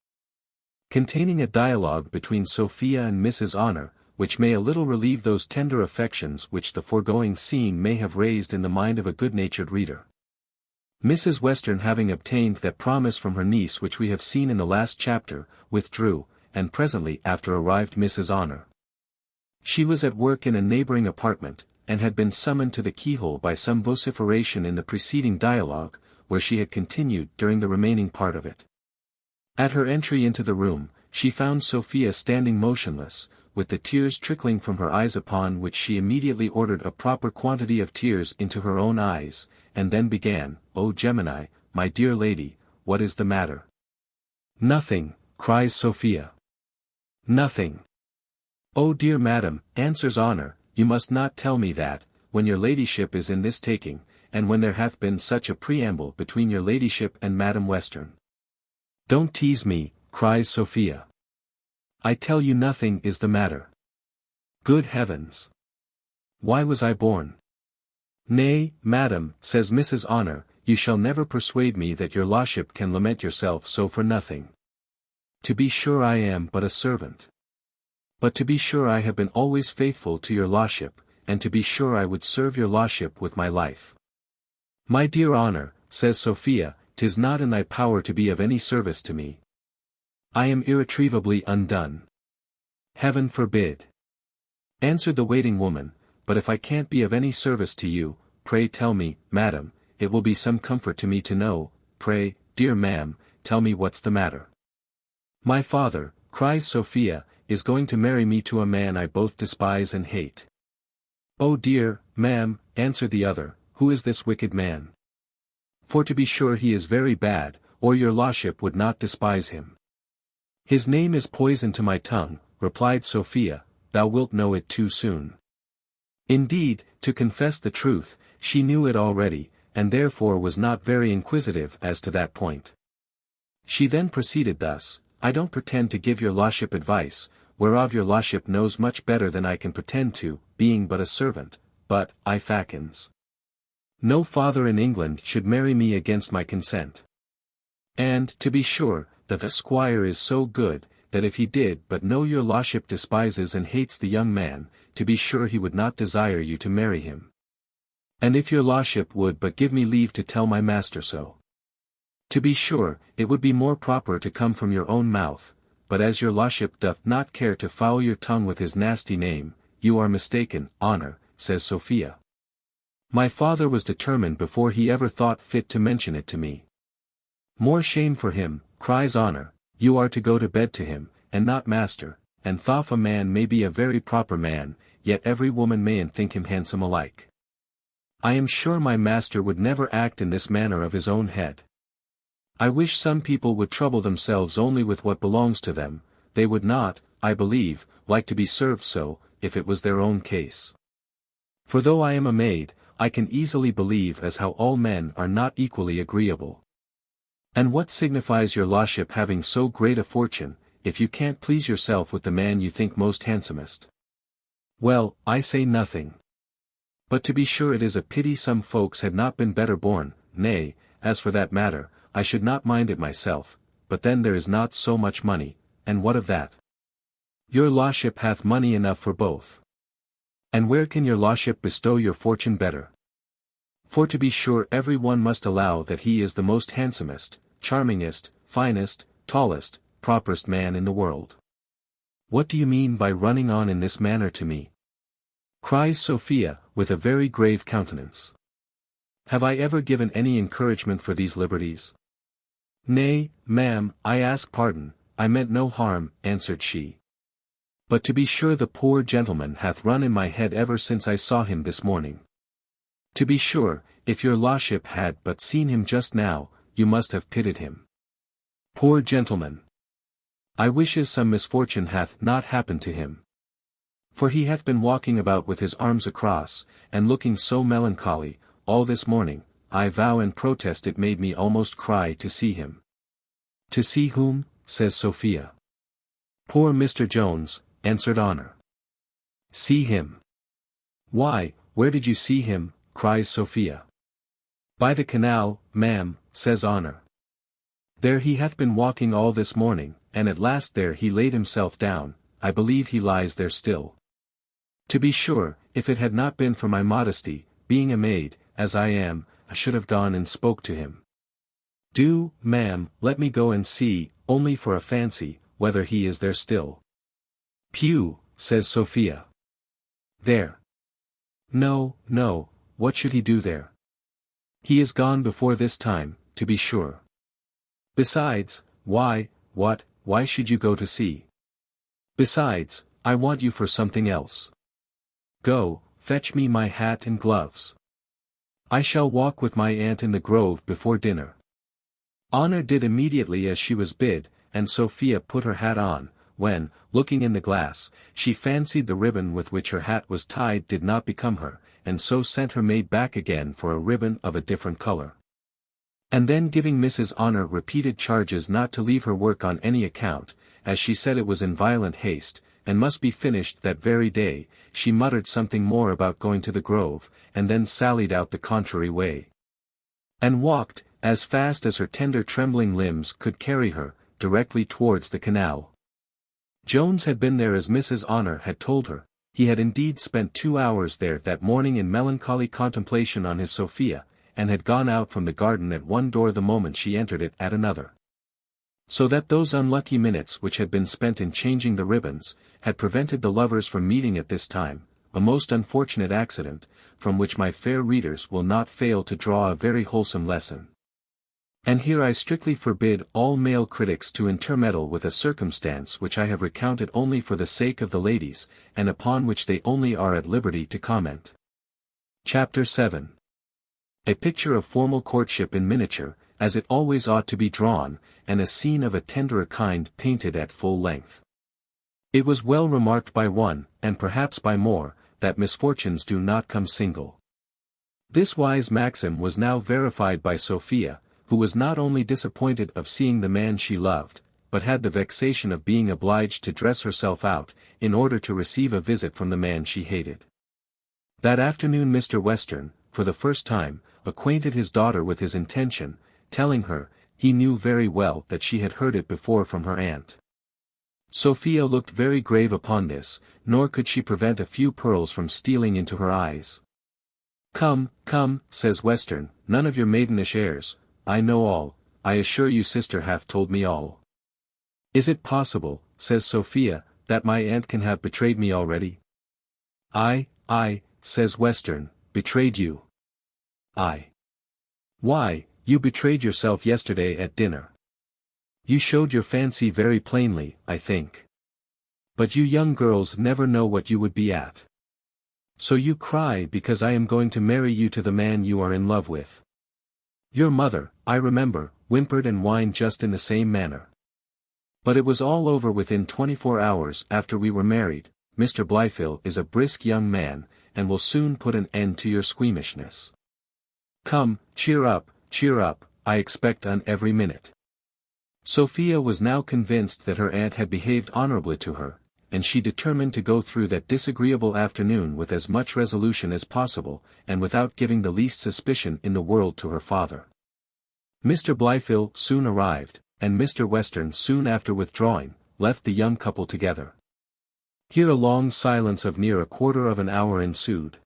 Speaker 1: Containing a dialogue between Sophia and Mrs. Honor, which may a little relieve those tender affections which the foregoing scene may have raised in the mind of a good-natured reader. Mrs. Western, having obtained that promise from her niece which we have seen in the last chapter, withdrew, and presently after arrived Mrs. Honor. She was at work in a neighboring apartment, and had been summoned to the keyhole by some vociferation in the preceding dialogue, where she had continued during the remaining part of it. At her entry into the room, she found Sophia standing motionless, with the tears trickling from her eyes, upon which she immediately ordered a proper quantity of tears into her own eyes, and then began, "O Gemini, my dear lady, what is the matter?" "Nothing," cries Sophia. "Nothing." "Oh dear madam," answers Honor, "you must not tell me that, when your ladyship is in this taking, and when there hath been such a preamble between your ladyship and Madam Western." "Don't tease me," cries Sophia. "I tell you nothing is the matter." "Good heavens! Why was I born?" "Nay, madam," says Mrs. Honor, "you shall never persuade me that your lordship can lament yourself so for nothing. To be sure I am but a servant. But to be sure I have been always faithful to your lordship, and to be sure I would serve your lordship with my life." "My dear Honor," says Sophia, "'tis not in thy power to be of any service to me. I am irretrievably undone." "Heaven forbid," answered the waiting woman, "but if I can't be of any service to you, pray tell me, madam, it will be some comfort to me to know, pray, dear ma'am, tell me what's the matter." "My father," cries Sophia, "is going to marry me to a man I both despise and hate." "Oh dear, ma'am," answered the other, "who is this wicked man? For to be sure he is very bad, or your lordship would not despise him." "His name is poison to my tongue," replied Sophia, "thou wilt know it too soon." Indeed, to confess the truth, she knew it already, and therefore was not very inquisitive as to that point. She then proceeded thus: "I don't pretend to give your lordship advice, whereof your lordship knows much better than I can pretend to, being but a servant, but, I fackins, no father in England should marry me against my consent. And, to be sure, the Squire is so good, that if he did but know your lordship despises and hates the young man, to be sure he would not desire you to marry him. And if your lordship would but give me leave to tell my master so. To be sure, it would be more proper to come from your own mouth, but as your lordship doth not care to foul your tongue with his nasty name, you are mistaken, Honor," says Sophia. "My father was determined before he ever thought fit to mention it to me." "More shame for him," cries Honor, "you are to go to bed to him, and not master, and though a man may be a very proper man, yet every woman mayn't think him handsome alike. I am sure my master would never act in this manner of his own head. I wish some people would trouble themselves only with what belongs to them, they would not, I believe, like to be served so, if it was their own case. For though I am a maid, I can easily believe as how all men are not equally agreeable. And what signifies your lordship having so great a fortune, if you can't please yourself with the man you think most handsomest? Well, I say nothing. But to be sure it is a pity some folks had not been better born, nay, as for that matter, I should not mind it myself, but then there is not so much money, and what of that? Your lordship hath money enough for both. And where can your lordship bestow your fortune better? For to be sure every one must allow that he is the most handsomest, charmingest, finest, tallest, properest man in the world. What do you mean by running on in this manner to me? Cries Sophia, with a very grave countenance. Have I ever given any encouragement for these liberties? Nay, ma'am, I ask pardon, I meant no harm, answered she. But to be sure the poor gentleman hath run in my head ever since I saw him this morning. To be sure, if your lordship had but seen him just now, you must have pitied him. Poor gentleman! I wishes some misfortune hath not happened to him. For he hath been walking about with his arms across, and looking so melancholy, all this morning, I vow and protest it made me almost cry to see him. To see whom? Says Sophia. Poor Mr. Jones, answered Honor. See him. Why, where did you see him? Cries Sophia. By the canal, ma'am, says Honor. There he hath been walking all this morning, and at last there he laid himself down, I believe he lies there still. To be sure, if it had not been for my modesty, being a maid, as I am, I should have gone and spoke to him. Do, ma'am, let me go and see, only for a fancy, whether he is there still. Pew, says Sophia. There. No, no, what should he do there? He is gone before this time, to be sure. Besides, why should you go to see? Besides, I want you for something else. Go, fetch me my hat and gloves. I shall walk with my aunt in the grove before dinner. Honor did immediately as she was bid, and Sophia put her hat on, when, looking in the glass, she fancied the ribbon with which her hat was tied did not become her, and so sent her maid back again for a ribbon of a different color. And then giving Mrs. Honor repeated charges not to leave her work on any account, as she said it was in violent haste, and must be finished that very day, she muttered something more about going to the grove, and then sallied out the contrary way. And walked, as fast as her tender trembling limbs could carry her, directly towards the canal. Jones had been there as Mrs. Honor had told her. He had indeed spent 2 hours there that morning in melancholy contemplation on his Sophia, and had gone out from the garden at one door the moment she entered it at another. So that those unlucky minutes which had been spent in changing the ribbons, had prevented the lovers from meeting at this time, a most unfortunate accident, from which my fair readers will not fail to draw a very wholesome lesson. And here I strictly forbid all male critics to intermeddle with a circumstance which I have recounted only for the sake of the ladies, and upon which they only are at liberty to comment. Chapter 7. A picture of formal courtship in miniature, as it always ought to be drawn, and a scene of a tenderer kind painted at full length. It was well remarked by one, and perhaps by more, that misfortunes do not come single. This wise maxim was now verified by Sophia, who was not only disappointed of seeing the man she loved, but had the vexation of being obliged to dress herself out, in order to receive a visit from the man she hated. That afternoon Mr. Western, for the first time, acquainted his daughter with his intention, telling her, he knew very well that she had heard it before from her aunt. Sophia looked very grave upon this, nor could she prevent a few pearls from stealing into her eyes. Come, come, says Western, none of your maidenish airs, I know all, I assure you sister hath told me all. Is it possible, says Sophia, that my aunt can have betrayed me already? I, says Western, betrayed you. I. Why, you betrayed yourself yesterday at dinner. You showed your fancy very plainly, I think. But you young girls never know what you would be at. So you cry because I am going to marry you to the man you are in love with. Your mother, I remember, whimpered and whined just in the same manner. But it was all over within 24 hours after we were married. Mr. Blifil is a brisk young man, and will soon put an end to your squeamishness. Come, cheer up, I expect on every minute. Sophia was now convinced that her aunt had behaved honorably to her, and she determined to go through that disagreeable afternoon with as much resolution as possible, and without giving the least suspicion in the world to her father. Mr. Blifil soon arrived, and Mr. Western soon after withdrawing, left the young couple together. Here a long silence of near a quarter of an hour ensued.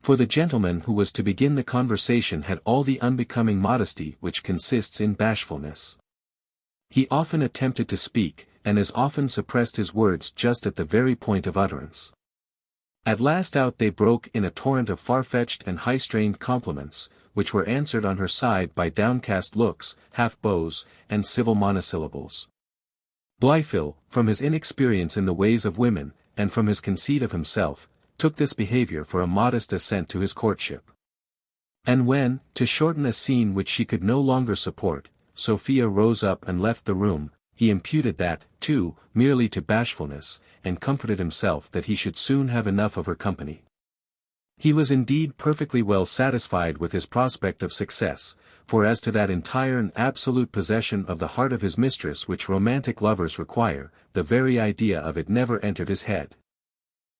Speaker 1: For the gentleman who was to begin the conversation had all the unbecoming modesty which consists in bashfulness. He often attempted to speak, and as often suppressed his words just at the very point of utterance. At last out they broke in a torrent of far-fetched and high-strained compliments, which were answered on her side by downcast looks, half-bows, and civil monosyllables. Blifil, from his inexperience in the ways of women, and from his conceit of himself, took this behavior for a modest assent to his courtship. And when, to shorten a scene which she could no longer support, Sophia rose up and left the room, he imputed that, too, merely to bashfulness, and comforted himself that he should soon have enough of her company. He was indeed perfectly well satisfied with his prospect of success, for as to that entire and absolute possession of the heart of his mistress which romantic lovers require, the very idea of it never entered his head.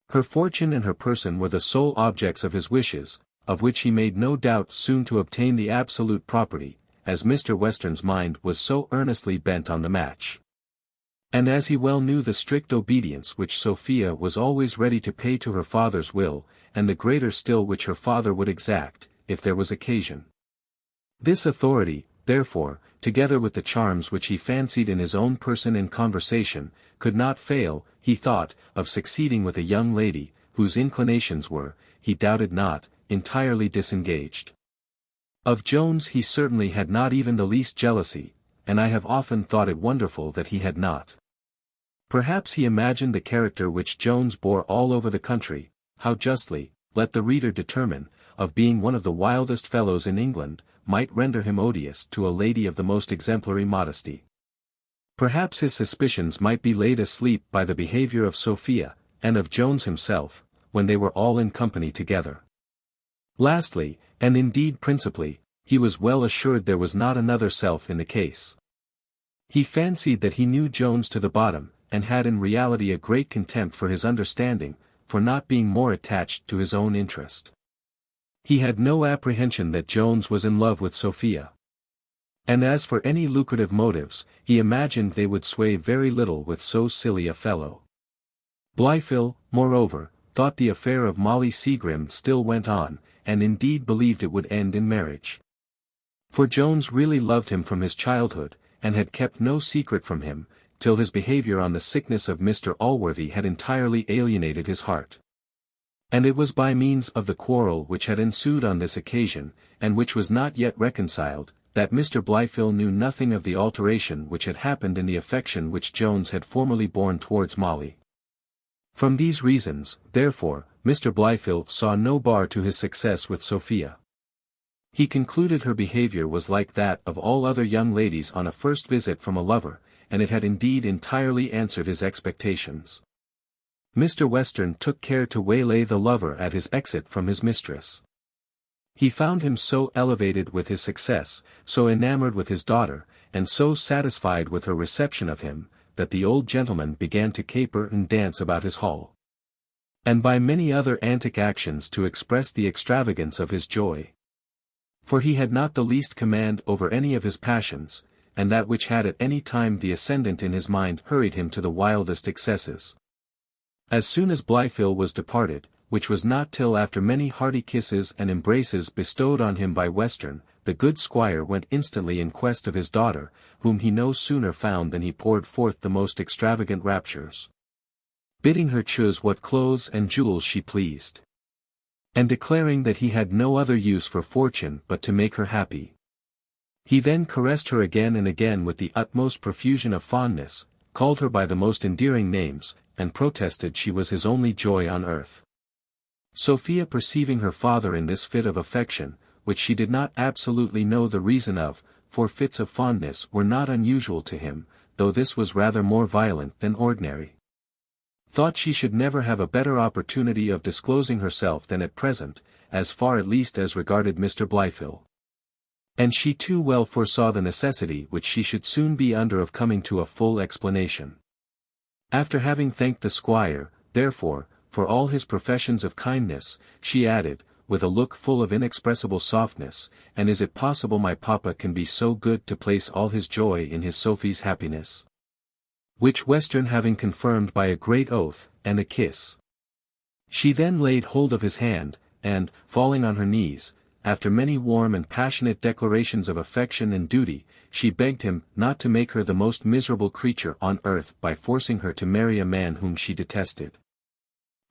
Speaker 1: Her fortune and her person were the sole objects of his wishes, of which he made no doubt soon to obtain the absolute property, as Mr. Western's mind was so earnestly bent on the match. And as he well knew the strict obedience which Sophia was always ready to pay to her father's will, and the greater still which her father would exact, if there was occasion. This authority, therefore, together with the charms which he fancied in his own person and conversation, could not fail, he thought, of succeeding with a young lady, whose inclinations were, he doubted not, entirely disengaged. Of Jones he certainly had not even the least jealousy, and I have often thought it wonderful that he had not. Perhaps he imagined the character which Jones bore all over the country, how justly, let the reader determine, of being one of the wildest fellows in England, might render him odious to a lady of the most exemplary modesty. Perhaps his suspicions might be laid asleep by the behavior of Sophia, and of Jones himself, when they were all in company together. Lastly, and indeed principally, he was well assured there was not another self in the case. He fancied that he knew Jones to the bottom, and had in reality a great contempt for his understanding, for not being more attached to his own interest. He had no apprehension that Jones was in love with Sophia. And as for any lucrative motives, he imagined they would sway very little with so silly a fellow. Blifil, moreover, thought the affair of Molly Seagrim still went on, and indeed believed it would end in marriage. For Jones really loved him from his childhood, and had kept no secret from him, till his behavior on the sickness of Mr. Allworthy had entirely alienated his heart. And it was by means of the quarrel which had ensued on this occasion, and which was not yet reconciled, that Mr. Blifil knew nothing of the alteration which had happened in the affection which Jones had formerly borne towards Molly. From these reasons, therefore, Mr. Blifil saw no bar to his success with Sophia. He concluded her behavior was like that of all other young ladies on a first visit from a lover, and it had indeed entirely answered his expectations. Mr. Western took care to waylay the lover at his exit from his mistress. He found him so elevated with his success, so enamored with his daughter, and so satisfied with her reception of him, that the old gentleman began to caper and dance about his hall, and by many other antic actions to express the extravagance of his joy. For he had not the least command over any of his passions, and that which had at any time the ascendant in his mind hurried him to the wildest excesses. As soon as Blifil was departed, which was not till after many hearty kisses and embraces bestowed on him by Western, the good squire went instantly in quest of his daughter, whom he no sooner found than he poured forth the most extravagant raptures, bidding her choose what clothes and jewels she pleased, and declaring that he had no other use for fortune but to make her happy. He then caressed her again and again with the utmost profusion of fondness, called her by the most endearing names, and protested she was his only joy on earth. Sophia, perceiving her father in this fit of affection, which she did not absolutely know the reason of, for fits of fondness were not unusual to him, though this was rather more violent than ordinary, thought she should never have a better opportunity of disclosing herself than at present, as far at least as regarded Mr. Blifil. And she too well foresaw the necessity which she should soon be under of coming to a full explanation. After having thanked the squire, therefore, for all his professions of kindness, she added, with a look full of inexpressible softness, "And is it possible my papa can be so good to place all his joy in his Sophie's happiness?" Which Western having confirmed by a great oath, and a kiss, she then laid hold of his hand, and, falling on her knees, after many warm and passionate declarations of affection and duty, she begged him not to make her the most miserable creature on earth by forcing her to marry a man whom she detested.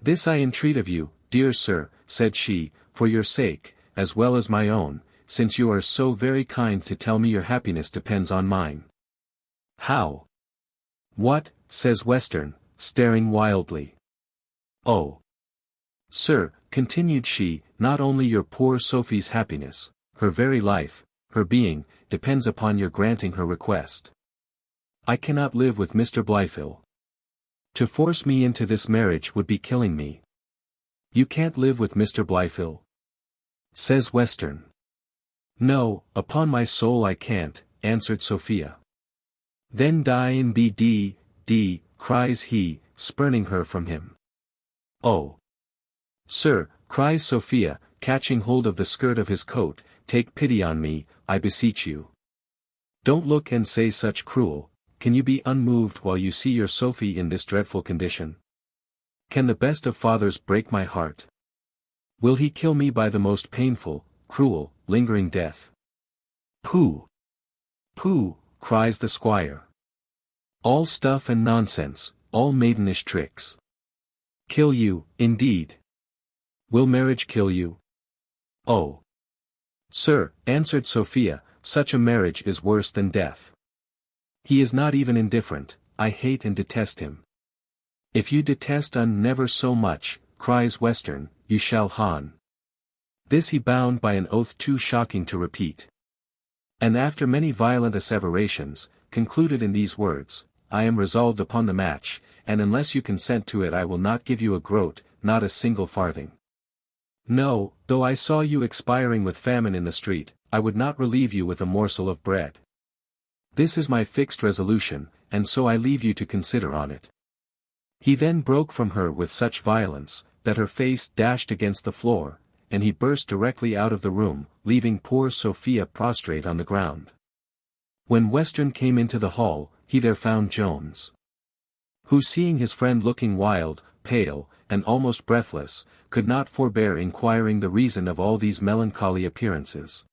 Speaker 1: "This I entreat of you, dear sir," said she, "for your sake, as well as my own, since you are so very kind to tell me your happiness depends on mine." "How? What?" says Western, staring wildly. "Oh, sir," continued she, "not only your poor Sophie's happiness, her very life, her being, depends upon your granting her request. I cannot live with Mr. Blifil. To force me into this marriage would be killing me." "You can't live with Mr. Blifil?" says Western. "No, upon my soul I can't," answered Sophia. "Then die and be d," cries he, spurning her from him. "Oh, sir," cries Sophia, catching hold of the skirt of his coat, "take pity on me, I beseech you. Don't look and say such cruel. Can you be unmoved while you see your Sophie in this dreadful condition? Can the best of fathers break my heart? Will he kill me by the most painful, cruel, lingering death?" "Pooh! Pooh!" cries the squire. "All stuff and nonsense, all maidenish tricks. Kill you, indeed! Will marriage kill you?" "Oh, sir," answered Sophia, "such a marriage is worse than death. He is not even indifferent, I hate and detest him." "If you detest never so much," cries Western, "you shall han." This he bound by an oath too shocking to repeat. And after many violent asseverations, concluded in these words, "I am resolved upon the match, and unless you consent to it I will not give you a groat, not a single farthing. No, though I saw you expiring with famine in the street, I would not relieve you with a morsel of bread. This is my fixed resolution, and so I leave you to consider on it." He then broke from her with such violence, that her face dashed against the floor, and he burst directly out of the room, leaving poor Sophia prostrate on the ground. When Western came into the hall, he there found Jones, who, seeing his friend looking wild, pale, and almost breathless, could not forbear inquiring the reason of all these melancholy appearances.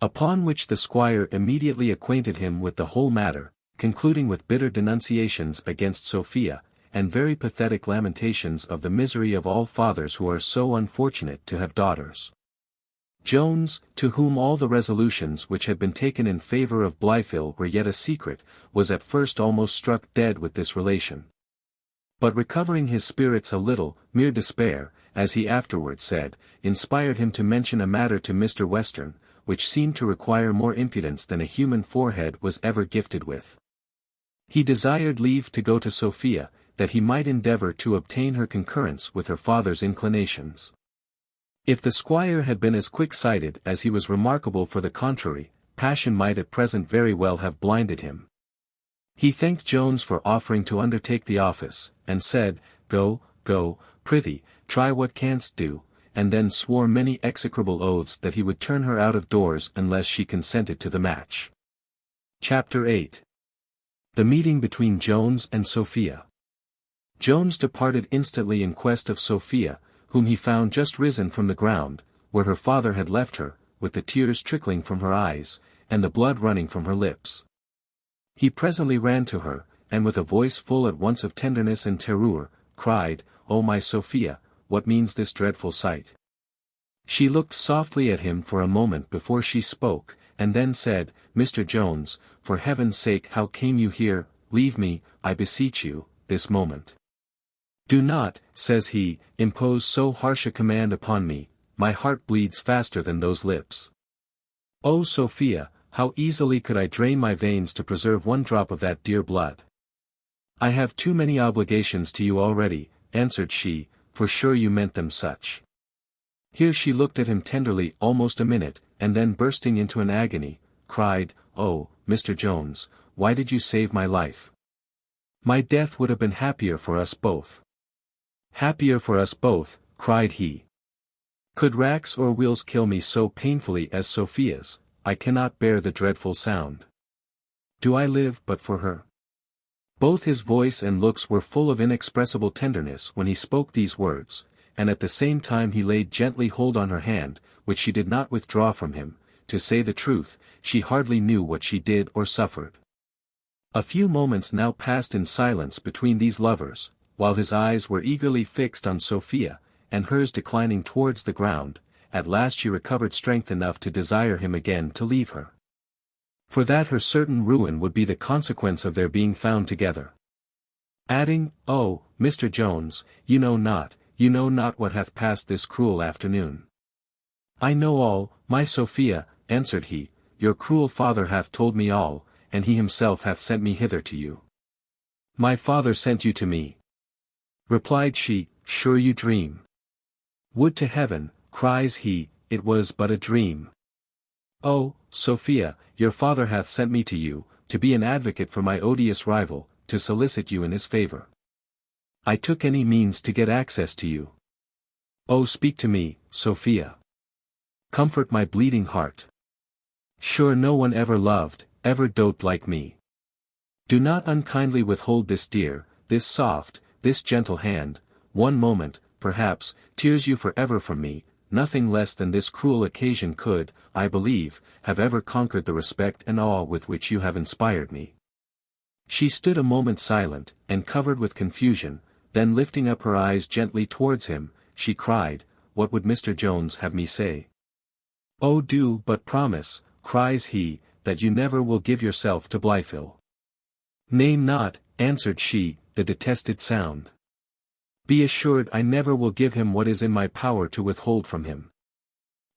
Speaker 1: Upon which the squire immediately acquainted him with the whole matter, concluding with bitter denunciations against Sophia, and very pathetic lamentations of the misery of all fathers who are so unfortunate to have daughters. Jones, to whom all the resolutions which had been taken in favour of Blifil were yet a secret, was at first almost struck dead with this relation. But recovering his spirits a little, mere despair, as he afterwards said, inspired him to mention a matter to Mr. Western, which seemed to require more impudence than a human forehead was ever gifted with. He desired leave to go to Sophia, that he might endeavour to obtain her concurrence with her father's inclinations. If the squire had been as quick-sighted as he was remarkable for the contrary, passion might at present very well have blinded him. He thanked Jones for offering to undertake the office, and said, "Go, prithee, try what canst do," and then swore many execrable oaths that he would turn her out of doors unless she consented to the match. Chapter 8. The meeting between Jones and Sophia. Jones departed instantly in quest of Sophia, whom he found just risen from the ground, where her father had left her, with the tears trickling from her eyes, and the blood running from her lips. He presently ran to her, and with a voice full at once of tenderness and terror, cried, "O my Sophia, what means this dreadful sight?" She looked softly at him for a moment before she spoke, and then said, "Mr. Jones, for heaven's sake how came you here? Leave me, I beseech you, this moment. Do not," says he, "impose so harsh a command upon me, my heart bleeds faster than those lips. Oh Sophia, how easily could I drain my veins to preserve one drop of that dear blood." "I have too many obligations to you already," answered she, "for sure you meant them such." Here she looked at him tenderly almost a minute, and then bursting into an agony, cried, "Oh, Mr. Jones, why did you save my life? My death would have been happier for us both." "Happier for us both," cried he. "Could racks or wheels kill me so painfully as Sophia's, I cannot bear the dreadful sound. Do I live but for her?" Both his voice and looks were full of inexpressible tenderness when he spoke these words, and at the same time he laid gently hold on her hand, which she did not withdraw from him. To say the truth, she hardly knew what she did or suffered. A few moments now passed in silence between these lovers, while his eyes were eagerly fixed on Sophia, and hers declining towards the ground. At last she recovered strength enough to desire him again to leave her. For that her certain ruin would be the consequence of their being found together. Adding, "Oh, Mr. Jones, you know not what hath passed this cruel afternoon." "I know all, my Sophia," answered he, "your cruel father hath told me all, and he himself hath sent me hither to you." "My father sent you to me," replied she. "Sure you dream." "Would to heaven," cries he, "it was but a dream." "Oh, Sophia, your father hath sent me to you, to be an advocate for my odious rival, to solicit you in his favor. I took any means to get access to you. Oh, speak to me, Sophia. Comfort my bleeding heart. Sure no one ever loved, ever dote like me. Do not unkindly withhold this dear, this soft, this gentle hand. One moment, perhaps, tears you forever from me. Nothing less than this cruel occasion could, I believe, have ever conquered the respect and awe with which you have inspired me." She stood a moment silent, and covered with confusion, then lifting up her eyes gently towards him, she cried, "What would Mr. Jones have me say?" "Oh, do but promise," cries he, "that you never will give yourself to Blifil." "Nay not," answered she, "the detested sound. Be assured I never will give him what is in my power to withhold from him."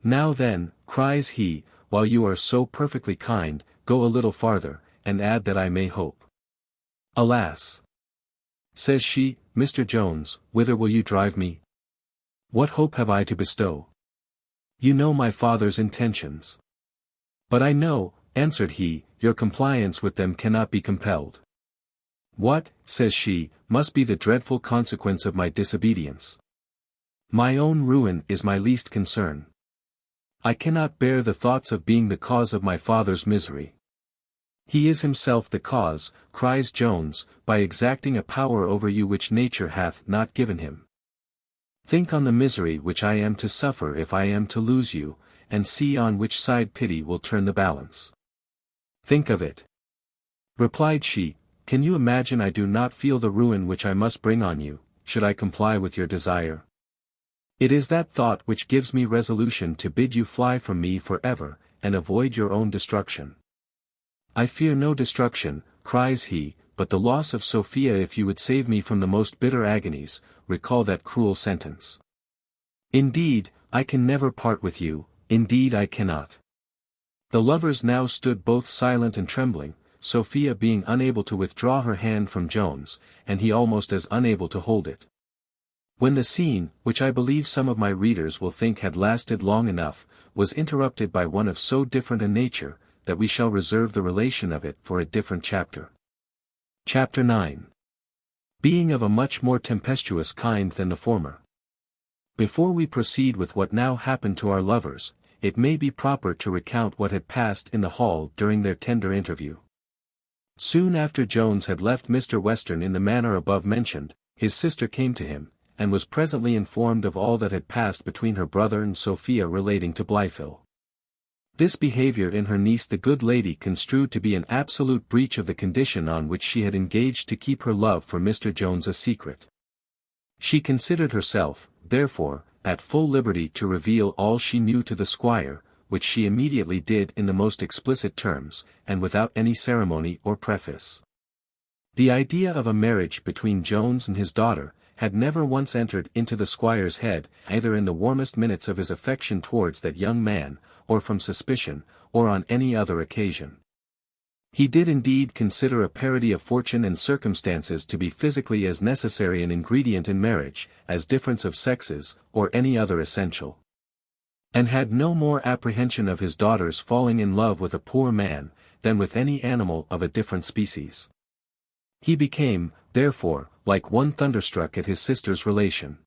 Speaker 1: "Now then," cries he, "while you are so perfectly kind, go a little farther, and add that I may hope." "Alas!" says she, "Mr. Jones, whither will you drive me? What hope have I to bestow? You know my father's intentions." "But I know," answered he, "your compliance with them cannot be compelled." "What," says she, "must be the dreadful consequence of my disobedience? My own ruin is my least concern. I cannot bear the thoughts of being the cause of my father's misery." "He is himself the cause," cries Jones, "by exacting a power over you which nature hath not given him. Think on the misery which I am to suffer if I am to lose you, and see on which side pity will turn the balance. Think of it." Replied she, "Can you imagine I do not feel the ruin which I must bring on you, should I comply with your desire? It is that thought which gives me resolution to bid you fly from me for ever, and avoid your own destruction." "I fear no destruction," cries he, "but the loss of Sophia. If you would save me from the most bitter agonies, recall that cruel sentence. Indeed, I can never part with you, indeed I cannot." The lovers now stood both silent and trembling, Sophia being unable to withdraw her hand from Jones, and he almost as unable to hold it. When the scene, which I believe some of my readers will think had lasted long enough, was interrupted by one of so different a nature, that we shall reserve the relation of it for a different chapter. Chapter 9. Being of a much more tempestuous kind than the former. Before we proceed with what now happened to our lovers, it may be proper to recount what had passed in the hall during their tender interview. Soon after Jones had left Mr. Western in the manner above mentioned, his sister came to him, and was presently informed of all that had passed between her brother and Sophia relating to Blifil. This behavior in her niece the good lady construed to be an absolute breach of the condition on which she had engaged to keep her love for Mr. Jones a secret. She considered herself, therefore, at full liberty to reveal all she knew to the squire, which she immediately did in the most explicit terms, and without any ceremony or preface. The idea of a marriage between Jones and his daughter had never once entered into the squire's head, either in the warmest minutes of his affection towards that young man, or from suspicion, or on any other occasion. He did indeed consider a parity of fortune and circumstances to be physically as necessary an ingredient in marriage, as difference of sexes, or any other essential. And had no more apprehension of his daughter's falling in love with a poor man, than with any animal of a different species. He became, therefore, like one thunderstruck at his sister's relation.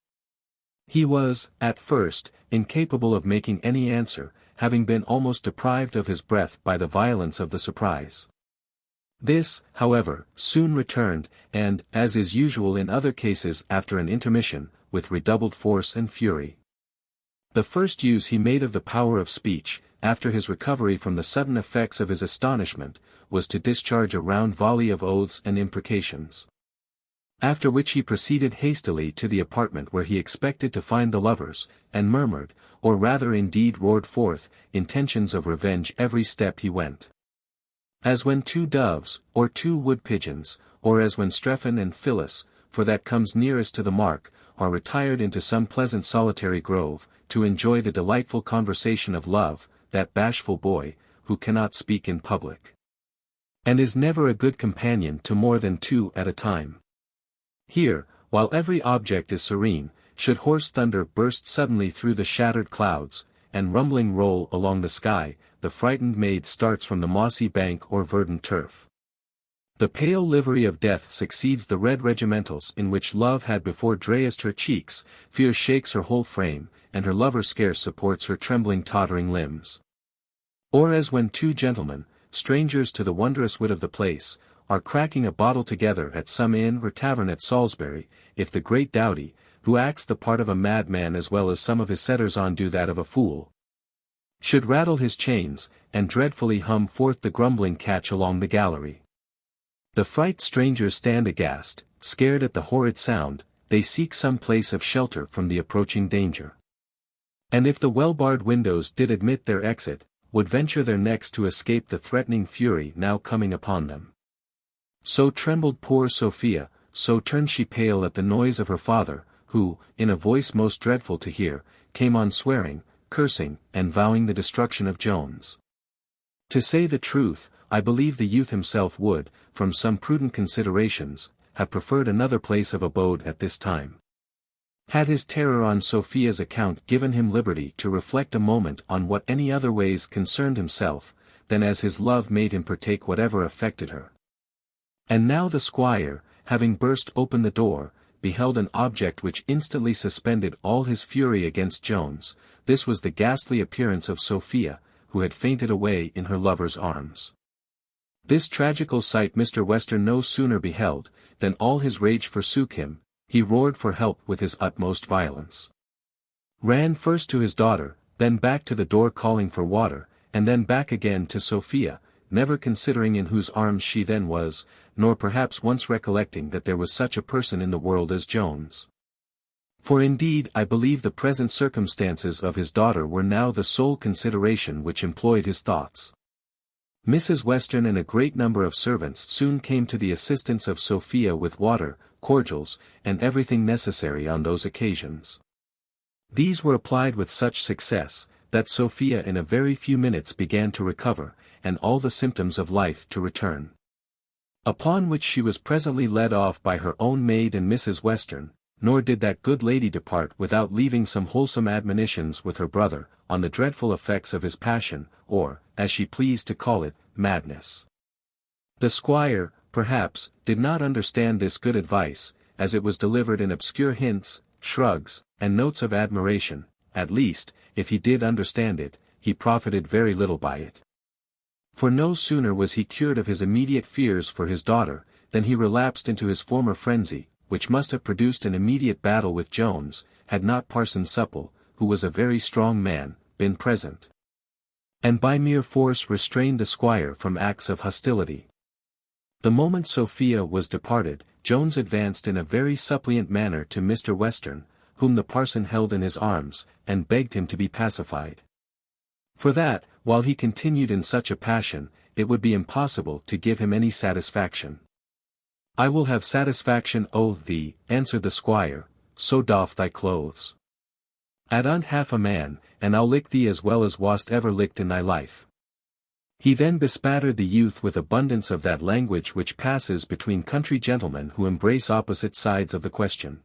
Speaker 1: He was, at first, incapable of making any answer, having been almost deprived of his breath by the violence of the surprise. This, however, soon returned, and, as is usual in other cases after an intermission, with redoubled force and fury. The first use he made of the power of speech, after his recovery from the sudden effects of his astonishment, was to discharge a round volley of oaths and imprecations. After which he proceeded hastily to the apartment where he expected to find the lovers, and murmured, or rather indeed roared forth, intentions of revenge every step he went. As when two doves, or two wood-pigeons, or as when Strephon and Phyllis, for that comes nearest to the mark, are retired into some pleasant solitary grove, to enjoy the delightful conversation of love, that bashful boy, who cannot speak in public, and is never a good companion to more than two at a time. Here, while every object is serene, should hoarse thunder burst suddenly through the shattered clouds, and rumbling roll along the sky, the frightened maid starts from the mossy bank or verdant turf. The pale livery of death succeeds the red regimentals in which love had before dressed her cheeks, fear shakes her whole frame, and her lover scarce supports her trembling tottering limbs. Or as when two gentlemen, strangers to the wondrous wit of the place, are cracking a bottle together at some inn or tavern at Salisbury, if the great Doughty, who acts the part of a madman as well as some of his setters-on do that of a fool, should rattle his chains, and dreadfully hum forth the grumbling catch along the gallery. The fright strangers stand aghast, scared at the horrid sound, they seek some place of shelter from the approaching danger. And if the well-barred windows did admit their exit, would venture their necks to escape the threatening fury now coming upon them. So trembled poor Sophia, so turned she pale at the noise of her father, who, in a voice most dreadful to hear, came on swearing, cursing, and vowing the destruction of Jones. To say the truth, I believe the youth himself would, from some prudent considerations, have preferred another place of abode at this time. Had his terror on Sophia's account given him liberty to reflect a moment on what any other ways concerned himself, than as his love made him partake whatever affected her. And now the squire, having burst open the door, beheld an object which instantly suspended all his fury against Jones. This was the ghastly appearance of Sophia, who had fainted away in her lover's arms. This tragical sight Mr. Western no sooner beheld, than all his rage forsook him. He roared for help with his utmost violence. Ran first to his daughter, then back to the door calling for water, and then back again to Sophia, never considering in whose arms she then was, nor perhaps once recollecting that there was such a person in the world as Jones. For indeed I believe the present circumstances of his daughter were now the sole consideration which employed his thoughts. Mrs. Western and a great number of servants soon came to the assistance of Sophia with water, cordials, and everything necessary on those occasions. These were applied with such success, that Sophia in a very few minutes began to recover, and all the symptoms of life to return. Upon which she was presently led off by her own maid and Mrs. Western, nor did that good lady depart without leaving some wholesome admonitions with her brother, on the dreadful effects of his passion, or, as she pleased to call it, madness. The squire, perhaps, did not understand this good advice, as it was delivered in obscure hints, shrugs, and notes of admiration. At least, if he did understand it, he profited very little by it. For no sooner was he cured of his immediate fears for his daughter, than he relapsed into his former frenzy, which must have produced an immediate battle with Jones, had not Parson Supple, who was a very strong man, been present, and by mere force restrained the squire from acts of hostility. The moment Sophia was departed, Jones advanced in a very suppliant manner to Mr. Western, whom the parson held in his arms, and begged him to be pacified. For that, while he continued in such a passion, it would be impossible to give him any satisfaction. "I will have satisfaction o' thee," answered the squire, "so doff thy clothes. Add on half a man, and I'll lick thee as well as wast ever licked in thy life." He then bespattered the youth with abundance of that language which passes between country gentlemen who embrace opposite sides of the question,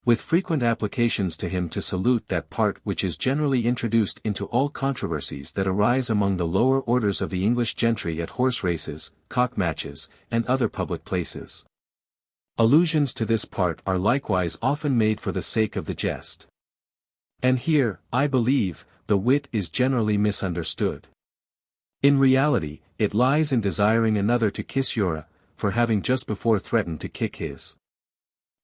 Speaker 1: with frequent applications to him to salute that part which is generally introduced into all controversies that arise among the lower orders of the English gentry at horse races, cock matches, and other public places. Allusions to this part are likewise often made for the sake of the jest. And here, I believe, the wit is generally misunderstood. In reality, it lies in desiring another to kiss your, for having just before threatened to kick his.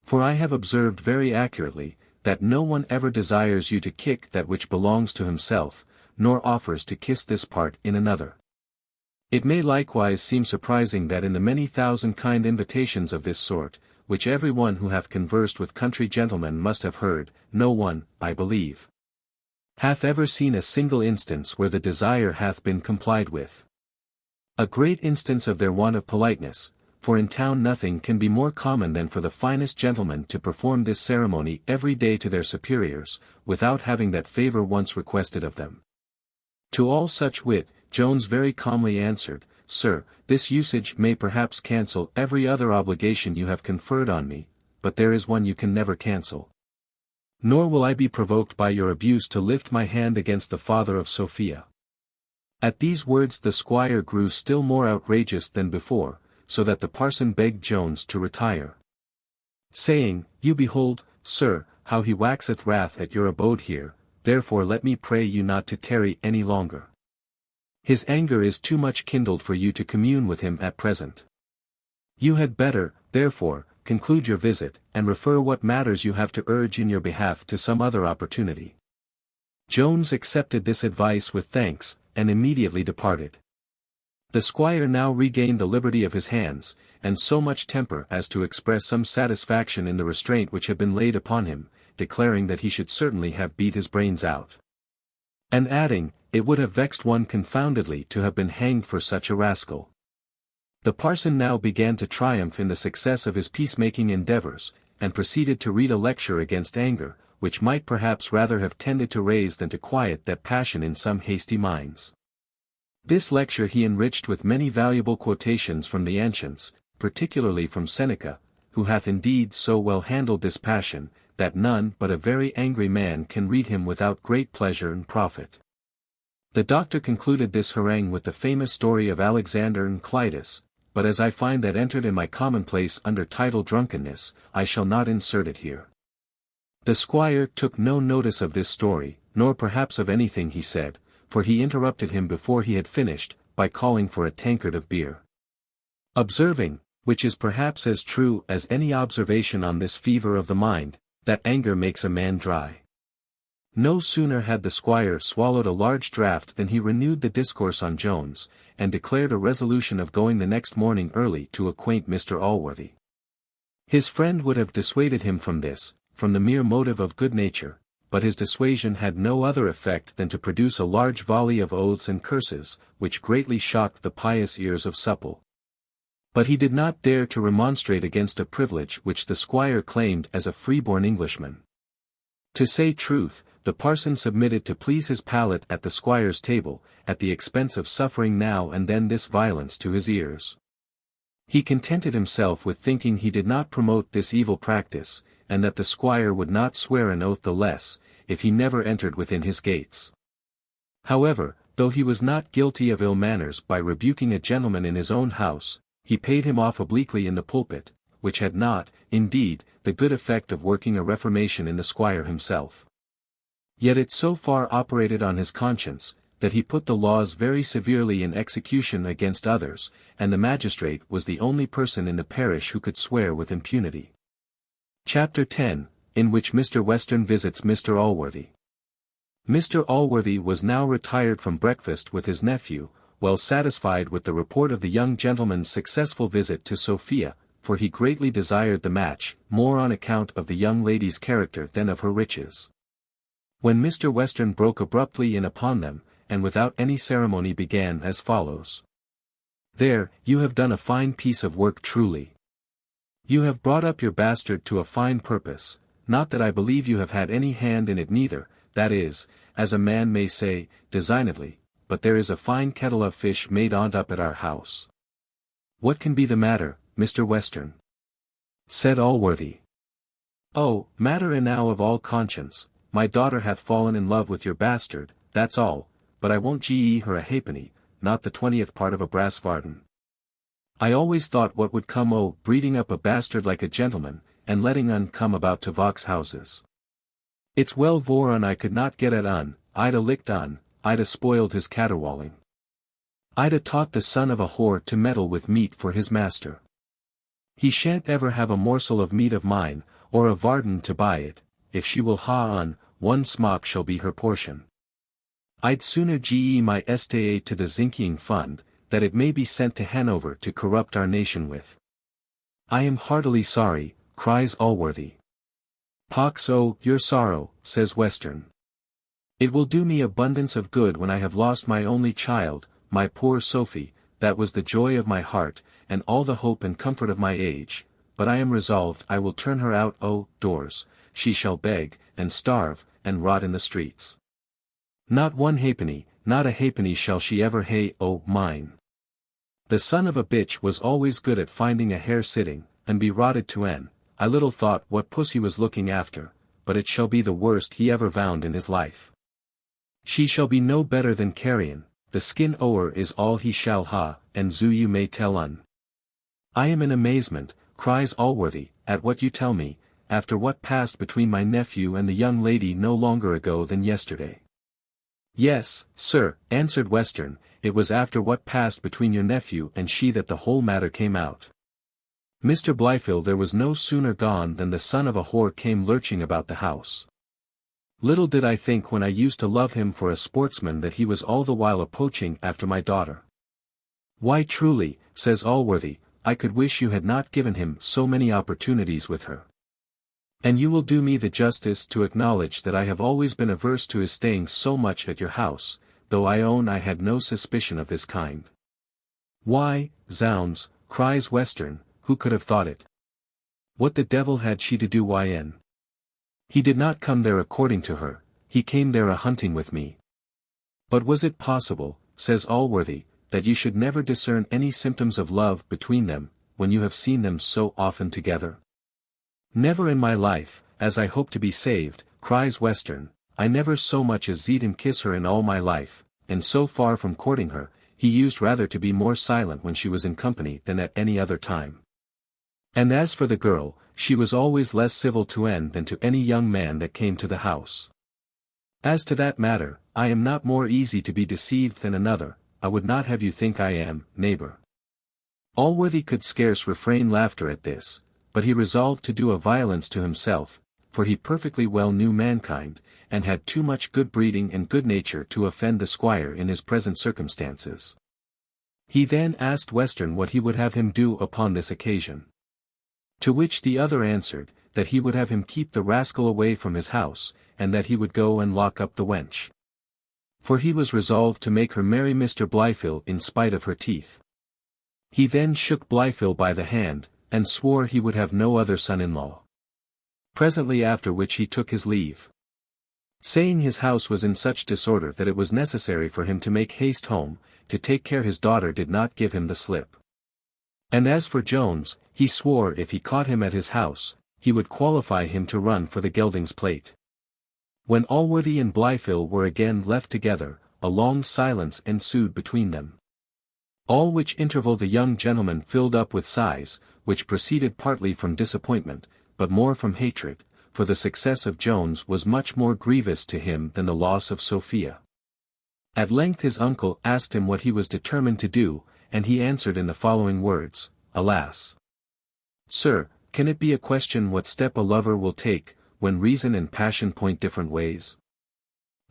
Speaker 1: For I have observed very accurately, that no one ever desires you to kick that which belongs to himself, nor offers to kiss this part in another. It may likewise seem surprising that in the many thousand kind invitations of this sort, which every one who hath conversed with country gentlemen must have heard, no one, I believe, hath ever seen a single instance where the desire hath been complied with. A great instance of their want of politeness, for in town nothing can be more common than for the finest gentlemen to perform this ceremony every day to their superiors, without having that favour once requested of them. To all such wit, Jones very calmly answered, Sir, this usage may perhaps cancel every other obligation you have conferred on me, but there is one you can never cancel. Nor will I be provoked by your abuse to lift my hand against the father of Sophia. At these words the squire grew still more outrageous than before, so that the parson begged Jones to retire, saying, You behold, sir, how he waxeth wrath at your abode here, therefore let me pray you not to tarry any longer. His anger is too much kindled for you to commune with him at present. You had better, therefore, conclude your visit, and refer what matters you have to urge in your behalf to some other opportunity. Jones accepted this advice with thanks, and immediately departed. The squire now regained the liberty of his hands, and so much temper as to express some satisfaction in the restraint which had been laid upon him, declaring that he should certainly have beat his brains out, and adding, it would have vexed one confoundedly to have been hanged for such a rascal. The parson now began to triumph in the success of his peacemaking endeavours, and proceeded to read a lecture against anger, which might perhaps rather have tended to raise than to quiet that passion in some hasty minds. This lecture he enriched with many valuable quotations from the ancients, particularly from Seneca, who hath indeed so well handled this passion, that none but a very angry man can read him without great pleasure and profit. The doctor concluded this harangue with the famous story of Alexander and Clitus, but as I find that entered in my commonplace under title Drunkenness, I shall not insert it here. The squire took no notice of this story, nor perhaps of anything he said, for he interrupted him before he had finished, by calling for a tankard of beer, observing, which is perhaps as true as any observation on this fever of the mind, that anger makes a man dry. No sooner had the squire swallowed a large draught than he renewed the discourse on Jones, and declared a resolution of going the next morning early to acquaint Mr. Allworthy. His friend would have dissuaded him from this, from the mere motive of good nature, but his dissuasion had no other effect than to produce a large volley of oaths and curses, which greatly shocked the pious ears of Supple. But he did not dare to remonstrate against a privilege which the squire claimed as a freeborn Englishman. To say truth, the parson submitted to please his palate at the squire's table, at the expense of suffering now and then this violence to his ears. He contented himself with thinking he did not promote this evil practice, and that the squire would not swear an oath the less, if he never entered within his gates. However, though he was not guilty of ill manners by rebuking a gentleman in his own house, he paid him off obliquely in the pulpit, which had not, indeed, the good effect of working a reformation in the squire himself. Yet it so far operated on his conscience, that he put the laws very severely in execution against others, and the magistrate was the only person in the parish who could swear with impunity. Chapter 10, in which Mr. Western visits Mr. Allworthy. Mr. Allworthy was now retired from breakfast with his nephew, well satisfied with the report of the young gentleman's successful visit to Sophia, for he greatly desired the match, more on account of the young lady's character than of her riches. When Mr. Western broke abruptly in upon them, and without any ceremony began as follows. There, you have done a fine piece of work truly. You have brought up your bastard to a fine purpose, not that I believe you have had any hand in it neither, that is, as a man may say, designedly, but there is a fine kettle of fish made on't up at our house. What can be the matter, Mr. Western? Said Allworthy. Oh, matter enow of all conscience, my daughter hath fallen in love with your bastard, that's all, but I won't gie her a halfpenny, not the 20th part of a brass varden. I always thought what would come o' breeding up a bastard like a gentleman, and letting un come about to Vox houses. It's well vor un I could not get at un, I'd a licked un, I'd a spoiled his caterwauling. I'd a taught the son of a whore to meddle with meat for his master. He shan't ever have a morsel of meat of mine, or a varden to buy it, if she will ha on, one smock shall be her portion. I'd sooner ge my estate to the zinking fund, that it may be sent to Hanover to corrupt our nation with. I am heartily sorry, cries Allworthy. Pox your sorrow, says Western. It will do me abundance of good when I have lost my only child, my poor Sophie, that was the joy of my heart, and all the hope and comfort of my age, but I am resolved I will turn her out doors, she shall beg, and starve, and rot in the streets. Not one halfpenny, not a halfpenny shall she ever mine. The son of a bitch was always good at finding a hare sitting, and be rotted to n. I little thought what pussy was looking after, but it shall be the worst he ever vound in his life. She shall be no better than carrion, the skin o'er is all he shall ha, and zoo you may tell un. I am in amazement, cries Allworthy, at what you tell me, after what passed between my nephew and the young lady no longer ago than yesterday. Yes, sir, answered Western, it was after what passed between your nephew and she that the whole matter came out. Mr. Blifil there was no sooner gone than the son of a whore came lurching about the house. Little did I think when I used to love him for a sportsman that he was all the while a poaching after my daughter. Why truly, says Allworthy, I could wish you had not given him so many opportunities with her. And you will do me the justice to acknowledge that I have always been averse to his staying so much at your house, though I own I had no suspicion of this kind. Why, zounds, cries Western, who could have thought it? What the devil had she to do yn? He did not come there according to her, he came there a-hunting with me. But was it possible, says Allworthy, that you should never discern any symptoms of love between them, when you have seen them so often together? Never in my life, as I hope to be saved, cries Western, I never so much as seed him kiss her in all my life, and so far from courting her, he used rather to be more silent when she was in company than at any other time. And as for the girl, she was always less civil to n than to any young man that came to the house. As to that matter, I am not more easy to be deceived than another, I would not have you think I am, neighbour. Allworthy could scarce refrain laughter at this, but he resolved to do a violence to himself, for he perfectly well knew mankind, and had too much good breeding and good nature to offend the squire in his present circumstances. He then asked Western what he would have him do upon this occasion. To which the other answered, that he would have him keep the rascal away from his house, and that he would go and lock up the wench. For he was resolved to make her marry Mr. Blifil in spite of her teeth. He then shook Blifil by the hand, and swore he would have no other son-in-law. Presently after which he took his leave, saying his house was in such disorder that it was necessary for him to make haste home, to take care his daughter did not give him the slip. And as for Jones, he swore if he caught him at his house, he would qualify him to run for the gelding's plate. When Allworthy and Blifil were again left together, a long silence ensued between them. All which interval the young gentleman filled up with sighs, which proceeded partly from disappointment, but more from hatred, for the success of Jones was much more grievous to him than the loss of Sophia. At length his uncle asked him what he was determined to do, and he answered in the following words, Alas! Sir, can it be a question what step a lover will take, when reason and passion point different ways?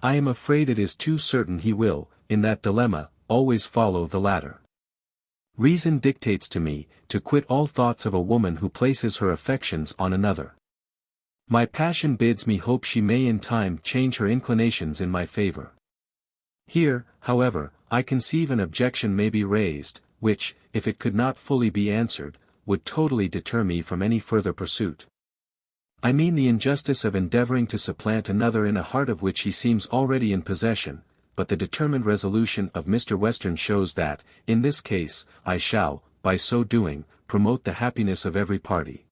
Speaker 1: I am afraid it is too certain he will, in that dilemma, always follow the latter. Reason dictates to me, to quit all thoughts of a woman who places her affections on another. My passion bids me hope she may in time change her inclinations in my favor. Here, however, I conceive an objection may be raised, which, if it could not fully be answered, would totally deter me from any further pursuit. I mean the injustice of endeavoring to supplant another in a heart of which he seems already in possession, but the determined resolution of Mr. Western shows that, in this case, I shall, by so doing, promote the happiness of every party.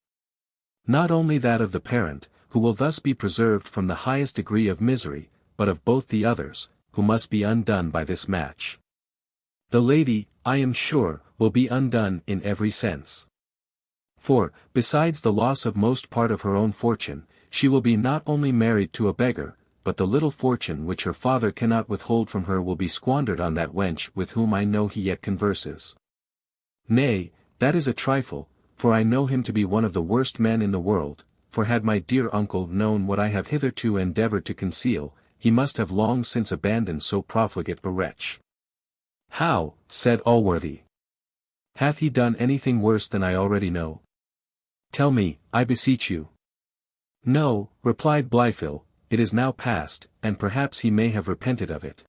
Speaker 1: Not only that of the parent, who will thus be preserved from the highest degree of misery, but of both the others, who must be undone by this match. The lady, I am sure, will be undone in every sense. For, besides the loss of most part of her own fortune, she will be not only married to a beggar, but the little fortune which her father cannot withhold from her will be squandered on that wench with whom I know he yet converses. Nay, that is a trifle, for I know him to be one of the worst men in the world, for had my dear uncle known what I have hitherto endeavoured to conceal, he must have long since abandoned so profligate a wretch. How, said Allworthy. Hath he done anything worse than I already know? Tell me, I beseech you. No, replied Blifil, it is now past, and perhaps he may have repented of it.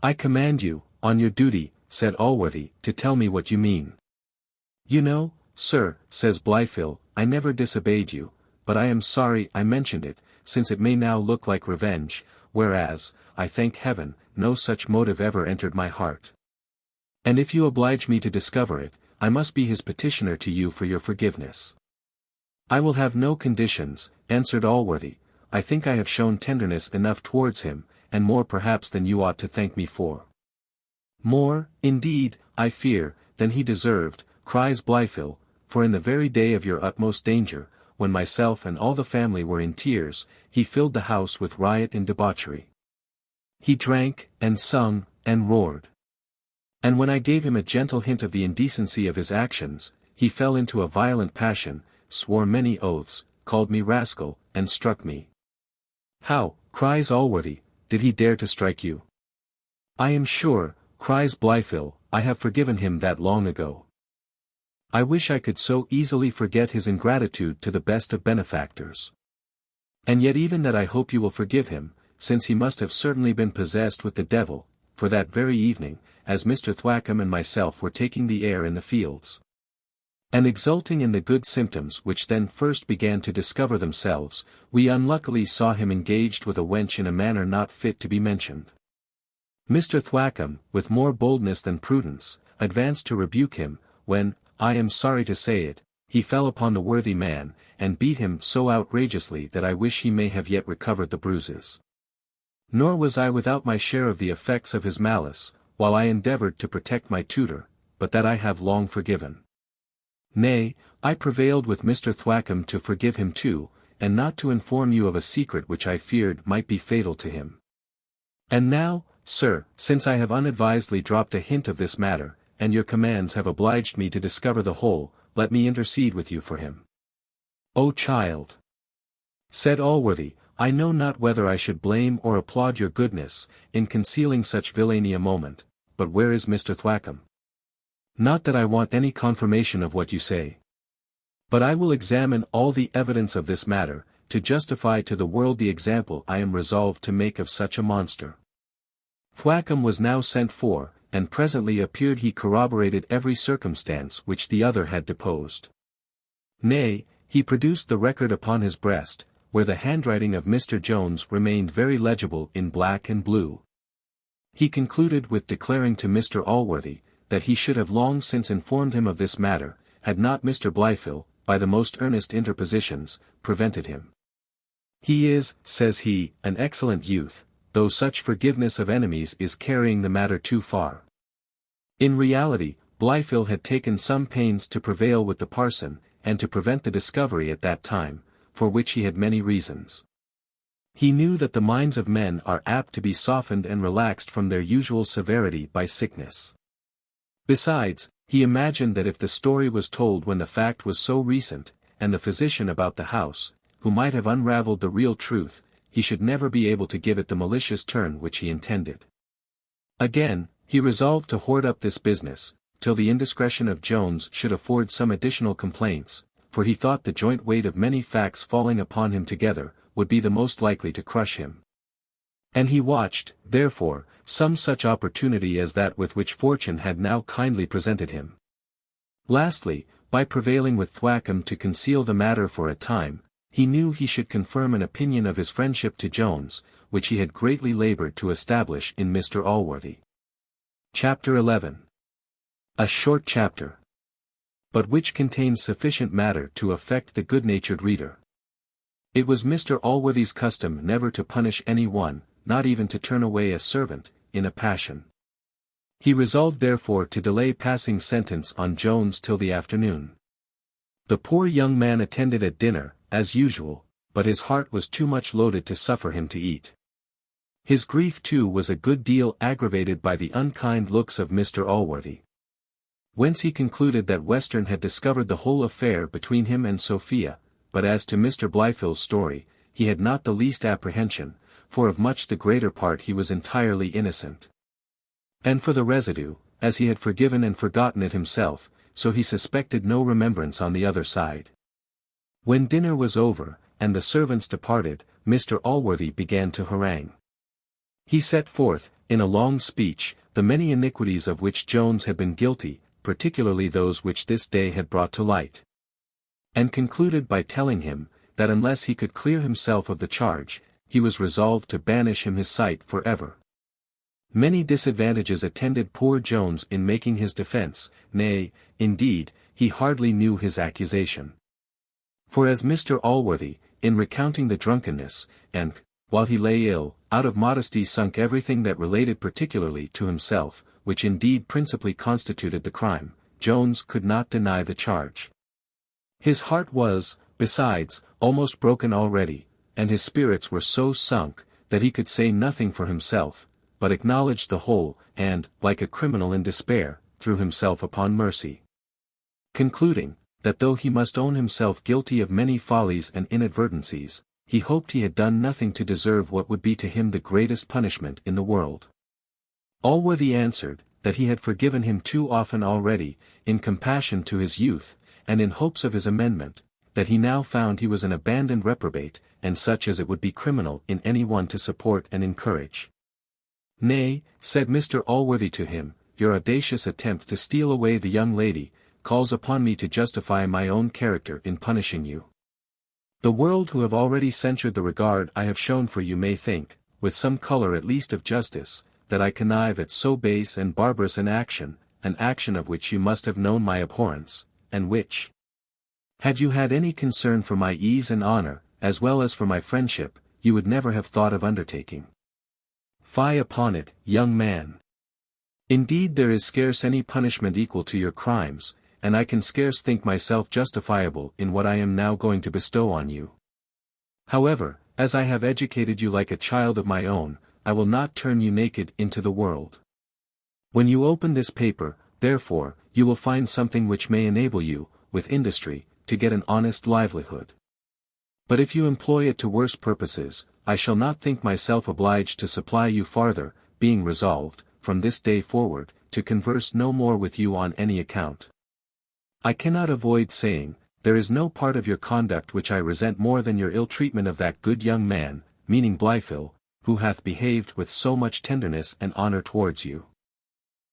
Speaker 1: I command you, on your duty, said Allworthy, to tell me what you mean. You know, sir, says Blifil, I never disobeyed you, but I am sorry I mentioned it, since it may now look like revenge, whereas, I thank heaven, no such motive ever entered my heart. And if you oblige me to discover it, I must be his petitioner to you for your forgiveness. I will have no conditions, answered Allworthy. I think I have shown tenderness enough towards him, and more perhaps than you ought to thank me for. More, indeed, I fear, than he deserved, cries Blifil, for in the very day of your utmost danger, when myself and all the family were in tears, he filled the house with riot and debauchery. He drank, and sung, and roared. And when I gave him a gentle hint of the indecency of his actions, he fell into a violent passion, swore many oaths, called me rascal, and struck me. How, cries Allworthy, did he dare to strike you? I am sure, cries Blifil, I have forgiven him that long ago. I wish I could so easily forget his ingratitude to the best of benefactors. And yet even that I hope you will forgive him, since he must have certainly been possessed with the devil, for that very evening, as Mr. Thwackum and myself were taking the air in the fields, and exulting in the good symptoms which then first began to discover themselves, we unluckily saw him engaged with a wench in a manner not fit to be mentioned. Mr. Thwackum, with more boldness than prudence, advanced to rebuke him, when, I am sorry to say it, he fell upon the worthy man, and beat him so outrageously that I wish he may have yet recovered the bruises. Nor was I without my share of the effects of his malice, while I endeavoured to protect my tutor, but that I have long forgiven. Nay, I prevailed with Mr. Thwackum to forgive him too, and not to inform you of a secret which I feared might be fatal to him. And now, sir, since I have unadvisedly dropped a hint of this matter, and your commands have obliged me to discover the whole, let me intercede with you for him. O child, said Allworthy, I know not whether I should blame or applaud your goodness, in concealing such villainy a moment, but where is Mr. Thwackum? Not that I want any confirmation of what you say. But I will examine all the evidence of this matter, to justify to the world the example I am resolved to make of such a monster. Thwackum was now sent for, and presently appeared. He corroborated every circumstance which the other had deposed. Nay, he produced the record upon his breast, where the handwriting of Mr. Jones remained very legible in black and blue. He concluded with declaring to Mr. Allworthy, that he should have long since informed him of this matter, had not Mr. Blifil, by the most earnest interpositions, prevented him. He is, says he, an excellent youth, though such forgiveness of enemies is carrying the matter too far. In reality, Blifil had taken some pains to prevail with the parson, and to prevent the discovery at that time, for which he had many reasons. He knew that the minds of men are apt to be softened and relaxed from their usual severity by sickness. Besides, he imagined that if the story was told when the fact was so recent, and the physician about the house, who might have unravelled the real truth, he should never be able to give it the malicious turn which he intended. Again, he resolved to hoard up this business, till the indiscretion of Jones should afford some additional complaints, for he thought the joint weight of many facts falling upon him together, would be the most likely to crush him. And he watched, therefore, some such opportunity as that with which fortune had now kindly presented him. Lastly, by prevailing with Thwackum to conceal the matter for a time, he knew he should confirm an opinion of his friendship to Jones, which he had greatly laboured to establish in Mr. Allworthy. Chapter 11. A short chapter, but which contains sufficient matter to affect the good-natured reader. It was Mr. Allworthy's custom never to punish any one, not even to turn away a servant, in a passion. He resolved therefore to delay passing sentence on Jones till the afternoon. The poor young man attended at dinner, as usual, but his heart was too much loaded to suffer him to eat. His grief too was a good deal aggravated by the unkind looks of Mr. Allworthy. Whence he concluded that Western had discovered the whole affair between him and Sophia, but as to Mr. Blifil's story, he had not the least apprehension, for of much the greater part he was entirely innocent. And for the residue, as he had forgiven and forgotten it himself, so he suspected no remembrance on the other side. When dinner was over, and the servants departed, Mr. Allworthy began to harangue. He set forth, in a long speech, the many iniquities of which Jones had been guilty, particularly those which this day had brought to light. And concluded by telling him, that unless he could clear himself of the charge, he was resolved to banish him his sight for ever. Many disadvantages attended poor Jones in making his defence, nay, indeed, he hardly knew his accusation. For as Mr. Allworthy, in recounting the drunkenness, and, while he lay ill, out of modesty sunk everything that related particularly to himself, which indeed principally constituted the crime, Jones could not deny the charge. His heart was, besides, almost broken already, and his spirits were so sunk, that he could say nothing for himself, but acknowledged the whole, and, like a criminal in despair, threw himself upon mercy. Concluding, that though he must own himself guilty of many follies and inadvertencies, he hoped he had done nothing to deserve what would be to him the greatest punishment in the world. Allworthy answered, that he had forgiven him too often already, in compassion to his youth, and in hopes of his amendment, that he now found he was an abandoned reprobate, and such as it would be criminal in any one to support and encourage. Nay, said Mr. Allworthy to him, your audacious attempt to steal away the young lady, calls upon me to justify my own character in punishing you. The world who have already censured the regard I have shown for you may think, with some colour at least of justice, that I connive at so base and barbarous an action of which you must have known my abhorrence, and which, had you had any concern for my ease and honour, as well as for my friendship, you would never have thought of undertaking. Fie upon it, young man. Indeed there is scarce any punishment equal to your crimes, and I can scarce think myself justifiable in what I am now going to bestow on you. However, as I have educated you like a child of my own, I will not turn you naked into the world. When you open this paper, therefore, you will find something which may enable you, with industry, to get an honest livelihood. But if you employ it to worse purposes, I shall not think myself obliged to supply you farther, being resolved, from this day forward, to converse no more with you on any account. I cannot avoid saying, there is no part of your conduct which I resent more than your ill treatment of that good young man, meaning Blifil, who hath behaved with so much tenderness and honour towards you.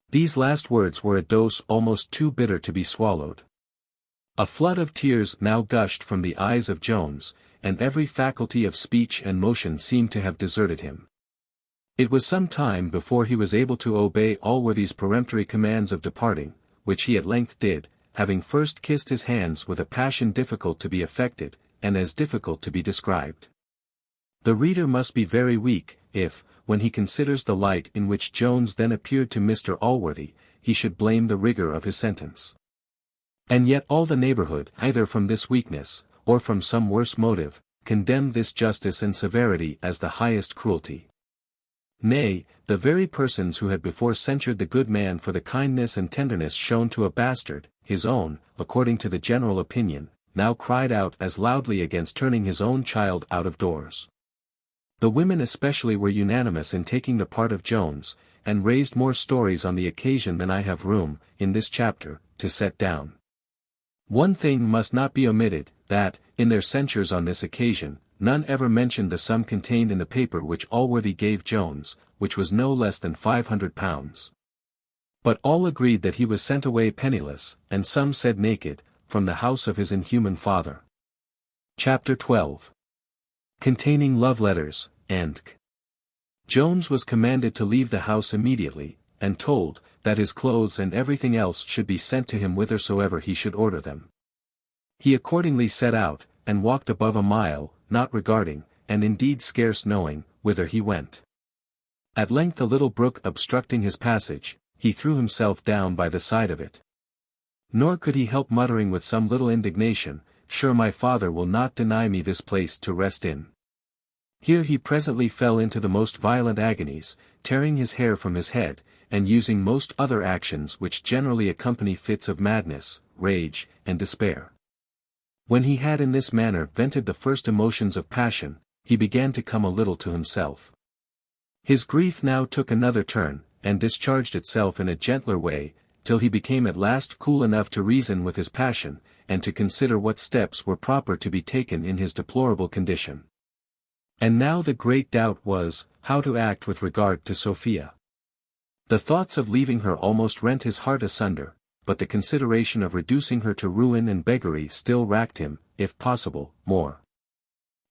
Speaker 1: These last words were a dose almost too bitter to be swallowed. A flood of tears now gushed from the eyes of Jones, and every faculty of speech and motion seemed to have deserted him. It was some time before he was able to obey Allworthy's peremptory commands of departing, which he at length did, having first kissed his hands with a passion difficult to be affected, and as difficult to be described. The reader must be very weak, if, when he considers the light in which Jones then appeared to Mr. Allworthy, he should blame the rigour of his sentence. And yet all the neighbourhood, either from this weakness, or from some worse motive, condemned this justice and severity as the highest cruelty. Nay, the very persons who had before censured the good man for the kindness and tenderness shown to a bastard, his own, according to the general opinion, now cried out as loudly against turning his own child out of doors. The women especially were unanimous in taking the part of Jones, and raised more stories on the occasion than I have room, in this chapter, to set down. One thing must not be omitted, that, in their censures on this occasion, none ever mentioned the sum contained in the paper which Allworthy gave Jones, which was no less than £500. But all agreed that he was sent away penniless, and some said naked, from the house of his inhuman father. Chapter 12. Containing love letters, and Jones was commanded to leave the house immediately, and told, that his clothes and everything else should be sent to him whithersoever he should order them. He accordingly set out, and walked above a mile, not regarding, and indeed scarce knowing, whither he went. At length a little brook obstructing his passage, he threw himself down by the side of it. Nor could he help muttering with some little indignation, sure my father will not deny me this place to rest in. Here he presently fell into the most violent agonies, tearing his hair from his head, and using most other actions which generally accompany fits of madness, rage, and despair. When he had in this manner vented the first emotions of passion, he began to come a little to himself. His grief now took another turn, and discharged itself in a gentler way, till he became at last cool enough to reason with his passion, and to consider what steps were proper to be taken in his deplorable condition. And now the great doubt was, how to act with regard to Sophia. The thoughts of leaving her almost rent his heart asunder, but the consideration of reducing her to ruin and beggary still racked him, if possible, more.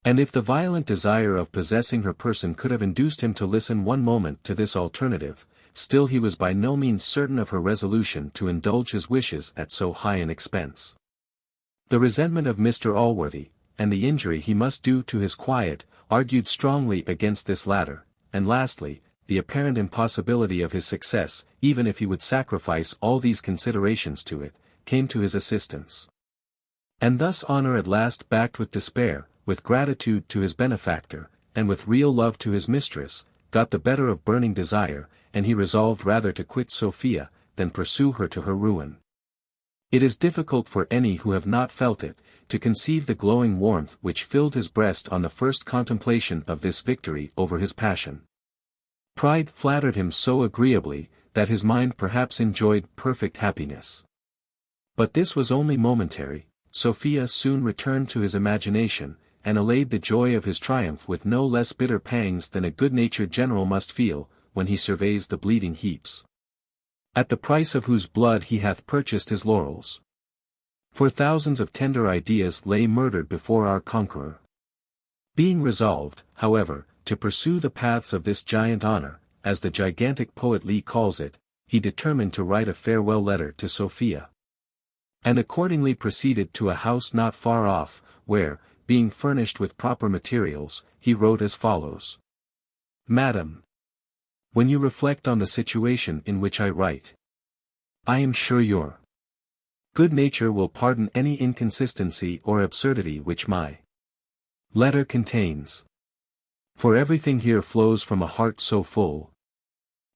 Speaker 1: And if the violent desire of possessing her person could have induced him to listen one moment to this alternative, still he was by no means certain of her resolution to indulge his wishes at so high an expense. The resentment of Mr. Allworthy, and the injury he must do to his quiet, argued strongly against this latter, and lastly, the apparent impossibility of his success, even if he would sacrifice all these considerations to it, came to his assistance. And thus honour at last backed with despair, with gratitude to his benefactor, and with real love to his mistress, got the better of burning desire, and he resolved rather to quit Sophia, than pursue her to her ruin. It is difficult for any who have not felt it, to conceive the glowing warmth which filled his breast on the first contemplation of this victory over his passion. Pride flattered him so agreeably, that his mind perhaps enjoyed perfect happiness. But this was only momentary. Sophia soon returned to his imagination, and allayed the joy of his triumph with no less bitter pangs than a good-natured general must feel, when he surveys the bleeding heaps, at the price of whose blood he hath purchased his laurels. For thousands of tender ideas lay murdered before our conqueror. Being resolved, however, to pursue the paths of this giant honor, as the gigantic poet Lee calls it, he determined to write a farewell letter to Sophia. And accordingly proceeded to a house not far off, where, being furnished with proper materials, he wrote as follows. Madam, when you reflect on the situation in which I write, I am sure your good nature will pardon any inconsistency or absurdity which my letter contains. For everything here flows from a heart so full,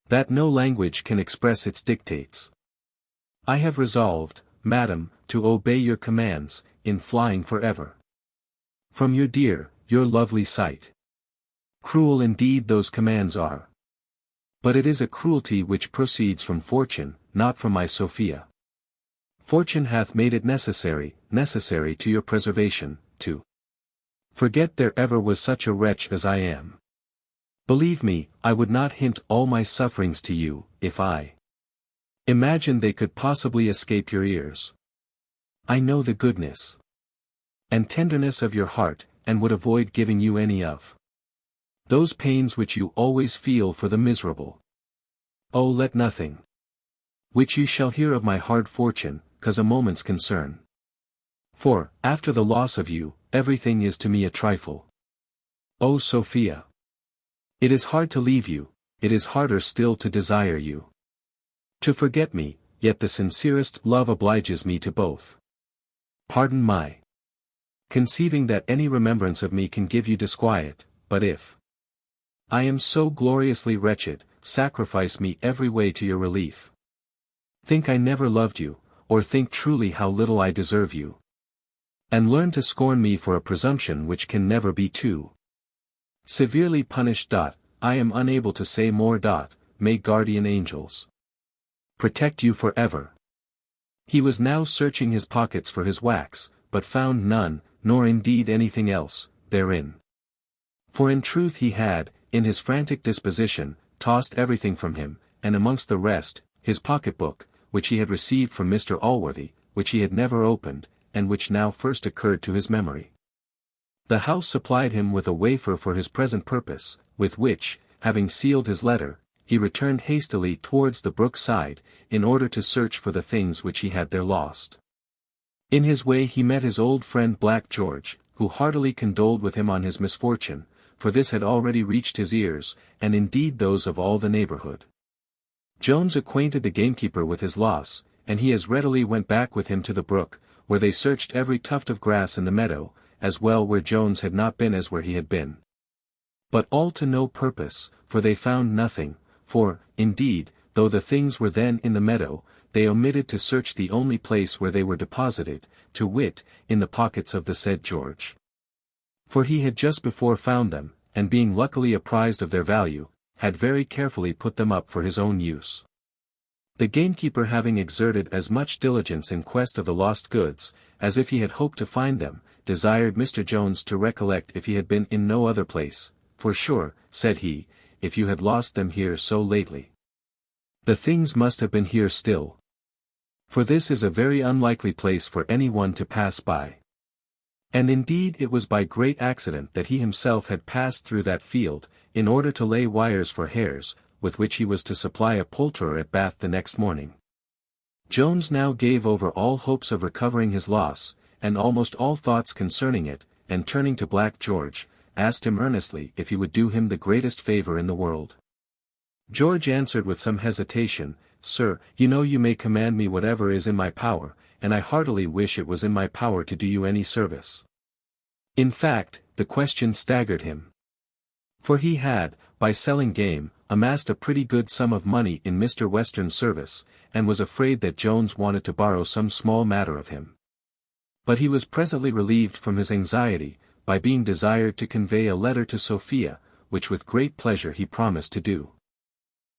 Speaker 1: that no language can express its dictates. I have resolved, Madam, to obey your commands, in flying forever from your lovely sight. Cruel indeed those commands are. But it is a cruelty which proceeds from fortune, not from my Sophia. Fortune hath made it necessary to your preservation, to forget there ever was such a wretch as I am. Believe me, I would not hint all my sufferings to you, if I imagined they could possibly escape your ears. I know the goodness and tenderness of your heart, and would avoid giving you any of those pains which you always feel for the miserable. Oh, let nothing which you shall hear of my hard fortune, cause a moment's concern. For, after the loss of you, everything is to me a trifle. Oh, Sophia! It is hard to leave you, it is harder still to desire you to forget me, yet the sincerest love obliges me to both. Pardon my conceiving that any remembrance of me can give you disquiet, but if I am so gloriously wretched, sacrifice me every way to your relief. Think I never loved you, or think truly how little I deserve you. And learn to scorn me for a presumption which can never be too severely punished. I am unable to say more. May guardian angels protect you forever. He was now searching his pockets for his wax, but found none, nor indeed anything else, therein. For in truth he had, in his frantic disposition, tossed everything from him, and amongst the rest, his pocket-book, which he had received from Mr. Allworthy, which he had never opened, and which now first occurred to his memory. The house supplied him with a wafer for his present purpose, with which, having sealed his letter, he returned hastily towards the brook side, in order to search for the things which he had there lost. In his way he met his old friend Black George, who heartily condoled with him on his misfortune, for this had already reached his ears, and indeed those of all the neighborhood. Jones acquainted the gamekeeper with his loss, and he as readily went back with him to the brook, where they searched every tuft of grass in the meadow, as well where Jones had not been as where he had been. But all to no purpose, for they found nothing, for, indeed, though the things were then in the meadow, they omitted to search the only place where they were deposited, to wit, in the pockets of the said George. For he had just before found them, and being luckily apprised of their value, had very carefully put them up for his own use. The gamekeeper having exerted as much diligence in quest of the lost goods, as if he had hoped to find them, desired Mr. Jones to recollect if he had been in no other place, for sure, said he, if you had lost them here so lately. The things must have been here still. For this is a very unlikely place for any one to pass by. And indeed it was by great accident that he himself had passed through that field, in order to lay wires for hares, with which he was to supply a poulterer at Bath the next morning. Jones now gave over all hopes of recovering his loss, and almost all thoughts concerning it, and turning to Black George, asked him earnestly if he would do him the greatest favour in the world. George answered with some hesitation, Sir, you know you may command me whatever is in my power, and I heartily wish it was in my power to do you any service. In fact, the question staggered him. For he had, by selling game, amassed a pretty good sum of money in Mr. Western's service, and was afraid that Jones wanted to borrow some small matter of him. But he was presently relieved from his anxiety, by being desired to convey a letter to Sophia, which with great pleasure he promised to do.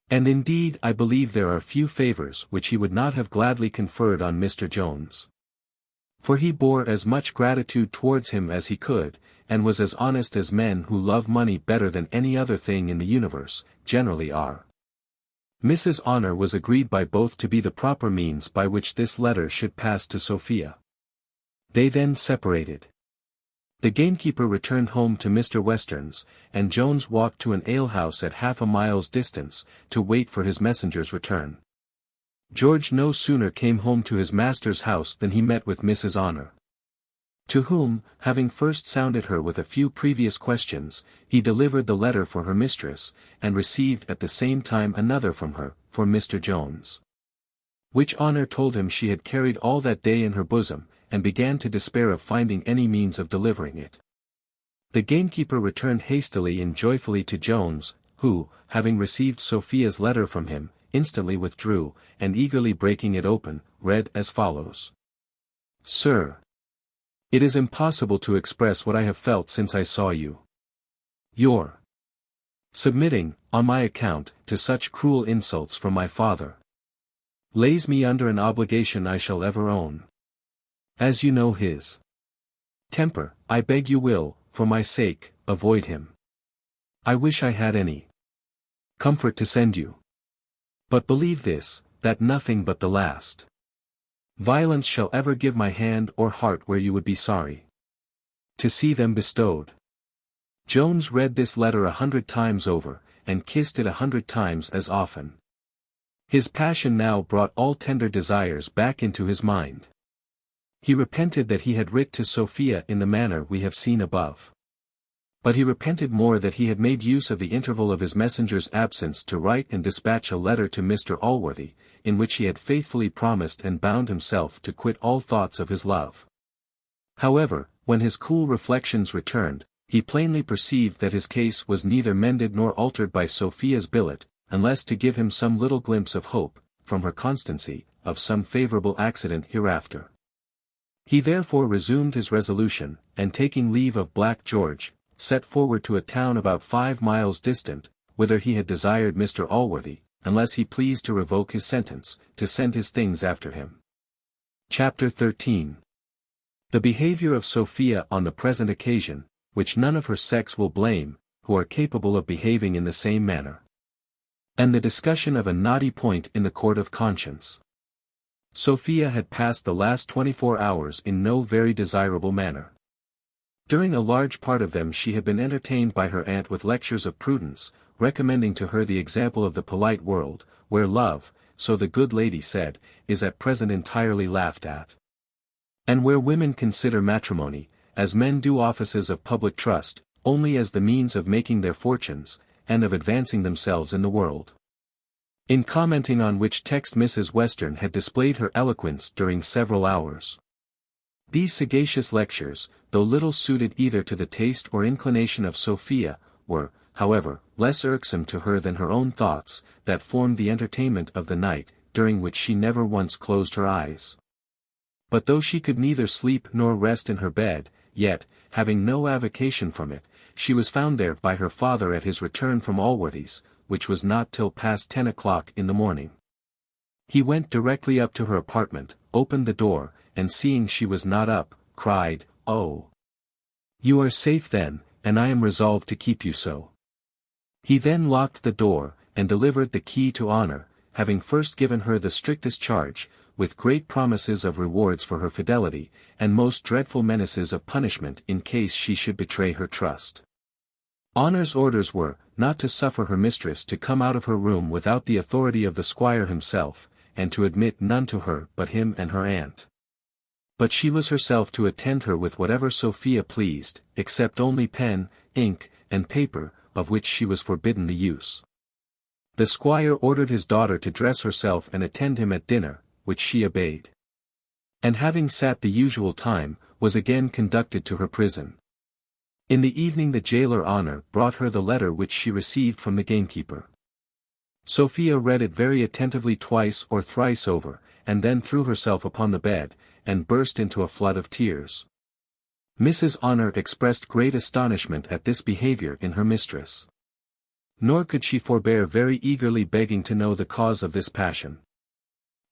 Speaker 1: And indeed I believe there are few favours which he would not have gladly conferred on Mr. Jones. For he bore as much gratitude towards him as he could, and was as honest as men who love money better than any other thing in the universe, generally are. Mrs. Honour was agreed by both to be the proper means by which this letter should pass to Sophia. They then separated. The gamekeeper returned home to Mr. Western's, and Jones walked to an alehouse at half a mile's distance, to wait for his messenger's return. George no sooner came home to his master's house than he met with Mrs. Honour, to whom, having first sounded her with a few previous questions, he delivered the letter for her mistress, and received at the same time another from her, for Mr. Jones. Which Honour told him she had carried all that day in her bosom, and began to despair of finding any means of delivering it. The gamekeeper returned hastily and joyfully to Jones, who, having received Sophia's letter from him, instantly withdrew, and eagerly breaking it open, read as follows. Sir, it is impossible to express what I have felt since I saw you. Your submitting, on my account, to such cruel insults from my father, lays me under an obligation I shall ever own. As you know his temper, I beg you will, for my sake, avoid him. I wish I had any comfort to send you. But believe this, that nothing but the last violence shall ever give my hand or heart where you would be sorry to see them bestowed. Jones read this letter 100 times over, and kissed it 100 times as often. His passion now brought all tender desires back into his mind. He repented that he had writ to Sophia in the manner we have seen above. But he repented more that he had made use of the interval of his messenger's absence to write and dispatch a letter to Mr. Allworthy, in which he had faithfully promised and bound himself to quit all thoughts of his love. However, when his cool reflections returned, he plainly perceived that his case was neither mended nor altered by Sophia's billet, unless to give him some little glimpse of hope, from her constancy, of some favourable accident hereafter. He therefore resumed his resolution, and taking leave of Black George, set forward to a town about 5 miles distant, whither he had desired Mr. Allworthy, unless he pleased to revoke his sentence, to send his things after him. Chapter 13. The behaviour of Sophia on the present occasion, which none of her sex will blame, who are capable of behaving in the same manner. And the discussion of a knotty point in the court of conscience. Sophia had passed the last 24 hours in no very desirable manner. During a large part of them she had been entertained by her aunt with lectures of prudence, recommending to her the example of the polite world, where love, so the good lady said, is at present entirely laughed at. And where women consider matrimony, as men do offices of public trust, only as the means of making their fortunes, and of advancing themselves in the world. In commenting on which text Mrs. Western had displayed her eloquence during several hours. These sagacious lectures, though little suited either to the taste or inclination of Sophia, were, however, less irksome to her than her own thoughts, that formed the entertainment of the night, during which she never once closed her eyes. But though she could neither sleep nor rest in her bed, yet, having no avocation from it, she was found there by her father at his return from Allworthy's, which was not till past 10 o'clock in the morning. He went directly up to her apartment, opened the door, and seeing she was not up, cried, "Oh! You are safe then, and I am resolved to keep you so." He then locked the door, and delivered the key to Honour, having first given her the strictest charge, with great promises of rewards for her fidelity, and most dreadful menaces of punishment in case she should betray her trust. Honour's orders were, not to suffer her mistress to come out of her room without the authority of the squire himself, and to admit none to her but him and her aunt. But she was herself to attend her with whatever Sophia pleased, except only pen, ink, and paper, of which she was forbidden the use. The squire ordered his daughter to dress herself and attend him at dinner, which she obeyed. And having sat the usual time, was again conducted to her prison. In the evening the jailer Honour brought her the letter which she received from the gamekeeper. Sophia read it very attentively twice or thrice over, and then threw herself upon the bed, and burst into a flood of tears. Mrs. Honour expressed great astonishment at this behaviour in her mistress. Nor could she forbear very eagerly begging to know the cause of this passion.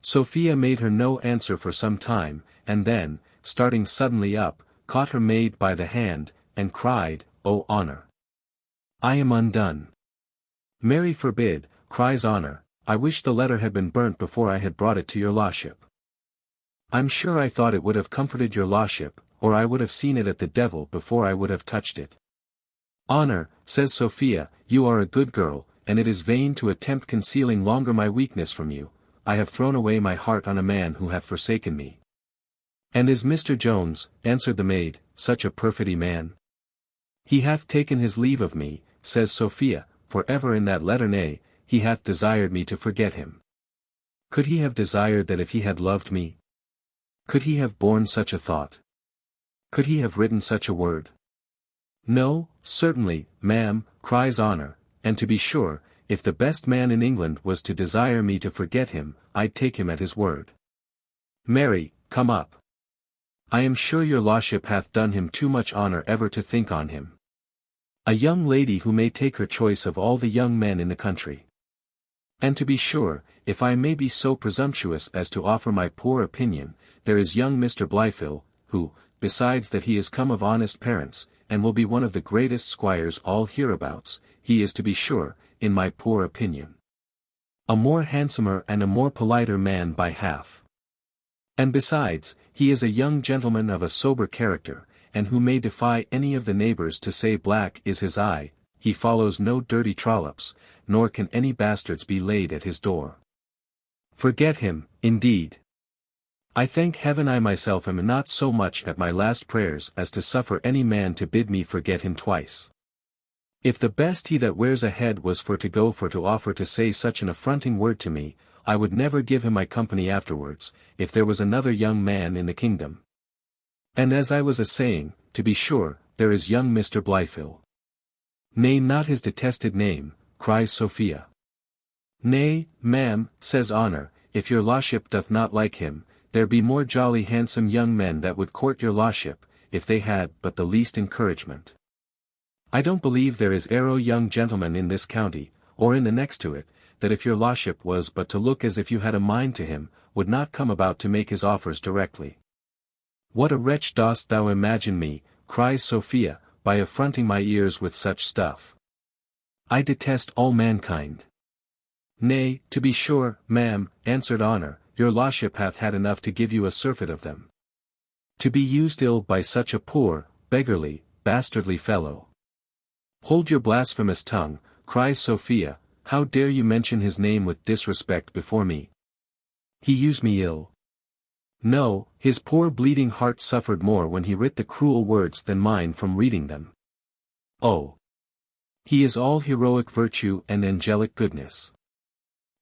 Speaker 1: Sophia made her no answer for some time, and then, starting suddenly up, caught her maid by the hand, and cried, "O Honour! I am undone." "Mary forbid," cries Honour, "I wish the letter had been burnt before I had brought it to your lordship. I'm sure I thought it would have comforted your lordship, or I would have seen it at the devil before I would have touched it." "Honour," says Sophia, "you are a good girl, and it is vain to attempt concealing longer my weakness from you. I have thrown away my heart on a man who hath forsaken me." "And is Mr. Jones," answered the maid, "such a perfidy man?" "He hath taken his leave of me," says Sophia, "for ever in that letter, nay, he hath desired me to forget him." Could he have desired that if he had loved me? Could he have borne such a thought? Could he have written such a word? "No, certainly, ma'am," cries Honour, "and to be sure, if the best man in England was to desire me to forget him, I'd take him at his word. Mary, come up. I am sure your lordship hath done him too much honour ever to think on him. A young lady who may take her choice of all the young men in the country. And to be sure, if I may be so presumptuous as to offer my poor opinion, there is young Mr. Blifil, who, besides that he is come of honest parents, and will be one of the greatest squires all hereabouts, he is to be sure, in my poor opinion, a more handsomer and a more politer man by half. And besides, he is a young gentleman of a sober character, and who may defy any of the neighbours to say black is his eye, he follows no dirty trollops, nor can any bastards be laid at his door. Forget him, indeed. I thank heaven I myself am not so much at my last prayers as to suffer any man to bid me forget him twice. If the best he that wears a head was for to offer to say such an affronting word to me, I would never give him my company afterwards, if there was another young man in the kingdom. And as I was a-saying, to be sure, there is young Mr. Blifil. Nay, not his detested name, cries Sophia. Nay, ma'am, says Honour, if your lordship doth not like him, there be more jolly handsome young men that would court your lordship, if they had but the least encouragement. I don't believe there is arrow young gentleman in this county, or in the next to it, that if your lordship was but to look as if you had a mind to him, would not come about to make his offers directly. What a wretch dost thou imagine me, cries Sophia, by affronting my ears with such stuff. I detest all mankind. Nay, to be sure, ma'am, answered Honour, your lordship hath had enough to give you a surfeit of them. To be used ill by such a poor, beggarly, bastardly fellow. Hold your blasphemous tongue, cries Sophia, how dare you mention his name with disrespect before me? He used me ill. No, his poor bleeding heart suffered more when he writ the cruel words than mine from reading them. Oh! He is all heroic virtue and angelic goodness.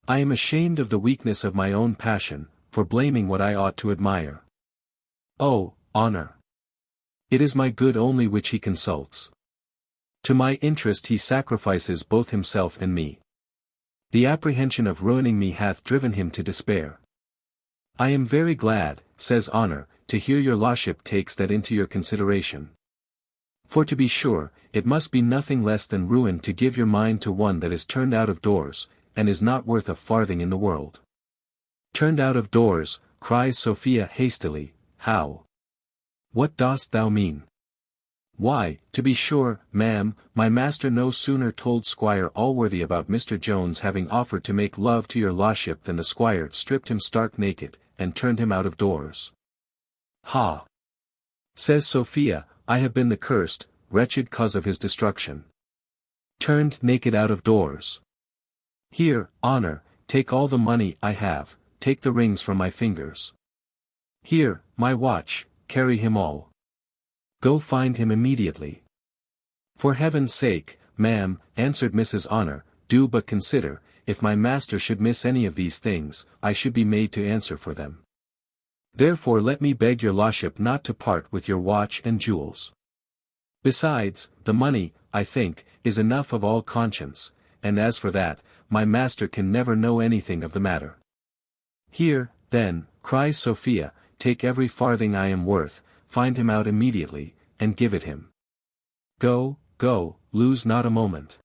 Speaker 1: I am ashamed of the weakness of my own passion, for blaming what I ought to admire. Oh, Honour! It is my good only which he consults. To my interest he sacrifices both himself and me. The apprehension of ruining me hath driven him to despair. I am very glad, says Honour, to hear your lordship takes that into your consideration. For to be sure, it must be nothing less than ruin to give your mind to one that is turned out of doors, and is not worth a farthing in the world. Turned out of doors, cries Sophia hastily, how? What dost thou mean? Why, to be sure, ma'am, my master no sooner told Squire Allworthy about Mr. Jones having offered to make love to your lordship than the squire stripped him stark naked, and turned him out of doors. Ha! Says Sophia, I have been the cursed, wretched cause of his destruction. Turned naked out of doors. Here, Honour, take all the money I have, take the rings from my fingers. Here, my watch, carry him all. Go find him immediately. For heaven's sake, ma'am, answered Mrs. Honour, do but consider, if my master should miss any of these things, I should be made to answer for them. Therefore let me beg your lordship not to part with your watch and jewels. Besides, the money, I think, is enough of all conscience, and as for that, my master can never know anything of the matter. Here, then, cries Sophia, take every farthing I am worth, find him out immediately, and give it him. Go, go, lose not a moment.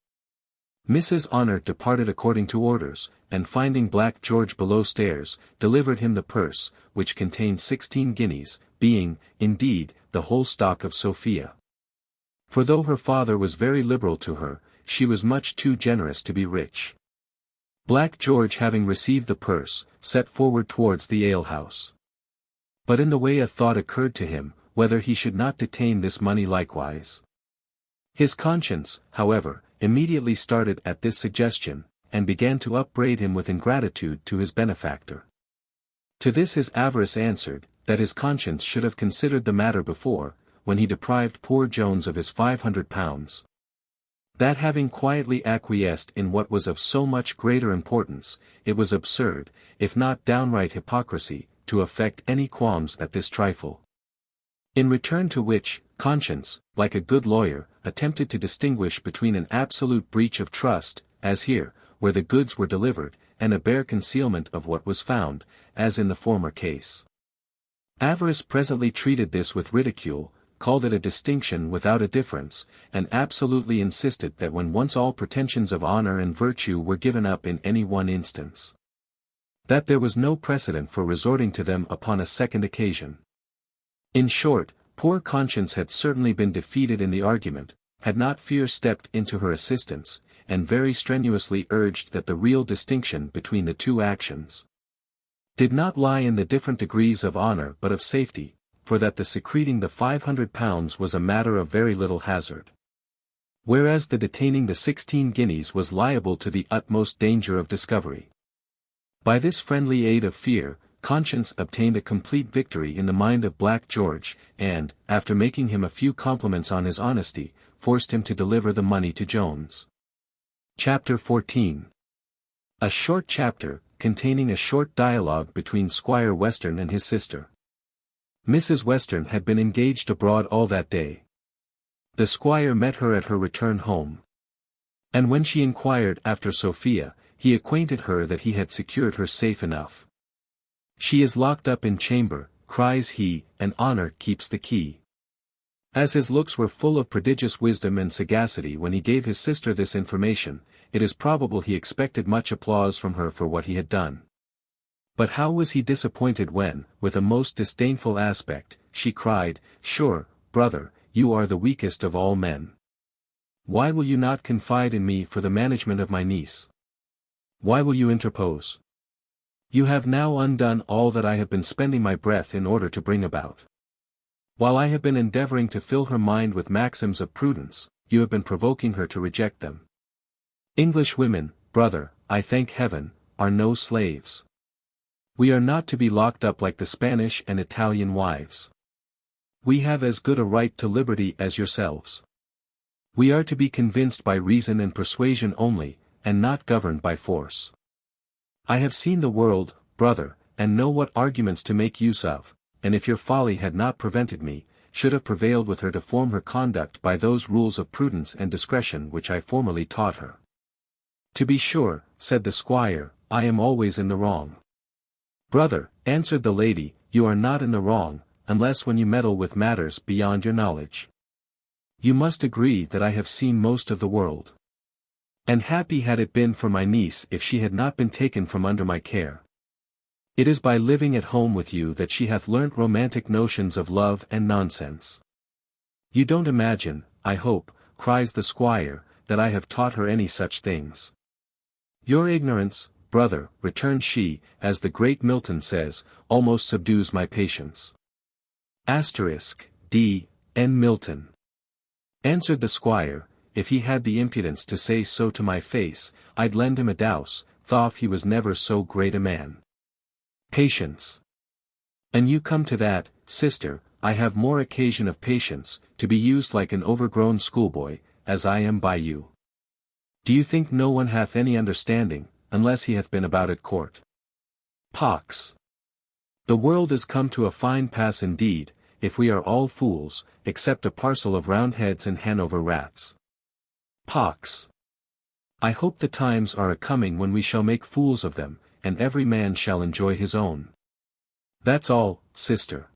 Speaker 1: Mrs. Honour departed according to orders, and finding Black George below stairs, delivered him the purse, which contained 16 guineas, being, indeed, the whole stock of Sophia. For though her father was very liberal to her, she was much too generous to be rich. Black George having received the purse, set forward towards the alehouse. But in the way a thought occurred to him, whether he should not detain this money likewise. His conscience, however, immediately started at this suggestion, and began to upbraid him with ingratitude to his benefactor. To this his avarice answered, that his conscience should have considered the matter before, when he deprived poor Jones of his £500. That having quietly acquiesced in what was of so much greater importance, it was absurd, if not downright hypocrisy, to affect any qualms at this trifle. In return to which, conscience, like a good lawyer, attempted to distinguish between an absolute breach of trust, as here, where the goods were delivered, and a bare concealment of what was found, as in the former case. Avarice presently treated this with ridicule, called it a distinction without a difference, and absolutely insisted that when once all pretensions of honour and virtue were given up in any one instance, that there was no precedent for resorting to them upon a second occasion. In short, poor conscience had certainly been defeated in the argument, had not fear stepped into her assistance, and very strenuously urged that the real distinction between the two actions did not lie in the different degrees of honour but of safety, for that the secreting the £500 was a matter of very little hazard, whereas the detaining the 16 guineas was liable to the utmost danger of discovery. By this friendly aid of fear, conscience obtained a complete victory in the mind of Black George, and, after making him a few compliments on his honesty, forced him to deliver the money to Jones. Chapter 14. A short chapter, containing a short dialogue between Squire Western and his sister. Mrs. Western had been engaged abroad all that day. The squire met her at her return home. And when she inquired after Sophia, he acquainted her that he had secured her safe enough. She is locked up in chamber, cries he, and Honour keeps the key. As his looks were full of prodigious wisdom and sagacity when he gave his sister this information, it is probable he expected much applause from her for what he had done. But how was he disappointed when, with a most disdainful aspect, she cried, "Sure, brother, you are the weakest of all men. Why will you not confide in me for the management of my niece? Why will you interpose? You have now undone all that I have been spending my breath in order to bring about. While I have been endeavoring to fill her mind with maxims of prudence, you have been provoking her to reject them. English women, brother, I thank heaven, are no slaves. We are not to be locked up like the Spanish and Italian wives. We have as good a right to liberty as yourselves. We are to be convinced by reason and persuasion only, and not governed by force. I have seen the world, brother, and know what arguments to make use of, and if your folly had not prevented me, should have prevailed with her to form her conduct by those rules of prudence and discretion which I formerly taught her. To be sure, said the squire, I am always in the wrong. Brother, answered the lady, you are not in the wrong, unless when you meddle with matters beyond your knowledge. You must agree that I have seen most of the world. And happy had it been for my niece if she had not been taken from under my care. It is by living at home with you that she hath learnt romantic notions of love and nonsense. You don't imagine, I hope, cries the squire, that I have taught her any such things. Your ignorance, brother, returned she, as the great Milton says, almost subdues my patience. D. N. Milton. Answered the squire, if he had the impudence to say so to my face, I'd lend him a douse, though he was never so great a man. Patience. And you come to that, sister, I have more occasion of patience, to be used like an overgrown schoolboy, as I am by you. Do you think no one hath any understanding, unless he hath been about at court? Pox. The world is come to a fine pass indeed, if we are all fools, except a parcel of Roundheads and Hanover rats. Pox. I hope the times are a-coming when we shall make fools of them, and every man shall enjoy his own. That's all, sister.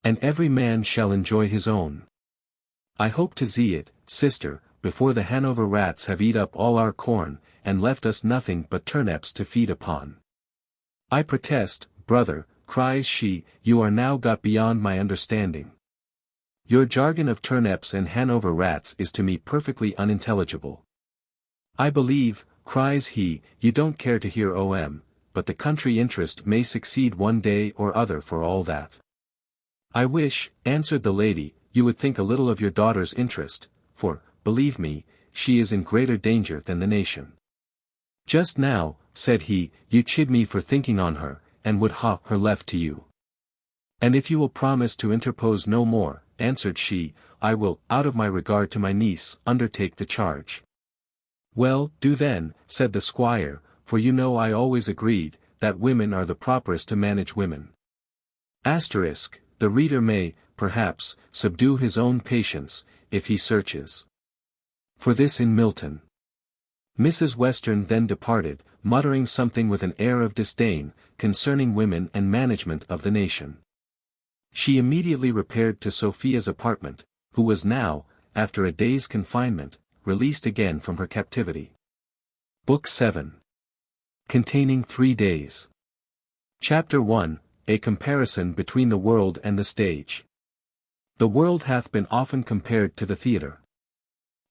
Speaker 1: And every man shall enjoy his own. I hope to see it, sister, before the Hanover rats have eat up all our corn, and left us nothing but turnips to feed upon. I protest, brother, cries she, you are now got beyond my understanding. Your jargon of turnips and Hanover rats is to me perfectly unintelligible. I believe, cries he, you don't care to hear but the country interest may succeed one day or other for all that. I wish, answered the lady, you would think a little of your daughter's interest, for, believe me, she is in greater danger than the nation. Just now, said he, you chid me for thinking on her, and would ha her left to you. And if you will promise to interpose no more, answered she, I will, out of my regard to my niece, undertake the charge. Well, do then, said the squire, for you know I always agreed, that women are the properest to manage women. The reader may, perhaps, subdue his own patience, if he searches for this in Milton. Mrs. Western then departed, muttering something with an air of disdain, concerning women and management of the nation. She immediately repaired to Sophia's apartment, who was now, after a day's confinement, released again from her captivity. Book 7. Containing 3 days. Chapter 1, A Comparison between the World and the Stage. The world hath been often compared to the theatre.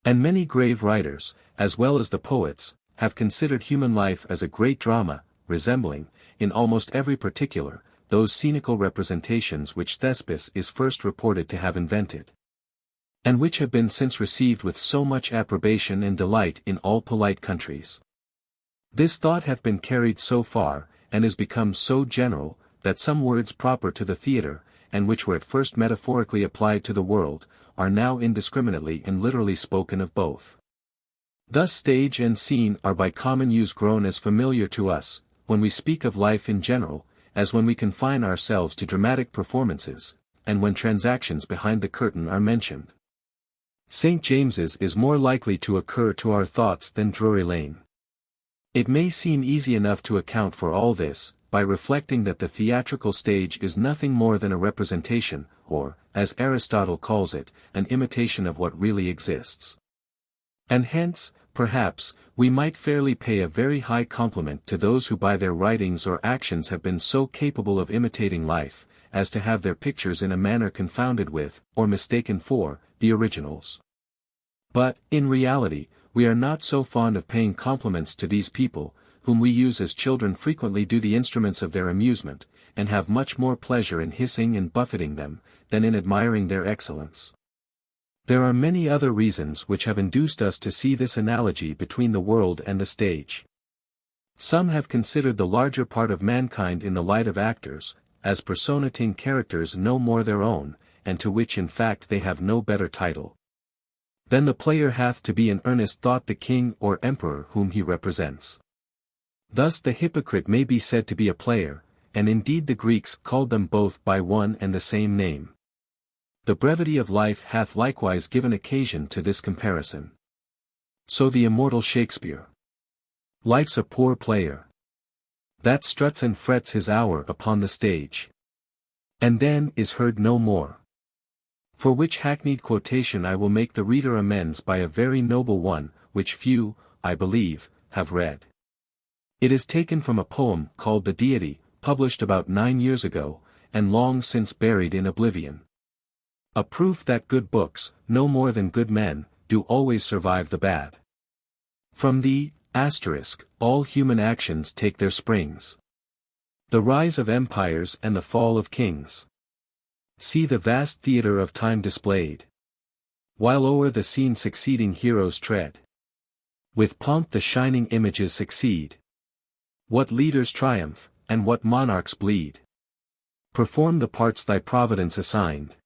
Speaker 1: And many grave writers, as well as the poets, have considered human life as a great drama, resembling, in almost every particular, those scenical representations which Thespis is first reported to have invented, and which have been since received with so much approbation and delight in all polite countries. This thought hath been carried so far, and is become so general, that some words proper to the theatre, and which were at first metaphorically applied to the world, are now indiscriminately and literally spoken of both. Thus stage and scene are by common use grown as familiar to us, when we speak of life in general, as when we confine ourselves to dramatic performances, and when transactions behind the curtain are mentioned. St. James's is more likely to occur to our thoughts than Drury Lane. It may seem easy enough to account for all this, by reflecting that the theatrical stage is nothing more than a representation, or, as Aristotle calls it, an imitation of what really exists. And hence, perhaps, we might fairly pay a very high compliment to those who by their writings or actions have been so capable of imitating life, as to have their pictures in a manner confounded with, or mistaken for, the originals. But, in reality, we are not so fond of paying compliments to these people, whom we use as children frequently do the instruments of their amusement, and have much more pleasure in hissing and buffeting them, than in admiring their excellence. There are many other reasons which have induced us to see this analogy between the world and the stage. Some have considered the larger part of mankind in the light of actors, as personating characters no more their own, and to which in fact they have no better title. Then the player hath to be in earnest thought the king or emperor whom he represents. Thus the hypocrite may be said to be a player, and indeed the Greeks called them both by one and the same name. The brevity of life hath likewise given occasion to this comparison. So the immortal Shakespeare Life's a poor player that struts and frets his hour upon the stage, and then is heard no more. For which hackneyed quotation I will make the reader amends by a very noble one, which few, I believe, have read. It is taken from a poem called The Deity, published about 9 years ago, and long since buried in oblivion. A proof that good books, no more than good men, do always survive the bad. From the all human actions take their springs. The rise of empires and the fall of kings. See the vast theatre of time displayed, while o'er the scene succeeding heroes tread. With pomp the shining images succeed. What leaders triumph, and what monarchs bleed. Perform the parts thy providence assigned.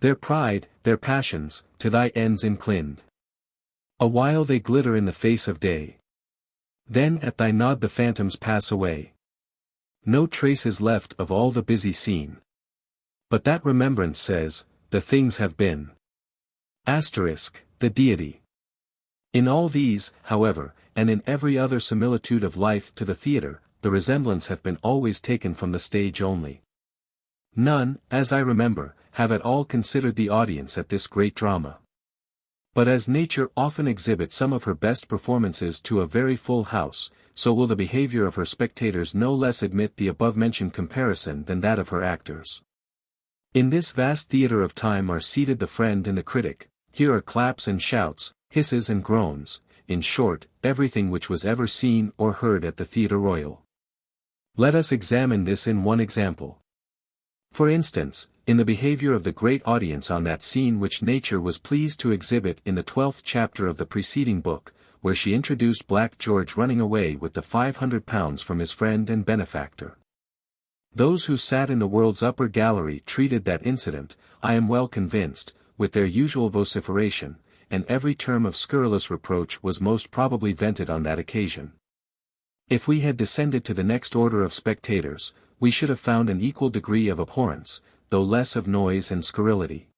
Speaker 1: Their pride, their passions, to thy ends inclined. Awhile they glitter in the face of day. Then at thy nod the phantoms pass away. No trace is left of all the busy scene. But that remembrance says, the things have been. The Deity. In all these, however, and in every other similitude of life to the theatre, the resemblance hath been always taken from the stage only. None, as I remember, have at all considered the audience at this great drama. But as nature often exhibits some of her best performances to a very full house, so will the behavior of her spectators no less admit the above-mentioned comparison than that of her actors. In this vast theatre of time are seated the friend and the critic, here are claps and shouts, hisses and groans, in short, everything which was ever seen or heard at the Theatre Royal. Let us examine this in one example. For instance, in the behavior of the great audience on that scene which nature was pleased to exhibit in the 12th chapter of the preceding book, where she introduced Black George running away with the £500 from his friend and benefactor. Those who sat in the world's upper gallery treated that incident, I am well convinced, with their usual vociferation, and every term of scurrilous reproach was most probably vented on that occasion. If we had descended to the next order of spectators, we should have found an equal degree of abhorrence, though less of noise and scurrility.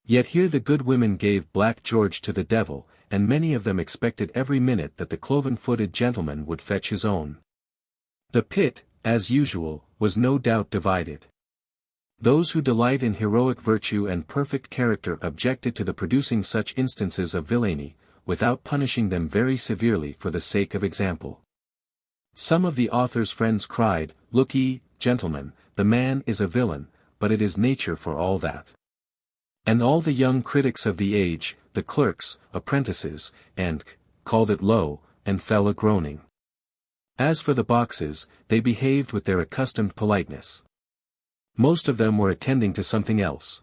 Speaker 1: Yet here the good women gave Black George to the devil, and many of them expected every minute that the cloven-footed gentleman would fetch his own. The pit, as usual, was no doubt divided. Those who delight in heroic virtue and perfect character objected to the producing such instances of villainy, without punishing them very severely for the sake of example. Some of the author's friends cried, "Look ye, gentlemen, the man is a villain, but it is nature for all that." And all the young critics of the age, the clerks, apprentices, and called it low, and fell a-groaning. As for the boxes, they behaved with their accustomed politeness. Most of them were attending to something else.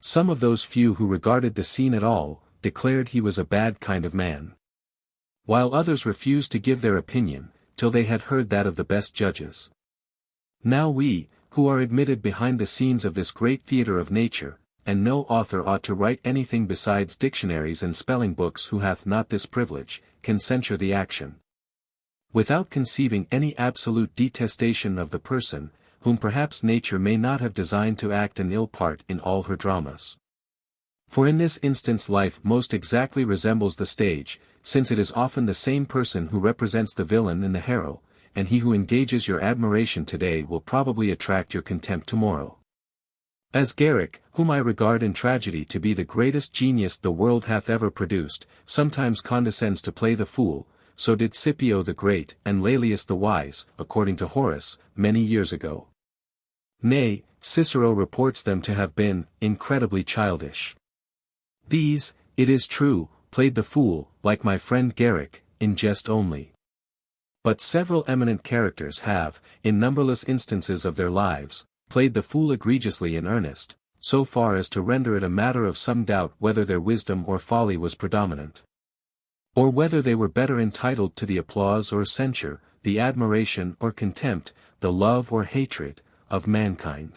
Speaker 1: Some of those few who regarded the scene at all, declared he was a bad kind of man. While others refused to give their opinion, till they had heard that of the best judges. Now we, who are admitted behind the scenes of this great theatre of nature, and no author ought to write anything besides dictionaries and spelling books who hath not this privilege, can censure the action. Without conceiving any absolute detestation of the person, whom perhaps nature may not have designed to act an ill part in all her dramas. For in this instance life most exactly resembles the stage, since it is often the same person who represents the villain and the hero, and he who engages your admiration today will probably attract your contempt tomorrow. As Garrick, whom I regard in tragedy to be the greatest genius the world hath ever produced, sometimes condescends to play the fool, so did Scipio the Great and Laelius the Wise, according to Horace, many years ago. Nay, Cicero reports them to have been incredibly childish. These, it is true, played the fool, like my friend Garrick, in jest only. But several eminent characters have, in numberless instances of their lives, played the fool egregiously in earnest, so far as to render it a matter of some doubt whether their wisdom or folly was predominant, or whether they were better entitled to the applause or censure, the admiration or contempt, the love or hatred, of mankind.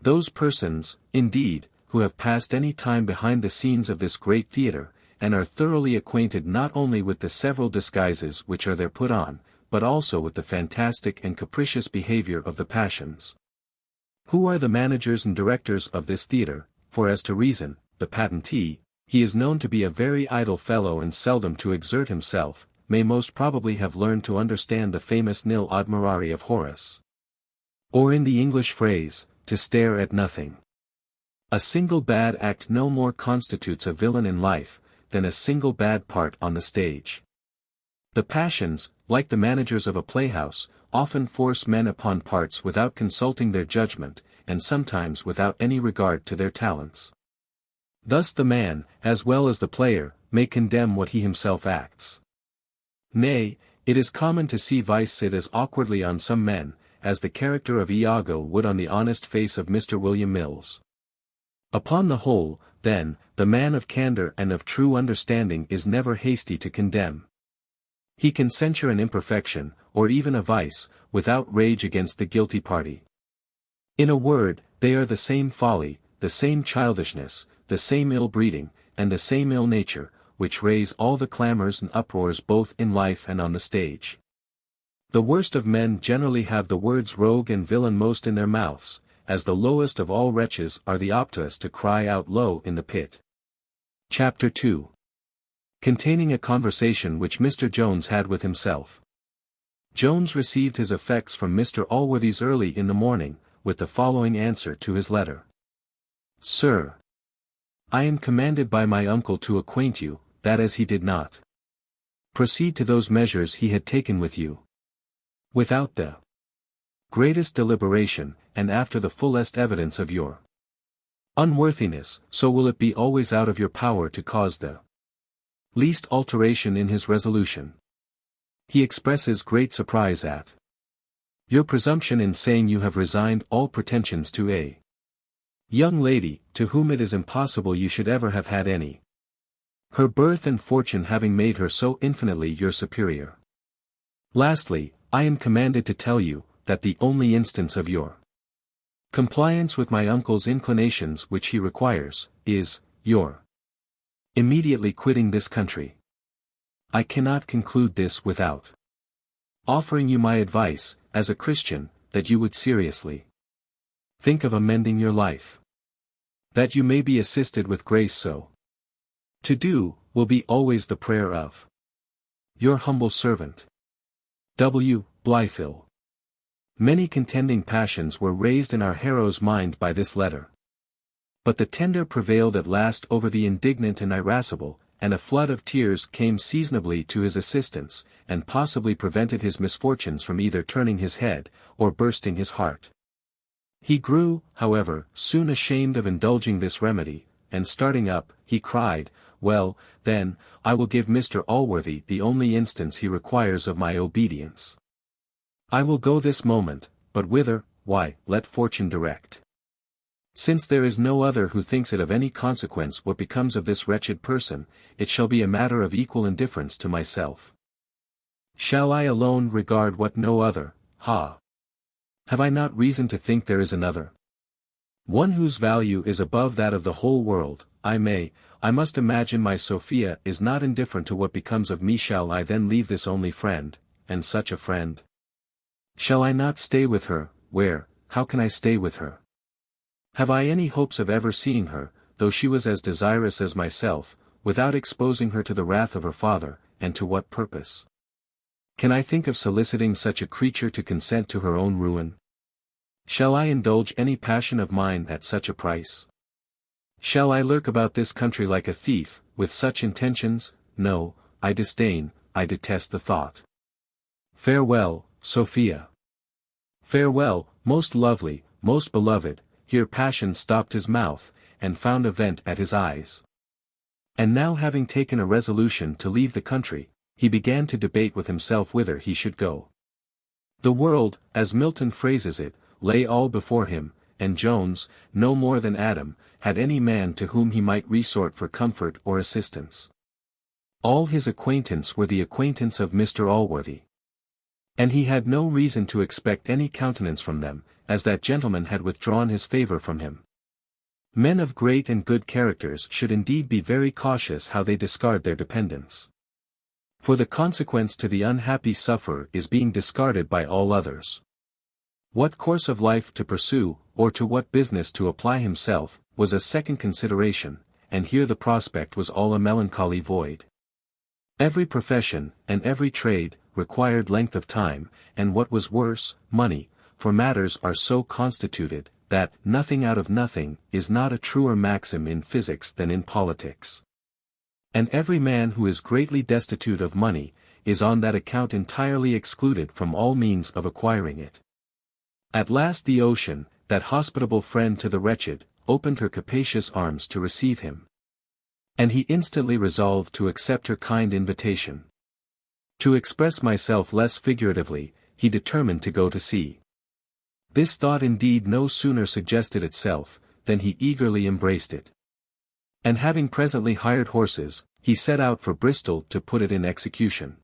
Speaker 1: Those persons, indeed, who have passed any time behind the scenes of this great theatre, and are thoroughly acquainted not only with the several disguises which are there put on, but also with the fantastic and capricious behavior of the passions. Who are the managers and directors of this theatre, for as to reason, the patentee, he is known to be a very idle fellow and seldom to exert himself, may most probably have learned to understand the famous nil admirari of Horace. Or in the English phrase, to stare at nothing. A single bad act no more constitutes a villain in life, than a single bad part on the stage. The passions, like the managers of a playhouse, often force men upon parts without consulting their judgment, and sometimes without any regard to their talents. Thus the man, as well as the player, may condemn what he himself acts. Nay, it is common to see vice sit as awkwardly on some men, as the character of Iago would on the honest face of Mr. William Mills. Upon the whole, then, the man of candor and of true understanding is never hasty to condemn. He can censure an imperfection, or even a vice, without rage against the guilty party. In a word, they are the same folly, the same childishness, the same ill-breeding, and the same ill-nature, which raise all the clamours and uproars both in life and on the stage. The worst of men generally have the words rogue and villain most in their mouths, as the lowest of all wretches are the optest to cry out low in the pit. Chapter 2. Containing a conversation which Mr. Jones had with himself. Jones received his effects from Mr. Allworthy's early in the morning, with the following answer to his letter. Sir, I am commanded by my uncle to acquaint you, that as he did not proceed to those measures he had taken with you, without the greatest deliberation, and after the fullest evidence of your unworthiness, so will it be always out of your power to cause the least alteration in his resolution. He expresses great surprise at your presumption in saying you have resigned all pretensions to a young lady, to whom it is impossible you should ever have had any, her birth and fortune having made her so infinitely your superior. Lastly, I am commanded to tell you, that the only instance of your compliance with my uncle's inclinations which he requires, is, your immediately quitting this country. I cannot conclude this without offering you my advice, as a Christian, that you would seriously think of amending your life. That you may be assisted with grace so to do, will be always the prayer of your humble servant, W. Blifil. Many contending passions were raised in our hero's mind by this letter. But the tender prevailed at last over the indignant and irascible, and a flood of tears came seasonably to his assistance, and possibly prevented his misfortunes from either turning his head, or bursting his heart. He grew, however, soon ashamed of indulging this remedy, and starting up, he cried, Well, then, I will give Mr. Allworthy the only instance he requires of my obedience. I will go this moment, but whither, why, let fortune direct. Since there is no other who thinks it of any consequence what becomes of this wretched person, it shall be a matter of equal indifference to myself. Shall I alone regard what no other, ha? Have I not reason to think there is another? One whose value is above that of the whole world. I must imagine my Sophia is not indifferent to what becomes of me. Shall I then leave this only friend, and such a friend? Shall I not stay with her? Where, how can I stay with her? Have I any hopes of ever seeing her, though she was as desirous as myself, without exposing her to the wrath of her father, and to what purpose? Can I think of soliciting such a creature to consent to her own ruin? Shall I indulge any passion of mine at such a price? Shall I lurk about this country like a thief, with such intentions? No, I detest the thought. Farewell, Sophia. Farewell, most lovely, most beloved. Here passion stopped his mouth, and found a vent at his eyes. And now having taken a resolution to leave the country, he began to debate with himself whither he should go. The world, as Milton phrases it, lay all before him, and Jones, no more than Adam, had any man to whom he might resort for comfort or assistance. All his acquaintance were the acquaintance of Mr. Allworthy. And he had no reason to expect any countenance from them, as that gentleman had withdrawn his favour from him. Men of great and good characters should indeed be very cautious how they discard their dependents. For the consequence to the unhappy sufferer is being discarded by all others. What course of life to pursue, or to what business to apply himself, was a second consideration, and here the prospect was all a melancholy void. Every profession, and every trade, required length of time, and what was worse, money, for matters are so constituted, that nothing out of nothing is not a truer maxim in physics than in politics. And every man who is greatly destitute of money, is on that account entirely excluded from all means of acquiring it. At last the ocean, that hospitable friend to the wretched, opened her capacious arms to receive him. And he instantly resolved to accept her kind invitation. To express myself less figuratively, he determined to go to sea. This thought indeed no sooner suggested itself, than he eagerly embraced it. And having presently hired horses, he set out for Bristol to put it in execution.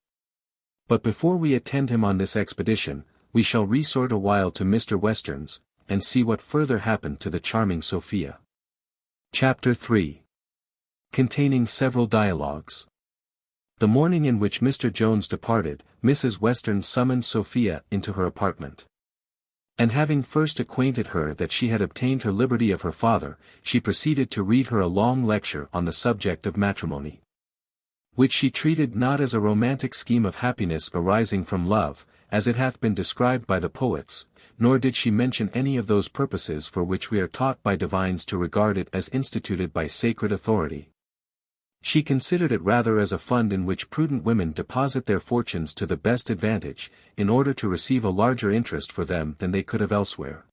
Speaker 1: But before we attend him on this expedition, we shall resort a while to Mr. Western's, and see what further happened to the charming Sophia. Chapter 3. Containing several dialogues. The morning in which Mr. Jones departed, Mrs. Western summoned Sophia into her apartment. And having first acquainted her that she had obtained her liberty of her father, she proceeded to read her a long lecture on the subject of matrimony, which she treated not as a romantic scheme of happiness arising from love, as it hath been described by the poets, nor did she mention any of those purposes for which we are taught by divines to regard it as instituted by sacred authority. She considered it rather as a fund in which prudent women deposit their fortunes to the best advantage, in order to receive a larger interest for them than they could have elsewhere.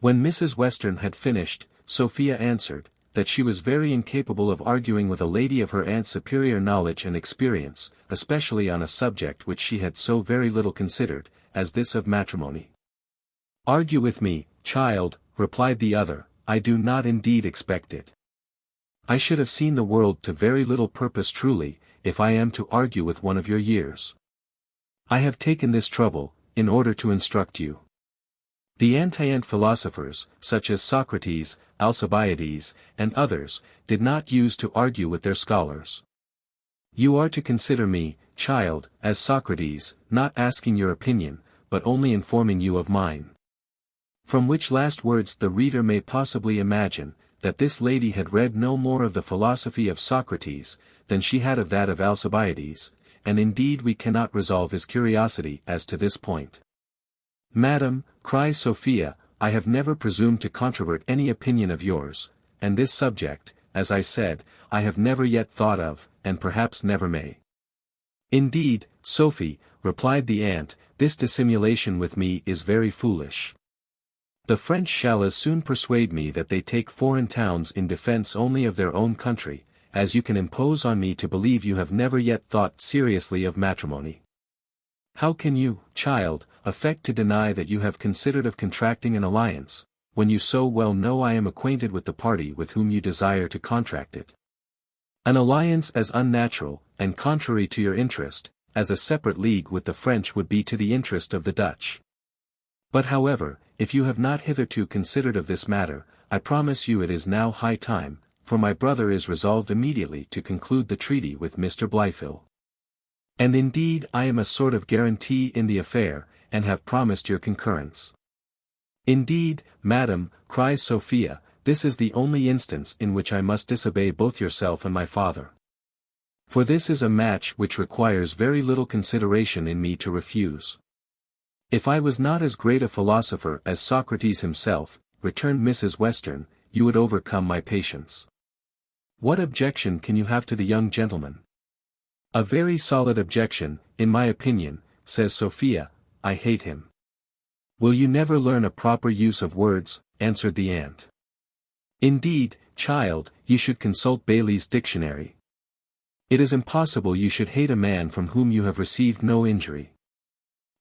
Speaker 1: When Mrs. Western had finished, Sophia answered, that she was very incapable of arguing with a lady of her aunt's superior knowledge and experience, especially on a subject which she had so very little considered, as this of matrimony. "Argue with me, child," replied the other, "I do not indeed expect it. I should have seen the world to very little purpose truly, if I am to argue with one of your years. I have taken this trouble, in order to instruct you. The antient philosophers, such as Socrates, Alcibiades, and others, did not use to argue with their scholars. You are to consider me, child, as Socrates, not asking your opinion, but only informing you of mine." From which last words the reader may possibly imagine, that this lady had read no more of the philosophy of Socrates, than she had of that of Alcibiades, and indeed we cannot resolve his curiosity as to this point. "Madam," cries Sophia, "I have never presumed to controvert any opinion of yours, and this subject, as I said, I have never yet thought of, and perhaps never may." "Indeed, Sophie," replied the aunt, "this dissimulation with me is very foolish. The French shall as soon persuade me that they take foreign towns in defense only of their own country, as you can impose on me to believe you have never yet thought seriously of matrimony. How can you, child, affect to deny that you have considered of contracting an alliance, when you so well know I am acquainted with the party with whom you desire to contract it? An alliance as unnatural, and contrary to your interest, as a separate league with the French would be to the interest of the Dutch. But however, if you have not hitherto considered of this matter, I promise you it is now high time, for my brother is resolved immediately to conclude the treaty with Mr. Blifil. And indeed I am a sort of guarantee in the affair, and have promised your concurrence." "Indeed, madam," cries Sophia, "this is the only instance in which I must disobey both yourself and my father. For this is a match which requires very little consideration in me to refuse." "If I was not as great a philosopher as Socrates himself," returned Mrs. Western, "you would overcome my patience. What objection can you have to the young gentleman?" "A very solid objection, in my opinion," says Sophia, "I hate him." "Will you never learn a proper use of words?" answered the aunt. "Indeed, child, you should consult Bailey's dictionary. It is impossible you should hate a man from whom you have received no injury.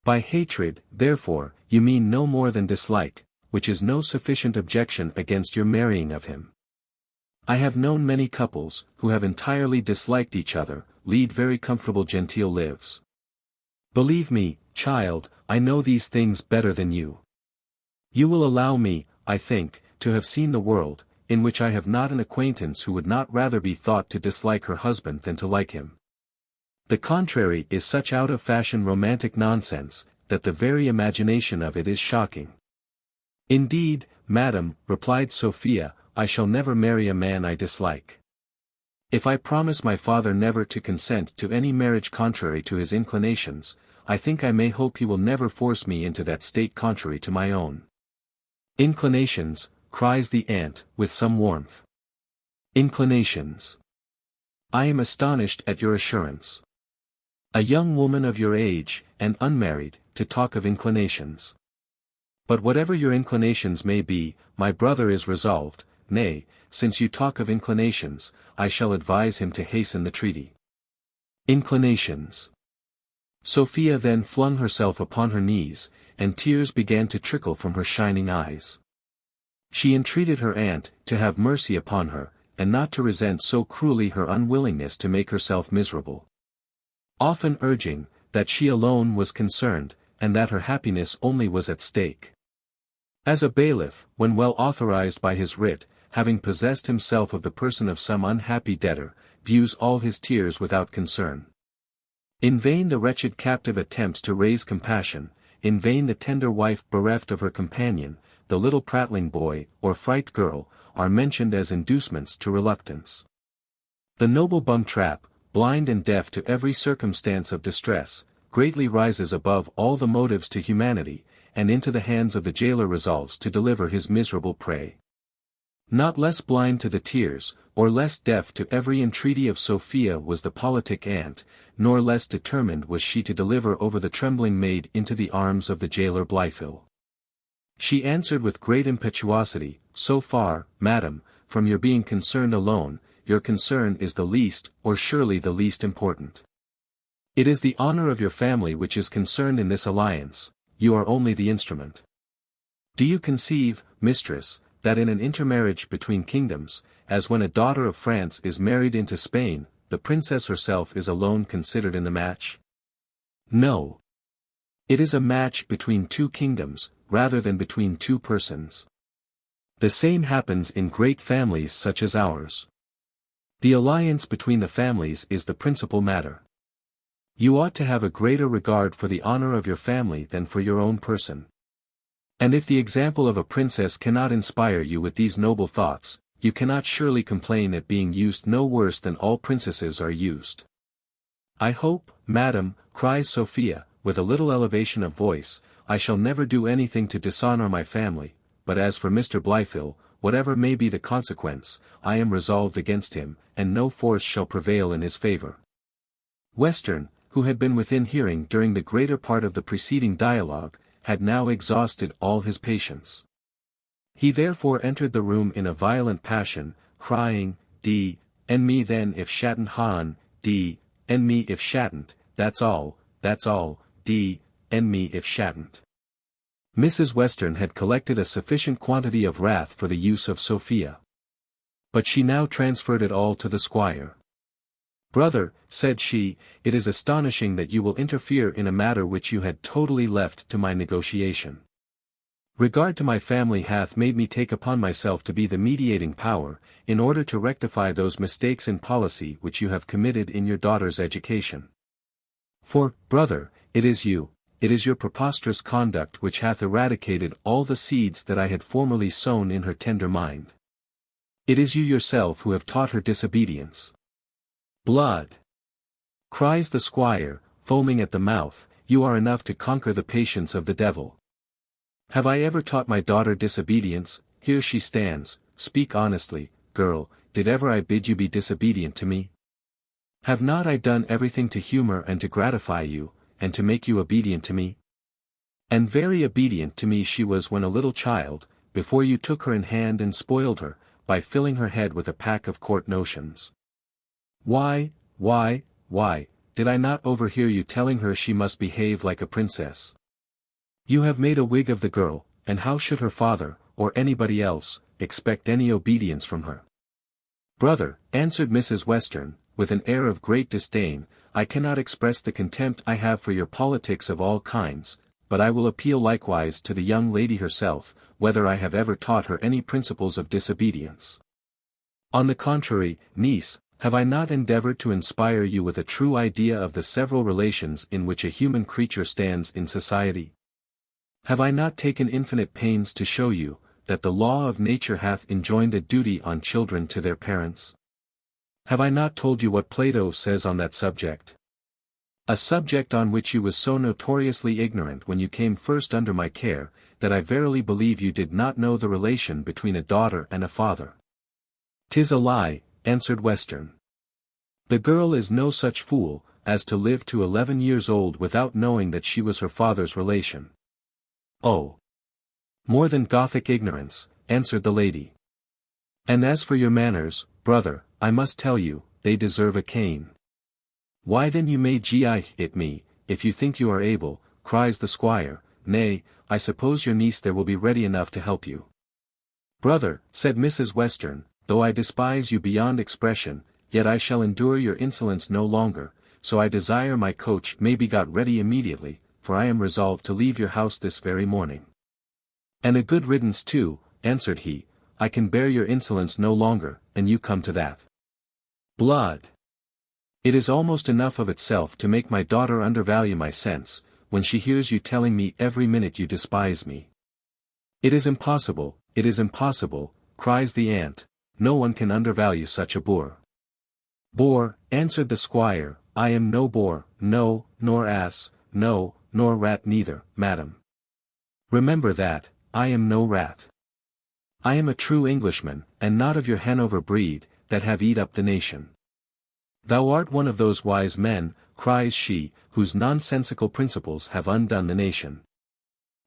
Speaker 1: By hatred, therefore, you mean no more than dislike, which is no sufficient objection against your marrying of him. I have known many couples, who have entirely disliked each other, lead very comfortable genteel lives. Believe me, child, I know these things better than you. You will allow me, I think, to have seen the world, in which I have not an acquaintance who would not rather be thought to dislike her husband than to like him. The contrary is such out-of-fashion romantic nonsense, that the very imagination of it is shocking." "Indeed, madam," replied Sophia, "I shall never marry a man I dislike. If I promise my father never to consent to any marriage contrary to his inclinations, I think I may hope he will never force me into that state contrary to my own inclinations, cries the aunt, with some warmth. Inclinations. I am astonished at your assurance. A young woman of your age, and unmarried, to talk of inclinations. But whatever your inclinations may be, my brother is resolved, nay, since you talk of inclinations, I shall advise him to hasten the treaty. Inclinations. Sophia then flung herself upon her knees, and tears began to trickle from her shining eyes. She entreated her aunt to have mercy upon her, and not to resent so cruelly her unwillingness to make herself miserable. Often urging, that she alone was concerned, and that her happiness only was at stake. As a bailiff, when well authorized by his writ, having possessed himself of the person of some unhappy debtor, views all his tears without concern. In vain the wretched captive attempts to raise compassion, in vain the tender wife bereft of her companion, the little prattling boy, or fright girl, are mentioned as inducements to reluctance. The noble bum-trap, blind and deaf to every circumstance of distress, greatly rises above all the motives to humanity, and into the hands of the jailer resolves to deliver his miserable prey. Not less blind to the tears, or less deaf to every entreaty of Sophia was the politic aunt, nor less determined was she to deliver over the trembling maid into the arms of the jailer Blifil. She answered with great impetuosity, "So far, madam, from your being concerned alone, your concern is the least, or surely the least important. It is the honor of your family which is concerned in this alliance, you are only the instrument. Do you conceive, mistress, that in an intermarriage between kingdoms, as when a daughter of France is married into Spain, the princess herself is alone considered in the match? No. It is a match between two kingdoms, rather than between two persons. The same happens in great families such as ours. The alliance between the families is the principal matter. You ought to have a greater regard for the honor of your family than for your own person. And if the example of a princess cannot inspire you with these noble thoughts, you cannot surely complain at being used no worse than all princesses are used. I hope, madam, cries Sophia, with a little elevation of voice, I shall never do anything to dishonor my family, but as for Mr. Blifil, whatever may be the consequence, I am resolved against him, and no force shall prevail in his favor. Western, who had been within hearing during the greater part of the preceding dialogue, had now exhausted all his patience. He therefore entered the room in a violent passion, crying, "D—n me then if shan't han, D—n me if shan't, that's all, D—n me if shan't." Mrs. Western had collected a sufficient quantity of wrath for the use of Sophia. But she now transferred it all to the squire. "Brother," said she, "it is astonishing that you will interfere in a matter which you had totally left to my negotiation. Regard to my family hath made me take upon myself to be the mediating power, in order to rectify those mistakes in policy which you have committed in your daughter's education. For, brother, it is your preposterous conduct which hath eradicated all the seeds that I had formerly sown in her tender mind. It is you yourself who have taught her disobedience." "Blood!" cries the squire, foaming at the mouth, "you are enough to conquer the patience of the devil. Have I ever taught my daughter disobedience? Here she stands, speak honestly, girl, did ever I bid you be disobedient to me? Have not I done everything to humor and to gratify you, and to make you obedient to me? And very obedient to me she was when a little child, before you took her in hand and spoiled her, by filling her head with a pack of court notions. Why, did I not overhear you telling her she must behave like a princess? You have made a Whig of the girl, and how should her father, or anybody else, expect any obedience from her?" "Brother," answered Mrs. Western, with an air of great disdain, "I cannot express the contempt I have for your politics of all kinds, but I will appeal likewise to the young lady herself, whether I have ever taught her any principles of disobedience. On the contrary, niece, have I not endeavored to inspire you with a true idea of the several relations in which a human creature stands in society? Have I not taken infinite pains to show you, that the law of nature hath enjoined a duty on children to their parents? Have I not told you what Plato says on that subject? A subject on which you was so notoriously ignorant when you came first under my care, that I verily believe you did not know the relation between a daughter and a father. 'Tis a lie, answered Western. The girl is no such fool, as to live to 11 years old without knowing that she was her father's relation. Oh! More than Gothic ignorance, answered the lady. And as for your manners, brother, I must tell you, they deserve a cane. Why then you may it me, if you think you are able, cries the squire. Nay, I suppose your niece there will be ready enough to help you. Brother, said Mrs. Western, though I despise you beyond expression, yet I shall endure your insolence no longer, so I desire my coach may be got ready immediately, for I am resolved to leave your house this very morning. And a good riddance too, answered he. I can bear your insolence no longer, and you come to that. Blood! It is almost enough of itself to make my daughter undervalue my sense, when she hears you telling me every minute you despise me. It is impossible, cries the aunt, no one can undervalue such a boor. Boor, answered the squire, I am no boor, no, nor ass, no, nor rat neither, madam. Remember that, I am no rat. I am a true Englishman, and not of your Hanover breed, that have eat up the nation. Thou art one of those wise men, cries she, whose nonsensical principles have undone the nation.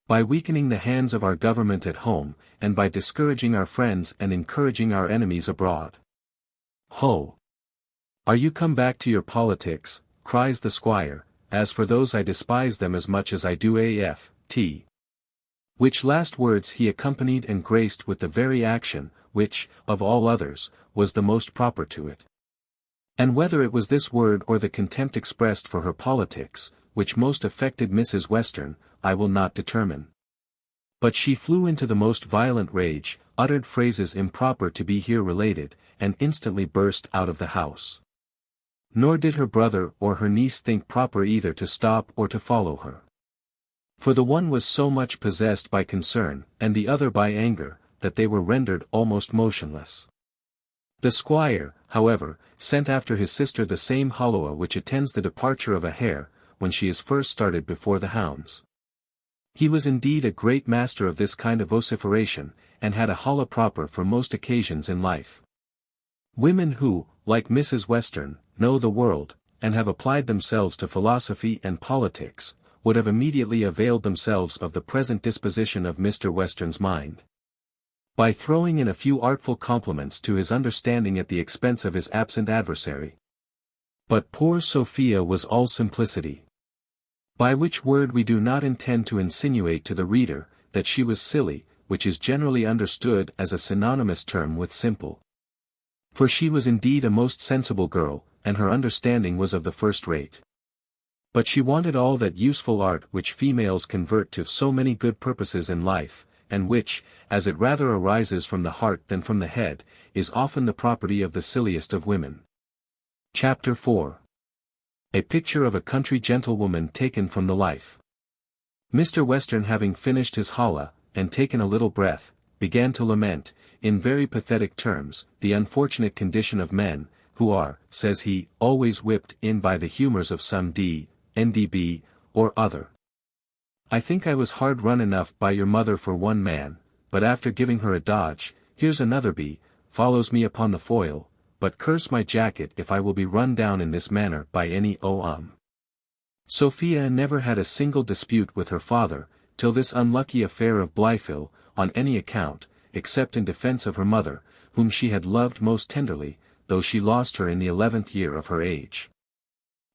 Speaker 1: By weakening the hands of our government at home, and by discouraging our friends and encouraging our enemies abroad. Ho! Are you come back to your politics, cries the squire, as for those I despise them as much as I do A.F.T. Which last words he accompanied and graced with the very action, which, of all others, was the most proper to it. And whether it was this word or the contempt expressed for her politics, which most affected Mrs. Western, I will not determine. But she flew into the most violent rage, uttered phrases improper to be here related, and instantly burst out of the house. Nor did her brother or her niece think proper either to stop or to follow her. For the one was so much possessed by concern, and the other by anger, that they were rendered almost motionless. The squire, however, sent after his sister the same holloa which attends the departure of a hare, when she is first started before the hounds. He was indeed a great master of this kind of vociferation, and had a holloa proper for most occasions in life. Women who, like Mrs. Western, know the world, and have applied themselves to philosophy and politics, would have immediately availed themselves of the present disposition of Mr. Western's mind. By throwing in a few artful compliments to his understanding at the expense of his absent adversary. But poor Sophia was all simplicity. By which word we do not intend to insinuate to the reader, that she was silly, which is generally understood as a synonymous term with simple. For she was indeed a most sensible girl, and her understanding was of the first rate. But she wanted all that useful art which females convert to so many good purposes in life, and which, as it rather arises from the heart than from the head, is often the property of the silliest of women. Chapter 4. A picture of a country gentlewoman taken from the life. Mr. Western, having finished his holla, and taken a little breath, began to lament, in very pathetic terms, the unfortunate condition of men, who are, says he, always whipped in by the humours of some N.D.B., or other. I think I was hard run enough by your mother for one man, but after giving her a dodge, here's another follows me upon the foil, but curse my jacket if I will be run down in this manner by any Sophia never had a single dispute with her father, till this unlucky affair of Blifil, on any account, except in defence of her mother, whom she had loved most tenderly, though she lost her in the 11th year of her age.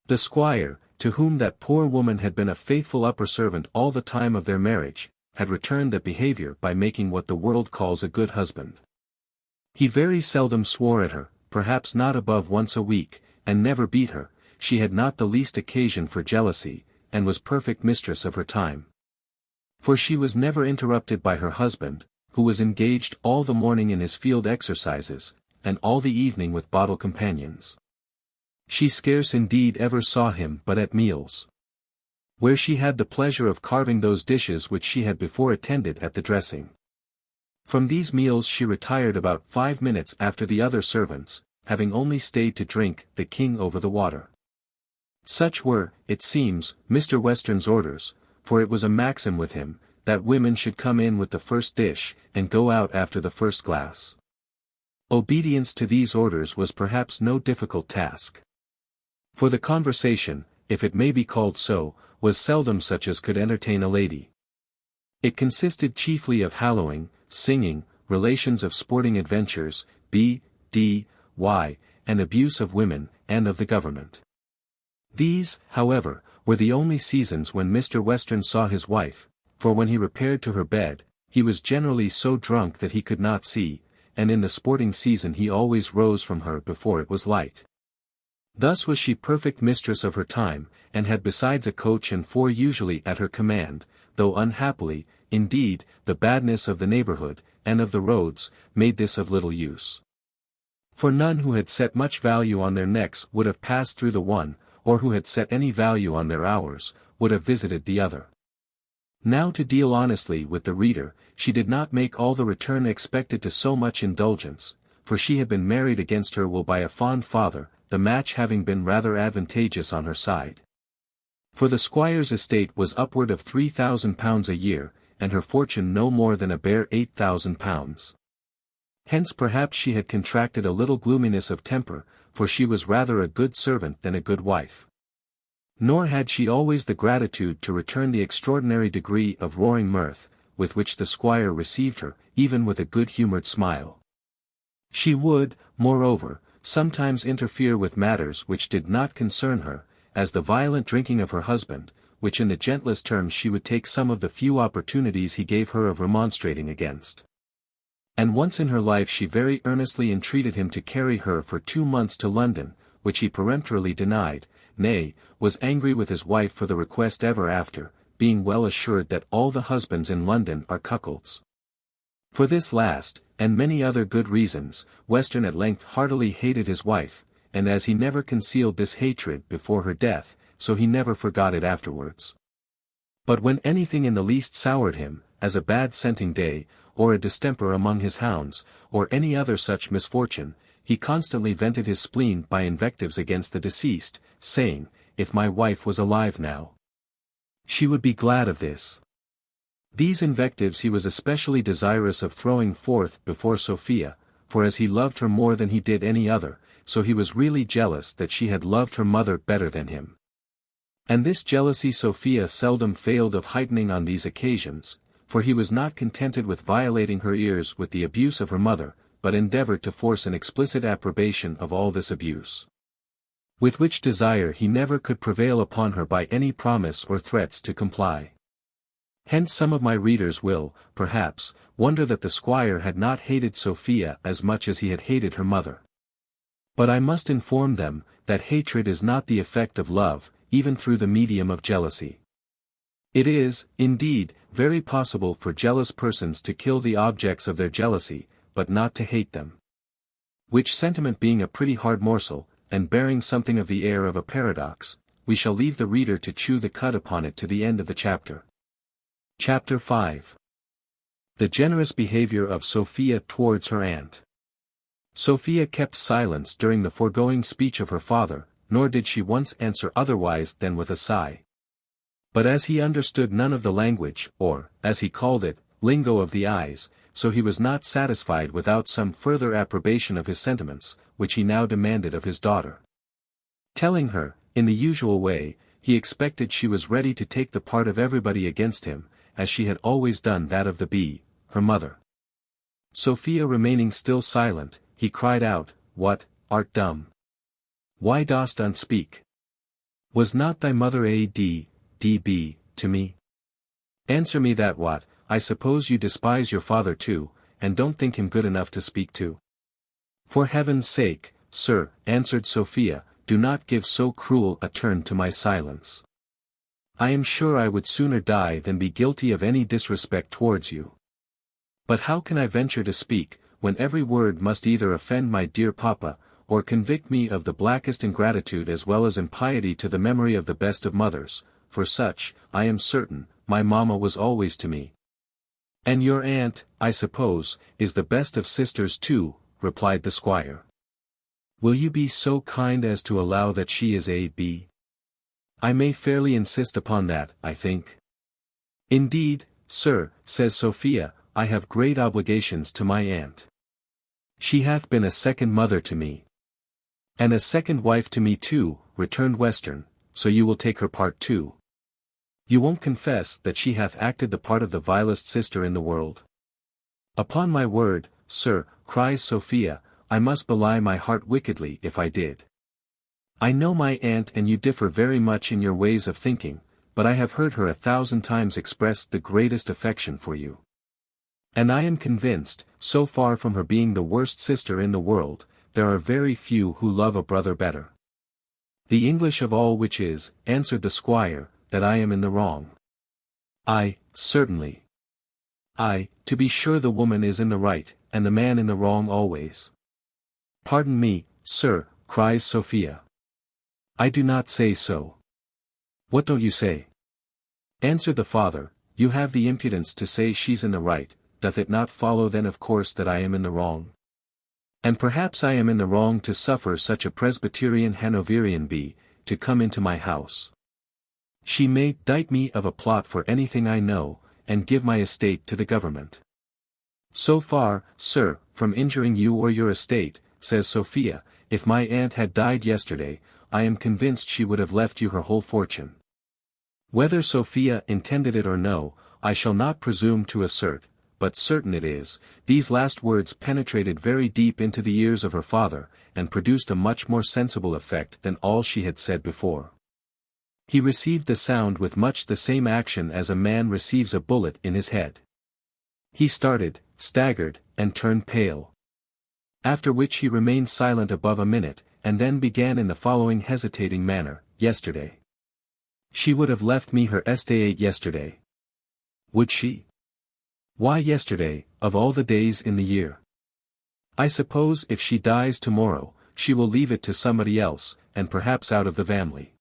Speaker 1: The squire, to whom that poor woman had been a faithful upper servant all the time of their marriage, had returned that behaviour by making what the world calls a good husband. He very seldom swore at her, perhaps not above once a week, and never beat her. She had not the least occasion for jealousy, and was perfect mistress of her time. For she was never interrupted by her husband, who was engaged all the morning in his field exercises, and all the evening with bottle companions. She scarce indeed ever saw him but at meals, where she had the pleasure of carving those dishes which she had before attended at the dressing. From these meals she retired about 5 minutes after the other servants, having only stayed to drink, the king over the water. Such were, it seems, Mr. Western's orders, for it was a maxim with him, that women should come in with the first dish, and go out after the first glass. Obedience to these orders was perhaps no difficult task. For the conversation, if it may be called so, was seldom such as could entertain a lady. It consisted chiefly of hallowing, singing, relations of sporting adventures, b.d., y, and abuse of women, and of the government. These, however, were the only seasons when Mr. Western saw his wife, for when he repaired to her bed, he was generally so drunk that he could not see, and in the sporting season he always rose from her before it was light. Thus was she perfect mistress of her time, and had besides a coach and four usually at her command, though unhappily, indeed, the badness of the neighborhood, and of the roads, made this of little use. For none who had set much value on their necks would have passed through the one, or who had set any value on their hours, would have visited the other. Now to deal honestly with the reader, she did not make all the return expected to so much indulgence, for she had been married against her will by a fond father, the match having been rather advantageous on her side. For the squire's estate was upward of £3,000 a year, and her fortune no more than a bare £8,000. Hence perhaps she had contracted a little gloominess of temper, for she was rather a good servant than a good wife. Nor had she always the gratitude to return the extraordinary degree of roaring mirth, with which the squire received her, even with a good-humoured smile. She would, moreover, sometimes interfere with matters which did not concern her, as the violent drinking of her husband, which in the gentlest terms she would take some of the few opportunities he gave her of remonstrating against. And once in her life she very earnestly entreated him to carry her for 2 months to London, which he peremptorily denied, nay, was angry with his wife for the request ever after, being well assured that all the husbands in London are cuckolds. For this last, and many other good reasons, Western at length heartily hated his wife, and as he never concealed this hatred before her death, so he never forgot it afterwards. But when anything in the least soured him, as a bad scenting day, or a distemper among his hounds, or any other such misfortune, he constantly vented his spleen by invectives against the deceased, saying, "If my wife was alive now, she would be glad of this." These invectives he was especially desirous of throwing forth before Sophia, for as he loved her more than he did any other, so he was really jealous that she had loved her mother better than him. And this jealousy Sophia seldom failed of heightening on these occasions, for he was not contented with violating her ears with the abuse of her mother, but endeavored to force an explicit approbation of all this abuse. With which desire he never could prevail upon her by any promise or threats to comply. Hence some of my readers will, perhaps, wonder that the squire had not hated Sophia as much as he had hated her mother. But I must inform them, that hatred is not the effect of love, even through the medium of jealousy. It is, indeed, very possible for jealous persons to kill the objects of their jealousy, but not to hate them. Which sentiment being a pretty hard morsel, and bearing something of the air of a paradox, we shall leave the reader to chew the cud upon it to the end of the chapter. Chapter 5. The generous behavior of Sophia towards her aunt. Sophia kept silence during the foregoing speech of her father, nor did she once answer otherwise than with a sigh. But as he understood none of the language, or, as he called it, lingo of the eyes, so he was not satisfied without some further approbation of his sentiments, which he now demanded of his daughter. Telling her, in the usual way, he expected she was ready to take the part of everybody against him, as she had always done that of her mother. Sophia remaining still silent, he cried out, "What, art dumb? Why dost unspeak? Was not thy mother a.d.b. to me? Answer me that. What, I suppose you despise your father too, and don't think him good enough to speak to?" "For heaven's sake, sir," answered Sophia, "do not give so cruel a turn to my silence. I am sure I would sooner die than be guilty of any disrespect towards you. But how can I venture to speak, when every word must either offend my dear papa, or convict me of the blackest ingratitude as well as impiety to the memory of the best of mothers, for such, I am certain, my mamma was always to me." "And your aunt, I suppose, is the best of sisters too," replied the squire. Will you be so kind as to allow that she is a b? I may fairly insist upon that, I think. Indeed, sir, says Sophia, I have great obligations to my aunt. She hath been a second mother to me. And a second wife to me too, returned Western, so you will take her part too. You won't confess that she hath acted the part of the vilest sister in the world? Upon my word, sir, cries Sophia, I must belie my heart wickedly if I did. I know my aunt and you differ very much in your ways of thinking, but I have heard her 1,000 times express the greatest affection for you. And I am convinced, so far from her being the worst sister in the world, there are very few who love a brother better. The English of all which is, answered the squire, that I am in the wrong. I, certainly. I, to be sure the woman is in the right, and the man in the wrong always. Pardon me, sir, cries Sophia. I do not say so. What don't you say? Answered the father, you have the impudence to say she's in the right, doth it not follow then of course that I am in the wrong? And perhaps I am in the wrong to suffer such a Presbyterian Hanoverian b, to come into my house. She may dite me of a plot for anything I know, and give my estate to the government. So far, sir, from injuring you or your estate, says Sophia, if my aunt had died yesterday, I am convinced she would have left you her whole fortune. Whether Sophia intended it or no, I shall not presume to assert, but certain it is, these last words penetrated very deep into the ears of her father, and produced a much more sensible effect than all she had said before. He received the sound with much the same action as a man receives a bullet in his head. He started, staggered, and turned pale. After which he remained silent above a minute, and then began in the following hesitating manner, yesterday. She would have left me her estate yesterday. Would she? Why yesterday, of all the days in the year? I suppose if she dies tomorrow, she will leave it to somebody else, and perhaps out of the family.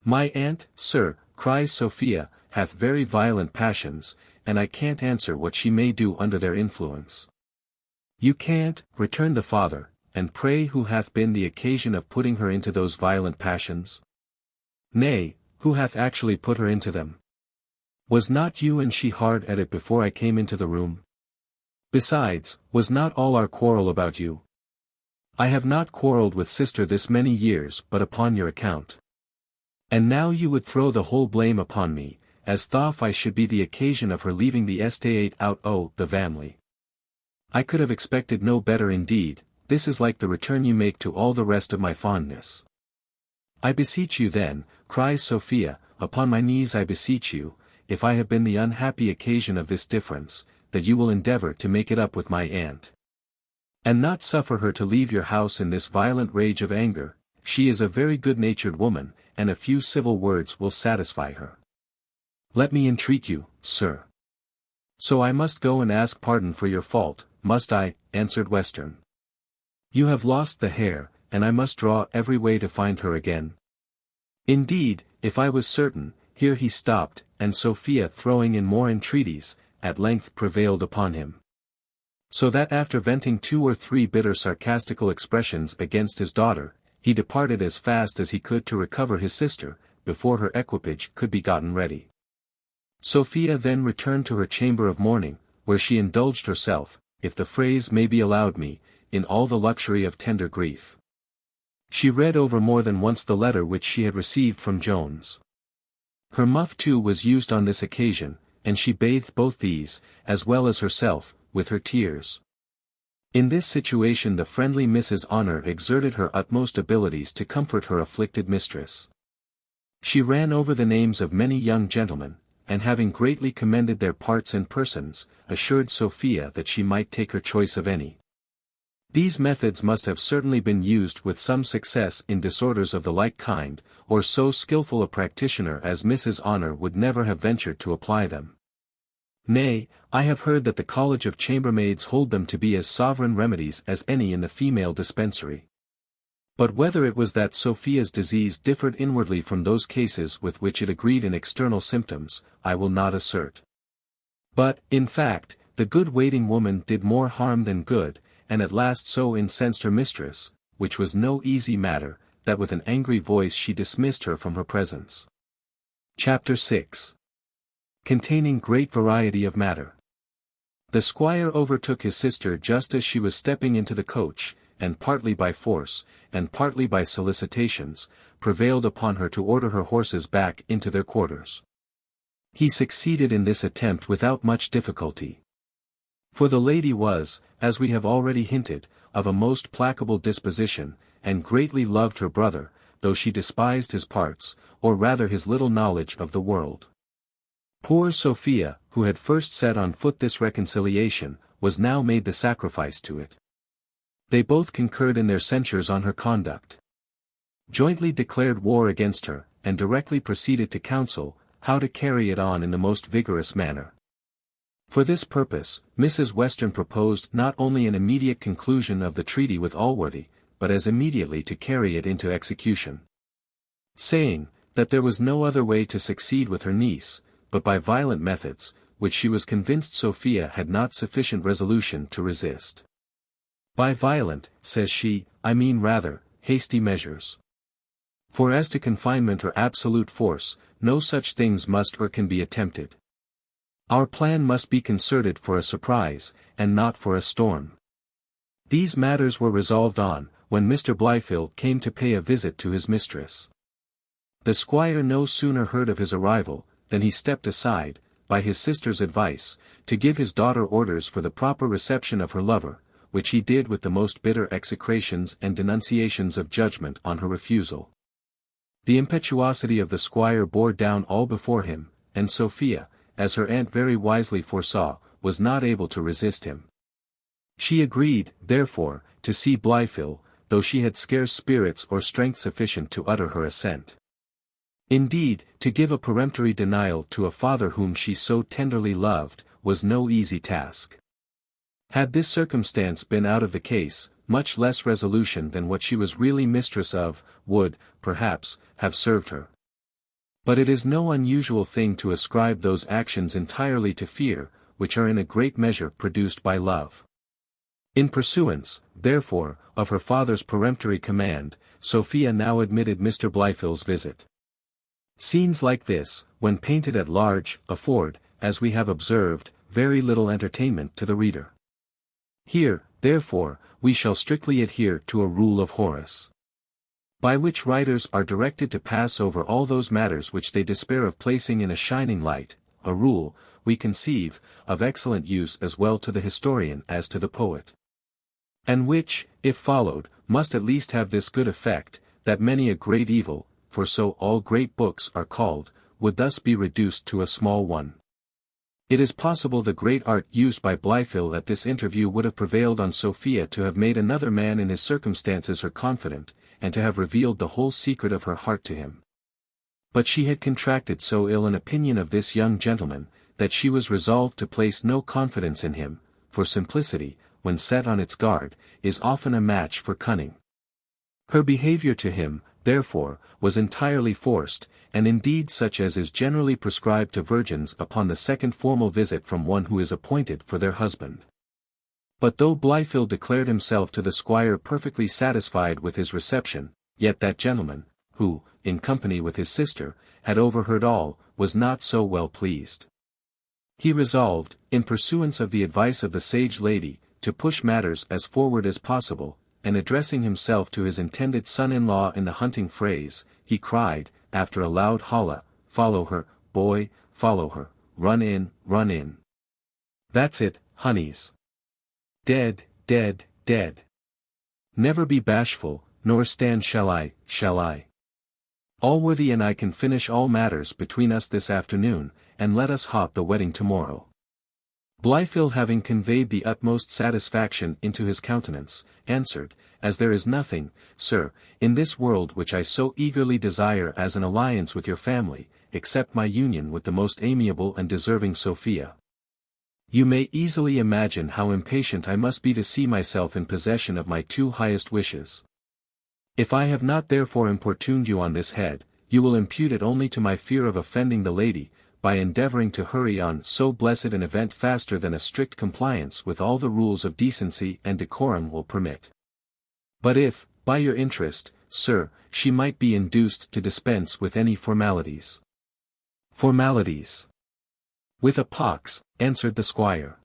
Speaker 1: My aunt, sir, cries Sophia, hath very violent passions, and I can't answer what she may do under their influence. You can't, returned the father, and pray who hath been the occasion of putting her into those violent passions? Nay, who hath actually put her into them? Was not you and she hard at it before I came into the room? Besides, was not all our quarrel about you? I have not quarrelled with sister this many years but upon your account. And now you would throw the whole blame upon me, as though I should be the occasion of her leaving the estate out o' the family. I could have expected no better indeed, this is like the return you make to all the rest of my fondness. I beseech you then, cries Sophia, upon my knees I beseech you, if I have been the unhappy occasion of this difference, that you will endeavour to make it up with my aunt. And not suffer her to leave your house in this violent rage of anger, she is a very good-natured woman, and a few civil words will satisfy her. Let me entreat you, sir. So I must go and ask pardon for your fault, must I, answered Western. You have lost the hare, and I must draw every way to find her again. Indeed, if I was certain, here he stopped, and Sophia throwing in more entreaties, at length prevailed upon him. So that after venting 2 or 3 bitter sarcastical expressions against his daughter, he departed as fast as he could to recover his sister, before her equipage could be gotten ready. Sophia then returned to her chamber of mourning, where she indulged herself, if the phrase may be allowed me, in all the luxury of tender grief. She read over more than once the letter which she had received from Jones. Her muff too was used on this occasion, and she bathed both these, as well as herself, with her tears. In this situation the friendly Mrs. Honor exerted her utmost abilities to comfort her afflicted mistress. She ran over the names of many young gentlemen, and having greatly commended their parts and persons, assured Sophia that she might take her choice of any. These methods must have certainly been used with some success in disorders of the like kind, or so skilful a practitioner as Mrs. Honor would never have ventured to apply them. Nay, I have heard that the College of Chambermaids hold them to be as sovereign remedies as any in the female dispensary. But whether it was that Sophia's disease differed inwardly from those cases with which it agreed in external symptoms, I will not assert. But, in fact, the good waiting woman did more harm than good, and at last so incensed her mistress, which was no easy matter, that with an angry voice she dismissed her from her presence. Chapter 6. Containing great variety of matter. The squire overtook his sister just as she was stepping into the coach, and partly by force, and partly by solicitations, prevailed upon her to order her horses back into their quarters. He succeeded in this attempt without much difficulty. For the lady was, as we have already hinted, of a most placable disposition, and greatly loved her brother, though she despised his parts, or rather his little knowledge of the world. Poor Sophia, who had first set on foot this reconciliation, was now made the sacrifice to it. They both concurred in their censures on her conduct. Jointly declared war against her, and directly proceeded to counsel how to carry it on in the most vigorous manner. For this purpose, Mrs. Weston proposed not only an immediate conclusion of the treaty with Allworthy, but as immediately to carry it into execution. Saying, that there was no other way to succeed with her niece, but by violent methods, which she was convinced Sophia had not sufficient resolution to resist. By violent, says she, I mean rather, hasty measures. For as to confinement or absolute force, no such things must or can be attempted. Our plan must be concerted for a surprise, and not for a storm. These matters were resolved on, when Mr. Blifil came to pay a visit to his mistress. The squire no sooner heard of his arrival, than he stepped aside, by his sister's advice, to give his daughter orders for the proper reception of her lover, which he did with the most bitter execrations and denunciations of judgment on her refusal. The impetuosity of the squire bore down all before him, and Sophia, as her aunt very wisely foresaw, was not able to resist him. She agreed, therefore, to see Blifil, though she had scarce spirits or strength sufficient to utter her assent. Indeed, to give a peremptory denial to a father whom she so tenderly loved, was no easy task. Had this circumstance been out of the case, much less resolution than what she was really mistress of, would, perhaps, have served her. But it is no unusual thing to ascribe those actions entirely to fear, which are in a great measure produced by love. In pursuance, therefore, of her father's peremptory command, Sophia now admitted Mr. Blifil's visit. Scenes like this, when painted at large, afford, as we have observed, very little entertainment to the reader. Here, therefore, we shall strictly adhere to a rule of Horace, by which writers are directed to pass over all those matters which they despair of placing in a shining light, a rule, we conceive, of excellent use as well to the historian as to the poet. And which, if followed, must at least have this good effect, that many a great evil, for so all great books are called, would thus be reduced to a small one. It is possible the great art used by Blifil at this interview would have prevailed on Sophia to have made another man in his circumstances her confidant, and to have revealed the whole secret of her heart to him. But she had contracted so ill an opinion of this young gentleman, that she was resolved to place no confidence in him, for simplicity, when set on its guard, is often a match for cunning. Her behavior to him, therefore, was entirely forced, and indeed such as is generally prescribed to virgins upon the second formal visit from one who is appointed for their husband. But though Blifil declared himself to the squire perfectly satisfied with his reception, yet that gentleman, who, in company with his sister, had overheard all, was not so well pleased. He resolved, in pursuance of the advice of the sage lady, to push matters as forward as possible, and addressing himself to his intended son-in-law in the hunting phrase, he cried, after a loud holla, "Follow her, boy, follow her, run in, run in. That's it, honeys. Dead, dead, dead. Never be bashful, nor stand shall I. Allworthy and I can finish all matters between us this afternoon, and let us hop the wedding tomorrow." Blifil, having conveyed the utmost satisfaction into his countenance, answered, "As there is nothing, sir, in this world which I so eagerly desire as an alliance with your family, except my union with the most amiable and deserving Sophia. You may easily imagine how impatient I must be to see myself in possession of my two highest wishes. If I have not therefore importuned you on this head, you will impute it only to my fear of offending the lady, by endeavoring to hurry on so blessed an event faster than a strict compliance with all the rules of decency and decorum will permit. But if, by your interest, sir, she might be induced to dispense with any formalities. Formalities. With a pox, answered the squire.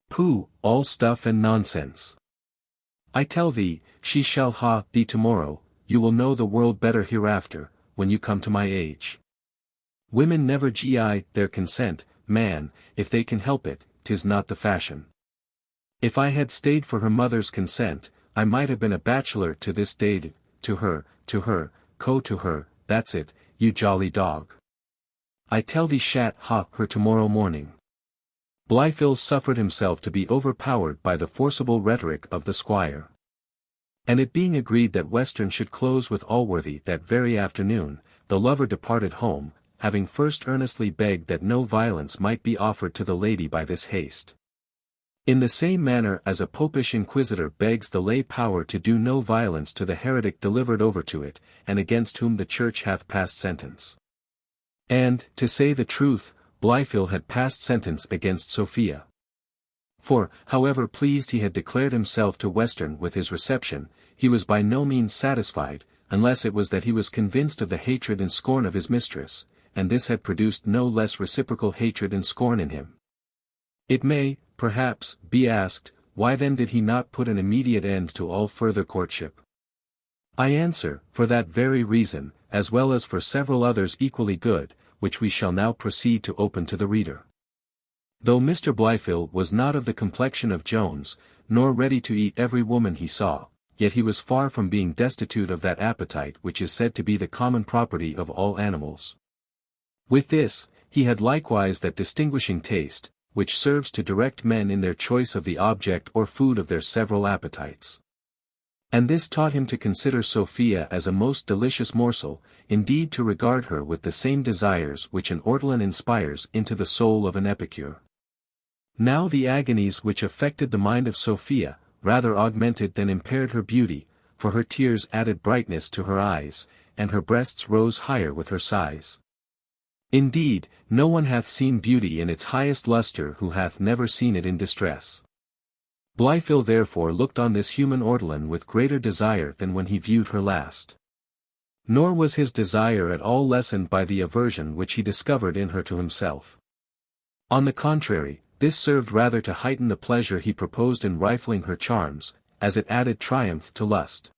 Speaker 1: Pooh, all stuff and nonsense. I tell thee, she shall ha thee tomorrow, you will know the world better hereafter, when you come to my age. Women never xiii their consent, man, if they can help it, 'tis not the fashion. If I had stayed for her mother's consent, I might have been a bachelor to this day. To her, to her, that's it, you jolly dog. I tell thee shat ha her tomorrow morning. Blifil suffered himself to be overpowered by the forcible rhetoric of the squire. And it being agreed that Western should close with Allworthy that very afternoon, the lover departed home, having first earnestly begged that no violence might be offered to the lady by this haste. In the same manner as a popish inquisitor begs the lay power to do no violence to the heretic delivered over to it, and against whom the church hath passed sentence. And, to say the truth, Blifil had passed sentence against Sophia. For, however pleased he had declared himself to Western with his reception, he was by no means satisfied, unless it was that he was convinced of the hatred and scorn of his mistress, and this had produced no less reciprocal hatred and scorn in him. It may, perhaps, be asked, why then did he not put an immediate end to all further courtship? I answer, for that very reason, as well as for several others equally good, which we shall now proceed to open to the reader. Though Mr. Blifil was not of the complexion of Jones, nor ready to eat every woman he saw, yet he was far from being destitute of that appetite which is said to be the common property of all animals. With this, he had likewise that distinguishing taste, which serves to direct men in their choice of the object or food of their several appetites. And this taught him to consider Sophia as a most delicious morsel, indeed to regard her with the same desires which an ortolan inspires into the soul of an epicure. Now the agonies which affected the mind of Sophia, rather augmented than impaired her beauty, for her tears added brightness to her eyes, and her breasts rose higher with her sighs. Indeed, no one hath seen beauty in its highest lustre who hath never seen it in distress. Blifil therefore looked on this human ortolan with greater desire than when he viewed her last. Nor was his desire at all lessened by the aversion which he discovered in her to himself. On the contrary, this served rather to heighten the pleasure he proposed in rifling her charms, as it added triumph to lust.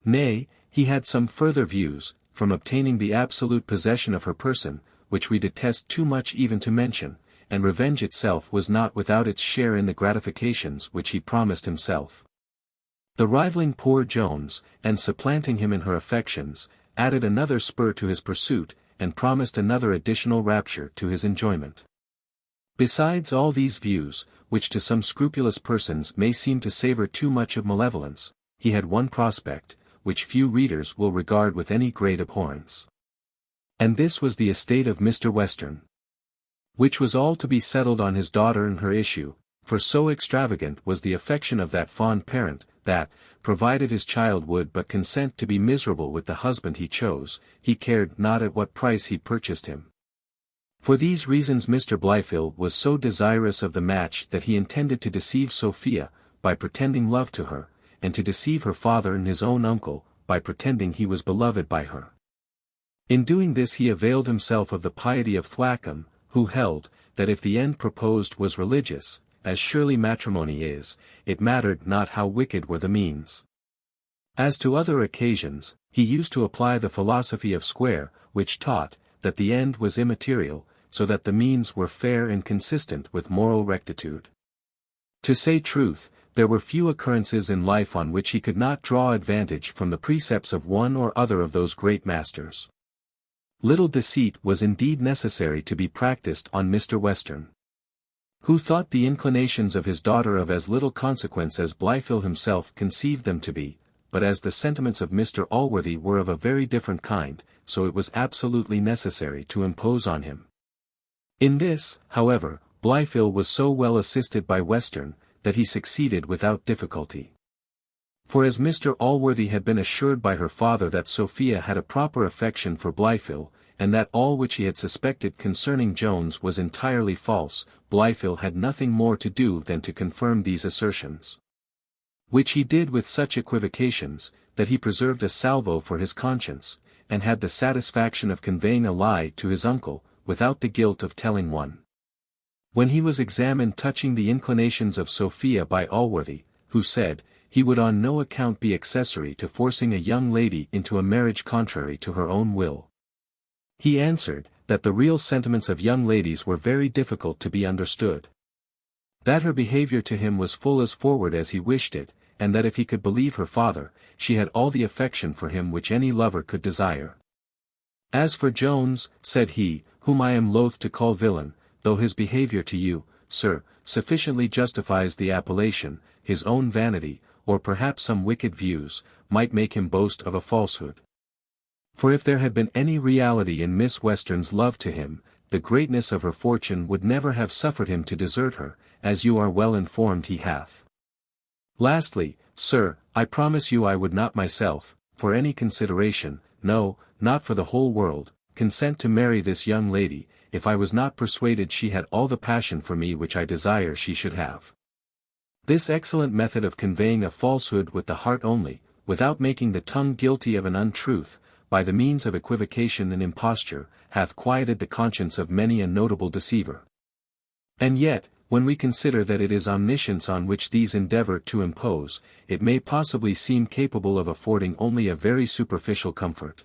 Speaker 1: Nay, he had some further views, from obtaining the absolute possession of her person, which we detest too much even to mention, and revenge itself was not without its share in the gratifications which he promised himself. The rivaling poor Jones, and supplanting him in her affections, added another spur to his pursuit, and promised another additional rapture to his enjoyment. Besides all these views, which to some scrupulous persons may seem to savour too much of malevolence, he had one prospect, which few readers will regard with any great abhorrence. And this was the estate of Mr. Western, which was all to be settled on his daughter and her issue, for so extravagant was the affection of that fond parent, that, provided his child would but consent to be miserable with the husband he chose, he cared not at what price he purchased him. For these reasons Mr. Blifil was so desirous of the match that he intended to deceive Sophia, by pretending love to her, and to deceive her father and his own uncle, by pretending he was beloved by her. In doing this he availed himself of the piety of Thwackum, who held, that if the end proposed was religious, as surely matrimony is, it mattered not how wicked were the means. As to other occasions, he used to apply the philosophy of Squire, which taught, that the end was immaterial, so that the means were fair and consistent with moral rectitude. To say truth, there were few occurrences in life on which he could not draw advantage from the precepts of one or other of those great masters. Little deceit was indeed necessary to be practiced on Mr. Western, who thought the inclinations of his daughter of as little consequence as Blifil himself conceived them to be, but as the sentiments of Mr. Allworthy were of a very different kind, so it was absolutely necessary to impose on him. In this, however, Blifil was so well assisted by Western, that he succeeded without difficulty. For as Mr. Allworthy had been assured by her father that Sophia had a proper affection for Blifil, and that all which he had suspected concerning Jones was entirely false, Blifil had nothing more to do than to confirm these assertions. Which he did with such equivocations, that he preserved a salvo for his conscience, and had the satisfaction of conveying a lie to his uncle, without the guilt of telling one. When he was examined touching the inclinations of Sophia by Allworthy, who said, he would on no account be accessory to forcing a young lady into a marriage contrary to her own will. He answered, that the real sentiments of young ladies were very difficult to be understood. That her behaviour to him was full as forward as he wished it, and that if he could believe her father, she had all the affection for him which any lover could desire. As for Jones, said he, whom I am loath to call villain, though his behaviour to you, sir, sufficiently justifies the appellation, his own vanity, or perhaps some wicked views, might make him boast of a falsehood. For if there had been any reality in Miss Western's love to him, the greatness of her fortune would never have suffered him to desert her, as you are well informed he hath. Lastly, sir, I promise you I would not myself, for any consideration, no, not for the whole world, consent to marry this young lady, if I was not persuaded she had all the passion for me which I desire she should have. This excellent method of conveying a falsehood with the heart only, without making the tongue guilty of an untruth, by the means of equivocation and imposture, hath quieted the conscience of many a notable deceiver. And yet, when we consider that it is omniscience on which these endeavour to impose, it may possibly seem capable of affording only a very superficial comfort.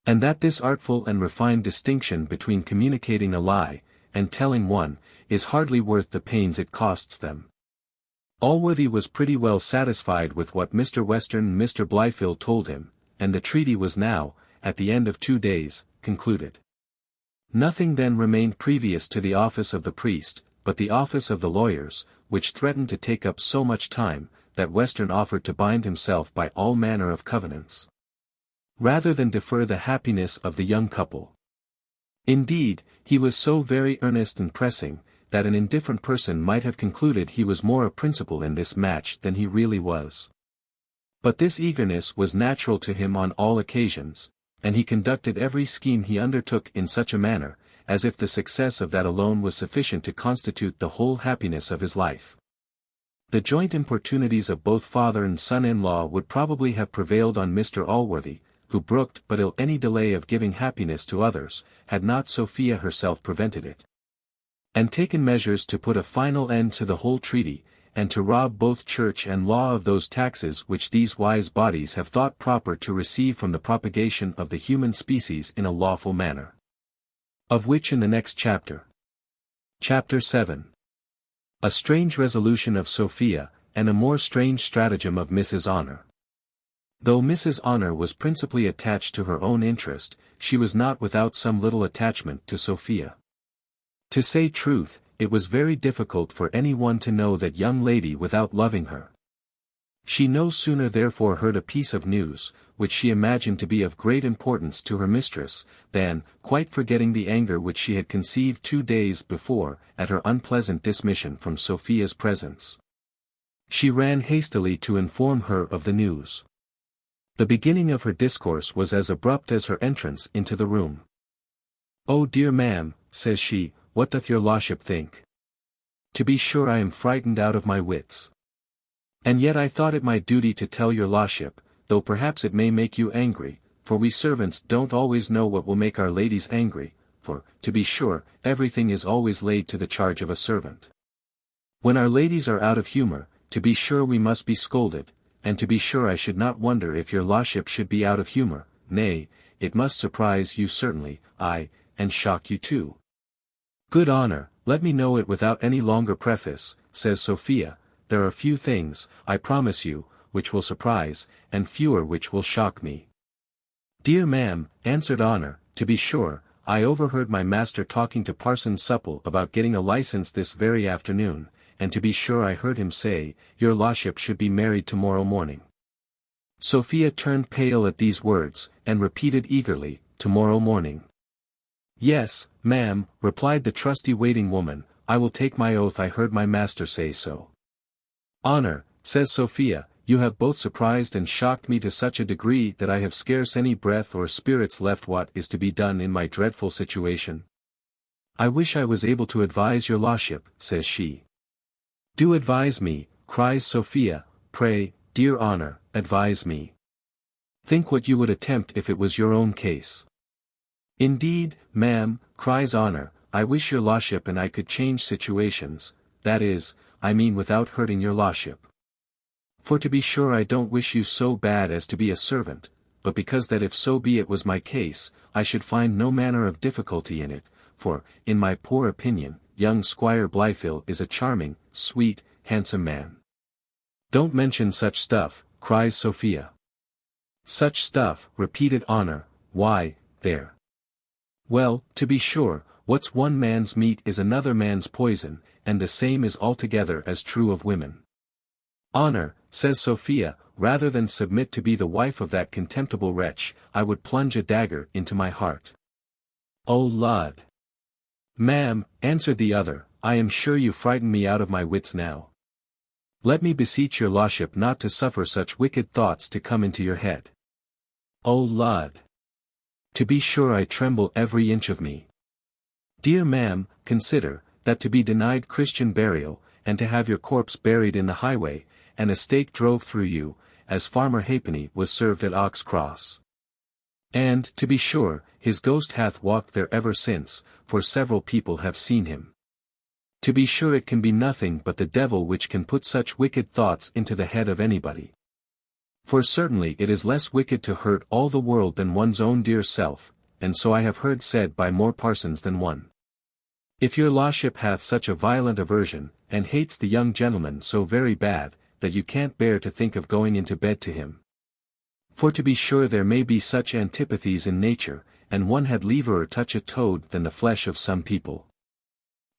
Speaker 1: And that this artful and refined distinction between communicating a lie, and telling one, is hardly worth the pains it costs them. Allworthy was pretty well satisfied with what Mr. Western and Mr. Blifil told him, and the treaty was now, at the end of 2 days, concluded. Nothing then remained previous to the office of the priest, but the office of the lawyers, which threatened to take up so much time, that Western offered to bind himself by all manner of covenants, rather than defer the happiness of the young couple. Indeed, he was so very earnest and pressing, that an indifferent person might have concluded he was more a principal in this match than he really was. But this eagerness was natural to him on all occasions, and he conducted every scheme he undertook in such a manner, as if the success of that alone was sufficient to constitute the whole happiness of his life. The joint importunities of both father and son-in-law would probably have prevailed on Mr. Allworthy, who brooked but ill any delay of giving happiness to others, had not Sophia herself prevented it, and taken measures to put a final end to the whole treaty, and to rob both church and law of those taxes which these wise bodies have thought proper to receive from the propagation of the human species in a lawful manner. Of which in the next chapter. Chapter 7. A strange resolution of Sophia, and a more strange stratagem of Mrs. Honour. Though Mrs. Honour was principally attached to her own interest, she was not without some little attachment to Sophia. To say truth, it was very difficult for any one to know that young lady without loving her. She no sooner therefore heard a piece of news, which she imagined to be of great importance to her mistress, than, quite forgetting the anger which she had conceived 2 days before, at her unpleasant dismission from Sophia's presence, she ran hastily to inform her of the news. The beginning of her discourse was as abrupt as her entrance into the room. "Oh dear ma'am," says she, "what doth your lordship think? To be sure I am frightened out of my wits. And yet I thought it my duty to tell your lordship, though perhaps it may make you angry, for we servants don't always know what will make our ladies angry, for, to be sure, everything is always laid to the charge of a servant. When our ladies are out of humour, to be sure we must be scolded, and to be sure I should not wonder if your lordship should be out of humour, nay, it must surprise you certainly, aye, and shock you too." "Good Honour, let me know it without any longer preface," says Sophia. "There are few things, I promise you, which will surprise, and fewer which will shock me." "Dear ma'am," answered Honour, "to be sure, I overheard my master talking to Parson Supple about getting a licence this very afternoon, and to be sure I heard him say, your lordship should be married tomorrow morning." Sophia turned pale at these words, and repeated eagerly, "Tomorrow morning." "Yes, ma'am," replied the trusty waiting woman, "I will take my oath I heard my master say so." "Honour," says Sophia, "you have both surprised and shocked me to such a degree that I have scarce any breath or spirits left. What is to be done in my dreadful situation?" "I wish I was able to advise your lordship," says she. "Do advise me," cries Sophia, pray, dear Honour, advise me. Think what you would attempt if it was your own case. Indeed, ma'am, cries Honour, I wish your lordship and I could change situations, that is, I mean without hurting your lordship. For to be sure I don't wish you so bad as to be a servant, but because that if so be it was my case, I should find no manner of difficulty in it, for, in my poor opinion, young Squire Blifil is a charming, sweet, handsome man. Don't mention such stuff, cries Sophia. Such stuff, repeated Honour, why, there. Well, to be sure, what's one man's meat is another man's poison, and the same is altogether as true of women. Honour, says Sophia, rather than submit to be the wife of that contemptible wretch, I would plunge a dagger into my heart. Oh Lud! Ma'am, answered the other, I am sure you frighten me out of my wits now. Let me beseech your lordship not to suffer such wicked thoughts to come into your head. Oh Lud! To be sure I tremble every inch of me. Dear ma'am, consider, that to be denied Christian burial, and to have your corpse buried in the highway, and a stake drove through you, as Farmer Halfpenny was served at Ox Cross. And, to be sure, his ghost hath walked there ever since, for several people have seen him. To be sure it can be nothing but the devil which can put such wicked thoughts into the head of anybody. For certainly it is less wicked to hurt all the world than one's own dear self, and so I have heard said by more parsons than one. If your lordship hath such a violent aversion, and hates the young gentleman so very bad, that you can't bear to think of going into bed to him. For to be sure there may be such antipathies in nature, and one had liever touch a toad than the flesh of some people.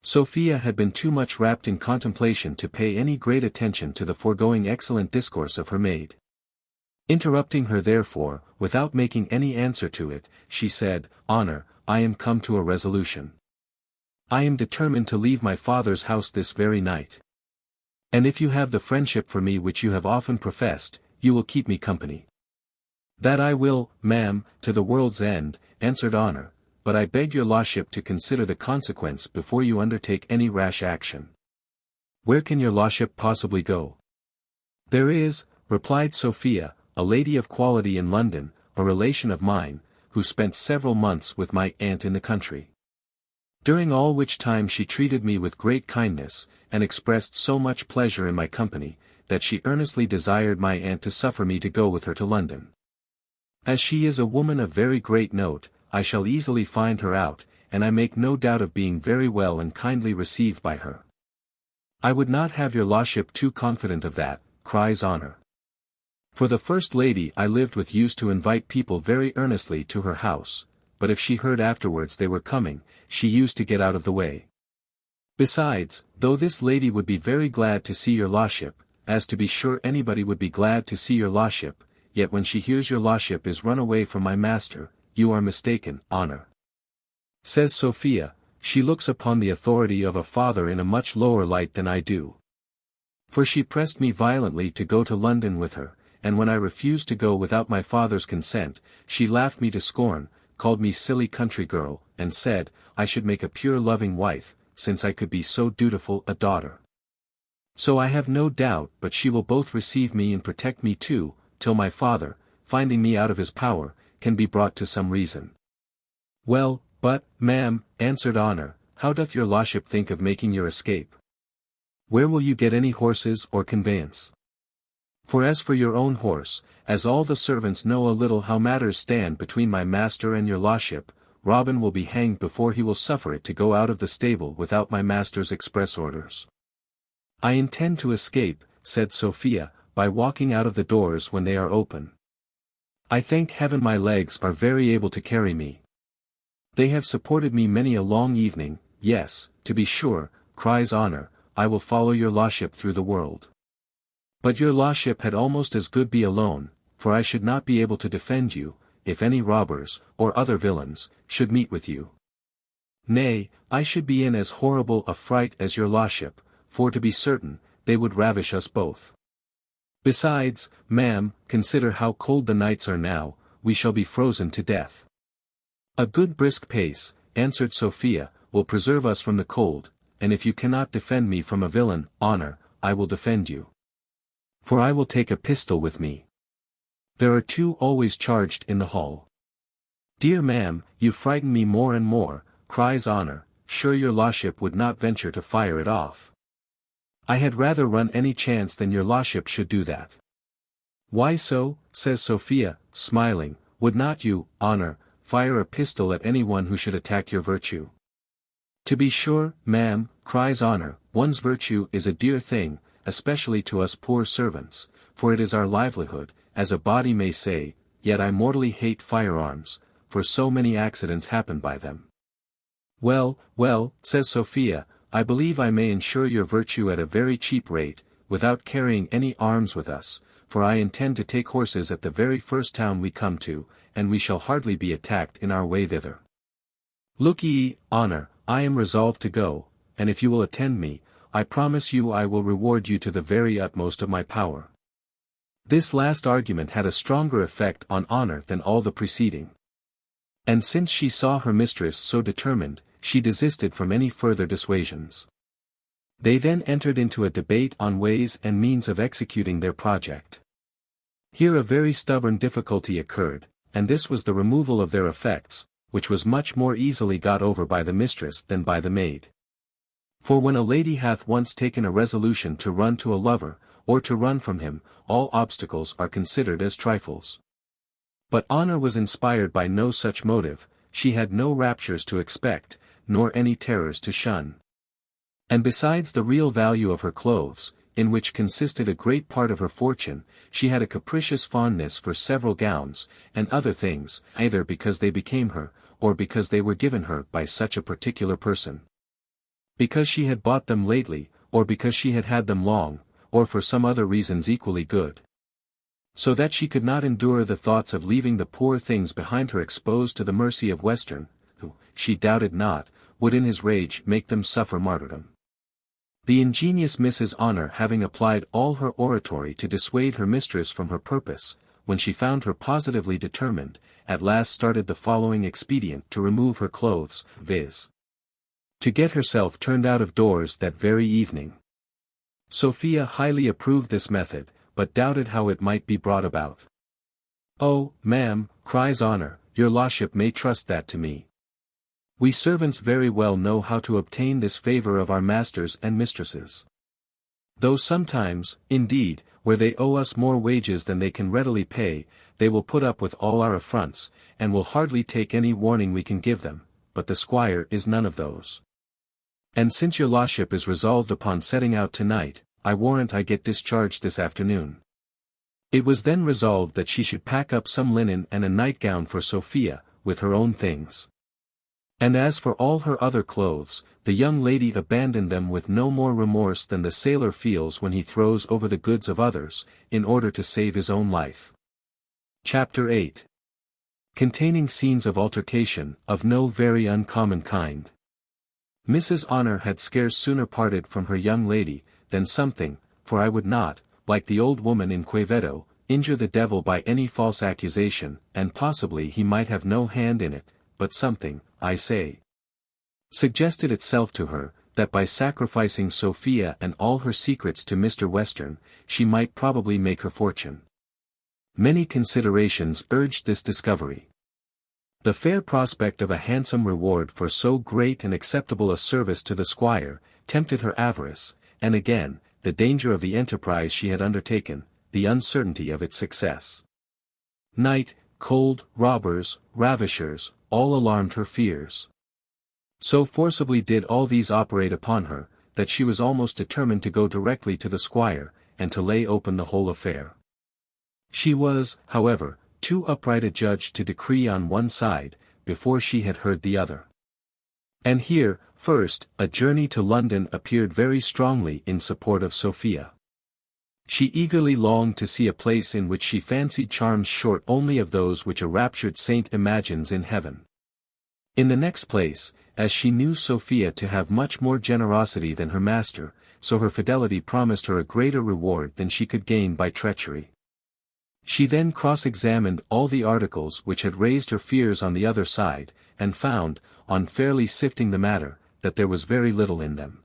Speaker 1: Sophia had been too much wrapped in contemplation to pay any great attention to the foregoing excellent discourse of her maid. Interrupting her therefore, without making any answer to it, she said, Honour, I am come to a resolution. I am determined to leave my father's house this very night. And if you have the friendship for me which you have often professed, you will keep me company. That I will, ma'am, to the world's end, answered Honour, but I beg your lordship to consider the consequence before you undertake any rash action. Where can your lordship possibly go? There is, replied Sophia, a lady of quality in London, a relation of mine, who spent several months with my aunt in the country. During all which time she treated me with great kindness, and expressed so much pleasure in my company, that she earnestly desired my aunt to suffer me to go with her to London. As she is a woman of very great note, I shall easily find her out, and I make no doubt of being very well and kindly received by her. I would not have your lordship too confident of that, cries Honour. For the first lady I lived with used to invite people very earnestly to her house, but if she heard afterwards they were coming, she used to get out of the way. Besides, though this lady would be very glad to see your lordship, as to be sure anybody would be glad to see your lordship, yet when she hears your lordship is run away from my master, you are mistaken, Honour. Says Sophia, she looks upon the authority of a father in a much lower light than I do. For she pressed me violently to go to London with her, and when I refused to go without my father's consent, she laughed me to scorn, called me silly country girl, and said, I should make a pure loving wife, since I could be so dutiful a daughter. So I have no doubt but she will both receive me and protect me too, till my father, finding me out of his power, can be brought to some reason. Well, but, ma'am, answered Honour, how doth your lordship think of making your escape? Where will you get any horses or conveyance? For as for your own horse, as all the servants know a little how matters stand between my master and your lordship, Robin will be hanged before he will suffer it to go out of the stable without my master's express orders. I intend to escape, said Sophia, by walking out of the doors when they are open. I thank heaven my legs are very able to carry me. They have supported me many a long evening. Yes, to be sure, cries Honour, I will follow your lordship through the world. But your lordship had almost as good be alone, for I should not be able to defend you, if any robbers, or other villains, should meet with you. Nay, I should be in as horrible a fright as your lordship, for to be certain, they would ravish us both. Besides, ma'am, consider how cold the nights are now, we shall be frozen to death. A good brisk pace, answered Sophia, will preserve us from the cold, and if you cannot defend me from a villain, Honour, I will defend you. For I will take a pistol with me. There are 2 always charged in the hall. Dear ma'am, you frighten me more and more, cries Honour, sure your lordship would not venture to fire it off. I had rather run any chance than your lordship should do that. Why so, says Sophia, smiling, would not you, Honour, fire a pistol at anyone who should attack your virtue? To be sure, ma'am, cries Honour, one's virtue is a dear thing, especially to us poor servants, for it is our livelihood, as a body may say, yet I mortally hate firearms, for so many accidents happen by them. Well, well, says Sophia, I believe I may insure your virtue at a very cheap rate, without carrying any arms with us, for I intend to take horses at the very first town we come to, and we shall hardly be attacked in our way thither. Look ye, Honour, I am resolved to go, and if you will attend me, I promise you I will reward you to the very utmost of my power. This last argument had a stronger effect on Honour than all the preceding. And since she saw her mistress so determined, she desisted from any further dissuasions. They then entered into a debate on ways and means of executing their project. Here a very stubborn difficulty occurred, and this was the removal of their effects, which was much more easily got over by the mistress than by the maid. For when a lady hath once taken a resolution to run to a lover, or to run from him, all obstacles are considered as trifles. But Honour was inspired by no such motive, she had no raptures to expect, nor any terrors to shun. And besides the real value of her clothes, in which consisted a great part of her fortune, she had a capricious fondness for several gowns, and other things, either because they became her, or because they were given her by such a particular person. Because she had bought them lately, or because she had had them long, or for some other reasons equally good. So that she could not endure the thoughts of leaving the poor things behind her exposed to the mercy of Western, who, she doubted not, would in his rage make them suffer martyrdom. The ingenious Mrs. Honour having applied all her oratory to dissuade her mistress from her purpose, when she found her positively determined, at last started the following expedient to remove her clothes, viz. To get herself turned out of doors that very evening. Sophia highly approved this method, but doubted how it might be brought about. Oh, ma'am, cries Honour, your lordship may trust that to me. We servants very well know how to obtain this favour of our masters and mistresses. Though sometimes, indeed, where they owe us more wages than they can readily pay, they will put up with all our affronts, and will hardly take any warning we can give them, but the squire is none of those. And since your lordship is resolved upon setting out tonight, I warrant I get discharged this afternoon. It was then resolved that she should pack up some linen and a nightgown for Sophia, with her own things. And as for all her other clothes, the young lady abandoned them with no more remorse than the sailor feels when he throws over the goods of others, in order to save his own life. Chapter 8. Containing scenes of altercation, of no very uncommon kind. Mrs. Honour had scarce sooner parted from her young lady, than something, for I would not, like the old woman in Quevedo, injure the devil by any false accusation, and possibly he might have no hand in it, but something, I say, suggested itself to her, that by sacrificing Sophia and all her secrets to Mr. Western, she might probably make her fortune. Many considerations urged this discovery. The fair prospect of a handsome reward for so great and acceptable a service to the squire, tempted her avarice, and again, the danger of the enterprise she had undertaken, the uncertainty of its success. Night, cold, robbers, ravishers, all alarmed her fears. So forcibly did all these operate upon her, that she was almost determined to go directly to the squire, and to lay open the whole affair. She was, however, too upright a judge to decree on one side, before she had heard the other. And here, first, a journey to London appeared very strongly in support of Sophia. She eagerly longed to see a place in which she fancied charms short only of those which a raptured saint imagines in heaven. In the next place, as she knew Sophia to have much more generosity than her master, so her fidelity promised her a greater reward than she could gain by treachery. She then cross-examined all the articles which had raised her fears on the other side, and found, on fairly sifting the matter, that there was very little in them.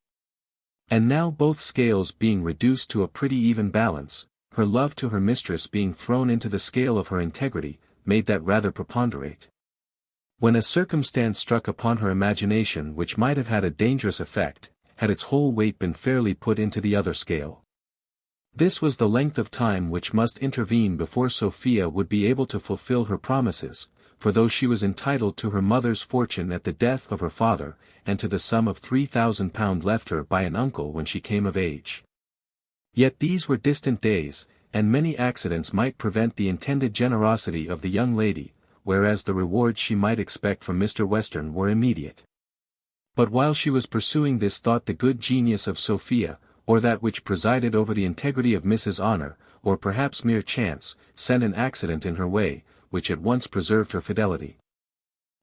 Speaker 1: And now both scales being reduced to a pretty even balance, her love to her mistress being thrown into the scale of her integrity, made that rather preponderate. When a circumstance struck upon her imagination which might have had a dangerous effect, had its whole weight been fairly put into the other scale. This was the length of time which must intervene before Sophia would be able to fulfill her promises, for though she was entitled to her mother's fortune at the death of her father, and to the sum of £3,000 left her by an uncle when she came of age. Yet these were distant days, and many accidents might prevent the intended generosity of the young lady, whereas the rewards she might expect from Mr. Western were immediate. But while she was pursuing this thought, the good genius of Sophia, or that which presided over the integrity of Mrs. Honor, or perhaps mere chance, sent an accident in her way, which at once preserved her fidelity,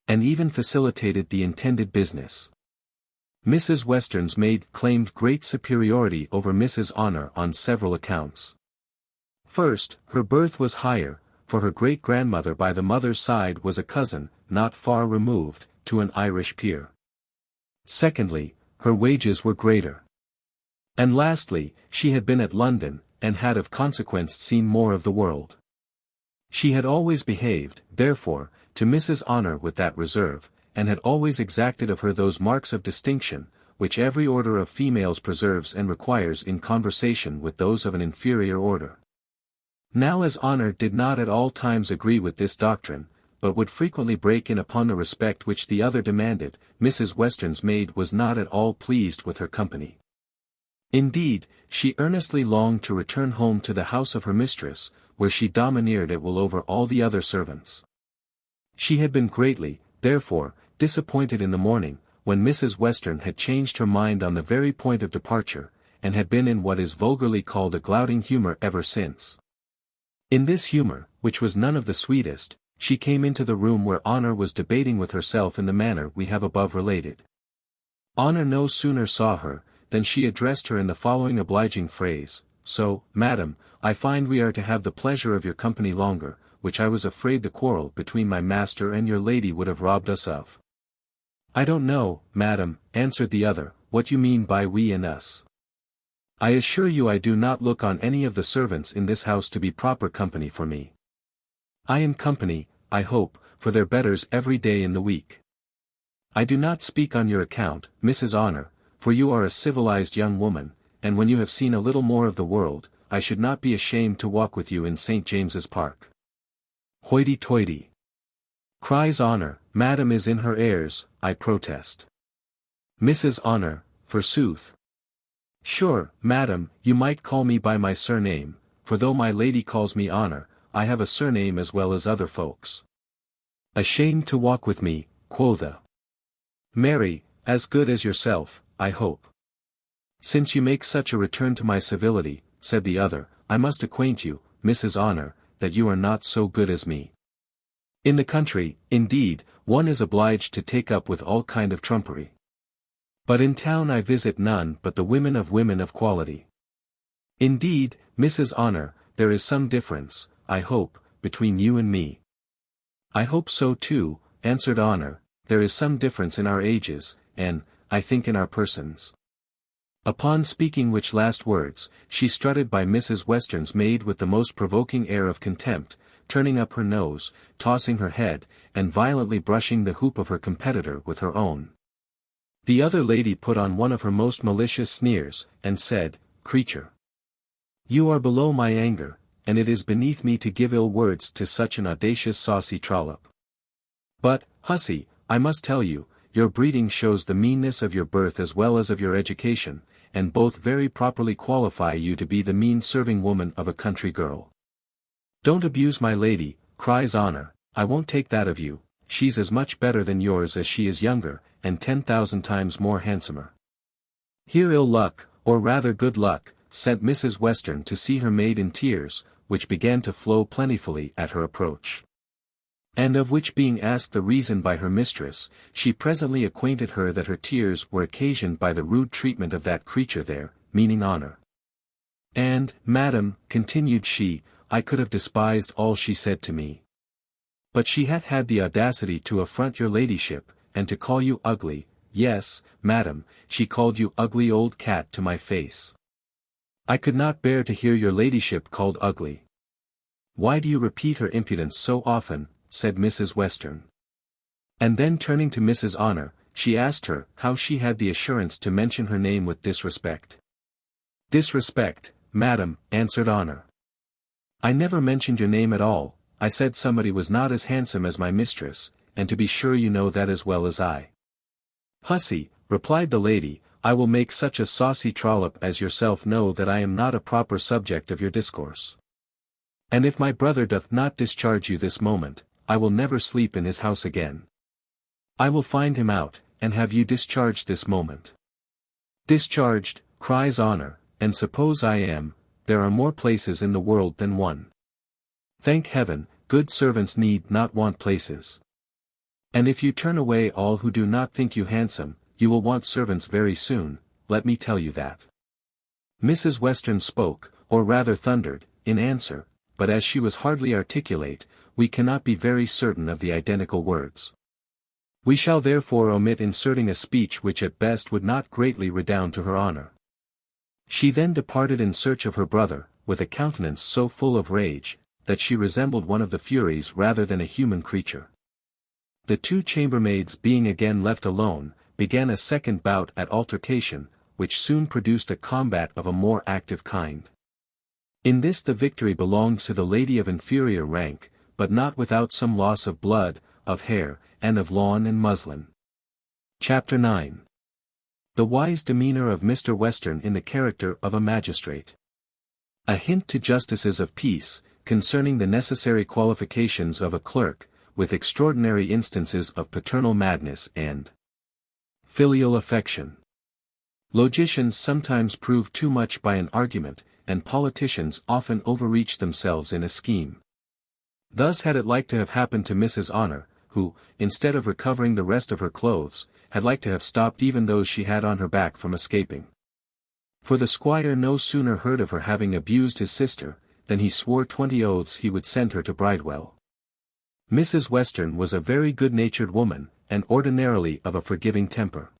Speaker 1: and even facilitated the intended business. Mrs. Western's maid claimed great superiority over Mrs. Honor on several accounts. First, her birth was higher, for her great-grandmother by the mother's side was a cousin, not far removed, to an Irish peer. Secondly, her wages were greater. And lastly, she had been at London, and had of consequence seen more of the world. She had always behaved, therefore, to Mrs. Honor with that reserve, and had always exacted of her those marks of distinction, which every order of females preserves and requires in conversation with those of an inferior order. Now as Honor did not at all times agree with this doctrine, but would frequently break in upon the respect which the other demanded, Mrs. Western's maid was not at all pleased with her company. Indeed, she earnestly longed to return home to the house of her mistress, where she domineered at will over all the other servants. She had been greatly, therefore, disappointed in the morning, when Mrs. Western had changed her mind on the very point of departure, and had been in what is vulgarly called a gloating humor ever since. In this humor, which was none of the sweetest, she came into the room where Honor was debating with herself in the manner we have above related. Honor no sooner saw her, than she addressed her in the following obliging phrase: "So, madam, I find we are to have the pleasure of your company longer, which I was afraid the quarrel between my master and your lady would have robbed us of." "I don't know, madam," answered the other, "what you mean by we and us. I assure you I do not look on any of the servants in this house to be proper company for me. I am company, I hope, for their betters every day in the week. I do not speak on your account, Mrs. Honor, for you are a civilized young woman, and when you have seen a little more of the world, I should not be ashamed to walk with you in St. James's Park." "Hoity-toity!" cries Honor, "Madam is in her airs, I protest." Mrs. Honor, forsooth. "Sure, madam, you might call me by my surname, for though my lady calls me Honor, I have a surname as well as other folks." "Ashamed to walk with me, quotha! Mary, as good as yourself, I hope." "Since you make such a return to my civility," said the other, "I must acquaint you, Mrs. Honor, that you are not so good as me. In the country, indeed, one is obliged to take up with all kind of trumpery. But in town I visit none but the women of quality. Indeed, Mrs. Honor, there is some difference, I hope, between you and me." "I hope so too," answered Honor, "there is some difference in our ages, and, I think in our persons." Upon speaking which last words, she strutted by Mrs. Western's maid with the most provoking air of contempt, turning up her nose, tossing her head, and violently brushing the hoop of her competitor with her own. The other lady put on one of her most malicious sneers, and said, "Creature! You are below my anger, and it is beneath me to give ill words to such an audacious saucy trollop. But, hussy, I must tell you, your breeding shows the meanness of your birth as well as of your education, and both very properly qualify you to be the mean serving woman of a country girl." "Don't abuse my lady," cries Honor, "I won't take that of you, she's as much better than yours as she is younger, and 10,000 times more handsomer." Here ill luck, or rather good luck, sent Mrs. Western to see her maid in tears, which began to flow plentifully at her approach. And of which being asked the reason by her mistress, she presently acquainted her that her tears were occasioned by the rude treatment of that creature there, meaning Honor. "And, madam," continued she, "I could have despised all she said to me. But she hath had the audacity to affront your ladyship, and to call you ugly. Yes, madam, she called you ugly old cat to my face. I could not bear to hear your ladyship called ugly. Why do you repeat her impudence so often, said Mrs. Western. And then turning to Mrs. Honor, she asked her how she had the assurance to mention her name with disrespect. Disrespect, madam, answered Honor. I never mentioned your name at all, I said somebody was not as handsome as my mistress, and to be sure you know that as well as I. Hussy, replied the lady, I will make such a saucy trollop as yourself know that I am not a proper subject of your discourse. And if my brother doth not discharge you this moment, I will never sleep in his house again. I will find him out, and have you discharged this moment. Discharged, cries Honor, and suppose I am, there are more places in the world than one. Thank heaven, good servants need not want places. And if you turn away all who do not think you handsome, you will want servants very soon, let me tell you that. Mrs. Western spoke, or rather thundered, in answer, but as she was hardly articulate, we cannot be very certain of the identical words. We shall therefore omit inserting a speech which at best would not greatly redound to her honor. She then departed in search of her brother, with a countenance so full of rage, that she resembled one of the Furies rather than a human creature. The two chambermaids being again left alone, began a second bout at altercation, which soon produced a combat of a more active kind. In this the victory belonged to the lady of inferior rank, but not without some loss of blood, of hair, and of lawn and muslin. Chapter 9. The wise demeanour of Mr. Western in the character of a magistrate. A hint to justices of peace, concerning the necessary qualifications of a clerk, with extraordinary instances of paternal madness and filial affection. Logicians sometimes prove too much by an argument, and politicians often overreach themselves in a scheme. Thus had it like to have happened to Mrs. Honor, who, instead of recovering the rest of her clothes, had like to have stopped even those she had on her back from escaping. For the squire no sooner heard of her having abused his sister, than he swore 20 oaths he would send her to Bridewell. Mrs. Western was a very good-natured woman, and ordinarily of a forgiving temper.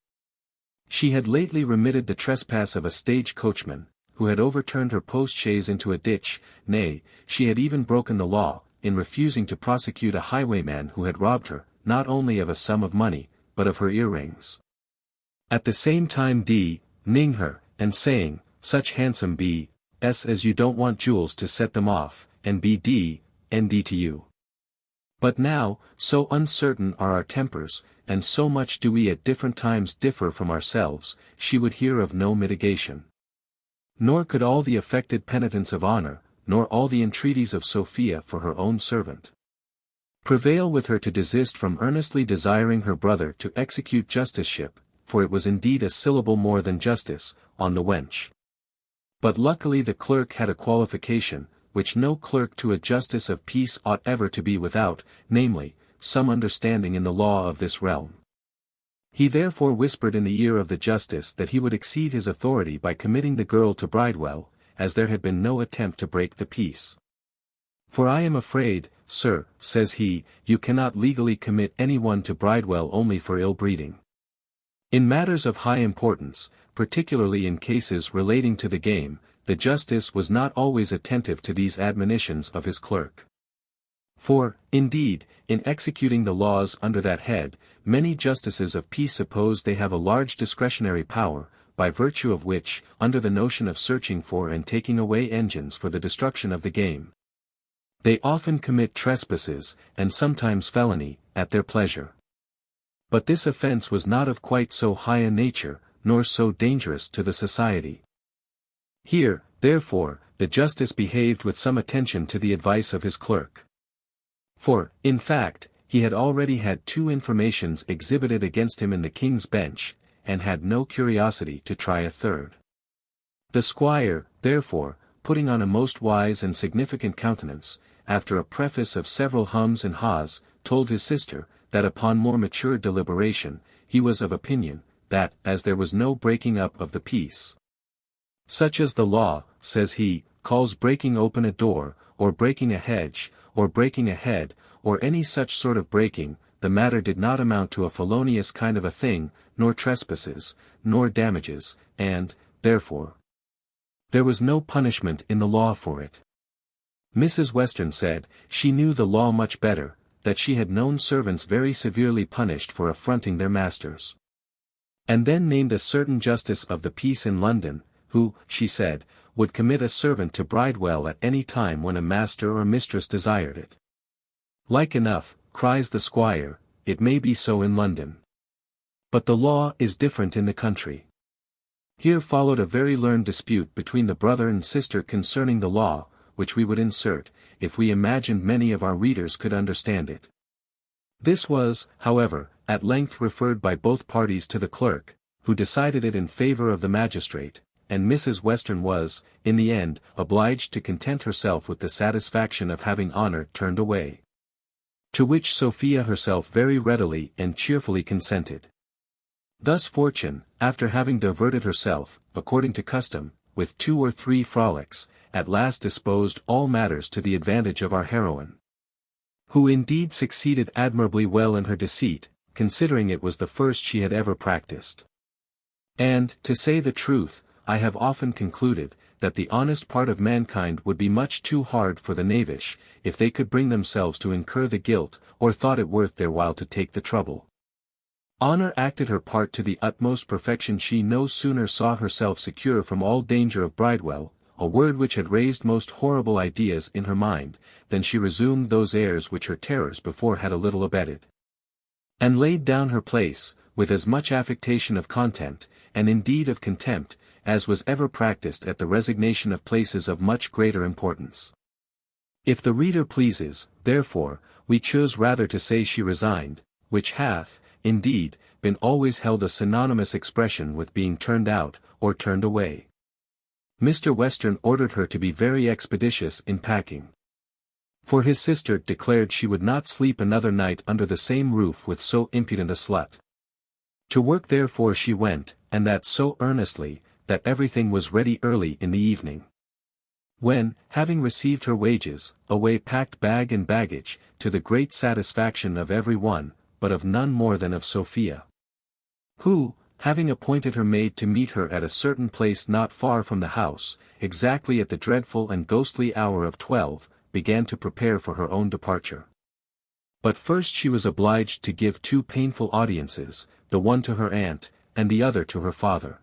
Speaker 1: She had lately remitted the trespass of a stage coachman, who had overturned her post-chaise into a ditch, nay, she had even broken the law, in refusing to prosecute a highwayman who had robbed her, not only of a sum of money, but of her earrings. At the same time ning her, and saying, such handsome b.s. as you don't want jewels to set them off, and nd to you. But now, so uncertain are our tempers, and so much do we at different times differ from ourselves, she would hear of no mitigation. Nor could all the affected penitence of Honor, nor all the entreaties of Sophia for her own servant, prevail with her to desist from earnestly desiring her brother to execute justiceship, for it was indeed a syllable more than justice, on the wench. But luckily the clerk had a qualification, which no clerk to a justice of peace ought ever to be without, namely, some understanding in the law of this realm. He therefore whispered in the ear of the justice that he would exceed his authority by committing the girl to Bridewell, as there had been no attempt to break the peace. For I am afraid, sir, says he, you cannot legally commit any one to Bridewell only for ill-breeding. In matters of high importance, particularly in cases relating to the game, the justice was not always attentive to these admonitions of his clerk. For, indeed, in executing the laws under that head, many justices of peace suppose they have a large discretionary power, by virtue of which, under the notion of searching for and taking away engines for the destruction of the game, they often commit trespasses, and sometimes felony, at their pleasure. But this offence was not of quite so high a nature, nor so dangerous to the society. Here, therefore, the justice behaved with some attention to the advice of his clerk. For, in fact, he had already had 2 informations exhibited against him in the King's Bench, and had no curiosity to try a third. The squire, therefore, putting on a most wise and significant countenance, after a preface of several hums and haws, told his sister, that upon more mature deliberation, he was of opinion, that, as there was no breaking up of the peace, such as the law, says he, calls breaking open a door, or breaking a hedge, or breaking a head, or any such sort of breaking, the matter did not amount to a felonious kind of a thing, nor trespasses, nor damages, and, therefore, There was no punishment in the law for it. Mrs. Western said, she knew the law much better, that she had known servants very severely punished for affronting their masters. And then named a certain justice of the peace in London, who, she said, would commit a servant to Bridewell at any time when a master or mistress desired it. Like enough, cries the squire, it may be so in London. But the law is different in the country. Here followed a very learned dispute between the brother and sister concerning the law, which we would insert, if we imagined many of our readers could understand it. This was, however, at length referred by both parties to the clerk, who decided it in favor of the magistrate, and Mrs. Western was, in the end, obliged to content herself with the satisfaction of having honor turned away. To which Sophia herself very readily and cheerfully consented. Thus fortune, after having diverted herself, according to custom, with 2 or 3 frolics, at last disposed all matters to the advantage of our heroine. Who indeed succeeded admirably well in her deceit, considering it was the first she had ever practiced. And, to say the truth, I have often concluded, that the honest part of mankind would be much too hard for the knavish, if they could bring themselves to incur the guilt, or thought it worth their while to take the trouble. Honor acted her part to the utmost perfection. She no sooner saw herself secure from all danger of Bridewell, a word which had raised most horrible ideas in her mind, than she resumed those airs which her terrors before had a little abated. And laid down her place, with as much affectation of contempt, and indeed of contempt, as was ever practised at the resignation of places of much greater importance. If the reader pleases, therefore, we choose rather to say she resigned, which hath, indeed, been always held a synonymous expression with being turned out, or turned away. Mr. Western ordered her to be very expeditious in packing. For his sister declared she would not sleep another night under the same roof with so impudent a slut. To work therefore she went, and that so earnestly, that everything was ready early in the evening. When, having received her wages, away packed bag and baggage, to the great satisfaction of every one, but of none more than of Sophia. Who, having appointed her maid to meet her at a certain place not far from the house, exactly at the dreadful and ghostly hour of 12, began to prepare for her own departure. But first she was obliged to give 2 painful audiences, the one to her aunt, and the other to her father.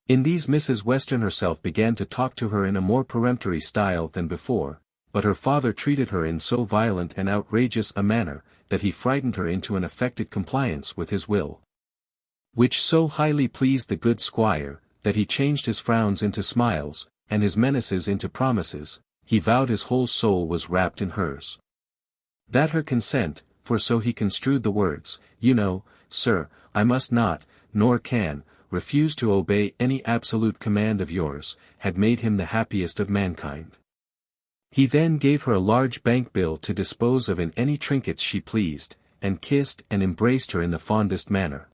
Speaker 1: In these Mrs. Western herself began to talk to her in a more peremptory style than before, but her father treated her in so violent and outrageous a manner, that he frightened her into an affected compliance with his will. Which so highly pleased the good squire, that he changed his frowns into smiles, and his menaces into promises. He vowed his whole soul was wrapped in hers. That her consent, for so he construed the words, you know, sir, I must not, nor can, refuse to obey any absolute command of yours, had made him the happiest of mankind. He then gave her a large bank bill to dispose of in any trinkets she pleased, and kissed and embraced her in the fondest manner.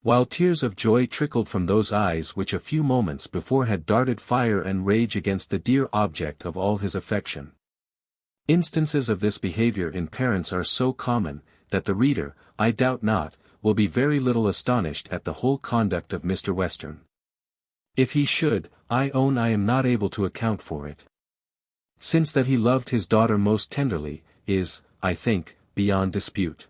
Speaker 1: While tears of joy trickled from those eyes which a few moments before had darted fire and rage against the dear object of all his affection. Instances of this behavior in parents are so common, that the reader, I doubt not, will be very little astonished at the whole conduct of Mr. Western. If he should, I own I am not able to account for it. Since that he loved his daughter most tenderly, is, I think, beyond dispute.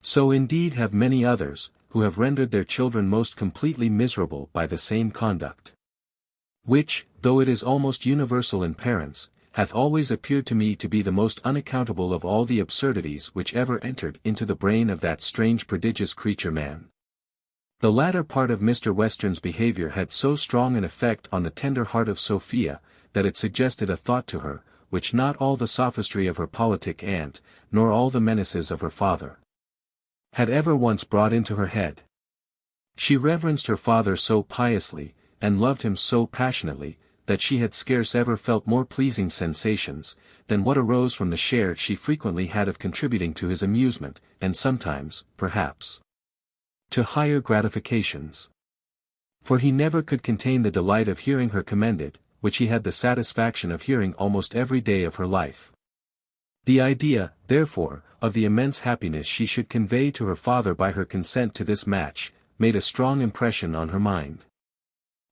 Speaker 1: So indeed have many others, who have rendered their children most completely miserable by the same conduct. Which, though it is almost universal in parents, hath always appeared to me to be the most unaccountable of all the absurdities which ever entered into the brain of that strange prodigious creature man. The latter part of Mr. Western's behavior had so strong an effect on the tender heart of Sophia, that it suggested a thought to her, which not all the sophistry of her politic aunt, nor all the menaces of her father, had ever once brought into her head. She reverenced her father so piously, and loved him so passionately, that she had scarce ever felt more pleasing sensations, than what arose from the share she frequently had of contributing to his amusement, and sometimes, perhaps, to higher gratifications. For he never could contain the delight of hearing her commended, which he had the satisfaction of hearing almost every day of her life. The idea, therefore, of the immense happiness she should convey to her father by her consent to this match, made a strong impression on her mind.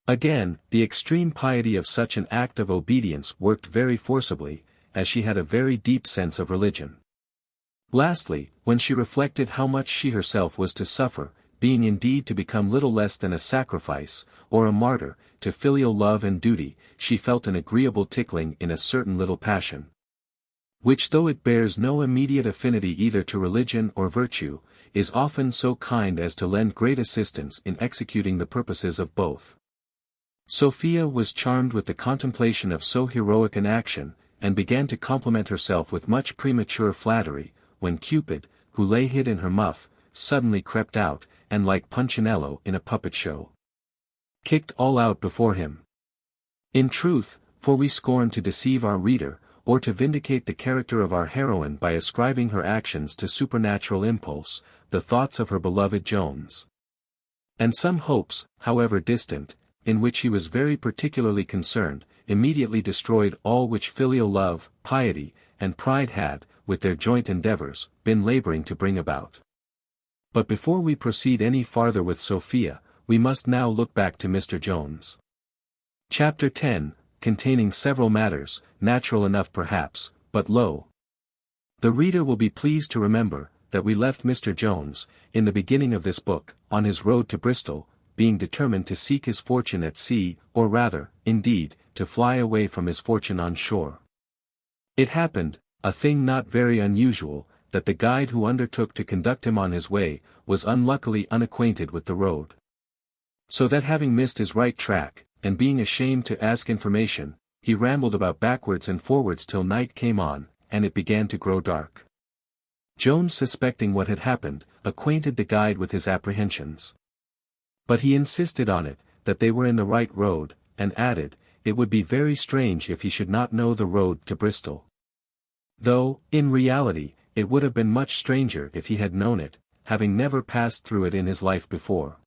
Speaker 1: Again, the extreme piety of such an act of obedience worked very forcibly, as she had a very deep sense of religion. Lastly, when she reflected how much she herself was to suffer, being indeed to become little less than a sacrifice, or a martyr, to filial love and duty, she felt an agreeable tickling in a certain little passion, which though it bears no immediate affinity either to religion or virtue, is often so kind as to lend great assistance in executing the purposes of both. Sophia was charmed with the contemplation of so heroic an action, and began to compliment herself with much premature flattery, when Cupid, who lay hid in her muff, suddenly crept out, and like Punchinello in a puppet show, kicked all out before him. In truth, for we scorn to deceive our reader, or to vindicate the character of our heroine by ascribing her actions to supernatural impulse, the thoughts of her beloved Jones, and some hopes, however distant, in which he was very particularly concerned, immediately destroyed all which filial love, piety, and pride had, with their joint endeavors, been laboring to bring about. But before we proceed any farther with Sophia, we must now look back to Mr. Jones. Chapter 10, containing several matters, natural enough perhaps, but lo! The reader will be pleased to remember, that we left Mr. Jones, in the beginning of this book, on his road to Bristol, being determined to seek his fortune at sea, or rather, indeed, to fly away from his fortune on shore. It happened, a thing not very unusual, that the guide who undertook to conduct him on his way, was unluckily unacquainted with the road. So that having missed his right track, and being ashamed to ask information, he rambled about backwards and forwards till night came on, and it began to grow dark. Jones, suspecting what had happened, acquainted the guide with his apprehensions. But he insisted on it, that they were in the right road, and added, it would be very strange if he should not know the road to Bristol. Though, in reality, it would have been much stranger if he had known it, having never passed through it in his life before.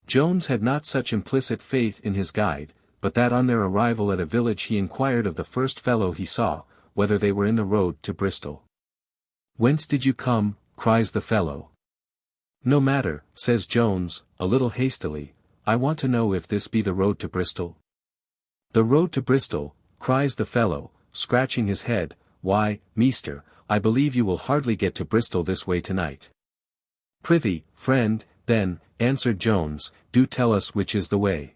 Speaker 1: Jones had not such implicit faith in his guide, but that on their arrival at a village he inquired of the first fellow he saw, whether they were in the road to Bristol. "Whence did you come?" cries the fellow. "No matter," says Jones, a little hastily, "I want to know if this be the road to Bristol." "The road to Bristol," cries the fellow, scratching his head, "why, measter, I believe you will hardly get to Bristol this way tonight." "Prithee, friend, then," answered Jones, "do tell us which is the way."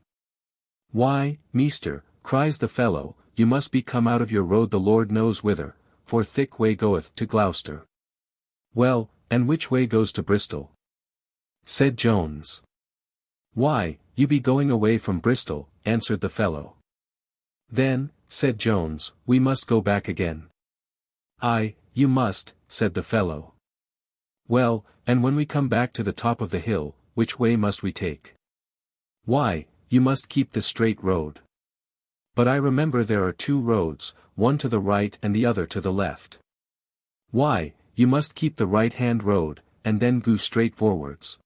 Speaker 1: "Why, measter," cries the fellow, "you must be come out of your road the Lord knows whither, for thick way goeth to Gloucester." "Well, and which way goes to Bristol?" said Jones. "Why, you be going away from Bristol," answered the fellow. "Then," said Jones, "we must go back again." "Aye, you must," said the fellow. "Well, and when we come back to the top of the hill, which way must we take?" "Why, you must keep the straight road." "But I remember there are two roads, one to the right and the other to the left." "Why, you must keep the right-hand road, and then go straight forwards.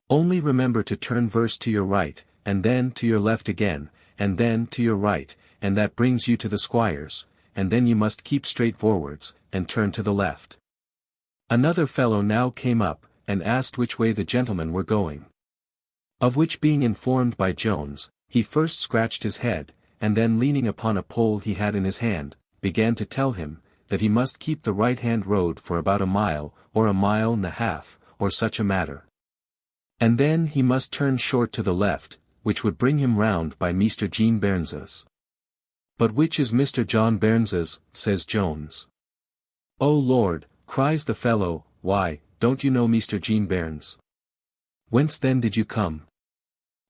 Speaker 1: Only remember to turn verse to your right, and then to your left again, and then to your right, and that brings you to the Squire's, and then you must keep straight forwards, and turn to the left." Another fellow now came up, and asked which way the gentlemen were going. Of which being informed by Jones, he first scratched his head, and then leaning upon a pole he had in his hand, began to tell him, that he must keep the right-hand road for about a mile, or a mile and a half, or such a matter. And then he must turn short to the left, which would bring him round by Mr. Jean Burns's. "But which is Mr. John Burns's?" says Jones. "Oh Lord," cries the fellow, "why, don't you know Mr. Jean Burns? Whence then did you come?"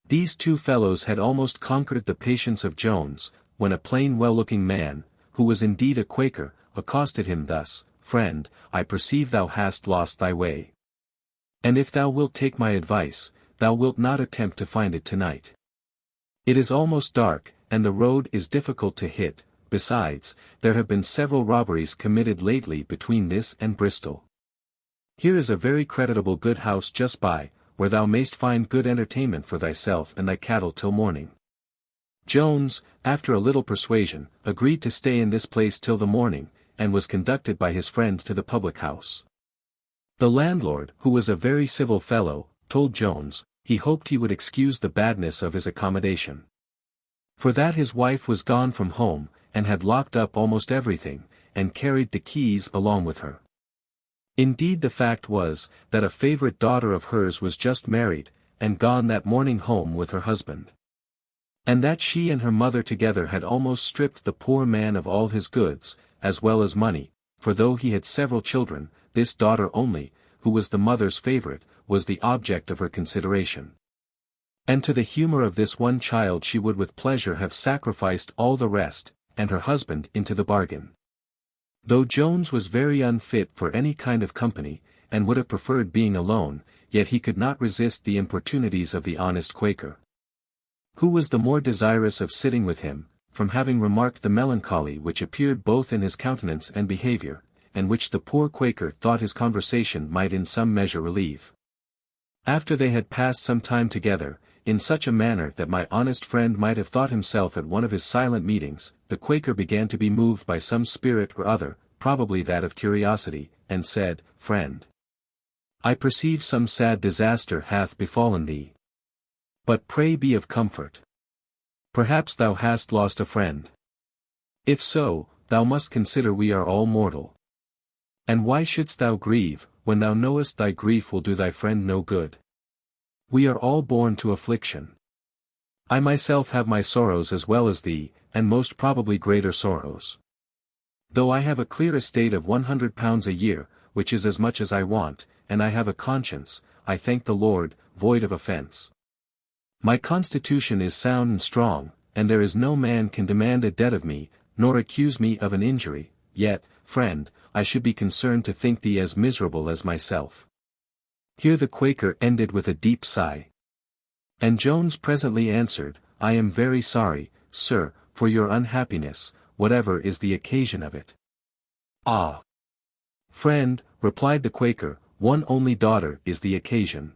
Speaker 1: These two fellows had almost conquered the patience of Jones, when a plain well-looking man, who was indeed a Quaker, accosted him thus: "Friend, I perceive thou hast lost thy way. And if thou wilt take my advice, thou wilt not attempt to find it tonight. It is almost dark, and the road is difficult to hit, besides, there have been several robberies committed lately between this and Bristol. Here is a very creditable good house just by, where thou mayst find good entertainment for thyself and thy cattle till morning." Jones, after a little persuasion, agreed to stay in this place till the morning, and was conducted by his friend to the public house. The landlord, who was a very civil fellow, told Jones, he hoped he would excuse the badness of his accommodation. For that his wife was gone from home, and had locked up almost everything, and carried the keys along with her. Indeed the fact was, that a favourite daughter of hers was just married, and gone that morning home with her husband. And that she and her mother together had almost stripped the poor man of all his goods, as well as money, for though he had several children, this daughter only, who was the mother's favourite, was the object of her consideration. And to the humour of this one child she would with pleasure have sacrificed all the rest, and her husband into the bargain. Though Jones was very unfit for any kind of company, and would have preferred being alone, yet he could not resist the importunities of the honest Quaker, who was the more desirous of sitting with him, from having remarked the melancholy which appeared both in his countenance and behaviour, and which the poor Quaker thought his conversation might in some measure relieve. After they had passed some time together, in such a manner that my honest friend might have thought himself at one of his silent meetings, the Quaker began to be moved by some spirit or other, probably that of curiosity, and said, "Friend, I perceive some sad disaster hath befallen thee. But pray be of comfort. Perhaps thou hast lost a friend. If so, thou must consider we are all mortal. And why shouldst thou grieve, when thou knowest thy grief will do thy friend no good? We are all born to affliction. I myself have my sorrows as well as thee, and most probably greater sorrows. Though I have a clear estate of £100 a year, which is as much as I want, and I have a conscience, I thank the Lord, void of offence. My constitution is sound and strong, and there is no man can demand a debt of me, nor accuse me of an injury, yet, friend, I should be concerned to think thee as miserable as myself." Here the Quaker ended with a deep sigh. And Jones presently answered, "I am very sorry, sir, for your unhappiness, whatever is the occasion of it." "Ah, friend," replied the Quaker, "one only daughter is the occasion.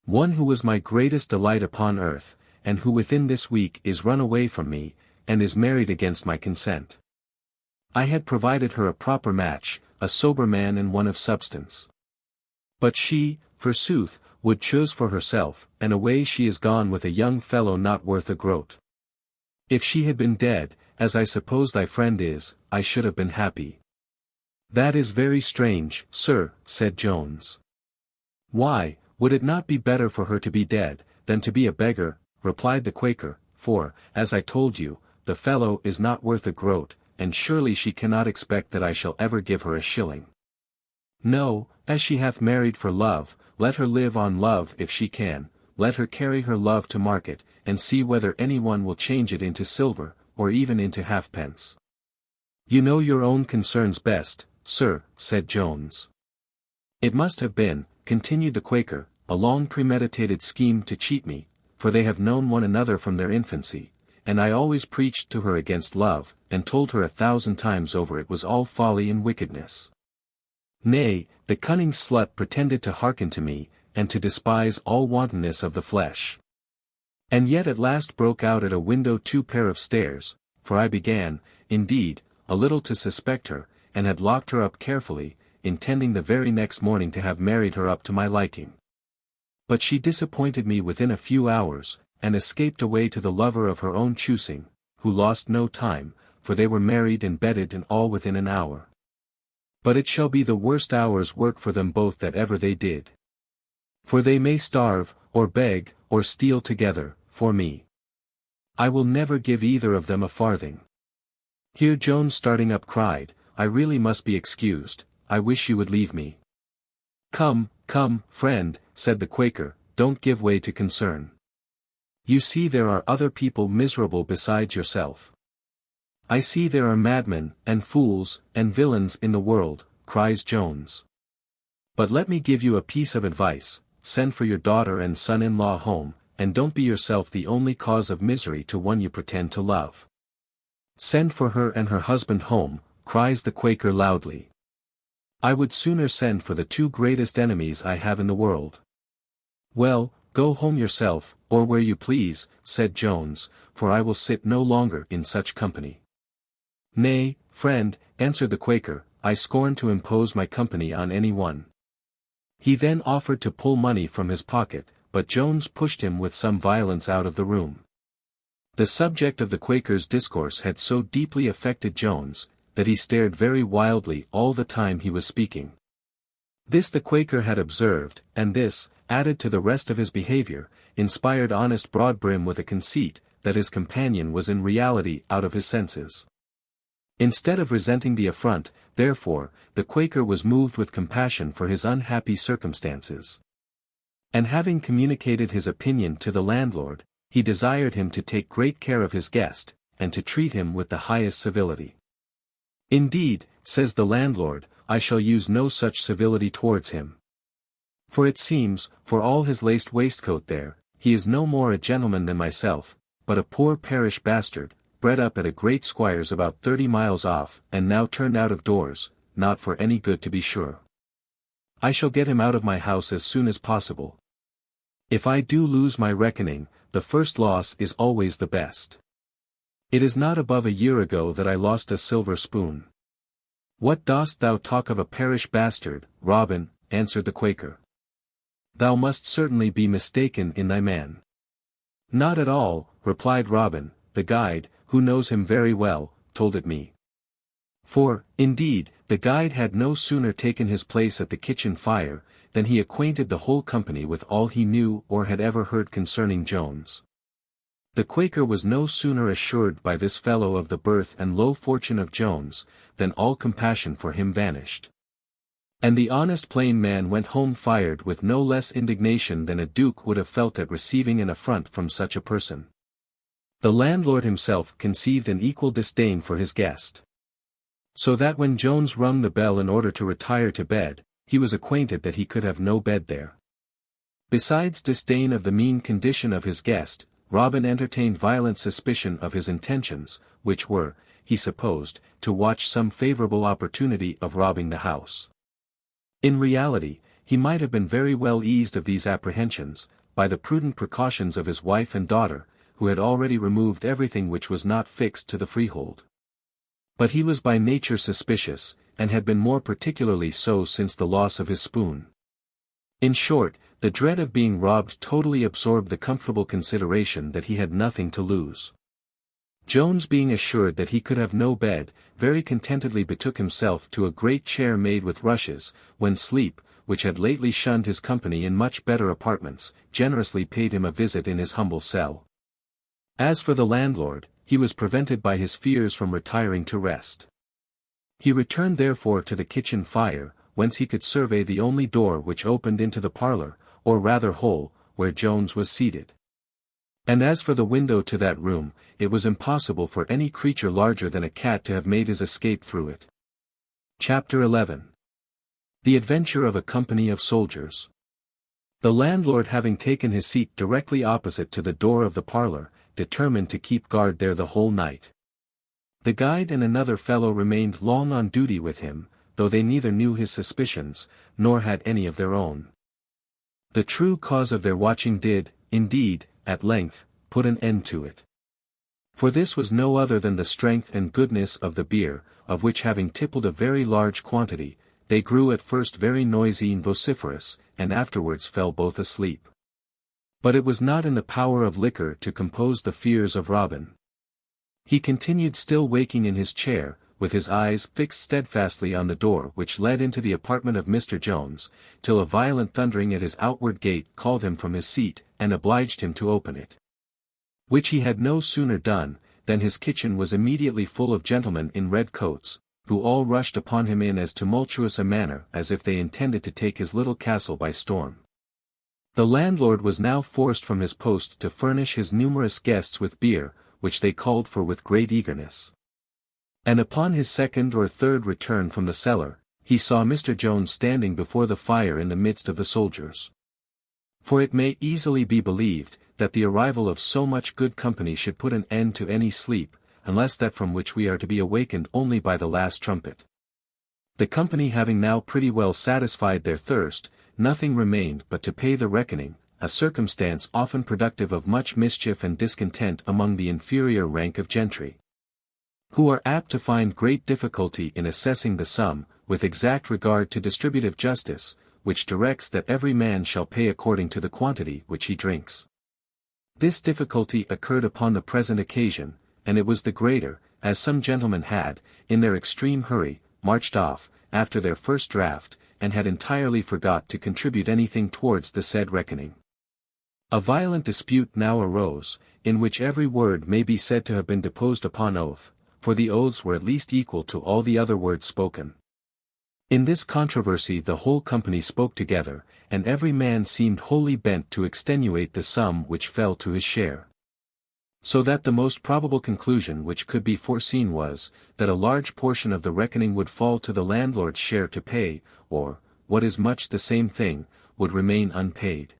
Speaker 1: One who was my greatest delight upon earth, and who within this week is run away from me, and is married against my consent. I had provided her a proper match, a sober man and one of substance. But she, forsooth, would choose for herself, and away she is gone with a young fellow not worth a groat. If she had been dead, as I suppose thy friend is, I should have been happy." "That is very strange, sir," said Jones. "Why, would it not be better for her to be dead, than to be a beggar?" replied the Quaker, "for, as I told you, the fellow is not worth a groat, and surely she cannot expect that I shall ever give her a shilling. No, as she hath married for love, let her live on love if she can, let her carry her love to market, and see whether any one will change it into silver, or even into halfpence." "You know your own concerns best, sir," said Jones. "It must have been," continued the Quaker, "a long premeditated scheme to cheat me, for they have known one another from their infancy, and I always preached to her against love, and told her 1,000 times over it was all folly and wickedness. Nay, the cunning slut pretended to hearken to me, and to despise all wantonness of the flesh. And yet at last broke out at a window 2 pair of stairs, for I began, indeed, a little to suspect her, and had locked her up carefully, intending the very next morning to have married her up to my liking. But she disappointed me within a few hours, and escaped away to the lover of her own choosing, who lost no time, for they were married and bedded and all within an hour. But it shall be the worst hour's work for them both that ever they did. For they may starve, or beg, or steal together, for me. I will never give either of them a farthing." Here Jones starting up cried, "I really must be excused, I wish you would leave me." "Come, come, friend," said the Quaker, "don't give way to concern. You see there are other people miserable besides yourself." "I see there are madmen, and fools, and villains in the world," cries Jones. "But let me give you a piece of advice, send for your daughter and son-in-law home, and don't be yourself the only cause of misery to one you pretend to love." "Send for her and her husband home," cries the Quaker loudly. "I would sooner send for the 2 greatest enemies I have in the world." "Well, go home yourself, or where you please," said Jones, "for I will sit no longer in such company." "Nay, friend," answered the Quaker, "I scorn to impose my company on any one." He then offered to pull money from his pocket, but Jones pushed him with some violence out of the room. The subject of the Quaker's discourse had so deeply affected Jones, that he stared very wildly all the time he was speaking. This the Quaker had observed, and this, added to the rest of his behavior, inspired honest Broadbrim with a conceit, that his companion was in reality out of his senses. Instead of resenting the affront, therefore, the Quaker was moved with compassion for his unhappy circumstances. And having communicated his opinion to the landlord, he desired him to take great care of his guest, and to treat him with the highest civility. Indeed, says the landlord, I shall use no such civility towards him. For it seems, for all his laced waistcoat there, he is no more a gentleman than myself, but a poor parish bastard, bred up at a great squire's about 30 miles off, and now turned out of doors, not for any good to be sure. I shall get him out of my house as soon as possible. If I do lose my reckoning, the first loss is always the best. It is not above a year ago that I lost a silver spoon. What dost thou talk of a parish bastard, Robin? Answered the Quaker. Thou must certainly be mistaken in thy man. Not at all, replied Robin, the guide, who knows him very well, told it me. For, indeed, the guide had no sooner taken his place at the kitchen fire, than he acquainted the whole company with all he knew or had ever heard concerning Jones. The Quaker was no sooner assured by this fellow of the birth and low fortune of Jones, than all compassion for him vanished. And the honest plain man went home fired with no less indignation than a duke would have felt at receiving an affront from such a person. The landlord himself conceived an equal disdain for his guest. So that when Jones rung the bell in order to retire to bed, he was acquainted that he could have no bed there. Besides disdain of the mean condition of his guest, Robin entertained violent suspicion of his intentions, which were, he supposed, to watch some favorable opportunity of robbing the house. In reality, he might have been very well eased of these apprehensions, by the prudent precautions of his wife and daughter, who had already removed everything which was not fixed to the freehold. But he was by nature suspicious, and had been more particularly so since the loss of his spoon. In short, the dread of being robbed totally absorbed the comfortable consideration that he had nothing to lose. Jones being assured that he could have no bed, very contentedly betook himself to a great chair made with rushes, when sleep, which had lately shunned his company in much better apartments, generously paid him a visit in his humble cell. As for the landlord, he was prevented by his fears from retiring to rest. He returned therefore to the kitchen fire, whence he could survey the only door which opened into the parlour, or rather hole, where Jones was seated. And as for the window to that room, it was impossible for any creature larger than a cat to have made his escape through it. Chapter 11. The Adventure of a Company of Soldiers. The landlord having taken his seat directly opposite to the door of the parlour, determined to keep guard there the whole night. The guide and another fellow remained long on duty with him, though they neither knew his suspicions, nor had any of their own. The true cause of their watching did, indeed, at length, put an end to it. For this was no other than the strength and goodness of the beer, of which having tippled a very large quantity, they grew at first very noisy and vociferous, and afterwards fell both asleep. But it was not in the power of liquor to compose the fears of Robin. He continued still waking in his chair, with his eyes fixed steadfastly on the door which led into the apartment of Mr. Jones, till a violent thundering at his outward gate called him from his seat, and obliged him to open it. Which he had no sooner done, than his kitchen was immediately full of gentlemen in red coats, who all rushed upon him in as tumultuous a manner as if they intended to take his little castle by storm. The landlord was now forced from his post to furnish his numerous guests with beer, which they called for with great eagerness. And upon his second or third return from the cellar, he saw Mr. Jones standing before the fire in the midst of the soldiers. For it may easily be believed, that the arrival of so much good company should put an end to any sleep, unless that from which we are to be awakened only by the last trumpet. The company having now pretty well satisfied their thirst, nothing remained but to pay the reckoning, a circumstance often productive of much mischief and discontent among the inferior rank of gentry, who are apt to find great difficulty in assessing the sum, with exact regard to distributive justice, which directs that every man shall pay according to the quantity which he drinks. This difficulty occurred upon the present occasion, and it was the greater, as some gentlemen had, in their extreme hurry, marched off, after their first draught, and had entirely forgot to contribute anything towards the said reckoning. A violent dispute now arose, in which every word may be said to have been deposed upon oath, for the oaths were at least equal to all the other words spoken. In this controversy the whole company spoke together, and every man seemed wholly bent to extenuate the sum which fell to his share. So that the most probable conclusion which could be foreseen was, that a large portion of the reckoning would fall to the landlord's share to pay, or, what is much the same thing, would remain unpaid.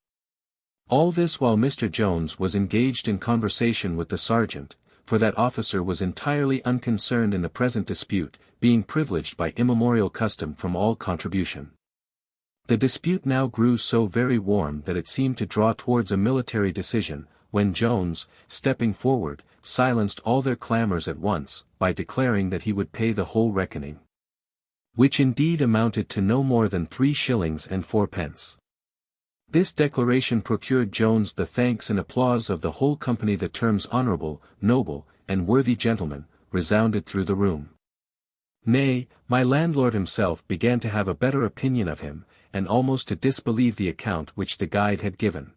Speaker 1: All this while Mr. Jones was engaged in conversation with the sergeant, for that officer was entirely unconcerned in the present dispute, being privileged by immemorial custom from all contribution. The dispute now grew so very warm that it seemed to draw towards a military decision, when Jones, stepping forward, silenced all their clamours at once, by declaring that he would pay the whole reckoning. Which indeed amounted to no more than 3 shillings and 4 pence. This declaration procured Jones the thanks and applause of the whole company. The terms honourable, noble, and worthy gentleman, resounded through the room. Nay, my landlord himself began to have a better opinion of him, and almost to disbelieve the account which the guide had given.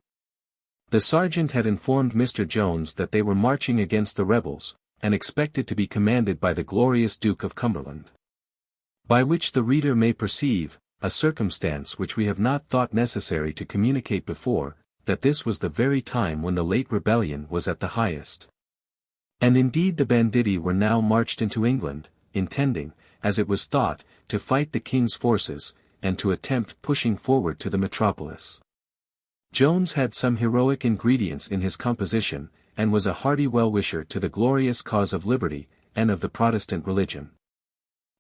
Speaker 1: The sergeant had informed Mr. Jones that they were marching against the rebels, and expected to be commanded by the glorious Duke of Cumberland. By which the reader may perceive, a circumstance which we have not thought necessary to communicate before, that this was the very time when the late rebellion was at the highest. And indeed the banditti were now marched into England, intending, as it was thought, to fight the king's forces, and to attempt pushing forward to the metropolis. Jones had some heroic ingredients in his composition, and was a hearty well-wisher to the glorious cause of liberty, and of the Protestant religion.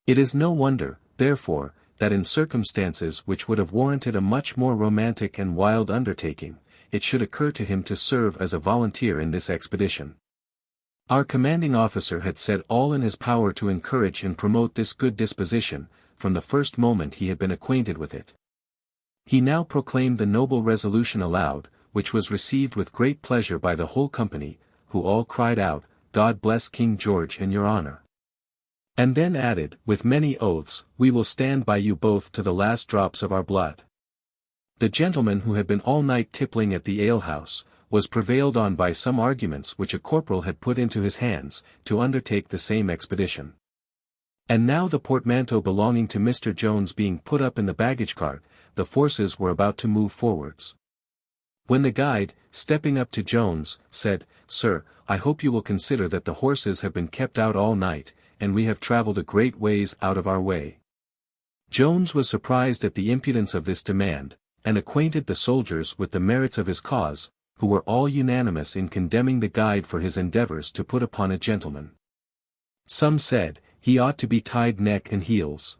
Speaker 1: It is no wonder, therefore, that in circumstances which would have warranted a much more romantic and wild undertaking, it should occur to him to serve as a volunteer in this expedition. Our commanding officer had said all in his power to encourage and promote this good disposition, from the first moment he had been acquainted with it. He now proclaimed the noble resolution aloud, which was received with great pleasure by the whole company, who all cried out, "God bless King George and your honour." And then added, with many oaths, "We will stand by you both to the last drops of our blood." The gentleman who had been all night tippling at the alehouse, was prevailed on by some arguments which a corporal had put into his hands, to undertake the same expedition. And now the portmanteau belonging to Mr. Jones being put up in the baggage-cart, the forces were about to move forwards. When the guide, stepping up to Jones, said, "Sir, I hope you will consider that the horses have been kept out all night, and we have travelled a great ways out of our way." Jones was surprised at the impudence of this demand, and acquainted the soldiers with the merits of his cause, who were all unanimous in condemning the guide for his endeavours to put upon a gentleman. Some said, he ought to be tied neck and heels.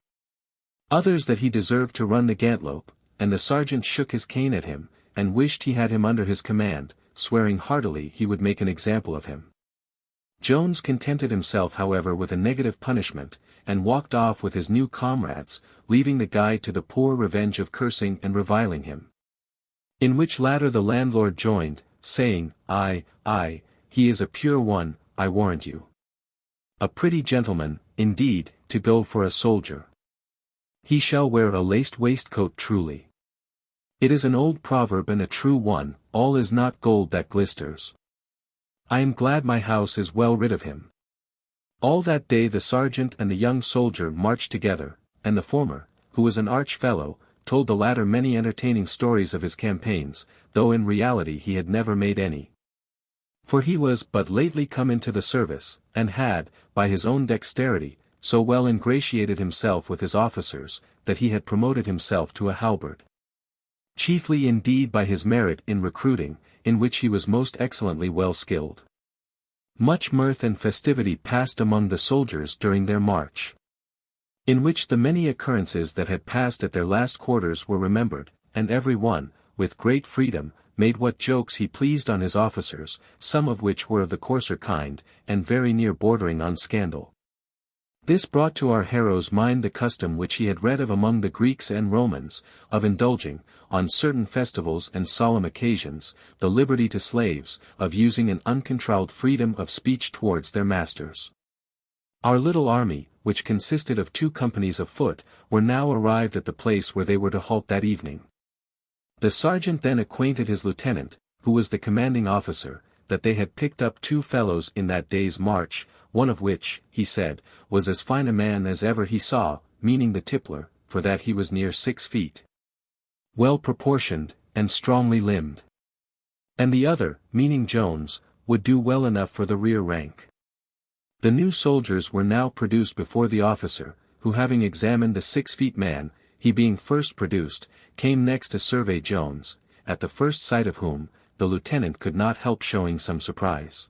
Speaker 1: Others that he deserved to run the gantlope, and the sergeant shook his cane at him, and wished he had him under his command, swearing heartily he would make an example of him. Jones contented himself however with a negative punishment, and walked off with his new comrades, leaving the guide to the poor revenge of cursing and reviling him. In which latter the landlord joined, saying, "Aye, he is a pure one, I warrant you. A pretty gentleman, indeed, to go for a soldier. He shall wear a laced waistcoat truly. It is an old proverb and a true one, all is not gold that glisters. I am glad my house is well rid of him." All that day the sergeant and the young soldier marched together, and the former, who was an arch fellow, told the latter many entertaining stories of his campaigns, though in reality he had never made any. For he was but lately come into the service, and had, by his own dexterity, so well ingratiated himself with his officers, that he had promoted himself to a halberd. Chiefly indeed by his merit in recruiting, in which he was most excellently well skilled. Much mirth and festivity passed among the soldiers during their march, in which the many occurrences that had passed at their last quarters were remembered, and every one, with great freedom, made what jokes he pleased on his officers, some of which were of the coarser kind, and very near bordering on scandal. This brought to our hero's mind the custom which he had read of among the Greeks and Romans, of indulging, on certain festivals and solemn occasions, the liberty to slaves, of using an uncontrolled freedom of speech towards their masters. Our little army, which consisted of 2 companies of foot, were now arrived at the place where they were to halt that evening. The sergeant then acquainted his lieutenant, who was the commanding officer, that they had picked up 2 fellows in that day's march, one of which, he said, was as fine a man as ever he saw, meaning the tippler, for that he was near 6 feet. Well proportioned, and strongly limbed. And the other, meaning Jones, would do well enough for the rear rank. The new soldiers were now produced before the officer, who having examined the 6 feet man, he being first produced, came next to survey Jones, at the first sight of whom, the lieutenant could not help showing some surprise.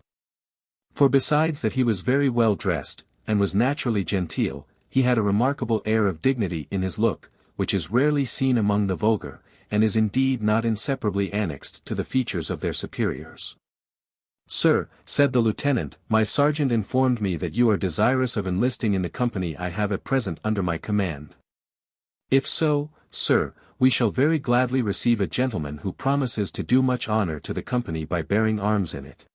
Speaker 1: For besides that he was very well dressed, and was naturally genteel, he had a remarkable air of dignity in his look, which is rarely seen among the vulgar, and is indeed not inseparably annexed to the features of their superiors. "Sir," said the lieutenant, "my sergeant informed me that you are desirous of enlisting in the company I have at present under my command. If so, sir, we shall very gladly receive a gentleman who promises to do much honor to the company by bearing arms in it."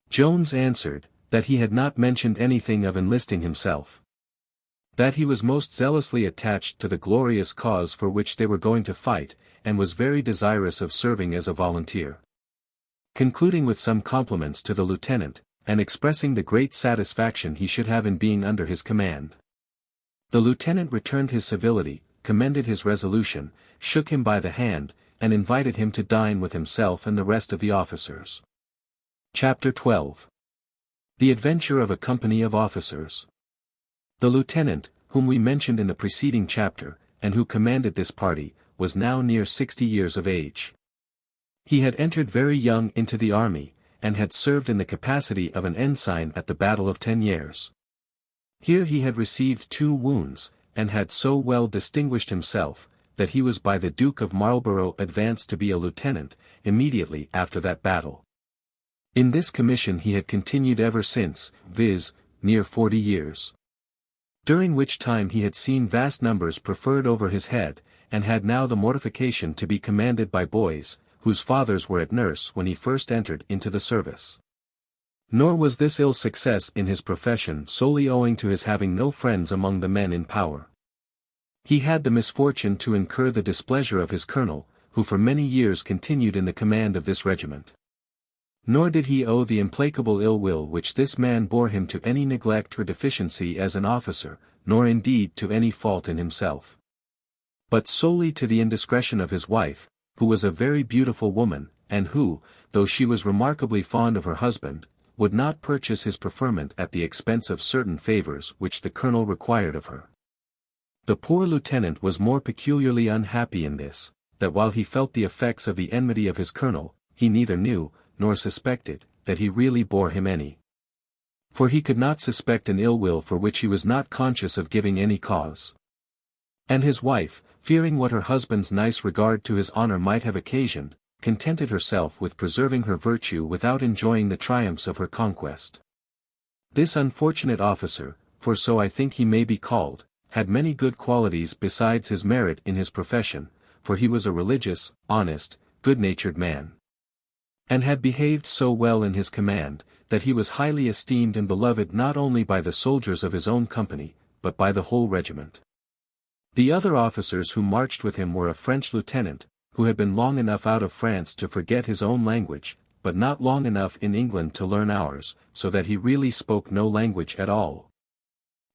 Speaker 1: Jones answered, that he had not mentioned anything of enlisting himself. That he was most zealously attached to the glorious cause for which they were going to fight, and was very desirous of serving as a volunteer. Concluding with some compliments to the lieutenant, and expressing the great satisfaction he should have in being under his command. The lieutenant returned his civility, commended his resolution, shook him by the hand, and invited him to dine with himself and the rest of the officers. Chapter 12. The Adventure of a Company of Officers. The lieutenant, whom we mentioned in the preceding chapter, and who commanded this party, was now near 60 years of age. He had entered very young into the army, and had served in the capacity of an ensign at the Battle of 10 Years. Here he had received 2 wounds, and had so well distinguished himself, that he was by the Duke of Marlborough advanced to be a lieutenant, immediately after that battle. In this commission he had continued ever since, viz., near 40 years. During which time he had seen vast numbers preferred over his head, and had now the mortification to be commanded by boys, whose fathers were at nurse when he first entered into the service. Nor was this ill success in his profession solely owing to his having no friends among the men in power. He had the misfortune to incur the displeasure of his colonel, who for many years continued in the command of this regiment. Nor did he owe the implacable ill will which this man bore him to any neglect or deficiency as an officer, nor indeed to any fault in himself. But solely to the indiscretion of his wife, who was a very beautiful woman, and who, though she was remarkably fond of her husband, would not purchase his preferment at the expense of certain favors which the colonel required of her. The poor lieutenant was more peculiarly unhappy in this, that while he felt the effects of the enmity of his colonel, he neither knew, nor suspected, that he really bore him any. For he could not suspect an ill will for which he was not conscious of giving any cause. And his wife, fearing what her husband's nice regard to his honor might have occasioned, contented herself with preserving her virtue without enjoying the triumphs of her conquest. This unfortunate officer, for so I think he may be called, had many good qualities besides his merit in his profession, for he was a religious, honest, good-natured man, and had behaved so well in his command, that he was highly esteemed and beloved not only by the soldiers of his own company, but by the whole regiment. The other officers who marched with him were a French lieutenant, who had been long enough out of France to forget his own language, but not long enough in England to learn ours, so that he really spoke no language at all,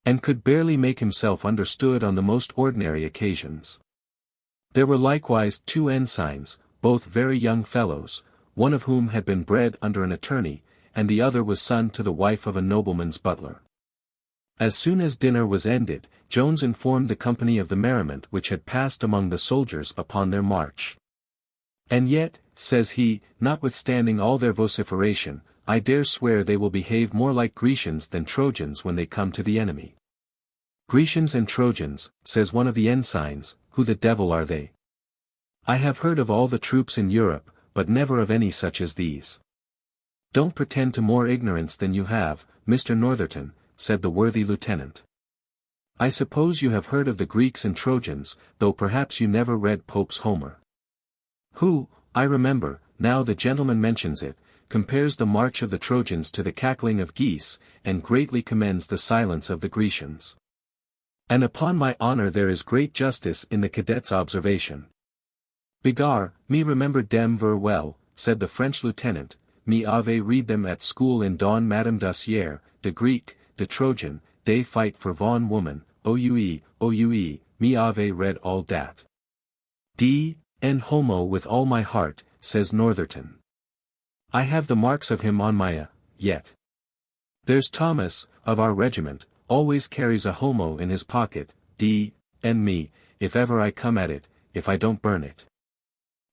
Speaker 1: and could barely make himself understood on the most ordinary occasions. There were likewise 2 ensigns, both very young fellows, one of whom had been bred under an attorney, and the other was son to the wife of a nobleman's butler. As soon as dinner was ended, Jones informed the company of the merriment which had passed among the soldiers upon their march. "And yet," says he, "notwithstanding all their vociferation, I dare swear they will behave more like Grecians than Trojans when they come to the enemy." "Grecians and Trojans," says one of the ensigns, "who the devil are they? I have heard of all the troops in Europe, but never of any such as these." "Don't pretend to more ignorance than you have, Mr. Northerton," said the worthy lieutenant. I suppose you have heard of the Greeks and Trojans, though perhaps you never read Pope's Homer. Who, I remember, now the gentleman mentions it, compares the march of the Trojans to the cackling of geese, and greatly commends the silence of the Grecians. And upon my honor there is great justice in the cadet's observation. Bigar, me remember dem ver well, said the French lieutenant, me ave read them at school in Don Madame Dacier, de Greek, de Trojan, they fight for von woman, oue, me ave read all dat. D. N. homo with all my heart, says Northerton. I have the marks of him on my yet. There's Thomas, of our regiment, always carries a homo in his pocket, D. N. me, if ever I come at it, if I don't burn it.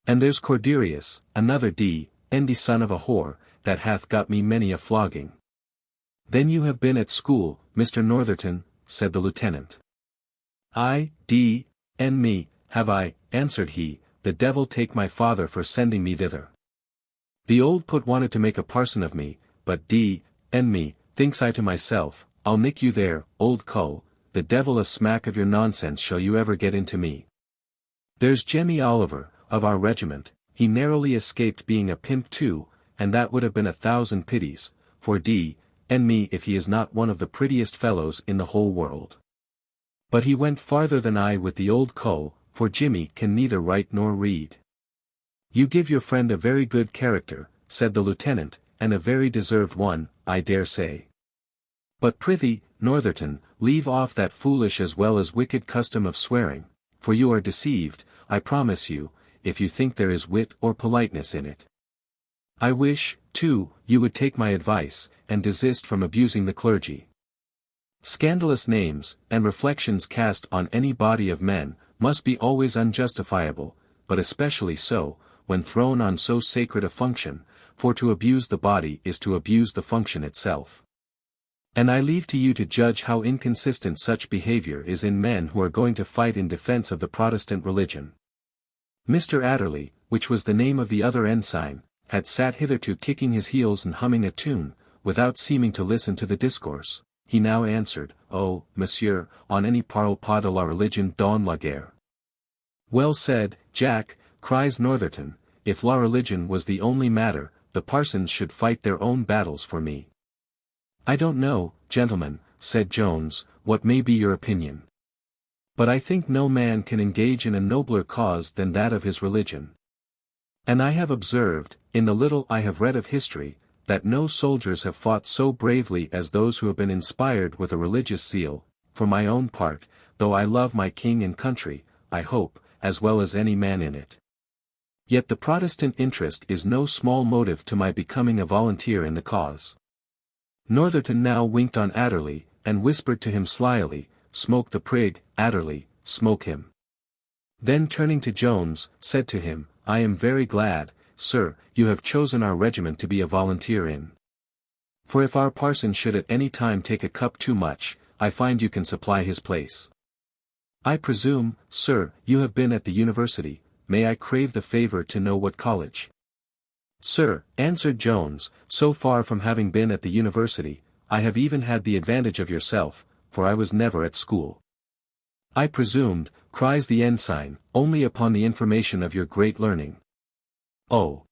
Speaker 1: And there's Corderius, another D. N. the son of a whore, that hath got me many a flogging. Then you have been at school, Mr. Northerton, said the lieutenant. I, D. N. me, have I, answered he, the devil take my father for sending me thither. The old put wanted to make a parson of me, but D. N. me, thinks I to myself, I'll nick you there, old cull, the devil a smack of your nonsense shall you ever get into me. There's Jemmy Oliver, of our regiment, he narrowly escaped being a pimp too, and that would have been 1,000 pities, for D. N. me if he is not one of the prettiest fellows in the whole world. But he went farther than I with the old cull, for Jimmy can neither write nor read. You give your friend a very good character, said the lieutenant, and a very deserved one, I dare say. But prithee, Northerton, leave off that foolish as well as wicked custom of swearing, for you are deceived, I promise you, if you think there is wit or politeness in it. I wish, too, you would take my advice, and desist from abusing the clergy. Scandalous names, and reflections cast on any body of men, must be always unjustifiable, but especially so, when thrown on so sacred a function, for to abuse the body is to abuse the function itself. And I leave to you to judge how inconsistent such behavior is in men who are going to fight in defense of the Protestant religion. Mr. Adderley, which was the name of the other ensign, had sat hitherto kicking his heels and humming a tune, without seeming to listen to the discourse. He now answered, Oh, monsieur, on any parle pas de la religion dans la guerre. Well said, Jack, cries Northerton, if la religion was the only matter, the parsons should fight their own battles for me. I don't know, gentlemen, said Jones, what may be your opinion. But I think no man can engage in a nobler cause than that of his religion. And I have observed, in the little I have read of history, that no soldiers have fought so bravely as those who have been inspired with a religious zeal. For my own part, though I love my king and country, I hope, as well as any man in it. Yet the Protestant interest is no small motive to my becoming a volunteer in the cause. Northerton now winked on Adderley, and whispered to him slyly, Smoke the prig, Adderley, smoke him. Then turning to Jones, said to him, I am very glad, sir, you have chosen our regiment to be a volunteer in. For if our parson should at any time take a cup too much, I find you can supply his place. I presume, sir, you have been at the university, may I crave the favor to know what college? Sir, answered Jones, so far from having been at the university, I have even had the advantage of yourself, for I was never at school. I presumed, cries the ensign, only upon the information of your great learning. Oh!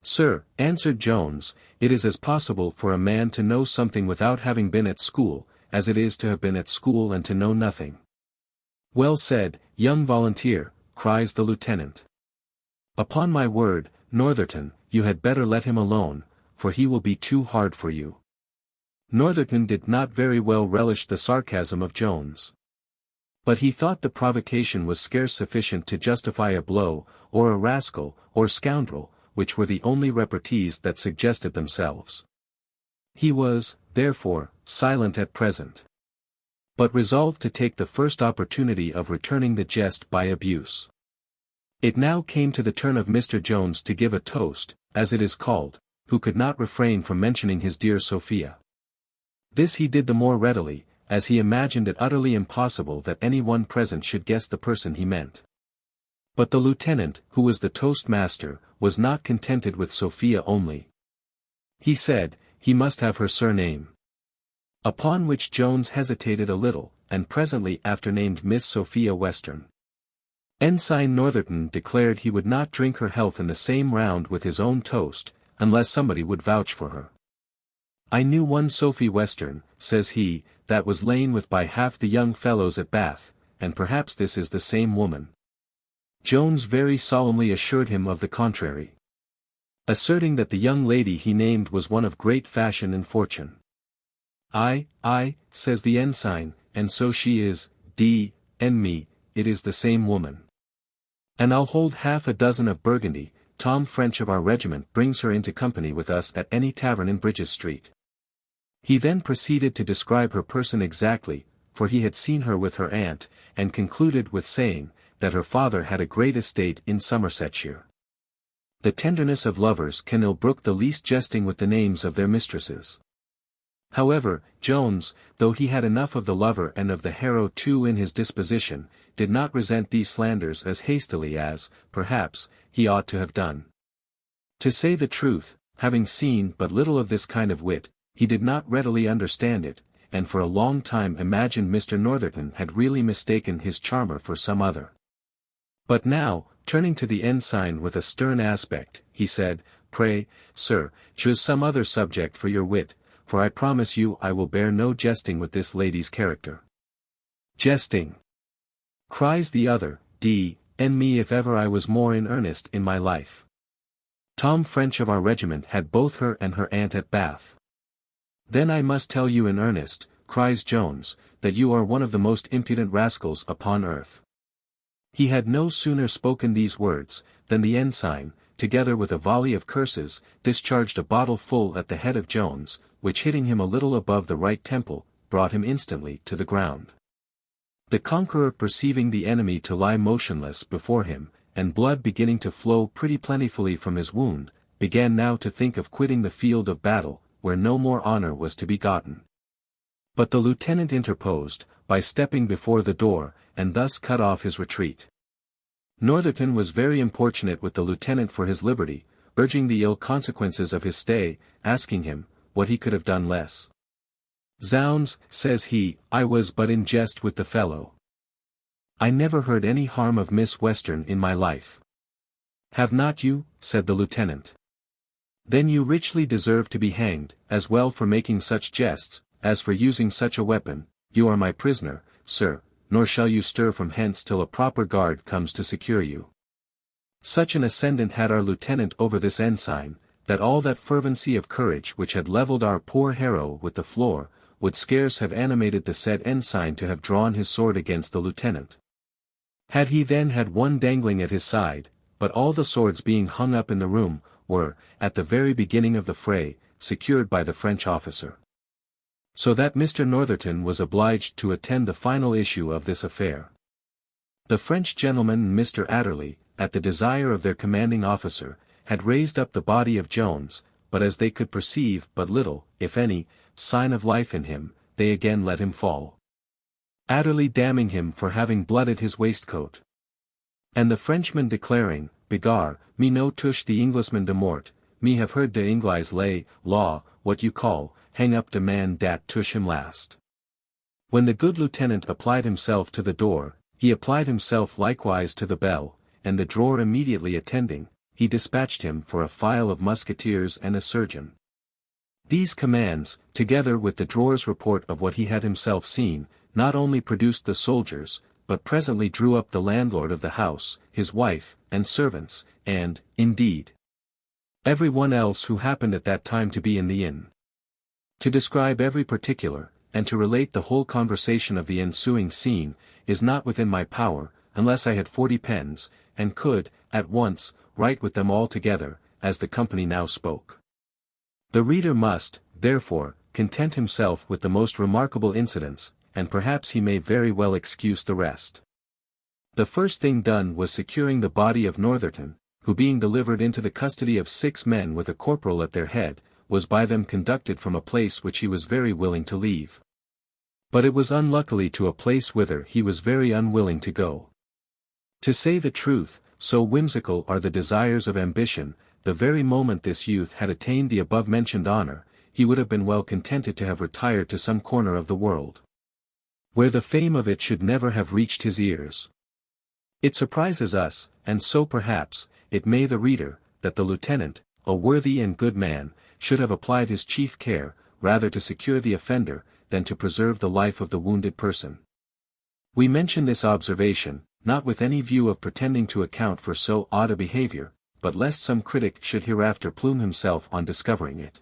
Speaker 1: Sir, answered Jones, it is as possible for a man to know something without having been at school, as it is to have been at school and to know nothing. Well said, young volunteer, cries the lieutenant. Upon my word, Northerton, you had better let him alone, for he will be too hard for you. Northerton did not very well relish the sarcasm of Jones. But he thought the provocation was scarce sufficient to justify a blow, or a rascal, or scoundrel, which were the only repartees that suggested themselves. He was, therefore, silent at present. But resolved to take the first opportunity of returning the jest by abuse. It now came to the turn of Mr. Jones to give a toast, as it is called, who could not refrain from mentioning his dear Sophia. This he did the more readily, as he imagined it utterly impossible that any one present should guess the person he meant. But the lieutenant, who was the toastmaster, was not contented with Sophia only. He said, he must have her surname. Upon which Jones hesitated a little, and presently after named Miss Sophia Western. Ensign Northerton declared he would not drink her health in the same round with his own toast, unless somebody would vouch for her. I knew one Sophie Western, says he, that was lain with by half the young fellows at Bath, and perhaps this is the same woman. Jones very solemnly assured him of the contrary, asserting that the young lady he named was one of great fashion and fortune. Aye, says the ensign, and so she is, d—n me, it is the same woman. And I'll hold half a dozen of Burgundy. Tom French of our regiment brings her into company with us at any tavern in Bridges Street. He then proceeded to describe her person exactly, for he had seen her with her aunt, and concluded with saying, that her father had a great estate in Somersetshire. The tenderness of lovers can ill brook the least jesting with the names of their mistresses. However, Jones, though he had enough of the lover and of the hero too in his disposition, did not resent these slanders as hastily as, perhaps, he ought to have done. To say the truth, having seen but little of this kind of wit, he did not readily understand it, and for a long time imagined Mr. Northerton had really mistaken his charmer for some other. But now, turning to the ensign with a stern aspect, he said, "Pray, sir, choose some other subject for your wit, for I promise you I will bear no jesting with this lady's character." "Jesting!" cries the other, d—n me if ever I was more in earnest in my life. Tom French of our regiment had both her and her aunt at Bath. "Then I must tell you in earnest," cries Jones, "that you are one of the most impudent rascals upon earth." He had no sooner spoken these words, than the ensign, together with a volley of curses, discharged a bottle full at the head of Jones, which hitting him a little above the right temple, brought him instantly to the ground. The conqueror perceiving the enemy to lie motionless before him, and blood beginning to flow pretty plentifully from his wound, began now to think of quitting the field of battle, where no more honor was to be gotten. But the lieutenant interposed, by stepping before the door, and thus cut off his retreat. Northerton was very importunate with the lieutenant for his liberty, urging the ill consequences of his stay, asking him, what he could have done less. "Zounds," says he, "I was but in jest with the fellow. I never heard any harm of Miss Western in my life." "Have not you?" said the lieutenant. "Then you richly deserve to be hanged, as well for making such jests, as for using such a weapon. You are my prisoner, sir, nor shall you stir from hence till a proper guard comes to secure you." Such an ascendant had our lieutenant over this ensign, that all that fervency of courage which had levelled our poor hero with the floor, would scarce have animated the said ensign to have drawn his sword against the lieutenant. Had he then had one dangling at his side, but all the swords being hung up in the room, were, at the very beginning of the fray, secured by the French officer. So that Mr. Northerton was obliged to attend the final issue of this affair. The French gentleman and Mr. Adderley, at the desire of their commanding officer, had raised up the body of Jones, but as they could perceive but little, if any, sign of life in him, they again let him fall. Adderley damning him for having blooded his waistcoat. And the Frenchman declaring, "Begar, me no touche the Englishman de mort, me have heard de Inglise lay, law, what you call, hang up de man dat touche him last." When the good lieutenant applied himself to the door, he applied himself likewise to the bell, and the drawer immediately attending, he dispatched him for a file of musketeers and a surgeon. These commands, together with the drawer's report of what he had himself seen, not only produced the soldiers, but presently drew up the landlord of the house, his wife, and servants, and, indeed, every one else who happened at that time to be in the inn. To describe every particular, and to relate the whole conversation of the ensuing scene, is not within my power, unless I had 40 pens, and could, at once, write with them all together, as the company now spoke. The reader must, therefore, content himself with the most remarkable incidents, and perhaps he may very well excuse the rest. The first thing done was securing the body of Northerton, who being delivered into the custody of 6 men with a corporal at their head, was by them conducted from a place which he was very willing to leave. But it was unluckily to a place whither he was very unwilling to go. To say the truth, so whimsical are the desires of ambition, the very moment this youth had attained the above-mentioned honor, he would have been well contented to have retired to some corner of the world. where the fame of it should never have reached his ears. It surprises us, and so perhaps, it may the reader, that the lieutenant, a worthy and good man, should have applied his chief care, rather to secure the offender, than to preserve the life of the wounded person. We mention this observation, not with any view of pretending to account for so odd a behavior, but lest some critic should hereafter plume himself on discovering it.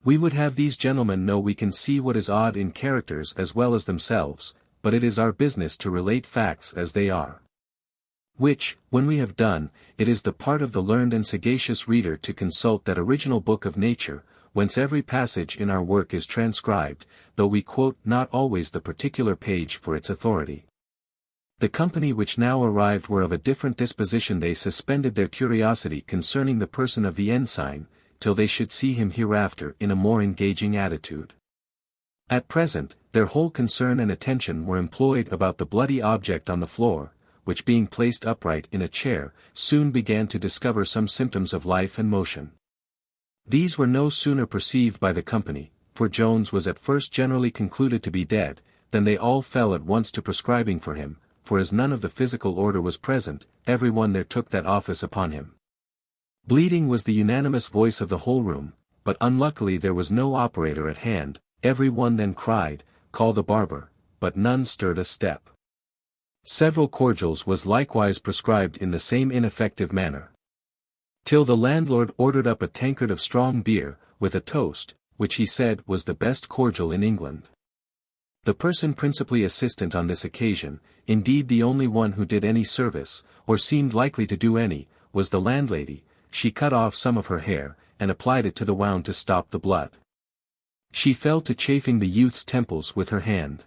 Speaker 1: We would have these gentlemen know we can see what is odd in characters as well as themselves, but it is our business to relate facts as they are. Which, when we have done, it is the part of the learned and sagacious reader to consult that original book of nature, whence every passage in our work is transcribed, though we quote not always the particular page for its authority. The company which now arrived were of a different disposition. They suspended their curiosity concerning the person of the ensign, till they should see him hereafter in a more engaging attitude. At present, their whole concern and attention were employed about the bloody object on the floor, which being placed upright in a chair, soon began to discover some symptoms of life and motion. These were no sooner perceived by the company, for Jones was at first generally concluded to be dead, than they all fell at once to prescribing for him, for as none of the physical order was present, every one there took that office upon him. Bleeding was the unanimous voice of the whole room, but unluckily there was no operator at hand. Every one then cried, "Call the barber," but none stirred a step. Several cordials was likewise prescribed in the same ineffective manner. Till the landlord ordered up a tankard of strong beer, with a toast, which he said was the best cordial in England. The person principally assistant on this occasion, indeed the only one who did any service, or seemed likely to do any, was the landlady. She cut off some of her hair, and applied it to the wound to stop the blood. She fell to chafing the youth's temples with her hand.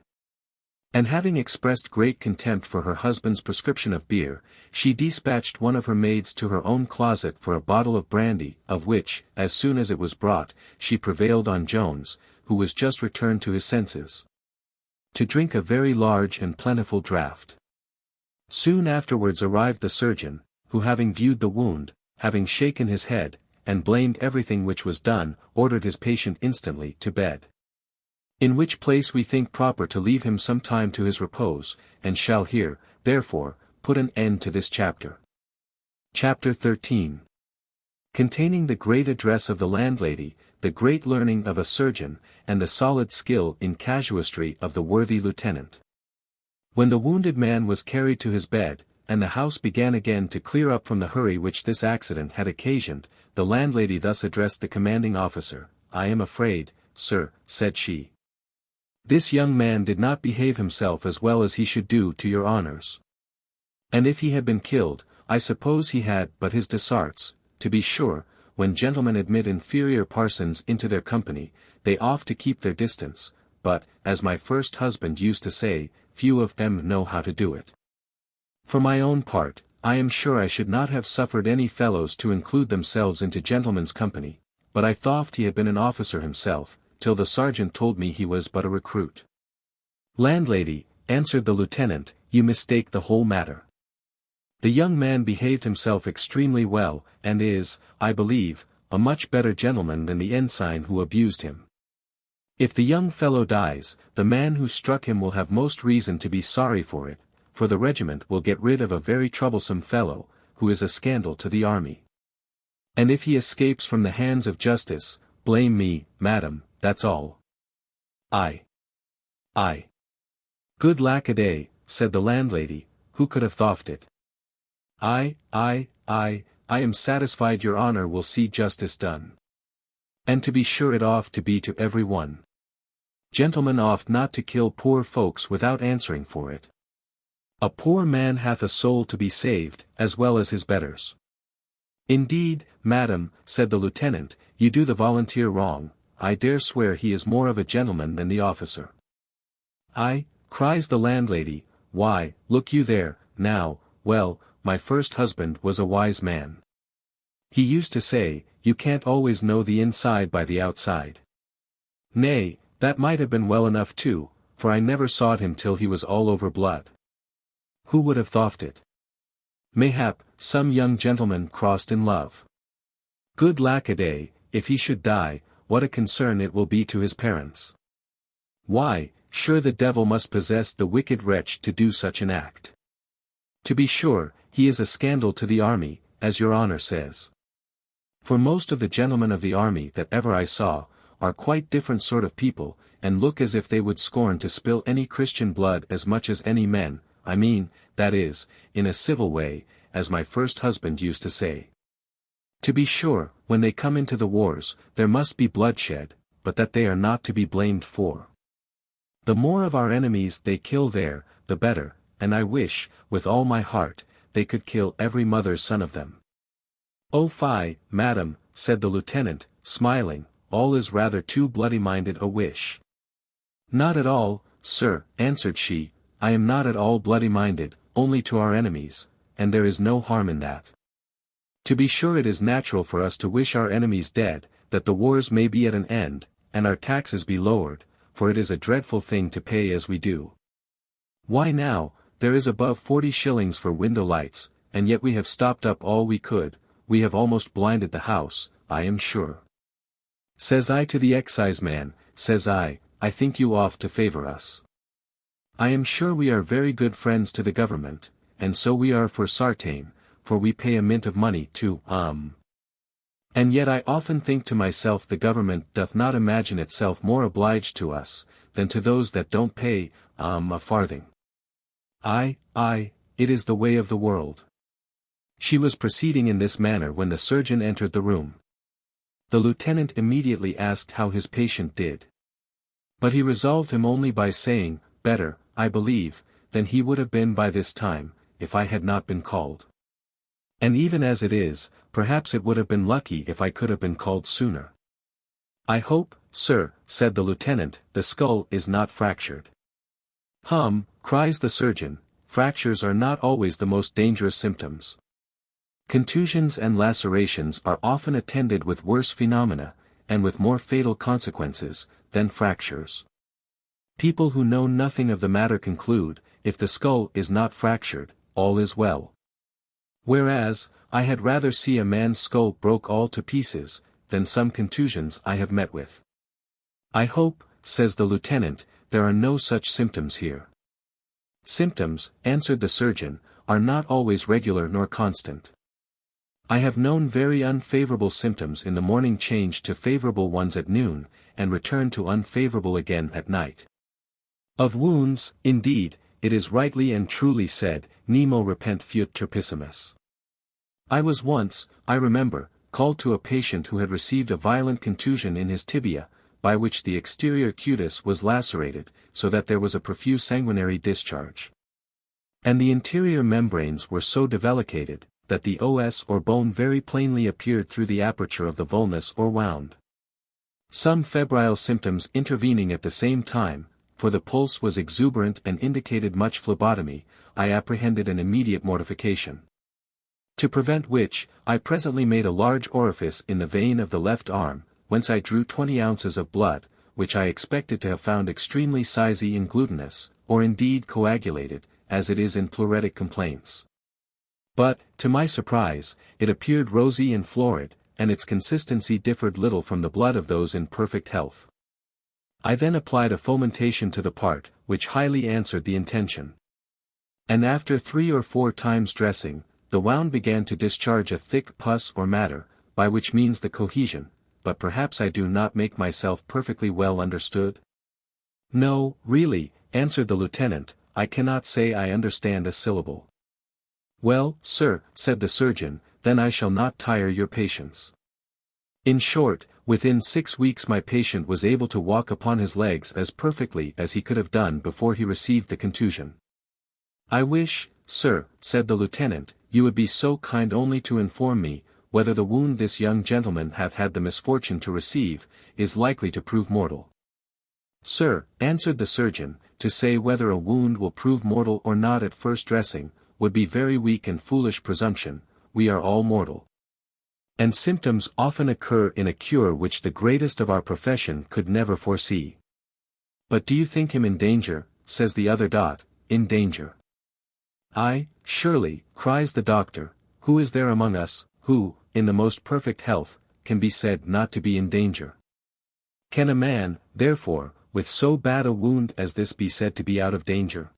Speaker 1: And having expressed great contempt for her husband's prescription of beer, she dispatched one of her maids to her own closet for a bottle of brandy, of which, as soon as it was brought, she prevailed on Jones, who was just returned to his senses, to drink a very large and plentiful draught. Soon afterwards arrived the surgeon, who having viewed the wound, having shaken his head, and blamed everything which was done, ordered his patient instantly to bed. In which place we think proper to leave him some time to his repose, and shall here, therefore, put an end to this chapter. Chapter 13. Containing the great address of the landlady, the great learning of a surgeon, and the solid skill in casuistry of the worthy lieutenant. When the wounded man was carried to his bed, and the house began again to clear up from the hurry which this accident had occasioned, the landlady thus addressed the commanding officer: "I am afraid, sir," said she, "this young man did not behave himself as well as he should do to your honors. And if he had been killed, I suppose he had but his desarts. To be sure, when gentlemen admit inferior parsons into their company, they oft to keep their distance, but, as my first husband used to say, few of them know how to do it. For my own part, I am sure I should not have suffered any fellows to include themselves into gentlemen's company, but I thought he had been an officer himself, till the sergeant told me he was but a recruit." "Landlady," answered the lieutenant, "you mistake the whole matter. The young man behaved himself extremely well, and is, I believe, a much better gentleman than the ensign who abused him. If the young fellow dies, the man who struck him will have most reason to be sorry for it, for the regiment will get rid of a very troublesome fellow, who is a scandal to the army. And if he escapes from the hands of justice, blame me, madam, that's all." "Aye. Good lack-a-day," said the landlady, "who could have thought it? I am satisfied your honor will see justice done. And to be sure it oft to be to every one. Gentlemen oft not to kill poor folks without answering for it. A poor man hath a soul to be saved, as well as his betters." "Indeed, madam," said the lieutenant, "you do the volunteer wrong. I dare swear he is more of a gentleman than the officer." "Aye," cries the landlady, "why, look you there, now, well, my first husband was a wise man. He used to say, you can't always know the inside by the outside. Nay, that might have been well enough too, for I never saw him till he was all over blood. Who would have thought it? Mayhap, some young gentleman crossed in love. Good lack-a-day, if he should die, what a concern it will be to his parents. Why, sure the devil must possess the wicked wretch to do such an act. To be sure, he is a scandal to the army, as your honour says. For most of the gentlemen of the army that ever I saw, are quite different sort of people, and look as if they would scorn to spill any Christian blood as much as any men, I mean, that is, in a civil way, as my first husband used to say. To be sure, when they come into the wars, there must be bloodshed, but that they are not to be blamed for. The more of our enemies they kill there, the better, and I wish, with all my heart, they could kill every mother's son of them. Oh fie, madam, said the lieutenant, smiling, all is rather too bloody-minded a wish. Not at all, sir, answered she, I am not at all bloody-minded, only to our enemies, and there is no harm in that. To be sure it is natural for us to wish our enemies dead, that the wars may be at an end, and our taxes be lowered, for it is a dreadful thing to pay as we do. Why now, there is above 40 shillings for window lights, and yet we have stopped up all we could, we have almost blinded the house, I am sure. Says I to the exciseman, says I think you ought to favour us. I am sure we are very good friends to the government, and so we are for sartain, for we pay a mint of money to, And yet I often think to myself the government doth not imagine itself more obliged to us, than to those that don't pay, a farthing. It is the way of the world. She was proceeding in this manner when the surgeon entered the room. The lieutenant immediately asked how his patient did. But he resolved him only by saying, better, I believe, than he would have been by this time, if I had not been called. And even as it is, perhaps it would have been lucky if I could have been called sooner. I hope, sir, said the lieutenant, the skull is not fractured. Cries the surgeon, fractures are not always the most dangerous symptoms. Contusions and lacerations are often attended with worse phenomena, and with more fatal consequences, than fractures. People who know nothing of the matter conclude, if the skull is not fractured, all is well. Whereas, I had rather see a man's skull broke all to pieces, than some contusions I have met with. I hope, says the lieutenant, there are no such symptoms here. Symptoms, answered the surgeon, are not always regular nor constant. I have known very unfavourable symptoms in the morning change to favourable ones at noon, and return to unfavourable again at night. Of wounds, indeed, it is rightly and truly said, nemo repent fiut turpissimus. I was once, I remember, called to a patient who had received a violent contusion in his tibia, by which the exterior cutis was lacerated, so that there was a profuse sanguinary discharge. And the interior membranes were so develicated, that the os or bone very plainly appeared through the aperture of the vulnus or wound. Some febrile symptoms intervening at the same time, for the pulse was exuberant and indicated much phlebotomy, I apprehended an immediate mortification. To prevent which, I presently made a large orifice in the vein of the left arm, whence I drew 20 ounces of blood, which I expected to have found extremely sizy and glutinous, or indeed coagulated, as it is in pleuritic complaints. But, to my surprise, it appeared rosy and florid, and its consistency differed little from the blood of those in perfect health. I then applied a fomentation to the part, which highly answered the intention. And after 3 or 4 times dressing, the wound began to discharge a thick pus or matter, by which means the cohesion, but perhaps I do not make myself perfectly well understood? No, really, answered the lieutenant, I cannot say I understand a syllable. Well, sir, said the surgeon, then I shall not tire your patience. In short, within 6 weeks my patient was able to walk upon his legs as perfectly as he could have done before he received the contusion. I wish, sir, said the lieutenant, you would be so kind only to inform me, whether the wound this young gentleman hath had the misfortune to receive, is likely to prove mortal. Sir, answered the surgeon, to say whether a wound will prove mortal or not at first dressing, would be very weak and foolish presumption, we are all mortal. And symptoms often occur in a cure which the greatest of our profession could never foresee. But do you think him in danger, says the other dot, in danger? Aye, surely, cries the doctor, who is there among us, who, in the most perfect health, can be said not to be in danger? Can a man, therefore, with so bad a wound as this be said to be out of danger?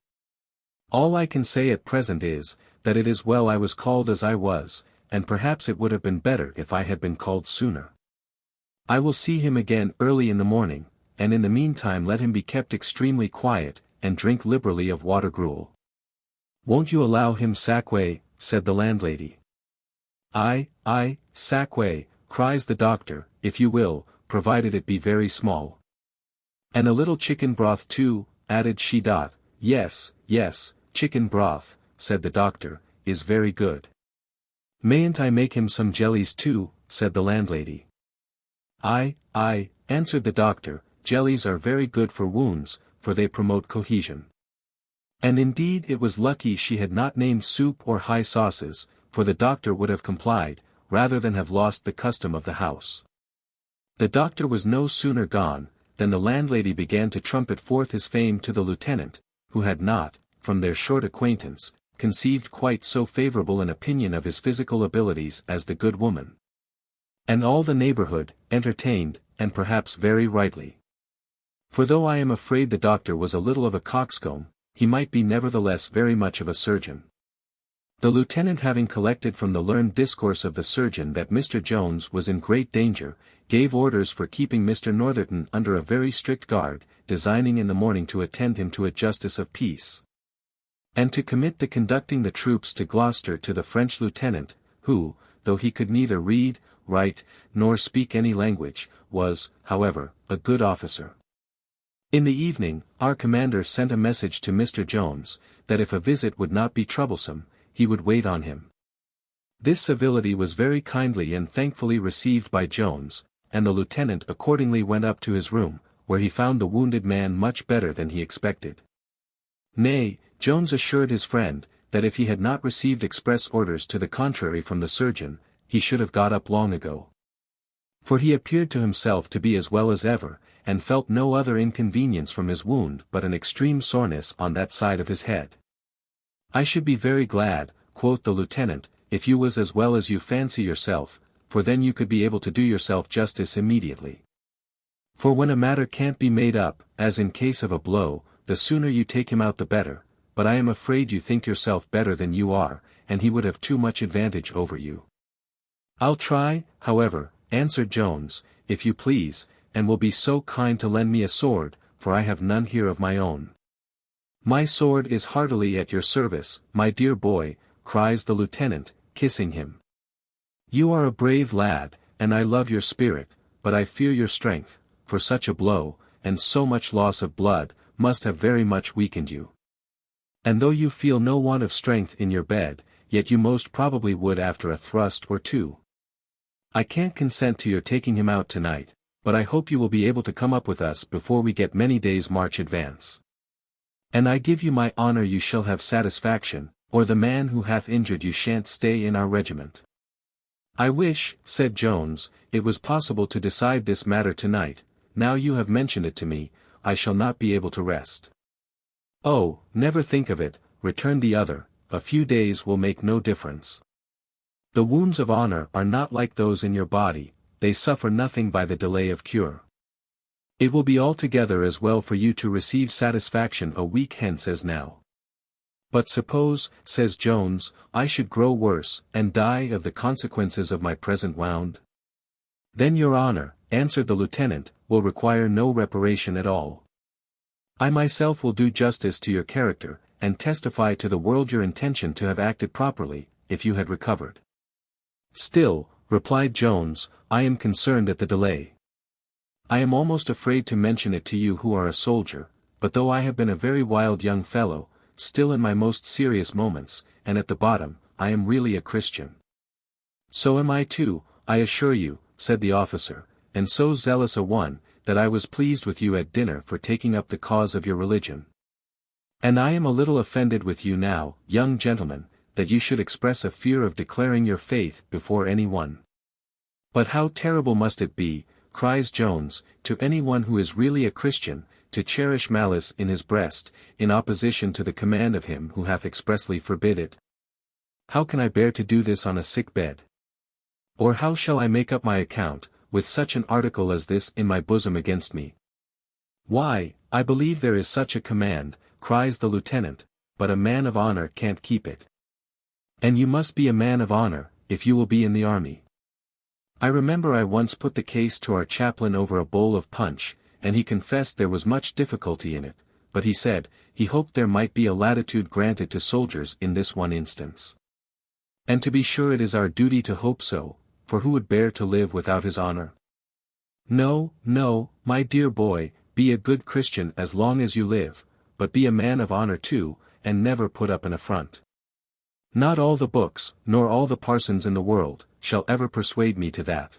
Speaker 1: All I can say at present is, that it is well I was called as I was, and perhaps it would have been better if I had been called sooner. I will see him again early in the morning, and in the meantime let him be kept extremely quiet, and drink liberally of water gruel. Won't you allow him sacquay? Said the landlady. Aye, sacquay, cries the doctor, if you will, provided it be very small. And a little chicken broth too, added she. Yes, chicken broth, said the doctor, is very good. Mayn't I make him some jellies too? Said the landlady. Aye, answered the doctor, jellies are very good for wounds, for they promote cohesion. And indeed it was lucky she had not named soup or high sauces, for the doctor would have complied, rather than have lost the custom of the house. The doctor was no sooner gone, than the landlady began to trumpet forth his fame to the lieutenant, who had not, from their short acquaintance, conceived quite so favourable an opinion of his physical abilities as the good woman. And all the neighbourhood, entertained, and perhaps very rightly. For though I am afraid the doctor was a little of a coxcomb, he might be nevertheless very much of a surgeon. The lieutenant, having collected from the learned discourse of the surgeon that Mr. Jones was in great danger, gave orders for keeping Mr. Northerton under a very strict guard, designing in the morning to attend him to a justice of peace, and to commit the conducting the troops to Gloucester to the French lieutenant, who, though he could neither read, write, nor speak any language, was, however, a good officer. In the evening, our commander sent a message to Mr. Jones, that if a visit would not be troublesome, he would wait on him. This civility was very kindly and thankfully received by Jones, and the lieutenant accordingly went up to his room, where he found the wounded man much better than he expected. Nay, Jones assured his friend, that if he had not received express orders to the contrary from the surgeon, he should have got up long ago. For he appeared to himself to be as well as ever, and felt no other inconvenience from his wound but an extreme soreness on that side of his head. I should be very glad, quoth the lieutenant, if you was as well as you fancy yourself, for then you could be able to do yourself justice immediately. For when a matter can't be made up, as in case of a blow, the sooner you take him out the better, but I am afraid you think yourself better than you are, and he would have too much advantage over you. I'll try, however, answered Jones, if you please, and will be so kind to lend me a sword, for I have none here of my own. My sword is heartily at your service, my dear boy, cries the lieutenant, kissing him. You are a brave lad, and I love your spirit, but I fear your strength, for such a blow, and so much loss of blood, must have very much weakened you. And though you feel no want of strength in your bed, yet you most probably would after a thrust or two. I can't consent to your taking him out tonight, but I hope you will be able to come up with us before we get many days' march advance. And I give you my honour you shall have satisfaction, or the man who hath injured you shan't stay in our regiment. I wish, said Jones, it was possible to decide this matter tonight. Now you have mentioned it to me, I shall not be able to rest. Oh, never think of it, returned the other, a few days will make no difference. The wounds of honour are not like those in your body, they suffer nothing by the delay of cure. It will be altogether as well for you to receive satisfaction a week hence as now. But suppose, says Jones, I should grow worse, and die of the consequences of my present wound? Then your honour, answered the lieutenant, will require no reparation at all. I myself will do justice to your character, and testify to the world your intention to have acted properly, if you had recovered. Still, replied Jones, I am concerned at the delay. I am almost afraid to mention it to you who are a soldier, but though I have been a very wild young fellow, still in my most serious moments, and at the bottom, I am really a Christian. So am I too, I assure you, said the officer, and so zealous a one, that I was pleased with you at dinner for taking up the cause of your religion. And I am a little offended with you now, young gentleman, that you should express a fear of declaring your faith before any one. But how terrible must it be, cries Jones, to any one who is really a Christian, to cherish malice in his breast, in opposition to the command of him who hath expressly forbid it. How can I bear to do this on a sick bed? Or how shall I make up my account, with such an article as this in my bosom against me? "Why, I believe there is such a command," cries the lieutenant, "but a man of honor can't keep it. And you must be a man of honor, if you will be in the army." I remember I once put the case to our chaplain over a bowl of punch, and he confessed there was much difficulty in it, but he said, he hoped there might be a latitude granted to soldiers in this one instance. And to be sure it is our duty to hope so, for who would bear to live without his honor? No, no, my dear boy, be a good Christian as long as you live, but be a man of honor too, and never put up an affront. Not all the books, nor all the parsons in the world, shall ever persuade me to that.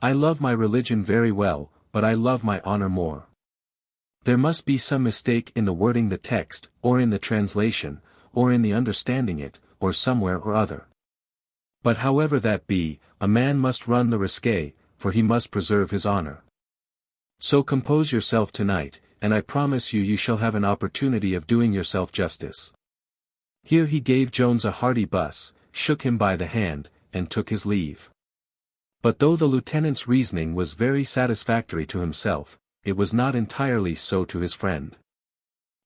Speaker 1: I love my religion very well, but I love my honor more. There must be some mistake in the wording the text, or in the translation, or in the understanding it, or somewhere or other. But however that be, a man must run the risque, for he must preserve his honor. So compose yourself tonight, and I promise you shall have an opportunity of doing yourself justice. Here he gave Jones a hearty buss, shook him by the hand, and took his leave. But though the lieutenant's reasoning was very satisfactory to himself, it was not entirely so to his friend.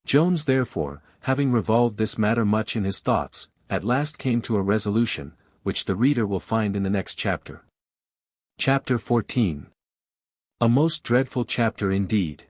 Speaker 1: Jones therefore, having revolved this matter much in his thoughts, at last came to a resolution, which the reader will find in the next chapter. Chapter 14. A most dreadful chapter indeed.